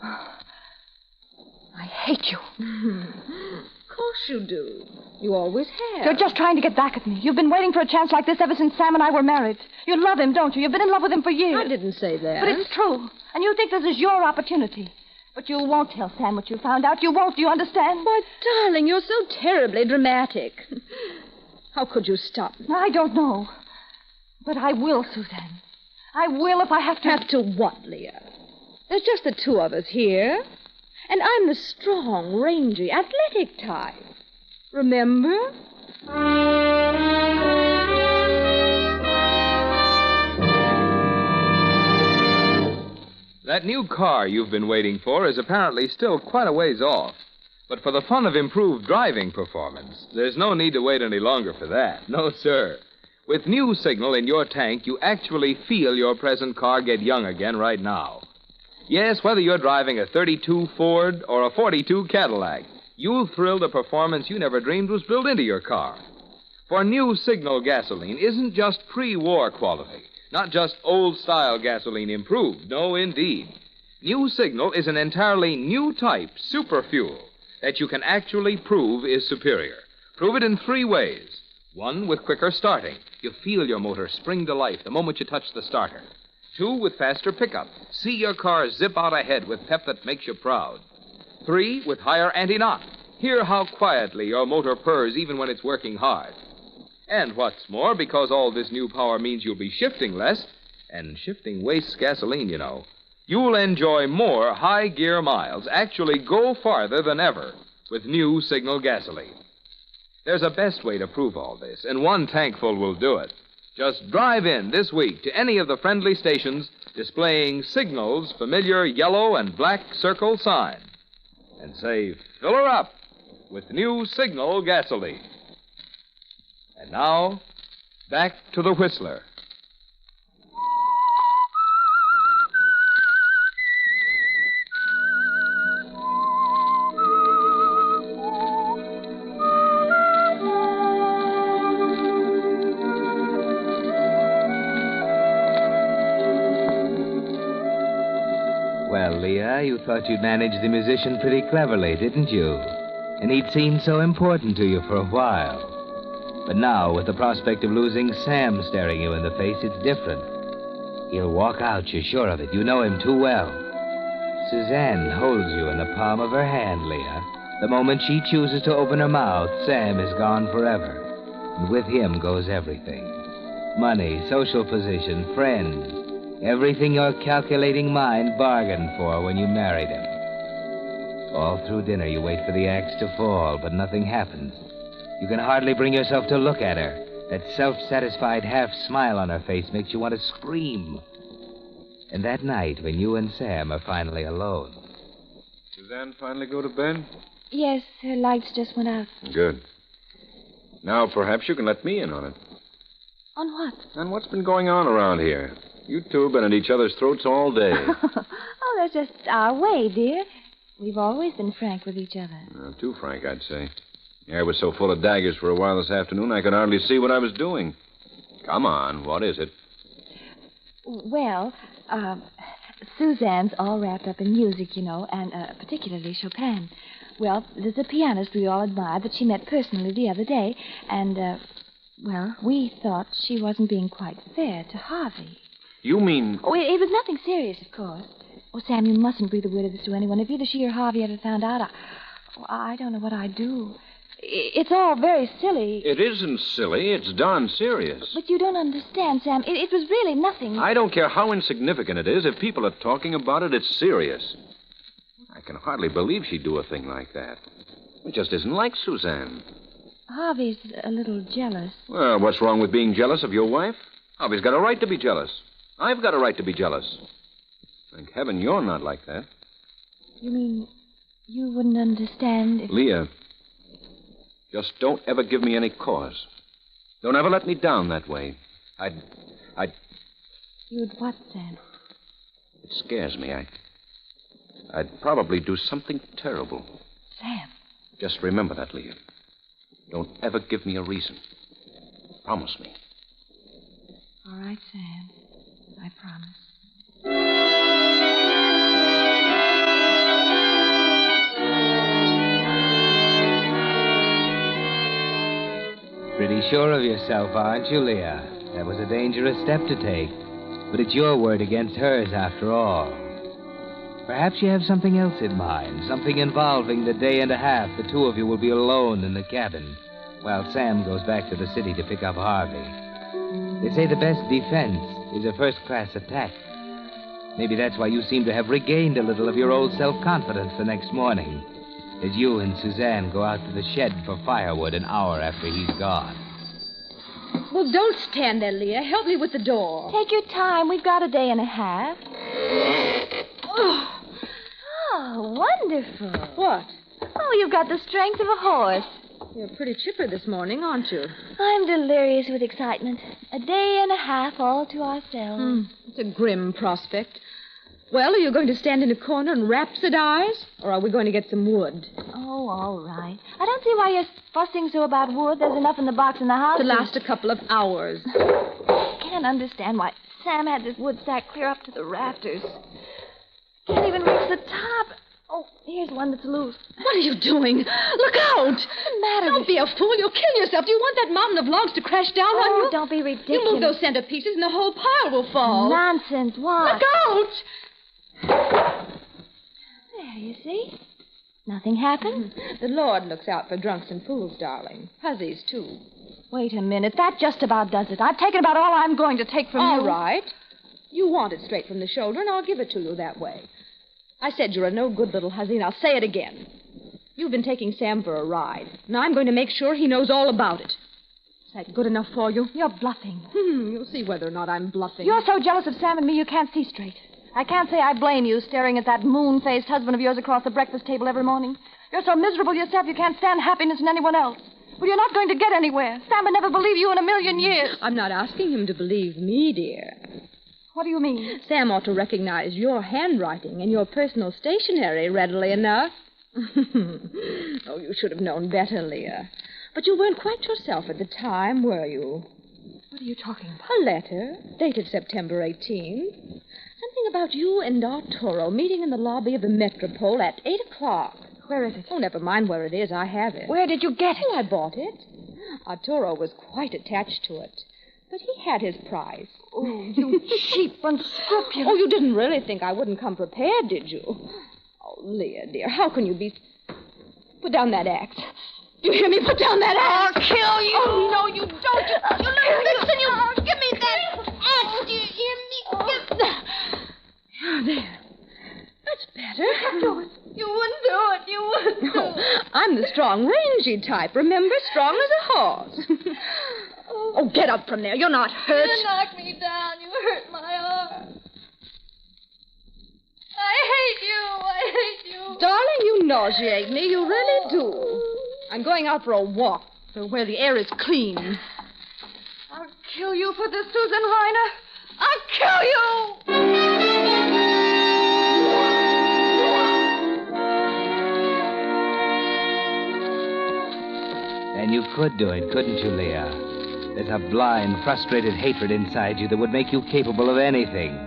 I hate you. Of course you do. You always have. You're just trying to get back at me. You've been waiting for a chance like this ever since Sam and I were married. You love him, don't you? You've been in love with him for years. I didn't say that. But it's true. And you think this is your opportunity. But you won't tell Sam what you found out. You won't. Do you understand? Why, darling, you're so terribly dramatic. How could you stop me? I don't know. But I will, Suzanne. I will if I have to. Have to what, Leah? There's just the two of us here. And I'm the strong, rangy, athletic type. Remember? That new car you've been waiting for is apparently still quite a ways off. But for the fun of improved driving performance, there's no need to wait any longer for that. No, sir. With new signal in your tank, you actually feel your present car get young again right now. Yes, whether you're driving a 32 Ford or a 42 Cadillac, you'll thrill to performance you never dreamed was built into your car. For new signal gasoline isn't just pre-war quality, not just old-style gasoline improved. No, indeed. New signal is an entirely new type, super fuel, that you can actually prove is superior. Prove it in 3 ways. 1, with quicker starting. You feel your motor spring to life the moment you touch the starter. 2, with faster pickup. See your car zip out ahead with pep that makes you proud. 3, with higher anti-knock. Hear how quietly your motor purrs even when it's working hard. And what's more, because all this new power means you'll be shifting less, and shifting wastes gasoline, you know, you'll enjoy more high-gear miles, actually go farther than ever with new signal gasoline. There's a best way to prove all this, and 1 tankful will do it. Just drive in this week to any of the friendly stations displaying Signal's familiar yellow and black circle sign and say, fill her up with new Signal gasoline. And now, back to the Whistler. Well, Leah, you thought you'd managed the musician pretty cleverly, didn't you? And he'd seemed so important to you for a while. But now, with the prospect of losing Sam staring you in the face, it's different. He'll walk out, you're sure of it. You know him too well. Suzanne holds you in the palm of her hand, Leah. The moment she chooses to open her mouth, Sam is gone forever. And with him goes everything. Money, social position, friends. Everything your calculating mind bargained for when you married him. All through dinner, you wait for the axe to fall, but nothing happens. You can hardly bring yourself to look at her. That self-satisfied half-smile on her face makes you want to scream. And that night, when you and Sam are finally alone... Suzanne finally go to bed? Yes, her lights just went out. Good. Now, perhaps you can let me in on it. On what? On what's been going on around here. You two have been at each other's throats all day. Oh, that's just our way, dear. We've always been frank with each other. Too frank, I'd say. The air was so full of daggers for a while this afternoon, I could hardly see what I was doing. Come on, what is it? Well, Suzanne's all wrapped up in music, you know, and particularly Chopin. Well, there's a pianist we all admire that she met personally the other day, and, well, we thought she wasn't being quite fair to Harvey. You mean... Oh, it was nothing serious, of course. Oh, Sam, you mustn't breathe a word of this to anyone. If either she or Harvey ever found out, I don't know what I'd do. It's all very silly. It isn't silly. It's darn serious. But you don't understand, Sam. It was really nothing. I don't care how insignificant it is. If people are talking about it, it's serious. I can hardly believe she'd do a thing like that. It just isn't like Suzanne. Harvey's a little jealous. Well, what's wrong with being jealous of your wife? Harvey's got a right to be jealous. I've got a right to be jealous. Thank heaven you're not like that. You mean you wouldn't understand if... Leah, just don't ever give me any cause. Don't ever let me down that way. I'd... You'd what, Sam? It scares me. I'd probably do something terrible. Sam. Just remember that, Leah. Don't ever give me a reason. Promise me. All right, Sam. I promise. Pretty sure of yourself, aren't you, Leah? That was a dangerous step to take. But it's your word against hers, after all. Perhaps you have something else in mind, something involving the day and a half the two of you will be alone in the cabin, while Sam goes back to the city to pick up Harvey. They say the best defense is a first-class attack. Maybe that's why you seem to have regained a little of your old self-confidence the next morning, as you and Suzanne go out to the shed for firewood an hour after he's gone. Well, don't stand there, Leah. Help me with the door. Take your time. We've got a day and a half. Oh, wonderful. What? Oh, you've got the strength of a horse. You're pretty chipper this morning, aren't you? I'm delirious with excitement. A day and a half all to ourselves. It's a grim prospect. Well, are you going to stand in a corner and rhapsodize? Or are we going to get some wood? Oh, all right. I don't see why you're fussing so about wood. There's enough in the box in the house. To last a couple of hours. I can't understand why Sam had this wood stack clear up to the rafters. Can't even reach the top. Oh, here's one that's loose. What are you doing? Look out! What's the matter? Don't be a fool. You'll kill yourself. Do you want that mountain of logs to crash down on you? Don't be ridiculous. You move those centerpieces and the whole pile will fall. Nonsense. What? Look out! There, you see? Nothing happened. The Lord looks out for drunks and fools, darling. Hussies, too. Wait a minute. That just about does it. I've taken about all I'm going to take from you. All right. You want it straight from the shoulder, and I'll give it to you that way. I said you're a no-good little hussy, and I'll say it again. You've been taking Sam for a ride, and I'm going to make sure he knows all about it. Is that good enough for you? You're bluffing. You'll see whether or not I'm bluffing. You're so jealous of Sam and me you can't see straight. I can't say I blame you staring at that moon-faced husband of yours across the breakfast table every morning. You're so miserable yourself you can't stand happiness in anyone else. Well, you're not going to get anywhere. Sam would never believe you in a million years. I'm not asking him to believe me, dear. What do you mean? Sam ought to recognize your handwriting and your personal stationery readily enough. Oh, you should have known better, Leah. But you weren't quite yourself at the time, were you? What are you talking about? A letter, dated September 18th. Something about you and Arturo meeting in the lobby of the Metropole at 8 o'clock. Where is it? Oh, never mind where it is. I have it. Where did you get it? Oh, I bought it. Arturo was quite attached to it. But he had his prize. Oh, you cheap, unscrupulous. Oh, you didn't really think I wouldn't come prepared, did you? Oh, Leah, dear, how can you be... Put down that axe. Do you hear me? Put down that axe. I'll kill you. Oh, no, you don't. You little vixen, you... Give me that axe. Do you hear me? Oh, there. That's better. Do it. You wouldn't do it. You wouldn't do it. I'm the strong, rangy type. Remember? Strong as a horse. Oh, get up from there. You're not hurt. You knocked me down. You hurt my arm. I hate you. Darling, you nauseate me. You really do. I'm going out for a walk where the air is clean. I'll kill you for this, Susan Reiner. I'll kill you. And you could do it, couldn't you, Leah? There's a blind, frustrated hatred inside you that would make you capable of anything,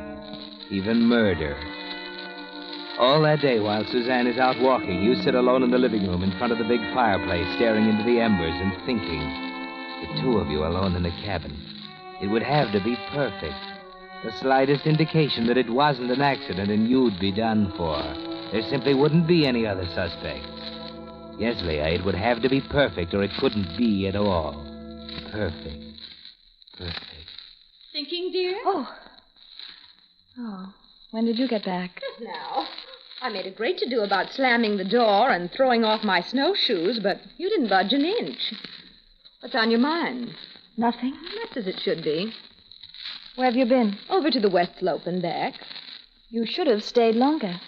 even murder. All that day while Suzanne is out walking, you sit alone in the living room in front of the big fireplace, staring into the embers and thinking. The two of you alone in the cabin. It would have to be perfect. The slightest indication that it wasn't an accident and you'd be done for. There simply wouldn't be any other suspects. Yes, Leah, it would have to be perfect or it couldn't be at all. Perfect. Thinking, dear? Oh, when did you get back? Just now. I made a great to-do about slamming the door and throwing off my snowshoes, but you didn't budge an inch. What's on your mind? Nothing. That's as it should be. Where have you been? Over to the West Slope and back. You should have stayed longer.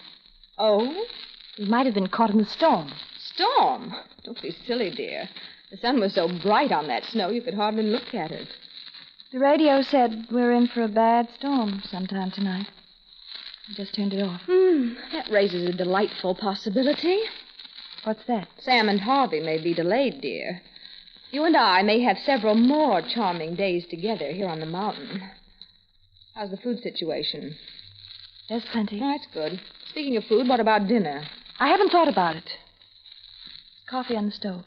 Oh? You might have been caught in the storm. Storm? Don't be silly, dear. The sun was so bright on that snow you could hardly look at it. The radio said we're in for a bad storm sometime tonight. I just turned it off. That raises a delightful possibility. What's that? Sam and Harvey may be delayed, dear. You and I may have several more charming days together here on the mountain. How's the food situation? There's plenty. Oh, that's good. Speaking of food, what about dinner? I haven't thought about it. Coffee on the stove.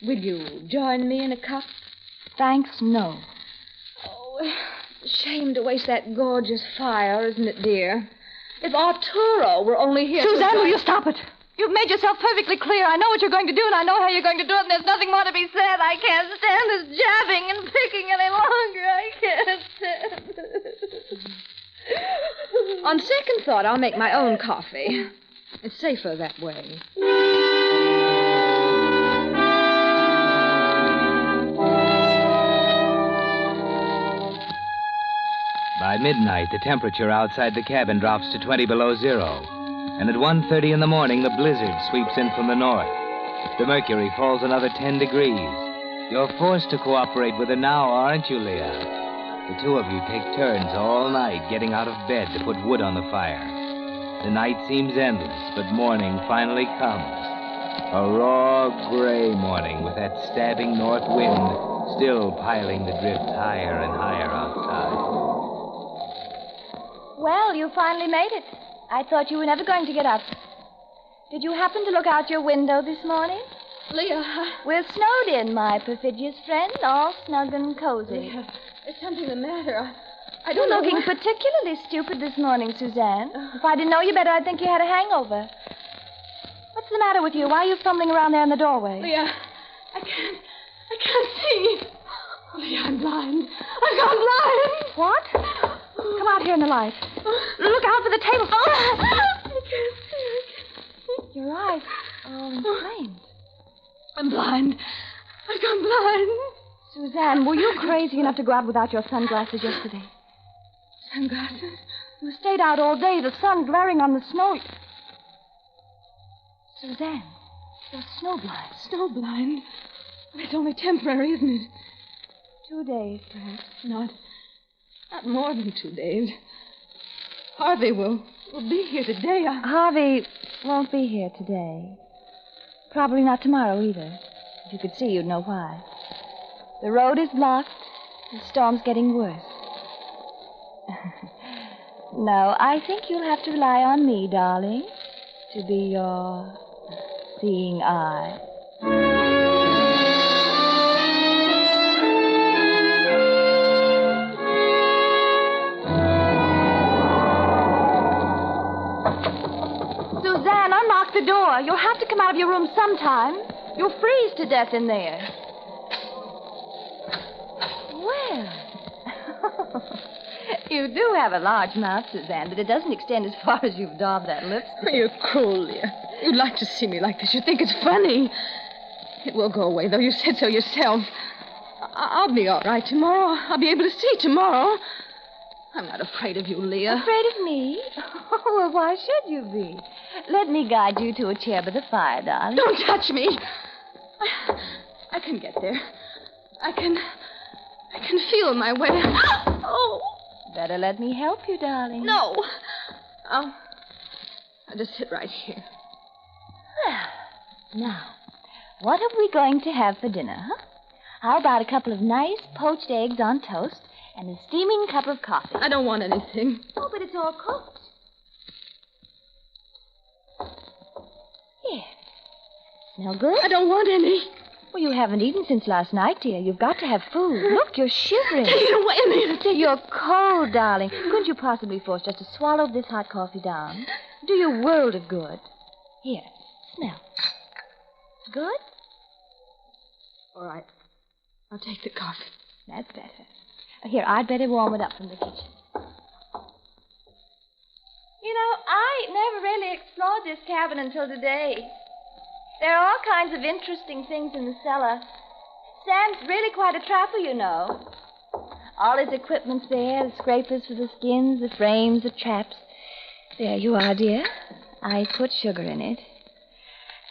Will you join me in a cup? Thanks, no. Oh, it's a shame to waste that gorgeous fire, isn't it, dear? If Arturo were only here... Suzanne, will you stop it? You've made yourself perfectly clear. I know what you're going to do, and I know how you're going to do it, and there's nothing more to be said. I can't stand this jabbing and picking any longer. I can't stand it. On second thought, I'll make my own coffee. It's safer that way. By midnight, the temperature outside the cabin drops to 20 below zero. And at 1:30 in the morning, the blizzard sweeps in from the north. The mercury falls another 10 degrees. You're forced to cooperate with her now, aren't you, Leah? The two of you take turns all night getting out of bed to put wood on the fire. The night seems endless, but morning finally comes. A raw, gray morning with that stabbing north wind still piling the drifts higher and higher outside. Well, you finally made it. I thought you were never going to get up. Did you happen to look out your window this morning? Leah, We're snowed in, my perfidious friend, all snug and cozy. Leah, is something the matter? I You're don't know. looking particularly stupid this morning, Suzanne. If I didn't know you better, I'd think you had a hangover. What's the matter with you? Why are you fumbling around there in the doorway? Leah, I can't see. Leah, I'm blind. I've gone blind. What? Come out here in the light. Look out for the table. I can't see. Your eyes are all inflamed. I'm blind. I've gone blind. Suzanne, were you crazy enough to go out without your sunglasses yesterday? Sunglasses? You stayed out all day, the sun glaring on the snow. Suzanne, you're snowblind. Snowblind? It's only temporary, isn't it? 2 days, perhaps. Not more than 2 days. Harvey will be here today. Harvey won't be here today. Probably not tomorrow either. If you could see, you'd know why. The road is blocked. The storm's getting worse. No, I think you'll have to rely on me, darling, to be your seeing eye. Suzanne, unlock the door. You'll have to come out of your room sometime. You'll freeze to death in there. Well, you do have a large mouth, Suzanne, but it doesn't extend as far as you've daubed that lipstick. You're cruel, Leah. You'd like to see me like this. You think it's funny. It will go away, though. You said so yourself. I'll be all right tomorrow. I'll be able to see tomorrow. I'm not afraid of you, Leah. Afraid of me? Oh, well, why should you be? Let me guide you to a chair by the fire, darling. Don't touch me. I can get there. I can feel my way. Oh! Better let me help you, darling. No. I'll just sit right here. Now, what are we going to have for dinner, huh? How about a couple of nice poached eggs on toast and a steaming cup of coffee? I don't want anything. Oh, but it's all cooked. Here. Smell good? I don't want any. Well, you haven't eaten since last night, dear. You've got to have food. Look, you're shivering. Take it away, Leah. You're cold, darling. Couldn't you possibly force just to swallow this hot coffee down? Do you a world of good. Here, smell. Good? All right. I'll take the coffee. That's better. Here, I'd better warm it up from the kitchen. You know, I never really explored this cabin until today. There are all kinds of interesting things in the cellar. Sam's really quite a trapper, you know. All his equipment's there, the scrapers for the skins, the frames, the traps. There you are, dear. I put sugar in it.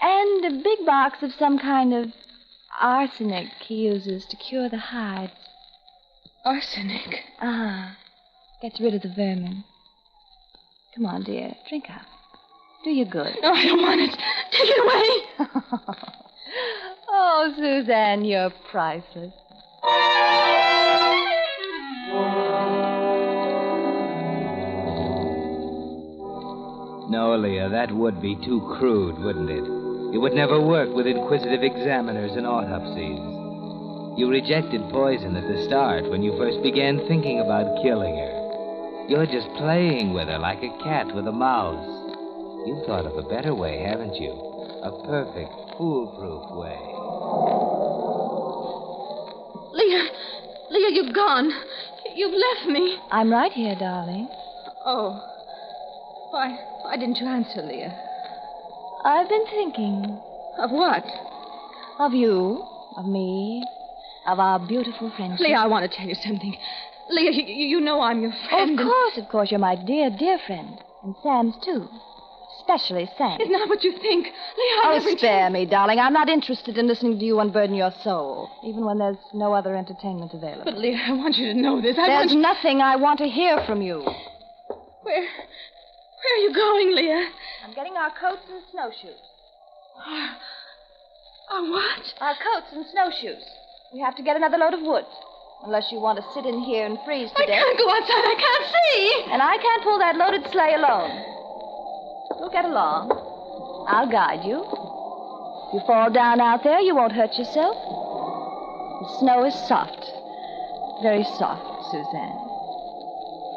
And a big box of some kind of arsenic he uses to cure the hides. Arsenic? Gets rid of the vermin. Come on, dear. Drink up. Do you good. No, I don't want it. Take it away. Oh, Suzanne, you're priceless. No, Leah, that would be too crude, wouldn't it? It would never work with inquisitive examiners and autopsies. You rejected poison at the start when you first began thinking about killing her. You're just playing with her like a cat with a mouse. You've thought of a better way, haven't you? A perfect, foolproof way. Leah, you've gone. You've left me. I'm right here, darling. Oh. Why didn't you answer, Leah? I've been thinking. Of what? Of you, of me, of our beautiful friendship. Leah, I want to tell you something. Leah, you know I'm your friend. Of course, you're my dear, dear friend. And Sam's, too. Especially Sam. It's not what you think. Leah, Oh, spare me, darling. I'm not interested in listening to you unburden your soul, even when there's no other entertainment available. But, Leah, I want you to know this. There's nothing I want to hear from you. Where are you going, Leah? I'm getting our coats and snowshoes. Our what? Our coats and snowshoes. We have to get another load of wood. Unless you want to sit in here and freeze to death. I can't go outside. I can't see. And I can't pull that loaded sleigh alone. We'll get along. I'll guide you. If you fall down out there, you won't hurt yourself. The snow is soft. Very soft, Suzanne.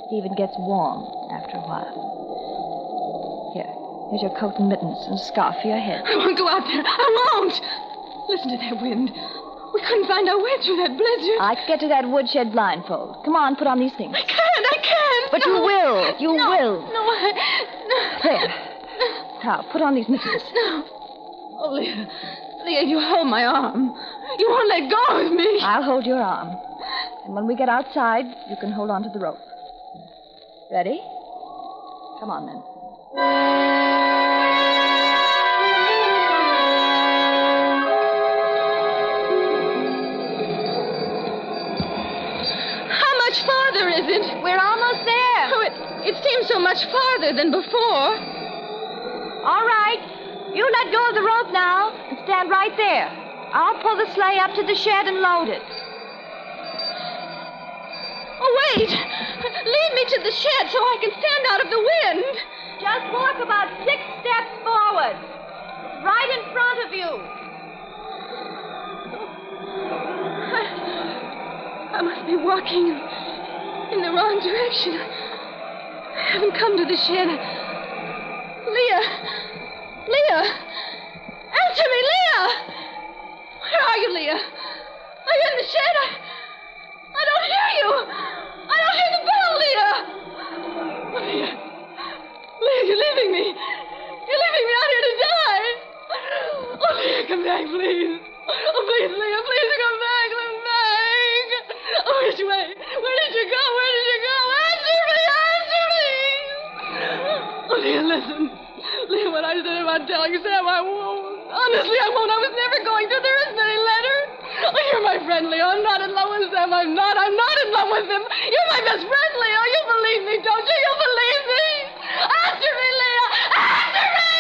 It even gets warm after a while. Here's your coat and mittens and a scarf for your head. I won't go out there. I won't. Listen to that wind. We couldn't find our way through that blizzard. I can get to that woodshed blindfold. Come on, put on these things. I can't. But you will. You will. No. There. Now, put on these mittens. No. Oh, Leah, you hold my arm. You won't let go of me. I'll hold your arm. And when we get outside, you can hold on to the rope. Ready? Come on, then. How much farther is it? We're almost there. Oh, it seems so much farther than before. All right. You let go of the rope now and stand right there. I'll pull the sleigh up to the shed and load it. Oh, wait. Lead me to the shed so I can stand out of the wind. Just walk about 6 steps forward. It's right in front of you. I must be walking in the wrong direction. I haven't come to the shed. Leah! Answer me, Leah! Where are you, Leah? Are you in the shed? I don't hear you. I don't hear the bell, Leah. Oh, Leah, you're leaving me. You're leaving me out here to die. Oh, Leah, come back, please. Oh, please, Leah, please come back. Come back. Oh, which way? Where did you go? Answer me. Oh, Leah, listen. Leah, what I said about telling Sam, I won't. Honestly, I won't. I was never going to. There isn't any letter. Oh, you're my friend, Leah. I'm not in love with Sam. I'm not in love with him. You're my best friend, Leah. You believe me, don't you? You believe me. Answer me, Leah. Answer me!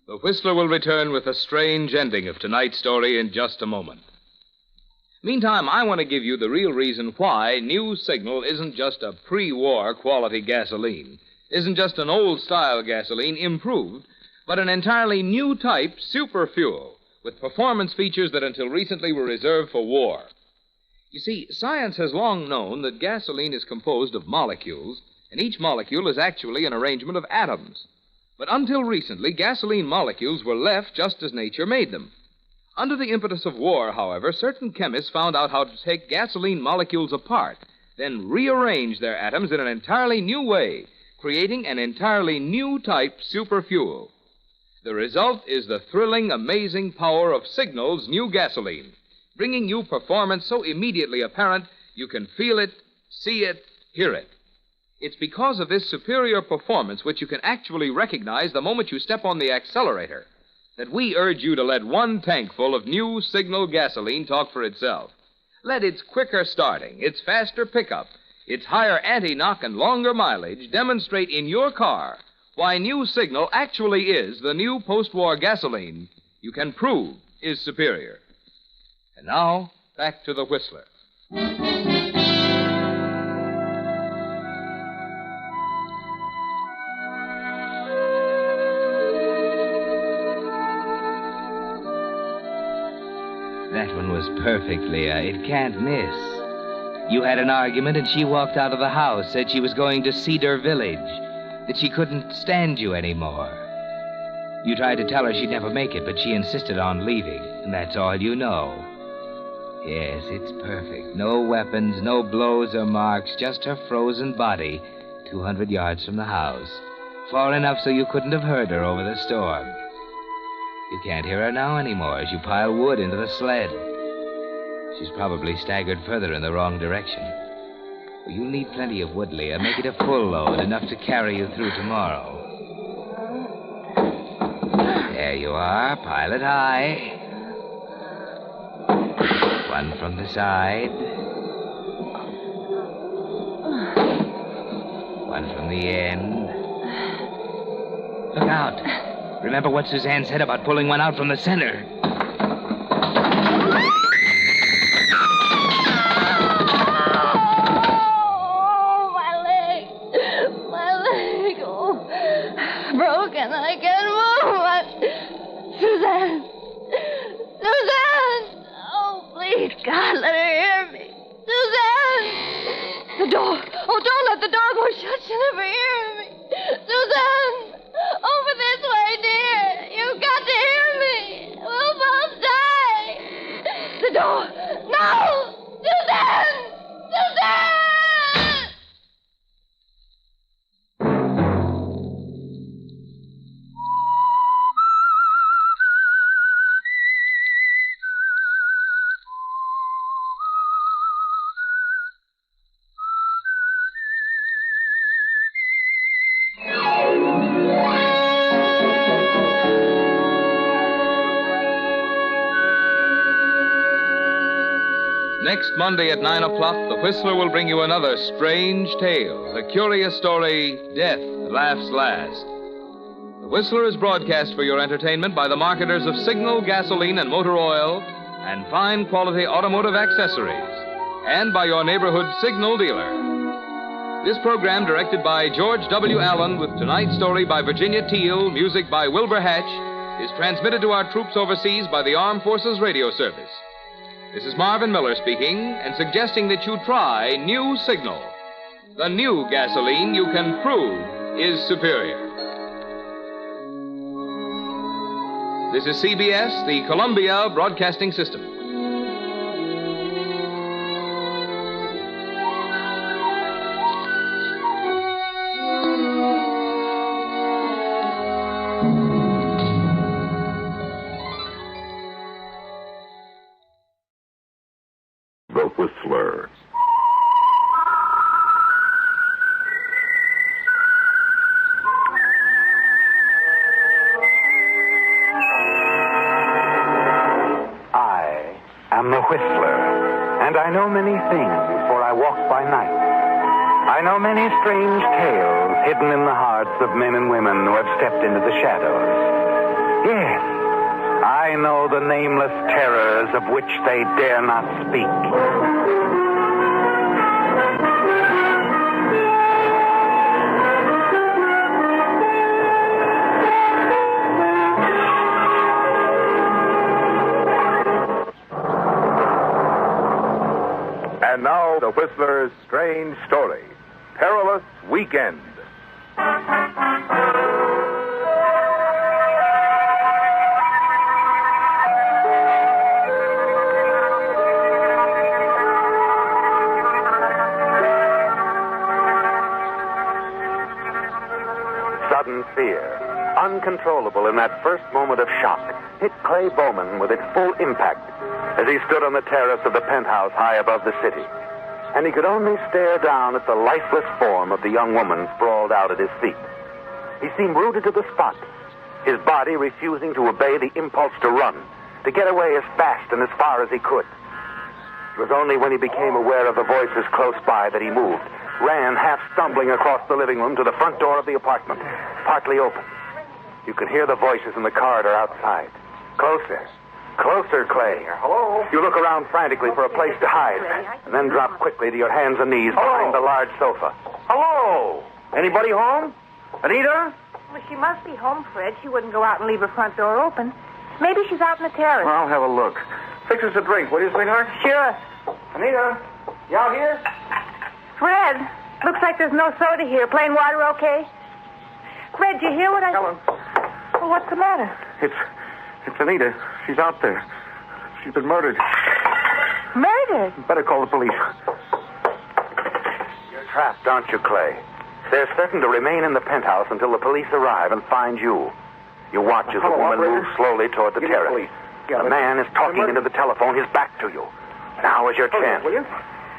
The Whistler will return with a strange ending of tonight's story in just a moment. Meantime, I want to give you the real reason why New Signal isn't just a pre-war quality gasoline, isn't just an old-style gasoline improved, but an entirely new type super fuel with performance features that until recently were reserved for war. You see, science has long known that gasoline is composed of molecules, and each molecule is actually an arrangement of atoms. But until recently, gasoline molecules were left just as nature made them. Under the impetus of war, however, certain chemists found out how to take gasoline molecules apart, then rearrange their atoms in an entirely new way, creating an entirely new type super fuel. The result is the thrilling, amazing power of Signal's new gasoline, bringing you performance so immediately apparent you can feel it, see it, hear it. It's because of this superior performance, which you can actually recognize the moment you step on the accelerator, that we urge you to let one tankful of new Signal gasoline talk for itself. Let its quicker starting, its faster pickup, its higher anti-knock and longer mileage demonstrate in your car why new Signal actually is the new post-war gasoline you can prove is superior. And now, back to the Whistler. That one was perfect, Leah. It can't miss. You had an argument and she walked out of the house, said she was going to Cedar Village, that she couldn't stand you anymore. You tried to tell her she'd never make it, but she insisted on leaving, and that's all you know. Yes, it's perfect. No weapons, no blows or marks, just her frozen body 200 yards from the house. Far enough so you couldn't have heard her over the storm. You can't hear her now anymore as you pile wood into the sled. She's probably staggered further in the wrong direction. Well, you'll need plenty of wood, Leah. Make it a full load, enough to carry you through tomorrow. There you are. Pile it high. One from the side. One from the end. Look out. Remember what Suzanne said about pulling one out from the center. Broken. I can't move. Suzanne! Suzanne! Oh, please, God, let her hear me. Suzanne! The door. Oh, don't let the door go shut. She'll never hear me. Suzanne! Over this way, dear. You've got to hear me. We'll both die. The door. No! Suzanne! Suzanne! Next Monday at 9 o'clock, the Whistler will bring you another strange tale, the curious story, Death Laughs Last. The Whistler is broadcast for your entertainment by the marketers of Signal gasoline and motor oil and fine quality automotive accessories, and by your neighborhood Signal dealer. This program, directed by George W. Allen, with tonight's story by Virginia Teal, music by Wilbur Hatch, is transmitted to our troops overseas by the Armed Forces Radio Service. This is Marvin Miller speaking and suggesting that you try new Signal, the new gasoline you can prove is superior. This is CBS, the Columbia Broadcasting System. The Whistler. I am the Whistler, and I know many things, for I walk by night. I know many strange tales hidden in the hearts of men and women who have stepped into the shadows. Yes, I know the nameless terrors of which they dare not speak. And now, the Whistler's strange story, Perilous Weekend. Sudden fear, uncontrollable in that first moment of shock, hit Clay Bowman with its full impact as he stood on the terrace of the penthouse high above the city. And he could only stare down at the lifeless form of the young woman sprawled out at his feet. He seemed rooted to the spot, his body refusing to obey the impulse to run, to get away as fast and as far as he could. It was only when he became aware of the voices close by that he moved, ran half stumbling across the living room to the front door of the apartment, partly open. You could hear the voices in the corridor outside. Closer. Closer, Clay. Hello? You look around frantically for a place to hide, and then drop quickly to your hands and knees behind the large sofa. Hello? Anybody home? Anita? Well, she must be home, Fred. She wouldn't go out and leave her front door open. Maybe she's out in the terrace. Well, I'll have a look. Fix us a drink, will you, sweetheart? Sure. Anita, you out here? Fred, looks like there's no soda here. Plain water okay? Fred, do you hear what I... Helen. Well, what's the matter? It's Anita. She's out there. She's been murdered. Murdered? Better call the police. You're trapped, aren't you, Clay? They're certain to remain in the penthouse until the police arrive and find you. You watch as the woman moves slowly toward the terrace. The man is talking into the telephone, his back to you. Now is your chance. Will you?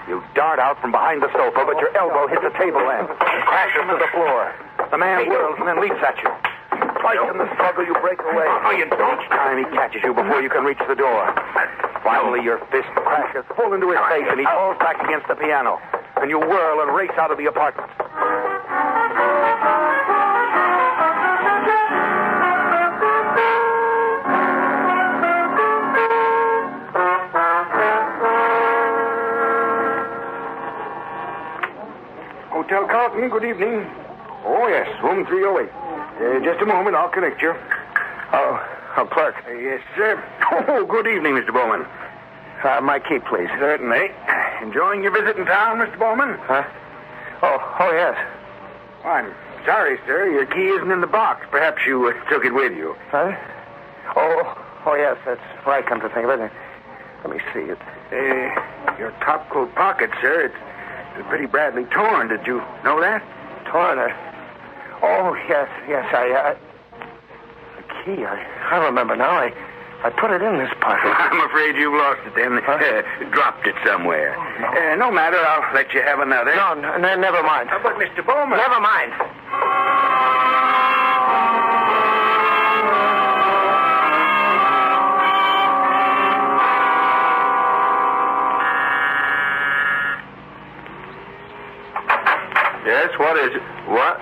You dart out from behind the sofa, but your elbow hits a table lamp, crashes to the floor. The man whirls and then leaps at you. Twice in the struggle, you break away. Oh, you don't. Each time he catches you before you can reach the door. Finally, your fist crashes full into his face, and he falls back against the piano. And you whirl and race out of the apartment. Hotel Carlton, good evening. Oh, yes, room 308. Just a moment, I'll connect you. Clerk. Yes, sir. Oh, good evening, Mr. Bowman. My key, please. Certainly. Enjoying your visit in town, Mr. Bowman? Huh? Oh, yes. I'm sorry, sir. Your key isn't in the box. Perhaps you took it with you. Huh? Oh, yes, that's right, come to think of it. Let me see it. Your topcoat pocket, sir, it's pretty badly torn. Did you know that? Torn? Oh, yes, the key, I remember now. I put it in this pocket. I'm afraid you've lost it then. Dropped it somewhere. Oh, no. No matter, I'll let you have another. No, never mind. But, Mr. Bowman... Never mind. Yes, what is it? What?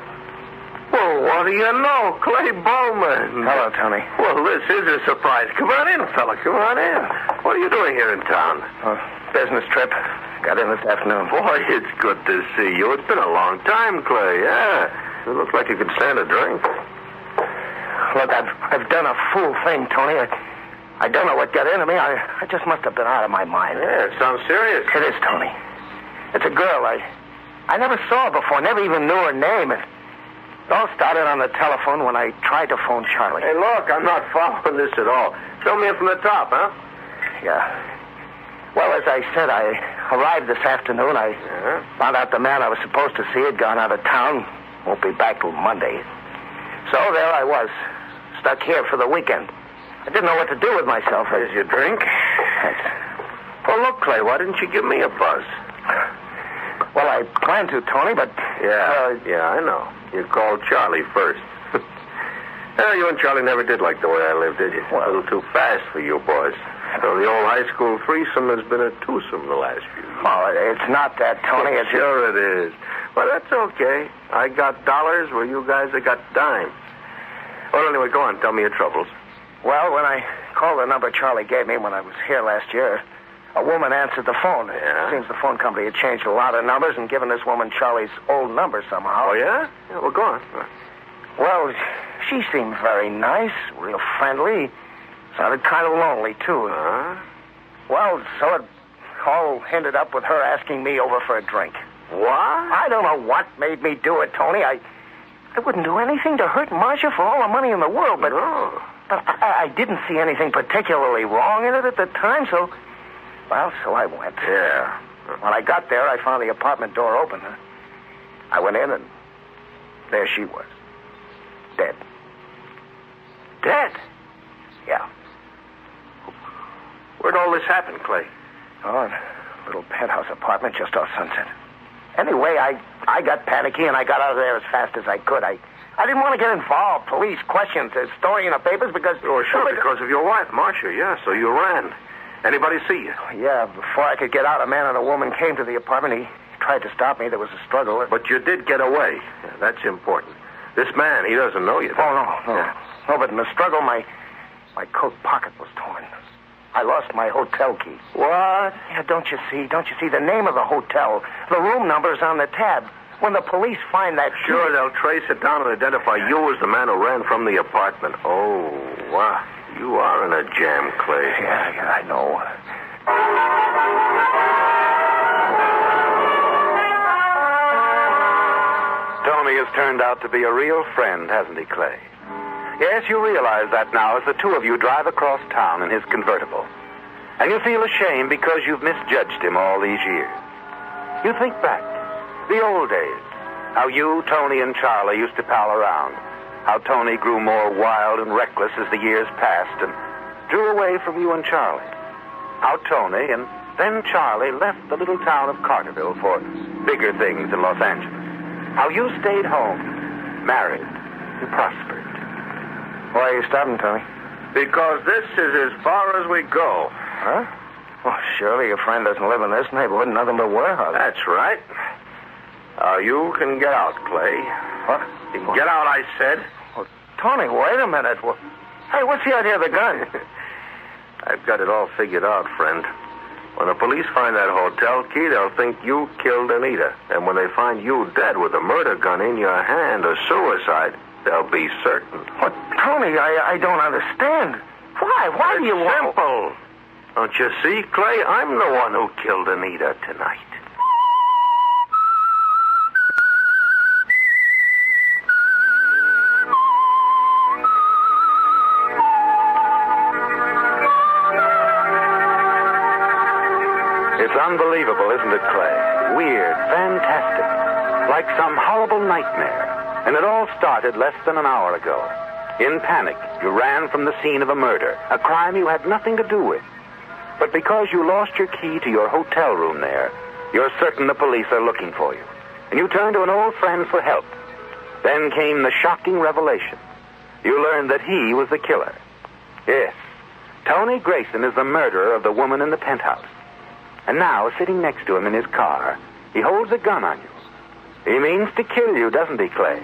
Well, what do you know? Clay Bowman. Hello, Tony. Well, this is a surprise. Come on in, fella. Come on in. What are you doing here in town? Business trip. Got in this afternoon. Boy, it's good to see you. It's been a long time, Clay. Yeah. You look like you could stand a drink. Look, I've done a fool thing, Tony. I don't know what got into me. I just must have been out of my mind. Yeah, it sounds serious. It is, Tony. It's a girl I never saw her before, never even knew her name. It all started on the telephone when I tried to phone Charlie. Hey, look, I'm not following this at all. Fill me in from the top, huh? Yeah. Well, as I said, I arrived this afternoon. I found out the man I was supposed to see had gone out of town. Won't be back till Monday. So there I was, stuck here for the weekend. I didn't know what to do with myself. Here's your drink. Thanks. Well, look, Clay, why didn't you give me a buzz? Well, I planned to, Tony, but... Yeah, I know. You called Charlie first. Well, you and Charlie never did like the way I lived, did you? Well, a little too fast for you boys. So the old high school threesome has been a twosome the last few years. Oh, it's not that, Tony. It's sure it is. Well, that's okay. I got dollars where you guys have got dimes. Well, anyway, go on. Tell me your troubles. Well, when I called the number Charlie gave me when I was here last year, a woman answered the phone. Yeah? It seems the phone company had changed a lot of numbers and given this woman Charlie's old number somehow. Oh, yeah? Yeah, well, go on. Well, she seemed very nice, real friendly. Sounded kind of lonely, too. Well, so it all ended up with her asking me over for a drink. What? I don't know what made me do it, Tony. I wouldn't do anything to hurt Marcia for all the money in the world, but... No. But I didn't see anything particularly wrong in it at the time, so... Well, so I went. Yeah. When I got there, I found the apartment door open. I went in, and there she was. Dead. Dead? Yeah. Where'd all this happen, Clay? Oh, in a little penthouse apartment just off Sunset. Anyway, I got panicky and I got out of there as fast as I could. I didn't want to get involved. Police, questions, a story in the papers because... Oh, sure, because of your wife, Marcia, yeah, so you ran. Anybody see you? Yeah, before I could get out, a man and a woman came to the apartment. He tried to stop me. There was a struggle. But you did get away. Yeah, that's important. This man, he doesn't know you. Oh, no. Yeah. No, but in the struggle, my coat pocket was torn. I lost my hotel key. What? Yeah, don't you see? The name of the hotel, the room number is on the tab. When the police find that key... Sure, they'll trace it down and identify you as the man who ran from the apartment. Oh, wow. You are in a jam, Clay. Yeah, I know. Tony has turned out to be a real friend, hasn't he, Clay? Yes, you realize that now as the two of you drive across town in his convertible. And you feel ashamed because you've misjudged him all these years. You think back, the old days, how you, Tony, and Charlie used to pal around. How Tony grew more wild and reckless as the years passed and drew away from you and Charlie. How Tony and then Charlie left the little town of Carterville for bigger things in Los Angeles. How you stayed home, married, and prospered. Why are you stopping, Tony? Because this is as far as we go. Huh? Well, surely your friend doesn't live in this neighborhood, nothing but warehouses. That's right. You can get out, Clay. What? You can get out, I said. Well, Tony, wait a minute. Well, hey, what's the idea of the gun? I've got it all figured out, friend. When the police find that hotel key, they'll think you killed Anita. And when they find you dead with a murder gun in your hand or suicide, they'll be certain. What, Tony, I don't understand. Why? Why do you want... Simple. Don't you see, Clay? I'm the one who killed Anita tonight. It's unbelievable, isn't it, Clay? Weird, fantastic, like some horrible nightmare. And it all started less than an hour ago. In panic, you ran from the scene of a murder, a crime you had nothing to do with. But because you lost your key to your hotel room there, you're certain the police are looking for you. And you turned to an old friend for help. Then came the shocking revelation. You learned that he was the killer. Yes, Tony Grayson is the murderer of the woman in the penthouse. And now, sitting next to him in his car, he holds a gun on you. He means to kill you, doesn't he, Clay?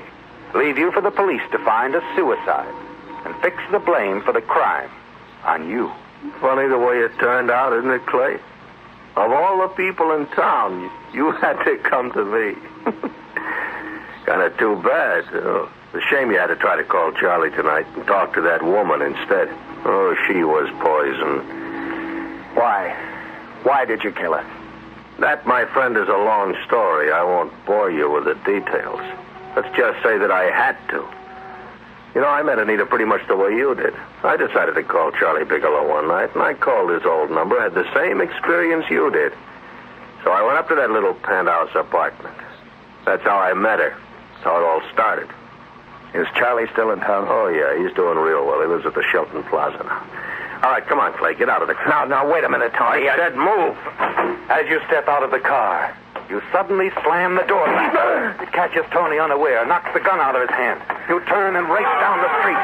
Leave you for the police to find a suicide and fix the blame for the crime on you. Funny the way it turned out, isn't it, Clay? Of all the people in town, you had to come to me. Kind of too bad. Oh, it's a shame you had to try to call Charlie tonight and talk to that woman instead. Oh, she was poison. Why? Why did you kill her? That, my friend, is a long story. I won't bore you with the details. Let's just say that I had to. You know, I met Anita pretty much the way you did. I decided to call Charlie Bigelow one night, and I called his old number, had the same experience you did. So I went up to that little penthouse apartment. That's how I met her. That's how it all started. Is Charlie still in town? Oh, yeah, he's doing real well. He lives at the Shelton Plaza now. All right, come on, Clay, get out of the car. Now, wait a minute, Tony. I said move. As you step out of the car, you suddenly slam the door back. It catches Tony unaware, knocks the gun out of his hand. You turn and race down the street.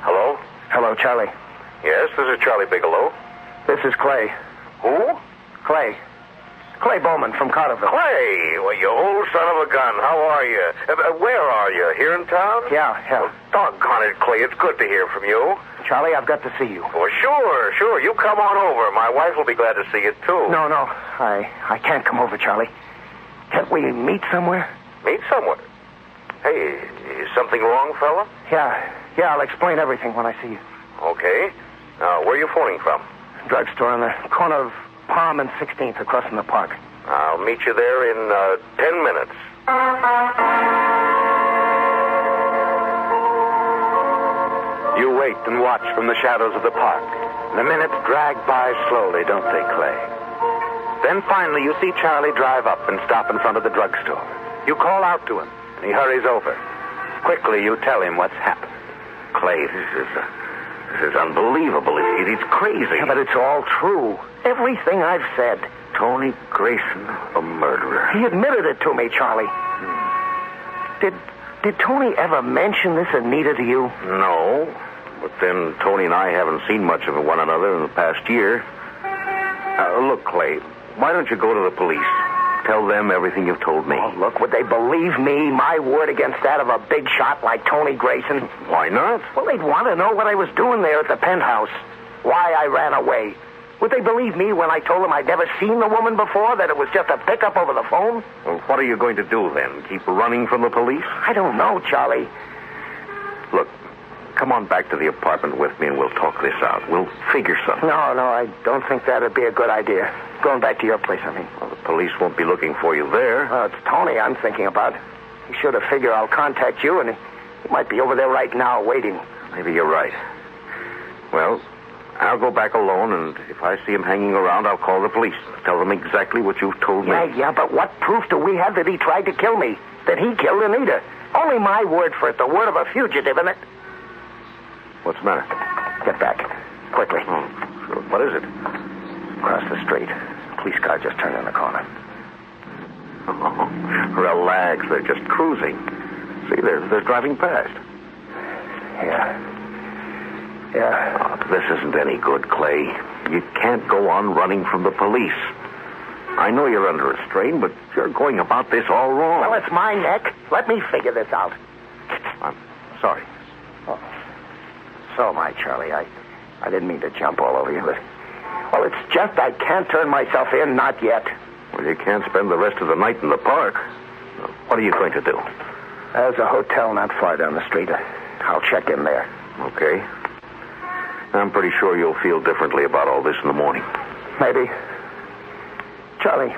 Hello? Hello, Charlie. Yes, this is Charlie Bigelow. This is Clay. Who? Clay. Clay Bowman from Carterville. Clay! Well, you old son of a gun. How are you? Where are you? Here in town? Yeah. Well, doggone it, Clay. It's good to hear from you. Charlie, I've got to see you. Well, sure. You come on over. My wife will be glad to see you, too. No. I can't come over, Charlie. Can't we meet somewhere? Meet somewhere? Hey, is something wrong, fella? Yeah, I'll explain everything when I see you. Okay. Now, where are you phoning from? Drugstore on the corner of Palm and 16th across from the park. I'll meet you there in 10 minutes. You wait and watch from the shadows of the park. The minutes drag by slowly, don't they, Clay? Then finally you see Charlie drive up and stop in front of the drugstore. You call out to him, and he hurries over. Quickly, you tell him what's happened. Clay, this is unbelievable. It's crazy. Yeah, but it's all true. Everything I've said. Tony Grayson, a murderer. He admitted it to me, Charlie. Did Tony ever mention this Anita to you? No. But then Tony and I haven't seen much of one another in the past year. Look, Clay, why don't you go to the police? Tell them everything you've told me. Oh, look, would they believe me? My word against that of a big shot like Tony Grayson? Why not? Well, they'd want to know what I was doing there at the penthouse. Why I ran away. Would they believe me when I told them I'd never seen the woman before, that it was just a pickup over the phone? Well, what are you going to do then? Keep running from the police? I don't know, Charlie. Look, come on back to the apartment with me and we'll talk this out. We'll figure something. No, I don't think that'd be a good idea. Going back to your place, I mean. Well, the police won't be looking for you there. It's Tony I'm thinking about. He should have figured I'll contact you, and he might be over there right now waiting. Maybe you're right. Well, I'll go back alone, and if I see him hanging around, I'll call the police. Tell them exactly what you've told me. Yeah, but what proof do we have that he tried to kill me? That he killed Anita? Only my word for it, the word of a fugitive, isn't it? What's the matter? Get back. Quickly. Oh, sure. What is it? Across the street. Police car just turned in the corner. Oh, relax. They're just cruising. See, they're driving past. Yeah. Oh, this isn't any good, Clay. You can't go on running from the police. I know you're under a strain, but you're going about this all wrong. Well, it's my neck. Let me figure this out. I'm sorry. Oh. So am I, Charlie. I didn't mean to jump all over you, but... Well, it's just I can't turn myself in, not yet. Well, you can't spend the rest of the night in the park. What are you going to do? There's a hotel not far down the street. I'll check in there. Okay. I'm pretty sure you'll feel differently about all this in the morning. Maybe. Charlie,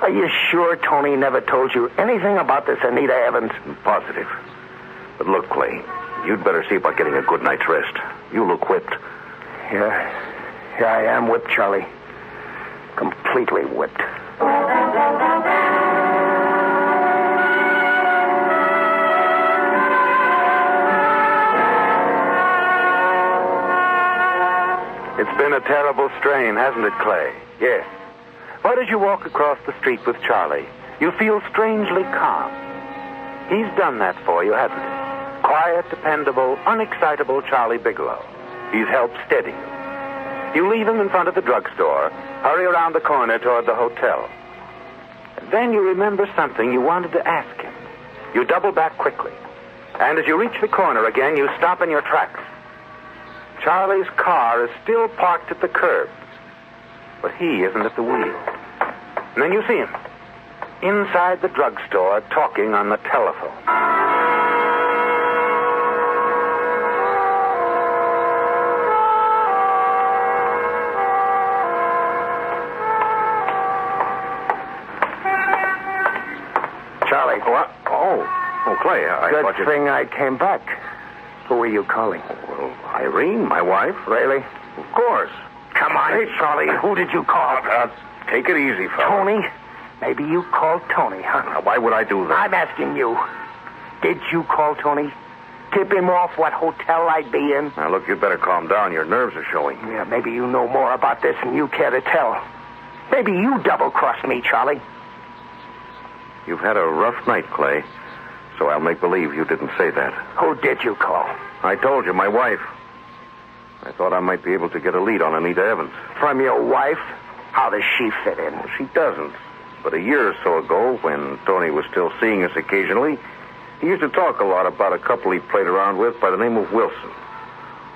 are you sure Tony never told you anything about this Anita Evans? I'm positive. But look, Clay, you'd better see about getting a good night's rest. You look whipped. Yeah, I am whipped, Charlie. Completely whipped. It's been a terrible strain, hasn't it, Clay? Yes. Why did you walk across the street with Charlie? You feel strangely calm. He's done that for you, hasn't he? Quiet, dependable, unexcitable Charlie Bigelow. He's helped steady you. You leave him in front of the drugstore, hurry around the corner toward the hotel. And then you remember something you wanted to ask him. You double back quickly. And as you reach the corner again, you stop in your tracks. Charlie's car is still parked at the curb, but he isn't at the wheel. And then you see him inside the drugstore talking on the telephone. Charlie. What? Oh, Clay, I thought you... Good thing I came back. Who are you calling? Well, Irene, my wife. Really? Of course. Come on, Hey, Charlie. Who did you call? Take it easy, fella. Tony? Maybe you called Tony, huh? Now, why would I do that? I'm asking you. Did you call Tony? Tip him off what hotel I'd be in? Now, look, you'd better calm down. Your nerves are showing. Yeah, maybe you know more about this than you care to tell. Maybe you double-crossed me, Charlie. You've had a rough night, Clay. So I'll make believe you didn't say that. Who did you call? I told you, my wife. I thought I might be able to get a lead on Anita Evans. From your wife? How does she fit in? Well, she doesn't. But a year or so ago, when Tony was still seeing us occasionally, he used to talk a lot about a couple he played around with by the name of Wilson.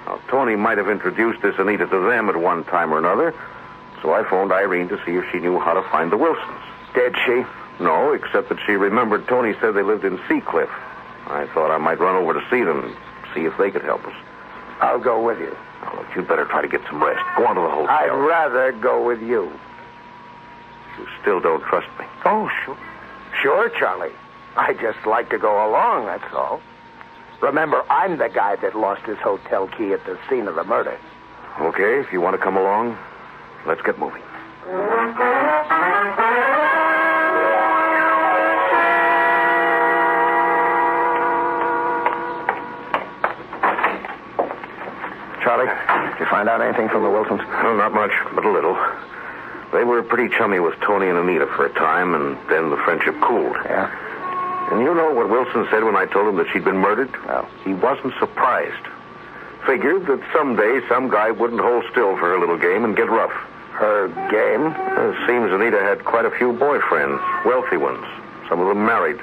Now, Tony might have introduced this Anita to them at one time or another, so I phoned Irene to see if she knew how to find the Wilsons. Did she? No, except that she remembered Tony said they lived in Seacliff. I thought I might run over to see them, see if they could help us. I'll go with you. Now, look, you'd better try to get some rest. Go on to the hotel. I'd rather go with you. You still don't trust me? Oh, sure. Sure, Charlie. I just like to go along, that's all. Remember, I'm the guy that lost his hotel key at the scene of the murder. Okay, if you want to come along, let's get moving. Charlie, did you find out anything from the Wilsons? Well, not much, but a little. They were pretty chummy with Tony and Anita for a time, and then the friendship cooled. Yeah? And you know what Wilson said when I told him that she'd been murdered? No. He wasn't surprised. Figured that someday some guy wouldn't hold still for her little game and get rough. Her game? It seems Anita had quite a few boyfriends, wealthy ones. Some of them married.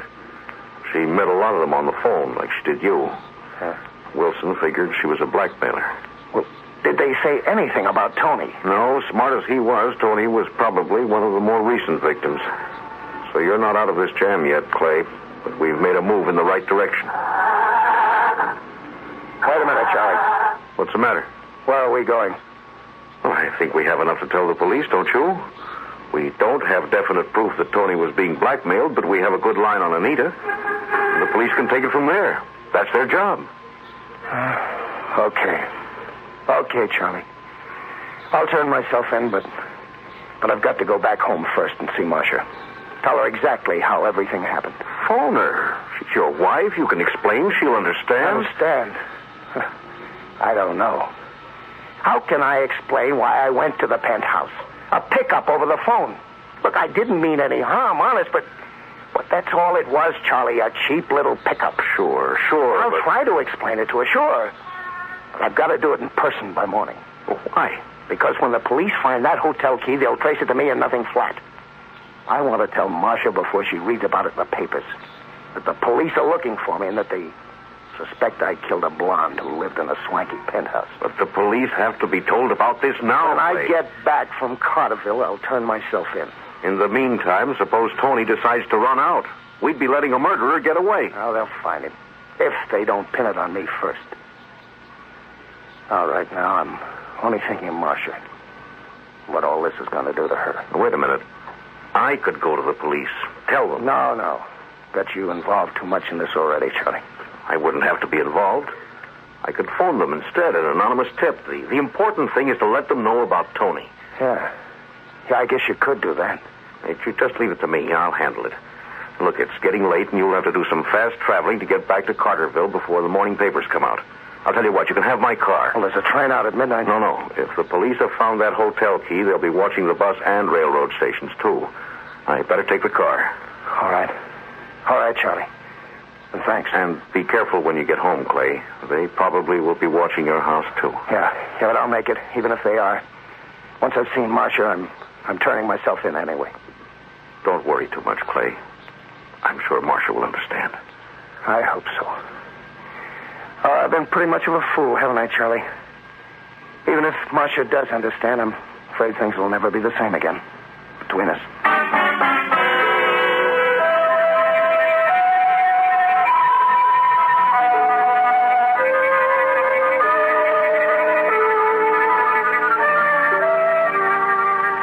She met a lot of them on the phone, like she did you. Wilson figured she was a blackmailer. Well, did they say anything about Tony? No, smart as he was, Tony was probably one of the more recent victims. So you're not out of this jam yet, Clay, but we've made a move in the right direction. Wait a minute, Charlie. What's the matter? Where are we going? Well, I think we have enough to tell the police, don't you? We don't have definite proof that Tony was being blackmailed, but we have a good line on Anita. And the police can take it from there. That's their job. Okay. Okay, Charlie. I'll turn myself in, but I've got to go back home first and see Marcia. Tell her exactly how everything happened. Phone her. She's your wife. You can explain. She'll understand. Understand? I don't know. How can I explain why I went to the penthouse? A pickup over the phone. Look, I didn't mean any harm, honest, but that's all it was, Charlie, a cheap little pickup. Sure. I'll try to explain it to her, sure. But I've got to do it in person by morning. Well, why? Because when the police find that hotel key, they'll trace it to me and nothing flat. I want to tell Marcia before she reads about it in the papers that the police are looking for me and that they suspect I killed a blonde who lived in a swanky penthouse. But the police have to be told about this now. When I get back from Carterville, I'll turn myself in. In the meantime, suppose Tony decides to run out. We'd be letting a murderer get away. Oh, they'll find him. If they don't pin it on me first. All right, now I'm only thinking of Marcia. What all this is going to do to her. Wait a minute. I could go to the police. Tell them. No. Bet you involved too much in this already, Charlie. I wouldn't have to be involved. I could phone them instead, an anonymous tip. The important thing is to let them know about Tony. Yeah, I guess you could do that. If you just leave it to me, I'll handle it. Look, it's getting late, and you'll have to do some fast traveling to get back to Carterville before the morning papers come out. I'll tell you what, you can have my car. Well, there's a train out at midnight. No. If the police have found that hotel key, they'll be watching the bus and railroad stations, too. I better take the car. All right. All right, Charlie. And thanks. And be careful when you get home, Clay. They probably will be watching your house, too. Yeah, but I'll make it, even if they are. Once I've seen Marcia, I'm turning myself in anyway. Don't worry too much, Clay. I'm sure Marcia will understand. I hope so. I've been pretty much of a fool, haven't I, Charlie? Even if Marcia does understand, I'm afraid things will never be the same again between us.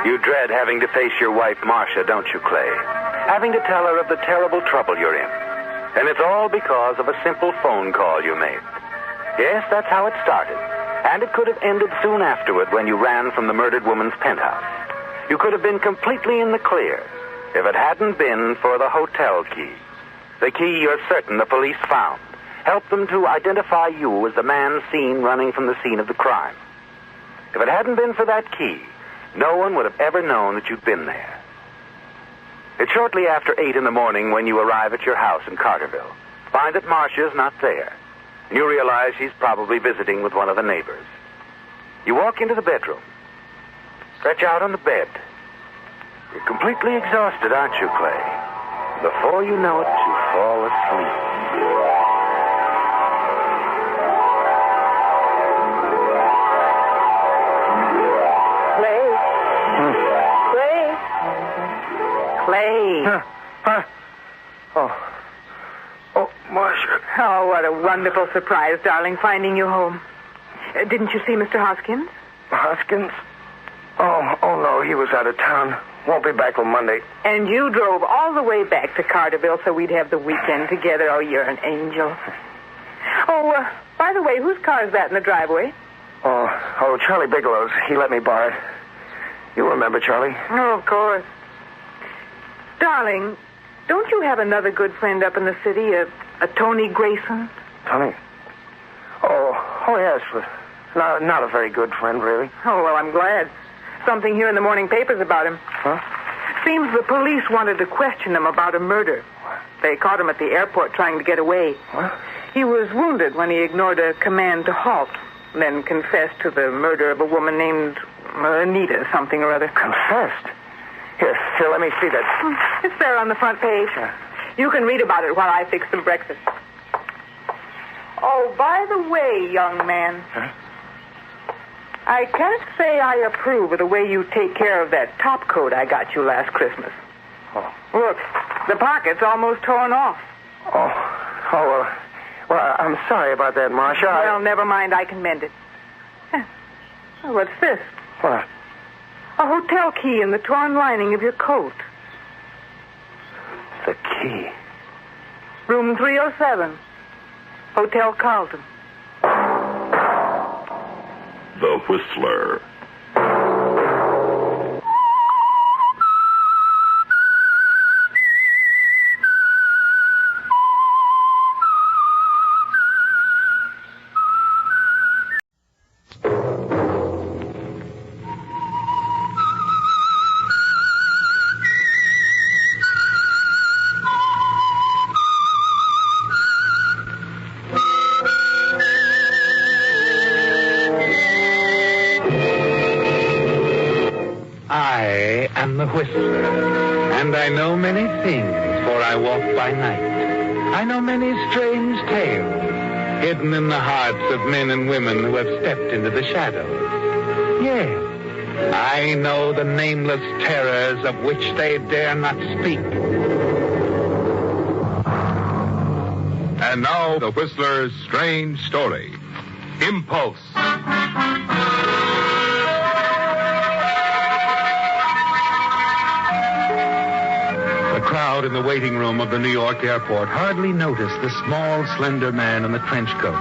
You dread having to face your wife, Marcia, don't you, Clay? Having to tell her of the terrible trouble you're in. And it's all because of a simple phone call you made. Yes, that's how it started. And it could have ended soon afterward when you ran from the murdered woman's penthouse. You could have been completely in the clear if it hadn't been for the hotel key. The key you're certain the police found helped them to identify you as the man seen running from the scene of the crime. If it hadn't been for that key, no one would have ever known that you'd been there. It's shortly after 8 in the morning when you arrive at your house in Carterville. Find that Marcia's not there. And you realize she's probably visiting with one of the neighbors. You walk into the bedroom. Stretch out on the bed. You're completely exhausted, aren't you, Clay? Before you know it, you fall asleep. Clay. Huh? Oh, Marcia. Oh, what a wonderful surprise, darling, finding you home. Didn't you see Mr. Hoskins? Hoskins? Oh, no, he was out of town. Won't be back till Monday. And you drove all the way back to Carterville so we'd have the weekend together. Oh, you're an angel. Oh, by the way, whose car is that in the driveway? Oh, Charlie Bigelow's. He let me borrow it. You remember, Charlie? Oh, of course. Darling, don't you have another good friend up in the city, a Tony Grayson? Tony? Oh, yes, but not a very good friend, really. Oh, well, I'm glad. Something here in the morning papers about him. Huh? Seems the police wanted to question him about a murder. They caught him at the airport trying to get away. What? He was wounded when he ignored a command to halt, then confessed to the murder of a woman named Anita something or other. Confessed? Here, let me see that. It's there on the front page. You can read about it while I fix some breakfast. Oh, by the way, young man. Huh? I can't say I approve of the way you take care of that top coat I got you last Christmas. Oh. Look, the pocket's almost torn off. Well, I'm sorry about that, Marcia. Well, never mind. I can mend it. Oh, what's this? What? A hotel key in the torn lining of your coat. The key. Room 307. Hotel Carlton. The Whistler. The Whistler, and I know many things, for I walk by night. I know many strange tales, hidden in the hearts of men and women who have stepped into the shadows. Yes, I know the nameless terrors of which they dare not speak. And now, the Whistler's strange story, Impulse. The crowd in the waiting room of the New York airport hardly noticed the small, slender man in the trench coat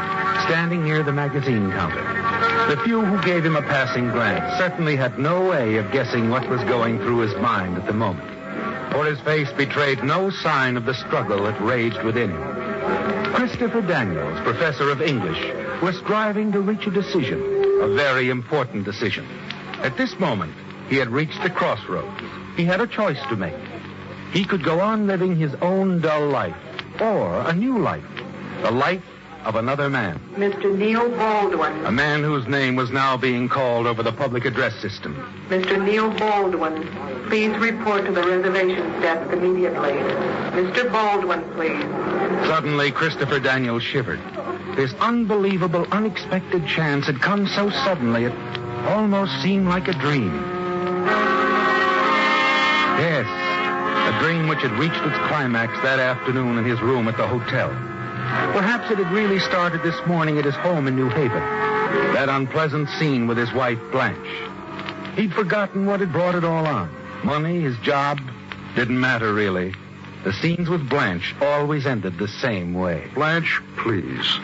standing near the magazine counter. The few who gave him a passing glance certainly had no way of guessing what was going through his mind at the moment, for his face betrayed no sign of the struggle that raged within him. Christopher Daniels, professor of English, was striving to reach a decision, a very important decision. At this moment, he had reached a crossroads. He had a choice to make. He could go on living his own dull life, or a new life, the life of another man. Mr. Neil Baldwin. A man whose name was now being called over the public address system. Mr. Neil Baldwin, please report to the reservation desk immediately. Mr. Baldwin, please. Suddenly, Christopher Daniels shivered. This unbelievable, unexpected chance had come so suddenly it almost seemed like a dream. Yes, a dream which had reached its climax that afternoon in his room at the hotel. Perhaps it had really started this morning at his home in New Haven. That unpleasant scene with his wife, Blanche. He'd forgotten what had brought it all on. Money, his job, didn't matter really. The scenes with Blanche always ended the same way. Blanche, please.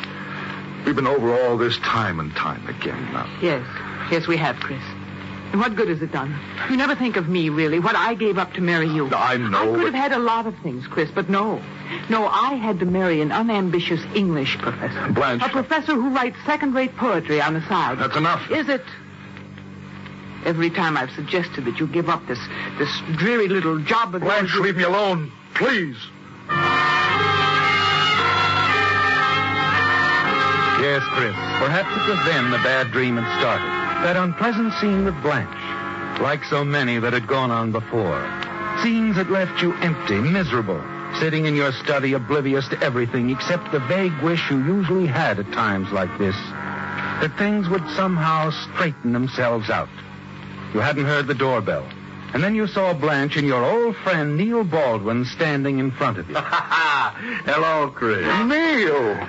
We've been over all this time and time again now. Yes, we have, Chris. And what good has it done? You never think of me, really, what I gave up to marry you. I know. I could have had a lot of things, Chris, but no. No, I had to marry an unambitious English professor. Blanche. A professor who writes second-rate poetry on the side. That's enough. Is it? Every time I've suggested that you give up this dreary little job of Blanche, leave me alone, please. Yes, Chris. Perhaps it was then the bad dream had started. That unpleasant scene with Blanche, like so many that had gone on before. Scenes that left you empty, miserable, sitting in your study oblivious to everything except the vague wish you usually had at times like this, that things would somehow straighten themselves out. You hadn't heard the doorbell, and then you saw Blanche and your old friend Neil Baldwin standing in front of you. Hello, Chris. Neil!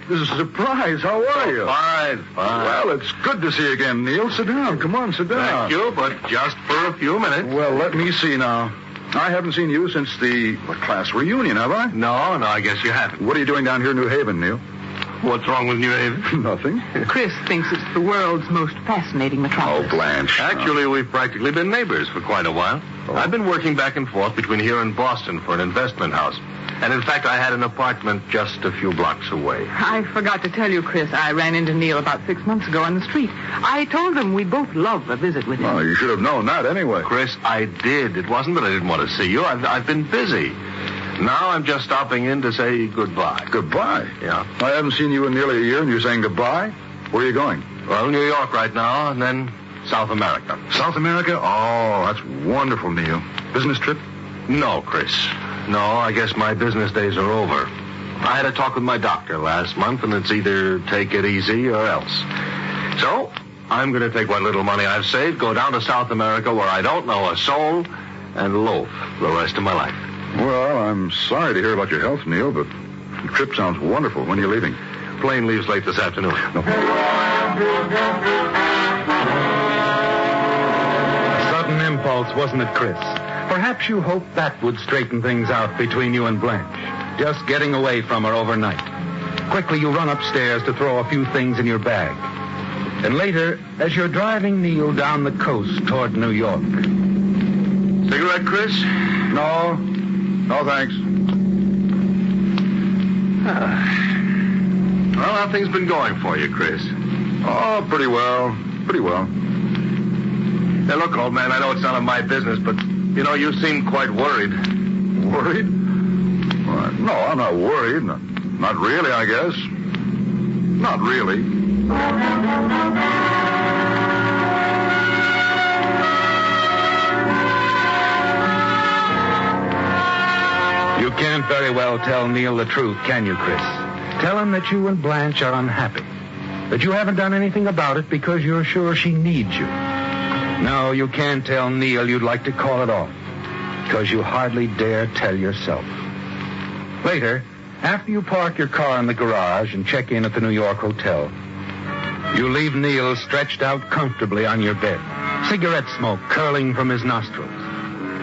This is a surprise. How are you? Fine. Well, it's good to see you again, Neil. Sit down. Come on, sit down. Thank you, but just for a few minutes. Well, let me see now. I haven't seen you since the class reunion, have I? No, I guess you haven't. What are you doing down here in New Haven, Neil? What's wrong with New Haven? Nothing. Chris thinks it's the world's most fascinating metropolis. Oh, Blanche. Actually, we've practically been neighbors for quite a while. Oh. I've been working back and forth between here and Boston for an investment house. And in fact, I had an apartment just a few blocks away. I forgot to tell you, Chris, I ran into Neil about 6 months ago on the street. I told him we'd both love a visit with him. Well, you should have known that anyway. Chris, I did. It wasn't that I didn't want to see you. I've been busy. Now I'm just stopping in to say goodbye. Goodbye? Yeah. I haven't seen you in nearly a year, and you're saying goodbye? Where are you going? Well, New York right now, and then South America. South America? Oh, that's wonderful, Neil. Business trip? No, Chris. No, I guess my business days are over. I had a talk with my doctor last month, and it's either take it easy or else. So, I'm going to take what little money I've saved, go down to South America where I don't know a soul, and loaf the rest of my life. Well, I'm sorry to hear about your health, Neil, but the trip sounds wonderful. When are you leaving? Plane leaves late this afternoon. No. A sudden impulse, wasn't it, Chris? Perhaps you hoped that would straighten things out between you and Blanche. Just getting away from her overnight. Quickly, you run upstairs to throw a few things in your bag. And later, as you're driving Neil down the coast toward New York. Cigarette, Chris? No. No, thanks. Well, how things been going for you, Chris? Oh, pretty well. Pretty well. Hey, look, old man, I know it's none of my business, but, you know, you seem quite worried. Worried? Well, no, I'm not worried. Not really, I guess. Not really. You can't very well tell Neil the truth, can you, Chris? Tell him that you and Blanche are unhappy. That you haven't done anything about it because you're sure she needs you. No, you can't tell Neil you'd like to call it off. Because you hardly dare tell yourself. Later, after you park your car in the garage and check in at the New York hotel, you leave Neil stretched out comfortably on your bed, cigarette smoke curling from his nostrils.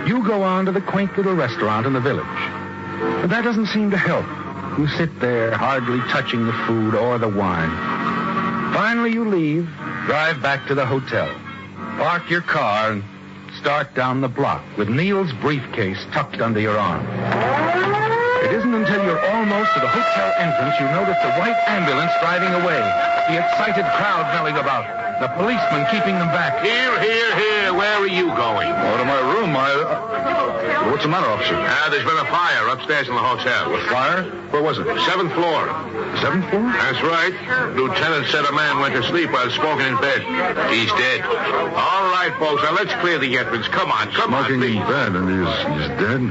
You go on to the quaint little restaurant in the village. But that doesn't seem to help. You sit there, hardly touching the food or the wine. Finally, you leave, drive back to the hotel, park your car, and start down the block with Neil's briefcase tucked under your arm. It isn't until you're almost to the hotel entrance you notice the white ambulance driving away, the excited crowd milling about, the policeman keeping them back. Here. Where are you going? Oh, to my room. What's the matter, officer? There's been a fire upstairs in the hotel. A fire? Where was it? 7th floor. 7th floor? That's right. Lieutenant said a man went to sleep while smoking in bed. He's dead. All right, folks. Now, let's clear the entrance. Come on. Smoking in bed, and he's dead?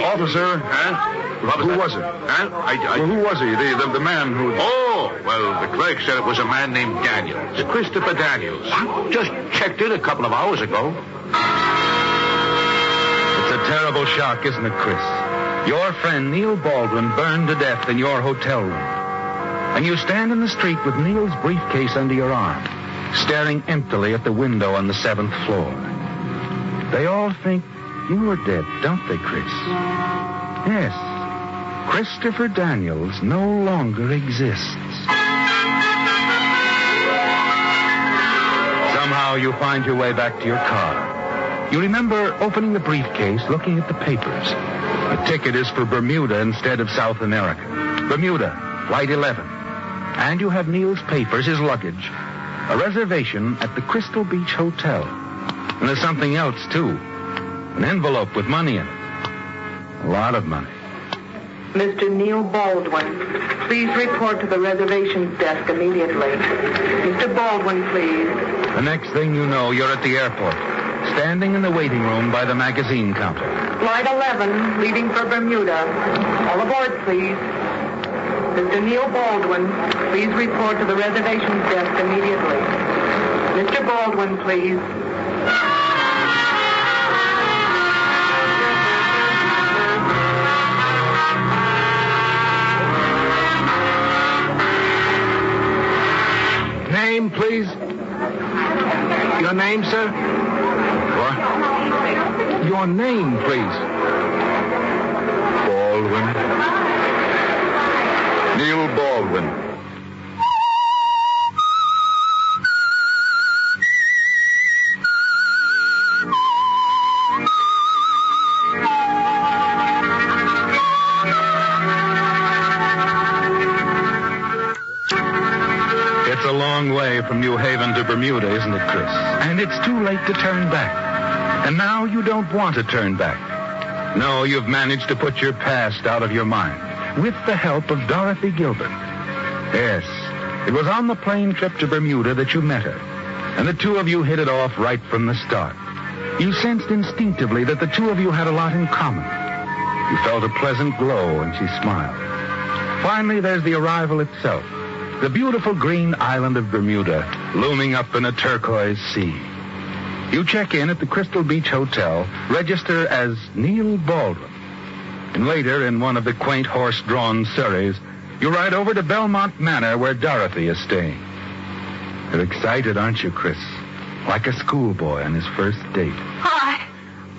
Officer? Huh? Who was it? Huh? Well, who was he? The man who... Oh, well, the clerk said it was a man named Daniels. Christopher Daniels. Just checked in a couple of hours ago. It's a terrible shock, isn't it, Chris? Your friend Neil Baldwin burned to death in your hotel room. And you stand in the street with Neil's briefcase under your arm, staring emptily at the window on the 7th floor. They all think you were dead, don't they, Chris? Yes. Christopher Daniels no longer exists. Somehow you find your way back to your car. You remember opening the briefcase, looking at the papers. The ticket is for Bermuda instead of South America. Bermuda, Flight 11. And you have Neil's papers, his luggage, a reservation at the Crystal Beach Hotel. And there's something else, too. An envelope with money in it. A lot of money. Mr. Neil Baldwin, please report to the reservations desk immediately. Mr. Baldwin, please. The next thing you know, you're at the airport, standing in the waiting room by the magazine counter. Flight 11, leaving for Bermuda. All aboard, please. Mr. Neil Baldwin, please report to the reservations desk immediately. Mr. Baldwin, please. Name, please. Your name, sir? What? Your name, please. Baldwin. Neil Baldwin. haven to Bermuda, isn't it, Chris? And it's too late to turn back. And now you don't want to turn back. No, you've managed to put your past out of your mind with the help of Dorothy Gilbert. Yes, it was on the plane trip to Bermuda that you met her. And the two of you hit it off right from the start. You sensed instinctively that the two of you had a lot in common. You felt a pleasant glow, and she smiled. Finally, there's the arrival itself. The beautiful green island of Bermuda, looming up in a turquoise sea. You check in at the Crystal Beach Hotel, register as Neil Baldwin. And later, in one of the quaint horse-drawn surreys, you ride over to Belmont Manor, where Dorothy is staying. You're excited, aren't you, Chris? Like a schoolboy on his first date. Hi.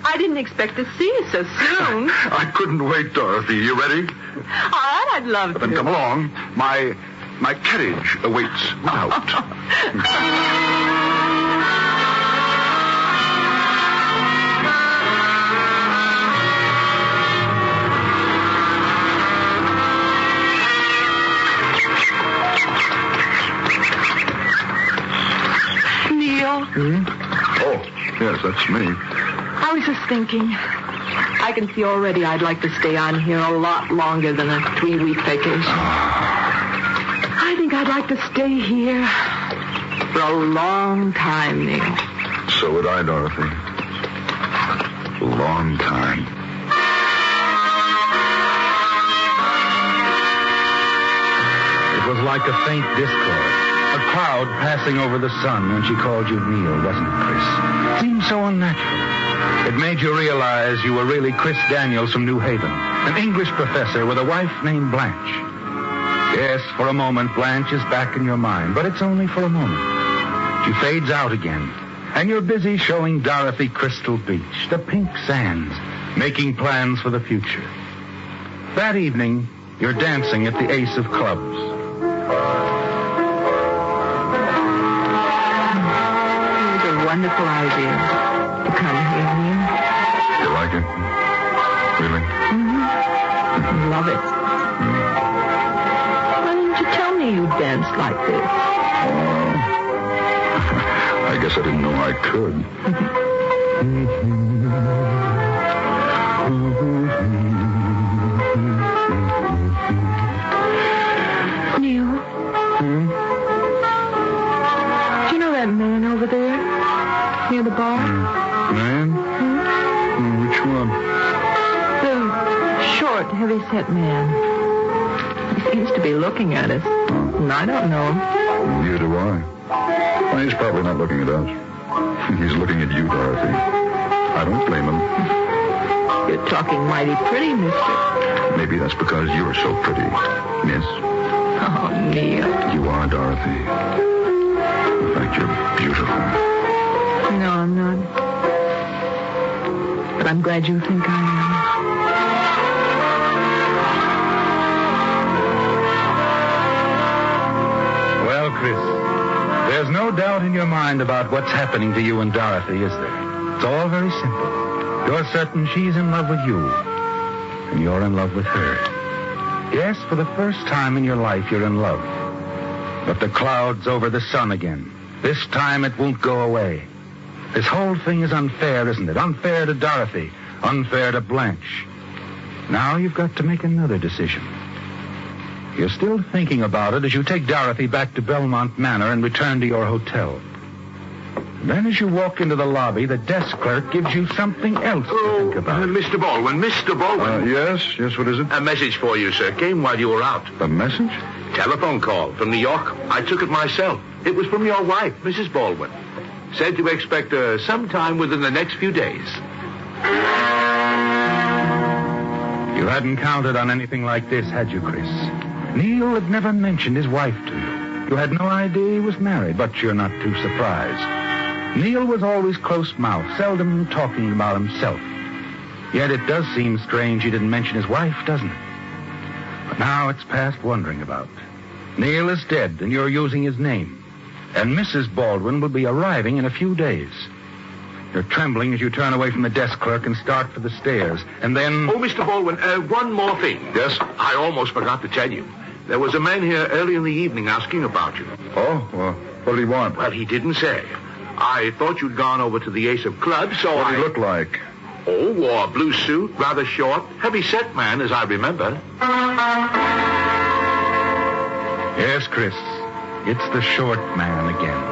I didn't expect to see you so soon. I couldn't wait, Dorothy. You ready? All right, I'd love to. Then come along. My carriage awaits without. Neil? Oh, yes, that's me. I was just thinking. I can see already I'd like to stay on here a lot longer than a 3-week vacation. I think I'd like to stay here for a long time, Neil. So would I, Dorothy. A long time. It was like a faint discord. A cloud passing over the sun when she called you Neil, wasn't it, Chris? It seemed so unnatural. It made you realize you were really Chris Daniels from New Haven, an English professor with a wife named Blanche. Yes, for a moment, Blanche is back in your mind, but it's only for a moment. She fades out again, and you're busy showing Dorothy Crystal Beach, the pink sands, making plans for the future. That evening, you're dancing at the Ace of Clubs. It was a wonderful idea to come here, Neil. You like it? Really? Mm-hmm. Love it. Why didn't you tell me you danced like this? I guess I didn't know I could. Neil? Do you know that man over there? Near the bar? Man? Which one? The short, heavy-set man. He seems to be looking at us. And I don't know him. Neither do I. Well, he's probably not looking at us. He's looking at you, Dorothy. I don't blame him. You're talking mighty pretty, mister. Maybe that's because you're so pretty, miss. Oh, Neil. You are, Dorothy. In fact, you're beautiful. No, I'm not. But I'm glad you think I am. Well, Chris, there's no doubt in your mind about what's happening to you and Dorothy, is there? It's all very simple. You're certain she's in love with you, and you're in love with her. Yes, for the first time in your life, you're in love. But the cloud's over the sun again. This time it won't go away. This whole thing is unfair, isn't it? Unfair to Dorothy. Unfair to Blanche. Now you've got to make another decision. You're still thinking about it as you take Dorothy back to Belmont Manor and return to your hotel. Then as you walk into the lobby, the desk clerk gives you something else to think about. Mr. Baldwin. Yes, what is it? A message for you, sir. Came while you were out. A message? Telephone call from New York. I took it myself. It was from your wife, Mrs. Baldwin. Said to expect her sometime within the next few days. You hadn't counted on anything like this, had you, Chris? Neil had never mentioned his wife to you. You had no idea he was married, but you're not too surprised. Neil was always close-mouthed, seldom talking about himself. Yet it does seem strange he didn't mention his wife, doesn't it? But now it's past wondering about. Neil is dead, and you're using his name. And Mrs. Baldwin will be arriving in a few days. You're trembling as you turn away from the desk clerk and start for the stairs. And then... Oh, Mr. Baldwin, one more thing. Yes? I almost forgot to tell you. There was a man here early in the evening asking about you. Oh, well, What did he want? Well, he didn't say. I thought you'd gone over to the Ace of Clubs, so What did he look like? Oh, wore a blue suit, rather short, heavy-set man, as I remember. Yes, Chris. It's the short man again.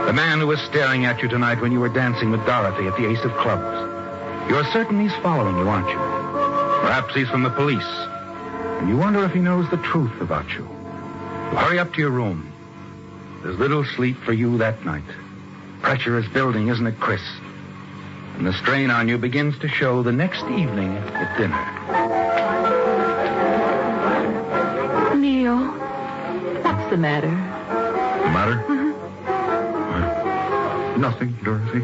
The man who was staring at you tonight when you were dancing with Dorothy at the Ace of Clubs. You're certain he's following you, aren't you? Perhaps he's from the police. And you wonder if he knows the truth about you. Hurry up to your room. There's little sleep for you that night. Pressure is building, isn't it, Chris? And the strain on you begins to show the next evening at dinner. Neil, what's the matter? The matter? Nothing, Dorothy.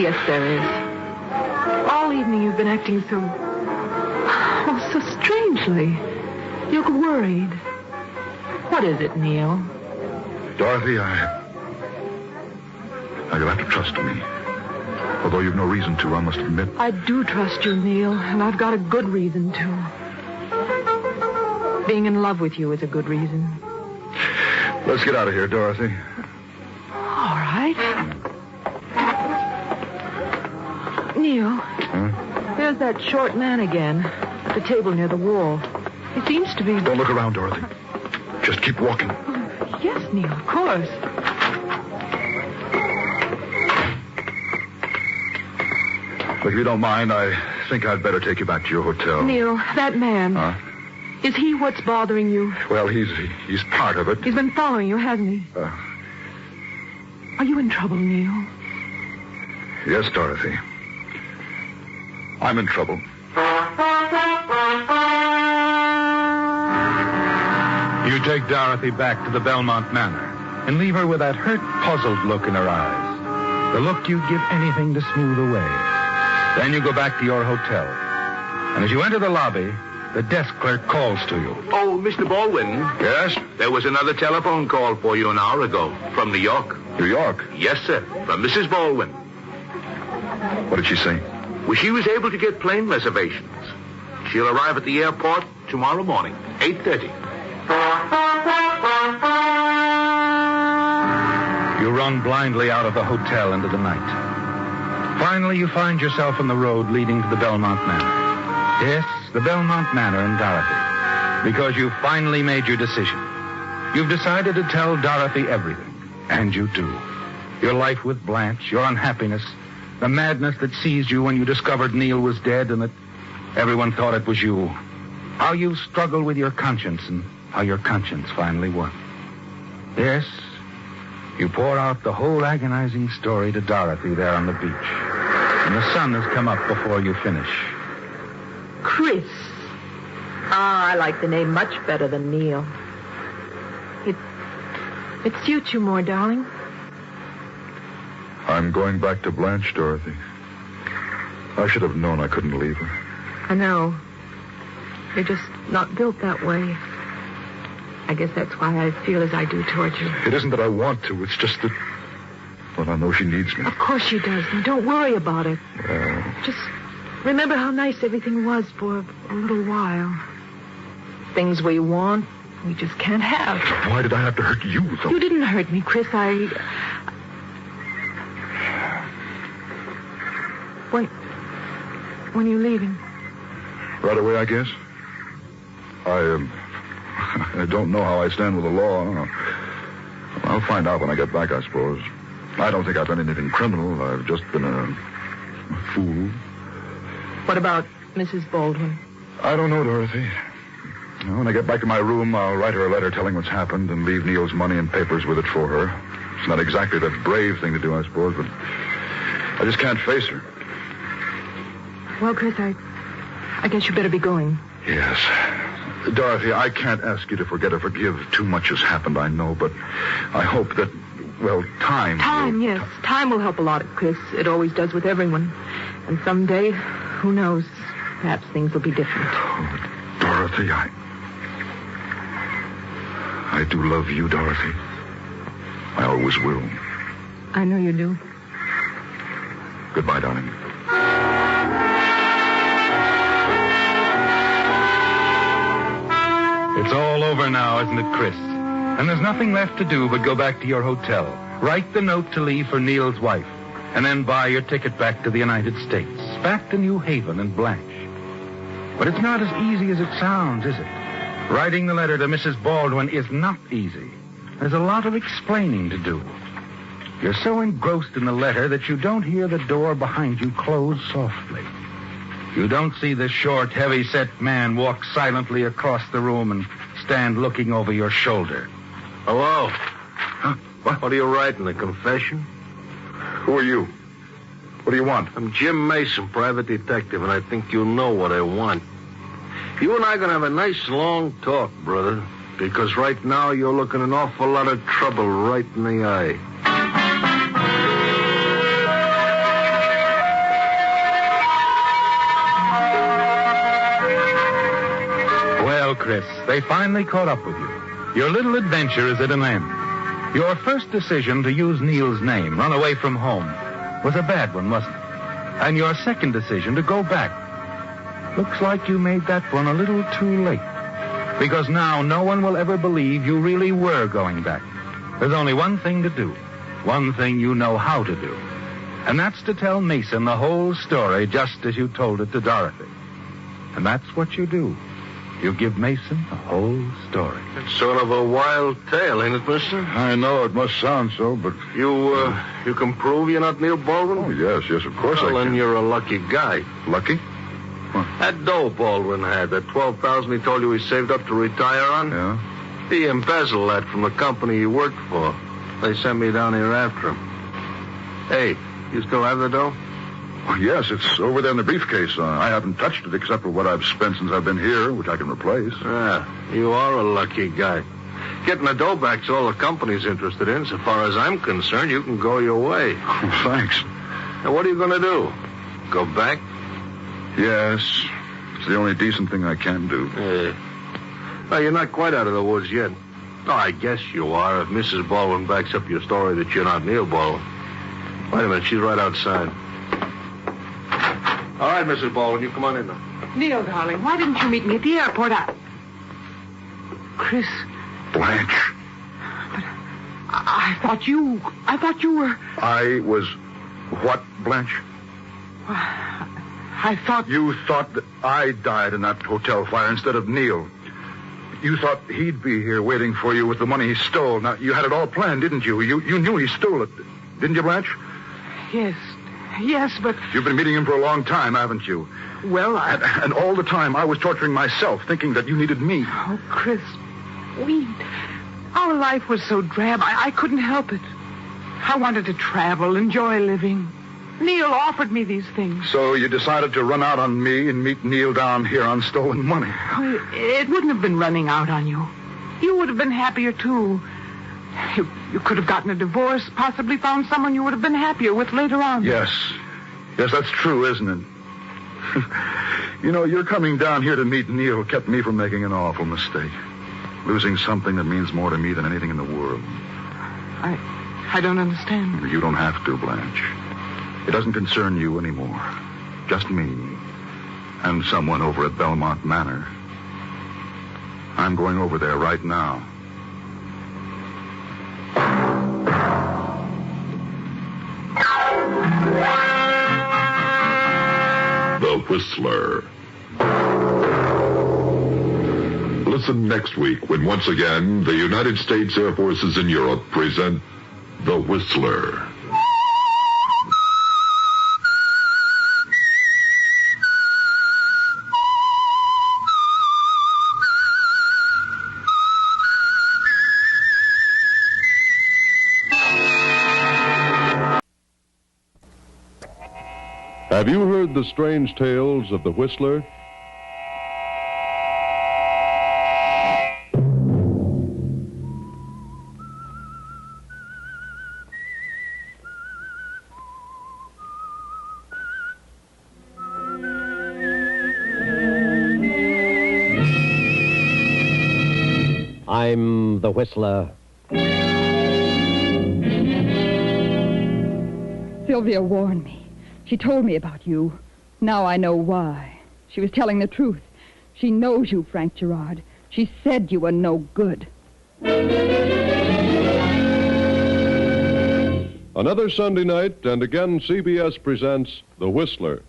Yes, there is. All evening you've been acting so strangely. You look worried. What is it, Neil? Dorothy, you'll have to trust me. Although you've no reason to, I must admit. I do trust you, Neil, and I've got a good reason to. Being in love with you is a good reason. Let's get out of here, Dorothy. All right. Neil, there's that short man again at the table near the wall. He seems to be... Don't look around, Dorothy. Just keep walking. Yes, Neil, of course. If you don't mind, I think I'd better take you back to your hotel. Neil, that man... Huh? Is he what's bothering you? Well, he's part of it. He's been following you, hasn't he? Are you in trouble, Neil? Yes, Dorothy. I'm in trouble. You take Dorothy back to the Belmont Manor and leave her with that hurt, puzzled look in her eyes. The look you'd give anything to smooth away. Then you go back to your hotel. And as you enter the lobby, the desk clerk calls to you. Oh, Mr. Baldwin. Yes? There was another telephone call for you an hour ago from New York. New York? Yes, sir. From Mrs. Baldwin. What did she say? Well, she was able to get plane reservations. She'll arrive at the airport tomorrow morning, 8:30. You run blindly out of the hotel into the night. Finally, you find yourself on the road leading to the Belmont Manor. Yes, the Belmont Manor and Dorothy. Because you've finally made your decision. You've decided to tell Dorothy everything. And you do. Your life with Blanche, your unhappiness, the madness that seized you when you discovered Neil was dead and that everyone thought it was you. How you struggled with your conscience and how your conscience finally won. Yes, you pour out the whole agonizing story to Dorothy there on the beach. And the sun has come up before you finish. Chris. I like the name much better than Neil. It suits you more, darling. I'm going back to Blanche, Dorothy. I should have known I couldn't leave her. I know. You're just not built that way. I guess that's why I feel as I do toward you. It isn't that I want to. It's just that... Well, I know she needs me. Of course she does. And don't worry about it. Just remember how nice everything was for a little while. Things we want, we just can't have. Why did I have to hurt you, though? You didn't hurt me, Chris. When are you leaving? Right away, I guess. I don't know how I stand with the law. I'll find out when I get back, I suppose. I don't think I've done anything criminal. I've just been a fool. What about Mrs. Baldwin? I don't know, Dorothy. When I get back to my room, I'll write her a letter telling what's happened and leave Neil's money and papers with it for her. It's not exactly the brave thing to do, I suppose, but I just can't face her. Well, Chris, I guess you better be going. Yes. Dorothy, I can't ask you to forget or forgive. Too much has happened, I know, but I hope that, well, time... Time, yes. Time will help a lot, Chris. It always does with everyone. And someday, who knows, perhaps things will be different. Oh, Dorothy, I do love you, Dorothy. I always will. I know you do. Goodbye, darling. It's all over now, isn't it, Chris? And there's nothing left to do but go back to your hotel, write the note to leave for Neil's wife, and then buy your ticket back to the United States, back to New Haven and Blanche. But it's not as easy as it sounds, is it? Writing the letter to Mrs. Baldwin is not easy. There's a lot of explaining to do. You're so engrossed in the letter that you don't hear the door behind you close softly. You don't see the short, heavy-set man walk silently across the room and stand looking over your shoulder. Hello? Huh? What are you writing, a confession? Who are you? What do you want? I'm Jim Mason, private detective, and I think you know what I want. You and I are going to have a nice long talk, brother, because right now you're looking an awful lot of trouble right in the eye. Well, Chris, they finally caught up with you. Your little adventure is at an end. Your first decision to use Neil's name, run away from home, was a bad one, wasn't it? And your second decision to go back, looks like you made that one a little too late. Because now no one will ever believe you really were going back. There's only one thing to do. One thing you know how to do. And that's to tell Mason the whole story just as you told it to Dorothy. And that's what you do. You give Mason the whole story. It's sort of a wild tale, ain't it, mister? I know it must sound so, but... You can prove you're not Neil Baldwin? Oh, yes, of course I can. Well, then you're a lucky guy. Lucky? What? That dough Baldwin had, that $12,000 he told you he saved up to retire on? Yeah? He embezzled that from the company he worked for. They sent me down here after him. Hey, you still have the dough? Well, yes, it's over there in the briefcase. I haven't touched it except for what I've spent since I've been here, which I can replace. Yeah, you are a lucky guy. Getting the dough back's all the company's interested in. So far as I'm concerned, you can go your way. Oh, thanks. Now, what are you going to do? Go back? Yes. It's the only decent thing I can do. Well, you're not quite out of the woods yet. Oh, I guess you are if Mrs. Baldwin backs up your story that you're not Neil Baldwin. Wait a minute, she's right outside. All right, Mrs. Baldwin, you come on in now. Neil, darling, why didn't you meet me at the airport? Chris. Blanche. But I thought you were... I was what, Blanche? I thought... You thought that I died in that hotel fire instead of Neil. You thought he'd be here waiting for you with the money he stole. Now, you had it all planned, didn't you? You knew he stole it, didn't you, Blanche? Yes, but... You've been meeting him for a long time, haven't you? Well, And all the time I was torturing myself, thinking that you needed me. Oh, Chris, our life was so drab, I couldn't help it. I wanted to travel, enjoy living. Neil offered me these things. So you decided to run out on me and meet Neil down here on stolen money. Oh, it wouldn't have been running out on you. You would have been happier, too. You could have gotten a divorce, possibly found someone you would have been happier with later on. Yes, that's true, isn't it? You know, your coming down here to meet Neil kept me from making an awful mistake. Losing something that means more to me than anything in the world. I don't understand. You don't have to, Blanche. It doesn't concern you anymore. Just me. And someone over at Belmont Manor. I'm going over there right now. The Whistler. Listen next week when once again the United States Air Forces in Europe present The Whistler. Have you heard the strange tales of the Whistler? I'm the Whistler. Sylvia warned me. She told me about you. Now I know why. She was telling the truth. She knows you, Frank Gerard. She said you were no good. Another Sunday night, and again CBS presents The Whistler.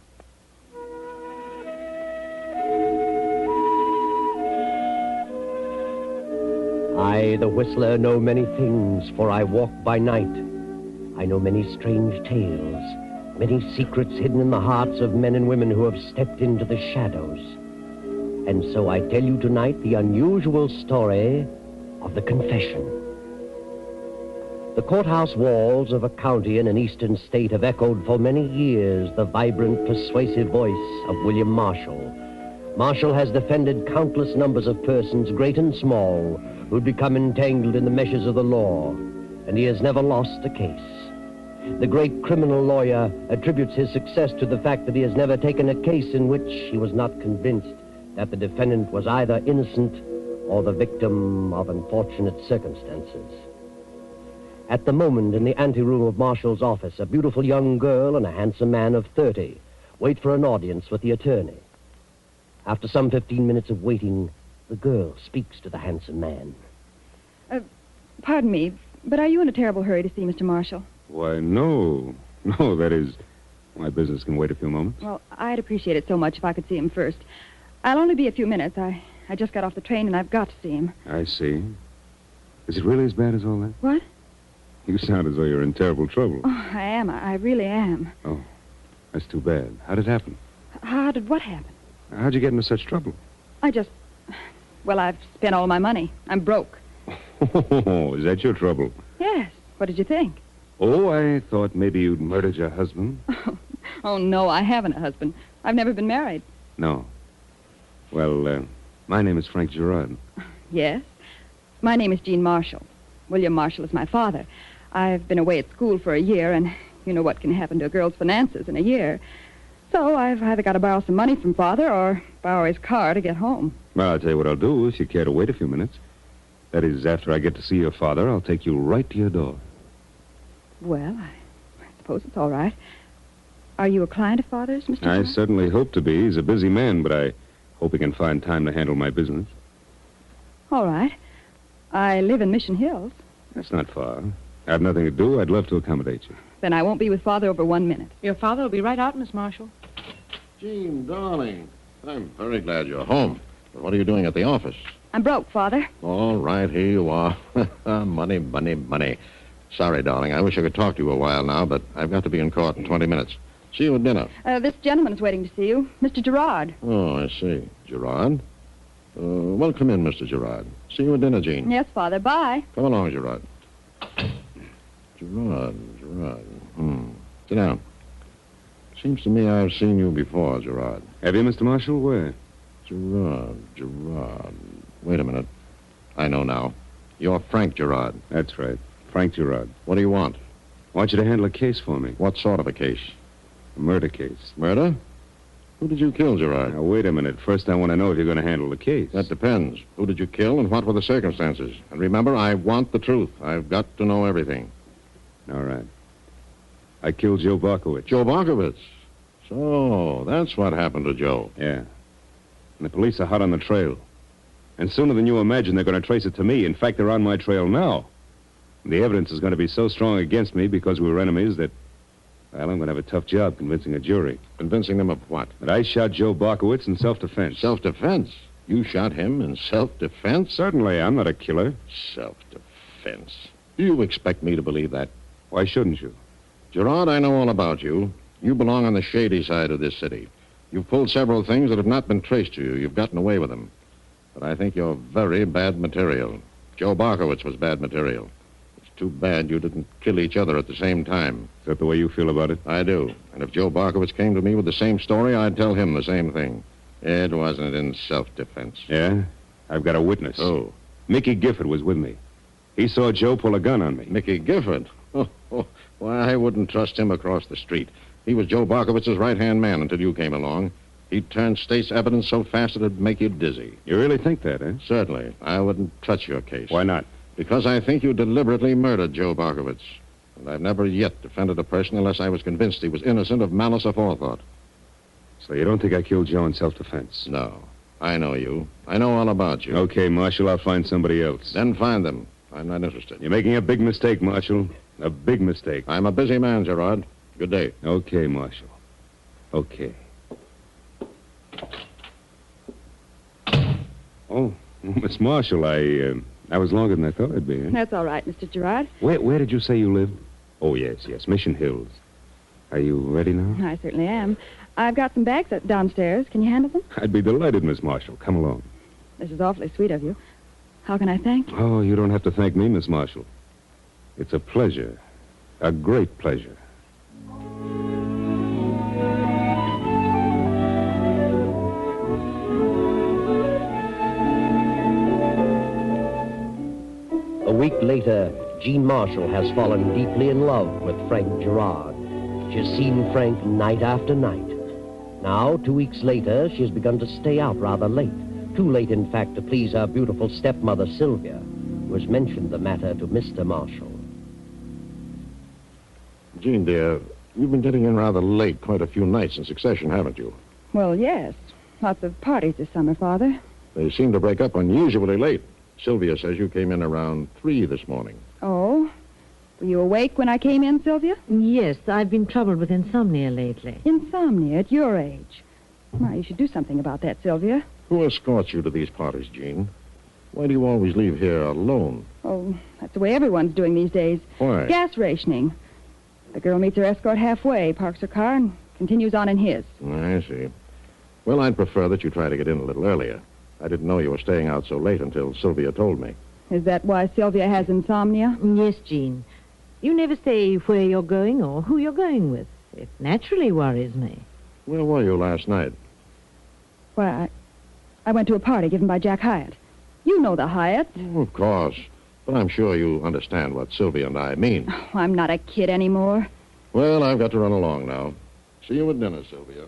I, the Whistler, know many things, for I walk by night. I know many strange tales, many secrets hidden in the hearts of men and women who have stepped into the shadows. And so I tell you tonight the unusual story of the confession. The courthouse walls of a county in an eastern state have echoed for many years the vibrant, persuasive voice of William Marshall. Marshall has defended countless numbers of persons, great and small, who'd become entangled in the meshes of the law, and he has never lost a case. The great criminal lawyer attributes his success to the fact that he has never taken a case in which he was not convinced that the defendant was either innocent or the victim of unfortunate circumstances. At the moment, in the anteroom of Marshall's office, a beautiful young girl and a handsome man of 30 wait for an audience with the attorney. After some 15 minutes of waiting, the girl speaks to the handsome man. Pardon me, but are you in a terrible hurry to see Mr. Marshall? Why, no. No, that is, my business can wait a few moments. Well, I'd appreciate it so much if I could see him first. I'll only be a few minutes. I just got off the train, and I've got to see him. I see. Is it really as bad as all that? What? You sound as though you're in terrible trouble. Oh, I am. I really am. Oh, that's too bad. How'd it happen? How did what happen? How'd you get into such trouble? Well, I've spent all my money. I'm broke. Oh, is that your trouble? Yes. What did you think? Oh, I thought maybe you'd murdered your husband. Oh, no, I haven't a husband. I've never been married. No. Well, my name is Frank Gerard. Yes? My name is Jean Marshall. William Marshall is my father. I've been away at school for a year, and you know what can happen to a girl's finances in a year. So I've either got to borrow some money from Father or borrow his car to get home. Well, I'll tell you what I'll do if you care to wait a few minutes. That is, after I get to see your father, I'll take you right to your door. Well, I suppose it's all right. Are you a client of Father's, Mr. I John? certainly hope to be. He's a busy man, but I hope he can find time to handle my business. All right. I live in Mission Hills. That's not far. I have nothing to do. I'd love to accommodate you. Then I won't be with Father over 1 minute. Your father will be right out, Miss Marshall. Jean, darling, I'm very glad you're home. But what are you doing at the office? I'm broke, Father. All right, here you are. Money, money, money. Sorry, darling. I wish I could talk to you a while now, but I've got to be in court in 20 minutes. See you at dinner. This gentleman is waiting to see you, Mr. Gerard. Oh, I see. Gerard? Well, come in, Mr. Gerard. See you at dinner, Jean. Yes, Father. Bye. Come along, Gerard. Gerard. Sit down. Seems to me I've seen you before, Gerard. Have you, Mr. Marshall? Where? Gerard. Wait a minute. I know now. You're Frank Gerard. That's right. Frank Gerard. What do you want? I want you to handle a case for me. What sort of a case? A murder case. Murder? Who did you kill, Gerard? Now, wait a minute. First, I want to know if you're going to handle the case. That depends. Who did you kill and what were the circumstances? And remember, I want the truth. I've got to know everything. All right. I killed Joe Barkowitz. Joe Barkowitz? So, that's what happened to Joe. Yeah. And the police are hot on the trail. And sooner than you imagine, they're going to trace it to me. In fact, they're on my trail now. And the evidence is going to be so strong against me because we were enemies that, well, I'm going to have a tough job convincing a jury. Convincing them of what? That I shot Joe Barkowitz in self-defense. Self-defense? You shot him in self-defense? Certainly. I'm not a killer. Self-defense. Do you expect me to believe that? Why shouldn't you? Gerard, I know all about you. You belong on the shady side of this city. You've pulled several things that have not been traced to you. You've gotten away with them. But I think you're very bad material. Joe Barkowitz was bad material. It's too bad you didn't kill each other at the same time. Is that the way you feel about it? I do. And if Joe Barkowitz came to me with the same story, I'd tell him the same thing. It wasn't in self-defense. Yeah? I've got a witness. Oh. Mickey Gifford was with me. He saw Joe pull a gun on me. Mickey Gifford? Why, I wouldn't trust him across the street. He was Joe Barkowitz's right-hand man until you came along. He'd turn state's evidence so fast it'd make you dizzy. You really think that, eh? Certainly. I wouldn't touch your case. Why not? Because I think you deliberately murdered Joe Barkowitz. And I've never yet defended a person unless I was convinced he was innocent of malice aforethought. So you don't think I killed Joe in self-defense? No. I know you. I know all about you. Okay, Marshal, I'll find somebody else. Then find them. I'm not interested. You're making a big mistake, Marshal. A big mistake. I'm a busy man, Gerard. Good day. Okay, Marshal. Okay. Oh, Miss Marshall, I was longer than I thought I'd be. Huh? That's all right, Mr. Gerard. Where did you say you live? Oh, yes, Mission Hills. Are you ready now? I certainly am. I've got some bags downstairs. Can you handle them? I'd be delighted, Miss Marshall. Come along. This is awfully sweet of you. How can I thank you? Oh, you don't have to thank me, Miss Marshall. It's a pleasure. A great pleasure. A week later, Jean Marshall has fallen deeply in love with Frank Gerard. She has seen Frank night after night. Now, 2 weeks later, she has begun to stay out rather late. Too late, in fact, to please her beautiful stepmother, Sylvia, who has mentioned the matter to Mr. Marshall. Jean, dear, you've been getting in rather late quite a few nights in succession, haven't you? Well, yes. Lots of parties this summer, Father. They seem to break up unusually late. Sylvia says you came in around 3 this morning. Oh? Were you awake when I came in, Sylvia? Yes, I've been troubled with insomnia lately. Insomnia at your age? Well, you should do something about that, Sylvia. Who escorts you to these parties, Jean? Why do you always leave here alone? Oh, that's the way everyone's doing these days. Why? Gas rationing. The girl meets her escort halfway, parks her car, and continues on in his. I see. Well, I'd prefer that you try to get in a little earlier. I didn't know you were staying out so late until Sylvia told me. Is that why Sylvia has insomnia? Yes, Jean. You never say where you're going or who you're going with. It naturally worries me. Where were you last night? Why, I went to a party given by Jack Hyatt. You know the Hyatts. Oh, of course. But I'm sure you understand what Sylvia and I mean. Oh, I'm not a kid anymore. Well, I've got to run along now. See you at dinner, Sylvia.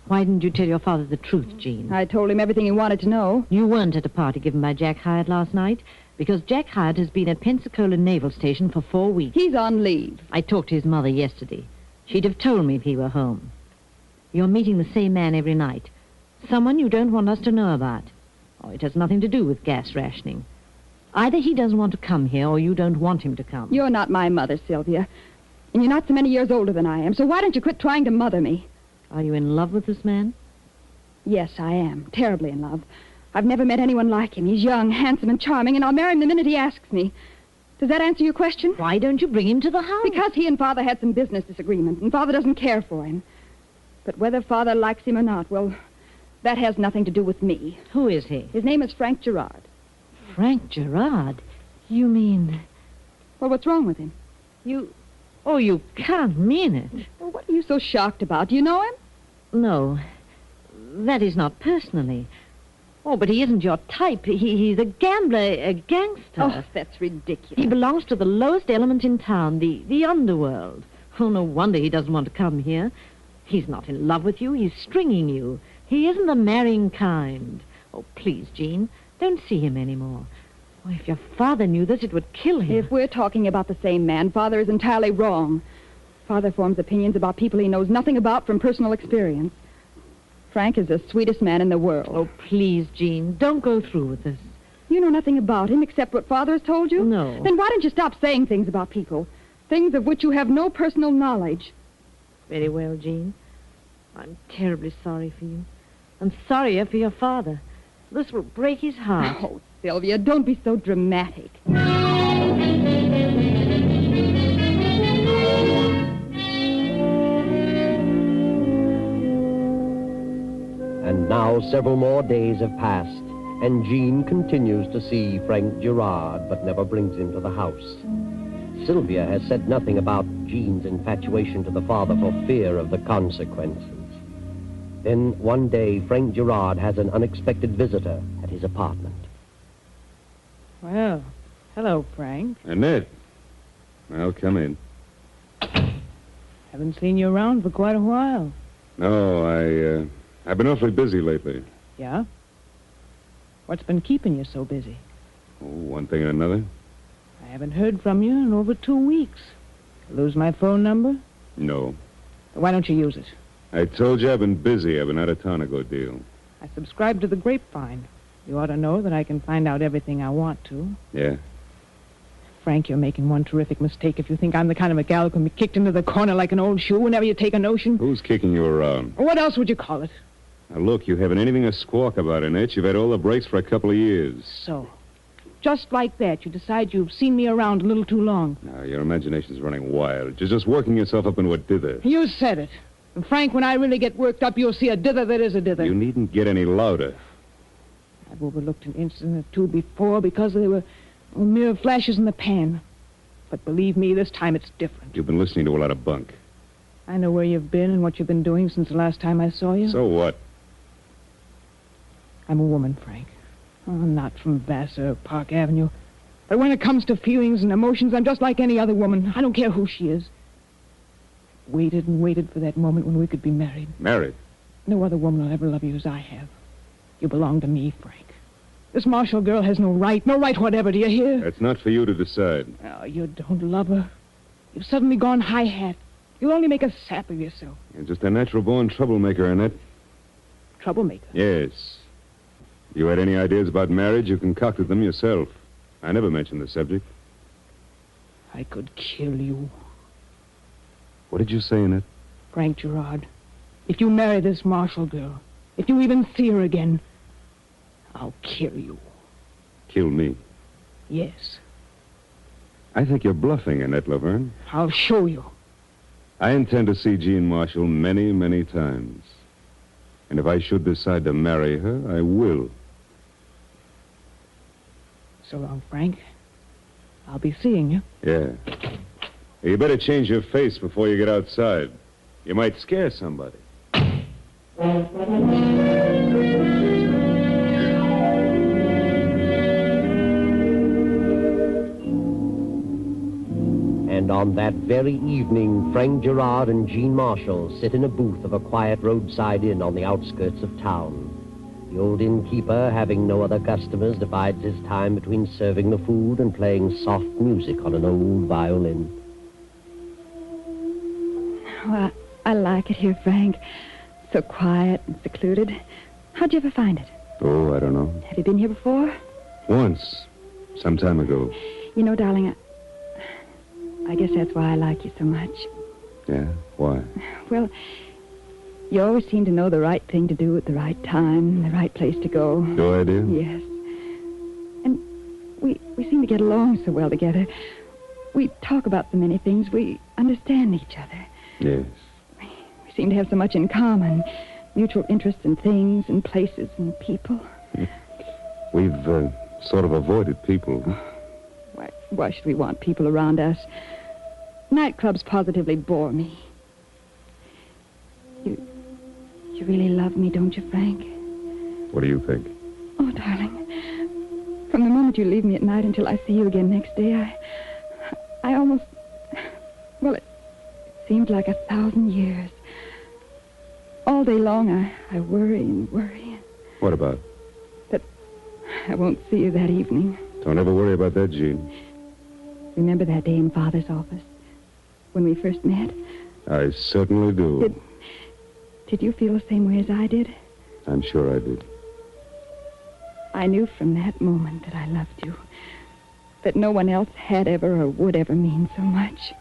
Why didn't you tell your father the truth, Jean? I told him everything he wanted to know. You weren't at a party given by Jack Hyatt last night because Jack Hyatt has been at Pensacola Naval Station for 4 weeks. He's on leave. I talked to his mother yesterday. She'd have told me if he were home. You're meeting the same man every night. Someone you don't want us to know about. Oh, it has nothing to do with gas rationing. Either he doesn't want to come here or you don't want him to come. You're not my mother, Sylvia. And you're not so many years older than I am, so why don't you quit trying to mother me? Are you in love with this man? Yes, I am. Terribly in love. I've never met anyone like him. He's young, handsome, and charming, and I'll marry him the minute he asks me. Does that answer your question? Why don't you bring him to the house? Because he and Father had some business disagreement, and Father doesn't care for him. But whether Father likes him or not, well, that has nothing to do with me. Who is he? His name is Frank Gerard. Frank Gerard? You mean... Well, what's wrong with him? Oh, you can't mean it. Well, what are you so shocked about? Do you know him? No. That is not personally. Oh, but he isn't your type. He's a gambler, a gangster. Oh, that's ridiculous. He belongs to the lowest element in town, the underworld. Oh, no wonder he doesn't want to come here. He's not in love with you. He's stringing you. He isn't the marrying kind. Oh, please, Jean, don't see him anymore. Oh, if your father knew this, it would kill him. If we're talking about the same man, Father is entirely wrong. Father forms opinions about people he knows nothing about from personal experience. Frank is the sweetest man in the world. Oh, please, Jean, don't go through with this. You know nothing about him except what Father has told you? No. Then why don't you stop saying things about people? Things of which you have no personal knowledge. Very well, Jean. I'm terribly sorry for you. I'm sorrier for your father. This will break his heart. Oh, Sylvia, don't be so dramatic. And now several more days have passed, and Jean continues to see Frank Gerard, but never brings him to the house. Sylvia has said nothing about Jean's infatuation to the father for fear of the consequences. Then, one day, Frank Gerard has an unexpected visitor at his apartment. Well, hello, Frank. Annette. Well, come in. Haven't seen you around for quite a while. No, I've been awfully busy lately. Yeah? What's been keeping you so busy? Oh, one thing and another. I haven't heard from you in over 2 weeks. Lose my phone number? No. Why don't you use it? I told you I've been busy. I've been out of town a good deal. I subscribe to the Grapevine. You ought to know that I can find out everything I want to. Yeah? Frank, you're making one terrific mistake if you think I'm the kind of a gal who can be kicked into the corner like an old shoe whenever you take a notion. Who's kicking you around? What else would you call it? Now, look, you haven't anything to squawk about, Annette. You've had all the breaks for a couple of years. So, just like that, you decide you've seen me around a little too long. Now, your imagination's running wild. You're just working yourself up into a dither. You said it. And Frank, when I really get worked up, you'll see a dither that is a dither. You needn't get any louder. I've overlooked an incident or two before because they were mere flashes in the pan. But believe me, this time it's different. You've been listening to a lot of bunk. I know where you've been and what you've been doing since the last time I saw you. So what? I'm a woman, Frank. Oh, not from Vassar or Park Avenue. But when it comes to feelings and emotions, I'm just like any other woman. I don't care who she is. Waited and waited for that moment when we could be married. Married? No other woman will ever love you as I have. You belong to me, Frank. This Marshall girl has no right whatever, do you hear? That's not for you to decide. Oh, you don't love her. You've suddenly gone high-hat. You'll only make a sap of yourself. You're just a natural-born troublemaker, Annette. Troublemaker? Yes. You had any ideas about marriage, you concocted them yourself. I never mentioned the subject. I could kill you. What did you say, Annette? Frank Gerard, if you marry this Marshall girl, if you even see her again, I'll kill you. Kill me? Yes. I think you're bluffing, Annette Laverne. I'll show you. I intend to see Jean Marshall many, many times. And if I should decide to marry her, I will. So long, Frank. I'll be seeing you. Yeah. You better change your face before you get outside. You might scare somebody. And on that very evening, Frank Gerard and Jean Marshall sit in a booth of a quiet roadside inn on the outskirts of town. The old innkeeper, having no other customers, divides his time between serving the food and playing soft music on an old violin. Well, I like it here, Frank. So quiet and secluded. How'd you ever find it? Oh, I don't know. Have you been here before? Once. Some time ago. You know, darling, I guess that's why I like you so much. Yeah? Why? Well, you always seem to know the right thing to do at the right time, the right place to go. Do I do? Yes. And we seem to get along so well together. We talk about so many things. We understand each other. Yes. We seem to have so much in common. Mutual interest in things and places and people. We've sort of avoided people. Why should we want people around us? Nightclubs positively bore me. You really love me, don't you, Frank? What do you think? Oh, darling. From the moment you leave me at night until I see you again next day, I almost... Well, it seemed like 1,000 years. All day long, I worry and worry. What about? That I won't see you that evening. Don't ever worry about that, Jean. Remember that day in Father's office when we first met? I certainly do. Did you feel the same way as I did? I'm sure I did. I knew from that moment that I loved you. That no one else had ever or would ever mean so much.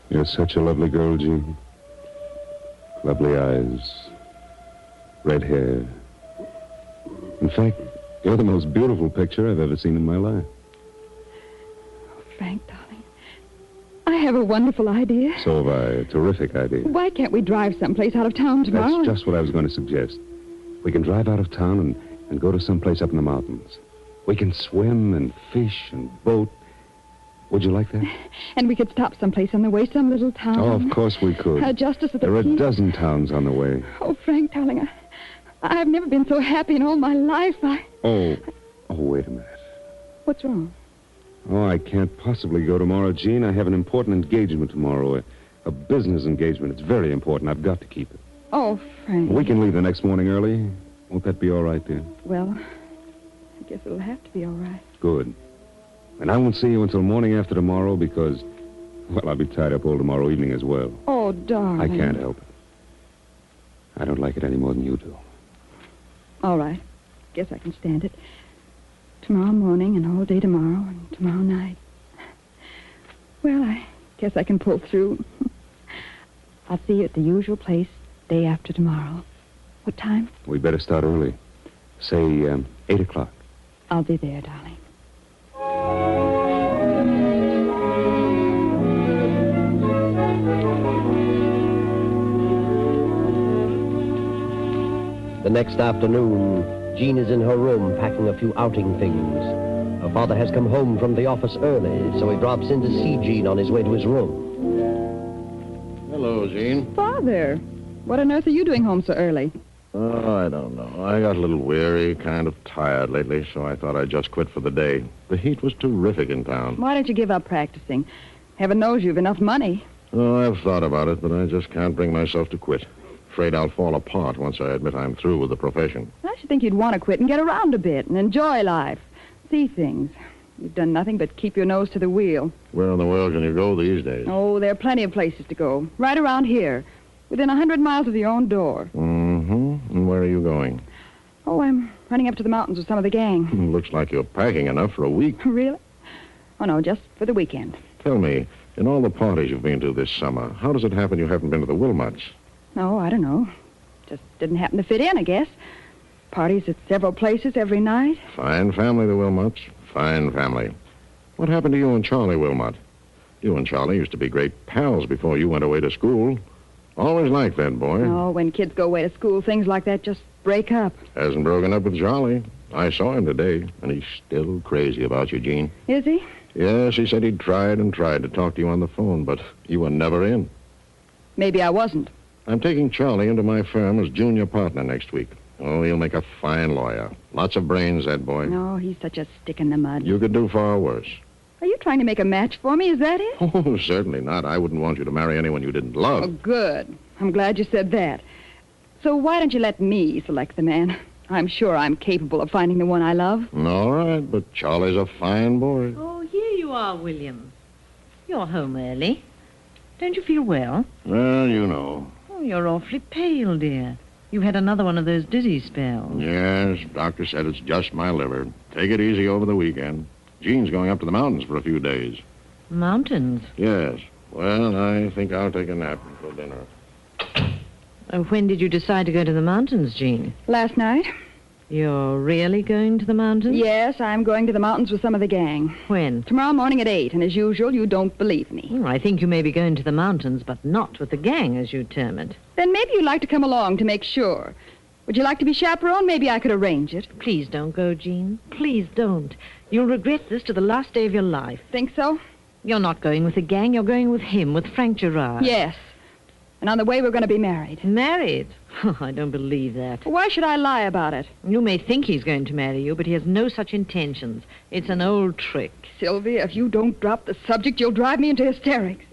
You're such a lovely girl, Jean. Lovely eyes. Red hair. In fact, you're the most beautiful picture I've ever seen in my life. Oh, Frank, darling. I have a wonderful idea. So have I. A terrific idea. Why can't we drive someplace out of town tomorrow? That's just what I was going to suggest. We can drive out of town and go to someplace up in the mountains. We can swim and fish and boat. Would you like that? And we could stop someplace on the way, some little town. Oh, of course we could. Just as the There are peace. a dozen towns on the way. Oh, Frank, darling, I've never been so happy in all my life. Oh, wait a minute. What's wrong? Oh, I can't possibly go tomorrow, Jean. I have an important engagement tomorrow. A business engagement. It's very important. I've got to keep it. Oh, Frank. We can leave the next morning early. Won't that be all right, dear? Well, I guess it'll have to be all right. Good. And I won't see you until morning after tomorrow because, well, I'll be tied up all tomorrow evening as well. Oh, darling. I can't help it. I don't like it any more than you do. All right. Guess I can stand it. Tomorrow morning and all day tomorrow and tomorrow night. Well, I guess I can pull through. I'll see you at the usual place day after tomorrow. What time? We'd better start early. Say, 8 o'clock. I'll be there, darling. The next afternoon, Jean is in her room packing a few outing things. Her father has come home from the office early, so he drops in to see Jean on his way to his room. Hello, Jean. Father, what on earth are you doing home so early? Oh, I don't know. I got a little weary, kind of tired lately, so I thought I'd just quit for the day. The heat was terrific in town. Why don't you give up practicing? Heaven knows you've enough money. Oh, I've thought about it, but I just can't bring myself to quit. Afraid I'll fall apart once I admit I'm through with the profession. I should think you'd want to quit and get around a bit and enjoy life. See things. You've done nothing but keep your nose to the wheel. Where in the world can you go these days? Oh, there are plenty of places to go. Right around here. Within 100 miles of your own door. Mm-hmm. And where are you going? Oh, I'm running up to the mountains with some of the gang. Looks like you're packing enough for a week. Really? Oh, no, just for the weekend. Tell me, in all the parties you've been to this summer, how does it happen you haven't been to the Wilmots? Oh, I don't know. Just didn't happen to fit in, I guess. Parties at several places every night. Fine family, the Wilmots. Fine family. What happened to you and Charlie Wilmot? You and Charlie used to be great pals before you went away to school. Always liked that boy. Oh, when kids go away to school, things like that just break up. Hasn't broken up with Charlie. I saw him today, and he's still crazy about you, Jean. Is he? Yes, he said he'd tried and tried to talk to you on the phone, but you were never in. Maybe I wasn't. I'm taking Charlie into my firm as junior partner next week. Oh, he'll make a fine lawyer. Lots of brains, that boy. No, he's such a stick in the mud. You could do far worse. Are you trying to make a match for me? Is that it? Oh, certainly not. I wouldn't want you to marry anyone you didn't love. Oh, good. I'm glad you said that. So why don't you let me select the man? I'm sure I'm capable of finding the one I love. All right, but Charlie's a fine boy. Oh, here you are, William. You're home early. Don't you feel well? Well, you know. Oh, you're awfully pale, dear. You've had another one of those dizzy spells. Yes, doctor said it's just my liver. Take it easy over the weekend. Jean's going up to the mountains for a few days. Mountains? Yes. Well, I think I'll take a nap before dinner. When did you decide to go to the mountains, Jean? Last night. You're really going to the mountains? Yes, I'm going to the mountains with some of the gang. When? Tomorrow morning at 8, and as usual, you don't believe me. Well, I think you may be going to the mountains, but not with the gang, as you term it. Then maybe you'd like to come along to make sure. Would you like to be chaperone? Maybe I could arrange it. Please don't go, Jean. Please don't. You'll regret this to the last day of your life. Think so? You're not going with the gang. You're going with him, with Frank Gerard. Yes. And on the way, we're going to be married. Married? I don't believe that. Why should I lie about it? You may think he's going to marry you, but he has no such intentions. It's an old trick. Sylvia, if you don't drop the subject, you'll drive me into hysterics.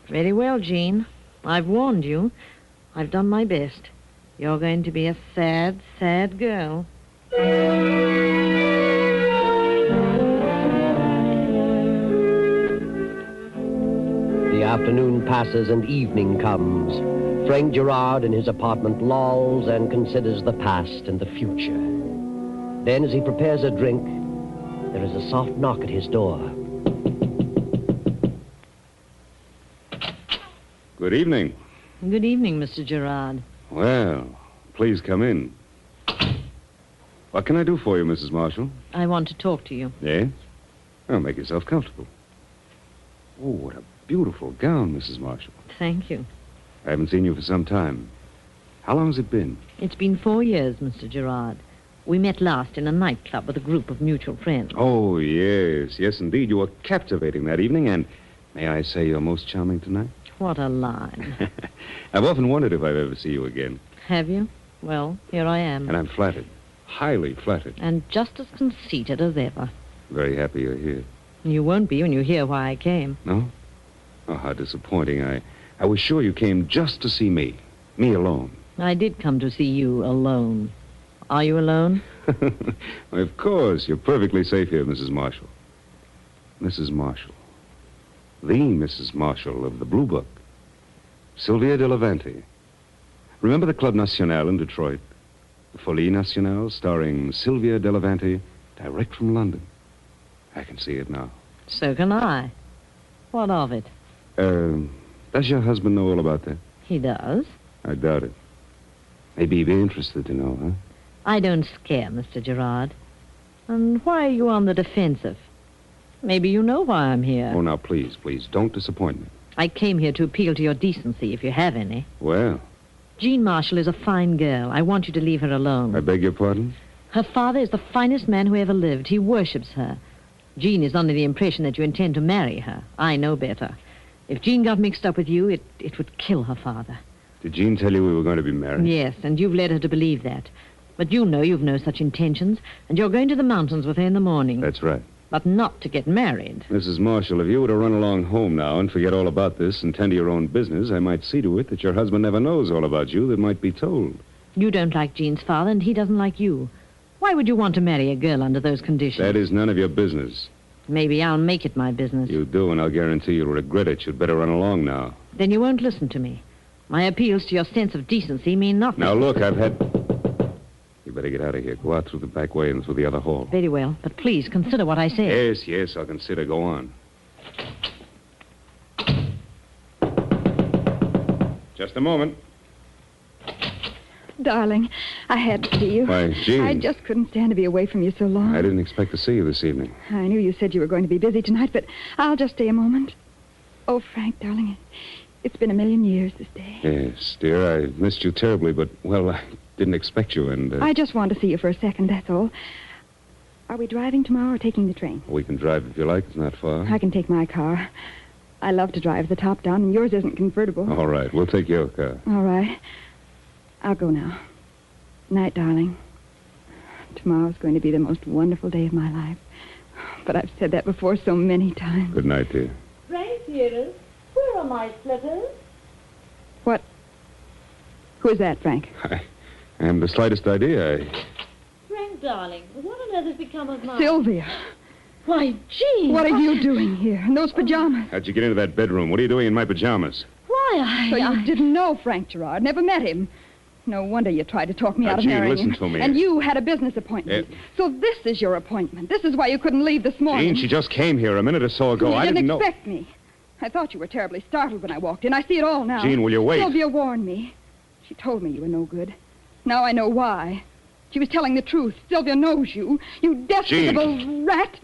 Very well, Jean. I've warned you. I've done my best. You're going to be a sad, sad girl. The afternoon passes and evening comes. Frank Gerard in his apartment lolls and considers the past and the future. Then, as he prepares a drink, there is a soft knock at his door. Good evening. Good evening, Mr. Gerard. Well, please come in. What can I do for you, Mrs. Marshall? I want to talk to you. Yes? Well, make yourself comfortable. Oh, what a beautiful gown, Mrs. Marshall. Thank you. I haven't seen you for some time. How long has it been? It's been 4 years, Mr. Gerard. We met last in a nightclub with a group of mutual friends. Oh, yes. Yes, indeed. You were captivating that evening, and may I say you're most charming tonight? What a line. I've often wondered if I'd ever see you again. Have you? Well, here I am. And I'm flattered. Highly flattered. And just as conceited as ever. Very happy you're here. You won't be when you hear why I came. No? Oh, how disappointing. I was sure you came just to see me. Me alone. I did come to see you alone. Are you alone? Of course. You're perfectly safe here, Mrs. Marshall. Mrs. Marshall. The Mrs. Marshall of the Blue Book. Sylvia de Levante. Remember the Club National in Detroit? The Folie Nationale, starring Sylvia Delavanti, direct from London. I can see it now. So can I. What of it? Does your husband know all about that? He does. I doubt it. Maybe he'd be interested to know, huh? I don't scare, Mr. Gerard. And why are you on the defensive? Maybe you know why I'm here. Oh, now, please, don't disappoint me. I came here to appeal to your decency, if you have any. Well, Jean Marshall is a fine girl. I want you to leave her alone. I beg your pardon? Her father is the finest man who ever lived. He worships her. Jean is under the impression that you intend to marry her. I know better. If Jean got mixed up with you, it would kill her father. Did Jean tell you we were going to be married? Yes, and you've led her to believe that. But you know you've no such intentions, and you're going to the mountains with her in the morning. That's right. But not to get married. Mrs. Marshall, if you were to run along home now and forget all about this and tend to your own business, I might see to it that your husband never knows all about you that might be told. You don't like Jean's father, and he doesn't like you. Why would you want to marry a girl under those conditions? That is none of your business. Maybe I'll make it my business. You do, and I'll guarantee you'll regret it. You'd better run along now. Then you won't listen to me. My appeals to your sense of decency mean nothing. Now, look, I've had... You better get out of here. Go out through the back way and through the other hall. Very well, but please consider what I say. Yes, I'll consider. Go on. Just a moment. Darling, I had to see you. Why, Jean. I just couldn't stand to be away from you so long. I didn't expect to see you this evening. I knew you said you were going to be busy tonight, but I'll just stay a moment. Oh, Frank, darling, it's been 1,000,000 years this day. Yes, dear, I missed you terribly, but, well, I didn't expect you, and... I just wanted to see you for a second, that's all. Are we driving tomorrow or taking the train? We can drive if you like. It's not far. I can take my car. I love to drive the top down, and yours isn't convertible. All right, we'll take your car. All right. I'll go now. Night, darling. Tomorrow's going to be the most wonderful day of my life. But I've said that before so many times. Good night, dear. Frank, dearest, where are my slippers? What? Who is that, Frank? I haven't the slightest idea. Frank, darling, what on earth has become of my... Sylvia. Why, Jean. What are you doing here in those pajamas? How'd you get into that bedroom? What are you doing in my pajamas? Why, So you didn't know Frank Gerard, never met him. No wonder you tried to talk me out of Jean, marrying listen him. to me. And you had a business appointment. So this is your appointment. This is why you couldn't leave this morning. Jean, she just came here a minute or so ago. You I didn't know... expect me. I thought you were terribly startled when I walked in. I see it all now. Jean, will you wait? Sylvia warned me. She told me you were no good. Now I know why. She was telling the truth. Sylvia knows you. You despicable rat.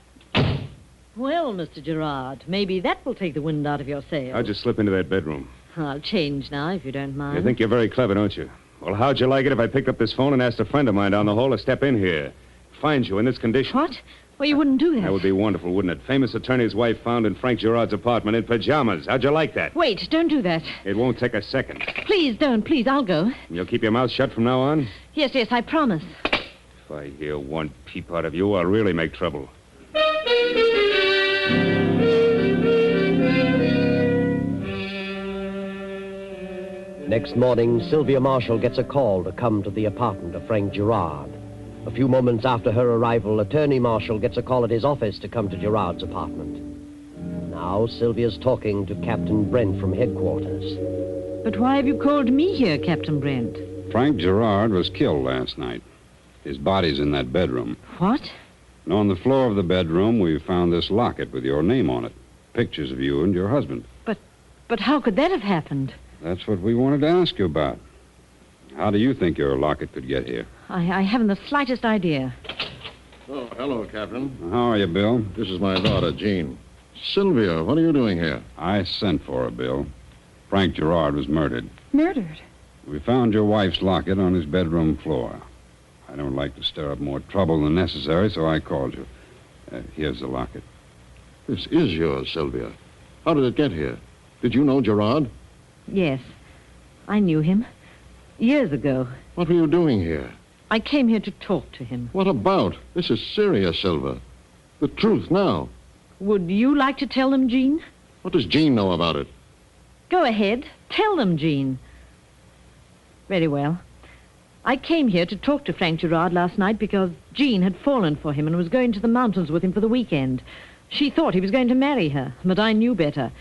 Well, Mr. Gerard, maybe that will take the wind out of your sails. How'd you slip into that bedroom? I'll change now, if you don't mind. You think you're very clever, don't you? Well, how'd you like it if I picked up this phone and asked a friend of mine down the hall to step in here? Find you in this condition. What? Well, you wouldn't do that. That would be wonderful, wouldn't it? Famous attorney's wife found in Frank Gerard's apartment in pajamas. How'd you like that? Wait, don't do that. It won't take a second. Please don't. Please, I'll go. You'll keep your mouth shut from now on? Yes, I promise. If I hear one peep out of you, I'll really make trouble. Next morning, Sylvia Marshall gets a call to come to the apartment of Frank Gerard. A few moments after her arrival, Attorney Marshall gets a call at his office to come to Gerard's apartment. Now, Sylvia's talking to Captain Brent from headquarters. But why have you called me here, Captain Brent? Frank Gerard was killed last night. His body's in that bedroom. What? And on the floor of the bedroom, we found this locket with your name on it. Pictures of you and your husband. But how could that have happened? That's what we wanted to ask you about. How do you think your locket could get here? I haven't the slightest idea. Oh, hello, Captain. How are you, Bill? This is my daughter, Jean. Sylvia, what are you doing here? I sent for her, Bill. Frank Gerard was murdered. Murdered? We found your wife's locket on his bedroom floor. I don't like to stir up more trouble than necessary, so I called you. Here's the locket. This is yours, Sylvia. How did it get here? Did you know Gerard? Yes. I knew him. Years ago. What were you doing here? I came here to talk to him. What about? This is serious, Sylvia. The truth now. Would you like to tell them, Jean? What does Jean know about it? Go ahead. Tell them, Jean. Very well. I came here to talk to Frank Gerard last night because Jean had fallen for him and was going to the mountains with him for the weekend. She thought he was going to marry her, but I knew better.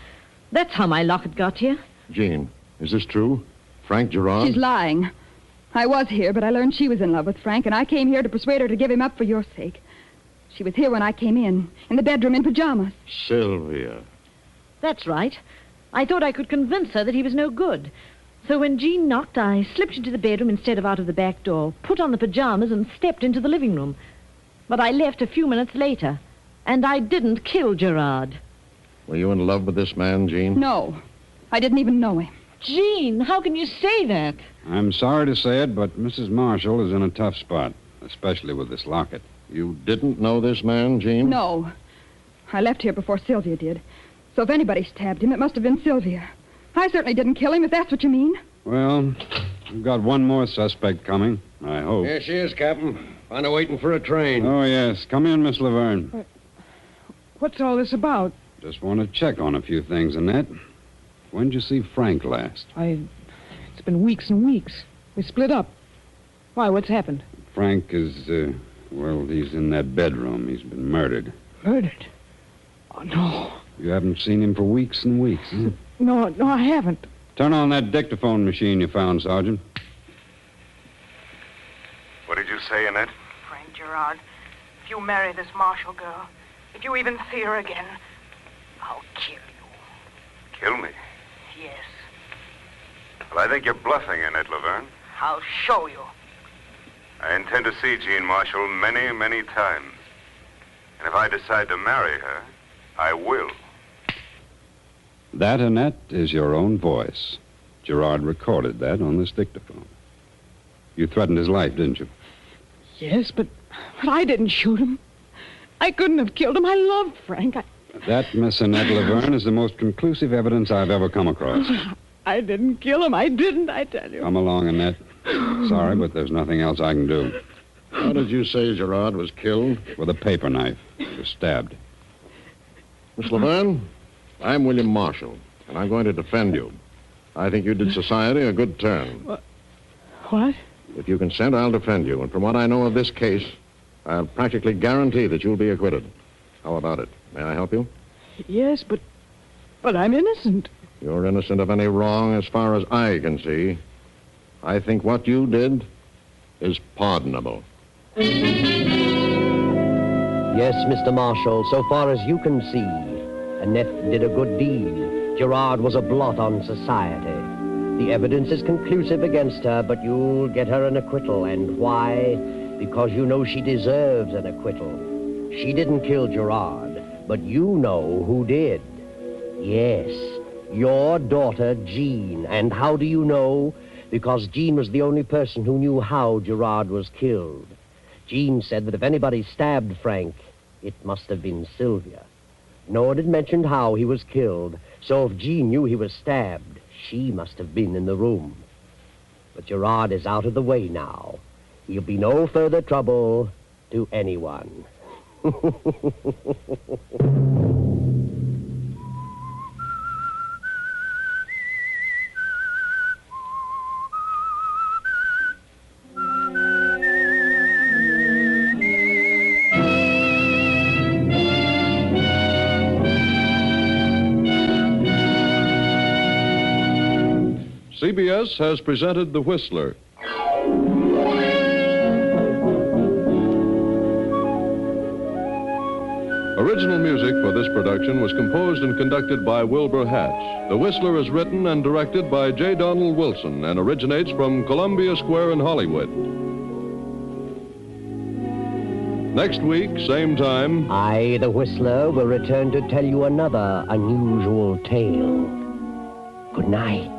That's how my locket got here. Jean, is this true? Frank Gerard? She's lying. I was here, but I learned she was in love with Frank, and I came here to persuade her to give him up for your sake. She was here when I came in the bedroom in pajamas. Sylvia. That's right. I thought I could convince her that he was no good. So when Jean knocked, I slipped into the bedroom instead of out of the back door, put on the pajamas, and stepped into the living room. But I left a few minutes later, and I didn't kill Gerard. Were you in love with this man, Jean? No. I didn't even know him. Jean, how can you say that? I'm sorry to say it, but Mrs. Marshall is in a tough spot, especially with this locket. You didn't know this man, Jean? No. I left here before Sylvia did. So if anybody stabbed him, it must have been Sylvia. I certainly didn't kill him, if that's what you mean. Well, we've got one more suspect coming, I hope. Here she is, Captain. Find her waiting for a train. Oh, yes. Come in, Miss Laverne. What's all this about? Just want to check on a few things, Annette. When'd you see Frank last? It's been weeks and weeks. We split up. Why, what's happened? Frank is, he's in that bedroom. He's been murdered. Murdered? Oh, no. You haven't seen him for weeks and weeks, huh? No, I haven't. Turn on that dictaphone machine you found, Sergeant. What did you say, Annette? Frank Gerard, if you marry this Marshall girl, if you even see her again, I'll kill you. Kill me? Yes. Well, I think you're bluffing, Annette Laverne. I'll show you. I intend to see Jean Marshall many, many times. And if I decide to marry her, I will. That, Annette, is your own voice. Gerard recorded that on this dictaphone. You threatened his life, didn't you? Yes, but I didn't shoot him. I couldn't have killed him. I loved Frank. That, Miss Annette Laverne, is the most conclusive evidence I've ever come across. I didn't kill him. I didn't, I tell you. Come along, Annette. Sorry, but there's nothing else I can do. How did you say Gerard was killed? With a paper knife. He was stabbed. Miss Laverne, I'm William Marshall, and I'm going to defend you. I think you did society a good turn. What? If you consent, I'll defend you. And from what I know of this case, I'll practically guarantee that you'll be acquitted. How about it? May I help you? Yes, but I'm innocent. You're innocent of any wrong as far as I can see. I think what you did is pardonable. Yes, Mr. Marshall, so far as you can see, Annette did a good deed. Gerard was a blot on society. The evidence is conclusive against her, but you'll get her an acquittal. And why? Because you know she deserves an acquittal. She didn't kill Gerard, but you know who did. Yes, your daughter, Jean. And how do you know? Because Jean was the only person who knew how Gerard was killed. Jean said that if anybody stabbed Frank, it must have been Sylvia. No one had mentioned how he was killed, so if Jean knew he was stabbed, she must have been in the room. But Gerard is out of the way now. He'll be no further trouble to anyone. CBS has presented The Whistler. Original music for this production was composed and conducted by Wilbur Hatch. The Whistler is written and directed by J. Donald Wilson and originates from Columbia Square in Hollywood. Next week, same time, I, the Whistler, will return to tell you another unusual tale. Good night.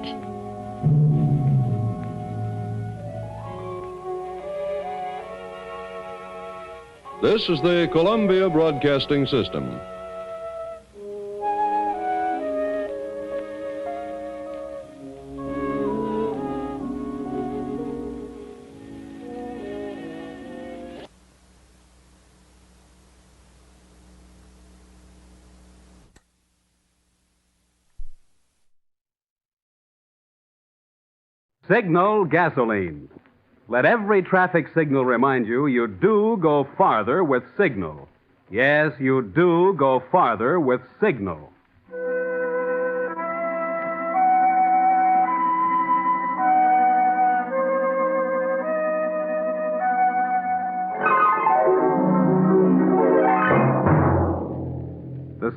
This is the Columbia Broadcasting System. Signal gasoline. Let every traffic signal remind you do go farther with Signal. Yes, you do go farther with Signal.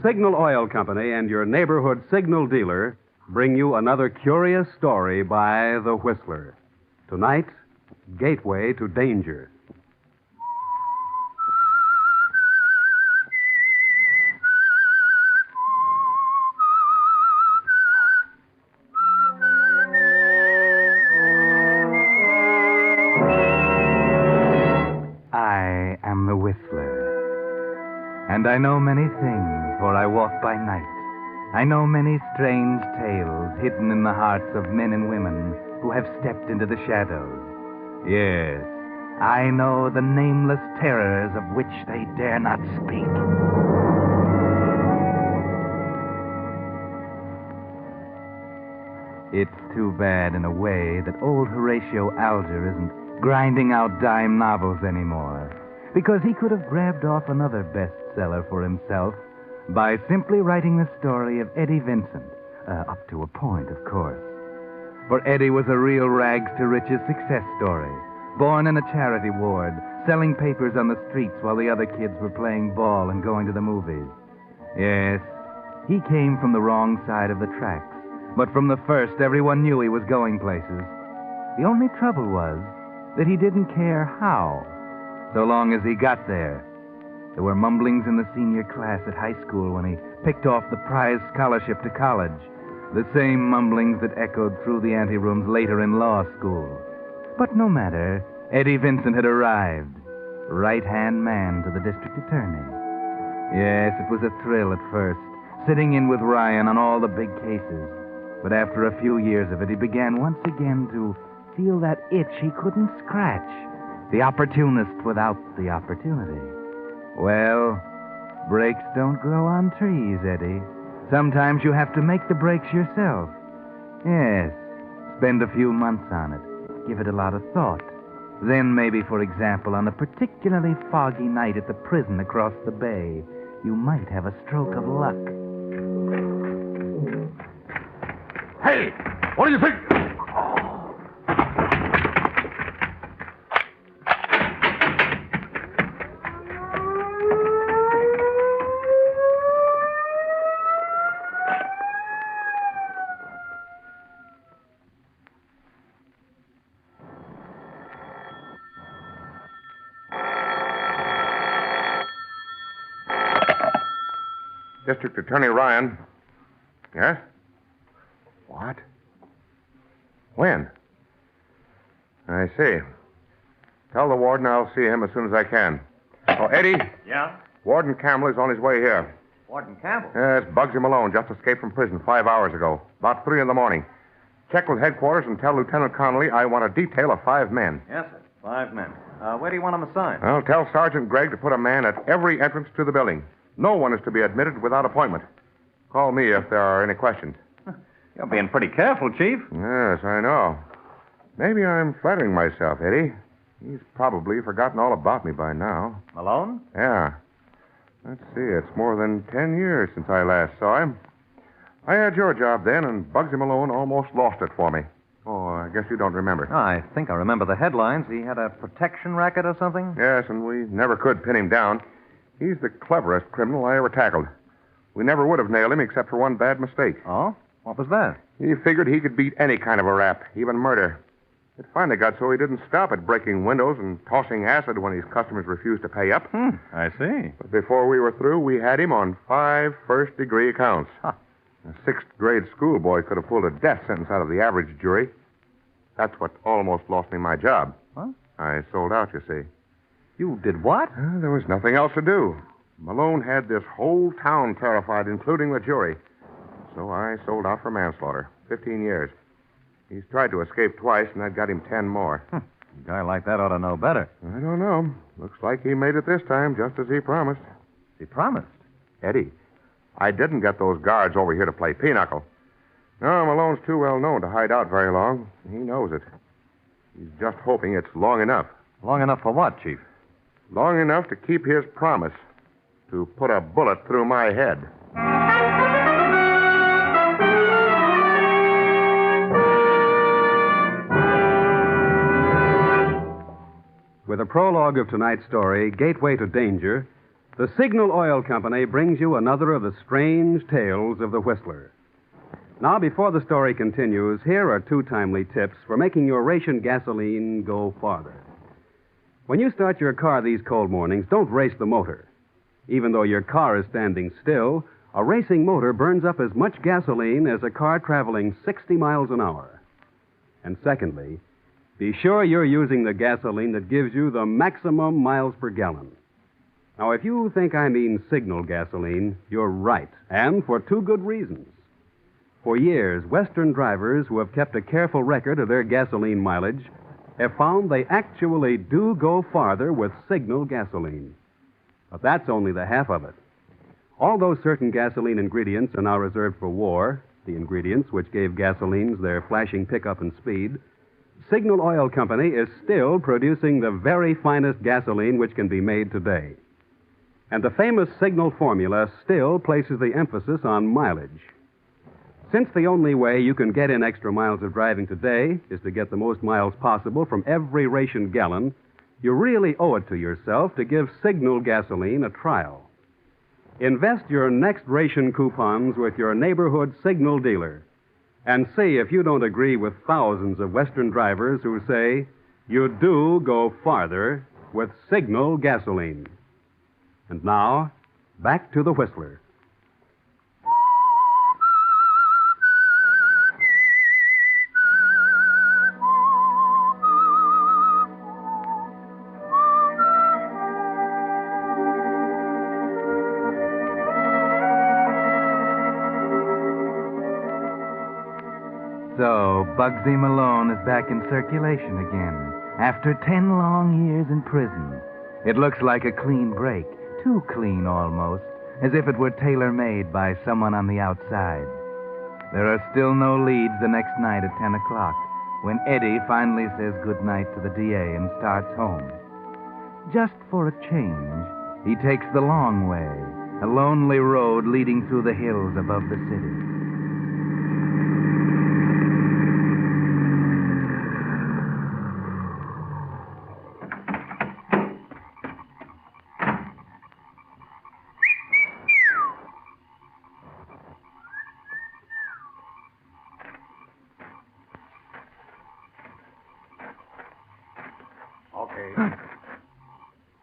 Signal Oil Company and your neighborhood signal dealer bring you another curious story by The Whistler. Tonight, Gateway to Danger. I am the Whistler, and I know many things, for I walk by night. I know many strange tales hidden in the hearts of men and women who have stepped into the shadows. Yes, I know the nameless terrors of which they dare not speak. It's too bad, in a way, that old Horatio Alger isn't grinding out dime novels anymore, because he could have grabbed off another bestseller for himself by simply writing the story of Eddie Vincent, up to a point, of course. For Eddie was a real rags-to-riches success story, born in a charity ward, selling papers on the streets while the other kids were playing ball and going to the movies. Yes, he came from the wrong side of the tracks, but from the first, everyone knew he was going places. The only trouble was that he didn't care how, so long as he got there. There were mumblings in the senior class at high school when he picked off the prize scholarship to college, the same mumblings that echoed through the anterooms later in law school. But no matter, Eddie Vincent had arrived, right-hand man to the district attorney. Yes, it was a thrill at first, sitting in with Ryan on all the big cases. But after a few years of it, he began once again to feel that itch he couldn't scratch. The opportunist without the opportunity. Well, breaks don't grow on trees, Eddie. Sometimes you have to make the breaks yourself. Yes, spend a few months on it. Give it a lot of thought. Then maybe, for example, on a particularly foggy night at the prison across the bay, you might have a stroke of luck. Hey, what do you think? District Attorney Ryan. Yes? What? When? I see. Tell the warden I'll see him as soon as I can. Oh, Eddie. Yeah? Warden Campbell is on his way here. Warden Campbell? Yes, Bugsy Malone just escaped from prison 5 hours ago, about 3 in the morning. Check with headquarters and tell Lieutenant Connolly I want a detail of 5 men. Yes, sir. 5 men. Where do you want them assigned? I'll tell Sergeant Gregg to put a man at every entrance to the building. No one is to be admitted without appointment. Call me if there are any questions. You're being pretty careful, Chief. Yes, I know. Maybe I'm flattering myself, Eddie. He's probably forgotten all about me by now. Malone? Yeah. Let's see, it's more than 10 years since I last saw him. I had your job then, and Bugsy Malone almost lost it for me. Oh, I guess you don't remember. I think I remember the headlines. He had a protection racket or something? Yes, and we never could pin him down. He's the cleverest criminal I ever tackled. We never would have nailed him except for one bad mistake. Oh? What was that? He figured he could beat any kind of a rap, even murder. It finally got so he didn't stop at breaking windows and tossing acid when his customers refused to pay up. I see. But before we were through, we had him on 5 first-degree counts. Huh. A 6th-grade schoolboy could have pulled a death sentence out of the average jury. That's what almost lost me my job. Huh? I sold out, you see. You did what? There was nothing else to do. Malone had this whole town terrified, including the jury. So I sold out for manslaughter. 15 years. He's tried to escape twice, and that got him 10 more. A guy like that ought to know better. I don't know. Looks like he made it this time, just as he promised. He promised? Eddie, I didn't get those guards over here to play pinochle. No, Malone's too well known to hide out very long. He knows it. He's just hoping it's long enough. Long enough for what, Chief? Long enough to keep his promise to put a bullet through my head. With a prologue of tonight's story, Gateway to Danger, The Signal Oil Company brings you another of the strange tales of the Whistler. Now, before the story continues, here are 2 timely tips for making your ration gasoline go farther. When you start your car these cold mornings, don't race the motor. Even though your car is standing still, a racing motor burns up as much gasoline as a car traveling 60 miles an hour. And secondly, be sure you're using the gasoline that gives you the maximum miles per gallon. Now, if you think I mean Signal gasoline, you're right, and for 2 good reasons. For years, Western drivers who have kept a careful record of their gasoline mileage have found they actually do go farther with Signal gasoline. But that's only the half of it. Although certain gasoline ingredients are now reserved for war, the ingredients which gave gasolines their flashing pickup and speed, Signal Oil Company is still producing the very finest gasoline which can be made today. And the famous Signal formula still places the emphasis on mileage. Since the only way you can get in extra miles of driving today is to get the most miles possible from every ration gallon, you really owe it to yourself to give Signal gasoline a trial. Invest your next ration coupons with your neighborhood Signal dealer and see if you don't agree with thousands of Western drivers who say you do go farther with Signal gasoline. And now, back to the Whistler. So, Bugsy Malone is back in circulation again, after 10 long years in prison. It looks like a clean break, too clean almost, as if it were tailor-made by someone on the outside. There are still no leads the next night at 10 o'clock, when Eddie finally says goodnight to the DA and starts home. Just for a change, he takes the long way, a lonely road leading through the hills above the city.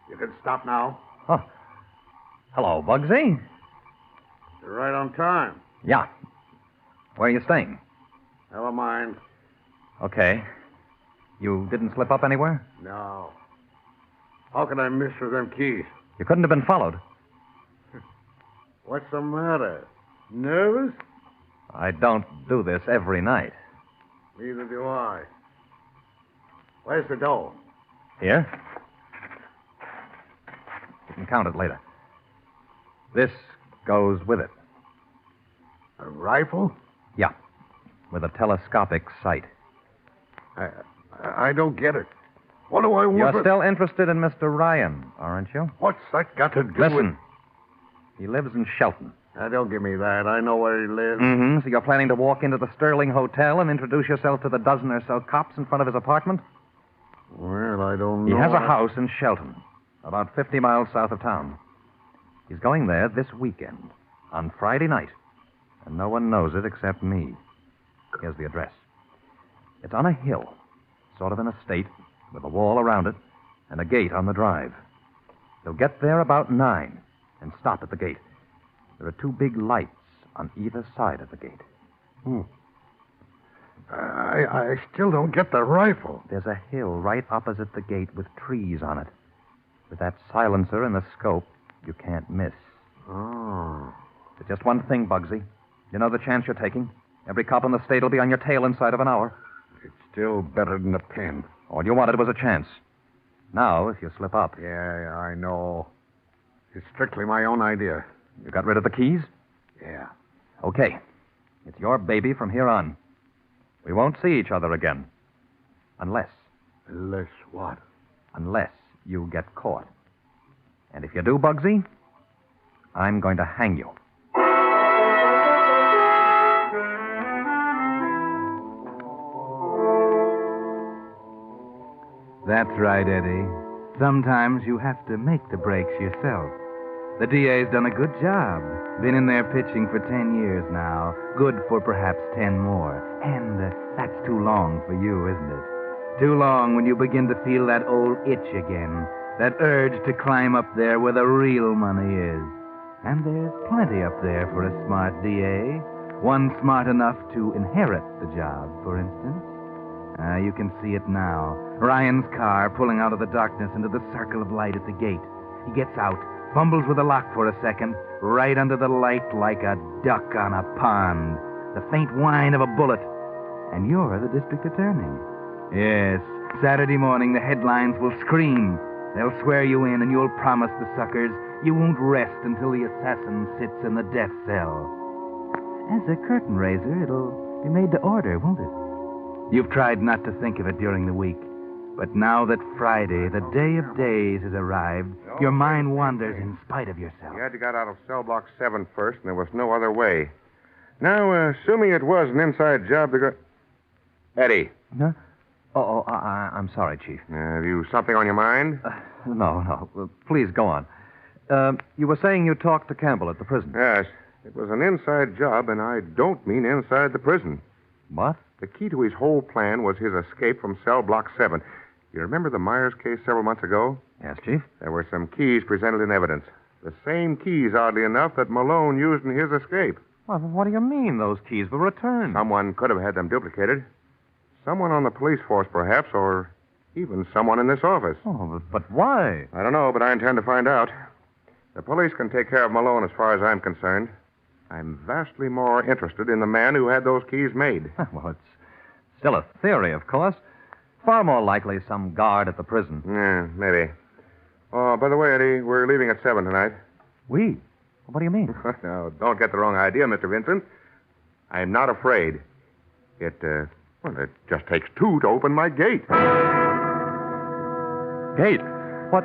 You can stop now. Oh. Hello, Bugsy. You're right on time. Yeah. Where are you staying? Never mind. Okay. You didn't slip up anywhere? No. How could I miss with them keys? You couldn't have been followed. What's the matter? Nervous? I don't do this every night. Neither do I. Where's the dough? Here? You can count it later. This goes with it. A rifle? Yeah, with a telescopic sight. I don't get it. What do I want? You're still interested in Mr. Ryan, aren't you? What's that got to do with... Listen. He lives in Shelton. Now, don't give me that. I know where he lives. Mm-hmm. So you're planning to walk into the Sterling Hotel and introduce yourself to the dozen or so cops in front of his apartment? Well, I don't know. He has a house in Shelton, about 50 miles south of town. He's going there this weekend, on Friday night, and no one knows it except me. Here's the address. It's on a hill, sort of an estate, with a wall around it and a gate on the drive. He'll get there about 9 and stop at the gate. There are 2 big lights on either side of the gate. I still don't get the rifle. There's a hill right opposite the gate with trees on it. With that silencer and the scope, you can't miss. Oh. But just one thing, Bugsy. You know the chance you're taking? Every cop in the state will be on your tail inside of an hour. It's still better than a pen. All you wanted was a chance. Now, if you slip up... Yeah, I know. It's strictly my own idea. You got rid of the keys? Yeah. Okay. It's your baby from here on. We won't see each other again. Unless... Unless what? Unless you get caught. And if you do, Bugsy, I'm going to hang you. That's right, Eddie. Sometimes you have to make the breaks yourself. The DA's done a good job. Been in there pitching for 10 years now. Good for perhaps 10 more. And that's too long for you, isn't it? Too long when you begin to feel that old itch again. That urge to climb up there where the real money is. And there's plenty up there for a smart DA. One smart enough to inherit the job, for instance. You can see it now. Ryan's car pulling out of the darkness into the circle of light at the gate. He gets out, fumbles with the lock for a second, right under the light like a duck on a pond. The faint whine of a bullet. And you're the district attorney. Yes, Saturday morning the headlines will scream. They'll swear you in and you'll promise the suckers you won't rest until the assassin sits in the death cell. As a curtain raiser, it'll be made to order, won't it? You've tried not to think of it during the week. But now that Friday, the day of days, has arrived, your mind wanders in spite of yourself. You had to get out of cell block 7 first, and there was no other way. Now, assuming it was an inside job to go... Eddie. Huh? I'm sorry, Chief. Have you something on your mind? No. Please, go on. You were saying you talked to Campbell at the prison. Yes. It was an inside job, and I don't mean inside the prison. What? The key to his whole plan was his escape from cell block 7. You remember the Myers case several months ago? Yes, Chief. There were some keys presented in evidence. The same keys, oddly enough, that Malone used in his escape. Well, what do you mean those keys were returned? Someone could have had them duplicated. Someone on the police force, perhaps, or even someone in this office. Oh, but why? I don't know, but I intend to find out. The police can take care of Malone as far as I'm concerned. I'm vastly more interested in the man who had those keys made. Well, it's still a theory, of course. Far more likely some guard at the prison. Yeah, maybe. Oh, by the way, Eddie, we're leaving at 7 tonight. We? What do you mean? Now, don't get the wrong idea, Mr. Vincent. I'm not afraid. It just takes 2 to open my gate. Gate? What?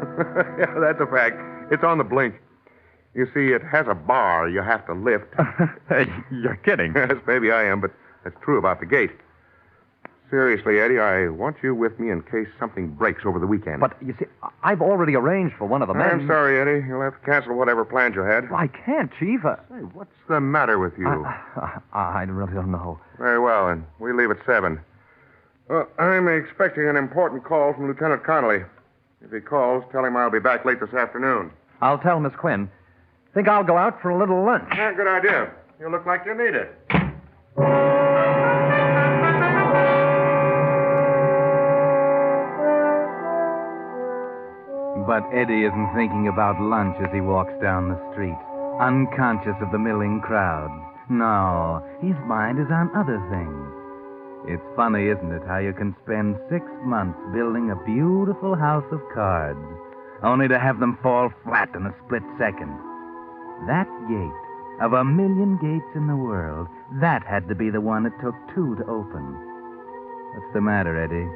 Yeah, that's a fact. It's on the blink. You see, it has a bar you have to lift. You're kidding. Yes, maybe I am, but that's true about the gate. Seriously, Eddie, I want you with me in case something breaks over the weekend. But, you see, I've already arranged for one of the men. I'm sorry, Eddie. You'll have to cancel whatever plans you had. Well, I can't, Chief. Say, what's the matter with you? I really don't know. Very well, and we leave at 7. Well, I'm expecting an important call from Lieutenant Connolly. If he calls, tell him I'll be back late this afternoon. I'll tell Miss Quinn. Think I'll go out for a little lunch. Yeah, good idea. You look like you need it. But Eddie isn't thinking about lunch as he walks down the street, unconscious of the milling crowd. No, his mind is on other things. It's funny, isn't it, how you can spend 6 months building a beautiful house of cards, only to have them fall flat in a split second. That gate, of 1,000,000 gates in the world, that had to be the one it took 2 to open. What's the matter, Eddie?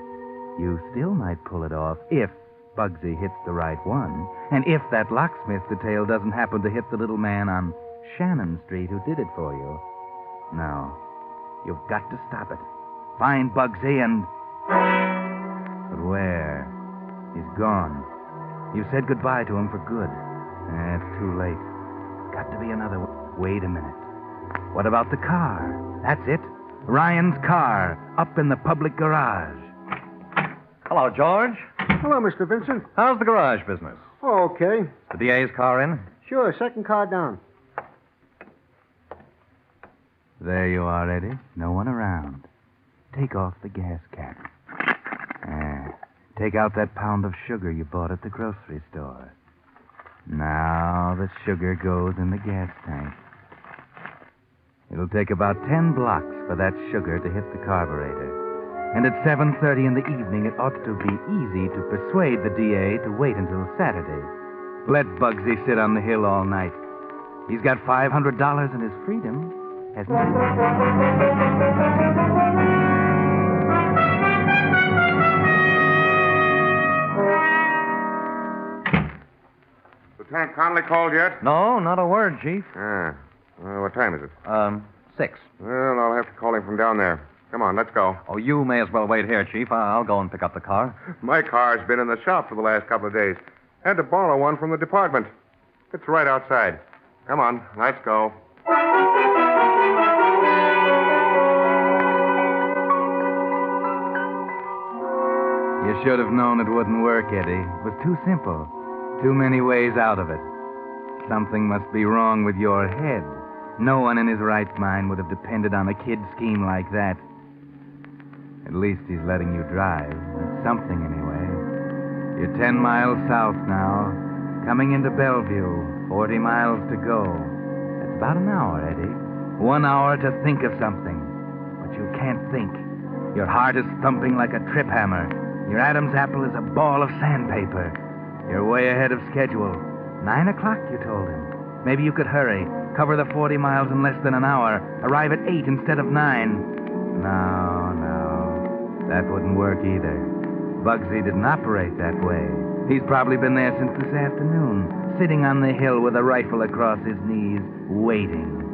You still might pull it off if Bugsy hits the right one, and if that locksmith detail doesn't happen to hit the little man on Shannon Street who did it for you. No, you've got to stop it. Find Bugsy and... But where? He's gone. You said goodbye to him for good. It's too late. Got to be another one. Wait a minute. What about the car? That's it. Ryan's car, up in the public garage. Hello, George. Hello, Mr. Vincent. How's the garage business? Oh, okay. The DA's car in? Sure, second car down. There you are, Eddie. No one around. Take off the gas cap. Take out that pound of sugar you bought at the grocery store. Now the sugar goes in the gas tank. It'll take about 10 blocks for that sugar to hit the carburetor. And at 7:30 in the evening, it ought to be easy to persuade the DA to wait until Saturday. Let Bugsy sit on the hill all night. He's got $500 in his freedom, hasn't Lieutenant Connolly called yet? No, not a word, Chief. What time is it? 6. Well, I'll have to call him from down there. Come on, let's go. Oh, you may as well wait here, Chief. I'll go and pick up the car. My car's been in the shop for the last couple of days. Had to borrow one from the department. It's right outside. Come on, let's go. You should have known it wouldn't work, Eddie. It was too simple. Too many ways out of it. Something must be wrong with your head. No one in his right mind would have depended on a kid scheme like that. At least he's letting you drive. That's something, anyway. You're 10 miles south now. Coming into Bellevue. 40 miles to go. That's about an hour, Eddie. 1 hour to think of something. But you can't think. Your heart is thumping like a trip hammer. Your Adam's apple is a ball of sandpaper. You're way ahead of schedule. 9 o'clock, you told him. Maybe you could hurry. Cover the 40 miles in less than an hour. Arrive at 8 instead of 9. No. That wouldn't work either. Bugsy didn't operate that way. He's probably been there since this afternoon, sitting on the hill with a rifle across his knees, waiting.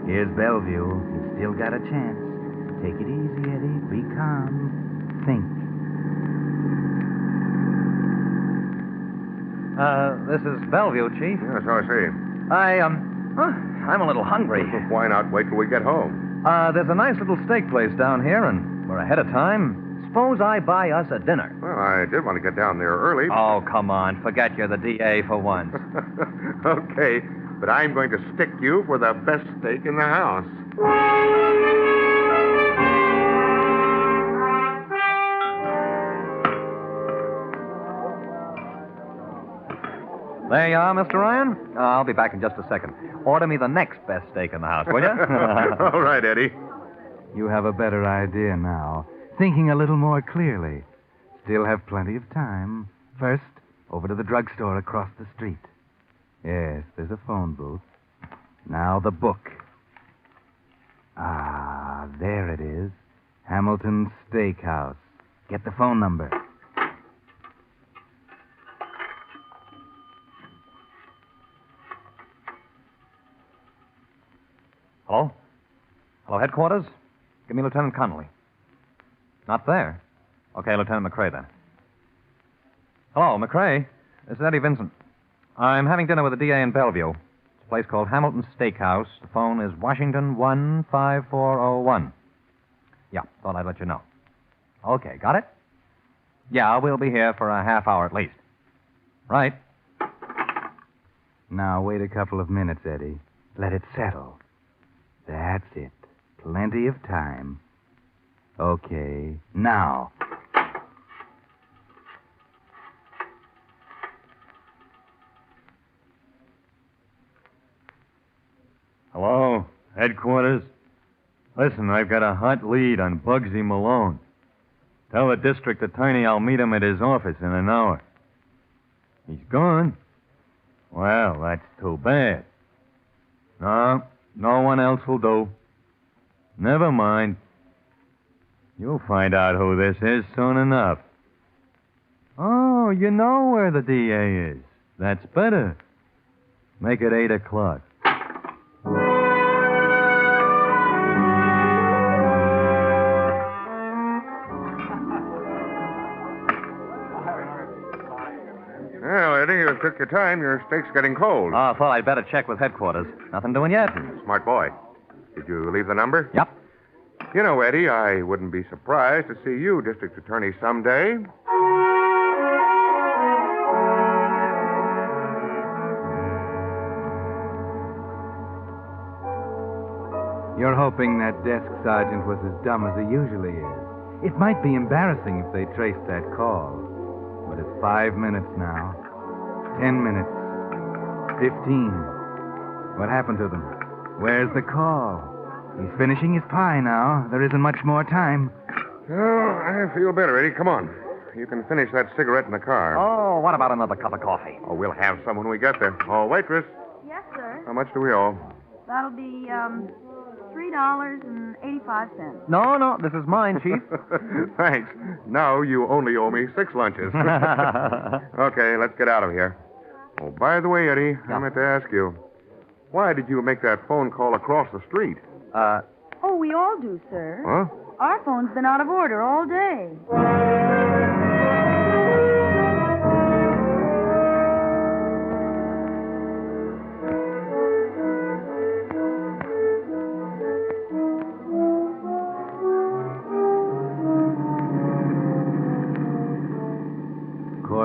Here's Bellevue. You've still got a chance. Take it easy, Eddie. Be calm. Think. This is Bellevue, Chief. Yes, I see. I'm a little hungry. Why not wait till we get home? There's a nice little steak place down here, and we're ahead of time. Suppose I buy us a dinner. Well, I did want to get down there early. Oh, come on. Forget you're the DA for once. Okay, but I'm going to stick you for the best steak in the house. There you are, Mr. Ryan. I'll be back in just a second. Order me the next best steak in the house, will you? All right, Eddie. You have a better idea now. Thinking a little more clearly. Still have plenty of time. First, over to the drugstore across the street. Yes, there's a phone booth. Now the book. Ah, there it is. Hamilton's Steakhouse. Get the phone number. Hello? Hello, headquarters? Give me Lieutenant Connolly. Not there? Okay, Lieutenant McCrae, then. Hello, McCrae. This is Eddie Vincent. I'm having dinner with the DA in Bellevue. It's a place called Hamilton's Steakhouse. The phone is Washington 15401. Yeah, thought I'd let you know. Okay, got it? Yeah, we'll be here for a half hour at least. Right. Now, wait a couple of minutes, Eddie. Let it settle. That's it. Plenty of time. Okay, now. Hello, headquarters. Listen, I've got a hot lead on Bugsy Malone. Tell the district attorney I'll meet him at his office in an hour. He's gone? Well, that's too bad. No one else will do. Never mind. You'll find out who this is soon enough. Oh, you know where the DA is. That's better. Make it 8 o'clock. Well, Eddie, you took your time. Your steak's getting cold. Oh, I thought I'd better check with headquarters. Nothing doing yet. Smart boy. Did you leave the number? Yep. You know, Eddie, I wouldn't be surprised to see you district attorney someday. You're hoping that desk sergeant was as dumb as he usually is. It might be embarrassing if they traced that call. But it's 5 minutes now. 10 minutes. 15. What happened to them? Where's the call? He's finishing his pie now. There isn't much more time. Oh, I feel better, Eddie. Come on. You can finish that cigarette in the car. Oh, what about another cup of coffee? Oh, we'll have some when we get there. Oh, waitress. Yes, sir. How much do we owe? That'll be, $3.85. No, this is mine, Chief. Thanks. Now you only owe me 6 lunches. Okay, let's get out of here. Oh, by the way, Eddie, I meant to ask you, why did you make that phone call across the street? Oh, we all do, sir. Huh? Our phone's been out of order all day.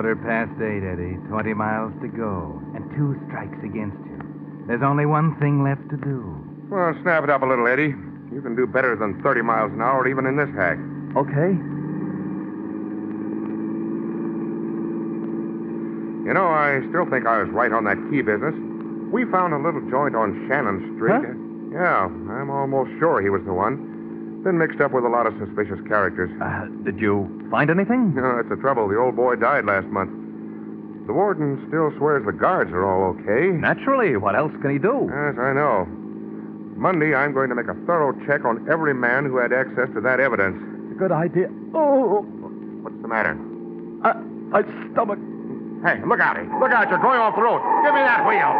8:15, Eddie. 20 miles to go. And 2 strikes against you. There's only one thing left to do. Well, snap it up a little, Eddie. You can do better than 30 miles an hour, even in this hack. Okay. You know, I still think I was right on that key business. We found a little joint on Shannon Street. Huh? Yeah, I'm almost sure he was the one. Been mixed up with a lot of suspicious characters. Did you find anything? No, that's the trouble. The old boy died last month. The warden still swears the guards are all okay. Naturally. What else can he do? Yes, I know. Monday, I'm going to make a thorough check on every man who had access to that evidence. It's a good idea. Oh! What's the matter? My stomach. Hey, look out, Eddie. Look out, you're going off the road. Give me that wheel.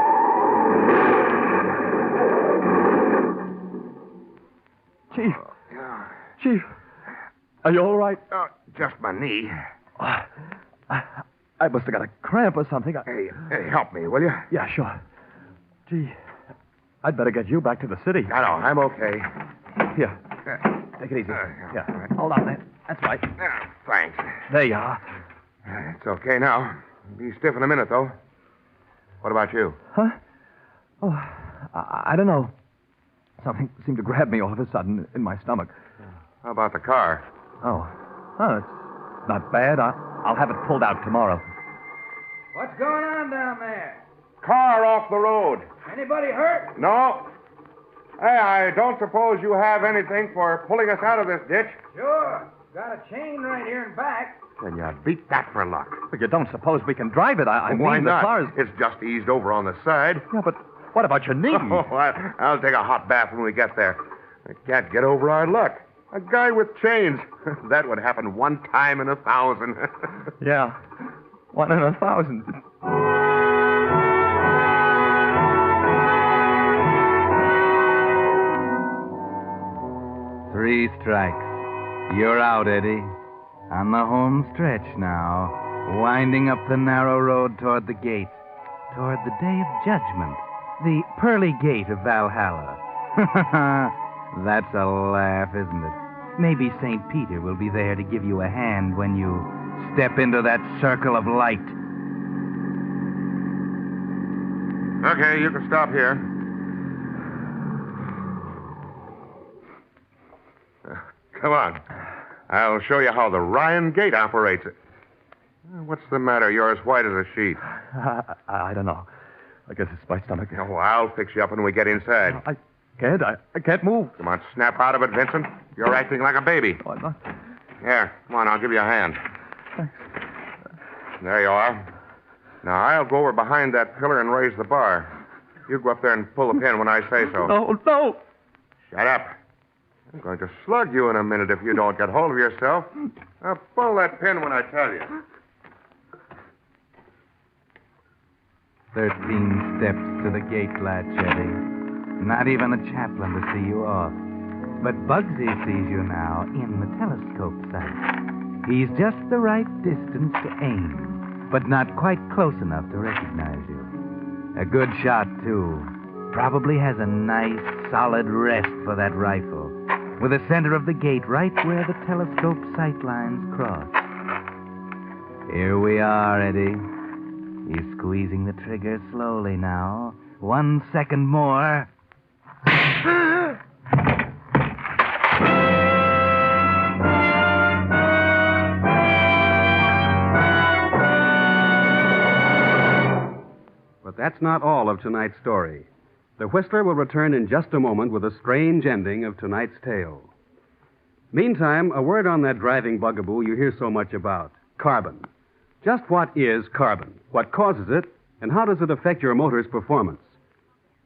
Chief, are you all right? Just my knee. I must have got a cramp or something. Hey, help me, will you? Yeah, sure. Gee, I'd better get you back to the city. I know, I'm okay. Here, take it easy. Yeah, hold on there. That's right. Thanks. There you are. It's okay now. Be stiff in a minute, though. What about you? Huh? Oh, I don't know. Something seemed to grab me all of a sudden in my stomach. How about the car? Oh, it's not bad. I'll have it pulled out tomorrow. What's going on down there? Car off the road. Anybody hurt? No. Hey, I don't suppose you have anything for pulling us out of this ditch? Sure. Got a chain right here in back. Can you beat that for luck? But you don't suppose we can drive it? I Why mean, not? the car's... It's just eased over on the side. Yeah, but what about your knee? Oh, I'll take a hot bath when we get there. I can't get over our luck. A guy with chains. That would happen one time in 1,000. Yeah, 1 in 1,000. Three strikes. You're out, Eddie. On the home stretch now, winding up the narrow road toward the gate, toward the day of judgment, the pearly gate of Valhalla. That's a laugh, isn't it? Maybe St. Peter will be there to give you a hand when you step into that circle of light. Okay, you can stop here. Come on. I'll show you how the Ryan Gate operates it. What's the matter? You're as white as a sheet. I don't know. I guess it's my stomach. Oh, I'll fix you up when we get inside. I can't move. Come on, snap out of it, Vincent. You're acting like a baby. Oh, I'm not. Here, come on, I'll give you a hand. Thanks. There you are. Now, I'll go over behind that pillar and raise the bar. You go up there and pull the pin when I say so. No. Shut up. I'm going to slug you in a minute if you don't get hold of yourself. Now, pull that pin when I tell you. 13 steps to the gate latch, Eddie. Not even a chaplain to see you off. But Bugsy sees you now in the telescope sight. He's just the right distance to aim, but not quite close enough to recognize you. A good shot, too. Probably has a nice, solid rest for that rifle, with the center of the gate right where the telescope sight lines cross. Here we are, Eddie. He's squeezing the trigger slowly now. 1 second more. But that's not all of tonight's story. The Whistler will return in just a moment with a strange ending of tonight's tale. Meantime, a word on that driving bugaboo you hear so much about, carbon. Just what is carbon? What causes it? And how does it affect your motor's performance?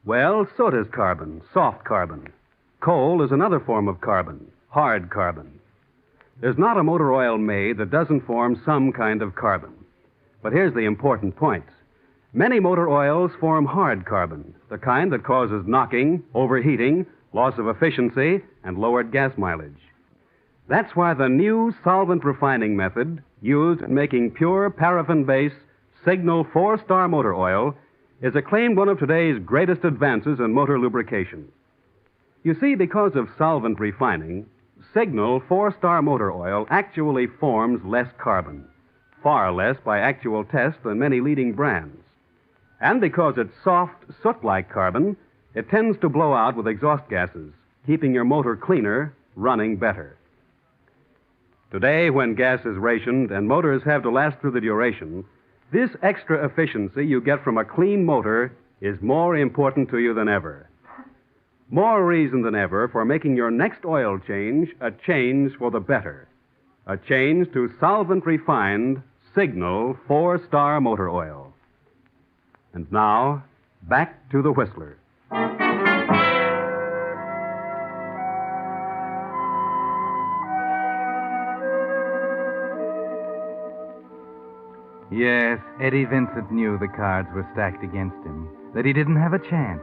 Well, so does carbon, soft carbon. Coal is another form of carbon, hard carbon. There's not a motor oil made that doesn't form some kind of carbon. But here's the important point. Many motor oils form hard carbon, the kind that causes knocking, overheating, loss of efficiency, and lowered gas mileage. That's why the new solvent refining method used in making pure paraffin-based Signal 4-Star motor oil is acclaimed one of today's greatest advances in motor lubrication. You see, because of solvent refining, Signal 4-Star motor oil actually forms less carbon. far less by actual test than many leading brands. And because it's soft, soot-like carbon, it tends to blow out with exhaust gases, keeping your motor cleaner, running better. Today, when gas is rationed and motors have to last through the duration, this extra efficiency you get from a clean motor is more important to you than ever. More reason than ever for making your next oil change a change for the better. A change to solvent-refined Signal 4-star motor oil. And now, back to the Whistler. Yes, Eddie Vincent knew the cards were stacked against him, that he didn't have a chance.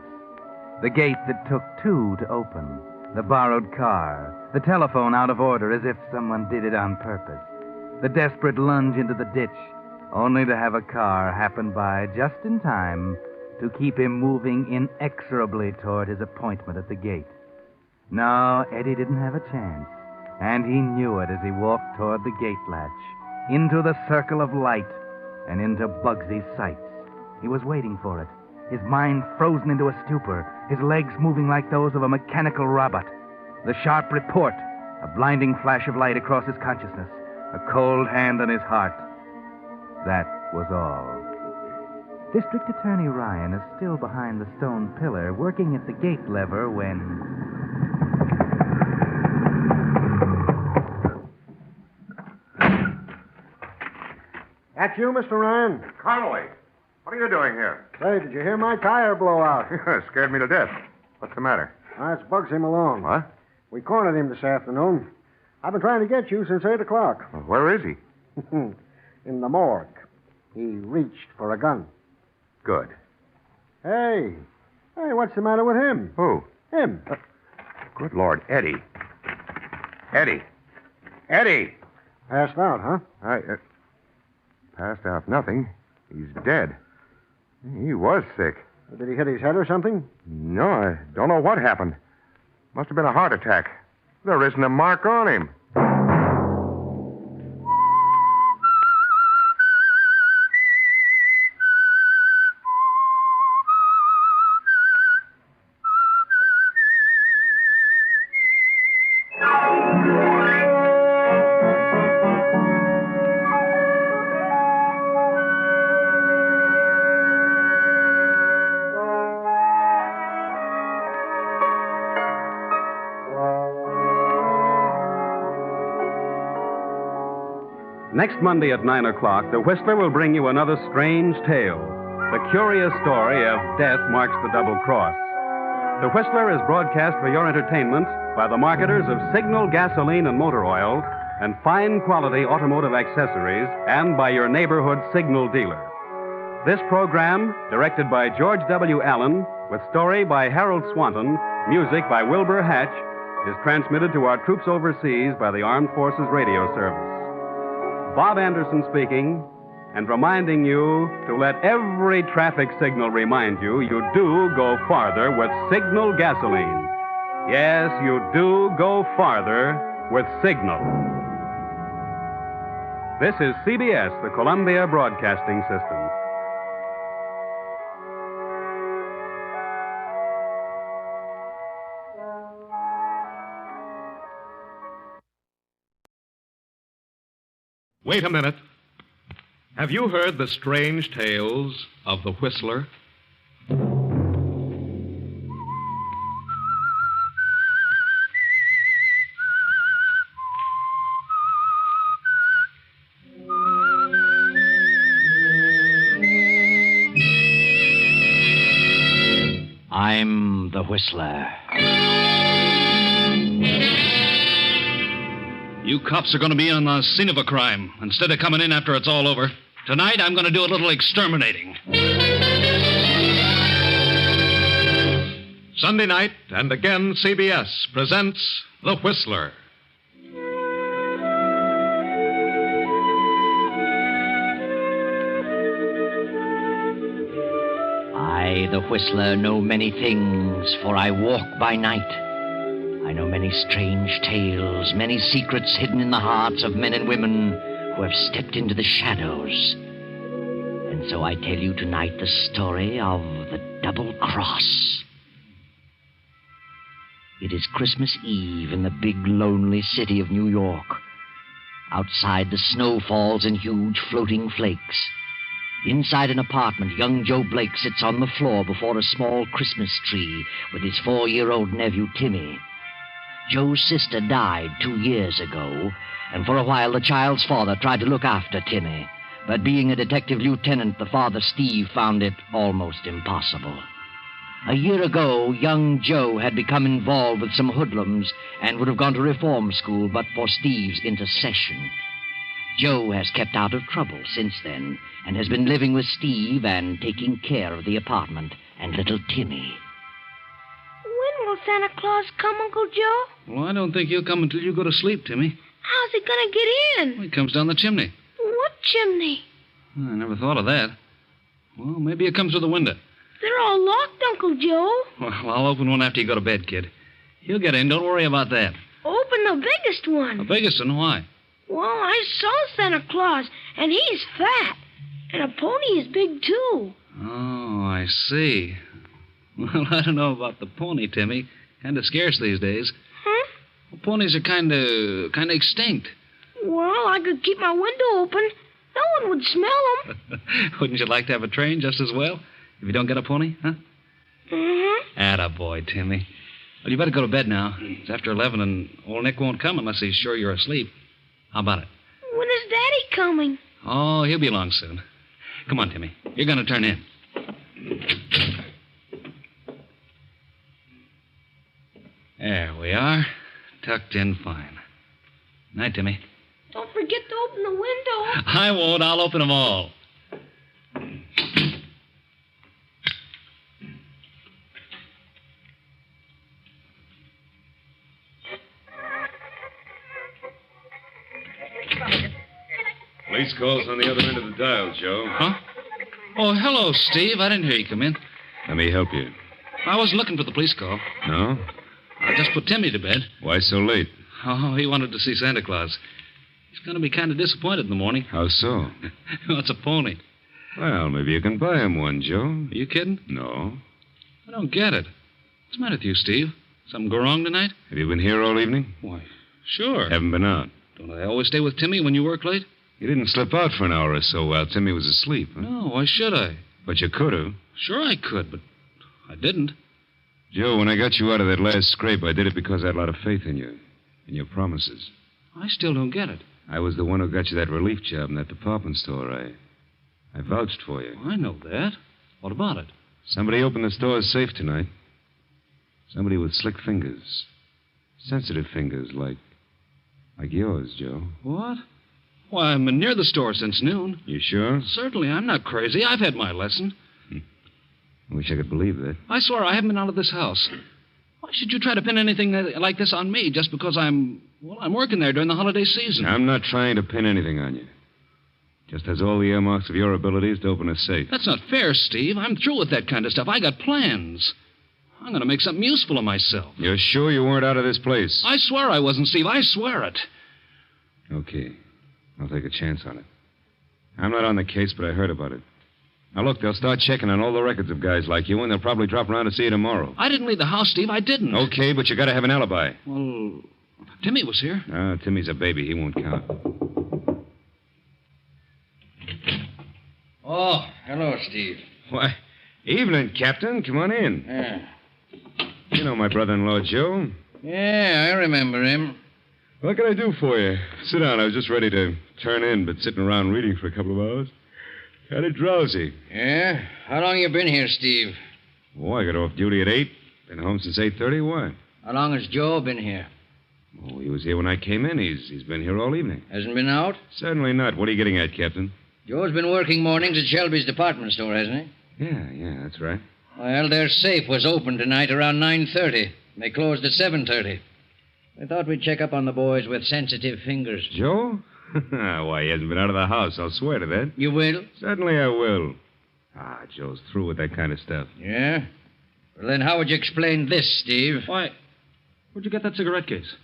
The gate that took two to open, the borrowed car, the telephone out of order as if someone did it on purpose, the desperate lunge into the ditch, only to have a car happen by just in time to keep him moving inexorably toward his appointment at the gate. No, Eddie didn't have a chance, and he knew it as he walked toward the gate latch, into the circle of light, and into Bugsy's sights. He was waiting for it, his mind frozen into a stupor, his legs moving like those of a mechanical robot. The sharp report, a blinding flash of light across his consciousness, a cold hand on his heart. That was all. District Attorney Ryan is still behind the stone pillar, working at the gate lever when... That's you, Mr. Ryan? Connolly, what are you doing here? Say, did you hear my tire blow out? Scared me to death. What's the matter? It's Bugsy Malone. What? We cornered him this afternoon. I've been trying to get you since 8 o'clock. Well, where is he? In the morgue. He reached for a gun. Good. Hey, what's the matter with him? Who? Him. Good Lord, Eddie. Eddie! Passed out, huh? Passed out nothing. He's dead. He was sick. Did he hit his head or something? No, I don't know what happened. Must have been a heart attack. There isn't a mark on him. Next Monday at 9 o'clock, the Whistler will bring you another strange tale. The curious story of Death Marks the Double Cross. The Whistler is broadcast for your entertainment by the marketers of Signal gasoline and motor oil and fine quality automotive accessories, and by your neighborhood Signal dealer. This program, directed by George W. Allen, with story by Harold Swanton, music by Wilbur Hatch, is transmitted to our troops overseas by the Armed Forces Radio Service. Bob Anderson speaking, and reminding you to let every traffic signal remind you do go farther with Signal gasoline. Yes, you do go farther with Signal. This is CBS, the Columbia Broadcasting System. Wait a minute. Have you heard the strange tales of the Whistler? I'm the Whistler. You cops are going to be on the scene of a crime instead of coming in after it's all over. Tonight, I'm going to do a little exterminating. Sunday night, and again, CBS presents The Whistler. I, the Whistler, know many things, for I walk by night. I know many strange tales, many secrets hidden in the hearts of men and women who have stepped into the shadows. And so I tell you tonight the story of the Double Cross. It is Christmas Eve in the big, lonely city of New York. Outside, the snow falls in huge floating flakes. Inside an apartment, young Joe Blake sits on the floor before a small Christmas tree with his 4-year-old nephew, Timmy. Joe's sister died 2 years ago, and for a while the child's father tried to look after Timmy. But being a detective lieutenant, the father, Steve, found it almost impossible. A year ago, young Joe had become involved with some hoodlums and would have gone to reform school but for Steve's intercession. Joe has kept out of trouble since then and has been living with Steve and taking care of the apartment and little Timmy. When will Santa Claus come, Uncle Joe? Well, I don't think he'll come until you go to sleep, Timmy. How's he going to get in? Well, he comes down the chimney. What chimney? I never thought of that. Well, maybe he comes through the window. They're all locked, Uncle Joe. Well, I'll open one after you go to bed, kid. He'll get in. Don't worry about that. Open the biggest one. The biggest one? Why? Well, I saw Santa Claus, and he's fat. And a pony is big, too. Oh, I see. Well, I don't know about the pony, Timmy. Kind of scarce these days. Huh? Well, ponies are kind of extinct. Well, I could keep my window open. No one would smell them. Wouldn't you like to have a train just as well? If you don't get a pony, huh? Mm-hmm. Attaboy, Timmy. Well, you better go to bed now. It's after 11, and old Nick won't come unless he's sure you're asleep. How about it? When is Daddy coming? Oh, he'll be along soon. Come on, Timmy. You're going to turn in. There we are. Tucked in fine. Night, Timmy. Don't forget to open the window. I won't. I'll open them all. Police call's on the other end of the dial, Joe. Huh? Oh, hello, Steve. I didn't hear you come in. Let me help you. I wasn't looking for the police call. No? I just put Timmy to bed. Why so late? Oh, he wanted to see Santa Claus. He's going to be kind of disappointed in the morning. How so? Well, it's a pony. Well, maybe you can buy him one, Joe. Are you kidding? No. I don't get it. What's the matter with you, Steve? Something go wrong tonight? Have you been here all evening? Why, sure. Haven't been out. Don't I always stay with Timmy when you work late? You didn't slip out for an hour or so while Timmy was asleep, huh? No, why should I? But you could have. Sure I could, but I didn't. Joe, when I got you out of that last scrape, I did it because I had a lot of faith in you, in your promises. I still don't get it. I was the one who got you that relief job in that department store. I vouched for you. I know that. What about it? Somebody opened the store's safe tonight. Somebody with slick fingers. Sensitive fingers like yours, Joe. What? Why, I've been near the store since noon. You sure? Certainly, I'm not crazy. I've had my lesson. I wish I could believe that. I swear I haven't been out of this house. Why should you try to pin anything like this on me just because I'm working there during the holiday season? I'm not trying to pin anything on you. Just has all the earmarks of your abilities to open a safe. That's not fair, Steve. I'm through with that kind of stuff. I got plans. I'm going to make something useful of myself. You're sure you weren't out of this place? I swear I wasn't, Steve. I swear it. Okay. I'll take a chance on it. I'm not on the case, but I heard about it. Now, look, they'll start checking on all the records of guys like you, and they'll probably drop around to see you tomorrow. I didn't leave the house, Steve. I didn't. Okay, but you got to have an alibi. Well, Timmy was here. Timmy's a baby. He won't count. Oh, hello, Steve. Why, evening, Captain. Come on in. Yeah. You know my brother-in-law, Joe. Yeah, I remember him. What can I do for you? Sit down. I was just ready to turn in, but sitting around reading for a couple of hours. Kind of drowsy. Yeah? How long you been here, Steve? Oh, I got off duty at 8. Been home since 8:30. Why? How long has Joe been here? Oh, he was here when I came in. He's been here all evening. Hasn't been out? Certainly not. What are you getting at, Captain? Joe's been working mornings at Shelby's department store, hasn't he? Yeah, that's right. Well, their safe was open tonight around 9:30. They closed at 7:30. I thought we'd check up on the boys with sensitive fingers. Joe? Why, he hasn't been out of the house. I'll swear to that. You will? Certainly I will. Joe's through with that kind of stuff. Yeah? Well, then how would you explain this, Steve? Why, where'd you get that cigarette case?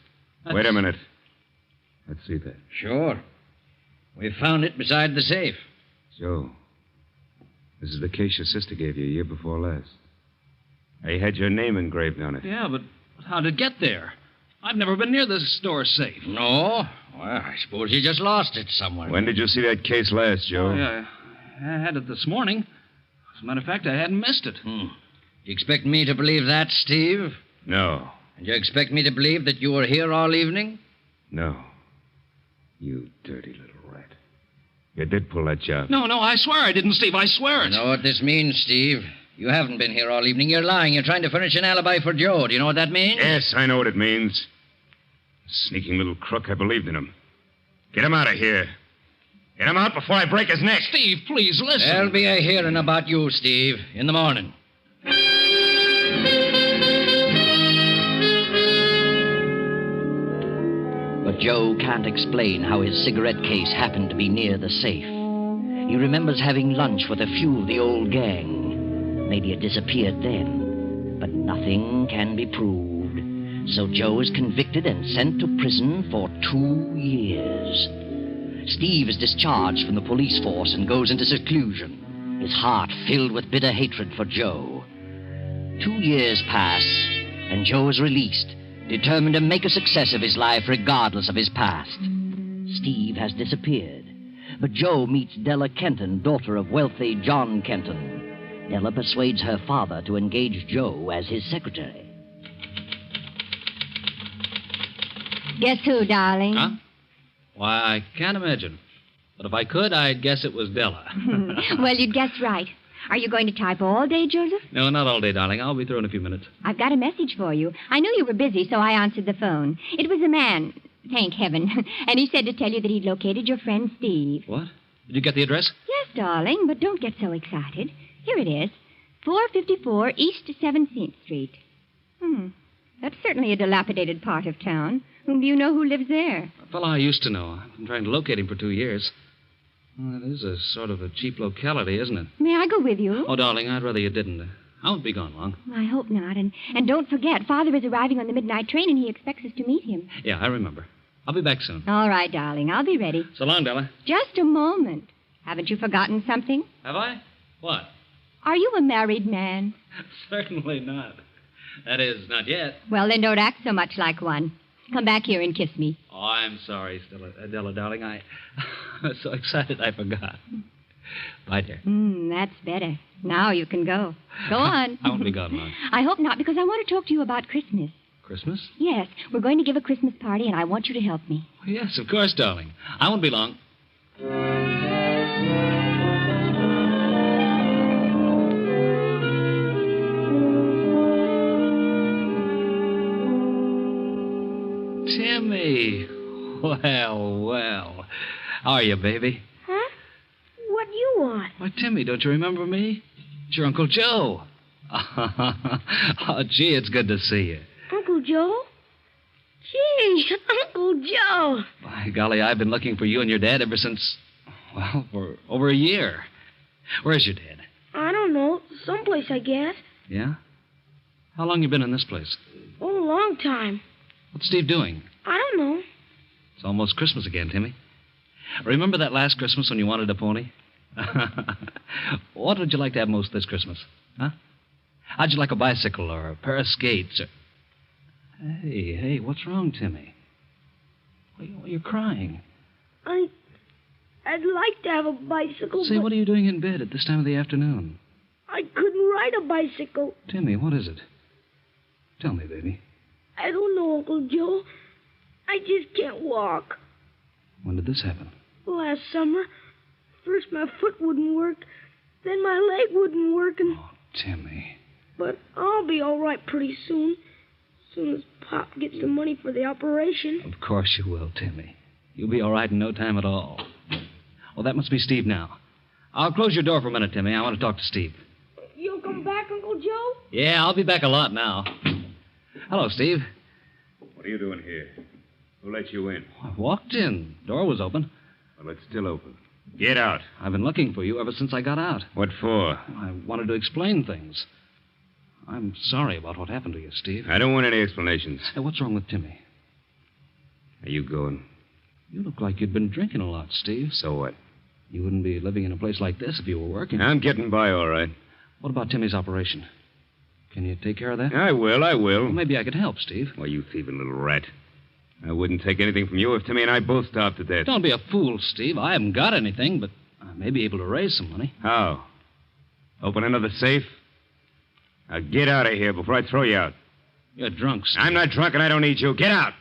Wait a minute. Let's see that. Sure. We found it beside the safe. Joe, this is the case your sister gave you a year before last. I had your name engraved on it. Yeah, but how did it get there? I've never been near this store safe. No? Well, I suppose you just lost it somewhere. When did you see that case last, Joe? Oh, yeah. I had it this morning. As a matter of fact, I hadn't missed it. You expect me to believe that, Steve? No. And you expect me to believe that you were here all evening? No. You dirty little rat. You did pull that job. No, I swear I didn't, Steve. I swear it. You know what this means, Steve? You haven't been here all evening. You're lying. You're trying to furnish an alibi for Joe. Do you know what that means? Yes, I know what it means. Sneaking little crook, I believed in him. Get him out of here. Get him out before I break his neck. Steve, please, listen. There'll be a hearing about you, Steve, in the morning. But Joe can't explain how his cigarette case happened to be near the safe. He remembers having lunch with a few of the old gang. Maybe it disappeared then. But nothing can be proved. So Joe is convicted and sent to prison for 2 years. Steve is discharged from the police force and goes into seclusion, his heart filled with bitter hatred for Joe. 2 years pass, and Joe is released, determined to make a success of his life regardless of his past. Steve has disappeared, but Joe meets Della Kenton, daughter of wealthy John Kenton. Della persuades her father to engage Joe as his secretary. Guess who, darling? Huh? Why, I can't imagine. But if I could, I'd guess it was Della. Well, you'd guess right. Are you going to type all day, Joseph? No, not all day, darling. I'll be through in a few minutes. I've got a message for you. I knew you were busy, so I answered the phone. It was a man, thank heaven, and he said to tell you that he'd located your friend Steve. What? Did you get the address? Yes, darling, but don't get so excited. Here it is, 454 East 17th Street. That's certainly a dilapidated part of town. Whom do you know who lives there? A fellow I used to know. I've been trying to locate him for 2 years. Well, it is a sort of a cheap locality, isn't it? May I go with you? Oh, darling, I'd rather you didn't. I won't be gone long. I hope not. And don't forget, Father is arriving on the midnight train, and he expects us to meet him. Yeah, I remember. I'll be back soon. All right, darling. I'll be ready. So long, Della. Just a moment. Haven't you forgotten something? Have I? What? Are you a married man? Certainly not. That is, not yet. Well, then don't act so much like one. Come back here and kiss me. Oh, I'm sorry, Della, darling. I was so excited I forgot. Bye, dear. That's better. Now you can go. Go on. I won't be gone long. I hope not, because I want to talk to you about Christmas. Christmas? Yes. We're going to give a Christmas party, and I want you to help me. Oh, yes, of course, darling. I won't be long. Timmy. Well. How are you, baby? Huh? What do you want? Why, Timmy, don't you remember me? It's your Uncle Joe. Oh, gee, it's good to see you. Uncle Joe? Gee, Uncle Joe. By golly, I've been looking for you and your dad ever since, well, for over a year. Where's your dad? I don't know. Someplace, I guess. Yeah? How long you been in this place? Oh, a long time. What's Steve doing? I don't know. It's almost Christmas again, Timmy. Remember that last Christmas when you wanted a pony? What would you like to have most this Christmas? Huh? How'd you like a bicycle or a pair of skates? Or... Hey, what's wrong, Timmy? You're crying. I'd like to have a bicycle. Say, what are you doing in bed at this time of the afternoon? I couldn't ride a bicycle. Timmy, what is it? Tell me, baby. I don't know, Uncle Joe. I just can't walk. When did this happen? Last summer. First my foot wouldn't work, then my leg wouldn't work, and... Oh, Timmy. But I'll be all right pretty soon. As soon as Pop gets the money for the operation. Of course you will, Timmy. You'll be all right in no time at all. Oh, that must be Steve now. I'll close your door for a minute, Timmy. I want to talk to Steve. You'll come back, Uncle Joe? Yeah, I'll be back a lot now. Hello, Steve. What are you doing here? Who let you in? I walked in. Door was open. Well, it's still open. Get out. I've been looking for you ever since I got out. What for? I wanted to explain things. I'm sorry about what happened to you, Steve. I don't want any explanations. Hey, what's wrong with Timmy? Are you going? You look like you'd been drinking a lot, Steve. So what? You wouldn't be living in a place like this if you were working. I'm getting by all right. What about Timmy's operation? Can you take care of that? I will. Well, maybe I could help, Steve. Why, you thieving little rat. I wouldn't take anything from you if Timmy and I both starved to death. Don't be a fool, Steve. I haven't got anything, but I may be able to raise some money. How? Open another safe? Now get out of here before I throw you out. You're drunk, Steve. I'm not drunk and I don't need you. Get out.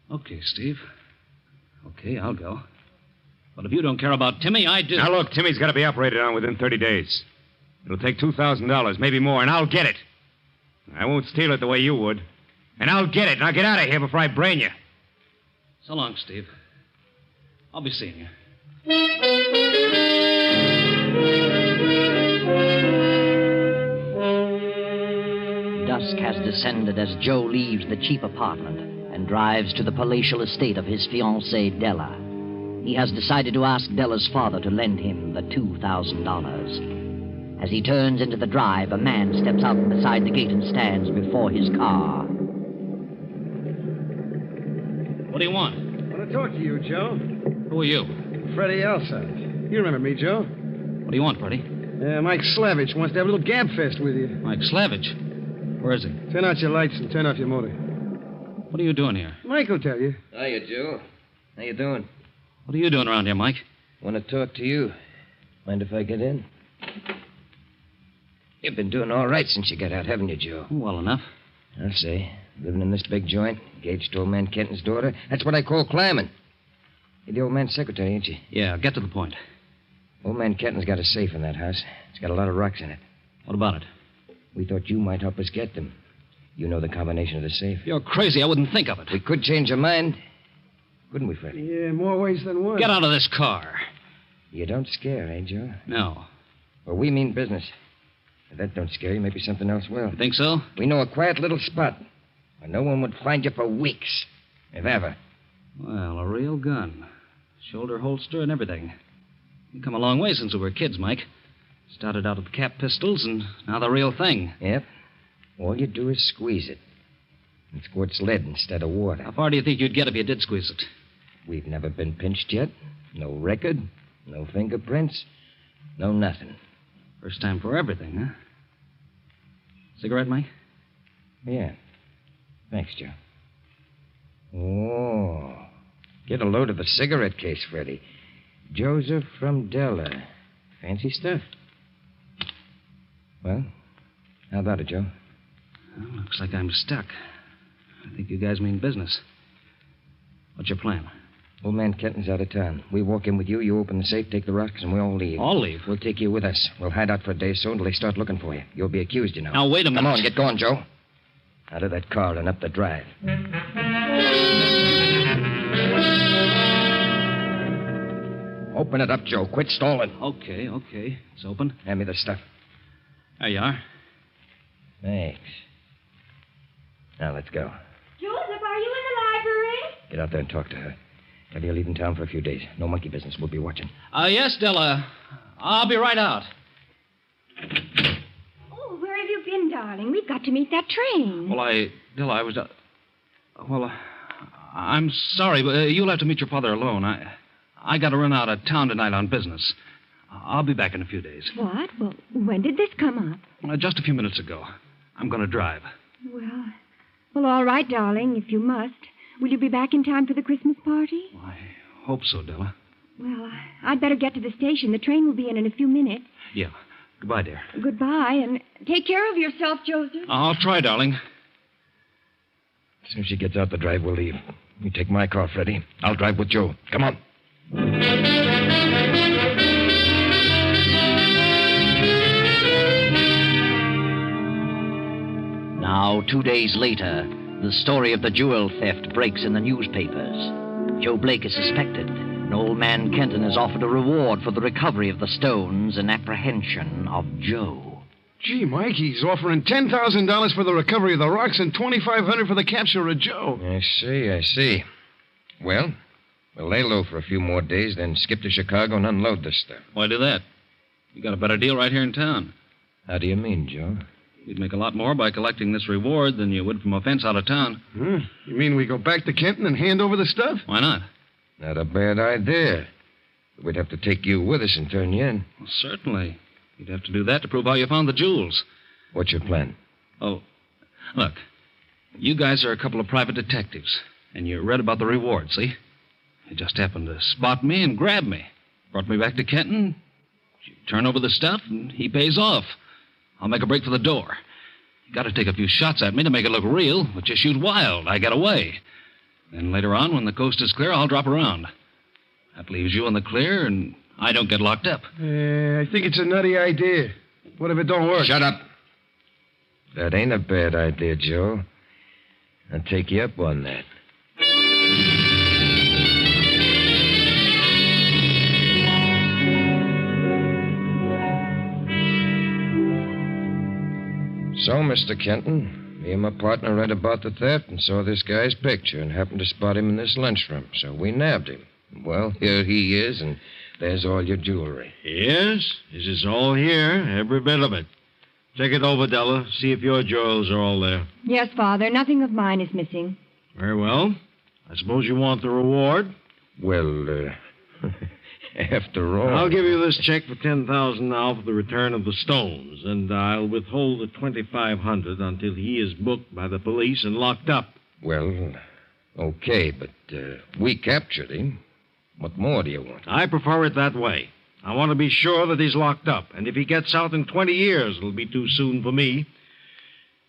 Okay, Steve. Okay, I'll go. But if you don't care about Timmy, I do. Now, look, Timmy's got to be operated on within 30 days. It'll take $2,000, maybe more, and I'll get it. I won't steal it the way you would. And I'll get it. Now get out of here before I brain you. So long, Steve. I'll be seeing you. Dusk has descended as Joe leaves the cheap apartment and drives to the palatial estate of his fiancée, Della. He has decided to ask Della's father to lend him the $2,000. As he turns into the drive, a man steps out from beside the gate and stands before his car. What do you want? I want to talk to you, Joe. Who are you? Freddie Alside. You remember me, Joe? What do you want, Freddie? Mike Slavich wants to have a little gab fest with you. Mike Slavich? Where is he? Turn out your lights and turn off your motor. What are you doing here? Mike will tell you. Hiya, Joe. How you doing? What are you doing around here, Mike? Want to talk to you. Mind if I get in? You've been doing all right since you got out, haven't you, Joe? Well enough. I'll say. Living in this big joint, engaged to old man Kenton's daughter. That's what I call climbing. You're the old man's secretary, ain't you? Yeah, get to the point. Old man Kenton's got a safe in that house. It's got a lot of rocks in it. What about it? We thought you might help us get them. You know the combination of the safe. You're crazy. I wouldn't think of it. We could change your mind. Couldn't we, Freddie? Yeah, more ways than one. Get out of this car. You don't scare, eh, Joe? No. Well, we mean business. If that don't scare you, maybe something else will. You think so? We know a quiet little spot where no one would find you for weeks, if ever. Well, a real gun. Shoulder holster and everything. We've come a long way since we were kids, Mike. Started out with the cap pistols, and now the real thing. Yep. All you do is squeeze it. It squirts lead instead of water. How far do you think you'd get if you did squeeze it? We've never been pinched yet. No record, no fingerprints, no nothing. First time for everything, huh? Cigarette, Mike? Yeah. Thanks, Joe. Oh. Get a load of the cigarette case, Freddie. Joseph from Della. Fancy stuff. Well, how about it, Joe? Well, looks like I'm stuck. I think you guys mean business. What's your plan? Old man Kenton's out of town. We walk in with you, you open the safe, take the rocks, and we all leave. All leave? We'll take you with us. We'll hide out for a day or so until they start looking for you. You'll be accused, you know. Now, wait a minute. Come on, get going, Joe. Out of that car and up the drive. Open it up, Joe. Quit stalling. Okay. It's open. Hand me the stuff. There you are. Thanks. Now, let's go. Joseph, are you in the library? Get out there and talk to her. Tell her you're leaving town for a few days. No monkey business. We'll be watching. Yes, Della. I'll be right out. Oh, where have you been, darling? We've got to meet that train. Well, Della, I was... I'm sorry, but you'll have to meet your father alone. I got to run out of town tonight on business. I'll be back in a few days. What? Well, when did this come up? Just a few minutes ago. I'm going to drive. Well, all right, darling, if you must. Will you be back in time for the Christmas party? I hope so, Della. Well, I'd better get to the station. The train will be in a few minutes. Yeah. Goodbye, dear. Goodbye, and take care of yourself, Joseph. I'll try, darling. As soon as she gets out the drive, we'll leave. You take my car, Freddie. I'll drive with Joe. Come on. Now, 2 days later, the story of the jewel theft breaks in the newspapers. Joe Blake is suspected, and old man Kenton has offered a reward for the recovery of the stones and apprehension of Joe. Gee, Mike, he's offering $10,000 for the recovery of the rocks and $2,500 for the capture of Joe. I see. Well, we'll lay low for a few more days, then skip to Chicago and unload this stuff. Why do that? You got a better deal right here in town. How do you mean, Joe? You'd make a lot more by collecting this reward than you would from a fence out of town. You mean we go back to Kenton and hand over the stuff? Why not? Not a bad idea. We'd have to take you with us and turn you in. Well, certainly. You'd have to do that to prove how you found the jewels. What's your plan? Oh, look. You guys are a couple of private detectives, and you read about the reward, see? You just happened to spot me and grab me. Brought me back to Kenton. You turn over the stuff, and he pays off. I'll make a break for the door. You got to take a few shots at me to make it look real, but you shoot wild. I get away. Then later on, when the coast is clear, I'll drop around. That leaves you in the clear, and I don't get locked up. I think it's a nutty idea. What if it don't work? Shut up. That ain't a bad idea, Joe. I'll take you up on that. So, Mr. Kenton, me and my partner read about the theft and saw this guy's picture and happened to spot him in this lunchroom, so we nabbed him. Well, here he is, and there's all your jewelry. Yes, this is all here, every bit of it. Check it over, Della. See if your jewels are all there. Yes, Father. Nothing of mine is missing. Very well. I suppose you want the reward? Well, after all... I'll give you this check for $10,000 now for the return of the stones, and I'll withhold the $2,500 until he is booked by the police and locked up. Well, okay, but we captured him. What more do you want? I prefer it that way. I want to be sure that he's locked up, and if he gets out in 20 years, it'll be too soon for me.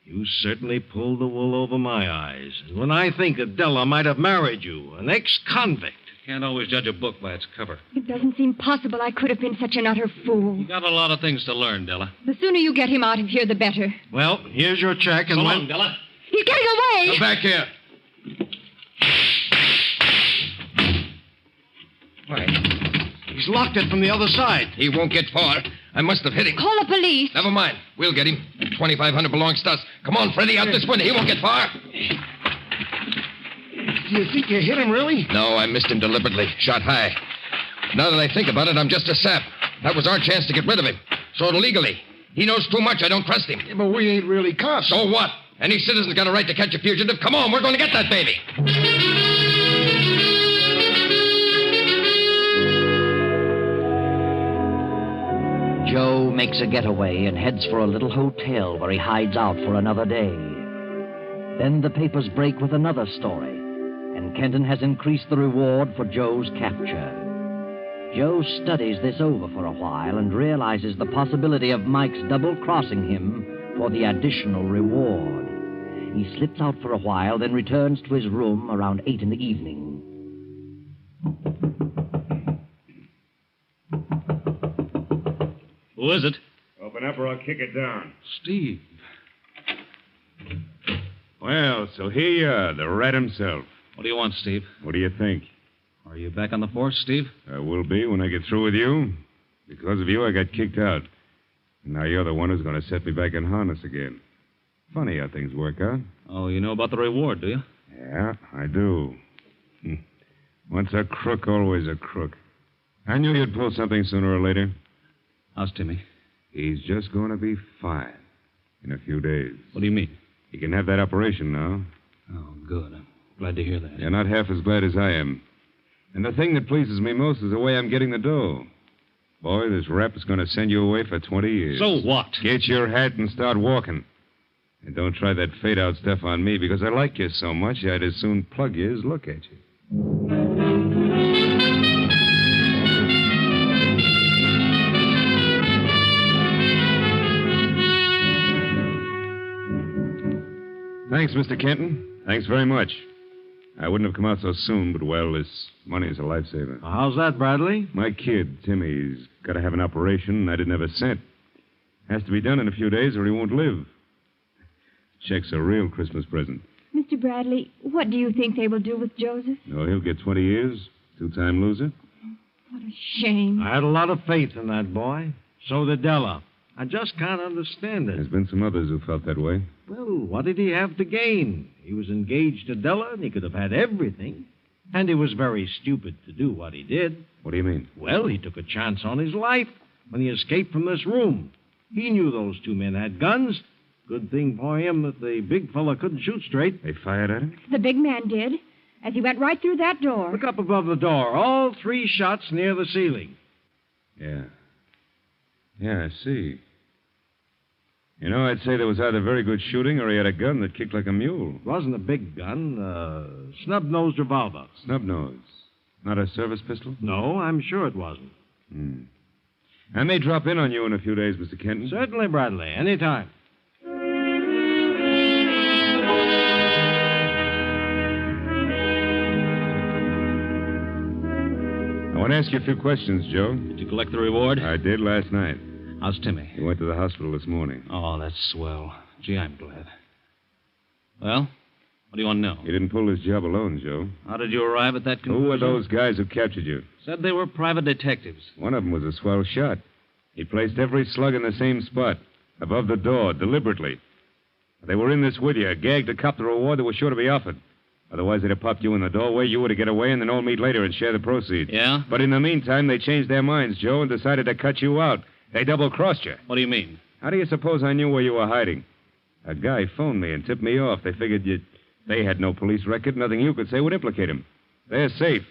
You certainly pulled the wool over my eyes. And when I think that Della might have married you, an ex-convict... Can't always judge a book by its cover. It doesn't seem possible I could have been such an utter fool. You got a lot of things to learn, Della. The sooner you get him out of here, the better. Well, here's your check, and so long, Della. He's getting away! Come back here. Why? He's locked it from the other side. He won't get far. I must have hit him. Call the police. Never mind. We'll get him. $2,500 belongs to us. Come on, Freddie, out this window. He won't get far. Do you think you hit him, really? No, I missed him deliberately. Shot high. Now that I think about it, I'm just a sap. That was our chance to get rid of him. So illegally. He knows too much. I don't trust him. Yeah, but we ain't really cops. So what? Any citizen's got a right to catch a fugitive. Come on, we're going to get that baby. Joe makes a getaway and heads for a little hotel where he hides out for another day. Then the papers break with another story, and Kenton has increased the reward for Joe's capture. Joe studies this over for a while and realizes the possibility of Mike's double-crossing him for the additional reward. He slips out for a while, then returns to his room around 8 in the evening. Who is it? Open up or I'll kick it down. Steve. Well, so here you are, the rat himself. What do you want, Steve? What do you think? Are you back on the force, Steve? I will be when I get through with you. Because of you, I got kicked out. And now you're the one who's going to set me back in harness again. Funny how things work out. Oh, you know about the reward, do you? Yeah, I do. Once a crook, always a crook. I knew you'd pull something sooner or later. How's Timmy? He's just going to be fine in a few days. What do you mean? He can have that operation now. Oh, good. I'm glad to hear that. You're not half as glad as I am. And the thing that pleases me most is the way I'm getting the dough. Boy, this rap is going to send you away for 20 years. So what? Get your hat and start walking. And don't try that fade-out stuff on me, because I like you so much, I'd as soon plug you as look at you. Thanks, Mr. Kenton. Thanks very much. I wouldn't have come out so soon, but, well, this money's a lifesaver. How's that, Bradley? My kid, Timmy's got to have an operation, and I didn't have a cent. Has to be done in a few days, or he won't live. Check's a real Christmas present. Mr. Bradley, what do you think they will do with Joseph? No, he'll get 20 years. Two-time loser. What a shame. I had a lot of faith in that boy. So did Della. I just can't understand it. There's been some others who felt that way. Well, what did he have to gain? He was engaged to Della, and he could have had everything. And he was very stupid to do what he did. What do you mean? Well, he took a chance on his life when he escaped from this room. He knew those two men had guns. Good thing for him that the big fella couldn't shoot straight. They fired at him? The big man did. as he went right through that door. Look up above the door. All 3 shots near the ceiling. Yeah. Yeah, I see. You know, I'd say there was either very good shooting or he had a gun that kicked like a mule. It wasn't a big gun. Snub-nosed revolver. Snub-nose. Not a service pistol? No, I'm sure it wasn't. I may drop in on you in a few days, Mr. Kenton. Certainly, Bradley. Anytime. I want to ask you a few questions, Joe. Did you collect the reward? I did last night. How's Timmy? He went to the hospital this morning. Oh, that's swell. Gee, I'm glad. Well, what do you want to know? He didn't pull his job alone, Joe. How did you arrive at that conclusion? Who were those guys who captured you? Said they were private detectives. One of them was a swell shot. He placed every slug in the same spot, above the door, deliberately. They were in this with you, gagged to cop the reward that was sure to be offered. Otherwise, they'd have popped you in the doorway, you were to get away, and then all meet later and share the proceeds. Yeah? But in the meantime, they changed their minds, Joe, and decided to cut you out. They double-crossed you. What do you mean? How do you suppose I knew where you were hiding? A guy phoned me and tipped me off. They figured they had no police record. Nothing you could say would implicate him. They're safe.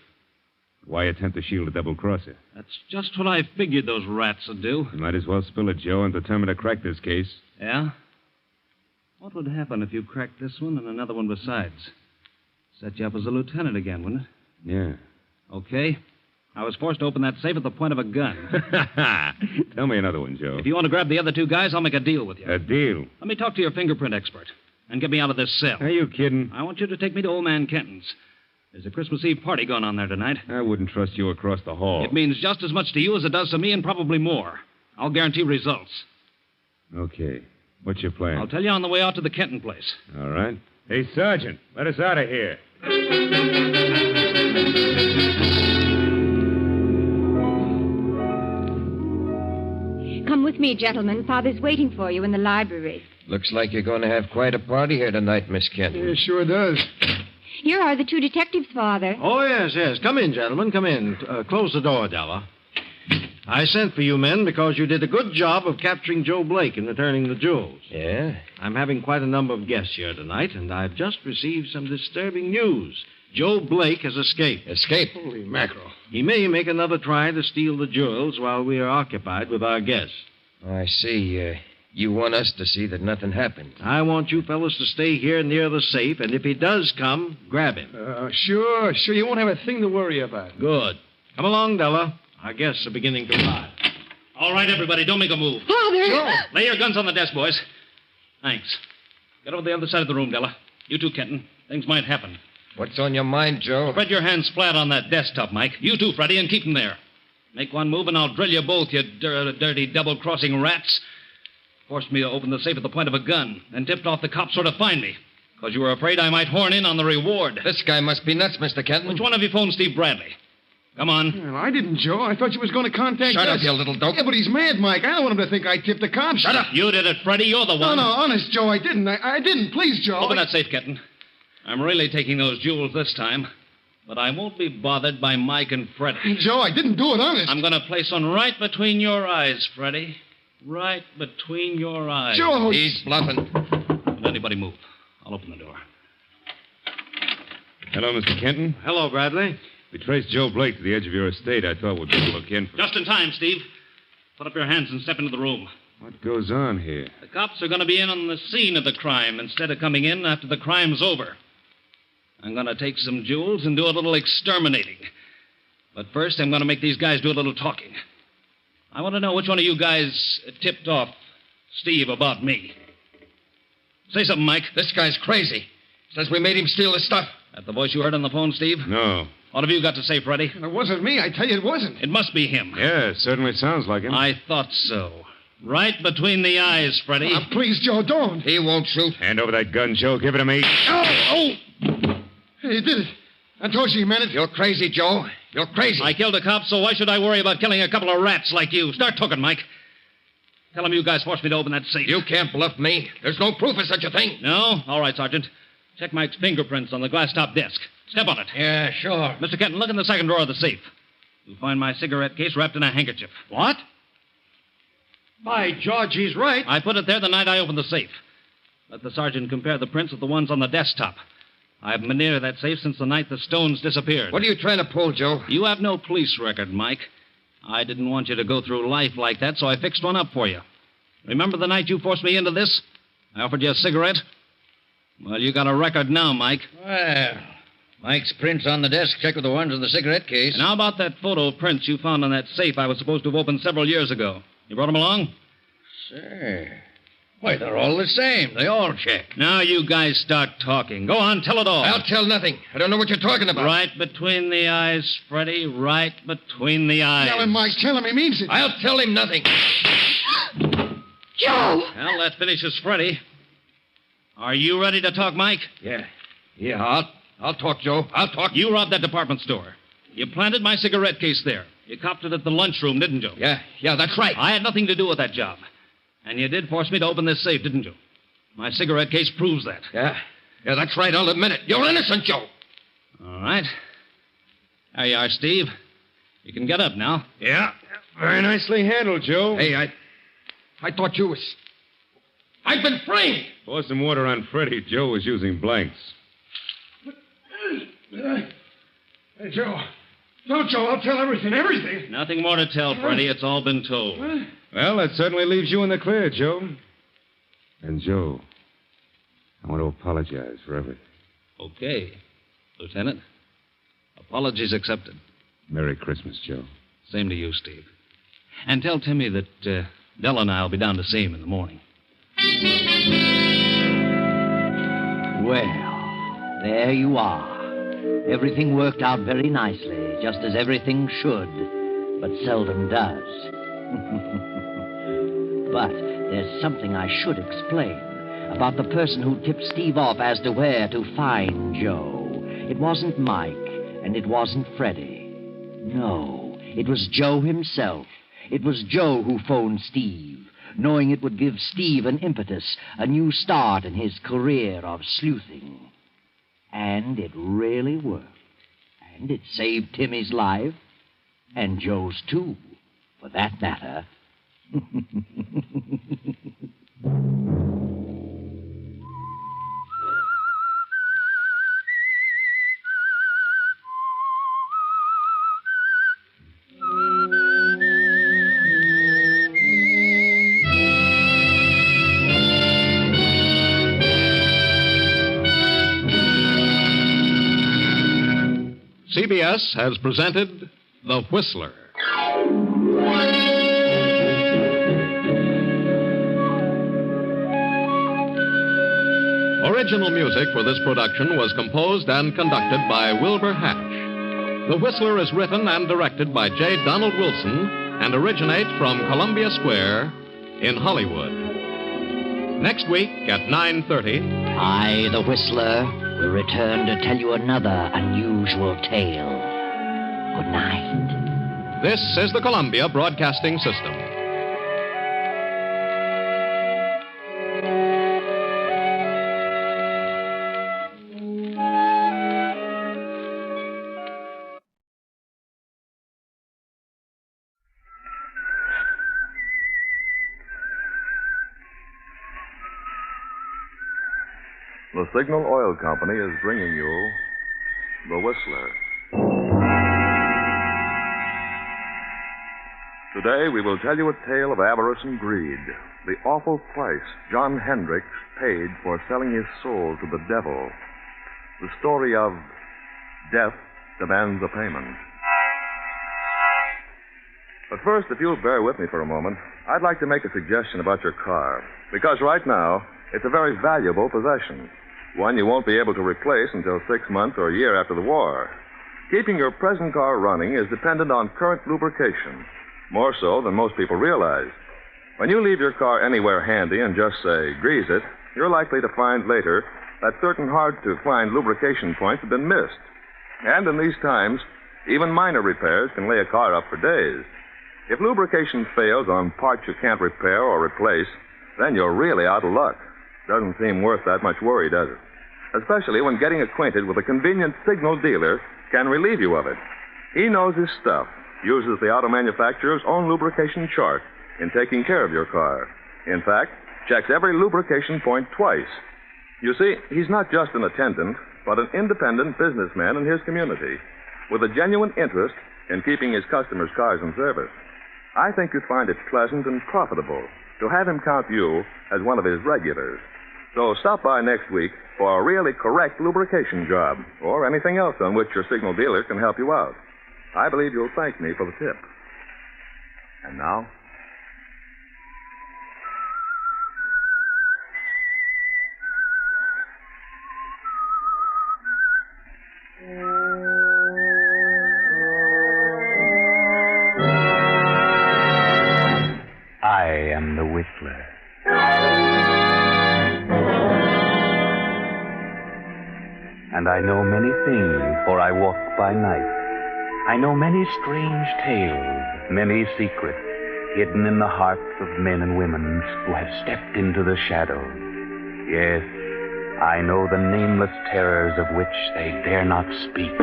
Why attempt to shield a double-crosser? That's just what I figured those rats would do. You might as well spill it, Joe, and determine to crack this case. Yeah? What would happen if you cracked this one and another one besides? Set you up as a lieutenant again, wouldn't it? Yeah. Okay. I was forced to open that safe at the point of a gun. Tell me another one, Joe. If you want to grab the other 2 guys, I'll make a deal with you. A deal? Let me talk to your fingerprint expert and get me out of this cell. Are you kidding? I want you to take me to Old Man Kenton's. There's a Christmas Eve party going on there tonight. I wouldn't trust you across the hall. It means just as much to you as it does to me, and probably more. I'll guarantee results. Okay. What's your plan? I'll tell you on the way out to the Kenton place. All right. Hey, Sergeant, let us out of here. Come with me, gentlemen. Father's waiting for you in the library. Looks like you're going to have quite a party here tonight, Miss Kenton. Yeah, sure does. Here are the 2 detectives, Father. Oh, yes. Come in, gentlemen. Come in. Close the door, Della. I sent for you men because you did a good job of capturing Joe Blake and returning the jewels. Yeah? I'm having quite a number of guests here tonight, and I've just received some disturbing news. Joe Blake has escaped. Escaped? Holy mackerel. He may make another try to steal the jewels while we are occupied with our guests. I see. You want us to see that nothing happens. I want you fellas to stay here near the safe, and if he does come, grab him. Sure. You won't have a thing to worry about. Good. Come along, Della. Our guests are beginning to arrive. All right, everybody, don't make a move. Father! Joe! Lay your guns on the desk, boys. Thanks. Get over the other side of the room, Della. You too, Kenton. Things might happen. What's on your mind, Joe? Spread your hands flat on that desktop, Mike. You too, Freddie, and keep them there. Make one move, and I'll drill you both, you dirty double-crossing rats. Forced me to open the safe at the point of a gun, and tipped off the cops so to find me. Because you were afraid I might horn in on the reward. This guy must be nuts, Mr. Kenton. Which one of you phoned Steve Bradley? Come on. Well, I didn't, Joe. I thought you was going to contact Shut us. up, you little dope. Yeah, but he's mad, Mike. I don't want him to think I tipped the cops. Shut up. You did it, Freddie. You're the one. No, honest, Joe, I didn't. I didn't. Please, Joe. Open that safe, Kenton. I'm really taking those jewels this time. But I won't be bothered by Mike and Freddie. Joe, I didn't do it, honest. I'm going to place one right between your eyes, Freddie. Right between your eyes. Joe! He's bluffing. Don't anybody move. I'll open the door. Hello, Mr. Kenton. Hello, Bradley. We traced Joe Blake to the edge of your estate. I thought we'd better look in for... Just in time, Steve. Put up your hands and step into the room. What goes on here? The cops are going to be in on the scene of the crime instead of coming in after the crime's over. I'm going to take some jewels and do a little exterminating. But first, I'm going to make these guys do a little talking. I want to know which one of you guys tipped off Steve about me. Say something, Mike. This guy's crazy. Says we made him steal the stuff. That the voice you heard on the phone, Steve? No. What have you got to say, Freddie? It wasn't me. I tell you, it wasn't. It must be him. Yeah, it certainly sounds like him. I thought so. Right between the eyes, Freddie. Please, Joe, don't. He won't shoot. Hand over that gun, Joe. Give it to me. Oh! He did it. I told you he meant it. You're crazy, Joe. You're crazy. I killed a cop, so why should I worry about killing a couple of rats like you? Start talking, Mike. Tell him you guys forced me to open that safe. You can't bluff me. There's no proof of such a thing. No? All right, Sergeant. Check Mike's fingerprints on the glass-top desk. Step on it. Yeah, sure. Mr. Kenton, look in the second drawer of the safe. You'll find my cigarette case wrapped in a handkerchief. What? By George, he's right. I put it there the night I opened the safe. Let the sergeant compare the prints with the ones on the desktop. I haven't been near that safe since the night the stones disappeared. What are you trying to pull, Joe? You have no police record, Mike. I didn't want you to go through life like that, so I fixed one up for you. Remember the night you forced me into this? I offered you a cigarette? Well, you got a record now, Mike. Well, Mike's prints on the desk check with the ones in the cigarette case. And how about that photo of prints you found on that safe I was supposed to have opened several years ago? You brought them along? Sure. Why, they're all the same. They all check. Now you guys start talking. Go on, tell it all. I'll tell nothing. I don't know what you're talking about. Right between the eyes, Freddie. Right between the eyes. Tell him, Mike. Tell him he means it. I'll tell him nothing. Joe! Well, that finishes Freddie. Are you ready to talk, Mike? Yeah, I'll talk, Joe. I'll talk. You robbed that department store. You planted my cigarette case there. You copped it at the lunchroom, didn't you? Yeah, that's right. I had nothing to do with that job. And you did force me to open this safe, didn't you? My cigarette case proves that. Yeah, that's right. I'll admit it. You're innocent, Joe. All right. There you are, Steve. You can get up now. Yeah, very nicely handled, Joe. Hey, I thought you was... I've been framed. Pour some water on Freddie. Joe was using blanks. Hey, Joe. No, Joe, I'll tell everything. Nothing more to tell, Freddie. It's all been told. Well, that certainly leaves you in the clear, Joe. And, Joe, I want to apologize for everything. Okay, Lieutenant. Apologies accepted. Merry Christmas, Joe. Same to you, Steve. And tell Timmy that Della and I will be down to see him in the morning. Well, there you are. Everything worked out very nicely, just as everything should, but seldom does. But there's something I should explain about the person who tipped Steve off as to where to find Joe. It wasn't Mike, and it wasn't Freddie. No, it was Joe himself. It was Joe who phoned Steve, knowing it would give Steve an impetus, a new start in his career of sleuthing. And it really worked. And it saved Timmy's life, and Joe's too, for that matter. CBS has presented The Whistler. Original music for this production was composed and conducted by Wilbur Hatch. The Whistler is written and directed by J. Donald Wilson and originates from Columbia Square in Hollywood. Next week at 9:30... I, the Whistler, will return to tell you another unusual tale. Good night. This is the Columbia Broadcasting System. The Signal Oil Company is bringing you The Whistler. Today we will tell you a tale of avarice and greed, the awful price John Hendricks paid for selling his soul to the devil. The story of Death Demands a Payment. But first, if you'll bear with me for a moment, I'd like to make a suggestion about your car, because right now it's a very valuable possession. One you won't be able to replace until 6 months or a year after the war. Keeping your present car running is dependent on current lubrication, more so than most people realize. When you leave your car anywhere handy and just, say, grease it, you're likely to find later that certain hard-to-find lubrication points have been missed. And in these times, even minor repairs can lay a car up for days. If lubrication fails on parts you can't repair or replace, then you're really out of luck. Doesn't seem worth that much worry, does it? Especially when getting acquainted with a convenient signal dealer can relieve you of it. He knows his stuff, uses the auto manufacturer's own lubrication chart in taking care of your car. In fact, checks every lubrication point twice. You see, he's not just an attendant, but an independent businessman in his community with a genuine interest in keeping his customers' cars in service. I think you'd find it pleasant and profitable to have him count you as one of his regulars. So stop by next week for a really correct lubrication job or anything else on which your signal dealer can help you out. I believe you'll thank me for the tip. And now? I am the Whistler. And I know many things, for I walk by night. I know many strange tales, many secrets, hidden in the hearts of men and women who have stepped into the shadows. Yes, I know the nameless terrors of which they dare not speak.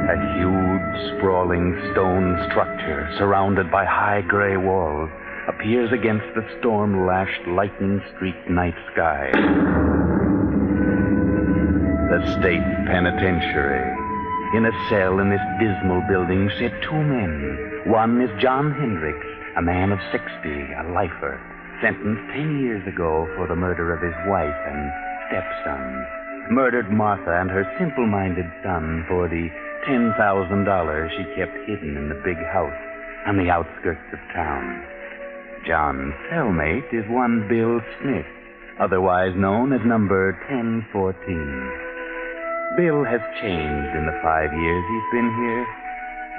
A huge, sprawling stone structure surrounded by high gray walls appears against the storm-lashed, lightning-streaked night sky. The state penitentiary. In a cell in this dismal building sit two men. One is John Hendricks, a man of 60, a lifer, sentenced 10 years ago for the murder of his wife and stepson. Murdered Martha and her simple-minded son for the $10,000 she kept hidden in the big house on the outskirts of town. John's cellmate is one Bill Smith, otherwise known as number 1014. Bill has changed in the 5 years he's been here.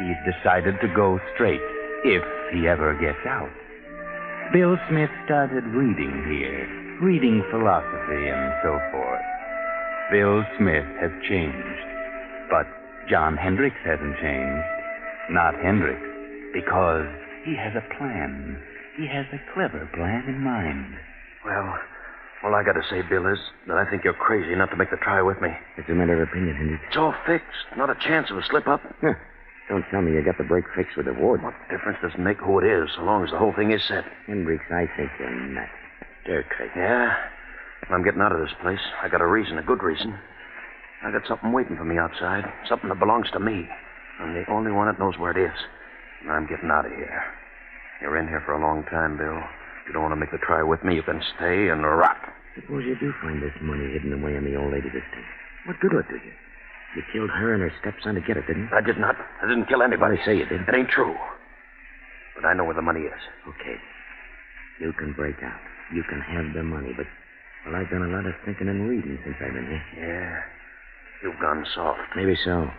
He's decided to go straight, if he ever gets out. Bill Smith started reading here, reading philosophy and so forth. Bill Smith has changed, but John Hendricks hasn't changed. Not Hendricks, because he has a plan. He has a clever plan in mind. Well, all I got to say, Bill, is that I think you're crazy not to make the try with me. It's a matter of opinion, Hendricks. It's all fixed. Not a chance of a slip-up. Don't tell me you got the break fixed with the warden. What difference does it make who it is, so long as the whole thing is set? Hendricks, I think you're nuts. Stir crazy. Yeah? I'm getting out of this place. I got a reason, a good reason. I got something waiting for me outside. Something that belongs to me. I'm the only one that knows where it is. And I'm getting out of here. You're in here for a long time, Bill. If you don't want to make the try with me, you can stay and rot. Suppose you do find this money hidden away on the old lady's estate. What good will it do you? You killed her and her stepson to get it, didn't you? I did not. I didn't kill anybody. I say you did. It ain't true. But I know where the money is. Okay. You can break out. You can have the money, but, well, I've done a lot of thinking and reading since I've been here. Yeah. You've gone soft. Maybe so.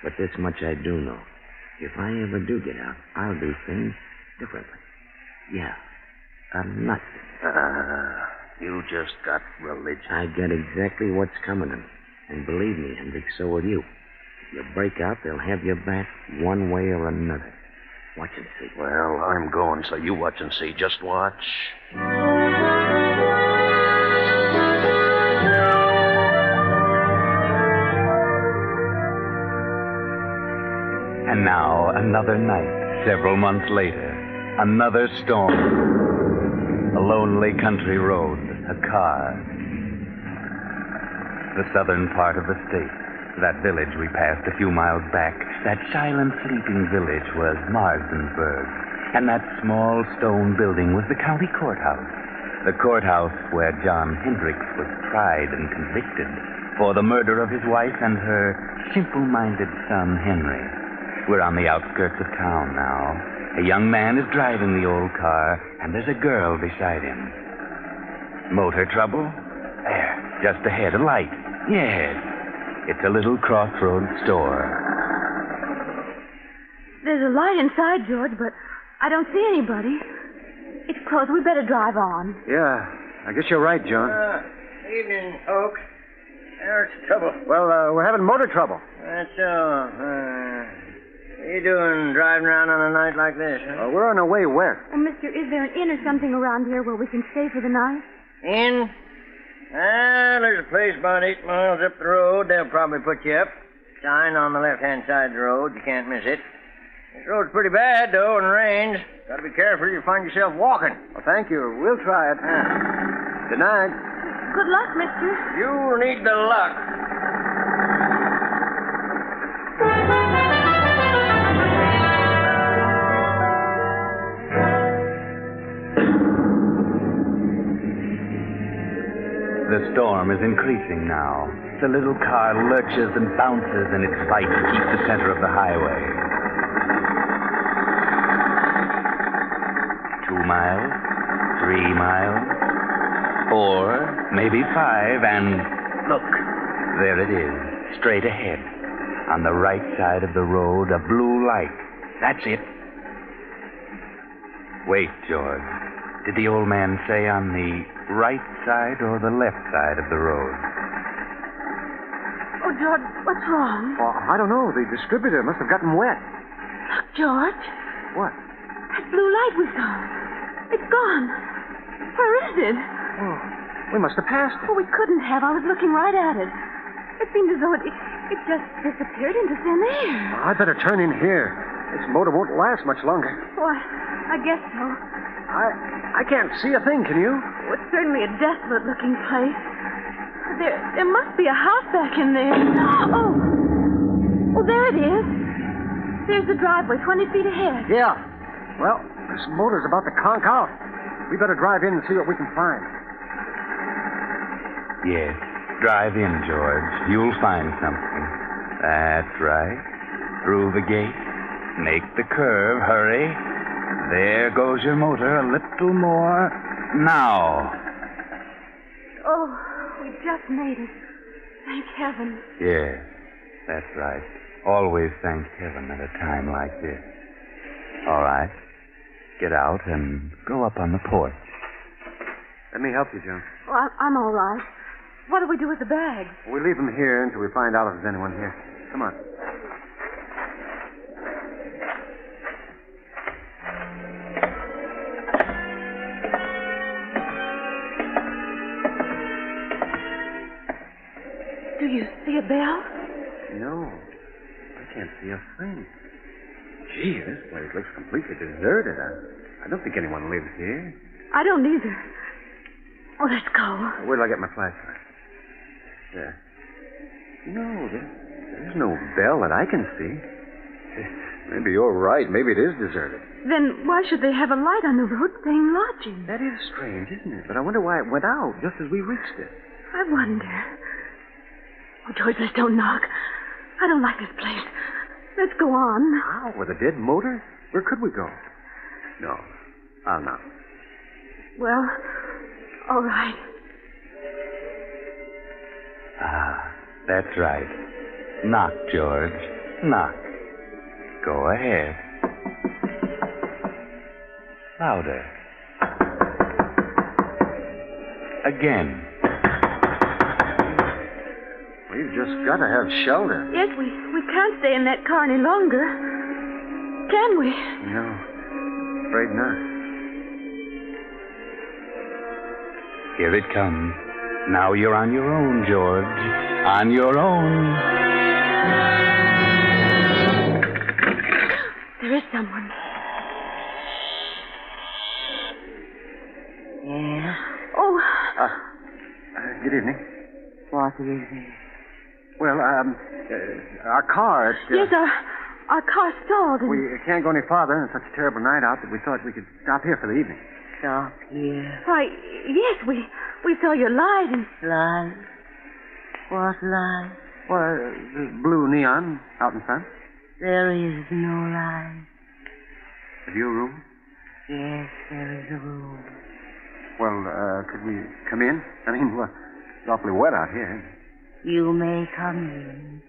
But this much I do know. If I ever do get out, I'll do things differently. Yeah. A lot. You just got religion. I got exactly what's coming to me. And believe me, Hendricks, so will you. If you break out, they'll have you back one way or another. Watch and see. Well, I'm going, so you watch and see. Just watch. And now, another night, several months later. Another storm. A lonely country road. A car. The southern part of the state. That village we passed a few miles back. That silent, sleeping village was Marsdenburg. And that small stone building was the county courthouse. The courthouse where John Hendricks was tried and convicted for the murder of his wife and her simple-minded son, Henry. We're on the outskirts of town now. A young man is driving the old car, and there's a girl beside him. Motor trouble? There, just ahead, a light. Yes, it's a little crossroads store. There's a light inside, George, but I don't see anybody. It's closed. We better drive on. Yeah, I guess you're right, John. Evening, folks. There's trouble. Well, we're having motor trouble. That's so. What are you doing driving around on a night like this, huh? We're on our way where? Oh, mister, is there an inn or something around here where we can stay for the night? Inn? There's a place about 8 miles up the road. They'll probably put you up. Sign on the left-hand side of the road. You can't miss it. This road's pretty bad, though, and it rains. Got to be careful. You'll find yourself walking. Well, thank you. We'll try it. Good night. Good luck, mister. You need the luck. The storm is increasing now. The little car lurches and bounces in its fight to keep the center of the highway. 2 miles, 3 miles, 4, maybe 5, and look, there it is, straight ahead. On the right side of the road, a blue light. That's it. Wait, George. Did the old man say on the right side or the left side of the road? Oh, George, what's wrong? Oh, I don't know. The distributor must have gotten wet. Look, George. What? That blue light we saw. It's gone. Where is it? Oh, we must have passed it. Oh, we couldn't have. I was looking right at it. It seemed as though it just disappeared into thin air. I'd better turn in here. This motor won't last much longer. Oh, I guess so. I can't see a thing, can you? Oh, it's certainly a desolate-looking place. There must be a house back in there. Oh, there it is. There's the driveway, 20 feet ahead. Yeah. Well, this motor's about to conk out. We better drive in and see what we can find. Yes, drive in, George. You'll find something. That's right. Through the gate. Make the curve. Hurry. There goes your motor. A little more. Now. Oh, we just made it. Thank heaven. Yes, that's right. Always thank heaven at a time like this. All right. Get out and go up on the porch. Let me help you, Joe. Oh, I'm all right. What do we do with the bags? We leave them here until we find out if there's anyone here. Come on. Do you see a bell? No. I can't see a thing. Gee, this place looks completely deserted. I don't think anyone lives here. I don't either. Oh, let's go. Where do I get my flashlight? There. No, there's no bell that I can see. Maybe you're right. Maybe it is deserted. Then why should they have a light on the road saying lodging? That is strange, isn't it? But I wonder why it went out just as we reached it. I wonder. Oh, George, let's don't knock. I don't like this place. Let's go on. How? With a dead motor? Where could we go? No. I'll knock. Well, all right. Ah, that's right. Knock, George. Knock. Go ahead. Louder. Again. We've just got to have shelter. Yes, we can't stay in that car any longer. Can we? No. Afraid not. Here it comes. Now you're on your own, George. On your own. There is someone. Yeah? Oh. Good evening. What is it? Well, our car... Yes, our car stalled. We can't go any farther on such a terrible night out that we thought we could stop here for the evening. Stop here. Why, yes, we saw your light and... Light? What light? Well, the blue neon out in front. There is no light. Have you a room? Yes, there is a room. Well, could we come in? I mean, well, it's awfully wet out here. You may come in,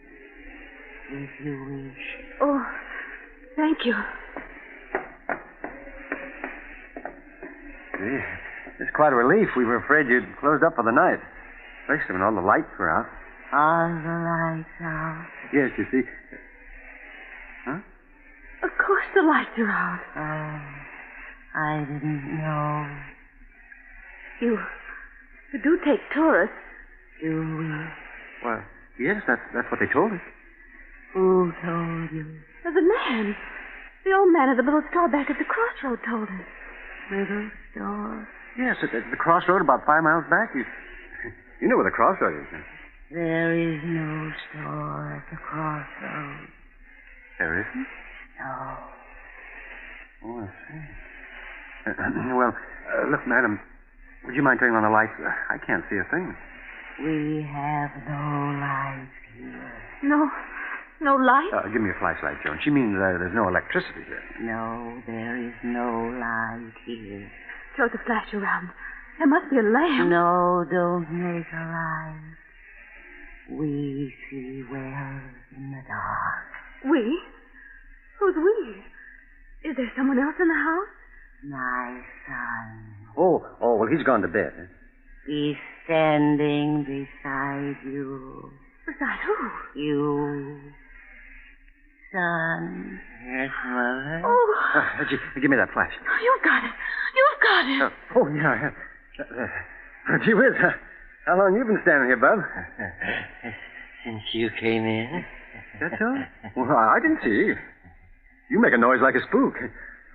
if you wish. Oh, thank you. Gee, it's quite a relief. We were afraid you'd closed up for the night, especially when all the lights were out. All the lights out? Yes, you see. Huh? Of course the lights are out. Oh, I didn't know. You do take tourists. Do we? Well, yes, that's what they told us. Who told you? The man. The old man at the little store back at the crossroad told us. Little store? Yes, at the crossroad about 5 miles back. You know where the crossroads is, huh? There is no store at the crossroads. There isn't? No. Oh, I see. Well, look, madam, would you mind turning on the lights? I can't see a thing. We have no light here. No light? Give me a flashlight, Joan. She means there's no electricity here. No, there is no light here. Throw the flash around. There must be a lamp. No, don't make a light. We see well in the dark. We? Who's we? Is there someone else in the house? My son. Oh, well, he's gone to bed. Huh? He's standing beside you. Beside who? You. Son. Yes, Mother. Oh. Give me that flash. You've got it. You've got it. Yeah. Gee whiz, how long you been standing here, Bub? Since you came in. That's all? Well, I didn't see. You make a noise like a spook.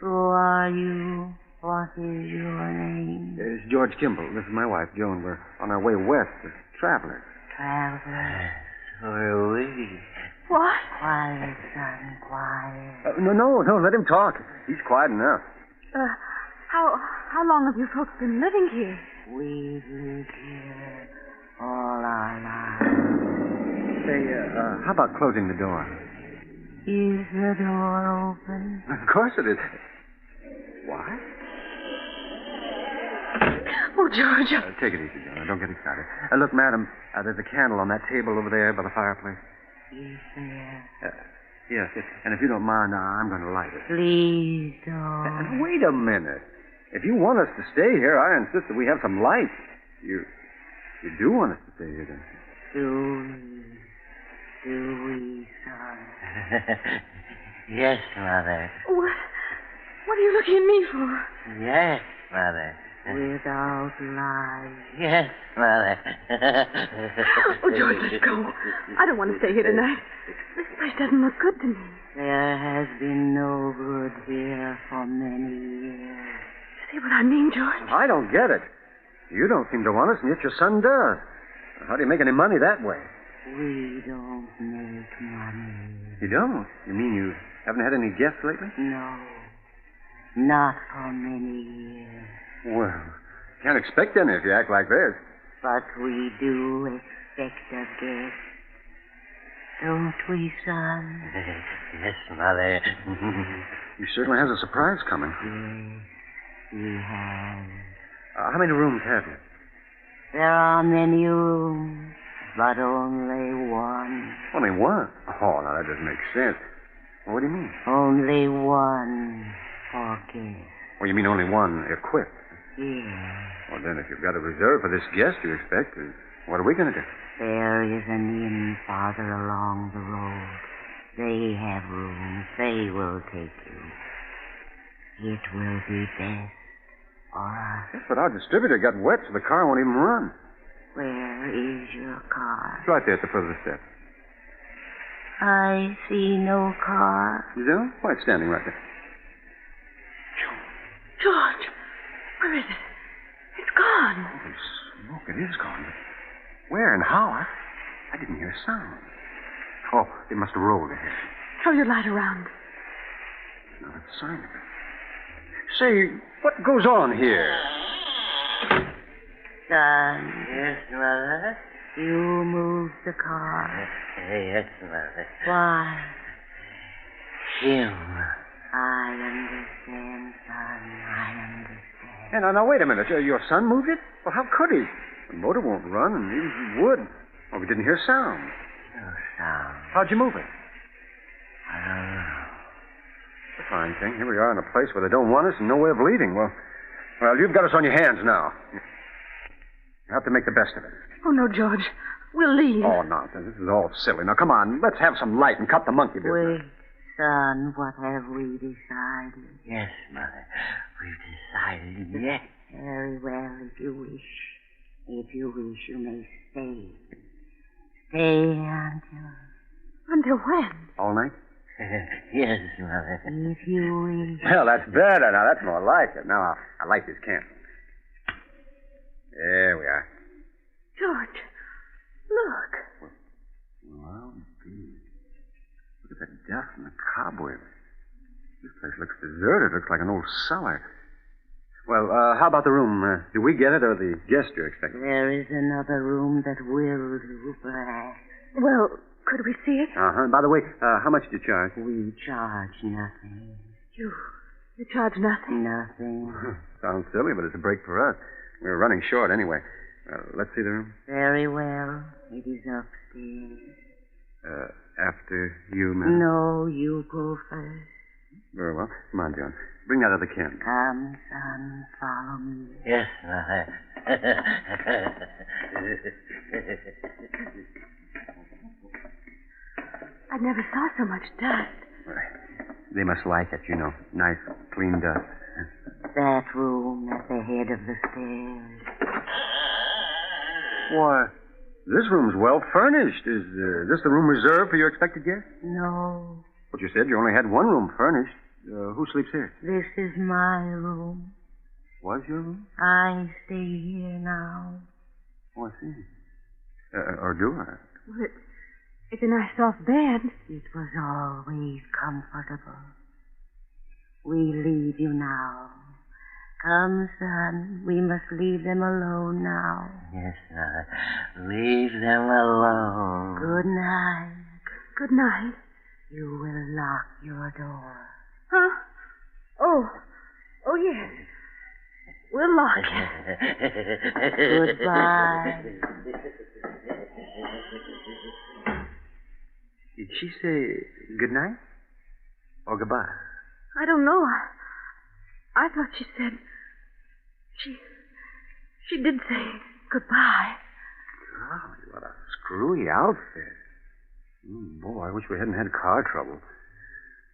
Who are you? What is your name? It's George Kimball. This is my wife, Joan. We're on our way west as travelers. Travelers? So are we. What? Quiet, son, quiet. No, let him talk. He's quiet enough. How long have you folks been living here? We've lived here all our lives. Say, how about closing the door? Is the door open? Of course it is. What? Oh, George. Take it easy, Joan. Don't get excited. Look, madam, there's a candle on that table over there by the fireplace. Is there? Yes. And if you don't mind, I'm going to light it. Please don't. Wait a minute. If you want us to stay here, I insist that we have some light. You do want us to stay here, don't you? Do we, son? Yes, Mother. What are you looking at me for? Yes, Mother. Without lies. Yes, Mother. Oh, George, let's go. I don't want to stay here tonight. This place doesn't look good to me. There has been no good here for many years. See what I mean, George? I don't get it. You don't seem to want us, and yet your son does. How do you make any money that way? We don't make money. You don't? You mean you haven't had any guests lately? No. Not for many years. Well, can't expect any if you act like this. But we do expect a guest. Don't we, son? Yes, Mother. He certainly has a surprise coming. Yes, he has. How many rooms have you? There are many rooms, but only one. Only one? Oh, now that doesn't make sense. Well, what do you mean? Only one for guests. Well, you mean only one equipped? Yes. Well, then, if you've got a reserve for this guest you expect, what are we going to do? There is an inn farther along the road. They have rooms. They will take you. It will be best for us. Yes, but our distributor got wet, so the car won't even run. Where is your car? It's right there at the foot of the steps. I see no car. You do? Why, it's standing right there. George, where is it? It's gone. Holy smoke, it is gone. But where and how? I didn't hear a sound. Oh, it must have rolled ahead. Throw your light around. Not a sign of it. Say, what goes on here? Son. Yes, Mother? You moved the car. Yes, Mother. Why? Him. I understand, son. I understand. Hey, now, wait a minute. Your son moved it? Well, how could he? The motor won't run, and even if he would. Well, we didn't hear sound. No sound. How'd you move it? I don't know. It's a fine thing. Here we are in a place where they don't want us and no way of leaving. Well, you've got us on your hands now. You have to make the best of it. Oh, no, George. We'll leave. Oh, nonsense. This is all silly. Now, come on. Let's have some light and cut the monkey business. Wait, son. What have we decided? Yes, Mother. We've decided, yes. Very well, if you wish. If you wish, you may stay. Stay until... Until when? All night? Yes, Mother. If you wish. Well, that's better. Now, that's more like it. Now, I'll light this candle. There we are. George, look. Well, indeed. Look at that dust and the cobwebs. This place looks deserted. Looks like an old cellar. Well, how about the room? Do we get it or the guest you're expecting? There is another room that will do, perhaps. Well, could we see it? Uh-huh. By the way, how much did you charge? We charge nothing. You charge nothing? Nothing. Sounds silly, but it's a break for us. We're running short anyway. Let's see the room. Very well. It is upstairs. After you, ma'am? No, you go first. Very well. Come on, John. Bring that other can. Come, son, follow me. Yes, I never saw so much dust. They must like it, you know. Nice, clean dust. That room at the head of the stairs. Why, this room's well furnished. Is this the room reserved for your expected guest? No. But you said you only had one room furnished. Who sleeps here? This is my room. Was your room? I stay here now. Oh, I see. Or do I? Well, it's a nice soft bed. It was always comfortable. We leave you now. Come, son. We must leave them alone now. Yes, leave them alone. Good night. Good night. You will lock your door. Huh? Oh, yes. We'll lock it. Goodbye. Did she say good night or goodbye? I don't know. I thought she said... She did say goodbye. Golly, what a screwy outfit. Boy, I wish we hadn't had car trouble.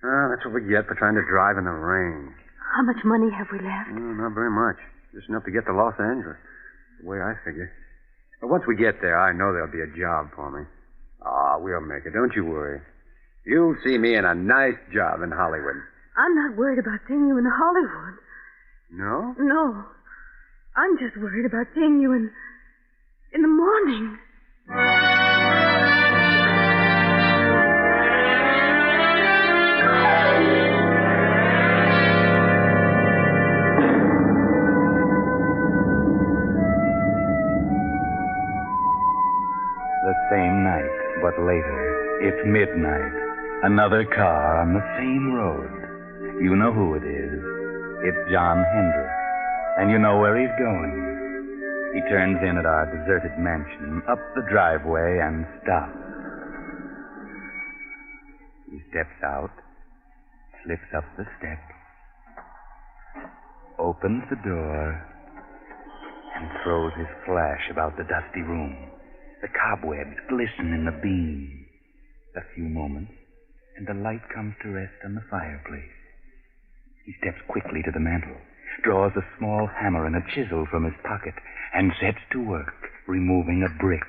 That's what we get for trying to drive in the rain. How much money have we left? Not very much. Just enough to get to Los Angeles. The way I figure. But once we get there, I know there'll be a job for me. We'll make it. Don't you worry. You'll see me in a nice job in Hollywood. I'm not worried about seeing you in Hollywood. No? No. I'm just worried about seeing you in the morning. The same night, but later. It's midnight. Another car on the same road. You know who it is. It's John Hendricks. And you know where he's going. He turns in at our deserted mansion, up the driveway, and stops. He steps out, slips up the steps, opens the door, and throws his flash about the dusty room. The cobwebs glisten in the beam. A few moments, and the light comes to rest on the fireplace. He steps quickly to the mantel, draws a small hammer and a chisel from his pocket, and sets to work, removing a brick.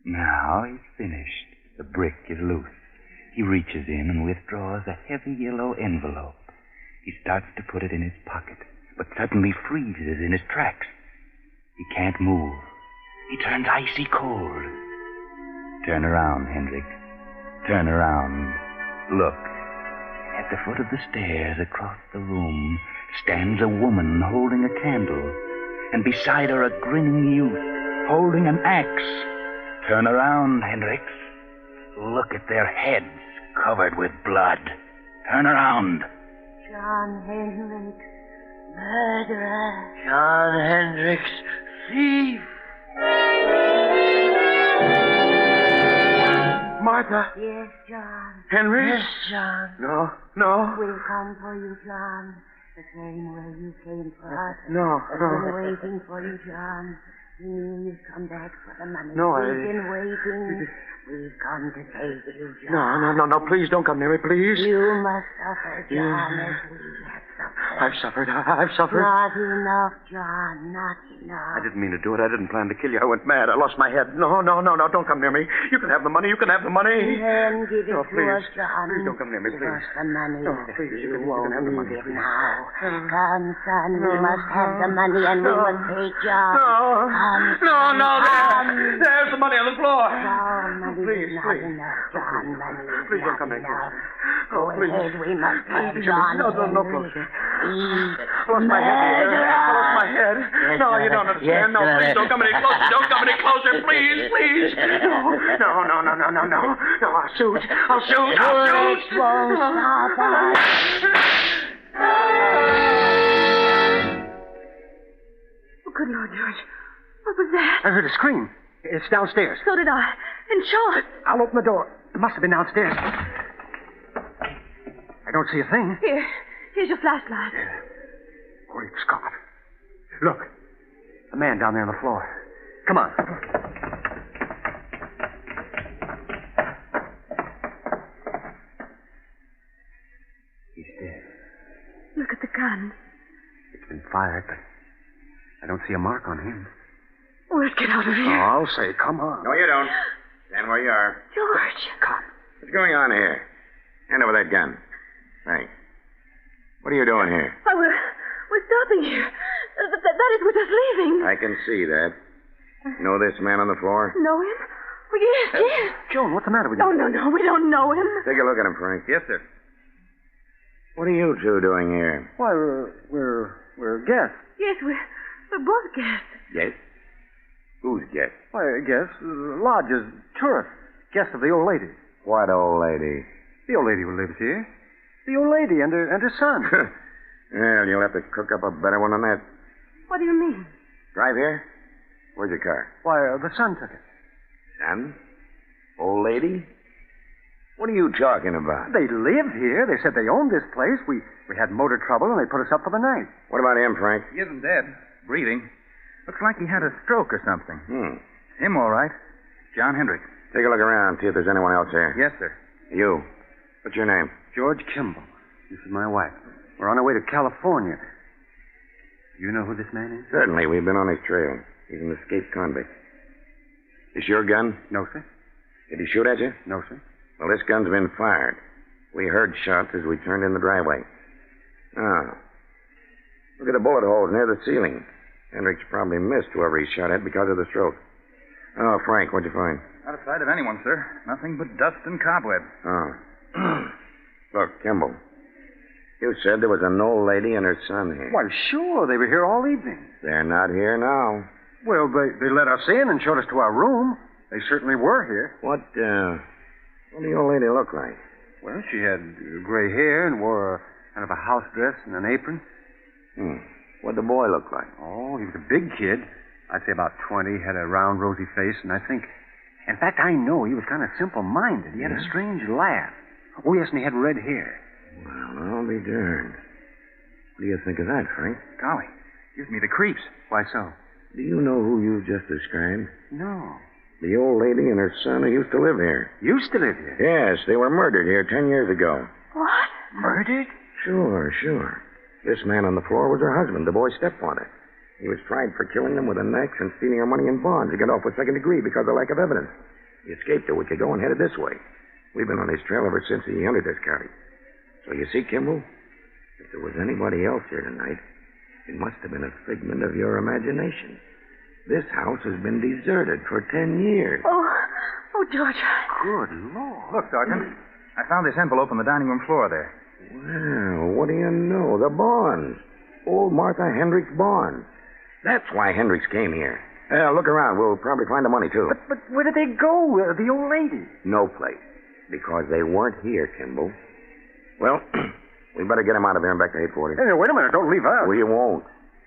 Now he's finished. The brick is loose. He reaches in and withdraws a heavy yellow envelope. He starts to put it in his pocket, but suddenly freezes in his tracks. He can't move. He turns icy cold. Turn around, Hendricks. Turn around. Look. At the foot of the stairs across the room stands a woman holding a candle, and beside her a grinning youth holding an axe. Turn around, Hendricks. Look at their heads covered with blood. Turn around. John Hendricks, murderer. John Hendricks, thief. Martha. Yes, John. Henry? Yes, John. No. We'll come for you, John. The same way you came for us. No. I've been waiting for you, John. We knew you'd come back for the money. No, We've been waiting. We've come to take you, John. No. Please don't come near me, please. You must suffer, John, as we have I've suffered. I've suffered. Not enough, John. Not enough. I didn't mean to do it. I didn't plan to kill you. I went mad. I lost my head. No. Don't come near me. You can have the money. Then give it to please. us, John. Please don't come near me, Give please. us the money. No, please. You won't can have the money, need it please. now. Come, son. We must have the money, and we must take John. Come, There's the money on the floor. No, money is not enough, John. Money is Please don't not come near me. enough. Go ahead. We must have John. No closer. I lost my head. No, you don't understand. No, please don't come any closer. Don't come any closer. Please. No. I'll shoot. Bullets won't stop us. Oh, good Lord, George. What was that? I heard a scream. It's downstairs. So did I. And Sean. I'll open the door. It must have been downstairs. I don't see a thing. Here's your flashlight. Great Scott. Look. The man down there on the floor. Come on. He's dead. Look at the gun. It's been fired, but I don't see a mark on him. Let's get out of here. I'll say, come on. No, you don't. Stand where you are. George. Come. What's going on here? Hand over that gun. Thanks. What are you doing here? Oh, we're stopping here. That is with us leaving. I can see that. Know this man on the floor? Know him? Oh, yes. Joan, what's the matter with you? Oh, no, we don't know him. Take a look at him, Frank. Yes, sir. What are you two doing here? Why, we're guests. Yes, we're both guests. Yes? Who's guest? Why, guests. Lodge's tourists. Guests of the old lady. What old lady? The old lady who lives here. The old lady and her son. Well, you'll have to cook up a better one than that. What do you mean? Drive here? Where's your car? Why, the son took it. Son? Old lady? What are you talking about? They live here. They said they owned this place. We had motor trouble, and they put us up for the night. What about him, Frank? He isn't dead. Breathing. Looks like he had a stroke or something. Him, all right. John Hendricks. Take a look around, see if there's anyone else here. Yes, sir. You. What's your name? George Kimball. This is my wife. We're on our way to California. You know who this man is? Certainly. We've been on his trail. He's an escaped convict. Is your gun? No, sir. Did he shoot at you? No, sir. Well, this gun's been fired. We heard shots as we turned in the driveway. Ah. Look at the bullet holes near the ceiling. Hendricks probably missed whoever he shot at because of the stroke. Oh, Frank, what'd you find? Not a sight of anyone, sir. Nothing but dust and cobwebs. Oh. Look, Kimball. You said there was an old lady and her son here. Why, sure. They were here all evening. They're not here now. Well, they let us in and showed us to our room. They certainly were here. What did the old lady look like? Well, she had gray hair and wore kind of a house dress and an apron. What'd the boy look like? Oh, he was a big kid. I'd say about 20, had a round, rosy face, and I think... In fact, I know he was kind of simple-minded. He had a strange laugh. Oh, yes, and he had red hair. Well, I'll be darned. What do you think of that, Frank? Golly, gives me the creeps. Why so? Do you know who you just described? No. The old lady and her son who used to live here. Used to live here? Yes, they were murdered here 10 years ago. What? Murdered? Sure. This man on the floor was her husband, the boy's stepfather. He was tried for killing them with an axe and stealing her money in bonds. He got off with second degree because of lack of evidence. He escaped a week ago and headed this way. We've been on his trail ever since he entered this county. So you see, Kimball, if there was anybody else here tonight, it must have been a figment of your imagination. This house has been deserted for 10 years. Oh, George. Good Lord. Look, Sergeant. I found this envelope on the dining room floor there. Well, what do you know? The bonds. Old Martha Hendricks' bonds. That's why Hendricks came here. Look around. We'll probably find the money, too. But where did they go, the old lady? No place. Because they weren't here, Kimball. Well, we better get him out of here and back to 840. Hey, wait a minute. Don't leave us. We won't.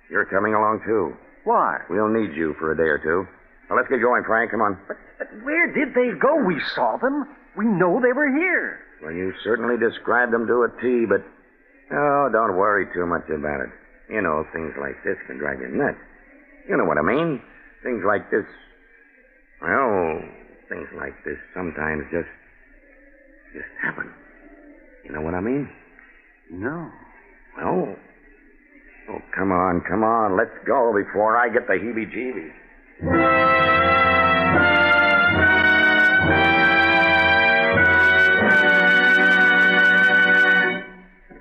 You're coming along, too. Why? We'll need you for a day or two. Now, let's get going, Frank. Come on. But where did they go? We saw them. We know they were here. Well, you certainly described them to a T, but... Oh, don't worry too much about it. You know, things like this can drive you nuts. You know what I mean? Things like this... Well, things like this sometimes just happen. You know what I mean? No. Oh. Oh, come on. Let's go before I get the heebie-jeebies.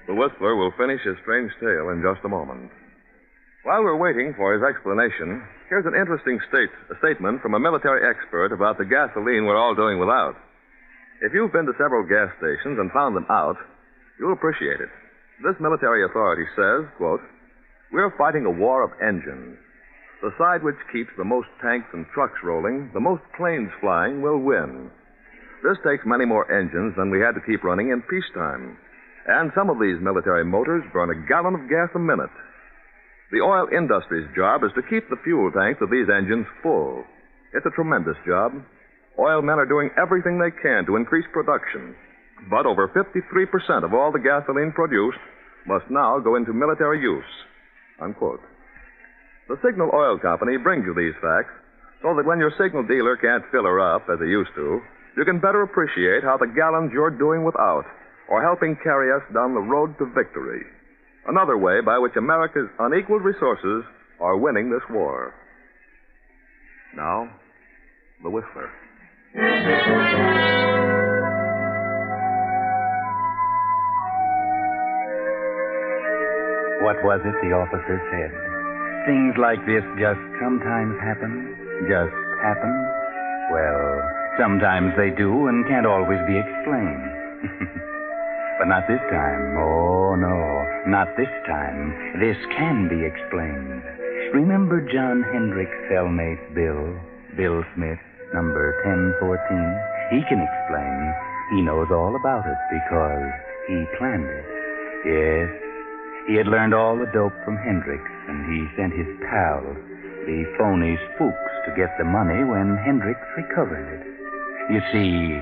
The Whistler will finish his strange tale in just a moment. While we're waiting for his explanation, here's an interesting statement from a military expert about the gasoline we're all doing without. If you've been to several gas stations and found them out, you'll appreciate it. This military authority says, quote, "We're fighting a war of engines. The side which keeps the most tanks and trucks rolling, the most planes flying, will win. This takes many more engines than we had to keep running in peacetime. And some of these military motors burn a gallon of gas a minute. The oil industry's job is to keep the fuel tanks of these engines full. It's a tremendous job. Oil men are doing everything they can to increase production. But over 53% of all the gasoline produced must now go into military use." Unquote. The Signal Oil Company brings you these facts so that when your Signal dealer can't fill her up as he used to, you can better appreciate how the gallons you're doing without are helping carry us down the road to victory. Another way by which America's unequaled resources are winning this war. Now, the Whistler. What was it the officer said? Things like this just sometimes happen? Just happen? Well, sometimes they do and can't always be explained. But not this time. Oh, no, not this time. This can be explained. Remember John Hendrick's cellmate, Bill Smith, number 1014? He can explain. He knows all about it because he planned it. Yes, he had learned all the dope from Hendricks, and he sent his pals, the phony spooks, to get the money when Hendricks recovered it. You see,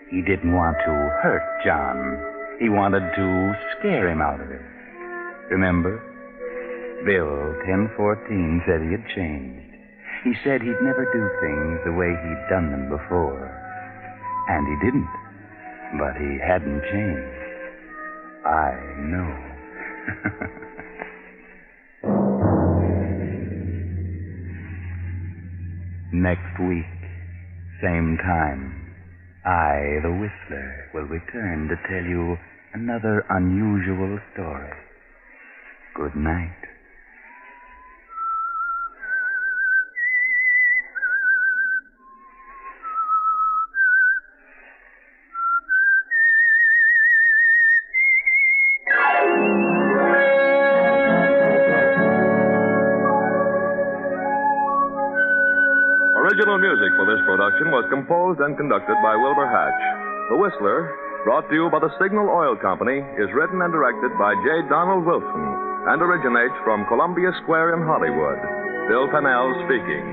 he didn't want to hurt John. He wanted to scare him out of it. Remember? Bill 1014 said he had changed. He said he'd never do things the way he'd done them before. And he didn't. But he hadn't changed. I know. Next week, same time, I, the Whistler, will return to tell you another unusual story. Good night. Original music for this production was composed and conducted by Wilbur Hatch. The Whistler, brought to you by the Signal Oil Company, is written and directed by J. Donald Wilson and originates from Columbia Square in Hollywood. Bill Pennell speaking.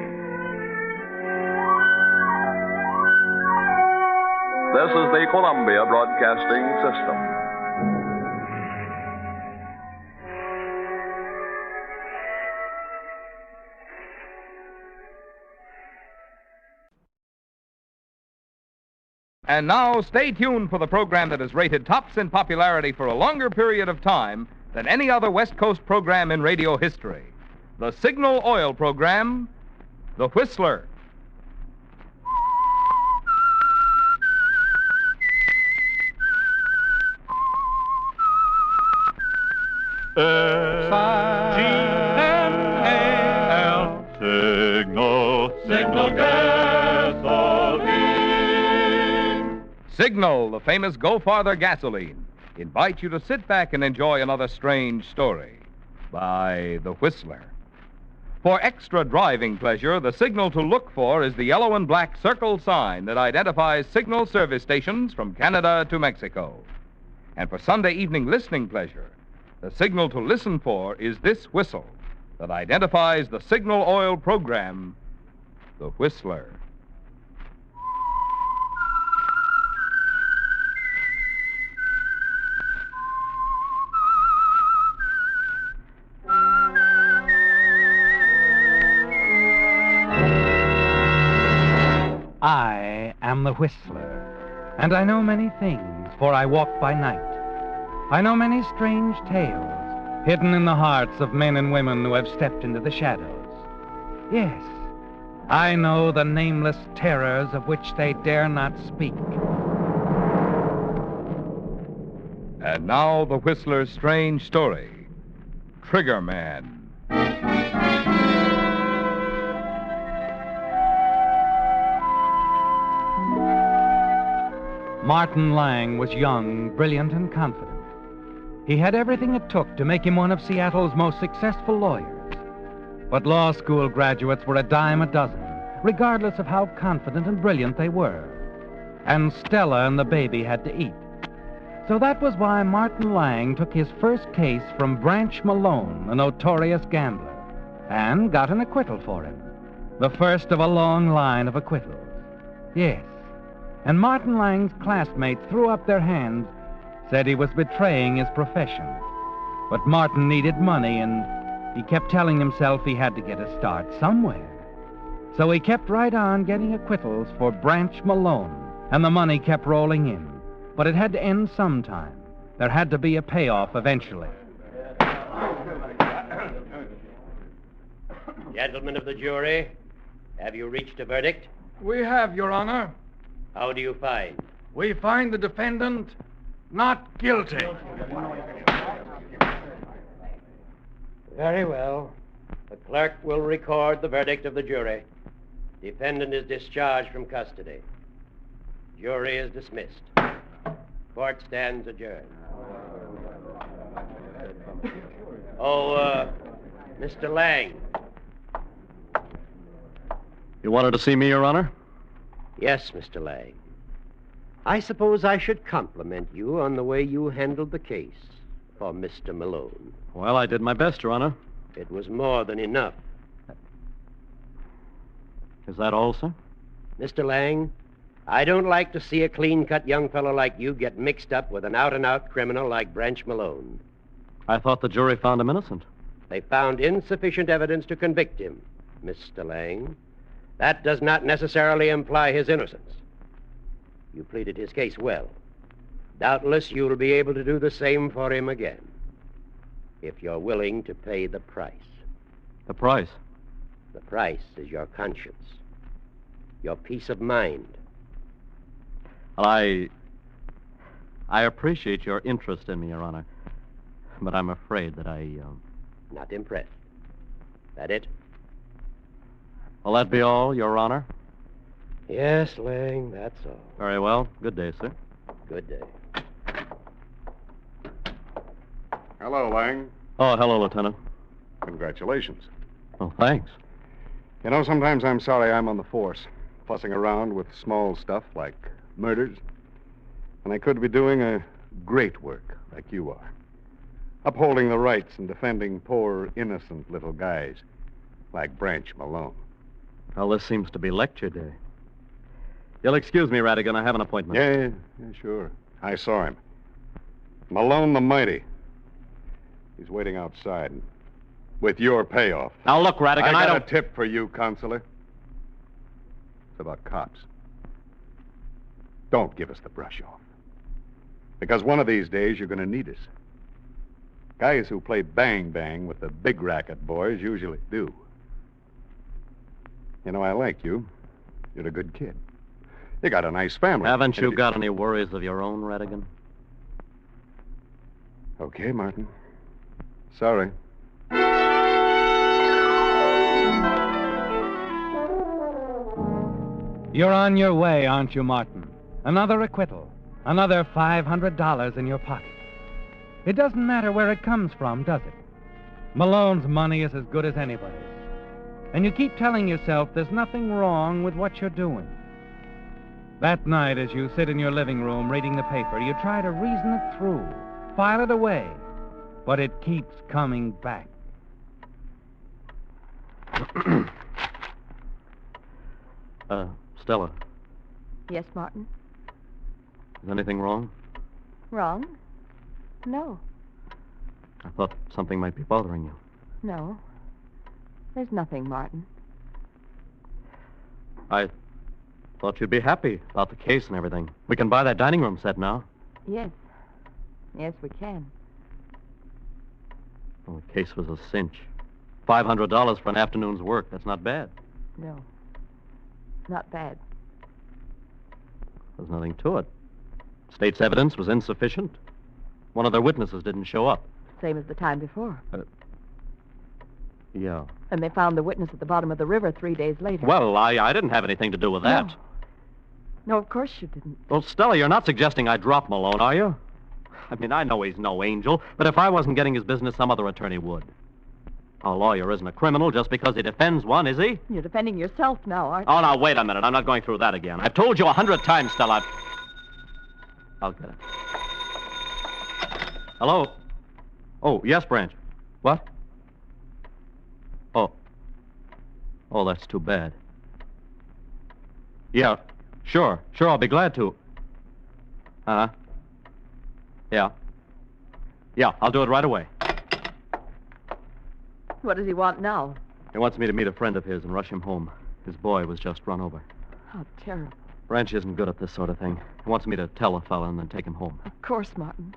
This is the Columbia Broadcasting System. And now, stay tuned for the program that has rated tops in popularity for a longer period of time than any other West Coast program in radio history. The Signal Oil program, The Whistler. S-I-G-N-A-L, Signal Gasoline. Signal, the famous Go Farther gasoline, invites you to sit back and enjoy another strange story by The Whistler. For extra driving pleasure, the signal to look for is the yellow and black circle sign that identifies Signal service stations from Canada to Mexico. And for Sunday evening listening pleasure, the signal to listen for is this whistle that identifies the Signal Oil program, The Whistler. I am the Whistler, and I know many things, for I walk by night. I know many strange tales, hidden in the hearts of men and women who have stepped into the shadows. Yes, I know the nameless terrors of which they dare not speak. And now, the Whistler's strange story, Trigger Man. Martin Lang was young, brilliant, and confident. He had everything it took to make him one of Seattle's most successful lawyers. But law school graduates were a dime a dozen, regardless of how confident and brilliant they were. And Stella and the baby had to eat. So that was why Martin Lang took his first case from Branch Malone, a notorious gambler, and got an acquittal for him. The first of a long line of acquittals. Yes. And Martin Lang's classmates threw up their hands, said he was betraying his profession. But Martin needed money, and he kept telling himself he had to get a start somewhere. So he kept right on getting acquittals for Branch Malone, and the money kept rolling in. But it had to end sometime. There had to be a payoff eventually. Gentlemen of the jury, have you reached a verdict? We have, Your Honor. How do you find? We find the defendant not guilty. Very well. The clerk will record the verdict of the jury. Defendant is discharged from custody. Jury is dismissed. Court stands adjourned. Mr. Lang. You wanted to see me, Your Honor? Yes, Mr. Lang. I suppose I should compliment you on the way you handled the case for Mr. Malone. Well, I did my best, Your Honor. It was more than enough. Is that all, sir? Mr. Lang, I don't like to see a clean-cut young fellow like you get mixed up with an out-and-out criminal like Branch Malone. I thought the jury found him innocent. They found insufficient evidence to convict him, Mr. Lang. That does not necessarily imply his innocence. You pleaded his case well. Doubtless you'll be able to do the same for him again, if you're willing to pay the price. The price? The price is your conscience, your peace of mind. Well, I appreciate your interest in me, Your Honor, but I'm afraid that Not impressed. That it? Will that be all, Your Honor? Yes, Lang, that's all. Very well. Good day, sir. Good day. Hello, Lang. Oh, hello, Lieutenant. Congratulations. Oh, thanks. You know, sometimes I'm sorry I'm on the force, fussing around with small stuff like murders. And I could be doing a great work like you are, upholding the rights and defending poor, innocent little guys like Branch Malone. Well, this seems to be lecture day. You'll excuse me, Radigan. I have an appointment. Yeah, sure. I saw him. Malone the Mighty. He's waiting outside with your payoff. Now, look, Radigan, I got don't... a tip for you, Consular. It's about cops. Don't give us the brush off. Because one of these days you're going to need us. Guys who play bang-bang with the big racket boys usually do. You know, I like you. You're a good kid. You got a nice family. Haven't you got any worries of your own, Radigan? Okay, Martin. Sorry. You're on your way, aren't you, Martin? Another acquittal. Another $500 in your pocket. It doesn't matter where it comes from, does it? Malone's money is as good as anybody's. And you keep telling yourself there's nothing wrong with what you're doing. That night, as you sit in your living room reading the paper, you try to reason it through, file it away, but it keeps coming back. Stella, Yes, Martin? is anything wrong? Wrong? No. I thought something might be bothering you. No. There's nothing, Martin. I thought you'd be happy about the case and everything. We can buy that dining room set now. Yes. Yes, we can. Well, the case was a cinch. $500 for an afternoon's work. That's not bad. No. Not bad. There's nothing to it. State's evidence was insufficient. One of their witnesses didn't show up. Same as the time before. Yeah. And they found the witness at the bottom of the river 3 days later. Well, I didn't have anything to do with that. No, of course you didn't. Well, Stella, you're not suggesting I drop Malone, are you? I mean, I know he's no angel, but if I wasn't getting his business, some other attorney would. A lawyer isn't a criminal just because he defends one, is he? You're defending yourself now, aren't you? Oh, now, wait a minute. I'm not going through that again. I've told you 100 times, Stella. I'll get it. Hello? Oh, yes, Branch. What? Oh, that's too bad. Yeah, sure, I'll be glad to. Uh-huh. Yeah, I'll do it right away. What does he want now? He wants me to meet a friend of his and rush him home. His boy was just run over. How terrible. Branch isn't good at this sort of thing. He wants me to tell a fella and then take him home. Of course, Martin.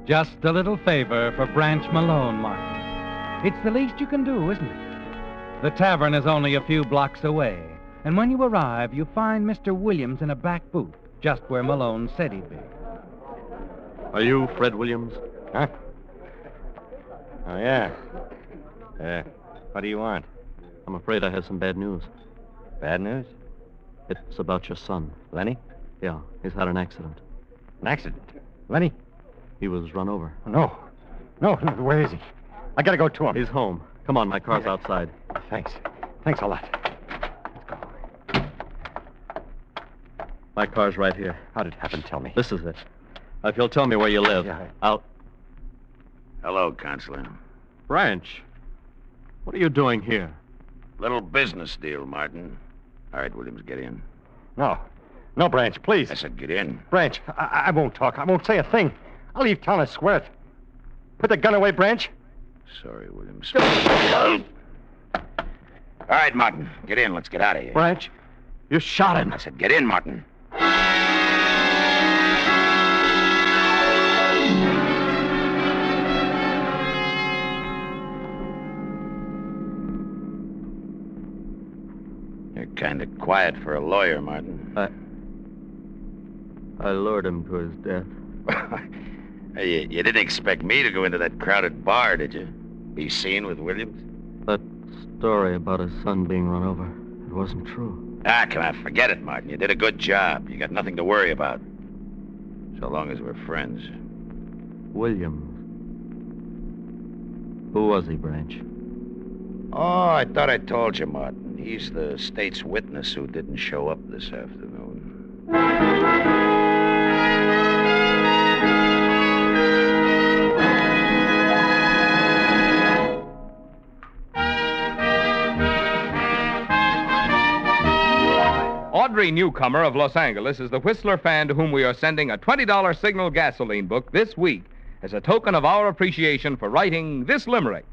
Just a little favor for Branch Malone, Martin. It's the least you can do, isn't it? The tavern is only a few blocks away, and when you arrive, you find Mr. Williams in a back booth, just where Malone said he'd be. Are you Fred Williams? Huh? Oh, yeah. What do you want? I'm afraid I have some bad news. Bad news? It's about your son. Lenny? Yeah, he's had an accident. An accident? Lenny? He was run over. No, where is he? I gotta go to him. He's home. Come on, my car's outside. Thanks a lot. My car's right here. How did it happen? Tell me. This is it. If you'll tell me where you live, I'll... Hello, Counselor. Branch, what are you doing here? Little business deal, Martin. All right, Williams, get in. No, Branch, please. I said get in. Branch, I won't talk. I won't say a thing. I'll leave town, I swear it. Put the gun away, Branch. Sorry, Williams. All right, Martin, get in. Let's get out of here. Branch, you shot him. I said get in, Martin. You're kind of quiet for a lawyer, Martin. I lured him to his death. You didn't expect me to go into that crowded bar, did you? Be seen with Williams? That story about his son being run over, it wasn't true. Come on, forget it, Martin. You did a good job. You got nothing to worry about. So long as we're friends. Williams. Who was he, Branch? Oh, I thought I told you, Martin. He's the state's witness who didn't show up this afternoon. Audrey Newcomer of Los Angeles is the Whistler fan to whom we are sending a $20 Signal gasoline book this week as a token of our appreciation for writing this limerick.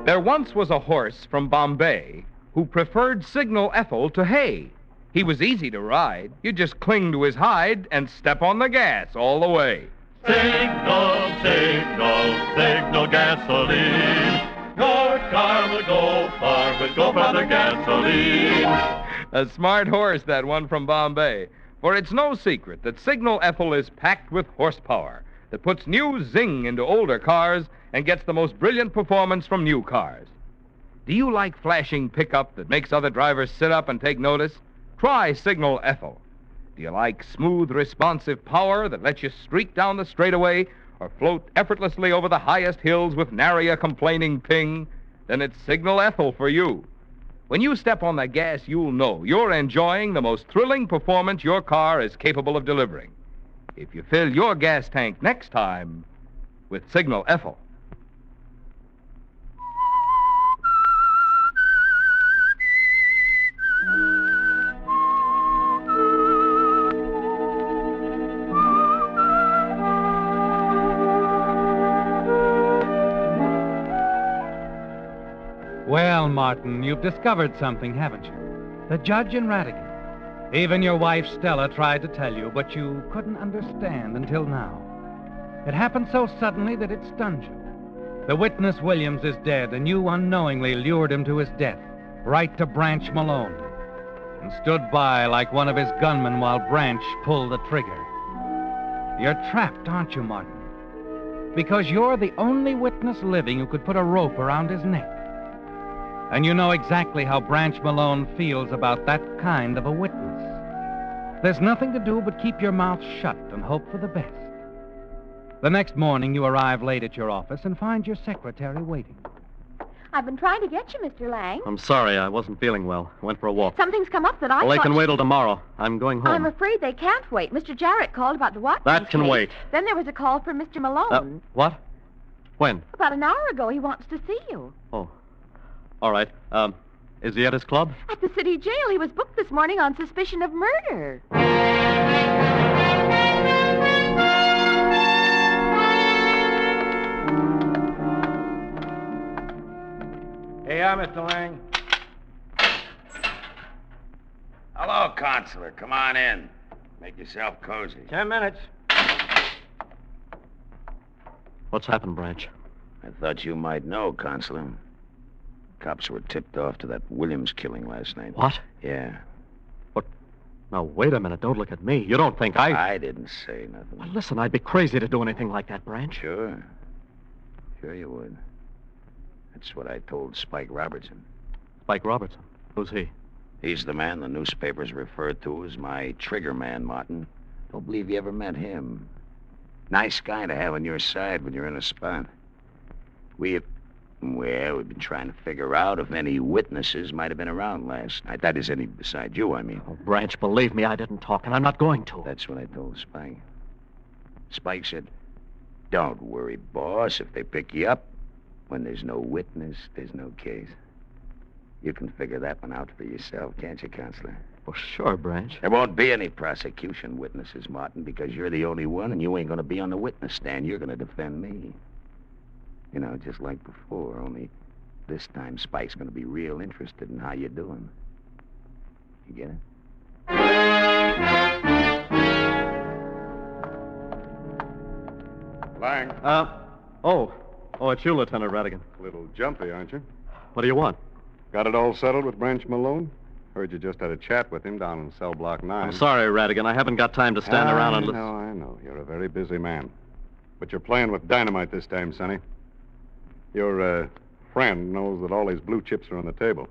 There once was a horse from Bombay who preferred Signal Ethel to hay. He was easy to ride. You just cling to his hide and step on the gas all the way. Signal, signal, signal gasoline. Your car will go far with Go Father gasoline. A smart horse, that one from Bombay. For it's no secret that Signal Ethel is packed with horsepower that puts new zing into older cars and gets the most brilliant performance from new cars. Do you like flashing pickup that makes other drivers sit up and take notice? Try Signal Ethel. Do you like smooth, responsive power that lets you streak down the straightaway or float effortlessly over the highest hills with nary a complaining ping? Then it's Signal Ethel for you. When you step on the gas, you'll know you're enjoying the most thrilling performance your car is capable of delivering. If you fill your gas tank next time with Signal Ethel. Well, Martin, you've discovered something, haven't you? The judge in Radigan. Even your wife, Stella, tried to tell you, but you couldn't understand until now. It happened so suddenly that it stunned you. The witness, Williams, is dead, and you unknowingly lured him to his death, right to Branch Malone, and stood by like one of his gunmen while Branch pulled the trigger. You're trapped, aren't you, Martin? Because you're the only witness living who could put a rope around his neck. And you know exactly how Branch Malone feels about that kind of a witness. There's nothing to do but keep your mouth shut and hope for the best. The next morning, you arrive late at your office and find your secretary waiting. I've been trying to get you, Mr. Lang. I'm sorry, I wasn't feeling well. I went for a walk. Something's come up that I Well, they thought... can wait till tomorrow. I'm going home. I'm afraid they can't wait. Mr. Jarrett called about the Watkins That can case. wait. Then there was a call from Mr. Malone. What? When? About an hour ago, he wants to see you. Oh. All right. Is he at his club? At the city jail. He was booked this morning on suspicion of murder. Hey, Mr. Lang. Hello, Consular. Come on in. Make yourself cozy. 10 minutes. What's happened, Branch? I thought you might know, Consular. Cops were tipped off to that Williams killing last night. What? Yeah. What? Now, wait a minute. Don't look at me. You don't think I didn't say nothing. Well, listen, I'd be crazy to do anything like that, Branch. Sure. Sure you would. That's what I told Spike Robertson. Spike Robertson? Who's he? He's the man the newspapers refer to as my trigger man, Martin. Don't believe you ever met him. Nice guy to have on your side when you're in a spot. We've been trying to figure out if any witnesses might have been around last night. That is, any beside you, I mean. Oh, Branch, believe me, I didn't talk, and I'm not going to. That's what I told Spike. Spike said, "Don't worry, boss. If they pick you up, when there's no witness, there's no case." You can figure that one out for yourself, can't you, Counselor? Well, sure, Branch. There won't be any prosecution witnesses, Martin, because you're the only one, and you ain't going to be on the witness stand. You're going to defend me. You know, just like before, only this time Spike's going to be real interested in how you're doing. You get it? Lang. Oh, it's you, Lieutenant Radigan. A little jumpy, aren't you? What do you want? Got it all settled with Branch Malone? Heard you just had a chat with him down in cell block 9. I'm sorry, Radigan. I haven't got time to stand around and listen. I know. You're a very busy man. But you're playing with dynamite this time, Sonny. Your friend knows that all his blue chips are on the table.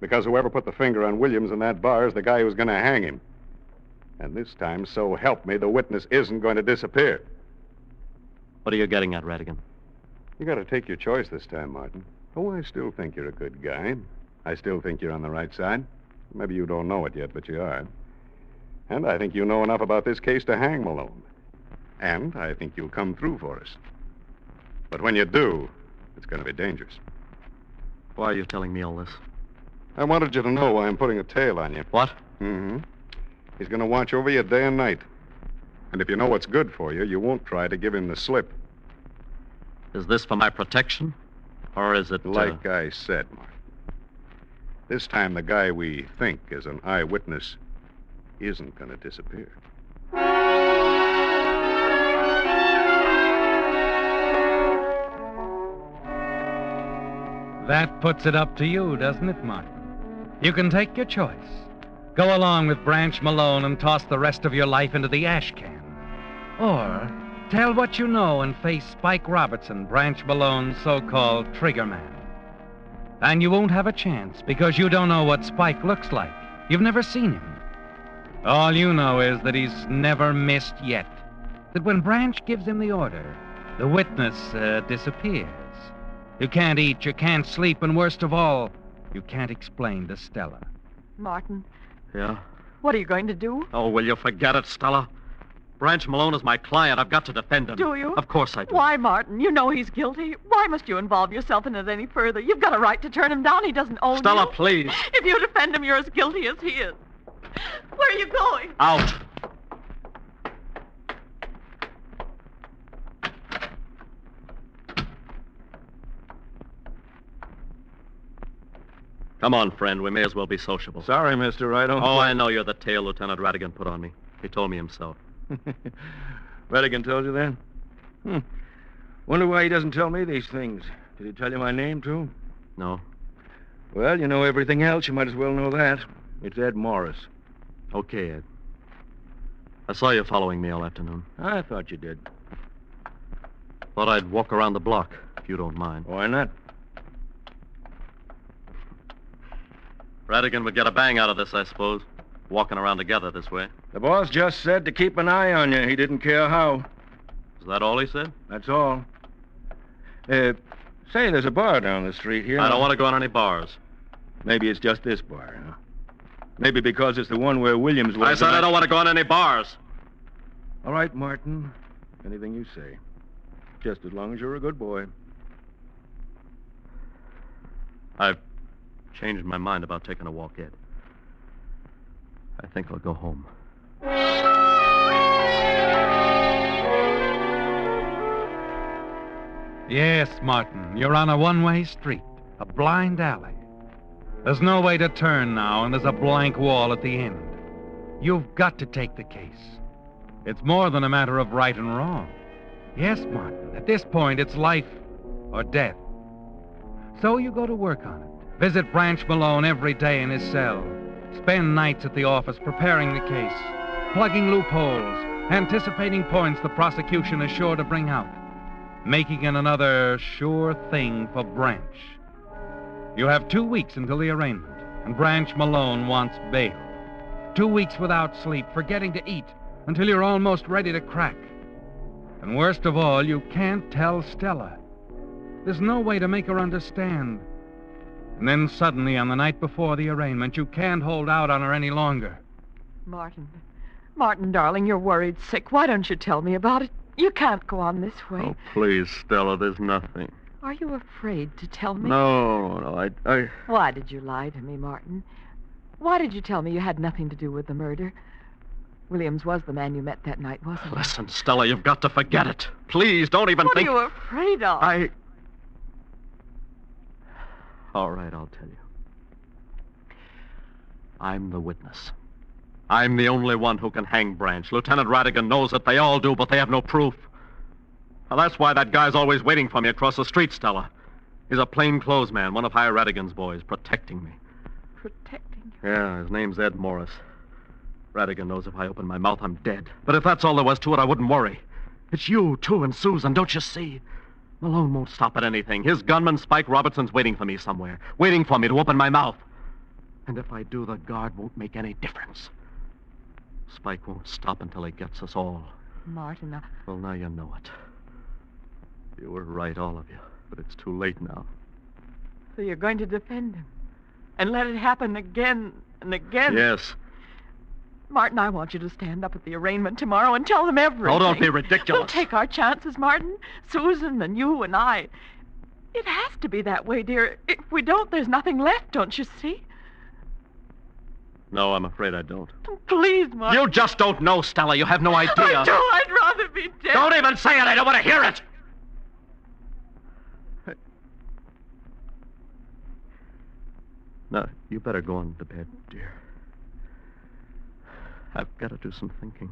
Because whoever put the finger on Williams in that bar is the guy who's going to hang him. And this time, so help me, the witness isn't going to disappear. What are you getting at, Radigan? You got to take your choice this time, Martin. Oh, I still think you're a good guy. I still think you're on the right side. Maybe you don't know it yet, but you are. And I think you know enough about this case to hang Malone. And I think you'll come through for us. But when you do, it's going to be dangerous. Why are you telling me all this? I wanted you to know why I'm putting a tail on you. What? Mm-hmm. He's going to watch over you day and night. And if you know what's good for you, you won't try to give him the slip. Is this for my protection? Or is it... Like I said, Martin. This time, the guy we think is an eyewitness isn't going to disappear. That puts it up to you, doesn't it, Martin? You can take your choice. Go along with Branch Malone and toss the rest of your life into the ash can. Or tell what you know and face Spike Robertson, Branch Malone's so-called trigger man. And you won't have a chance because you don't know what Spike looks like. You've never seen him. All you know is that he's never missed yet. That when Branch gives him the order, the witness disappears. You can't eat, you can't sleep, and worst of all, you can't explain to Stella. Martin, Yeah? what are you going to do? Oh, will you forget it, Stella? Branch Malone is my client. I've got to defend him. Do you? Of course I do. Why, Martin? You know he's guilty. Why must you involve yourself in it any further? You've got a right to turn him down. He doesn't own you. Stella, please. If you defend him, you're as guilty as he is. Where are you going? Out. Come on, friend. We may as well be sociable. Sorry, mister. I don't... Oh, I know you're the tail Lieutenant Radigan put on me. He told me himself. Radigan told you that? Wonder why he doesn't tell me these things. Did he tell you my name, too? No. Well, you know everything else. You might as well know that. It's Ed Morris. Okay, Ed. I saw you following me all afternoon. I thought you did. Thought I'd walk around the block, if you don't mind. Why not? Radigan would get a bang out of this, I suppose. Walking around together this way. The boss just said to keep an eye on you. He didn't care how. Is that all he said? That's all. Say, there's a bar down the street here. I don't want to go on any bars. Maybe it's just this bar, huh? Maybe because it's the one where Williams was. I said I don't want to go on any bars. All right, Martin. Anything you say. Just as long as you're a good boy. I've changed my mind about taking a walk, Ed. I think I'll go home. Yes, Martin, you're on a one-way street, a blind alley. There's no way to turn now, and there's a blank wall at the end. You've got to take the case. It's more than a matter of right and wrong. Yes, Martin, at this point, it's life or death. So you go to work on it. Visit Branch Malone every day in his cell. Spend nights at the office preparing the case, plugging loopholes, anticipating points the prosecution is sure to bring out, making it another sure thing for Branch. You have 2 weeks until the arraignment, and Branch Malone wants bail. 2 weeks without sleep, forgetting to eat, until you're almost ready to crack. And worst of all, you can't tell Stella. There's no way to make her understand. And then suddenly, on the night before the arraignment, you can't hold out on her any longer. Martin, darling, you're worried sick. Why don't you tell me about it? You can't go on this way. Oh, please, Stella, there's nothing. Are you afraid to tell me? No, I... Why did you lie to me, Martin? Why did you tell me you had nothing to do with the murder? Williams was the man you met that night, wasn't he? Listen, Stella, you've got to forget it. Please, don't even think... What are you afraid of? All right, I'll tell you. I'm the witness. I'm the only one who can hang Branch. Lieutenant Radigan knows it. They all do, but they have no proof. Now, that's why that guy's always waiting for me across the street, Stella. He's a plainclothes man, one of High Radigan's boys, protecting me. Protecting you? Yeah, his name's Ed Morris. Radigan knows if I open my mouth, I'm dead. But if that's all there was to it, I wouldn't worry. It's you, too, and Susan, don't you see? Malone won't stop at anything. His gunman, Spike Robertson's waiting for me somewhere. Waiting for me to open my mouth. And if I do, the guard won't make any difference. Spike won't stop until he gets us all. Martin, Well, now you know it. You were right, all of you. But it's too late now. So you're going to defend him? And let it happen again and again? Yes. Martin, I want you to stand up at the arraignment tomorrow and tell them everything. Oh, don't be ridiculous. We'll take our chances, Martin. Susan and you and I. It has to be that way, dear. If we don't, there's nothing left, don't you see? No, I'm afraid I don't. Please, Martin. You just don't know, Stella. You have no idea. I do. I'd rather be dead. Don't even say it. I don't want to hear it. No, you better go on to bed, dear. I've got to do some thinking.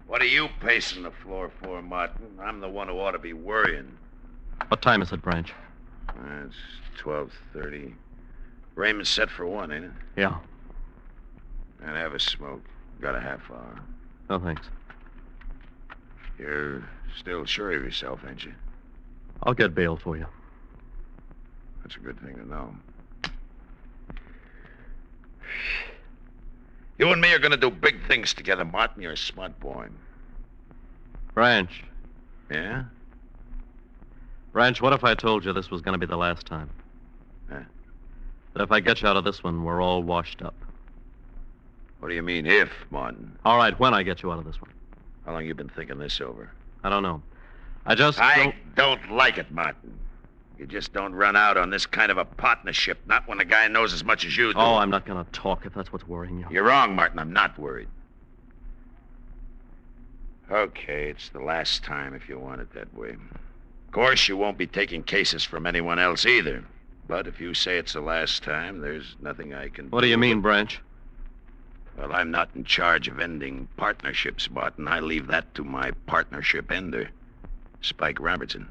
What are you pacing the floor for, Martin? I'm the one who ought to be worrying. What time is it, Branch? It's 12:30. Raymond's set for 1, ain't it? Yeah. And have a smoke. Got a half hour. No, thanks. You're still sure of yourself, ain't you? I'll get bail for you. That's a good thing to know. You and me are going to do big things together, Martin. You're a smart boy. Branch. Yeah? Branch, what if I told you this was going to be the last time? Huh? That if I get you out of this one, we're all washed up. What do you mean, if, Martin? All right, when I get you out of this one. How long you been thinking this over? I don't know. I don't like it, Martin. You just don't run out on this kind of a partnership, not when a guy knows as much as you do. Oh, I'm not going to talk if that's what's worrying you. You're wrong, Martin. I'm not worried. Okay, it's the last time if you want it that way. Of course, you won't be taking cases from anyone else either. But if you say it's the last time, there's nothing I can do. What do you mean, Branch? Well, I'm not in charge of ending partnerships, Martin. I leave that to my partnership ender, Spike Robertson.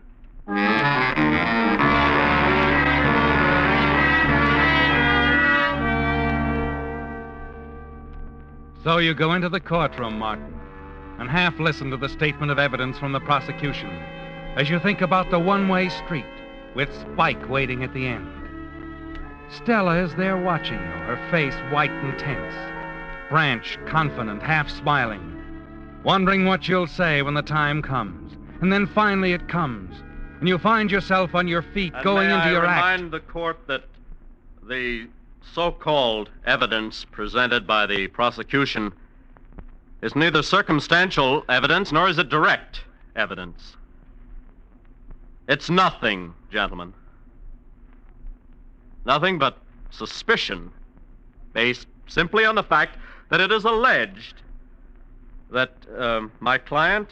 So you go into the courtroom, Martin, and half listen to the statement of evidence from the prosecution as you think about the one-way street with Spike waiting at the end. Stella is there watching you, her face white and tense. Branch, confident, half smiling, wondering what you'll say when the time comes. And then finally it comes, and you find yourself on your feet going into your act. I remind the court that the so-called evidence presented by the prosecution is neither circumstantial evidence nor is it direct evidence. It's nothing, gentlemen. Nothing but suspicion based simply on the fact that it is alleged that my client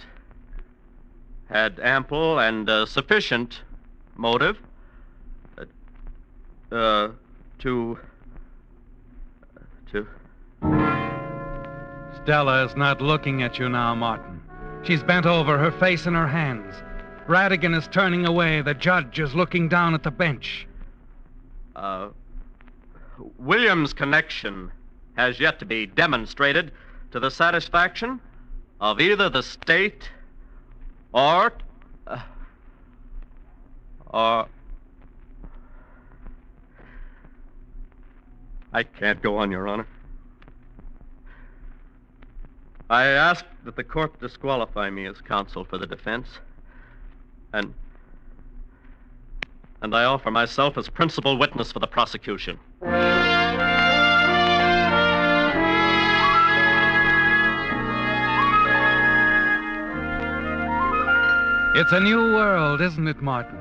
had ample and sufficient motive to... Stella is not looking at you now, Martin. She's bent over, her face in her hands. Radigan is turning away. The judge is looking down at the bench. William's connection has yet to be demonstrated to the satisfaction of either the state or I can't go on, Your Honor. I ask that the court disqualify me as counsel for the defense, and I offer myself as principal witness for the prosecution. It's a new world, isn't it, Martin?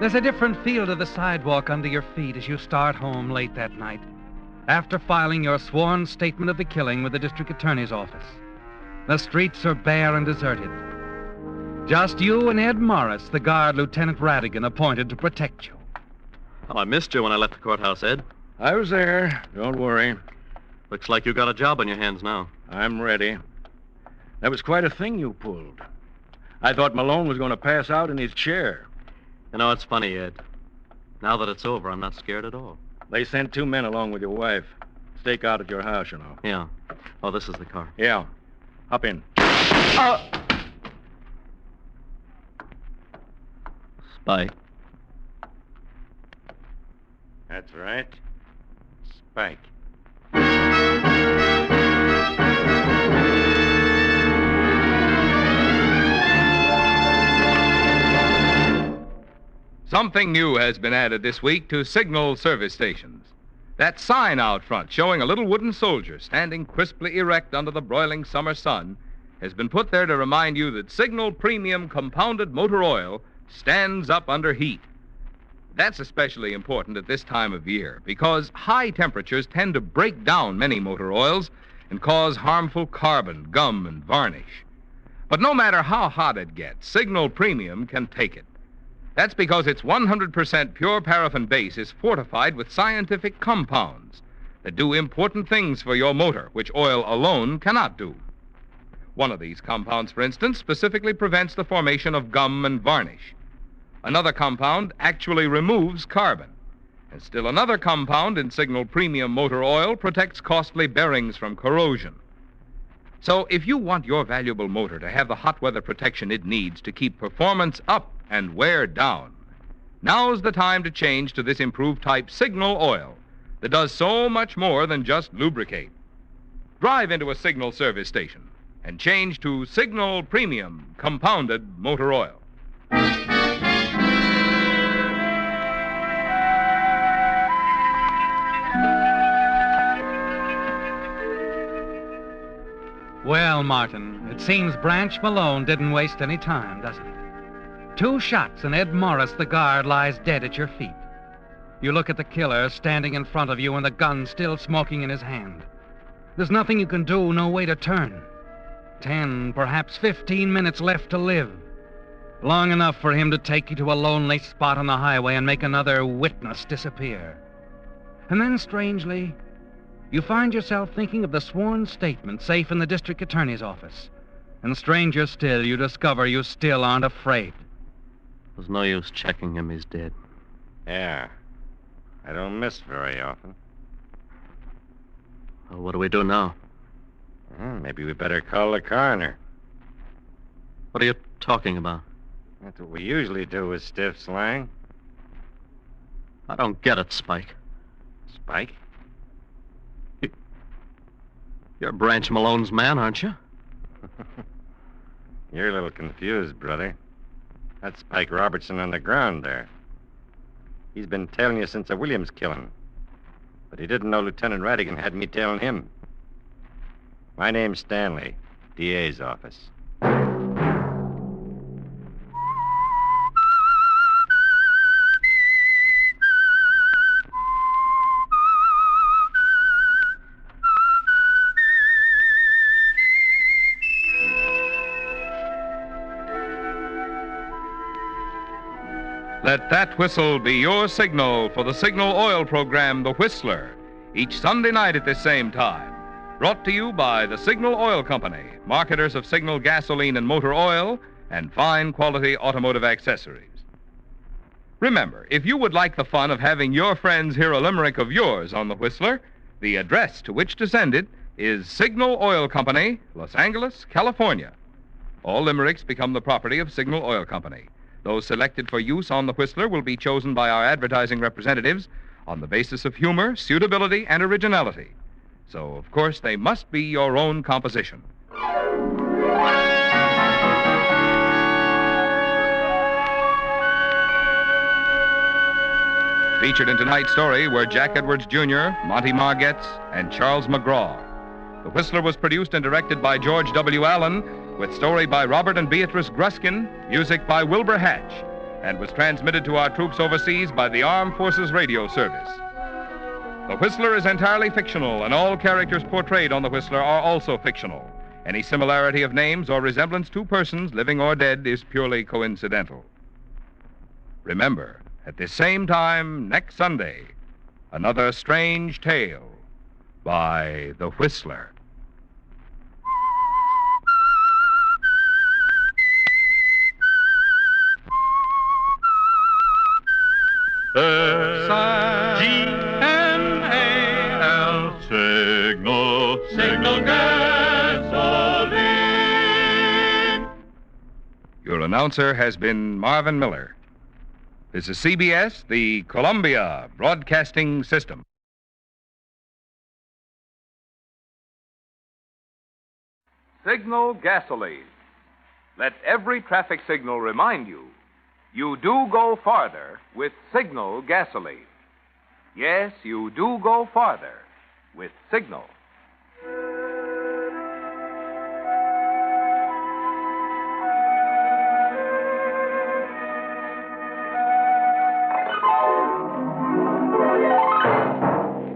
There's a different feel to the sidewalk under your feet as you start home late that night, after filing your sworn statement of the killing with the district attorney's office. The streets are bare and deserted. Just you and Ed Morris, the guard Lieutenant Radigan appointed to protect you. Oh, I missed you when I left the courthouse, Ed. I was there. Don't worry. Looks like you got a job on your hands now. I'm ready. That was quite a thing you pulled. I thought Malone was going to pass out in his chair. You know, it's funny, Ed. Now that it's over, I'm not scared at all. They sent 2 men along with your wife. Stake out at your house, you know. Yeah. Oh, this is the car. Yeah. Hop in. Spike. That's right. Spike. Something new has been added this week to signal service stations. That sign out front showing a little wooden soldier standing crisply erect under the broiling summer sun has been put there to remind you that Signal Premium Compounded Motor Oil stands up under heat. That's especially important at this time of year because high temperatures tend to break down many motor oils and cause harmful carbon, gum, and varnish. But no matter how hot it gets, Signal Premium can take it. That's because its 100% pure paraffin base is fortified with scientific compounds that do important things for your motor, which oil alone cannot do. One of these compounds, for instance, specifically prevents the formation of gum and varnish. Another compound actually removes carbon. And still another compound in Signal Premium Motor Oil protects costly bearings from corrosion. So if you want your valuable motor to have the hot weather protection it needs to keep performance up and wear down, now's the time to change to this improved type Signal Oil that does so much more than just lubricate. Drive into a Signal service station and change to Signal Premium Compounded Motor Oil. Well, Martin, it seems Branch Malone didn't waste any time, doesn't it? 2 shots and Ed Morris, the guard, lies dead at your feet. You look at the killer standing in front of you and the gun still smoking in his hand. There's nothing you can do, no way to turn. 10, perhaps 15 minutes left to live. Long enough for him to take you to a lonely spot on the highway and make another witness disappear. And then, strangely, you find yourself thinking of the sworn statement safe in the district attorney's office. And stranger still, you discover you still aren't afraid. There's no use checking him. He's dead. Yeah. I don't miss very often. Well, what do we do now? Maybe we better call the coroner. What are you talking about? That's what we usually do with stiff slang. I don't get it, Spike. Spike? You're Branch Malone's man, aren't you? You're a little confused, brother. That's Spike Robertson on the ground there. He's been tailing you since the Williams killing. But he didn't know Lieutenant Radigan had me tailing him. My name's Stanley, DA's office. Let that whistle be your signal for the Signal Oil program, The Whistler, each Sunday night at this same time. Brought to you by the Signal Oil Company, marketers of Signal gasoline and motor oil and fine quality automotive accessories. Remember, if you would like the fun of having your friends hear a limerick of yours on The Whistler, the address to which to send it is Signal Oil Company, Los Angeles, California. All limericks become the property of Signal Oil Company. Those selected for use on The Whistler will be chosen by our advertising representatives on the basis of humor, suitability, and originality. So, of course, they must be your own composition. Featured in tonight's story were Jack Edwards Jr., Monty Margetts, and Charles McGraw. The Whistler was produced and directed by George W. Allen, with story by Robert and Beatrice Gruskin, music by Wilbur Hatch, and was transmitted to our troops overseas by the Armed Forces Radio Service. The Whistler is entirely fictional, and all characters portrayed on The Whistler are also fictional. Any similarity of names or resemblance to persons, living or dead, is purely coincidental. Remember, at this same time next Sunday, another strange tale by The Whistler. S-I-G-N-A-L, Signal gasoline. Your announcer has been Marvin Miller. This is CBS, the Columbia Broadcasting System. Signal gasoline. Let every traffic signal remind you, you do go farther with Signal gasoline. Yes, you do go farther with Signal.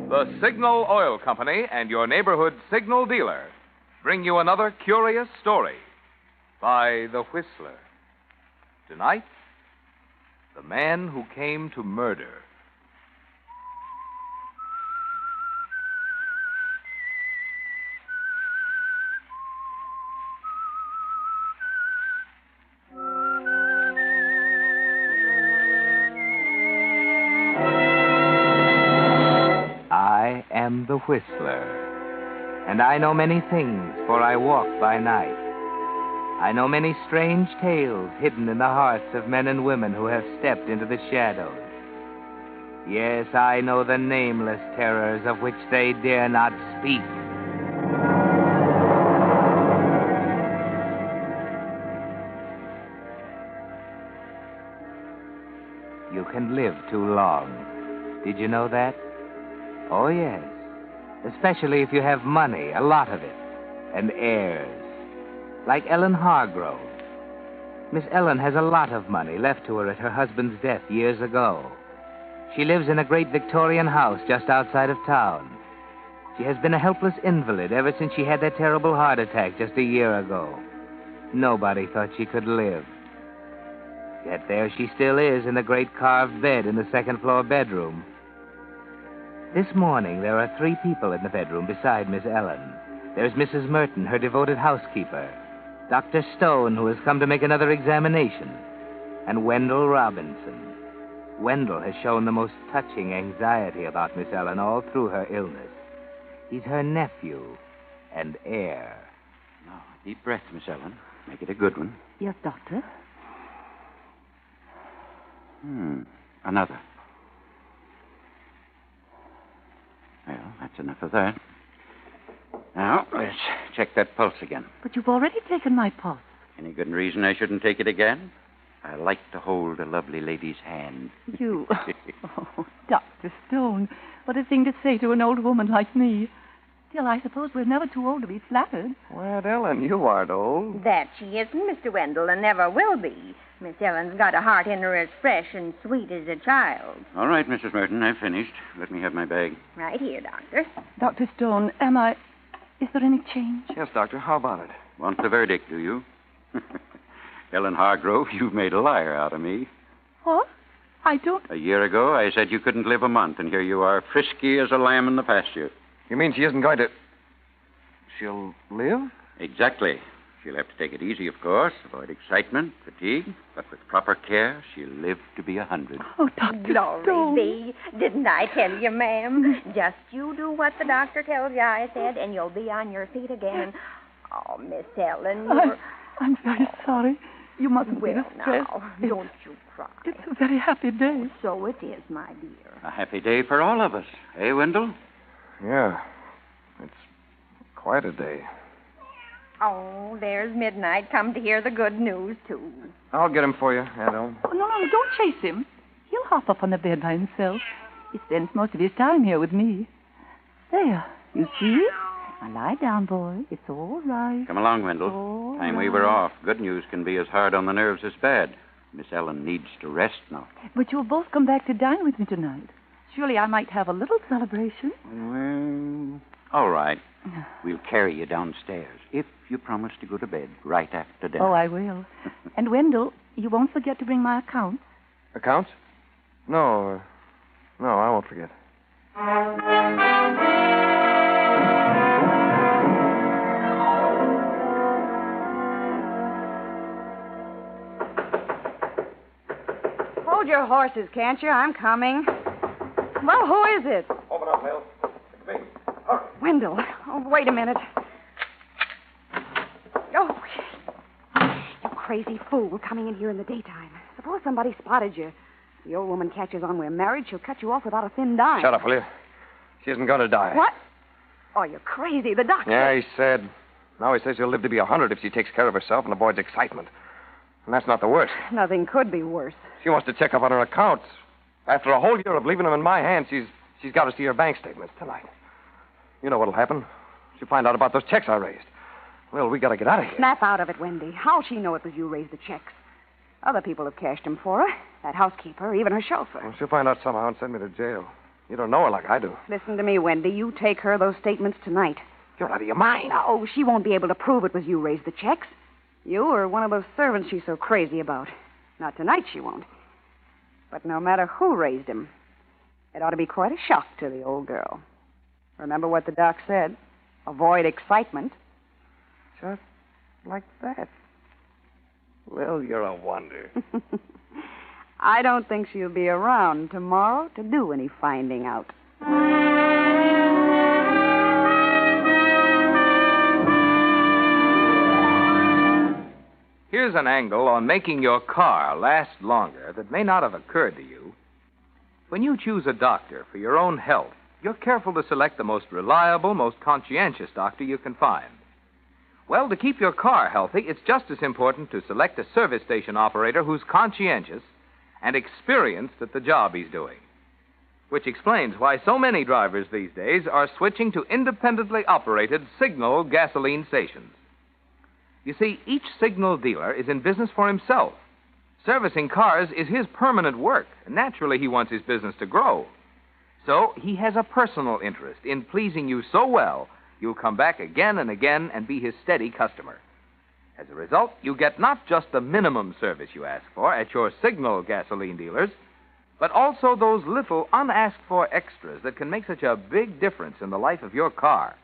The Signal Oil Company and your neighborhood Signal dealer bring you another curious story by The Whistler. Tonight, The Man Who Came to Murder. I am the Whistler, and I know many things, for I walk by night. I know many strange tales hidden in the hearts of men and women who have stepped into the shadows. Yes, I know the nameless terrors of which they dare not speak. You can live too long. Did you know that? Oh, yes. Especially if you have money, a lot of it, and heirs. Like Ellen Hargrove. Miss Ellen has a lot of money left to her at her husband's death years ago. She lives in a great Victorian house just outside of town. She has been a helpless invalid ever since she had that terrible heart attack just a year ago. Nobody thought she could live. Yet there she still is in the great carved bed in the second-floor bedroom. This morning, there are 3 people in the bedroom beside Miss Ellen. There's Mrs. Merton, her devoted housekeeper, Dr. Stone, who has come to make another examination, and Wendell Robinson. Wendell has shown the most touching anxiety about Miss Ellen all through her illness. He's her nephew and heir. Now, deep breath, Miss Ellen. Make it a good one. Yes, Doctor. Another. Well, that's enough of that. Now, let's check that pulse again. But you've already taken my pulse. Any good reason I shouldn't take it again? I like to hold a lovely lady's hand. You? Oh, Dr. Stone, what a thing to say to an old woman like me. Still, I suppose we're never too old to be flattered. Well, Ellen, you aren't old. That she isn't, Mr. Wendell, and never will be. Miss Ellen's got a heart in her as fresh and sweet as a child. All right, Mrs. Merton, I've finished. Let me have my bag. Right here, Doctor. Dr. Stone, is there any change? Yes, Doctor. How about it? Want the verdict, do you? Ellen Hargrove, you've made a liar out of me. What? I don't... A year ago, I said you couldn't live a month, and here you are, frisky as a lamb in the pasture. You mean she isn't going to... She'll live? Exactly. She'll have to take it easy, of course, avoid excitement, fatigue, but with proper care, she'll live to be 100. Oh, Dr. Glory Stone. be. Didn't I tell you, ma'am? Just you do what the doctor tells you I said, and you'll be on your feet again. Oh, Miss Ellen, you're... I'm very sorry. You mustn't be Well, distressed. now, don't you cry. It's a very happy day. So it is, my dear. A happy day for all of us. Eh, Wendell? Yeah. It's quite a day. Oh, there's midnight. Come to hear the good news, too. I'll get him for you, Aunt Ellen. Oh, no, don't chase him. He'll hop up on the bed by himself. He spends most of his time here with me. There, you see? Now lie down, boy. It's all right. Come along, Wendell. All Time we were off. Good news can be as hard on the nerves as bad. Miss Ellen needs to rest now. But you'll both come back to dine with me tonight. Surely I might have a little celebration. Well, all right. We'll carry you downstairs if you promise to go to bed right after dinner. Oh, I will. And, Wendell, you won't forget to bring my accounts. Accounts? No, I won't forget. Hold your horses, can't you? I'm coming. Well, who is it? Open up, Bill. It's me. Wendell. Oh, wait a minute. Oh, you crazy fool coming in here in the daytime. Suppose somebody spotted you. The old woman catches on we're married, she'll cut you off without a thin dime. Shut up, will you? She isn't going to die. What? Oh, you're crazy. The doctor. Yeah, he said. Now he says she'll live to be 100 if she takes care of herself and avoids excitement. And that's not the worst. Nothing could be worse. She wants to check up on her accounts. After a whole year of leaving them in my hands, she's got to see her bank statements tonight. You know what'll happen. She'll find out about those checks I raised. Well, we got to get out of here. Snap out of it, Wendy. How'll she know it was you raised the checks? Other people have cashed them for her. That housekeeper, even her chauffeur. Well, she'll find out somehow and send me to jail. You don't know her like I do. Listen to me, Wendy. You take her those statements tonight. You're out of your mind. No, she won't be able to prove it was you raised the checks. You or one of those servants she's so crazy about. Not tonight, she won't. But no matter who raised him, it ought to be quite a shock to the old girl. Remember what the doc said. Avoid excitement. Just like that. Well, you're a wonder. I don't think she'll be around tomorrow to do any finding out. Here's an angle on making your car last longer that may not have occurred to you. When you choose a doctor for your own health, you're careful to select the most reliable, most conscientious doctor you can find. Well, to keep your car healthy, it's just as important to select a service station operator who's conscientious and experienced at the job he's doing. Which explains why so many drivers these days are switching to independently operated Signal gasoline stations. You see, each Signal dealer is in business for himself. Servicing cars is his permanent work, and naturally he wants his business to grow. So he has a personal interest in pleasing you so well, you'll come back again and again and be his steady customer. As a result, you get not just the minimum service you ask for at your Signal gasoline dealers, but also those little unasked-for extras that can make such a big difference in the life of your car.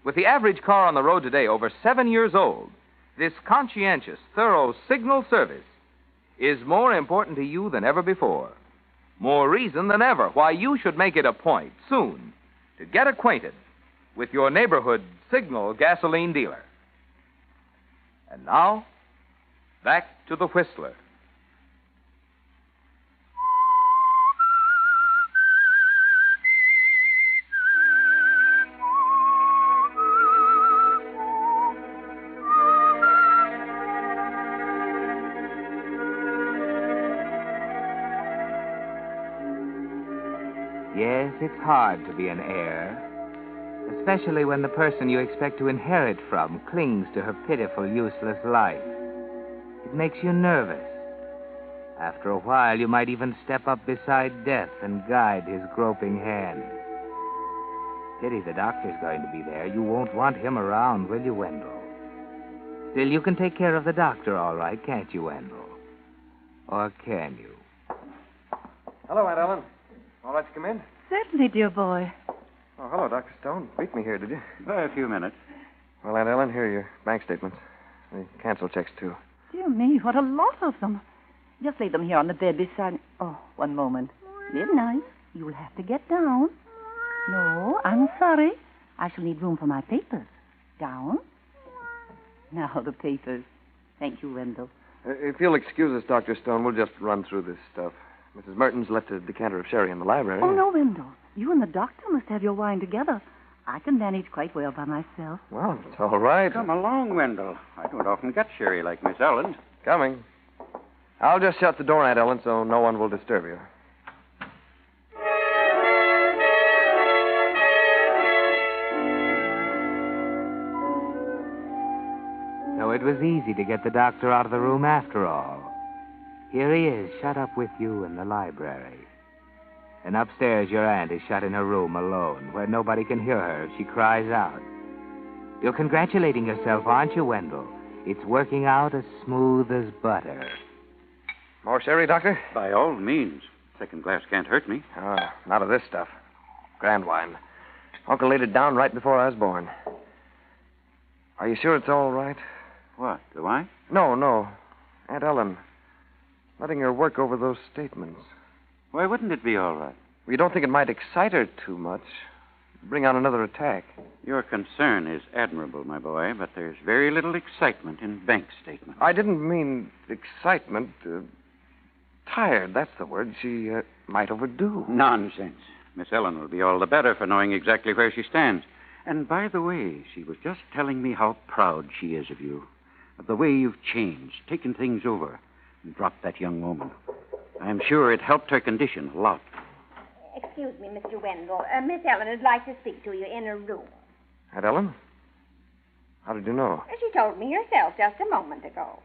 With the average car on the road today over 7 years old, this conscientious, thorough Signal service is more important to you than ever before. More reason than ever why you should make it a point soon to get acquainted with your neighborhood Signal gasoline dealer. And now, back to the Whistler. Yes, it's hard to be an heir, especially when the person you expect to inherit from clings to her pitiful, useless life. It makes you nervous. After a while, you might even step up beside death and guide his groping hand. Pity the doctor's going to be there. You won't want him around, will you, Wendell? Still, you can take care of the doctor all right, can't you, Wendell? Or can you? Hello, Aunt Ellen. All right to come in? Certainly, dear boy. Oh, hello, Dr. Stone. Beat me here, did you? A few minutes. Well, Aunt Ellen, here are your bank statements. The cancel checks, too. Dear me, what a lot of them. Just lay them here on the bed beside me. Oh, one moment. Very nice. You will have to get down. No, I'm sorry. I shall need room for my papers. Down. Now, the papers. Thank you, Wendell. If you'll excuse us, Dr. Stone, we'll just run through this stuff. Mrs. Merton's left a decanter of sherry in the library. Oh, no, Wendell. You and the doctor must have your wine together. I can manage quite well by myself. Well, it's all right. Come along, Wendell. I don't often get sherry like Miss Ellen. Coming. I'll just shut the door, Aunt Ellen, so no one will disturb you. So it was easy to get the doctor out of the room after all. Here he is, shut up with you in the library. And upstairs, your aunt is shut in her room alone, where nobody can hear her if she cries out. You're congratulating yourself, aren't you, Wendell? It's working out as smooth as butter. More sherry, Doctor? By all means. Second glass can't hurt me. Ah, not of this stuff. Grand wine. Uncle laid it down right before I was born. Are you sure it's all right? What, do I? No. Aunt Ellen, letting her work over those statements. Why wouldn't it be all right? You don't think it might excite her too much? Bring on another attack? Your concern is admirable, my boy, but there's very little excitement in bank statements. I didn't mean excitement. Tired, that's the word. She might overdo. Nonsense. Miss Ellen will be all the better for knowing exactly where she stands. And by the way, she was just telling me how proud she is of you, of the way you've changed, taken things over, and dropped that young woman. I'm sure it helped her condition a lot. Excuse me, Mr. Wendell. Miss Ellen would like to speak to you in her room. Aunt Ellen? How did you know? She told me herself just a moment ago.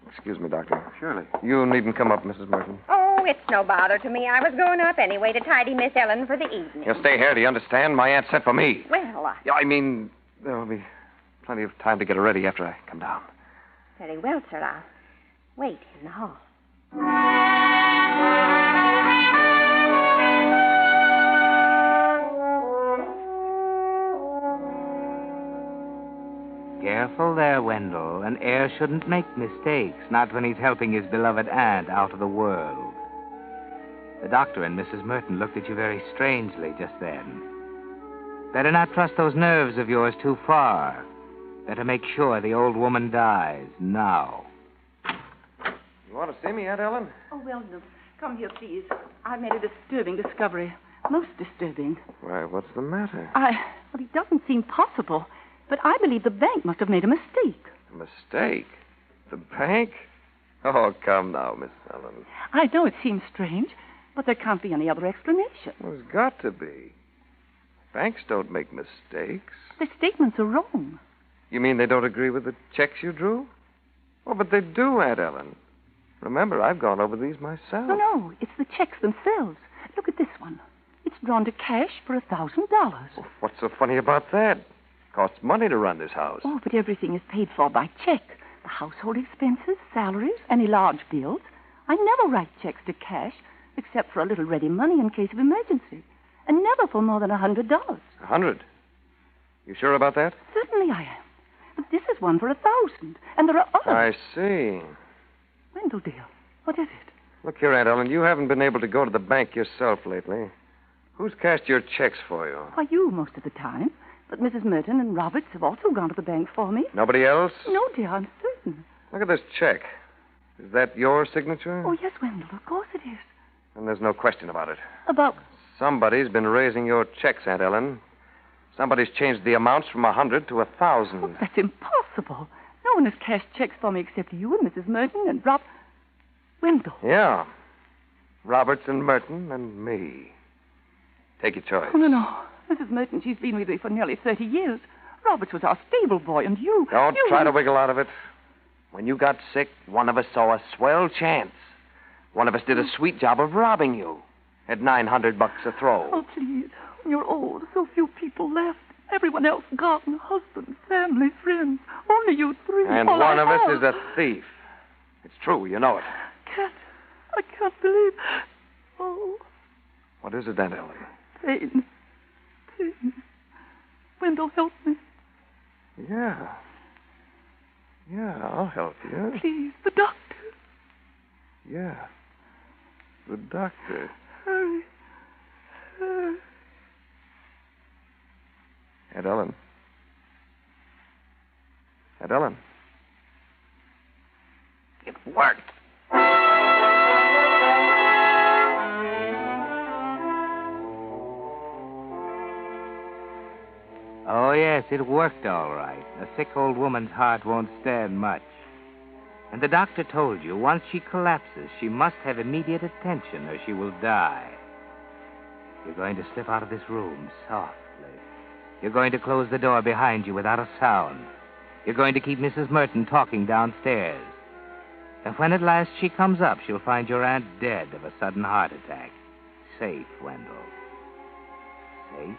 Excuse me, Doctor. Surely. You needn't come up, Mrs. Merton. Oh, it's no bother to me. I was going up anyway to tidy Miss Ellen for the evening. You'll stay here, do you understand? My aunt sent for me. Well, I mean, there'll be plenty of time to get her ready after I come down. Very well, sir. I'll wait in the hall. Careful there, Wendell. An heir shouldn't make mistakes, not when he's helping his beloved aunt out of the world. The doctor and Mrs. Merton looked at you very strangely just then. Better not trust those nerves of yours too far. Better make sure the old woman dies now. You want to see me, Aunt Ellen? Oh, Wendell, come here, please. I've made a disturbing discovery. Most disturbing. Why, what's the matter? Well, it doesn't seem possible. But I believe the bank must have made a mistake. A mistake? The bank? Oh, come now, Miss Ellen. I know it seems strange, but there can't be any other explanation. Well, there's got to be. Banks don't make mistakes. The statements are wrong. You mean they don't agree with the checks you drew? Oh, but they do, Aunt Ellen. Remember, I've gone over these myself. No, it's the checks themselves. Look at this one. It's drawn to cash for $1,000. What's so funny about that? Costs money to run this house. Oh, but everything is paid for by check. The household expenses, salaries, any large bills. I never write checks to cash, except for a little ready money in case of emergency. And never for more than $100. 100? You sure about that? Certainly I am. But this is one for 1,000, and there are others. I see. Wendell, dear, what is it? Look here, Aunt Ellen, you haven't been able to go to the bank yourself lately. Who's cashed your checks for you? Why, you most of the time. But Mrs. Merton and Roberts have also gone to the bank for me. Nobody else? No, dear, I'm certain. Look at this check. Is that your signature? Oh, yes, Wendell, of course it is. And there's no question about it. About? Somebody's been raising your checks, Aunt Ellen. Somebody's changed the amounts from 100 to 1,000. Oh, that's impossible. No one has cashed checks for me except you and Mrs. Merton and Wendell. Yeah. Roberts and Merton and me. Take your choice. Oh, no. Mrs. Merton, she's been with me for nearly 30 years. Roberts was our stable boy, and you... Don't try to wiggle out of it. When you got sick, one of us saw a swell chance. One of us did a sweet job of robbing you. At $900 a throw. Oh, please. When you're old, so few people left. Everyone else gone. Husband, family, friends. Only you three. And all one I of us have. is a thief. It's true, you know it. I can't believe... Oh, What is it, Aunt Ellen? pain. Wendell, help me. Yeah. Yeah, I'll help you. Please, the doctor. Yeah. The doctor. Hurry. Aunt Ellen. Aunt Ellen. It worked. Oh, yes, it worked all right. A sick old woman's heart won't stand much. And the doctor told you once she collapses, she must have immediate attention or she will die. You're going to slip out of this room softly. You're going to close the door behind you without a sound. You're going to keep Mrs. Merton talking downstairs. And when at last she comes up, she'll find your aunt dead of a sudden heart attack. Safe, Wendell. Safe?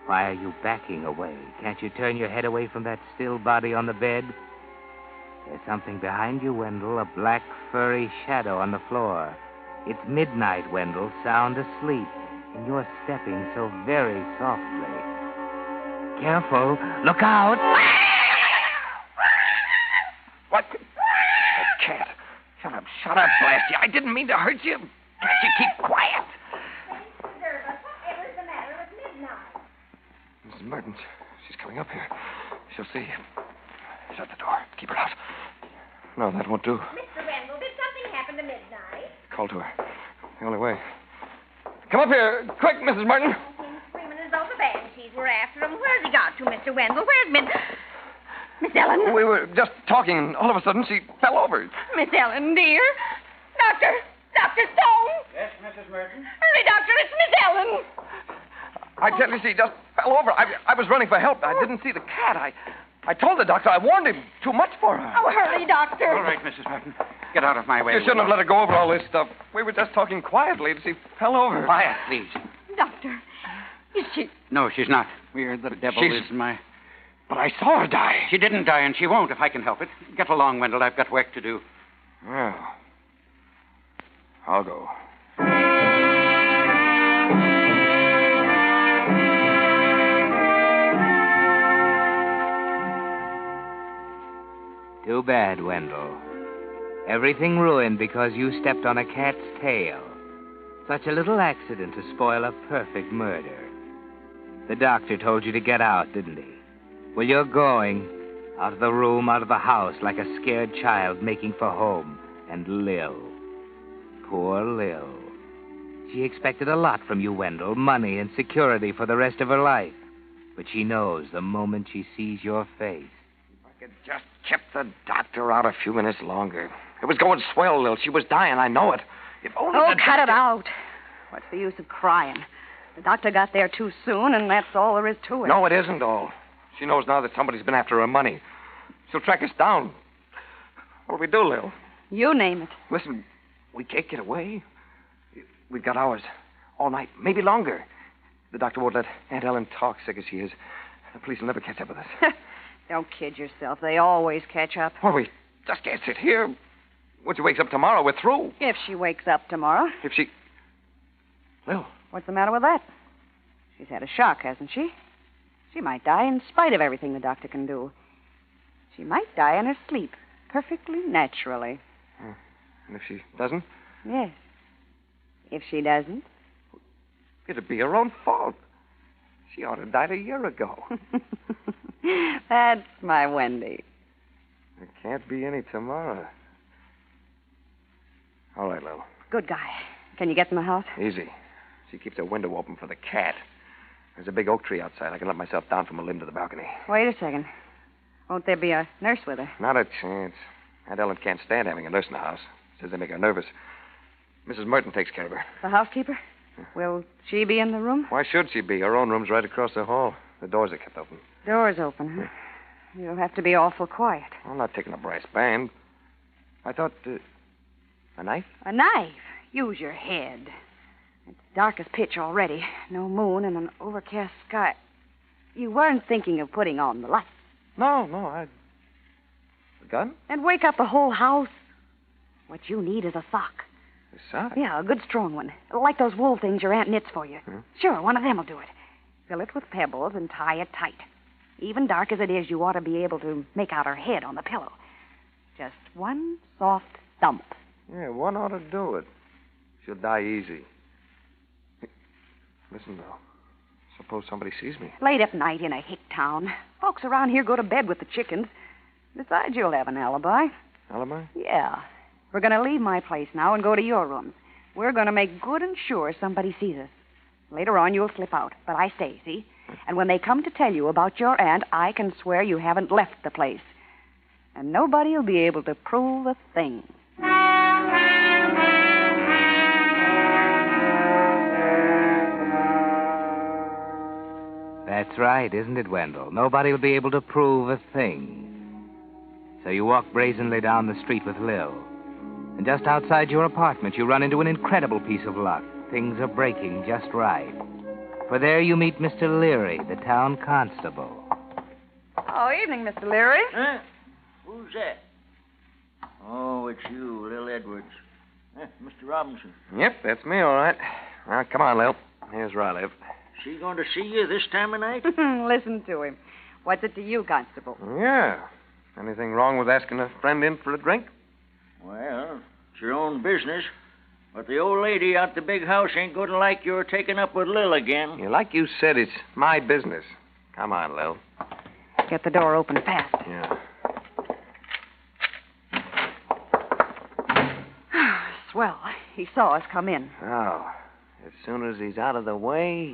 Why are you backing away? Can't you turn your head away from that still body on the bed? There's something behind you, Wendell, a black, furry shadow on the floor. It's midnight, Wendell, sound asleep, and you're stepping so very softly. Careful. Look out! What? A cat. Shut up, blast you. I didn't mean to hurt you. Can't you keep quiet? Whatever's the matter with midnight? Mrs. Merton, she's coming up here. She'll see. Shut the door. Keep her out. No, that won't do. Mr. Wendell, did something happen to midnight? Call to her. The only way. Come up here. Quick, Mrs. Merton. He's screaming as though the banshees were after him. Where's he got to, Mr. Wendell? Where's Miss Ellen? We were just talking, and all of a sudden she fell over. Miss Ellen, dear. Dr. Stone. Yes, Mrs. Merton? Hurry, Doctor. It's Miss Ellen. I tell you, she just fell over. I was running for help. I didn't see the cat. I told the doctor. I warned him. Too much for her. Oh, hurry, Doctor. All right, Mrs. Merton. Get out of my way. You shouldn't have let her go over all this stuff. We were just talking quietly, and she fell over. Quiet, please. Doctor, is she... No, she's not. The devil She's- is my... But I saw her die. She didn't die, and she won't if I can help it. Get along, Wendell. I've got work to do. Well, I'll go. Too bad, Wendell. Everything ruined because you stepped on a cat's tail. Such a little accident to spoil a perfect murder. The doctor told you to get out, didn't he? Well, you're going. Out of the room, out of the house, like a scared child making for home. And Lil. Poor Lil. She expected a lot from you, Wendell. Money and security for the rest of her life. But she knows the moment she sees your face. I could just kept the doctor out a few minutes longer. It was going swell, Lil. She was dying, I know it. If only Oh, the cut it doctor- out. What's the use of crying? The doctor got there too soon, and that's all there is to it. No, it isn't all. She knows now that somebody's been after her money. She'll track us down. What'll we do, Lil? You name it. Listen, we can't get away. We've got hours. All night. Maybe longer. The doctor won't let Aunt Ellen talk, sick as she is. The police will never catch up with us. Don't kid yourself. They always catch up. Well, we just can't sit here. When she wakes up tomorrow, we're through. If she wakes up tomorrow. If she... Lil. What's the matter with that? She's had a shock, hasn't she? She might die in spite of everything the doctor can do. She might die in her sleep, perfectly naturally. And if she doesn't? Yes. If she doesn't? It'd be her own fault. She ought to have died a year ago. That's my Wendy. There can't be any tomorrow. All right, Lil. Good guy. Can you get in the house? Easy. She keeps her window open for the cat. There's a big oak tree outside. I can let myself down from a limb to the balcony. Wait a second. Won't there be a nurse with her? Not a chance. Aunt Ellen can't stand having a nurse in the house. Says they make her nervous. Mrs. Merton takes care of her. The housekeeper? Will she be in the room? Why should she be? Her own room's right across the hall. The doors are kept open. Doors open, huh? You'll have to be awful quiet. I'm not taking a brass band. I thought... a knife? A knife? Use your head. It's dark as pitch already. No moon and an overcast sky. You weren't thinking of putting on the light. No, A gun? And wake up the whole house. What you need is a sock. A sock? Yeah, a good strong one. Like those wool things your aunt knits for you. Sure, one of them will do it. Fill it with pebbles and tie it tight. Even dark as it is, you ought to be able to make out her head on the pillow. Just one soft thump. Yeah, one ought to do it. She'll die easy. Listen, though. Suppose somebody sees me. Late at night in a hick town. Folks around here go to bed with the chickens. Besides, you'll have an alibi. Alibi? Yeah. We're going to leave my place now and go to your rooms. We're going to make good and sure somebody sees us. Later on, you'll slip out. But I stay, see? And when they come to tell you about your aunt, I can swear you haven't left the place. And nobody will be able to prove a thing. That's right, isn't it, Wendell? Nobody will be able to prove a thing. So you walk brazenly down the street with Lil. And just outside your apartment, you run into an incredible piece of luck. Things are breaking just right. For there you meet Mr. Leary, the town constable. Oh, evening, Mr. Leary. Huh? Who's that? Oh, it's you, Lil Edwards. Mr. Robinson. Yep, that's me, all right. Now, come on, Lil. Here's where I live. She going to see you this time of night? Listen to him. What's it to you, Constable? Yeah. Anything wrong with asking a friend in for a drink? Well, it's your own business. But the old lady out the big house ain't going to like your taking up with Lil again. Yeah, like you said, it's my business. Come on, Lil. Get the door open fast. Yeah. Swell. He saw us come in. Oh, as soon as he's out of the way...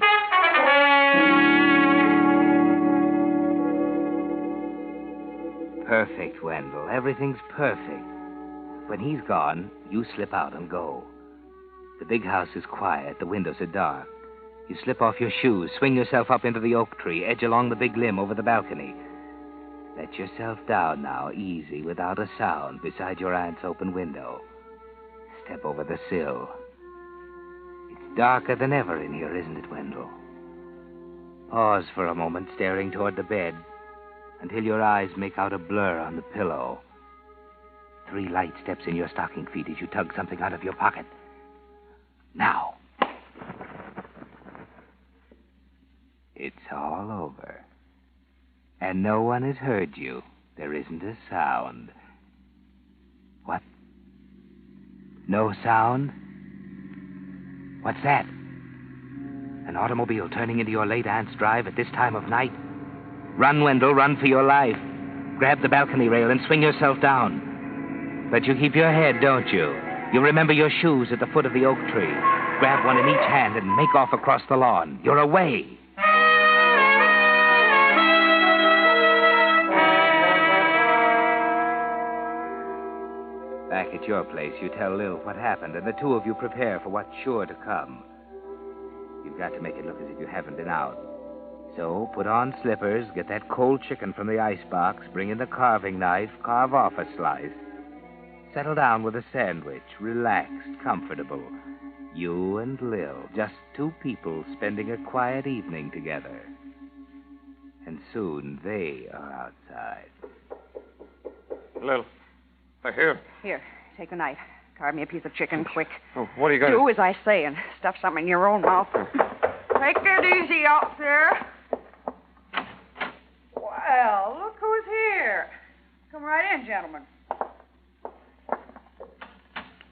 Perfect, Wendell. Everything's perfect. When he's gone, you slip out and go. The big house is quiet. The windows are dark. You slip off your shoes, swing yourself up into the oak tree, edge along the big limb over the balcony. Let yourself down now, easy, without a sound, beside your aunt's open window. Step over the sill. It's darker than ever in here, isn't it, Wendell? Pause for a moment, staring toward the bed, until your eyes make out a blur on the pillow. 3 light steps in your stocking feet as you tug something out of your pocket. Now. It's all over. And no one has heard you. There isn't a sound. What? No sound? What's that? An automobile turning into your late aunt's drive at this time of night? Run, Wendell, run for your life. Grab the balcony rail and swing yourself down. But you keep your head, don't you? You remember your shoes at the foot of the oak tree. Grab one in each hand and make off across the lawn. You're away. Back at your place, you tell Lil what happened, and the two of you prepare for what's sure to come. You've got to make it look as if you haven't been out. So put on slippers, get that cold chicken from the icebox, bring in the carving knife, carve off a slice. Settle down with a sandwich, relaxed, comfortable. You and Lil, just two people spending a quiet evening together. And soon they are outside. Lil, here. Here, take the knife. Carve me a piece of chicken, quick. Oh, what are you going to do? As I say, and stuff something in your own mouth. Take it easy out there. Well, look who's here. Come right in, gentlemen.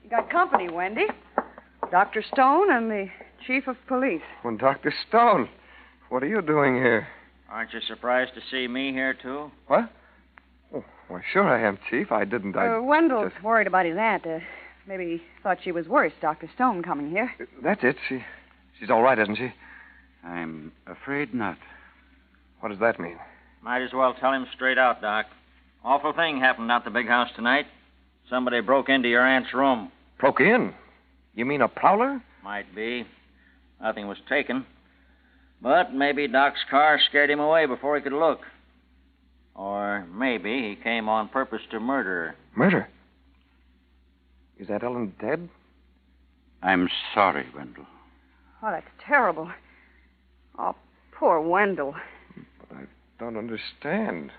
You got company, Wendy. Dr. Stone and the chief of police. Well, Dr. Stone, what are you doing here? Aren't you surprised to see me here, too? What? Oh, why, sure I am, Chief. I didn't. Wendell's worried about his aunt. Maybe he thought she was worse, Dr. Stone coming here. That's it. She's all right, isn't she? I'm afraid not. What does that mean? Might as well tell him straight out, Doc. Awful thing happened out the big house tonight. Somebody broke into your aunt's room. Broke in? You mean a prowler? Might be. Nothing was taken. But maybe Doc's car scared him away before he could look. Or maybe he came on purpose to murder her. Murder? Is that Ellen dead? I'm sorry, Wendell. Oh, that's terrible. Oh, poor Wendell. But I don't understand.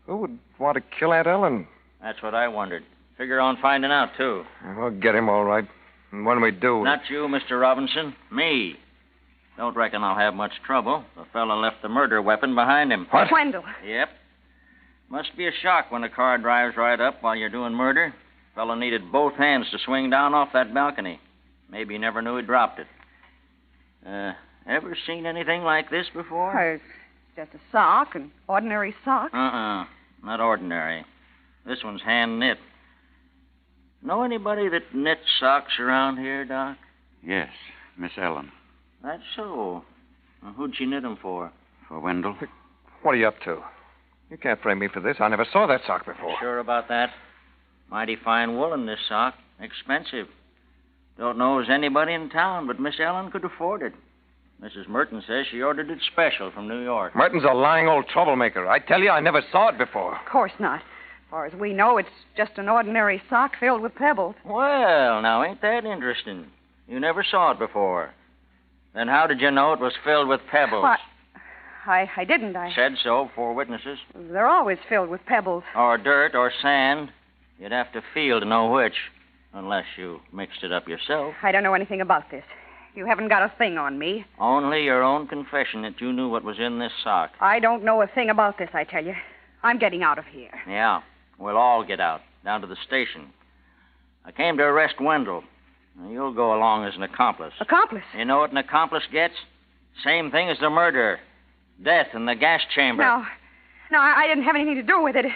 Who would want to kill Aunt Ellen? That's what I wondered. Figure on finding out, too. We'll get him all right. And when we do... Not you, Mr. Robinson. Me. Don't reckon I'll have much trouble. The fella left the murder weapon behind him. What? Wendell. Yep. Must be a shock when a car drives right up while you're doing murder. Fella needed both hands to swing down off that balcony. Maybe he never knew he dropped it. Ever seen anything like this before? It's just a sock, an ordinary sock. Not ordinary. This one's hand-knit. Know anybody that knits socks around here, Doc? Yes, Miss Ellen. That's so. Well, who'd she knit them for? For Wendell. What are you up to? You can't frame me for this. I never saw that sock before. Sure about that? Mighty fine wool in this sock. Expensive. Don't know there's anybody in town, but Miss Ellen could afford it. Mrs. Merton says she ordered it special from New York. Merton's a lying old troublemaker. I tell you, I never saw it before. Of course not. As far as we know, it's just an ordinary sock filled with pebbles. Well, now, ain't that interesting? You never saw it before. Then how did you know it was filled with pebbles? What? I didn't. Said so before witnesses. They're always filled with pebbles. Or dirt or sand. You'd have to feel to know which, unless you mixed it up yourself. I don't know anything about this. You haven't got a thing on me. Only your own confession that you knew what was in this sock. I don't know a thing about this, I tell you. I'm getting out of here. Yeah, we'll all get out, down to the station. I came to arrest Wendell. You'll go along as an accomplice. Accomplice? You know what an accomplice gets? Same thing as the murderer. Death in the gas chamber. No, I didn't have anything to do with it.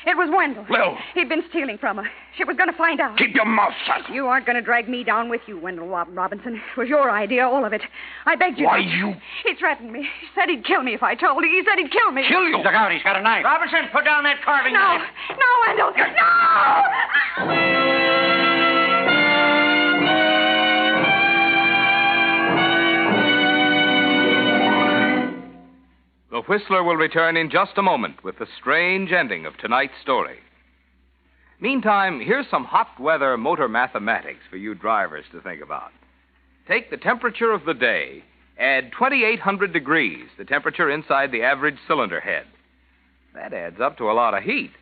It was Wendell. Lil. He'd been stealing from her. She was going to find out. Keep your mouth shut. You aren't going to drag me down with you, Wendell Robinson. It was your idea, all of it. I begged you. Why, you... He threatened me. He said he'd kill me if I told. He said he'd kill me. Kill you? Look out, he's got a knife. Robinson, put down that carving knife. No, Wendell. No! The Whistler will return in just a moment with the strange ending of tonight's story. Meantime, here's some hot weather motor mathematics for you drivers to think about. Take the temperature of the day, add 2,800 degrees, the temperature inside the average cylinder head. That adds up to a lot of heat.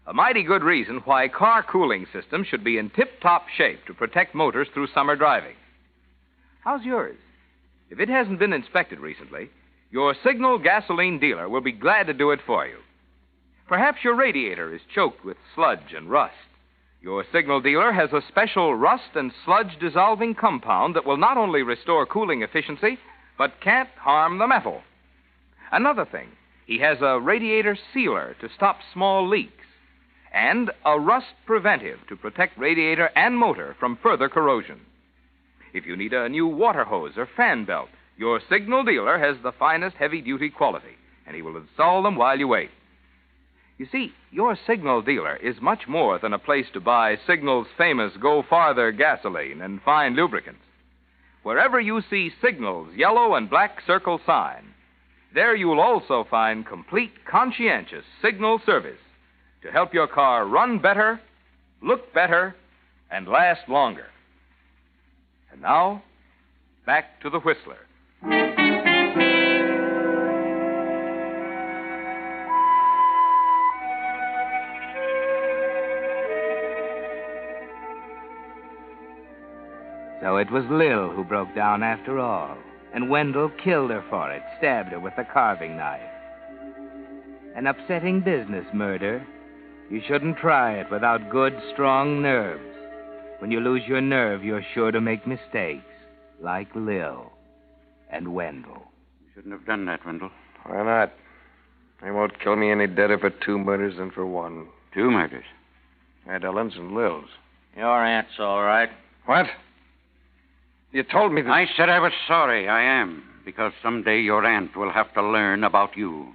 A mighty good reason why car cooling systems should be in tip-top shape to protect motors through summer driving. How's yours? If it hasn't been inspected recently, your Signal gasoline dealer will be glad to do it for you. Perhaps your radiator is choked with sludge and rust. Your Signal dealer has a special rust and sludge dissolving compound that will not only restore cooling efficiency, but can't harm the metal. Another thing, he has a radiator sealer to stop small leaks, and a rust preventive to protect radiator and motor from further corrosion. If you need a new water hose or fan belt, your Signal dealer has the finest heavy-duty quality, and he will install them while you wait. You see, your Signal dealer is much more than a place to buy Signal's famous Go Farther gasoline and fine lubricants. Wherever you see Signal's yellow and black circle sign, there you'll also find complete, conscientious Signal service to help your car run better, look better, and last longer. And now, back to the Whistler. So it was Lil who broke down after all, and Wendell killed her for it, stabbed her with the carving knife. An upsetting business, murder. You shouldn't try it without good, strong nerves. When you lose your nerve, you're sure to make mistakes, like Lil and Wendell. You shouldn't have done that, Wendell. Why not? They won't kill me any deader for 2 murders than for 1. 2 murders? Aunt Ellen's and Lil's. Your aunt's all right. What? You told me that... I said I was sorry. I am. Because someday your aunt will have to learn about you.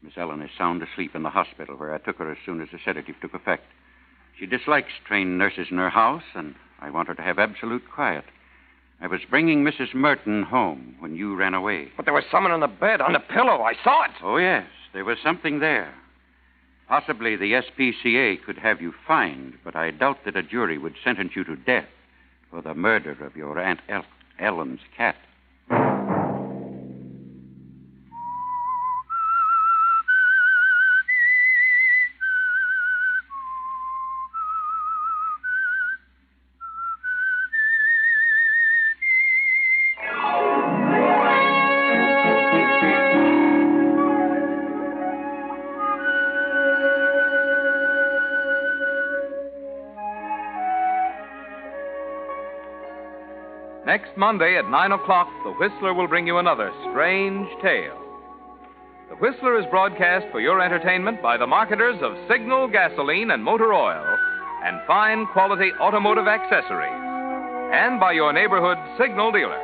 Miss Ellen is sound asleep in the hospital where I took her as soon as the sedative took effect. She dislikes trained nurses in her house, and I want her to have absolute quiet. I was bringing Mrs. Merton home when you ran away. But there was someone on the bed, on the pillow. I saw it. Oh, yes. There was something there. Possibly the SPCA could have you fined, but I doubt that a jury would sentence you to death for the murder of your Aunt Ellen's cat. Next Monday at 9 o'clock, The Whistler will bring you another strange tale. The Whistler is broadcast for your entertainment by the marketers of Signal gasoline and motor oil and fine quality automotive accessories, and by your neighborhood Signal dealer.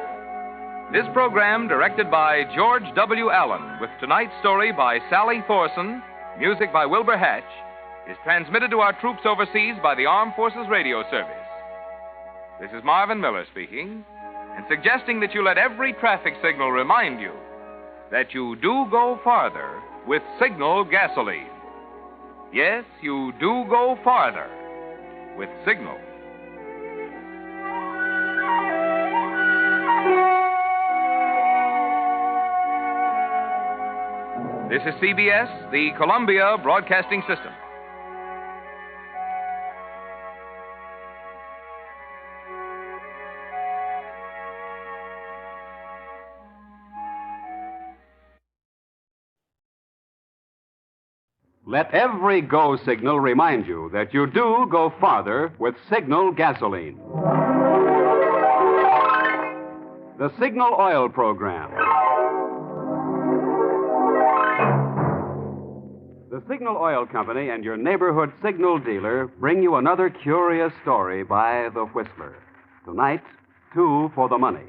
This program, directed by George W. Allen, with tonight's story by Sally Thorson, music by Wilbur Hatch, is transmitted to our troops overseas by the Armed Forces Radio Service. This is Marvin Miller speaking, and suggesting that you let every traffic signal remind you that you do go farther with Signal gasoline. Yes, you do go farther with Signal. This is CBS, the Columbia Broadcasting System. Let every go signal remind you that you do go farther with Signal gasoline. The Signal Oil Program. The Signal Oil Company and your neighborhood Signal dealer bring you another curious story by The Whistler. Tonight, 2 for the money.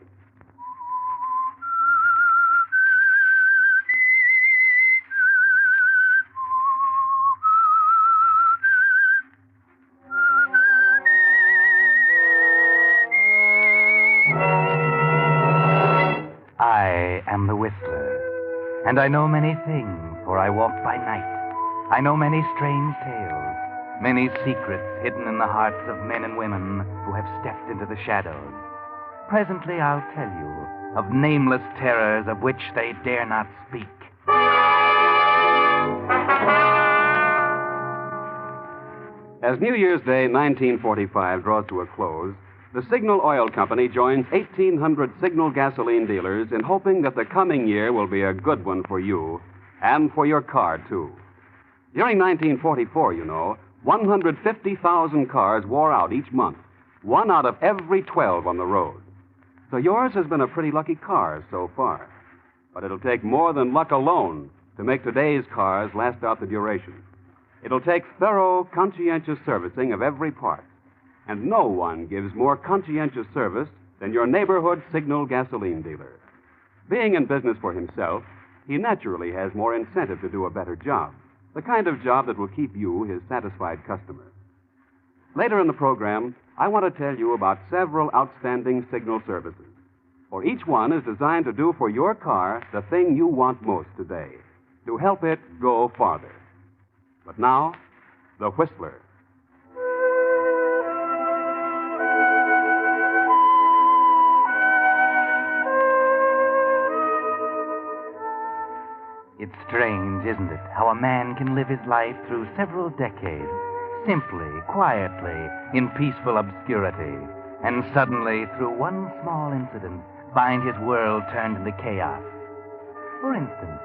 And I know many things, for I walk by night. I know many strange tales, many secrets hidden in the hearts of men and women who have stepped into the shadows. Presently I'll tell you of nameless terrors of which they dare not speak. As New Year's Day 1945 draws to a close, the Signal Oil Company joins 1,800 Signal gasoline dealers in hoping that the coming year will be a good one for you and for your car, too. During 1944, you know, 150,000 cars wore out each month, 1 out of every 12 on the road. So yours has been a pretty lucky car so far. But it'll take more than luck alone to make today's cars last out the duration. It'll take thorough, conscientious servicing of every part. And no one gives more conscientious service than your neighborhood Signal gasoline dealer. Being in business for himself, he naturally has more incentive to do a better job, the kind of job that will keep you his satisfied customer. Later in the program, I want to tell you about several outstanding Signal services. For each one is designed to do for your car the thing you want most today, to help it go farther. But now, The Whistler. It's strange, isn't it, how a man can live his life through several decades, simply, quietly, in peaceful obscurity, and suddenly, through one small incident, find his world turned into chaos. For instance,